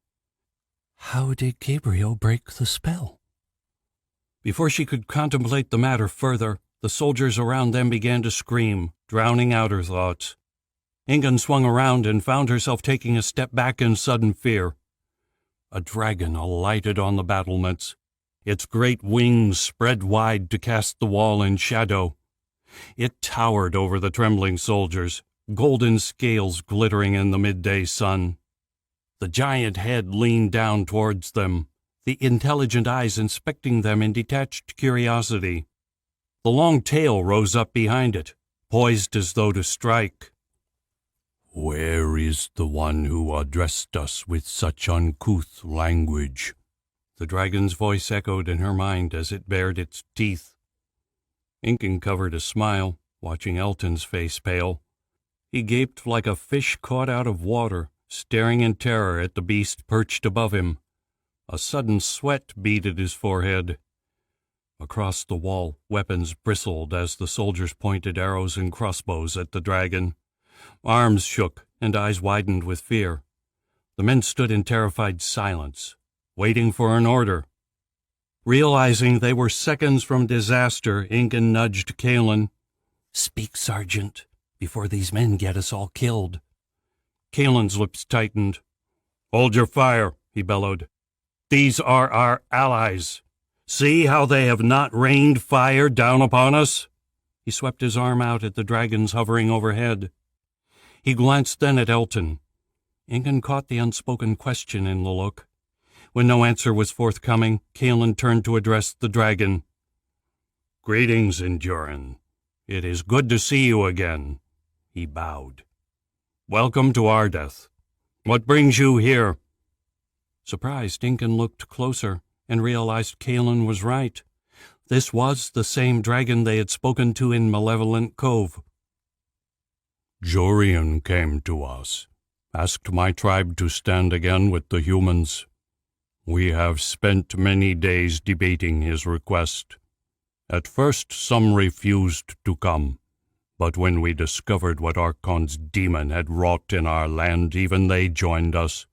Speaker 1: How did Gabriel break the spell? Before she could contemplate the matter further, the soldiers around them began to scream, drowning out her thoughts. Ingun swung around and found herself taking a step back in sudden fear. A dragon alighted on the battlements. Its great wings spread wide to cast the wall in shadow. It towered over the trembling soldiers, golden scales glittering in the midday sun. The giant head leaned down towards them, the intelligent eyes inspecting them in detached curiosity. The long tail rose up behind it, poised as though to strike. "Where is the one who addressed us with such uncouth language?" The dragon's voice echoed in her mind as it bared its teeth. Ingun covered a smile, watching Elton's face pale. He gaped like a fish caught out of water, staring in terror at the beast perched above him. A sudden sweat beaded his forehead. Across the wall, weapons bristled as the soldiers pointed arrows and crossbows at the dragon. Arms shook and eyes widened with fear. The men stood in terrified silence, waiting for an order. Realizing they were seconds from disaster, Ingun nudged Kaelin. "Speak, Sergeant, before these men get us all killed." Kaelin's lips tightened. "Hold your fire," he bellowed. "These are our allies. See how they have not rained fire down upon us?" He swept his arm out at the dragons hovering overhead. He glanced then at Elton. Ingun caught the unspoken question in the look. When no answer was forthcoming, Kaelin turned to address the dragon. "Greetings, Endurin. It is good to see you again." He bowed. "Welcome to Ardeth. What brings you here?" Surprised, Ingun looked closer and realized Kaelin was right. This was the same dragon they had spoken to in Malevolent Cove. "Jorian came to us, asked my tribe to stand again with the humans. We have spent many days debating his request. At first some refused to come, but when we discovered what Archon's demon had wrought in our land, even they joined us.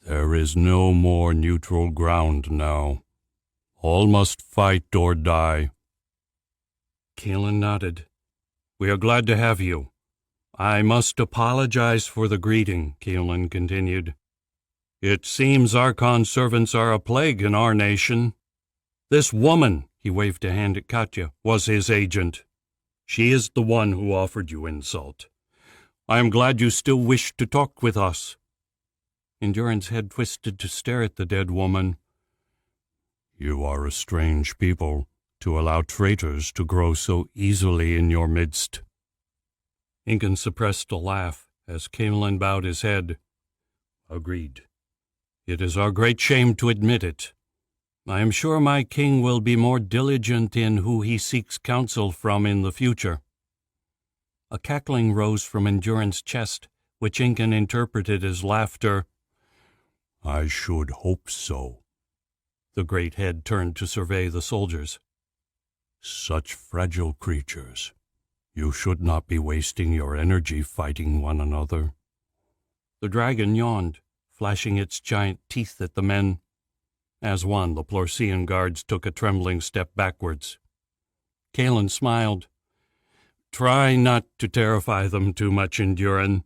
Speaker 1: There is no more neutral ground now. All must fight or die." Kaelin nodded. "We are glad to have you. I must apologize for the greeting," Kaelin continued. "It seems Archon servants are a plague in our nation. This woman," he waved a hand at Katya, "was his agent. She is the one who offered you insult. I am glad you still wish to talk with us." Endurin's head twisted to stare at the dead woman.
Speaker 2: You are a strange people to allow traitors to grow so easily in your midst.
Speaker 1: Incan suppressed a laugh as Camelin bowed his head. Agreed. It is our great shame to admit it. I am sure my king will be more diligent in who he seeks counsel from in the future. A cackling rose from Endurance's chest, which Incan interpreted as laughter.
Speaker 2: I should hope so.
Speaker 1: The great head turned to survey the soldiers.
Speaker 2: Such fragile creatures. You should not be wasting your energy fighting one another.
Speaker 1: The dragon yawned, flashing its giant teeth at the men. As one, the Plorcian guards took a trembling step backwards. Caelin smiled. Try not to terrify them too much, Enduran.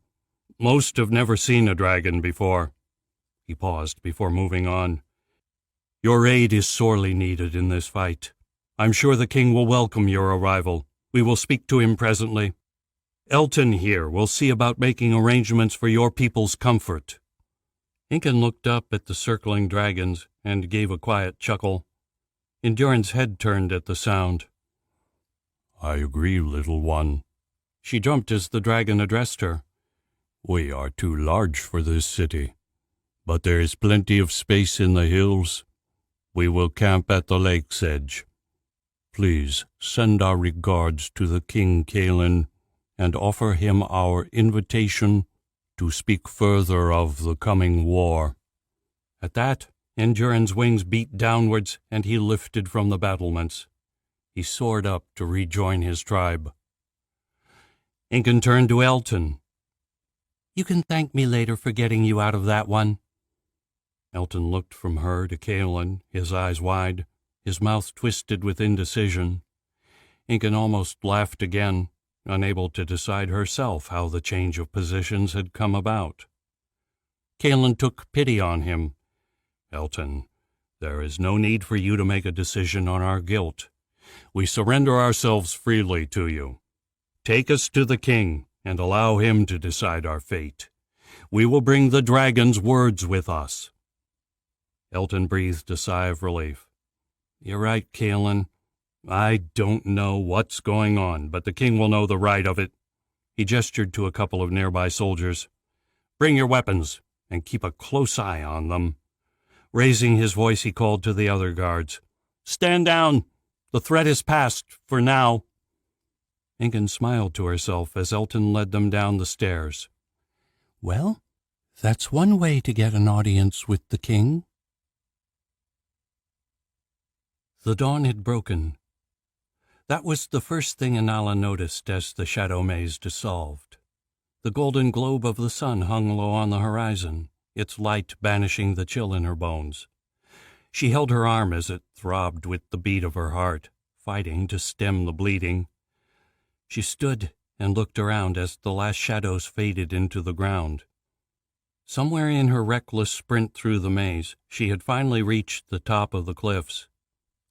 Speaker 1: Most have never seen a dragon before. He paused before moving on. Your aid is sorely needed in this fight. I'm sure the king will welcome your arrival. We will speak to him presently. Elton here will see about making arrangements for your people's comfort. Incan looked up at the circling dragons and gave a quiet chuckle. Endurance's head turned at the sound.
Speaker 2: I agree, little one.
Speaker 1: She jumped as the dragon addressed her.
Speaker 2: We are too large for this city, but there is plenty of space in the hills. We will camp at the lake's edge. Please send our regards to the King Caelin and offer him our invitation to speak further of the coming war.
Speaker 1: At that, Endurance's wings beat downwards, and he lifted from the battlements. He soared up to rejoin his tribe. Incan turned to Elton. You can thank me later for getting you out of that one. Elton looked from her to Caelin, his eyes wide, his mouth twisted with indecision. Incan almost laughed again, unable to decide herself how the change of positions had come about. Caelin took pity on him. Elton, there is no need for you to make a decision on our guilt. We surrender ourselves freely to you. Take us to the king and allow him to decide our fate. We will bring the dragon's words with us. Elton breathed a sigh of relief. You're right, Caelin. I don't know what's going on, but the king will know the right of it. He gestured to a couple of nearby soldiers. Bring your weapons and keep a close eye on them. Raising his voice, he called to the other guards. Stand down! The threat is past, for now. Incan smiled to herself as Elton led them down the stairs.
Speaker 5: Well, that's one way to get an audience with the king.
Speaker 1: The dawn had broken. That was the first thing Inala noticed as the shadow maze dissolved. The golden globe of the sun hung low on the horizon, its light banishing the chill in her bones. She held her arm as it throbbed with the beat of her heart, fighting to stem the bleeding. She stood and looked around as the last shadows faded into the ground. Somewhere in her reckless sprint through the maze, she had finally reached the top of the cliffs.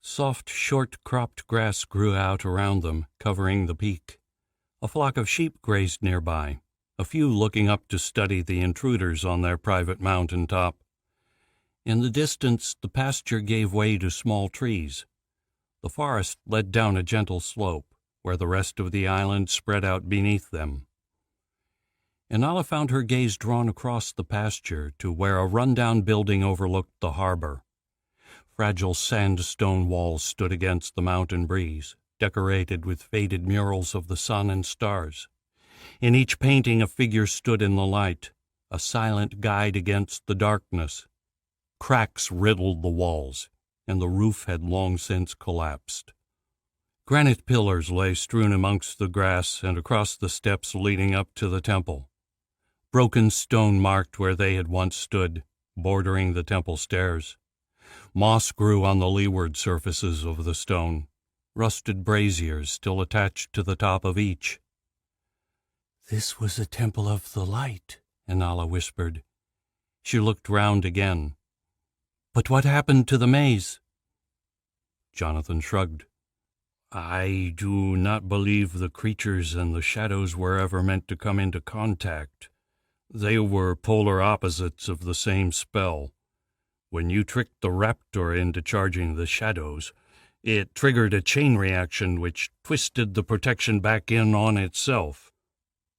Speaker 1: Soft, short-cropped grass grew out around them, covering the peak. A flock of sheep grazed nearby, a few looking up to study the intruders on their private mountain top. In the distance, the pasture gave way to small trees. The forest led down a gentle slope, where the rest of the island spread out beneath them. Inala found her gaze drawn across the pasture to where a rundown building overlooked the harbor. Fragile sandstone walls stood against the mountain breeze, decorated with faded murals of the sun and stars. In each painting a figure stood in the light, a silent guide against the darkness. Cracks riddled the walls, and the roof had long since collapsed. Granite pillars lay strewn amongst the grass and across the steps leading up to the temple. Broken stone marked where they had once stood, bordering the temple stairs. Moss grew on the leeward surfaces of the stone, rusted braziers still attached to the top of each.
Speaker 5: This was a temple of the light,
Speaker 1: Inala whispered. She looked round again. But what happened to the maze? Jonathan shrugged. I do not believe the creatures and the shadows were ever meant to come into contact. They were polar opposites of the same spell. When you tricked the raptor into charging the shadows, it triggered a chain reaction which twisted the protection back in on itself.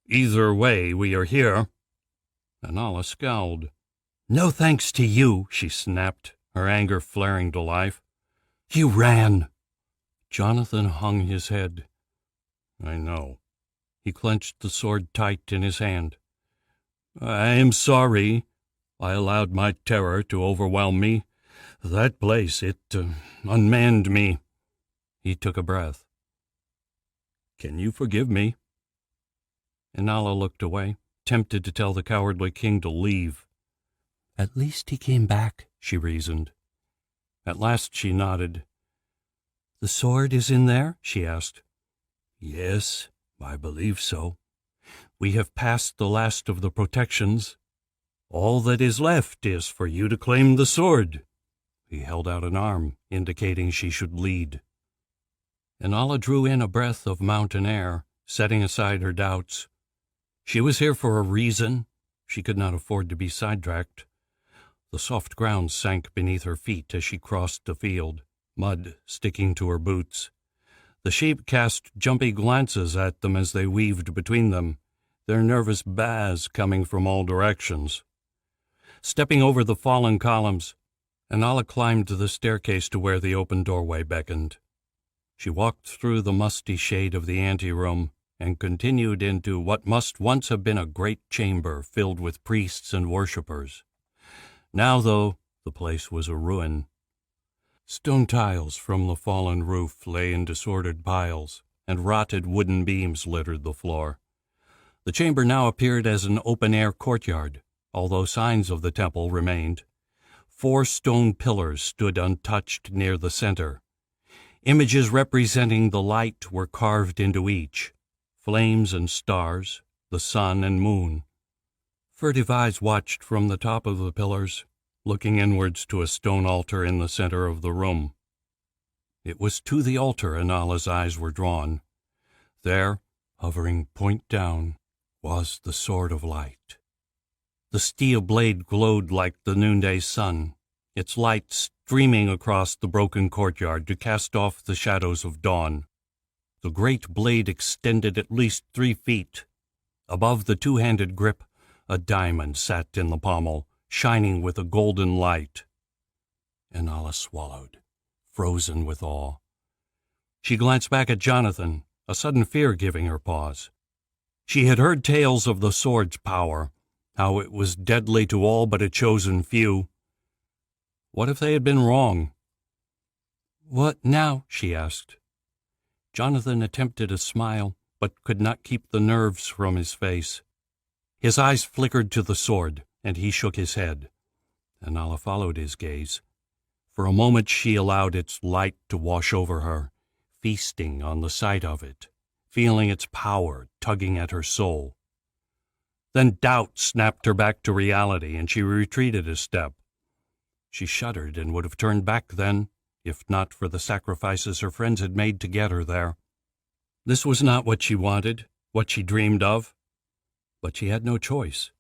Speaker 1: Either way, we are here." Anala scowled. "No thanks to you," she snapped, her anger flaring to life. "You ran." Jonathan hung his head. "I know." He clenched the sword tight in his hand. "I am sorry. I allowed my terror to overwhelm me. That place, it unmanned me." He took a breath. "Can you forgive me?" Inala looked away, tempted to tell the cowardly king to leave. "At least he came back," she reasoned. At last she nodded. "The sword is in there?" she asked. "Yes, I believe so. We have passed the last of the protections. All that is left is for you to claim the sword." He held out an arm, indicating she should lead. Inala drew in a breath of mountain air, setting aside her doubts. She was here for a reason. She could not afford to be sidetracked. The soft ground sank beneath her feet as she crossed the field, mud sticking to her boots. The sheep cast jumpy glances at them as they weaved between them, their nervous baas coming from all directions. Stepping over the fallen columns, Inala climbed the staircase to where the open doorway beckoned. She walked through the musty shade of the anteroom and continued into what must once have been a great chamber filled with priests and worshippers. Now, though, the place was a ruin. Stone tiles from the fallen roof lay in disordered piles, and rotted wooden beams littered the floor. The chamber now appeared as an open-air courtyard, although signs of the temple remained. 4 stone pillars stood untouched near the center. Images representing the light were carved into each, flames and stars, the sun and moon. Furtive eyes watched from the top of the pillars, looking inwards to a stone altar in the center of the room. It was to the altar Inala's eyes were drawn. There, hovering point down, was the Sword of Light. The steel blade glowed like the noonday sun, its light streaming across the broken courtyard to cast off the shadows of dawn. The great blade extended at least 3 feet. Above the 2-handed grip, a diamond sat in the pommel, shining with a golden light. Inala swallowed, frozen with awe. She glanced back at Jonathan, a sudden fear giving her pause. She had heard tales of the sword's power, how it was deadly to all but a chosen few. What if they had been wrong? "What now?" she asked. Jonathan attempted a smile, but could not keep the nerves from his face. His eyes flickered to the sword, and he shook his head. Inala followed his gaze. For a moment she allowed its light to wash over her, feasting on the sight of it, feeling its power tugging at her soul. Then doubt snapped her back to reality, and she retreated a step. She shuddered and would have turned back then, if not for the sacrifices her friends had made to get her there. This was not what she wanted, what she dreamed of, but she had no choice.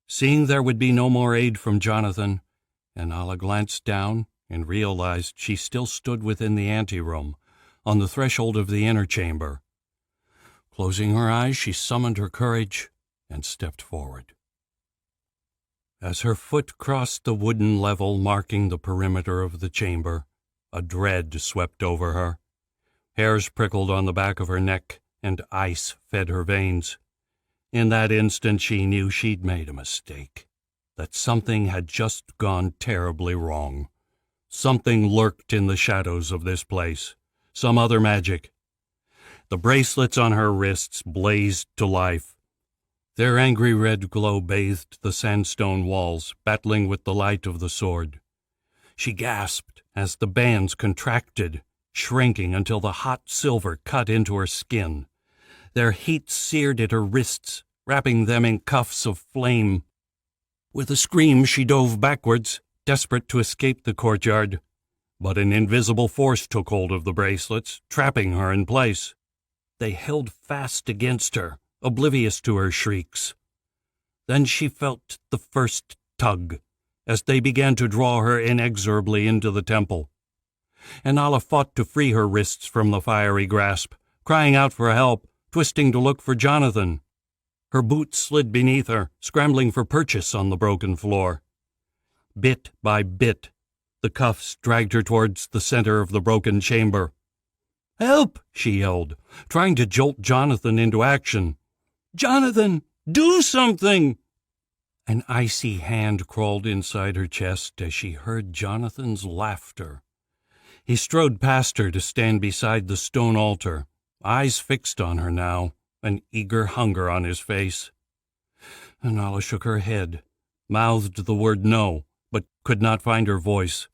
Speaker 1: Seeing there would be no more aid from Jonathan, Inala glanced down and realized she still stood within the anteroom, on the threshold of the inner chamber. Closing her eyes, she summoned her courage and stepped forward. As her foot crossed the wooden level marking the perimeter of the chamber, a dread swept over her. Hairs prickled on the back of her neck, and ice fed her veins. In that instant she knew she'd made a mistake, that something had just gone terribly wrong. Something lurked in the shadows of this place, some other magic. The bracelets on her wrists blazed to life. Their angry red glow bathed the sandstone walls, battling with the light of the sword. She gasped as the bands contracted, shrinking until the hot silver cut into her skin. Their heat seared at her wrists, wrapping them in cuffs of flame. With a scream, she dove backwards, desperate to escape the courtyard. But an invisible force took hold of the bracelets, trapping her in place. They held fast against her, oblivious to her shrieks. Then she felt the first tug, as they began to draw her inexorably into the temple. Anala fought to free her wrists from the fiery grasp, crying out for help, twisting to look for Jonathan. Her boots slid beneath her, scrambling for purchase on the broken floor. Bit by bit, the cuffs dragged her towards the center of the broken chamber. "Help!" she yelled, trying to jolt Jonathan into action. "Jonathan, do something!" An icy hand crawled inside her chest as she heard Jonathan's laughter. He strode past her to stand beside the stone altar, eyes fixed on her now, an eager hunger on his face. Anala shook her head, mouthed the word no, but could not find her voice.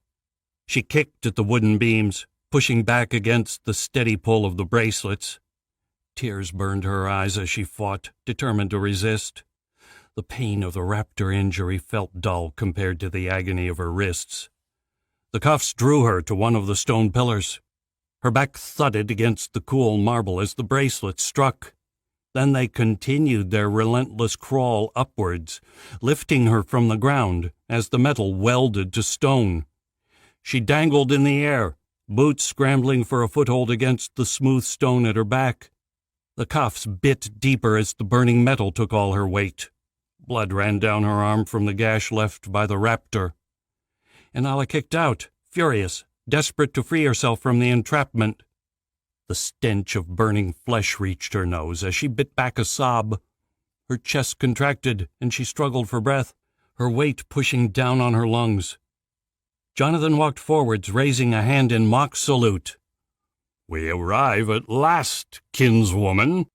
Speaker 1: She kicked at the wooden beams, pushing back against the steady pull of the bracelets. Tears burned her eyes as she fought, determined to resist. The pain of the raptor injury felt dull compared to the agony of her wrists. The cuffs drew her to one of the stone pillars. Her back thudded against the cool marble as the bracelets struck. Then they continued their relentless crawl upwards, lifting her from the ground as the metal welded to stone. She dangled in the air, boots scrambling for a foothold against the smooth stone at her back. The cuffs bit deeper as the burning metal took all her weight. Blood ran down her arm from the gash left by the raptor. Anala kicked out, furious, desperate to free herself from the entrapment. The stench of burning flesh reached her nose as she bit back a sob. Her chest contracted, and she struggled for breath, her weight pushing down on her lungs. Jonathan walked forwards, raising a hand in mock salute.
Speaker 2: "We arrive at last, kinswoman."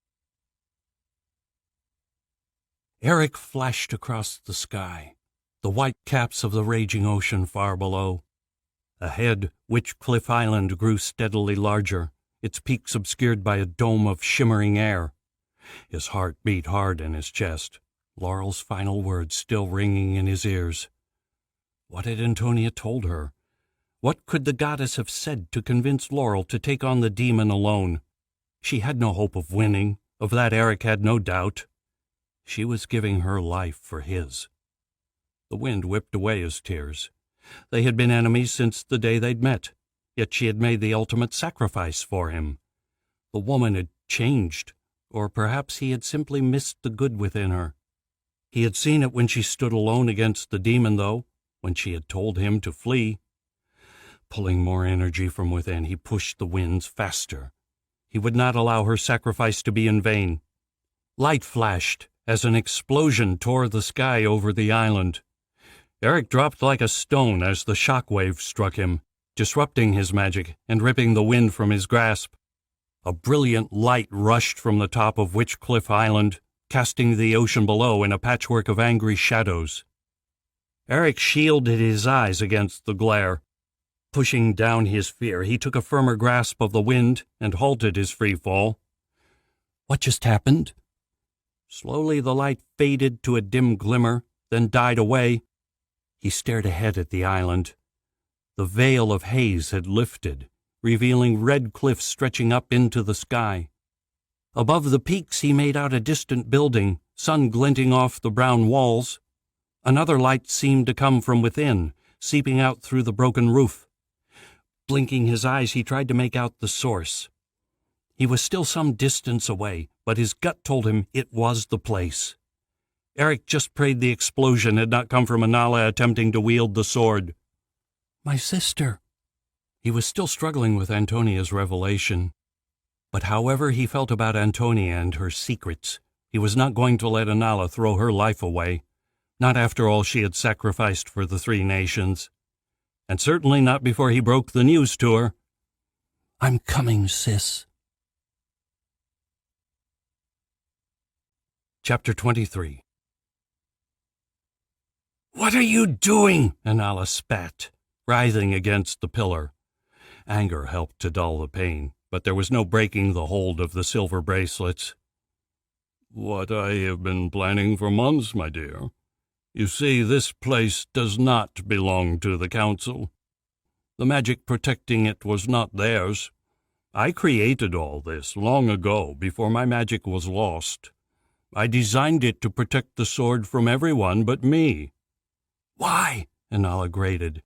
Speaker 1: Eric flashed across the sky, the white caps of the raging ocean far below. Ahead, Witch Cliff Island grew steadily larger, its peaks obscured by a dome of shimmering air. His heart beat hard in his chest, Laurel's final words still ringing in his ears. What had Antonia told her? What could the goddess have said to convince Laurel to take on the demon alone? She had no hope of winning, of that Eric had no doubt. She was giving her life for his. The wind whipped away his tears. They had been enemies since the day they'd met, yet she had made the ultimate sacrifice for him. The woman had changed, or perhaps he had simply missed the good within her. He had seen it when she stood alone against the demon, though, when she had told him to flee. Pulling more energy from within, he pushed the winds faster. He would not allow her sacrifice to be in vain. Light flashed as an explosion tore the sky over the island. Eric dropped like a stone as the shock wave struck him, disrupting his magic and ripping the wind from his grasp. A brilliant light rushed from the top of Witch Cliff Island, casting the ocean below in a patchwork of angry shadows. Eric shielded his eyes against the glare. Pushing down his fear, he took a firmer grasp of the wind and halted his free fall. What just happened? Slowly the light faded to a dim glimmer, then died away. He stared ahead at the island. The veil of haze had lifted, revealing red cliffs stretching up into the sky. Above the peaks he made out a distant building, sun glinting off the brown walls. Another light seemed to come from within, seeping out through the broken roof. Blinking his eyes, he tried to make out the source. He was still some distance away, but his gut told him it was the place. Eric just prayed the explosion had not come from Anala attempting to wield the sword. My sister. He was still struggling with Antonia's revelation. But however he felt about Antonia and her secrets, he was not going to let Anala throw her life away, not after all she had sacrificed for the 3 nations. And certainly not before he broke the news to her. I'm coming, sis. Chapter 23. What are you doing? Anala spat, writhing against the pillar. Anger helped to dull the pain, but there was no breaking the hold of the silver bracelets.
Speaker 2: What I have been planning for months, my dear. You see, this place does not belong to the Council. The magic protecting it was not theirs. I created all this long ago, before my magic was lost. I designed it to protect the sword from everyone but me.
Speaker 1: Why?
Speaker 5: Inala grated.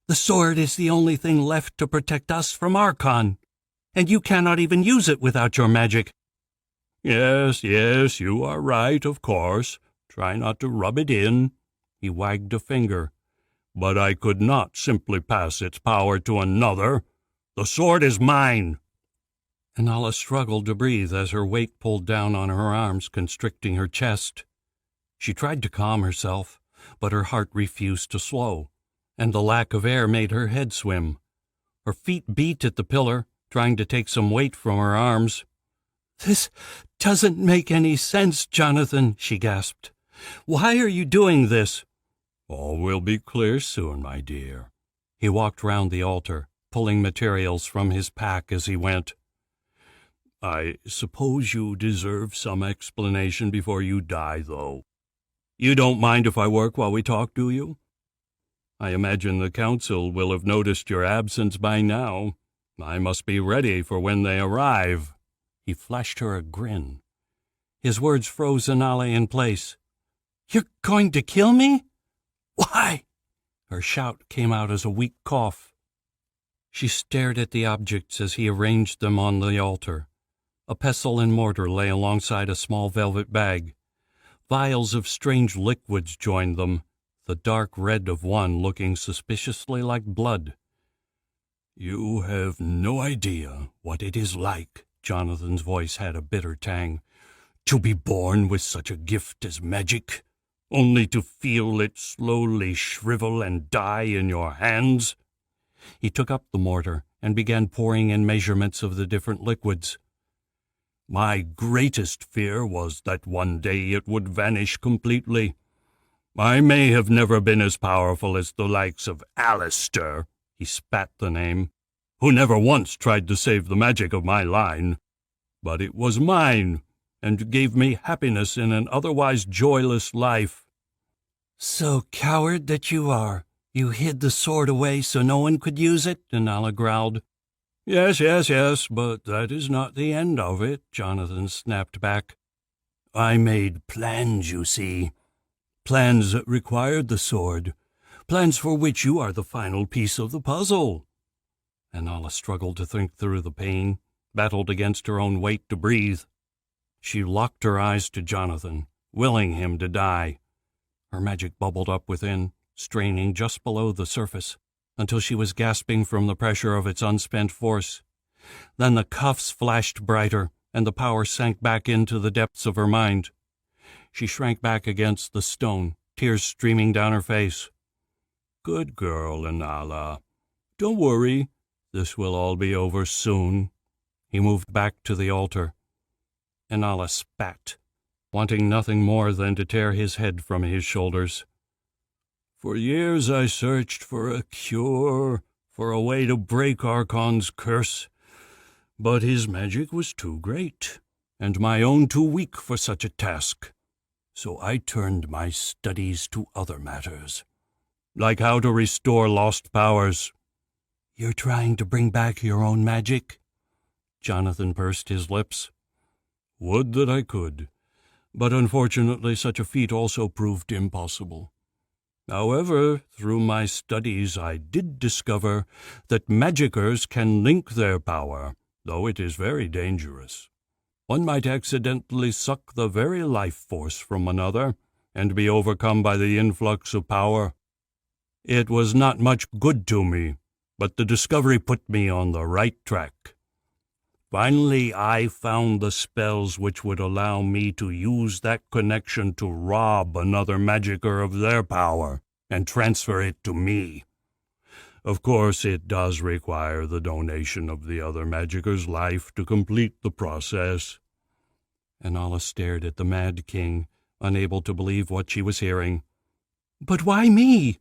Speaker 5: "The sword is the only thing left to protect us from Archon, and you cannot even use it without your magic."
Speaker 2: Yes, you are right, of course. Try not to rub it in. He wagged a finger. But I could not simply pass its power to another. The sword is mine.
Speaker 5: Inala struggled to breathe as her weight pulled down on her arms, constricting her chest. She tried to calm herself, but her heart refused to slow, and the lack of air made her head swim. Her feet beat at the pillar, trying to take some weight from her arms. "This doesn't make any sense, Jonathan," she gasped. "Why are you doing this?"
Speaker 2: "All will be clear soon, my dear."
Speaker 5: He walked round the altar, pulling materials from his pack as he went.
Speaker 2: "I suppose you deserve some explanation before you die, though. You don't mind if I work while we talk, do you? I imagine the council will have noticed your absence by now. I must be ready for when they arrive."
Speaker 5: He flashed her a grin. His words froze Inala in place. "You're going to kill me? Why?" Her shout came out as a weak cough. She stared at the objects as he arranged them on the altar. A pestle and mortar lay alongside a small velvet bag. Vials of strange liquids joined them, the dark red of one looking suspiciously like blood.
Speaker 2: "You have no idea what it is like," Jonathan's voice had a bitter tang, "to be born with such a gift as magic, only to feel it slowly shrivel and die in your hands."
Speaker 5: He took up the mortar and began pouring in measurements of the different liquids.
Speaker 2: "My greatest fear was that one day it would vanish completely. I may have never been as powerful as the likes of Alistair," he spat the name, "who never once tried to save the magic of my line. But it was mine, and gave me happiness in an otherwise joyless life."
Speaker 5: "So coward that you are, you hid the sword away so no one could use it?" Inala growled.
Speaker 2: Yes, but that is not the end of it," Jonathan snapped back. "I made plans, you see. Plans that required the sword. Plans for which you are the final piece of the puzzle."
Speaker 5: Inala struggled to think through the pain, battled against her own weight to breathe. She locked her eyes to Jonathan, willing him to die. Her magic bubbled up within, straining just below the surface, until she was gasping from the pressure of its unspent force. Then the cuffs flashed brighter, and the power sank back into the depths of her mind. She shrank back against the stone, tears streaming down her face.
Speaker 2: "Good girl, Inala. Don't worry. This will all be over soon."
Speaker 5: He moved back to the altar. Inala spat, wanting nothing more than to tear his head from his shoulders.
Speaker 2: "For years I searched for a cure, for a way to break Archon's curse. But his magic was too great, and my own too weak for such a task. So I turned my studies to other matters, like how to restore lost powers."
Speaker 5: "You're trying to bring back your own magic?" Jonathan pursed his lips.
Speaker 2: "Would that I could, but unfortunately such a feat also proved impossible. However, through my studies I did discover that magickers can link their power, though it is very dangerous. One might accidentally suck the very life force from another and be overcome by the influx of power. It was not much good to me, but the discovery put me on the right track. Finally, I found the spells which would allow me to use that connection to rob another magicker of their power and transfer it to me. Of course, it does require the donation of the other magicker's life to complete the process."
Speaker 5: Inala stared at the Mad King, unable to believe what she was hearing. "But why me?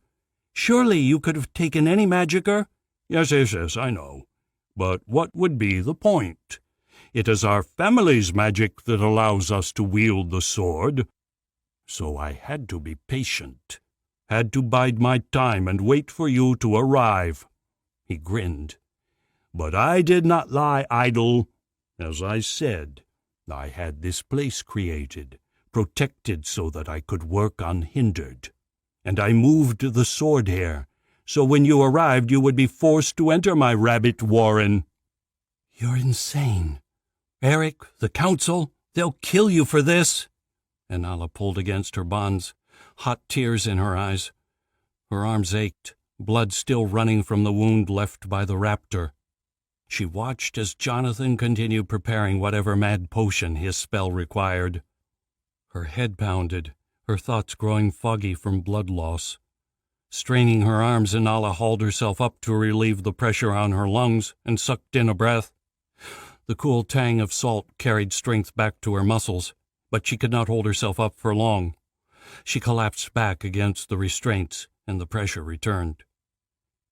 Speaker 5: Surely you could have taken any magicker."
Speaker 2: Yes, I know. But what would be the point? It is our family's magic that allows us to wield the sword. So I had to be patient, had to bide my time and wait for you to arrive." He grinned. "But I did not lie idle. As I said, I had this place created, protected so that I could work unhindered.
Speaker 1: and I moved the sword here, so when you arrived you would be forced to enter my rabbit warren."
Speaker 5: "You're insane. Eric, the council, they'll kill you for this." Anala pulled against her bonds, hot tears in her eyes. Her arms ached, blood still running from the wound left by the raptor. She watched as Jonathan continued preparing whatever mad potion his spell required. Her head pounded, her thoughts growing foggy from blood loss. Straining her arms, Anala hauled herself up to relieve the pressure on her lungs and sucked in a breath. The cool tang of salt carried strength back to her muscles, but she could not hold herself up for long. She collapsed back against the restraints, and the pressure returned.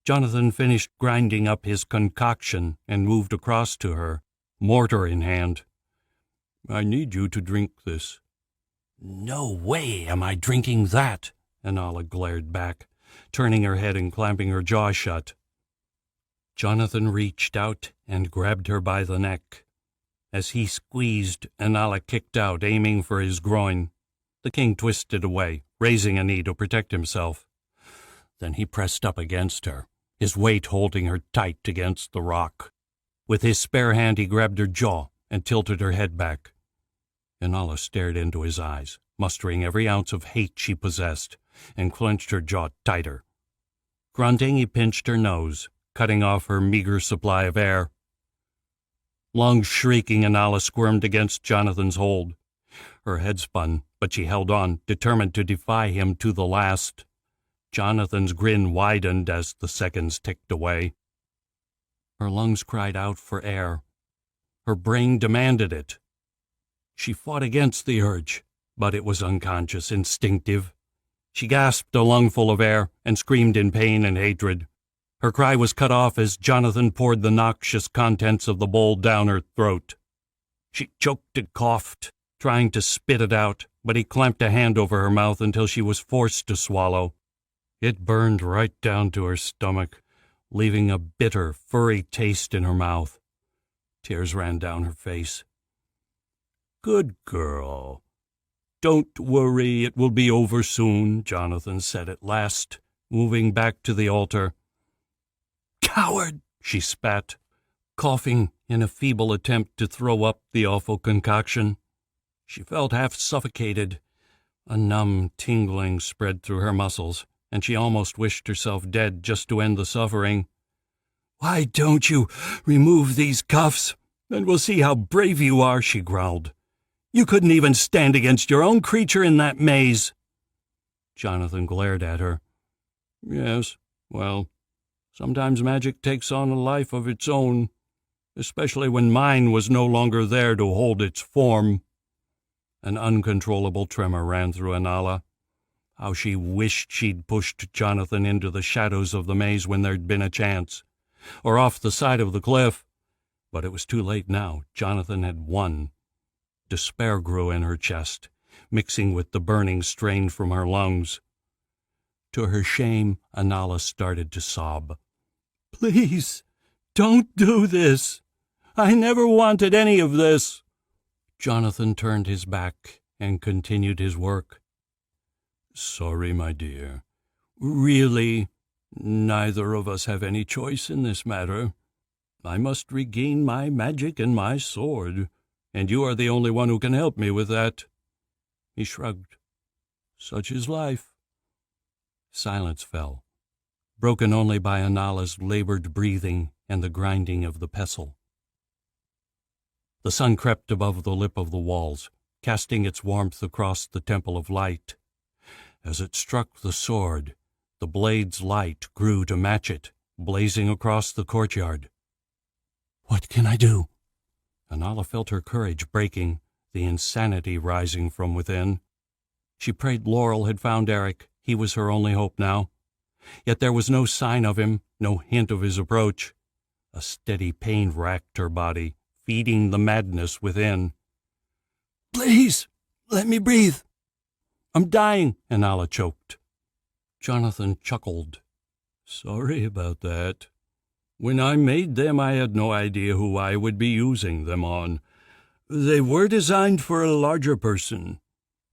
Speaker 5: Jonathan finished grinding up his concoction and moved across to her, mortar in hand.
Speaker 1: "I need you to drink this."
Speaker 5: "No way am I drinking that," Anala glared back, turning her head and clamping her jaw shut. Jonathan reached out and grabbed her by the neck. As he squeezed, Anala kicked out, aiming for his groin. The king twisted away, raising a knee to protect himself. Then he pressed up against her, his weight holding her tight against the rock. With his spare hand he grabbed her jaw and tilted her head back. Anala stared into his eyes, mustering every ounce of hate she possessed, and clenched her jaw tighter. Grunting, he pinched her nose, cutting off her meager supply of air. Long shrieking, Anala squirmed against Jonathan's hold. Her head spun, but she held on, determined to defy him to the last. Jonathan's grin widened as the seconds ticked away. Her lungs cried out for air. Her brain demanded it. She fought against the urge, but it was unconscious, instinctive. She gasped a lungful of air and screamed in pain and hatred. Her cry was cut off as Jonathan poured the noxious contents of the bowl down her throat. She choked and coughed, trying to spit it out, but he clamped a hand over her mouth until she was forced to swallow. It burned right down to her stomach, leaving a bitter, furry taste in her mouth. Tears ran down her face.
Speaker 1: "Good girl. Don't worry, it will be over soon," Jonathan said at last, moving back to the altar.
Speaker 5: "Coward!" she spat, coughing in a feeble attempt to throw up the awful concoction. She felt half suffocated. A numb tingling spread through her muscles, and she almost wished herself dead just to end the suffering. "Why don't you remove these cuffs, and we'll see how brave you are," she growled. "You couldn't even stand against your own creature in that maze." Jonathan glared at her.
Speaker 1: "Yes, well, sometimes magic takes on a life of its own, especially when mine was no longer there to hold its form."
Speaker 5: An uncontrollable tremor ran through Anala. How she wished she'd pushed Jonathan into the shadows of the maze when there'd been a chance, or off the side of the cliff. But it was too late now. Jonathan had won. Despair grew in her chest, mixing with the burning strain from her lungs. To her shame, Anala started to sob.
Speaker 1: "Please, don't do this. I never wanted any of this."
Speaker 5: Jonathan turned his back and continued his work.
Speaker 1: "Sorry, my dear. Really, neither of us have any choice in this matter. I must regain my magic and my sword, and you are the only one who can help me with that." He shrugged. "Such is life." Silence fell, broken only by Anala's labored breathing and the grinding of the pestle. The sun crept above the lip of the walls, casting its warmth across the temple of light. As it struck the sword, the blade's light grew to match it, blazing across the courtyard.
Speaker 5: "What can I do?"
Speaker 1: Anala felt her courage breaking, the insanity rising from within. She prayed Laurel had found Eric. He was her only hope now. Yet there was no sign of him, no hint of his approach. A steady pain racked her body, feeding the madness within.
Speaker 5: "Please, let me breathe."
Speaker 1: "I'm dying," Anala choked. Jonathan chuckled. "Sorry about that. When I made them, I had no idea who I would be using them on. They were designed for a larger person.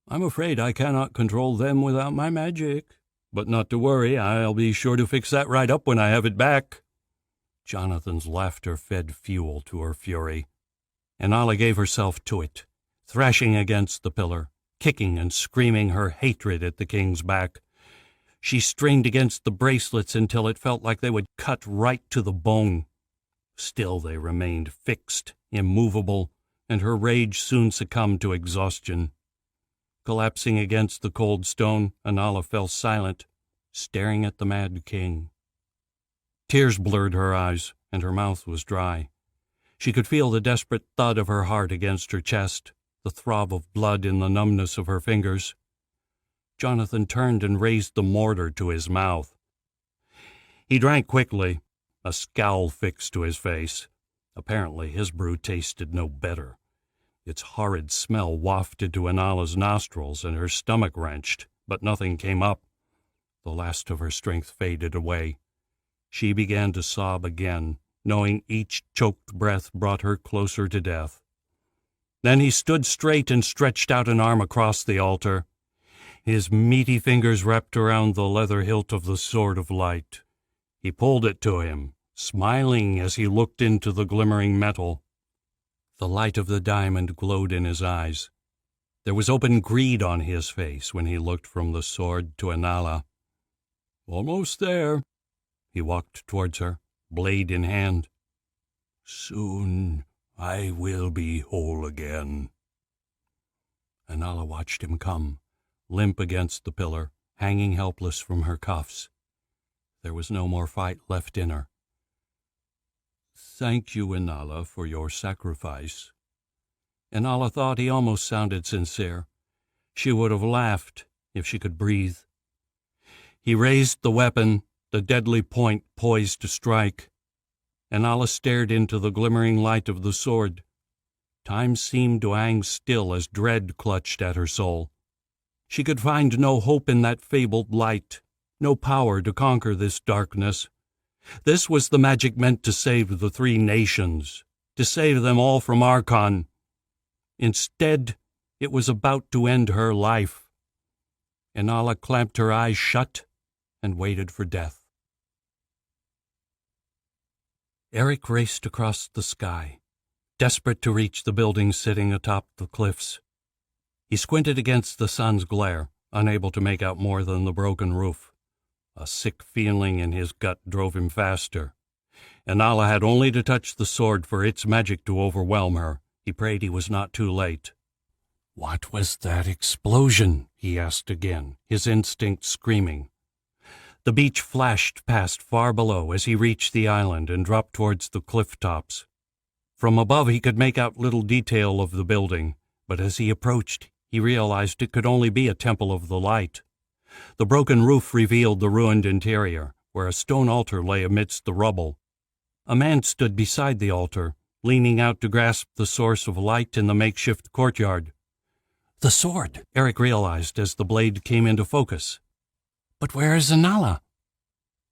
Speaker 1: I'm afraid I cannot control them without my magic, But not to worry, I'll be sure to fix that right up when I have it back." Jonathan's laughter fed fuel to her fury. Anala gave herself to it, thrashing against the pillar, kicking and screaming her hatred at the king's back. She strained against the bracelets until it felt like they would cut right to the bone. Still they remained fixed, immovable, and her rage soon succumbed to exhaustion. Collapsing against the cold stone, Anala fell silent, staring at the mad king. Tears blurred her eyes, and her mouth was dry. She could feel the desperate thud of her heart against her chest, the throb of blood in the numbness of her fingers. Jonathan turned and raised the mortar to his mouth. He drank quickly, a scowl fixed to his face. Apparently his brew tasted no better. Its horrid smell wafted to Anala's nostrils, and her stomach wrenched, but nothing came up. The last of her strength faded away. She began to sob again, knowing each choked breath brought her closer to death. Then he stood straight and stretched out an arm across the altar. His meaty fingers wrapped around the leather hilt of the Sword of Light. He pulled it to him, smiling as he looked into the glimmering metal. The light of the diamond glowed in his eyes. There was open greed on his face when he looked from the sword to Anala. "Almost there." He walked towards her, blade in hand. "Soon I will be whole again." Anala watched him come, limp against the pillar, hanging helpless from her cuffs. There was no more fight left in her. "Thank you, Anala, for your sacrifice." Anala thought he almost sounded sincere. She would have laughed if she could breathe. He raised the weapon, the deadly point poised to strike. Anala stared into the glimmering light of the sword. Time seemed to hang still as dread clutched at her soul. She could find no hope in that fabled light, no power to conquer this darkness. This was the magic meant to save the 3 nations, to save them all from Archon. Instead, it was about to end her life. Anala clamped her eyes shut and waited for death. Eric raced across the sky, desperate to reach the building sitting atop the cliffs. He squinted against the sun's glare, unable to make out more than the broken roof. A sick feeling in his gut drove him faster. Anala had only to touch the sword for its magic to overwhelm her. He prayed he was not too late. "What was that explosion?" he asked again, his instinct screaming. The beach flashed past far below as he reached the island and dropped towards the cliff tops. From above he could make out little detail of the building, but as he approached, he realized it could only be a temple of the light. The broken roof revealed the ruined interior, where a stone altar lay amidst the rubble. A man stood beside the altar, leaning out to grasp the source of light in the makeshift courtyard. "The sword," Eric realized as the blade came into focus. "But where is Anala?"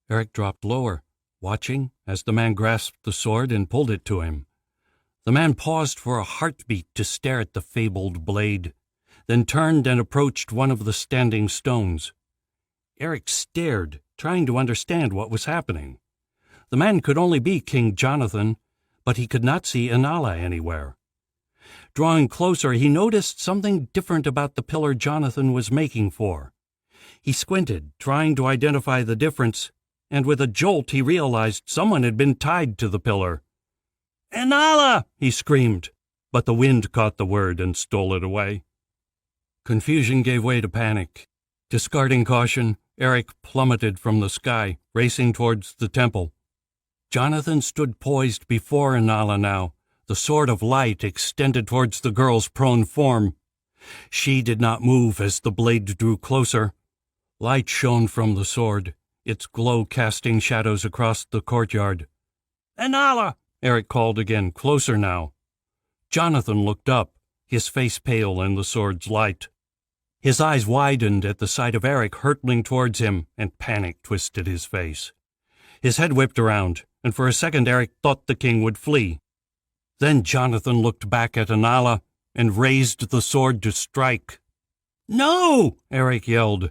Speaker 1: Eric dropped lower, watching as the man grasped the sword and pulled it to him. The man paused for a heartbeat to stare at the fabled blade, then turned and approached one of the standing stones. Eric stared, trying to understand what was happening. The man could only be King Jonathan, but he could not see Anala anywhere. Drawing closer, he noticed something different about the pillar Jonathan was making for. He squinted, trying to identify the difference, and with a jolt he realized someone had been tied to the pillar. "Anala!" he screamed, but the wind caught the word and stole it away. Confusion gave way to panic. Discarding caution, Eric plummeted from the sky, racing towards the temple. Jonathan stood poised before Anala now, the sword of light extended towards the girl's prone form. She did not move as the blade drew closer. Light shone from the sword, its glow casting shadows across the courtyard. "Anala!" Eric called again, closer now. Jonathan looked up, his face pale in the sword's light. His eyes widened at the sight of Eric hurtling towards him, and panic twisted his face. His head whipped around, and for a second Eric thought the king would flee. Then Jonathan looked back at Anala and raised the sword to strike. "No!" Eric yelled.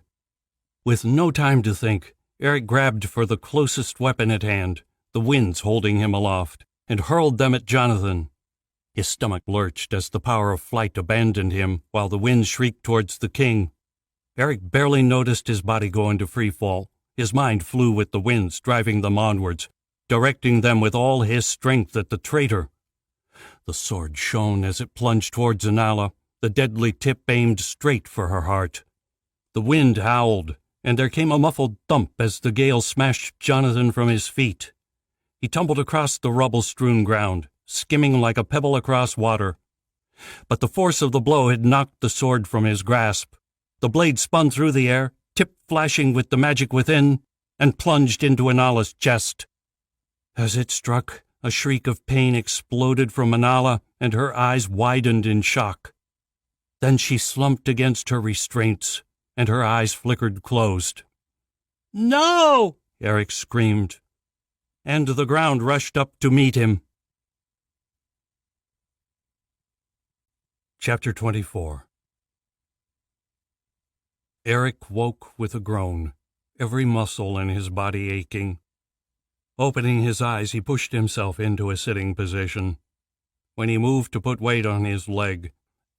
Speaker 1: With no time to think, Eric grabbed for the closest weapon at hand, the winds holding him aloft, and hurled them at Jonathan. His stomach lurched as the power of flight abandoned him, while the wind shrieked towards the king. Eric barely noticed his body go into free fall. His mind flew with the winds, driving them onwards, directing them with all his strength at the traitor. The sword shone as it plunged towards Inala, the deadly tip aimed straight for her heart. The wind howled, and there came a muffled thump as the gale smashed Jonathan from his feet. He tumbled across the rubble-strewn ground, skimming like a pebble across water. But the force of the blow had knocked the sword from his grasp. The blade spun through the air, tip flashing with the magic within, and plunged into Inala's chest. As it struck, a shriek of pain exploded from Inala, and her eyes widened in shock. Then she slumped against her restraints, and her eyes flickered closed. "No!" Eric screamed, and the ground rushed up to meet him. Chapter 24. Eric woke with a groan, every muscle in his body aching. Opening his eyes, he pushed himself into a sitting position. When he moved to put weight on his leg,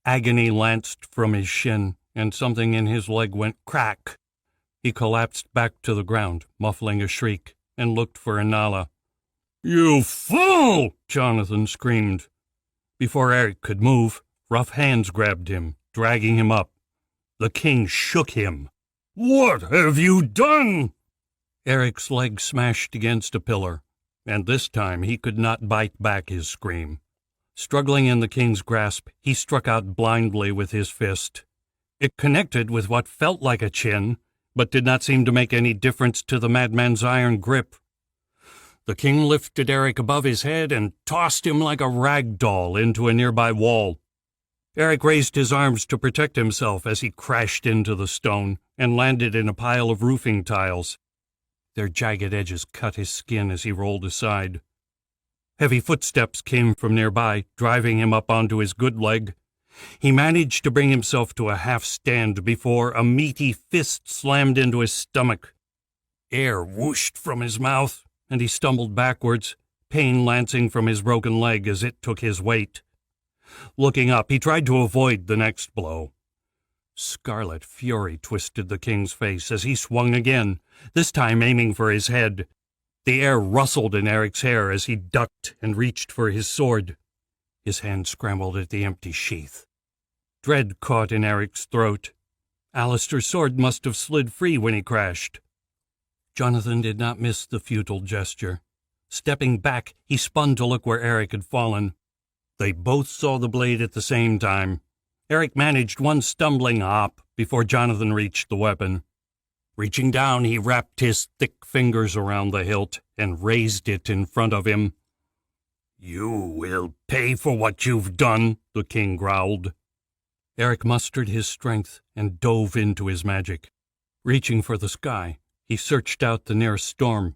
Speaker 1: agony lanced from his shin, and something in his leg went crack. He collapsed back to the ground, muffling a shriek, and looked for Inala. "You fool!" Jonathan screamed. Before Eric could move, rough hands grabbed him, dragging him up. The king shook him. "What have you done?" Eric's leg smashed against a pillar, and this time he could not bite back his scream. Struggling in the king's grasp, he struck out blindly with his fist. It connected with what felt like a chin, but did not seem to make any difference to the madman's iron grip. The king lifted Eric above his head and tossed him like a rag doll into a nearby wall. Eric raised his arms to protect himself as he crashed into the stone and landed in a pile of roofing tiles. Their jagged edges cut his skin as he rolled aside. Heavy footsteps came from nearby, driving him up onto his good leg. He managed to bring himself to a half-stand before a meaty fist slammed into his stomach. Air whooshed from his mouth, and he stumbled backwards, pain lancing from his broken leg as it took his weight. Looking up, he tried to avoid the next blow. Scarlet fury twisted the king's face as he swung again, this time aiming for his head. The air rustled in Eric's hair as he ducked and reached for his sword. His hand scrambled at the empty sheath. Dread caught in Eric's throat. Alistair's sword must have slid free when he crashed. Jonathan did not miss the futile gesture. Stepping back, he spun to look where Eric had fallen. They both saw the blade at the same time. Eric managed one stumbling hop before Jonathan reached the weapon. Reaching down, he wrapped his thick fingers around the hilt and raised it in front of him. "You will pay for what you've done," the king growled. Eric mustered his strength and dove into his magic. Reaching for the sky, he searched out the nearest storm.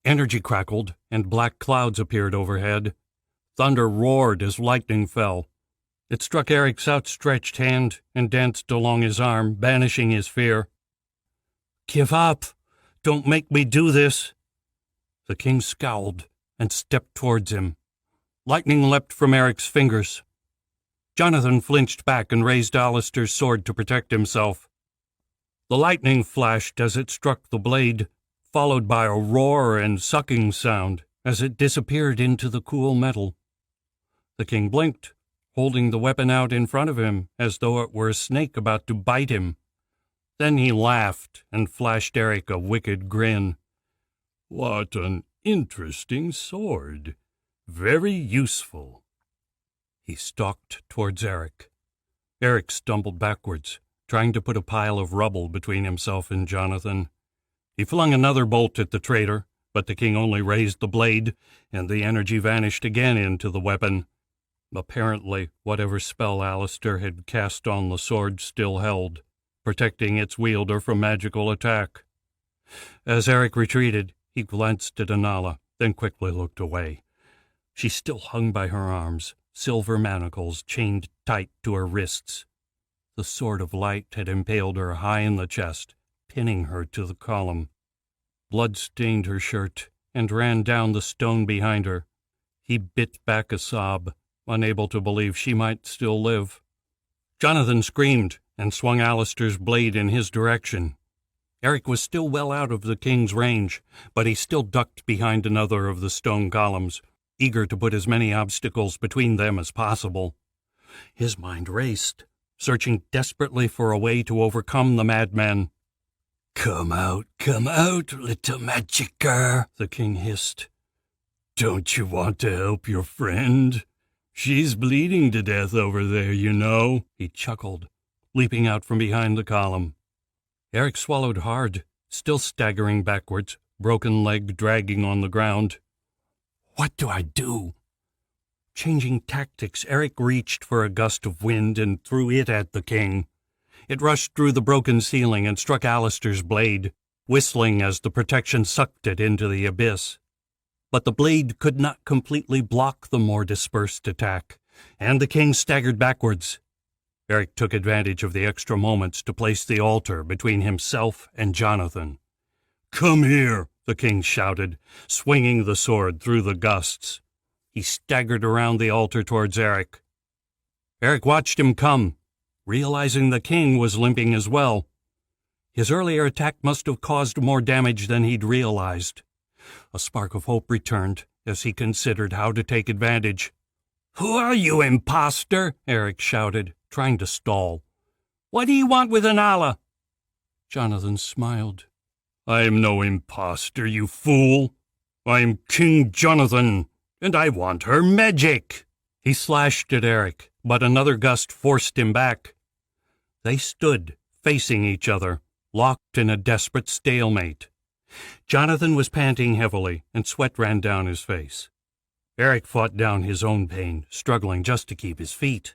Speaker 1: Energy crackled, and black clouds appeared overhead. Thunder roared as lightning fell. It struck Eric's outstretched hand and danced along his arm, banishing his fear. "Give up! Don't make me do this!" The king scowled and stepped towards him. Lightning leapt from Eric's fingers. Jonathan flinched back and raised Alistair's sword to protect himself. The lightning flashed as it struck the blade, followed by a roar and sucking sound as it disappeared into the cool metal. The king blinked, holding the weapon out in front of him as though it were a snake about to bite him. Then he laughed and flashed Eric a wicked grin. "What an interesting sword. Very useful." He stalked towards Eric. Eric stumbled backwards, trying to put a pile of rubble between himself and Jonathan. He flung another bolt at the traitor, but the king only raised the blade, and the energy vanished again into the weapon. Apparently, whatever spell Alistair had cast on the sword still held, protecting its wielder from magical attack. As Eric retreated, he glanced at Inala, then quickly looked away. She still hung by her arms, silver manacles chained tight to her wrists. The sword of light had impaled her high in the chest, pinning her to the column. Blood stained her shirt and ran down the stone behind her. He bit back a sob, unable to believe she might still live. Jonathan screamed and swung Alistair's blade in his direction. Eric was still well out of the king's range, but he still ducked behind another of the stone columns, eager to put as many obstacles between them as possible. His mind raced, searching desperately for a way to overcome the madman.
Speaker 4: Come out, little magicier," the king hissed. "Don't you want to help your friend? She's bleeding to death over there, you know," he chuckled, leaping out from behind the column.
Speaker 1: Eric swallowed hard, still staggering backwards, broken leg dragging on the ground. What do I do? Changing tactics, Eric reached for a gust of wind and threw it at the king. It rushed through the broken ceiling and struck Alistair's blade, whistling as the protection sucked it into the abyss. But the blade could not completely block the more dispersed attack, and the king staggered backwards. Eric took advantage of the extra moments to place the altar between himself and Jonathan. "Come here," the king shouted, swinging the sword through the gusts. He staggered around the altar towards Eric. Eric watched him come, realizing the king was limping as well. His earlier attack must have caused more damage than he'd realized. A spark of hope returned as he considered how to take advantage. "Who are you, imposter?" Eric shouted, trying to stall. "What do you want with Anala?" Jonathan smiled. "I am no imposter, you fool. I am King Jonathan, and I want her magic." He slashed at Eric, but another gust forced him back. They stood, facing each other, locked in a desperate stalemate. Jonathan was panting heavily, and sweat ran down his face. Eric fought down his own pain, struggling just to keep his feet.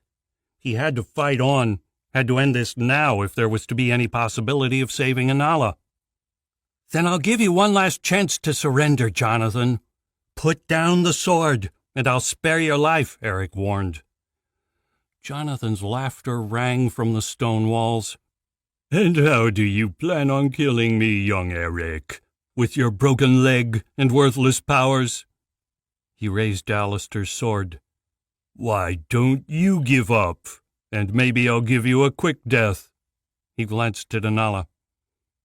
Speaker 1: He had to fight on, had to end this now if there was to be any possibility of saving Anala. "Then I'll give you one last chance to surrender, Jonathan. Put down the sword, and I'll spare your life," Eric warned. Jonathan's laughter rang from the stone walls. "And how do you plan on killing me, young Eric? With your broken leg and worthless powers?" He raised Alistair's sword. "Why don't you give up? And maybe I'll give you a quick death." He glanced at Anala.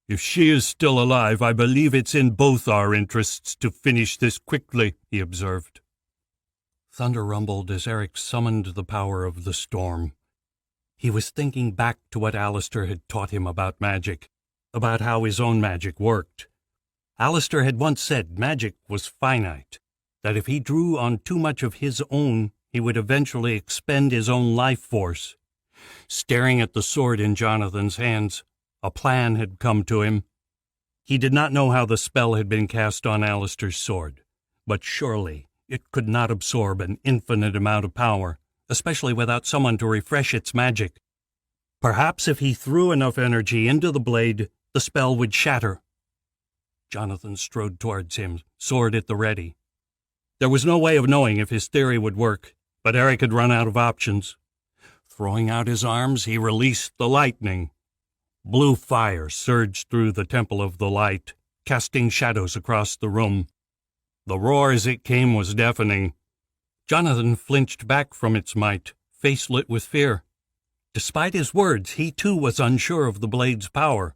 Speaker 1: "If she is still alive, I believe it's in both our interests to finish this quickly," he observed. Thunder rumbled as Eric summoned the power of the storm. He was thinking back to what Alistair had taught him about magic, about how his own magic worked. Alistair had once said magic was finite, that if he drew on too much of his own, he would eventually expend his own life force. Staring at the sword in Jonathan's hands, a plan had come to him. He did not know how the spell had been cast on Alistair's sword, but surely it could not absorb an infinite amount of power, especially without someone to refresh its magic. Perhaps if he threw enough energy into the blade, the spell would shatter. Jonathan strode towards him, sword at the ready. There was no way of knowing if his theory would work, but Eric had run out of options. Throwing out his arms, he released the lightning. Blue fire surged through the Temple of the Light, casting shadows across the room. The roar as it came was deafening. Jonathan flinched back from its might, face lit with fear. Despite his words, he too was unsure of the blade's power.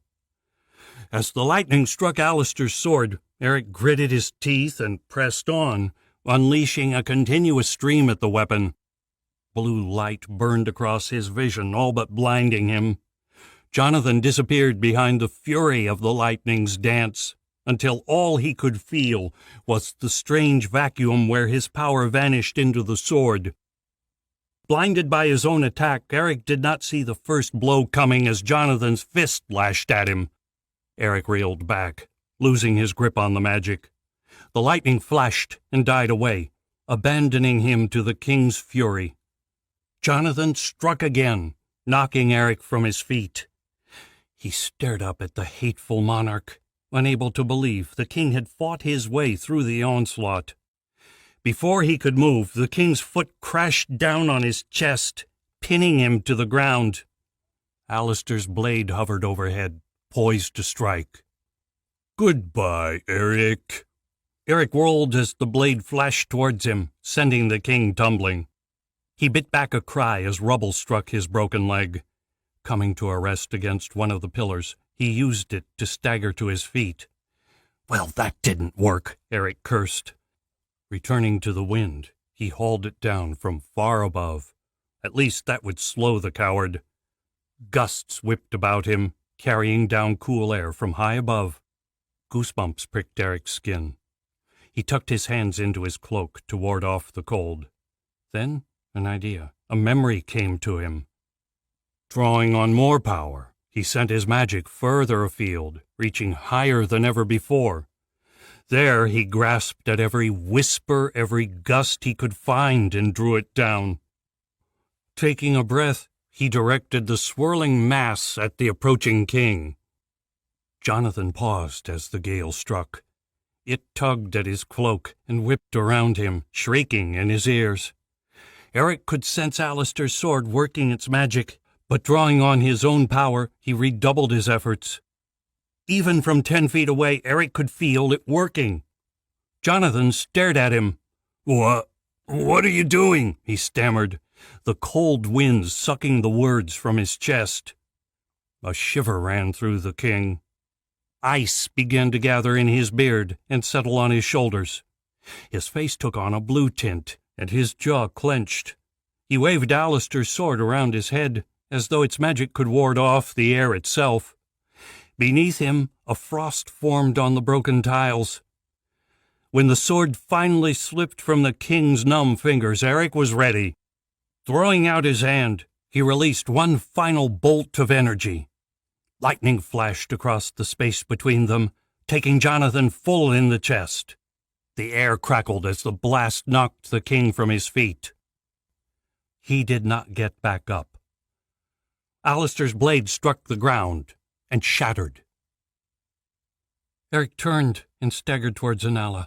Speaker 1: As the lightning struck Alistair's sword, Eric gritted his teeth and pressed on, unleashing a continuous stream at the weapon. Blue light burned across his vision, all but blinding him. Jonathan disappeared behind the fury of the lightning's dance, until all he could feel was the strange vacuum where his power vanished into the sword. Blinded by his own attack, Eric did not see the first blow coming as Jonathan's fist lashed at him. Eric reeled back, losing his grip on the magic. The lightning flashed and died away, abandoning him to the king's fury. Jonathan struck again, knocking Eric from his feet. He stared up at the hateful monarch, unable to believe the king had fought his way through the onslaught. Before he could move, the king's foot crashed down on his chest, pinning him to the ground. Alistair's blade hovered overhead, poised to strike.
Speaker 2: Goodbye, Eric.
Speaker 1: Eric whirled as the blade flashed towards him, sending the king tumbling. He bit back a cry as rubble struck his broken leg. Coming to a rest against one of the pillars, he used it to stagger to his feet. Well, that didn't work, Eric cursed. Returning to the wind, he hauled it down from far above. At least that would slow the coward. Gusts whipped about him, carrying down cool air from high above. Goosebumps pricked Eric's skin. He tucked his hands into his cloak to ward off the cold. Then an idea, a memory came to him. Drawing on more power, he sent his magic further afield, reaching higher than ever before. There he grasped at every whisper, every gust he could find, and drew it down. Taking a breath, he directed the swirling mass at the approaching king. Jonathan paused as the gale struck. It tugged at his cloak and whipped around him, shrieking in his ears. Eric could sense Alistair's sword working its magic, but drawing on his own power, he redoubled his efforts. Even from 10 feet away, Eric could feel it working. Jonathan stared at him. What are you doing?" he stammered, the cold winds sucking the words from his chest. A shiver ran through the king. Ice began to gather in his beard and settle on his shoulders. His face took on a blue tint, and his jaw clenched. He waved Alistair's sword around his head, as though its magic could ward off the air itself. Beneath him, a frost formed on the broken tiles. When the sword finally slipped from the king's numb fingers, Eric was ready. Throwing out his hand, he released one final bolt of energy. Lightning flashed across the space between them, taking Jonathan full in the chest. The air crackled as the blast knocked the king from his feet. He did not get back up. Alistair's blade struck the ground and shattered. Eric turned and staggered towards Anala.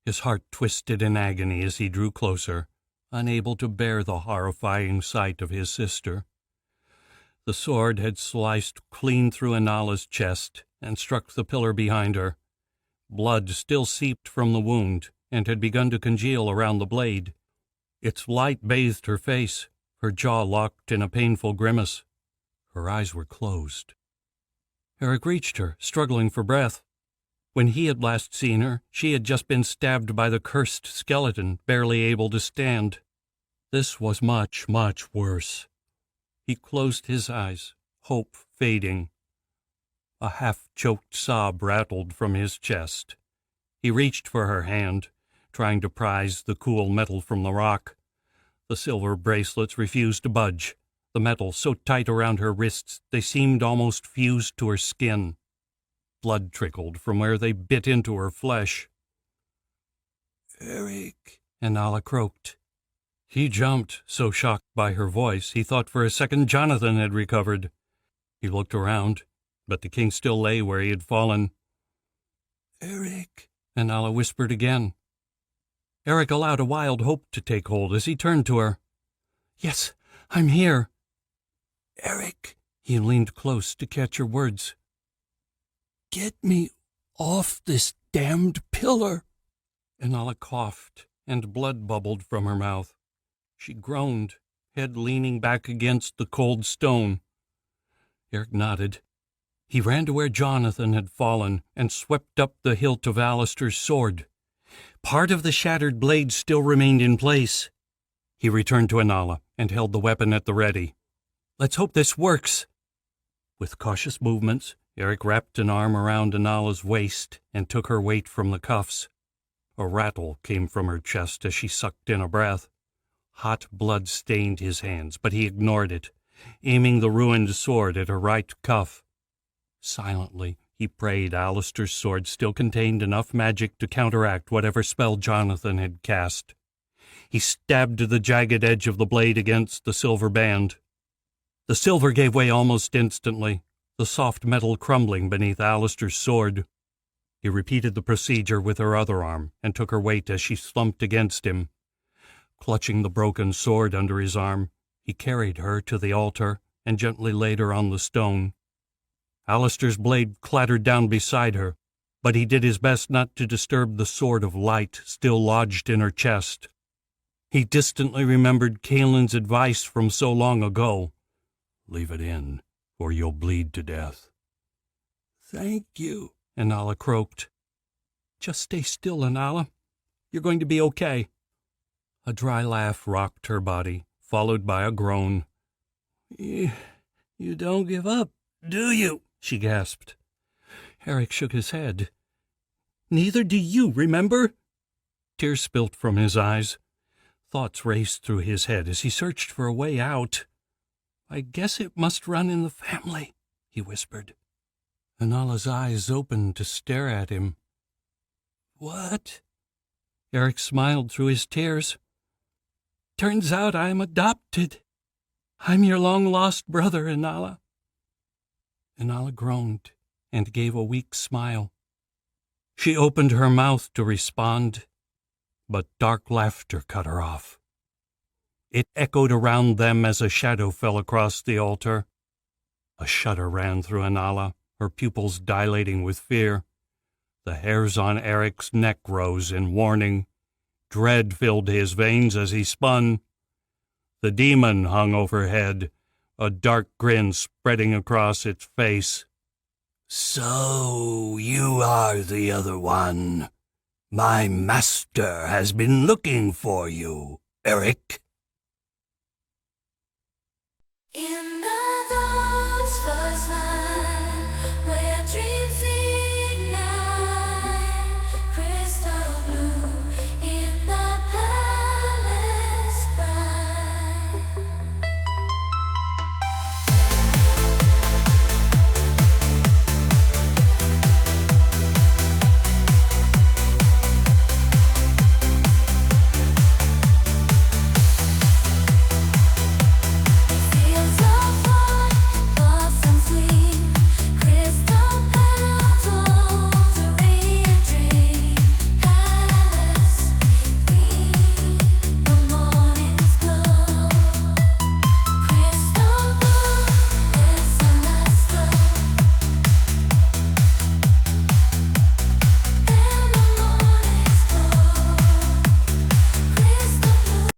Speaker 1: His heart twisted in agony as he drew closer, unable to bear the horrifying sight of his sister. The sword had sliced clean through Anala's chest and struck the pillar behind her. Blood still seeped from the wound and had begun to congeal around the blade. Its light bathed her face, her jaw locked in a painful grimace. Her eyes were closed. Eric reached her, struggling for breath. When he had last seen her, she had just been stabbed by the cursed skeleton, barely able to stand. This was much, much worse. He closed his eyes, hope fading. A half-choked sob rattled from his chest. He reached for her hand, trying to prise the cool metal from the rock. The silver bracelets refused to budge, the metal so tight around her wrists they seemed almost fused to her skin. Blood trickled from where they bit into her flesh. "Eric," Anala croaked. He jumped, so shocked by her voice he thought for a second Jonathan had recovered. He looked around, but the king still lay where he had fallen. "Eric," Anala whispered again. Eric allowed a wild hope to take hold as he turned to her. "Yes, I'm here." "Eric," he leaned close to catch her words. "Get me off this damned pillar." Anala coughed, and blood bubbled from her mouth. She groaned, head leaning back against the cold stone. Eric nodded. He ran to where Jonathan had fallen and swept up the hilt of Alistair's sword. Part of the shattered blade still remained in place. He returned to Anala and held the weapon at the ready. "Let's hope this works." With cautious movements, Eric wrapped an arm around Anala's waist and took her weight from the cuffs. A rattle came from her chest as she sucked in a breath. Hot blood stained his hands, but he ignored it, aiming the ruined sword at her right cuff. Silently, he prayed Alistair's sword still contained enough magic to counteract whatever spell Jonathan had cast. He stabbed the jagged edge of the blade against the silver band. The silver gave way almost instantly, the soft metal crumbling beneath Alistair's sword. He repeated the procedure with her other arm and took her weight as she slumped against him. Clutching the broken sword under his arm, he carried her to the altar and gently laid her on the stone. Alistair's blade clattered down beside her, but he did his best not to disturb the sword of light still lodged in her chest. He distantly remembered Caelan's advice from so long ago. "Leave it in, or you'll bleed to death."
Speaker 5: "Thank you,"
Speaker 1: Inala croaked.
Speaker 5: "Just stay still, Inala. You're going to be okay."
Speaker 1: A dry laugh rocked her body, followed by a groan.
Speaker 4: You don't give up, do you?" she gasped.
Speaker 1: Eric shook his head.
Speaker 5: "Neither do you, remember?"
Speaker 1: Tears spilt from his eyes. Thoughts raced through his head as he searched for a way out.
Speaker 5: "I guess it must run in the family," he whispered.
Speaker 1: Inala's eyes opened to stare at him.
Speaker 5: "What?"
Speaker 1: Eric smiled through his tears.
Speaker 5: "Turns out I'm adopted. I'm your long-lost brother, Inala."
Speaker 1: Inala groaned and gave a weak smile. She opened her mouth to respond, but dark laughter cut her off. It echoed around them as a shadow fell across the altar. A shudder ran through Inala, her pupils dilating with fear. The hairs on Eric's neck rose in warning. Dread filled his veins as he spun. The demon hung overhead, a dark grin spreading across its face.
Speaker 4: "So you are the other one. My master has been looking for you, Eric."
Speaker 6: In the dawn's first light, where dreams ignite, crystal blue in the palace bright. Feels so fun, blossom sweet, crystal petals, a radiant dream. Palace queen, the morning's glow. Crystal blue, endless glow. And the morning's glow. Crystal blue.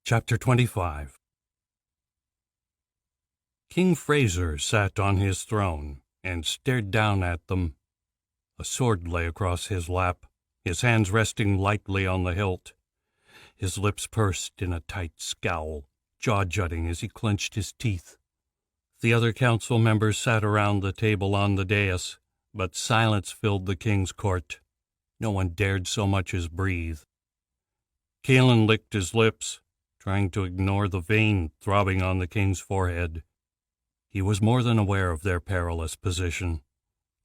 Speaker 1: Chapter 25. King Fraser sat on his throne and stared down at them. A sword lay across his lap, his hands resting lightly on the hilt. His lips pursed in a tight scowl, jaw jutting as he clenched his teeth. The other council members sat around the table on the dais, but silence filled the king's court. No one dared so much as breathe. Caelan licked his lips, trying to ignore the vein throbbing on the king's forehead. He was more than aware of their perilous position.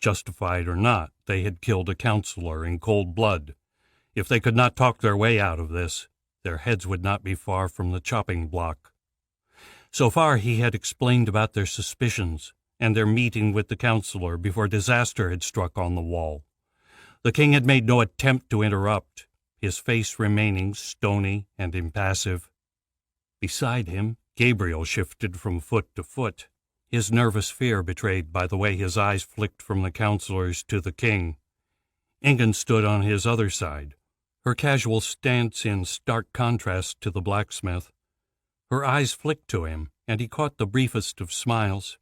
Speaker 1: Justified or not, they had killed a counselor in cold blood. If they could not talk their way out of this, their heads would not be far from the chopping block. So far he had explained about their suspicions and their meeting with the counselor before disaster had struck on the wall. The king had made no attempt to interrupt, his face remaining stony and impassive. Beside him, Gabriel shifted from foot to foot, his nervous fear betrayed by the way his eyes flicked from the counselors to the king. Ingun stood on his other side, her casual stance in stark contrast to the blacksmith. Her eyes flicked to him, and he caught the briefest of smiles.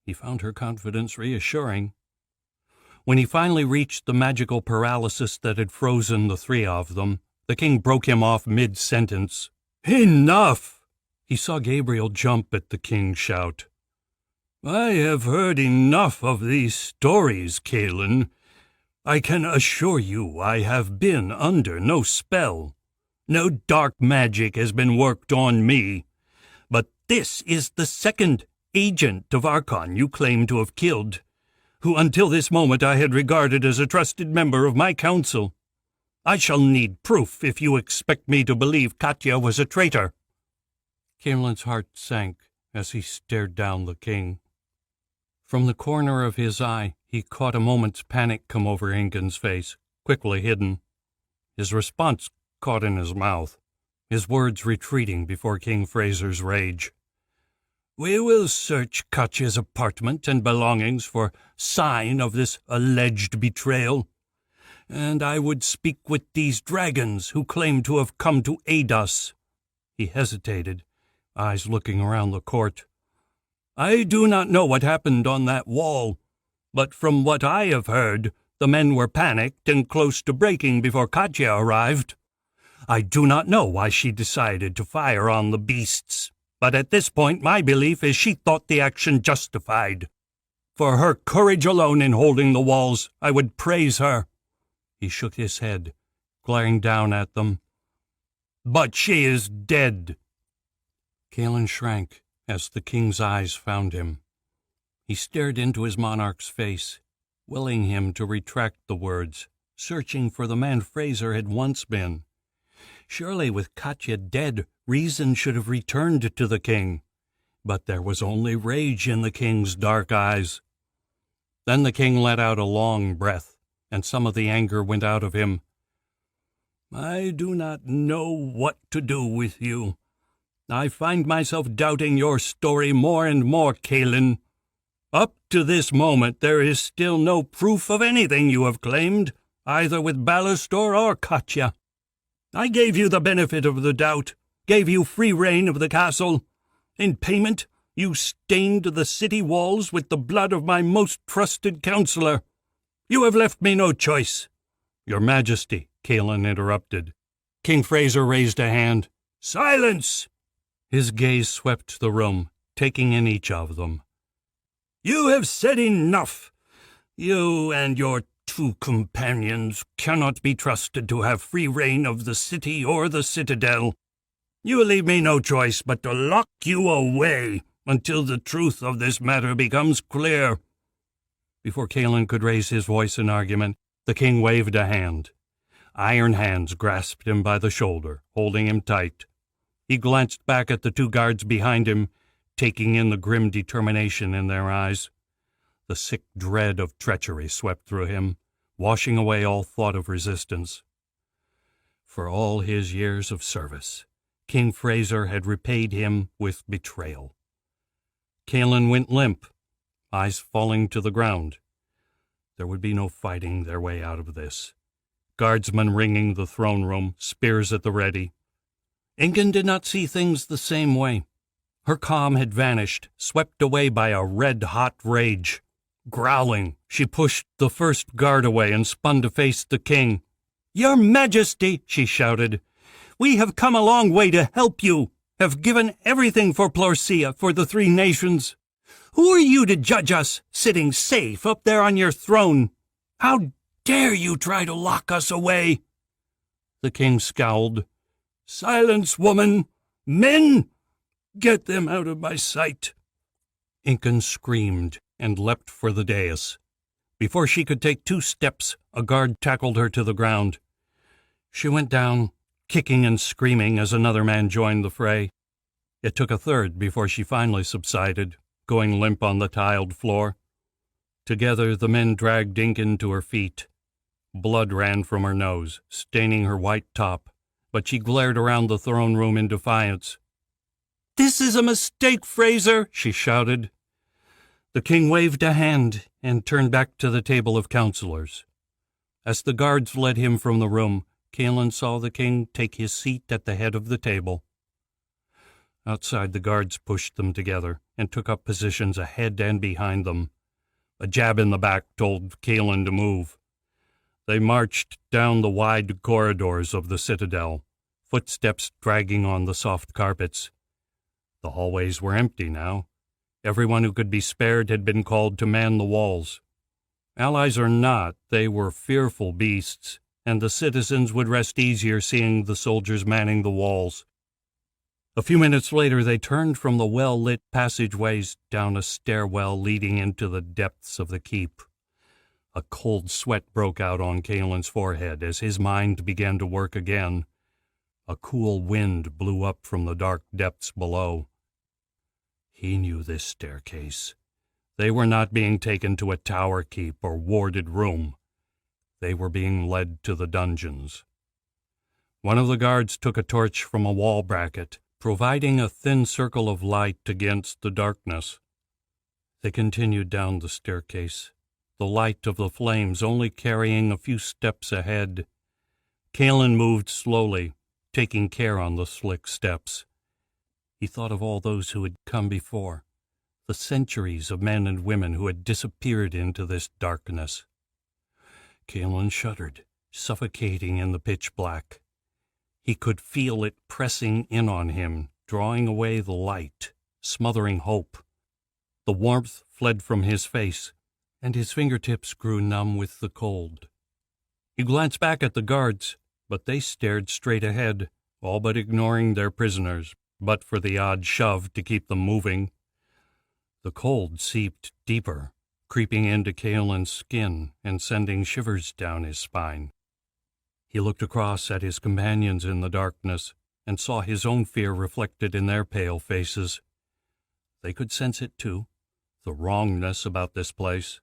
Speaker 1: He found her confidence reassuring. When he finally reached the magical paralysis that had frozen the three of them, the king broke him off mid-sentence. "Enough!" He saw Gabriel jump at the king's shout. "I have heard enough of these stories, Caelan. I can assure you I have been under no spell. No dark magic has been worked on me. But this is the second agent of Archon you claim to have killed, who until this moment I had regarded as a trusted member of my council. I shall need proof if you expect me to believe Katya was a traitor." Caelan's heart sank as he stared down the king. From the corner of his eye, he caught a moment's panic come over Ingun's face, quickly hidden. His response caught in his mouth, his words retreating before King Fraser's rage.
Speaker 4: We will search Katya's apartment and belongings for sign of this alleged betrayal. And I would speak with these dragons who claim to have come to aid us." He hesitated, eyes looking around the court. "I do not know what happened on that wall, but from what I have heard, the men were panicked and close to breaking before Katya arrived. I do not know why she decided to fire on the beasts, but at this point my belief is she thought the action justified. For her courage alone in holding the walls, I would praise her." He shook his head, glaring down at them. "But she is dead." Kaelin shrank as the king's eyes found him. He stared into his monarch's face, willing him to retract the words, searching for the man Fraser had once been. Surely with Katya dead, reason should have returned to the king, but there was only rage in the king's dark eyes. Then the king let out a long breath, and some of the anger went out of him. "I do not know what to do with you. I find myself doubting your story more and more, Kaelin. Up to this moment there is still no proof of anything you have claimed, either with Ballastor or Katya. I gave you the benefit of the doubt, gave you free rein of the castle. In payment, you stained the city walls with the blood of my most trusted counselor. You have left me no choice." "Your Majesty," Kaelin interrupted. King Fraser raised a hand. "Silence!" His gaze swept the room, taking in each of them. "You have said enough. You and your 2 companions cannot be trusted to have free rein of the city or the citadel. You leave me no choice but to lock you away until the truth of this matter becomes clear." Before Kaelin could raise his voice in argument, the king waved a hand. Iron hands grasped him by the shoulder, holding him tight. He glanced back at the 2 guards behind him, taking in the grim determination in their eyes. The sick dread of treachery swept through him, washing away all thought of resistance. For all his years of service, King Fraser had repaid him with betrayal. Kaelin went limp, eyes falling to the ground. There would be no fighting their way out of this. Guardsmen ringing the throne room, spears at the ready. Ingun did not see things the same way. Her calm had vanished, swept away by a red-hot rage. Growling, she pushed the first guard away and spun to face the king. "Your Majesty," she shouted, "we have come a long way to help you, have given everything for Plorcia, for the 3 nations. Who are you to judge us, sitting safe up there on your throne? How dare you try to lock us away?" The king scowled. "Silence, woman! Men! Get them out of my sight!" Ingun screamed and leapt for the dais. Before she could take 2 steps, a guard tackled her to the ground. She went down, kicking and screaming as another man joined the fray. It took a third before she finally subsided, going limp on the tiled floor. Together the men dragged Ingun to her feet. Blood ran from her nose, staining her white top, but she glared around the throne room in defiance. "This is a mistake, Fraser," she shouted. The king waved a hand and turned back to the table of counselors. As the guards led him from the room, Kaelin saw the king take his seat at the head of the table. Outside, the guards pushed them together and took up positions ahead and behind them. A jab in the back told Kaelin to move. They marched down the wide corridors of the citadel, footsteps dragging on the soft carpets. The hallways were empty now. Everyone who could be spared had been called to man the walls. Allies or not, they were fearful beasts, and the citizens would rest easier seeing the soldiers manning the walls. A few minutes later, they turned from the well-lit passageways down a stairwell leading into the depths of the keep. A cold sweat broke out on Kaelin's forehead as his mind began to work again. A cool wind blew up from the dark depths below. He knew this staircase. They were not being taken to a tower keep or warded room. They were being led to the dungeons. One of the guards took a torch from a wall bracket,
Speaker 1: providing a thin circle of light against the darkness. They continued down the staircase, the light of the flames only carrying a few steps ahead. Kalen moved slowly, taking care on the slick steps. He thought of all those who had come before, the centuries of men and women who had disappeared into this darkness. Kalen shuddered, suffocating in the pitch black. He could feel it pressing in on him, drawing away the light, smothering hope. The warmth fled from his face, and his fingertips grew numb with the cold. He glanced back at the guards, but they stared straight ahead, all but ignoring their prisoners, but for the odd shove to keep them moving. The cold seeped deeper, creeping into Kalen's skin and sending shivers down his spine. He looked across at his companions in the darkness and saw his own fear reflected in their pale faces. They could sense it too, the wrongness about this place.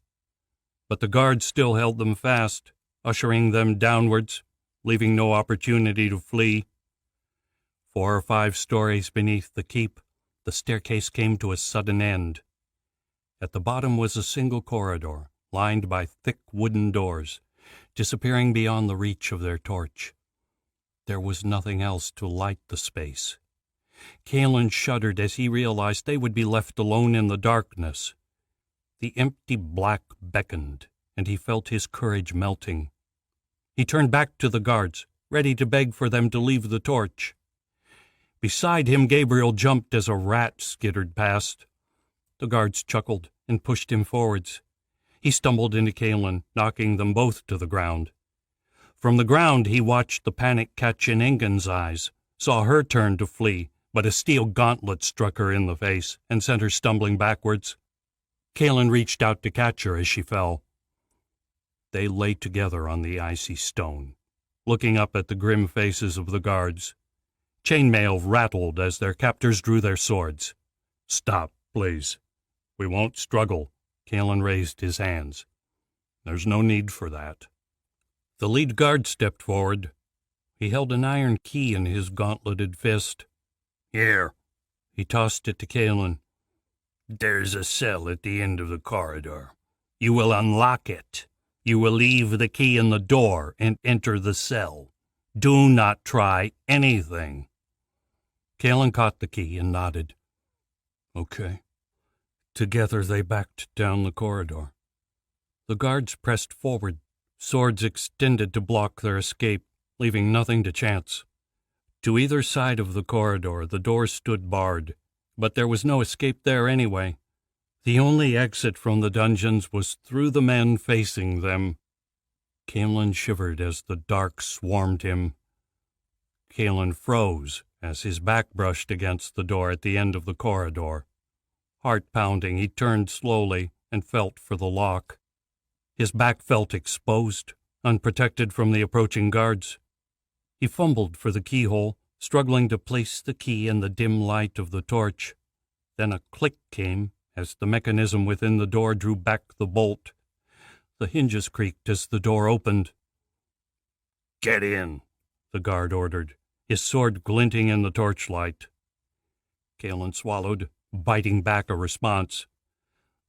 Speaker 1: But the guards still held them fast, ushering them downwards, leaving no opportunity to flee. 4 or 5 stories beneath the keep, the staircase came to a sudden end. At the bottom was a single corridor, lined by thick wooden doors, disappearing beyond the reach of their torch. There was nothing else to light the space. Kalen shuddered as he realized they would be left alone in the darkness. The empty black beckoned, and he felt his courage melting. He turned back to the guards, ready to beg for them to leave the torch. Beside him, Gabriel jumped as a rat skittered past. The guards chuckled and pushed him forwards. He stumbled into Kalen, knocking them both to the ground. From the ground, he watched the panic catch in Ingun's eyes, saw her turn to flee, but a steel gauntlet struck her in the face and sent her stumbling backwards. Kalen reached out to catch her as she fell. They lay together on the icy stone, looking up at the grim faces of the guards. Chainmail rattled as their captors drew their swords. "Stop, please. We won't struggle." Kalen raised his hands. "There's no need for that." The lead guard stepped forward. He held an iron key in his gauntleted fist. "Here." He tossed it to Kalen. "There's a cell at the end of the corridor. You will unlock it. You will leave the key in the door and enter the cell. Do not try anything." Kalen caught the key and nodded. "Okay." Together they backed down the corridor. The guards pressed forward, swords extended to block their escape, leaving nothing to chance. To either side of the corridor, the doors stood barred, but there was no escape there anyway. The only exit from the dungeons was through the men facing them. Kalen shivered as the dark swarmed him. Kalen froze as his back brushed against the door at the end of the corridor. Heart pounding, he turned slowly and felt for the lock. His back felt exposed, unprotected from the approaching guards. He fumbled for the keyhole, struggling to place the key in the dim light of the torch. Then a click came as the mechanism within the door drew back the bolt. The hinges creaked as the door opened. "Get in," the guard ordered, his sword glinting in the torchlight. Kalen swallowed, biting back a response.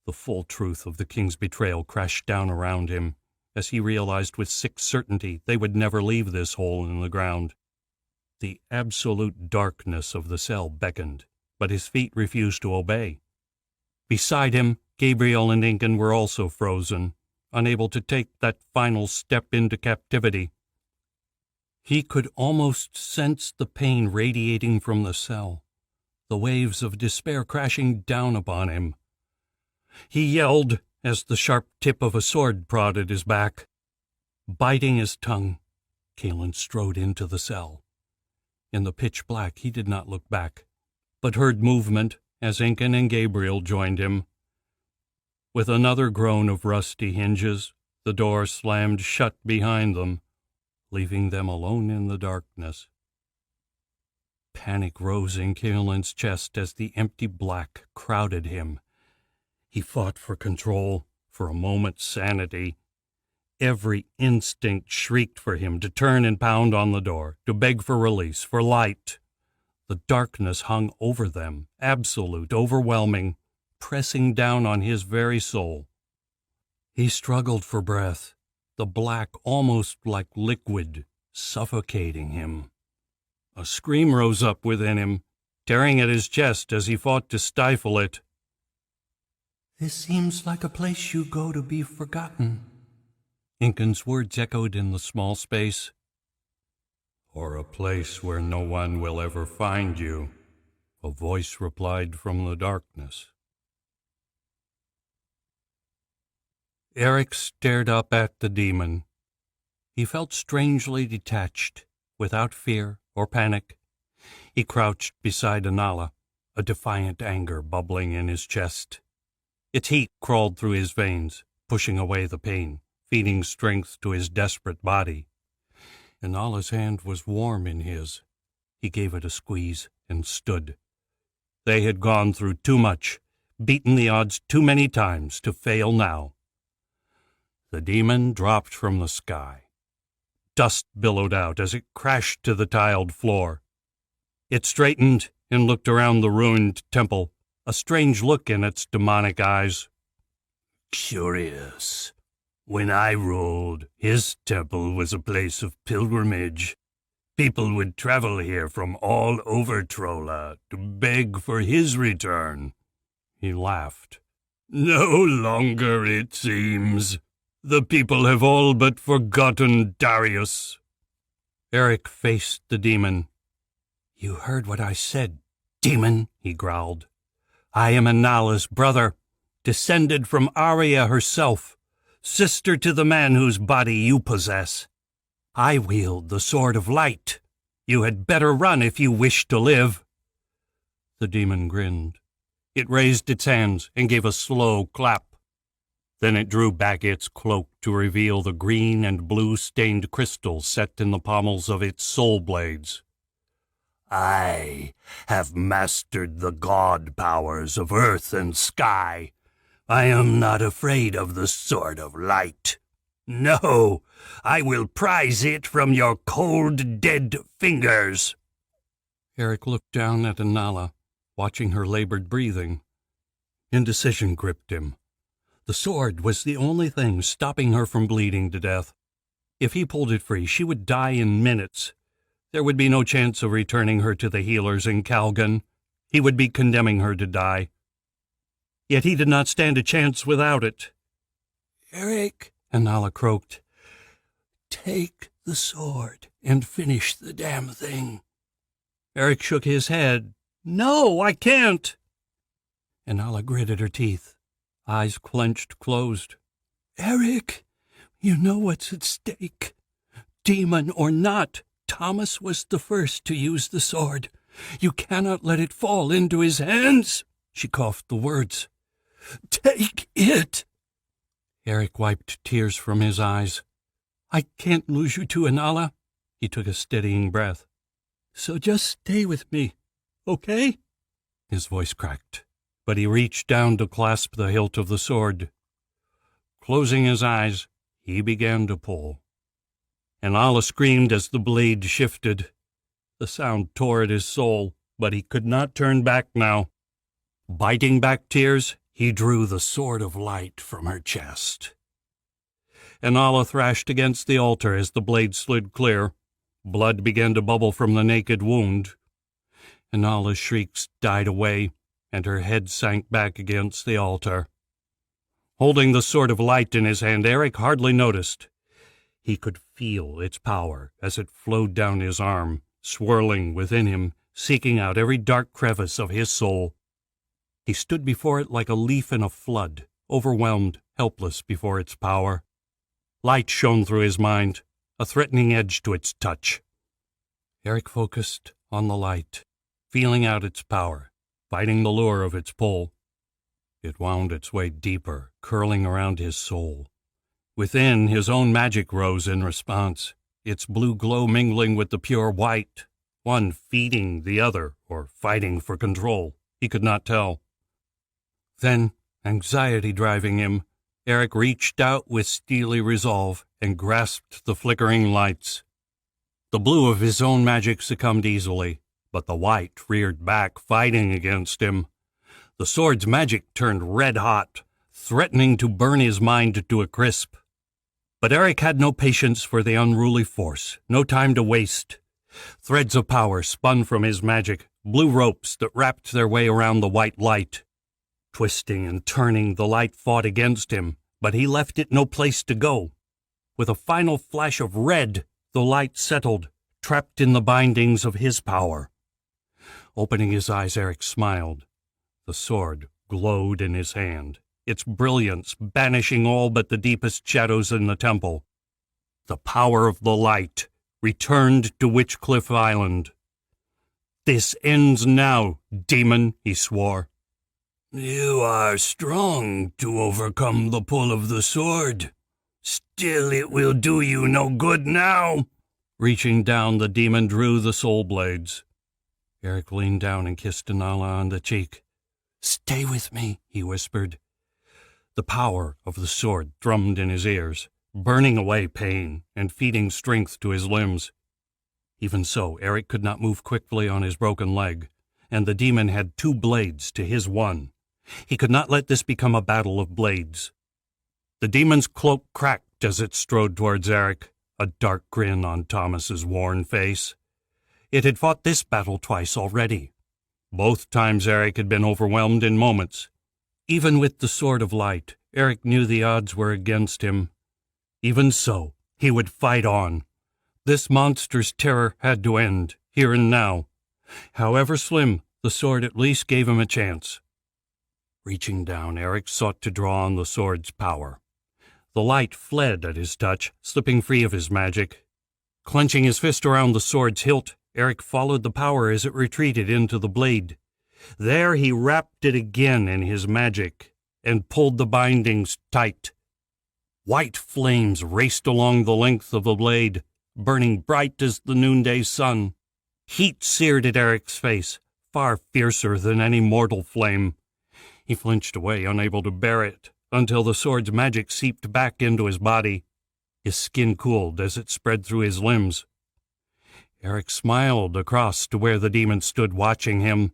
Speaker 1: The full truth of the king's betrayal crashed down around him as he realized with sick certainty they would never leave this hole in the ground. The absolute darkness of the cell beckoned, but his feet refused to obey. Beside him, Gabriel and Ingun were also frozen, unable to take that final step into captivity. He could almost sense the pain radiating from the cell, the waves of despair crashing down upon him. He yelled as the sharp tip of a sword prodded his back. Biting his tongue, Kalen strode into the cell. In the pitch black, he did not look back, but heard movement as Ingun and Gabriel joined him. With another groan of rusty hinges, the door slammed shut behind them, leaving them alone in the darkness. Panic rose in Kalen's chest as the empty black crowded him. He fought for control, for a moment's sanity. Every instinct shrieked for him to turn and pound on the door, to beg for release, for light. The darkness hung over them, absolute, overwhelming, pressing down on his very soul. He struggled for breath, the black almost like liquid, suffocating him. A scream rose up within him, tearing at his chest as he fought to stifle it.
Speaker 5: This seems like a place you go to be forgotten.
Speaker 1: Incan's words echoed in the small space. Or a place where no one will ever find you, a voice replied from the darkness. Eric stared up at the demon. He felt strangely detached, without fear or panic. He crouched beside Anala, a defiant anger bubbling in his chest. Its heat crawled through his veins, pushing away the pain, feeding strength to his desperate body. Anala's hand was warm in his. He gave it a squeeze and stood. They had gone through too much, beaten the odds too many times to fail now. The demon dropped from the sky. Dust billowed out as it crashed to the tiled floor. It straightened and looked around the ruined temple, a strange look in its demonic eyes.
Speaker 4: Curious. When I ruled, his temple was a place of pilgrimage. People would travel here from all over Trolla to beg for his return.
Speaker 1: He laughed.
Speaker 4: No longer, it seems. The people have all but forgotten Darius.
Speaker 1: Eric faced the demon.
Speaker 5: You heard what I said, demon,
Speaker 1: He growled.
Speaker 5: I am Anala's brother, descended from Arya herself, sister to the man whose body you possess. I wield the sword of light. You had better run if you wish to live.
Speaker 1: The demon grinned. It raised its hands and gave a slow clap. Then it drew back its cloak to reveal the green and blue-stained crystals set in the pommels of its soul blades.
Speaker 4: I have mastered the god powers of earth and sky. I am not afraid of the sword of light. No, I will prize it from your cold, dead fingers.
Speaker 1: Eric looked down at Anala, watching her labored breathing. Indecision gripped him. The sword was the only thing stopping her from bleeding to death. If he pulled it free, she would die in minutes. There would be no chance of returning her to the healers in Calgon. He would be condemning her to die. Yet he did not stand a chance without it.
Speaker 5: Eric,
Speaker 1: Anala croaked.
Speaker 5: take the sword and finish the damn thing.
Speaker 1: Eric shook his head. No, I can't.
Speaker 5: Anala gritted her teeth, eyes clenched closed.
Speaker 1: Eric,
Speaker 5: you know what's at stake. Demon or not, Thomas was the first to use the sword. You cannot let it fall into his hands. She coughed the words. Take it.
Speaker 1: Eric wiped tears from his eyes. I can't lose you to Anala. He took a steadying breath.
Speaker 5: So just stay with me, okay?
Speaker 1: His voice cracked, but he reached down to clasp the hilt of the sword. Closing his eyes, he began to pull. Anala screamed as the blade shifted. The sound tore at his soul, but he could not turn back now. Biting back tears, he drew the sword of light from her chest. Anala thrashed against the altar as the blade slid clear. Blood began to bubble from the naked wound. Anala's shrieks died away, and her head sank back against the altar. Holding the sword of light in his hand, Eric hardly noticed. He could feel its power as it flowed down his arm, swirling within him, seeking out every dark crevice of his soul. He stood before it like a leaf in a flood, overwhelmed, helpless before its power. Light shone through his mind, a threatening edge to its touch. Eric focused on the light, feeling out its power, fighting the lure of its pull. It wound its way deeper, curling around his soul. Within, his own magic rose in response, its blue glow mingling with the pure white, one feeding the other or fighting for control. He could not tell. Then, anxiety driving him, Eric reached out with steely resolve and grasped the flickering lights. The blue of his own magic succumbed easily, but the white reared back, fighting against him. The sword's magic turned red-hot, threatening to burn his mind to a crisp. But Eric had no patience for the unruly force, no time to waste. Threads of power spun from his magic, blue ropes that wrapped their way around the white light. Twisting and turning, the light fought against him, but he left it no place to go. With a final flash of red, the light settled, trapped in the bindings of his power. Opening his eyes, Eric smiled. The sword glowed in his hand, its brilliance banishing all but the deepest shadows in the temple. The power of the light returned to Witchcliff Island. "This ends now, demon," he swore.
Speaker 4: You are strong to overcome the pull of the sword. Still, it will do you no good now."
Speaker 1: Reaching down, the demon drew the soul blades. Eric leaned down and kissed Nala on the cheek. "Stay with me," he whispered. The power of the sword drummed in his ears, burning away pain and feeding strength to his limbs. Even so, Eric could not move quickly on his broken leg, and the demon had 2 blades to his 1. He could not let this become a battle of blades. The demon's cloak cracked as it strode towards Eric, a dark grin on Thomas's worn face. It had fought this battle twice already. Both times Eric had been overwhelmed in moments. Even with the sword of light, Eric knew the odds were against him. Even so, he would fight on. This monster's terror had to end, here and now. However slim, the sword at least gave him a chance. Reaching down, Eric sought to draw on the sword's power. The light fled at his touch, slipping free of his magic. Clenching his fist around the sword's hilt, Eric followed the power as it retreated into the blade. There he wrapped it again in his magic and pulled the bindings tight. White flames raced along the length of the blade, burning bright as the noonday sun. Heat seared at Eric's face, far fiercer than any mortal flame. He flinched away, unable to bear it, until the sword's magic seeped back into his body. His skin cooled as it spread through his limbs. Eric smiled across to where the demon stood watching him.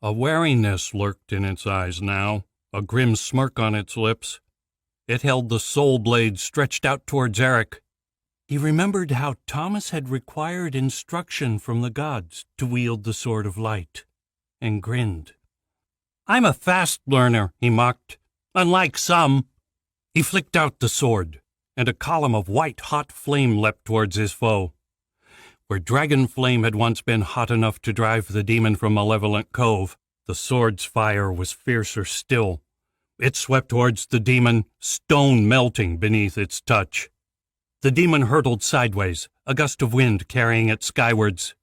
Speaker 1: A wariness lurked in its eyes now, a grim smirk on its lips. It held the soul blade stretched out towards Eric. He remembered how Thomas had required instruction from the gods to wield the sword of light, and grinned. "I'm a fast learner," he mocked, "unlike some." He flicked out the sword, and a column of white-hot flame leapt towards his foe. Where dragon flame had once been hot enough to drive the demon from Malevolent Cove, the sword's fire was fiercer still. It swept towards the demon, stone melting beneath its touch. The demon hurtled sideways, a gust of wind carrying it skywards.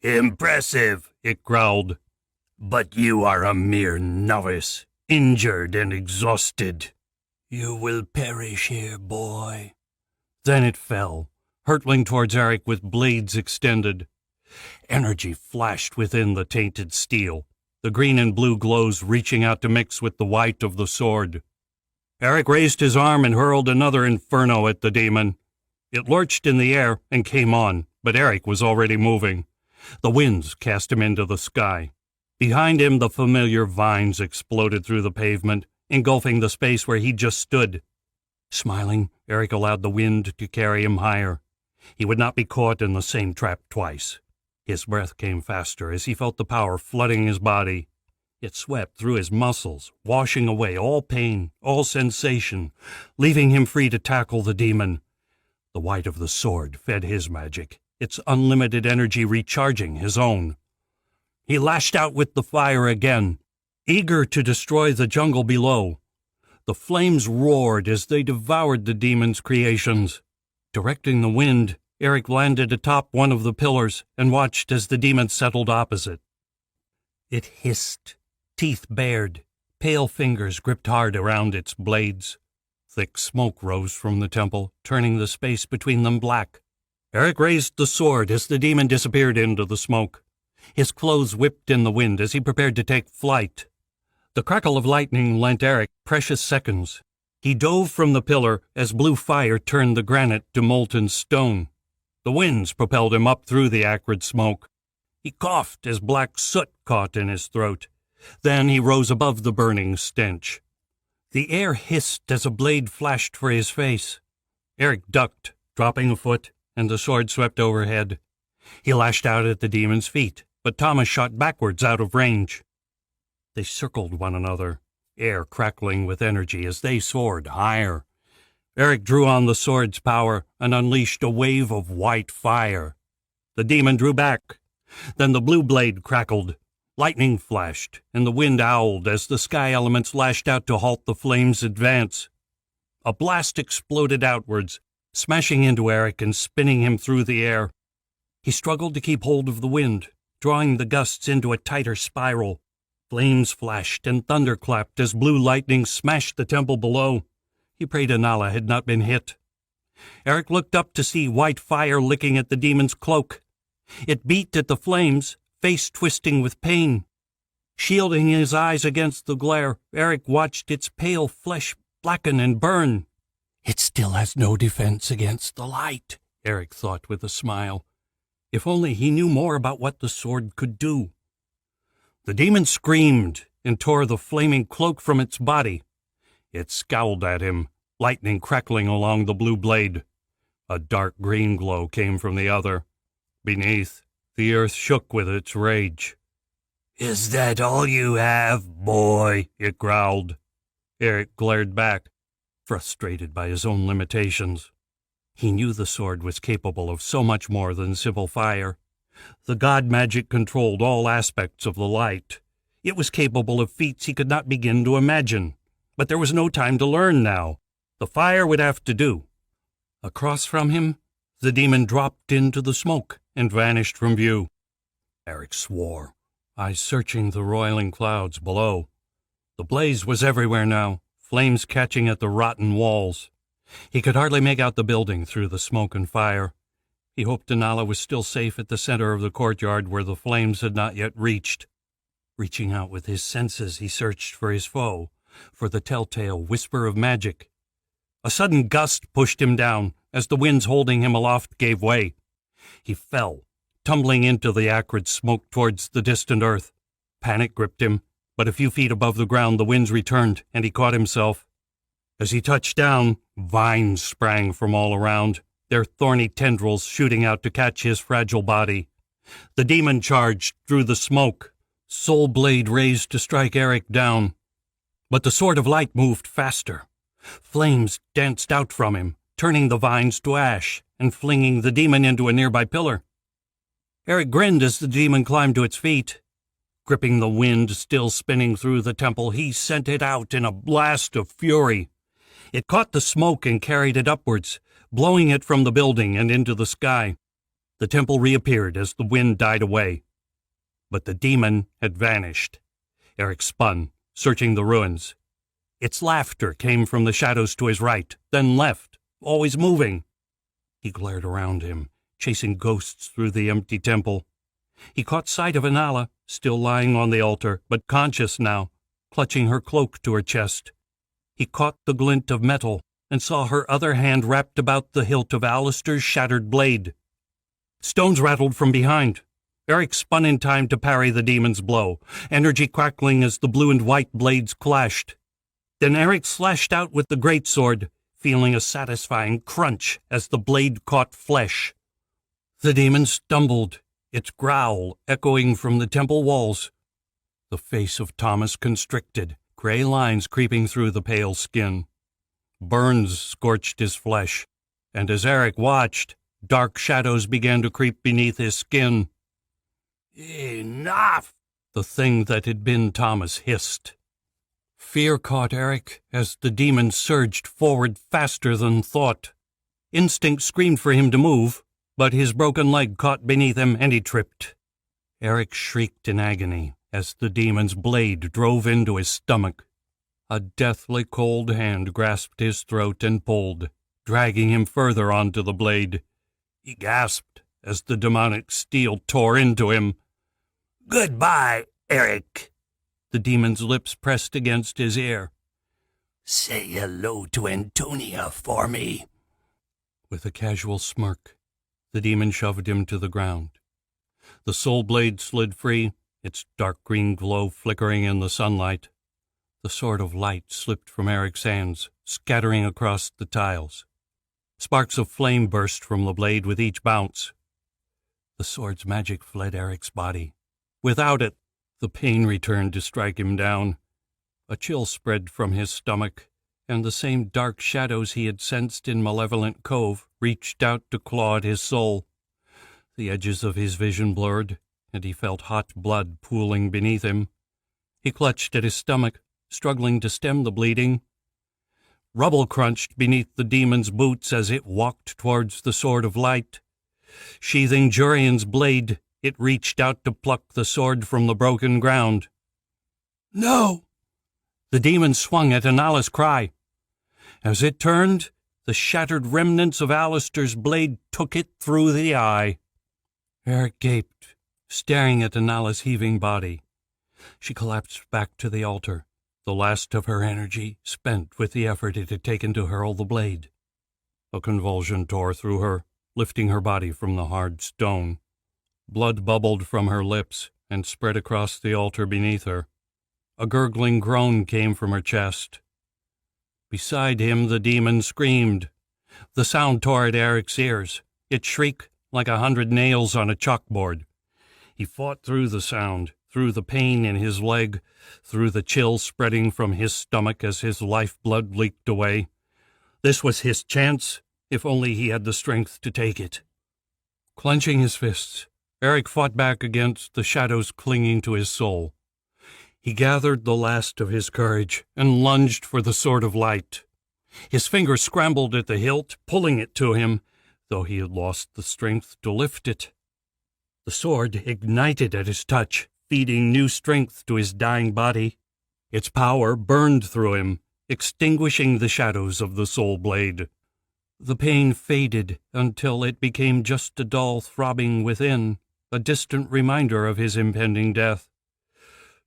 Speaker 4: "Impressive,"
Speaker 1: it growled.
Speaker 4: "but you are a mere novice, injured and exhausted. You will perish here, boy."
Speaker 1: Then it fell, hurtling towards Eric with blades extended. Energy flashed within the tainted steel, the green and blue glows reaching out to mix with the white of the sword. Eric raised his arm and hurled another inferno at the demon. It lurched in the air and came on, but Eric was already moving. The winds cast him into the sky. Behind him, the familiar vines exploded through the pavement, engulfing the space where he just stood. Smiling, Eric allowed the wind to carry him higher. He would not be caught in the same trap twice. His breath came faster as he felt the power flooding his body. It swept through his muscles, washing away all pain, all sensation, leaving him free to tackle the demon. The white of the sword fed his magic, its unlimited energy recharging his own. He lashed out with the fire again, eager to destroy the jungle below. The flames roared as they devoured the demon's creations. Directing the wind, Eric landed atop one of the pillars and watched as the demon settled opposite. It hissed, teeth bared, pale fingers gripped hard around its blades. Thick smoke rose from the temple, turning the space between them black. Eric raised the sword as the demon disappeared into the smoke. His clothes whipped in the wind as he prepared to take flight. The crackle of lightning lent Eric precious seconds. He dove from the pillar as blue fire turned the granite to molten stone. The winds propelled him up through the acrid smoke. He coughed as black soot caught in his throat. Then he rose above the burning stench. The air hissed as a blade flashed for his face. Eric ducked, dropping a foot, and the sword swept overhead. He lashed out at the demon's feet, but Thomas shot backwards out of range. They circled one another, air crackling with energy as they soared higher. Eric drew on the sword's power and unleashed a wave of white fire. The demon drew back. Then the blue blade crackled. Lightning flashed, and the wind howled as the sky elements lashed out to halt the flames' advance. A blast exploded outwards, smashing into Eric and spinning him through the air. He struggled to keep hold of the wind, drawing the gusts into a tighter spiral. Flames flashed and thunder clapped as blue lightning smashed the temple below. He prayed Anala had not been hit. Eric looked up to see white fire licking at the demon's cloak. It beat at the flames, face twisting with pain. Shielding his eyes against the glare, Eric watched its pale flesh blacken and burn.
Speaker 5: It still has no defense against the light,
Speaker 1: Eric thought with a smile. If only he knew more about what the sword could do. The demon screamed and tore the flaming cloak from its body. It scowled at him, lightning crackling along the blue blade. A dark green glow came from the other. Beneath, the earth shook with its rage.
Speaker 4: "Is that all you have, boy?"
Speaker 1: It growled. Eric glared back, frustrated by his own limitations. He knew the sword was capable of so much more than simple fire. The god magic controlled all aspects of the light. It was capable of feats he could not begin to imagine. But there was no time to learn now. The fire would have to do. Across from him, the demon dropped into the smoke and vanished from view. Eric swore, eyes searching the roiling clouds below. The blaze was everywhere now, flames catching at the rotten walls. He could hardly make out the building through the smoke and fire. He hoped Anala was still safe at the center of the courtyard where the flames had not yet reached. Reaching out with his senses, he searched for his foe, for the telltale whisper of magic. A sudden gust pushed him down as the winds holding him aloft gave way. He fell, tumbling into the acrid smoke towards the distant earth. Panic gripped him, but a few feet above the ground the winds returned, and he caught himself. As he touched down, vines sprang from all around, their thorny tendrils shooting out to catch his fragile body. The demon charged through the smoke, soul blade raised to strike Eric down. But the sword of light moved faster. Flames danced out from him, turning the vines to ash and flinging the demon into a nearby pillar. Eric grinned as the demon climbed to its feet. Gripping the wind still spinning through the temple, he sent it out in a blast of fury. It caught the smoke and carried it upwards, blowing it from the building and into the sky. The temple reappeared as the wind died away. But the demon had vanished. Eric spun, searching the ruins. Its laughter came from the shadows to his right, then left, always moving. He glared around him, chasing ghosts through the empty temple. He caught sight of Anala, still lying on the altar, but conscious now, clutching her cloak to her chest. He caught the glint of metal and saw her other hand wrapped about the hilt of Alistair's shattered blade. Stones rattled from behind. Eric spun in time to parry the demon's blow, energy crackling as the blue and white blades clashed. Then Eric slashed out with the greatsword, feeling a satisfying crunch as the blade caught flesh. The demon stumbled, its growl echoing from the temple walls. The face of Thomas constricted, gray lines creeping through the pale skin. Burns scorched his flesh, and as Eric watched, dark shadows began to creep beneath his skin.
Speaker 4: "Enough!"
Speaker 1: The thing that had been Thomas hissed. Fear caught Eric as the demon surged forward faster than thought. Instinct screamed for him to move, but his broken leg caught beneath him and he tripped. Eric shrieked in agony as the demon's blade drove into his stomach. A deathly cold hand grasped his throat and pulled, dragging him further onto the blade. He gasped as the demonic steel tore into him.
Speaker 4: "Goodbye, Eric."
Speaker 1: The demon's lips pressed against his ear.
Speaker 4: "Say hello to Antonia for me."
Speaker 1: With a casual smirk, the demon shoved him to the ground. The soul blade slid free, its dark green glow flickering in the sunlight. The sword of light slipped from Eric's hands, scattering across the tiles. Sparks of flame burst from the blade with each bounce. The sword's magic fled Eric's body. Without it, the pain returned to strike him down. A chill spread from his stomach, and the same dark shadows he had sensed in Malevolent Cove reached out to claw at his soul. The edges of his vision blurred, and he felt hot blood pooling beneath him. He clutched at his stomach, struggling to stem the bleeding. Rubble crunched beneath the demon's boots as it walked towards the sword of light. Sheathing Jurian's blade, it reached out to pluck the sword from the broken ground. "No!" The demon swung at Anala's cry. As it turned, the shattered remnants of Alistair's blade took it through the eye. Eric gaped, staring at Anala's heaving body. She collapsed back to the altar, the last of her energy spent with the effort it had taken to hurl the blade. A convulsion tore through her, lifting her body from the hard stone. Blood bubbled from her lips and spread across the altar beneath her. A gurgling groan came from her chest. Beside him, the demon screamed. The sound tore at Eric's ears. It shrieked like 100 nails on a chalkboard. He fought through the sound, through the pain in his leg, through the chill spreading from his stomach as his lifeblood leaked away. This was his chance, if only he had the strength to take it. Clenching his fists, Eric fought back against the shadows clinging to his soul. He gathered the last of his courage and lunged for the sword of light. His fingers scrambled at the hilt, pulling it to him, though he had lost the strength to lift it. The sword ignited at his touch, feeding new strength to his dying body. Its power burned through him, extinguishing the shadows of the soul blade. The pain faded until it became just a dull throbbing within, a distant reminder of his impending death.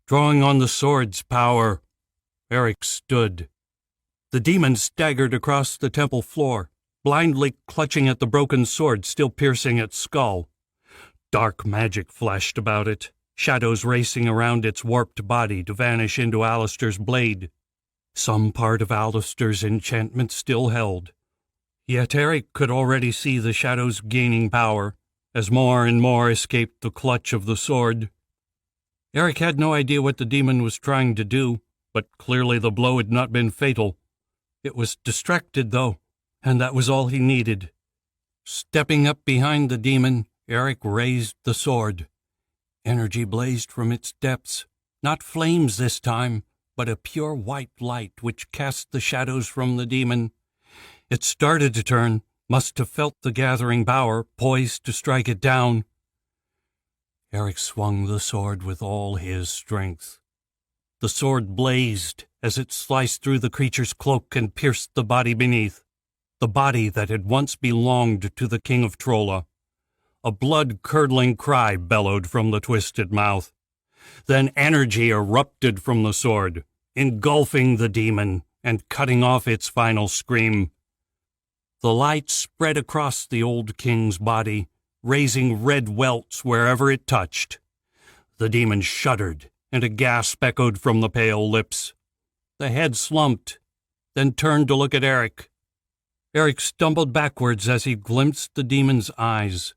Speaker 1: Drawing on the sword's power, Eric stood. The demon staggered across the temple floor, blindly clutching at the broken sword still piercing its skull. Dark magic flashed about it, shadows racing around its warped body to vanish into Alistair's blade. Some part of Alistair's enchantment still held. Yet Eric could already see the shadows gaining power, as more and more escaped the clutch of the sword. Eric had no idea what the demon was trying to do, but clearly the blow had not been fatal. It was distracted, though, and that was all he needed. Stepping up behind the demon, Eric raised the sword. Energy blazed from its depths, not flames this time, but a pure white light which cast the shadows from the demon. It started to turn, must have felt the gathering power, poised to strike it down. Eric swung the sword with all his strength. The sword blazed as it sliced through the creature's cloak and pierced the body beneath, the body that had once belonged to the King of Trolla. A blood-curdling cry bellowed from the twisted mouth. Then energy erupted from the sword, engulfing the demon and cutting off its final scream. The light spread across the old king's body, raising red welts wherever it touched. The demon shuddered, and a gasp echoed from the pale lips. The head slumped, then turned to look at Eric. Eric stumbled backwards as he glimpsed the demon's eyes.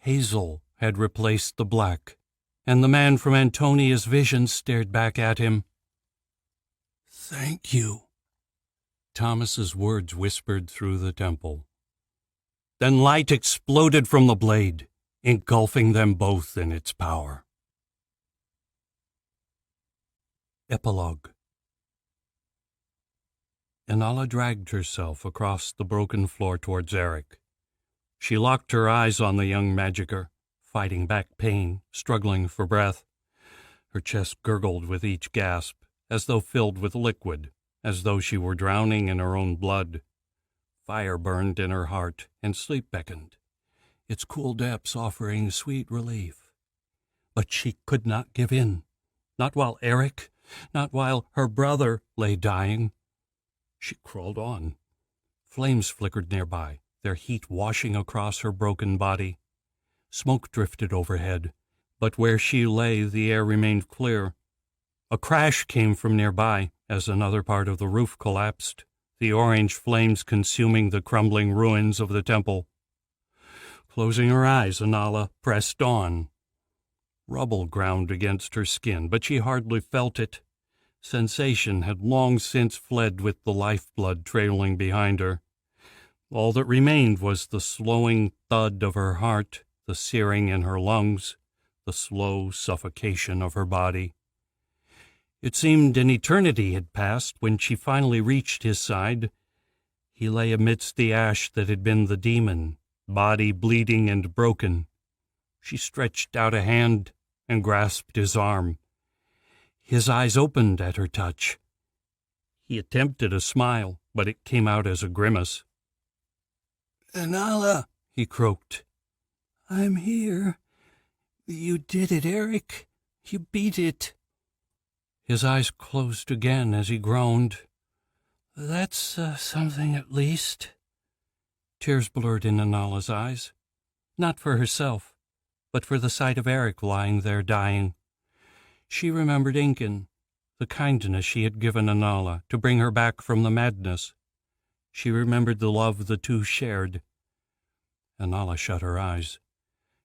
Speaker 1: Hazel had replaced the black, and the man from Antonia's vision stared back at him. "Thank you," Thomas's words whispered through the temple. Then light exploded from the blade, engulfing them both in its power. Epilogue. Inala dragged herself across the broken floor towards Eric. She locked her eyes on the young magicka, fighting back pain, struggling for breath. Her chest gurgled with each gasp, as though filled with liquid, as though she were drowning in her own blood. Fire burned in her heart, and sleep beckoned, its cool depths offering sweet relief. But she could not give in, not while Eric, not while her brother lay dying. She crawled on. Flames flickered nearby, their heat washing across her broken body. Smoke drifted overhead, but where she lay the air remained clear. A crash came from nearby as another part of the roof collapsed, the orange flames consuming the crumbling ruins of the temple. Closing her eyes, Anala pressed on. Rubble ground against her skin, but she hardly felt it. Sensation had long since fled with the lifeblood trailing behind her. All that remained was the slowing thud of her heart, the searing in her lungs, the slow suffocation of her body. It seemed an eternity had passed when she finally reached his side. He lay amidst the ash that had been the demon, body bleeding and broken. She stretched out a hand and grasped his arm. His eyes opened at her touch. He attempted a smile, but it came out as a grimace.
Speaker 5: "Anala," he croaked. "I'm here. You did it, Eric. You beat it."
Speaker 1: His eyes closed again as he groaned.
Speaker 5: "That's something at least."
Speaker 1: Tears blurred in Anala's eyes, not for herself, but for the sight of Eric lying there dying. She remembered Incan, the kindness she had given Anala to bring her back from the madness. She remembered the love the two shared. Anala shut her eyes.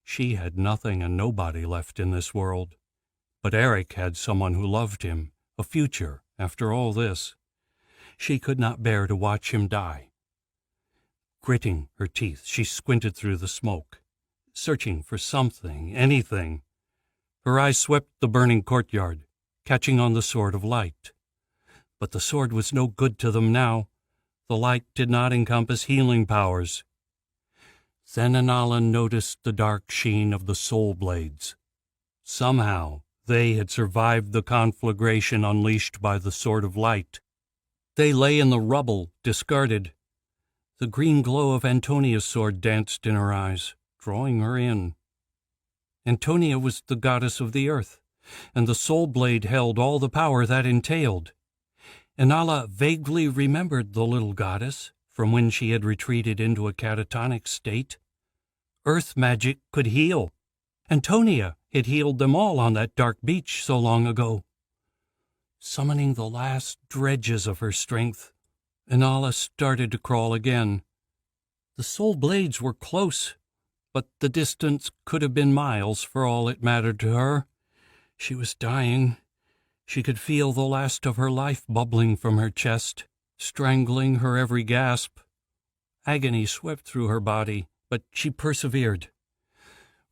Speaker 1: She had nothing and nobody left in this world. But Eric had someone who loved him, a future after all this. She could not bear to watch him die. Gritting her teeth, she squinted through the smoke, searching for something, anything. Her eyes swept the burning courtyard, catching on the sword of light. But the sword was no good to them now. The light did not encompass healing powers. Then Anala noticed the dark sheen of the soul blades. Somehow they had survived the conflagration unleashed by the sword of light. They lay in the rubble, discarded. The green glow of Antonia's sword danced in her eyes, drawing her in. Antonia was the goddess of the earth, and the soul blade held all the power that entailed. Anala vaguely remembered the little goddess from when she had retreated into a catatonic state. Earth magic could heal. Antonia had healed them all on that dark beach so long ago. Summoning the last dredges of her strength, Anala started to crawl again. The soul blades were close, but the distance could have been miles for all it mattered to her. She was dying. She could feel the last of her life bubbling from her chest, strangling her every gasp. Agony swept through her body, but she persevered.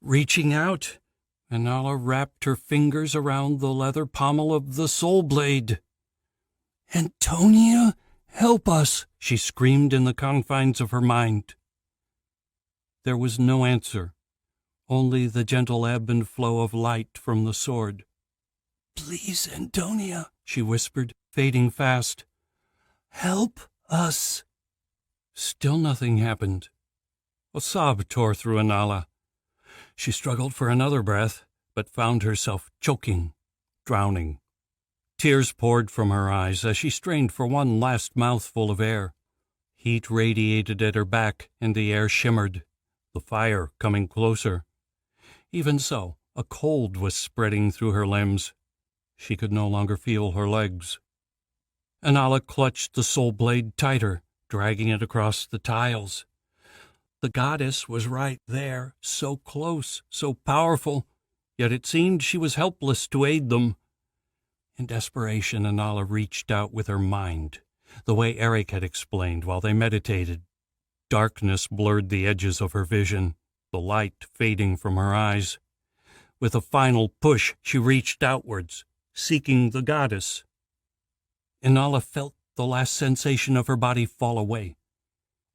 Speaker 1: Reaching out, Anala wrapped her fingers around the leather pommel of the soul blade. "Antonia, help us!" she screamed in the confines of her mind. There was no answer, only the gentle ebb and flow of light from the sword. "Please, Antonia," she whispered, fading fast. "Help us." Still nothing happened. A sob tore through Anala. She struggled for another breath, but found herself choking, drowning. Tears poured from her eyes as she strained for one last mouthful of air. Heat radiated at her back, and the air shimmered, the fire coming closer. Even so, a cold was spreading through her limbs. She could no longer feel her legs. Anala clutched the soul blade tighter, dragging it across the tiles. The goddess was right there, so close, so powerful, yet it seemed she was helpless to aid them. In desperation, Anala reached out with her mind, the way Eric had explained while they meditated. Darkness blurred the edges of her vision, the light fading from her eyes. With a final push, she reached outwards, seeking the goddess. Anala felt the last sensation of her body fall away.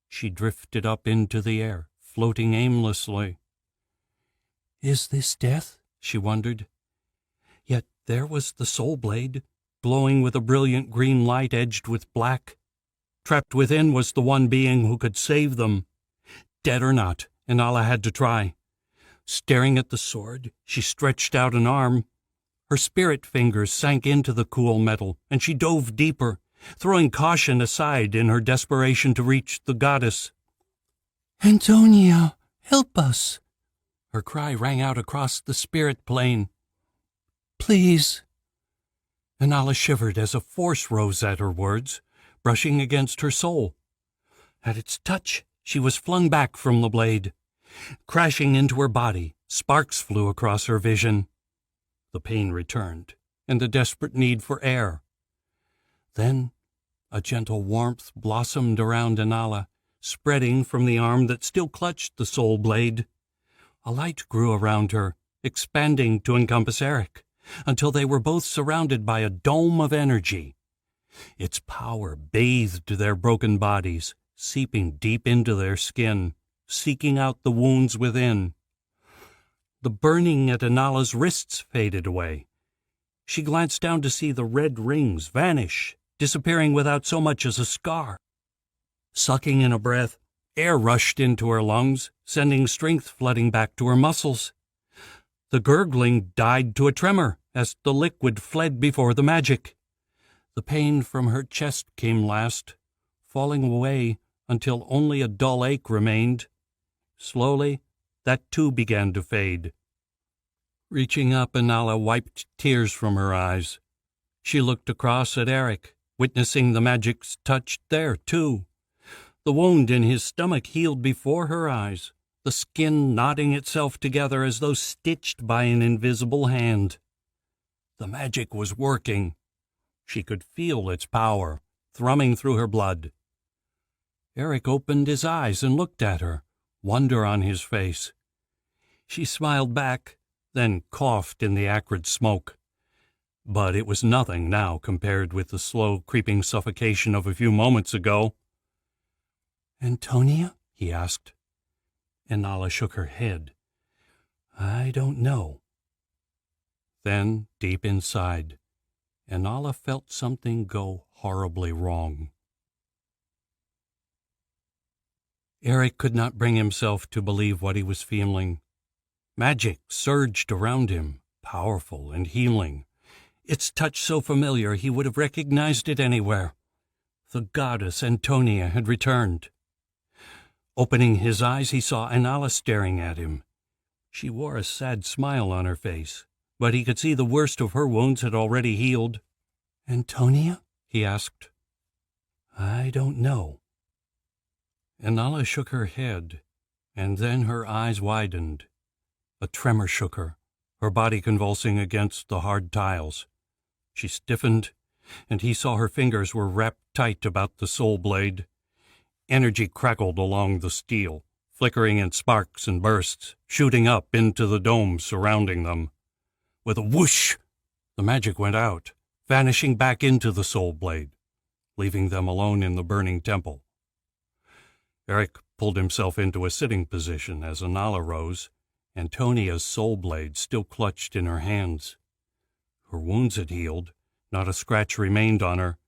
Speaker 1: She drifted up into the air, floating aimlessly. "Is this death?" she wondered. Yet there was the soul blade, glowing with a brilliant green light edged with black. Trapped within was the one being who could save them. Dead or not, Anala had to try. Staring at the sword, she stretched out an arm. Her spirit fingers sank into the cool metal, and she dove deeper, throwing caution aside in her desperation to reach the goddess. "Antonia, help us!"
Speaker 5: Her cry rang out across the spirit plane. Please! Inala shivered as a force rose at her words, brushing against her soul. At its touch, she was flung back from the blade. Crashing into her body, sparks flew across her vision. The pain returned, and the desperate need for air. Then a gentle warmth blossomed around Inala, spreading from the arm that still clutched the soul blade. A light grew around her, expanding to encompass Eric, until they were both surrounded by a dome of energy. Its power bathed their broken bodies, seeping deep into their skin, seeking out the wounds within. The burning at Inala's wrists faded away. She glanced down to see the red rings vanish, disappearing without so much as a scar. Sucking in a breath, air rushed into her lungs, sending strength flooding back to her muscles. The gurgling died to a tremor as the liquid fled before the magic. The pain from her chest came last, falling away until only a dull ache remained. Slowly, that too began to fade. Reaching up, Inala wiped tears from her eyes. She looked across at Eric, witnessing the magic's touch there, too. The wound in his stomach healed before her eyes, the skin knotting itself together as though stitched by an invisible hand. The magic was working. She could feel its power, thrumming through her blood. Eric opened his eyes and looked at her, wonder on his face. She smiled back, then coughed in the acrid smoke. But it was nothing now compared with the slow, creeping suffocation of a few moments ago. "Antonia?" he asked. Inala shook her head. "I don't know." Then, deep inside, Inala felt something go horribly wrong. Eric could not bring himself to believe what he was feeling. Magic surged around him, powerful and healing. Its touch so familiar he would have recognized it anywhere. The goddess Antonia had returned. Opening his eyes, he saw Inala staring at him. She wore a sad smile on her face, but he could see the worst of her wounds had already healed. "Antonia?" he asked. "I don't know." Inala shook her head, and then her eyes widened. A tremor shook her, her body convulsing against the hard tiles. She stiffened, and he saw her fingers were wrapped tight about the soul blade. Energy crackled along the steel, flickering in sparks and bursts, shooting up into the dome surrounding them. With a whoosh, the magic went out, vanishing back into the soul blade, leaving them alone in the burning temple. Eric pulled himself into a sitting position as Inala rose, Antonia's soul blade still clutched in her hands. Her wounds had healed, not a scratch remained on her,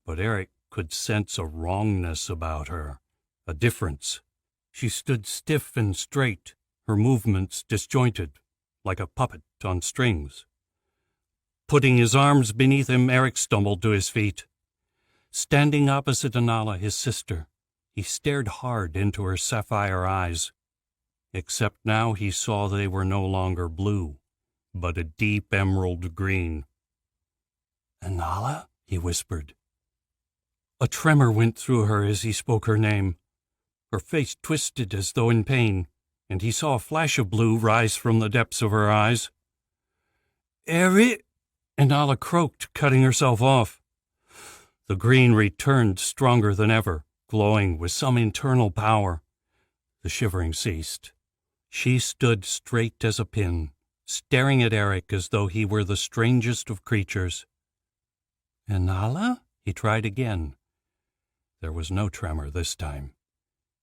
Speaker 5: but Eric could sense a wrongness about her, a difference. She stood stiff and straight, her movements disjointed, like a puppet on strings. Putting his arms beneath him, Eric stumbled to his feet. Standing opposite Inala, his sister, he stared hard into her sapphire eyes. Except now he saw they were no longer blue, but a deep emerald green. "Inala?" he whispered. A tremor went through her as he spoke her name. Her face twisted as though in pain, and he saw a flash of blue rise from the depths of her eyes. "Eric!" Inala croaked, cutting herself off. The green returned stronger than ever, glowing with some internal power. The shivering ceased. She stood straight as a pin, staring at Eric as though he were the strangest of creatures. "Inala?" he tried again. There was no tremor this time.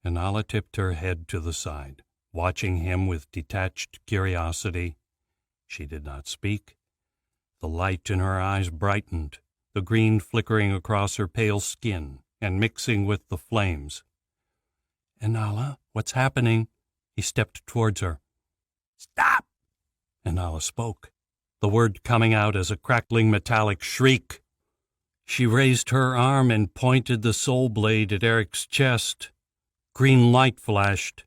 Speaker 5: Inala tipped her head to the side, watching him with detached curiosity. She did not speak. The light in her eyes brightened, the green flickering across her pale skin and mixing with the flames. "Inala, what's happening?" He stepped towards her. "Stop!" Inala spoke, the word coming out as a crackling metallic shriek. She raised her arm and pointed the soul blade at Eric's chest. Green light flashed.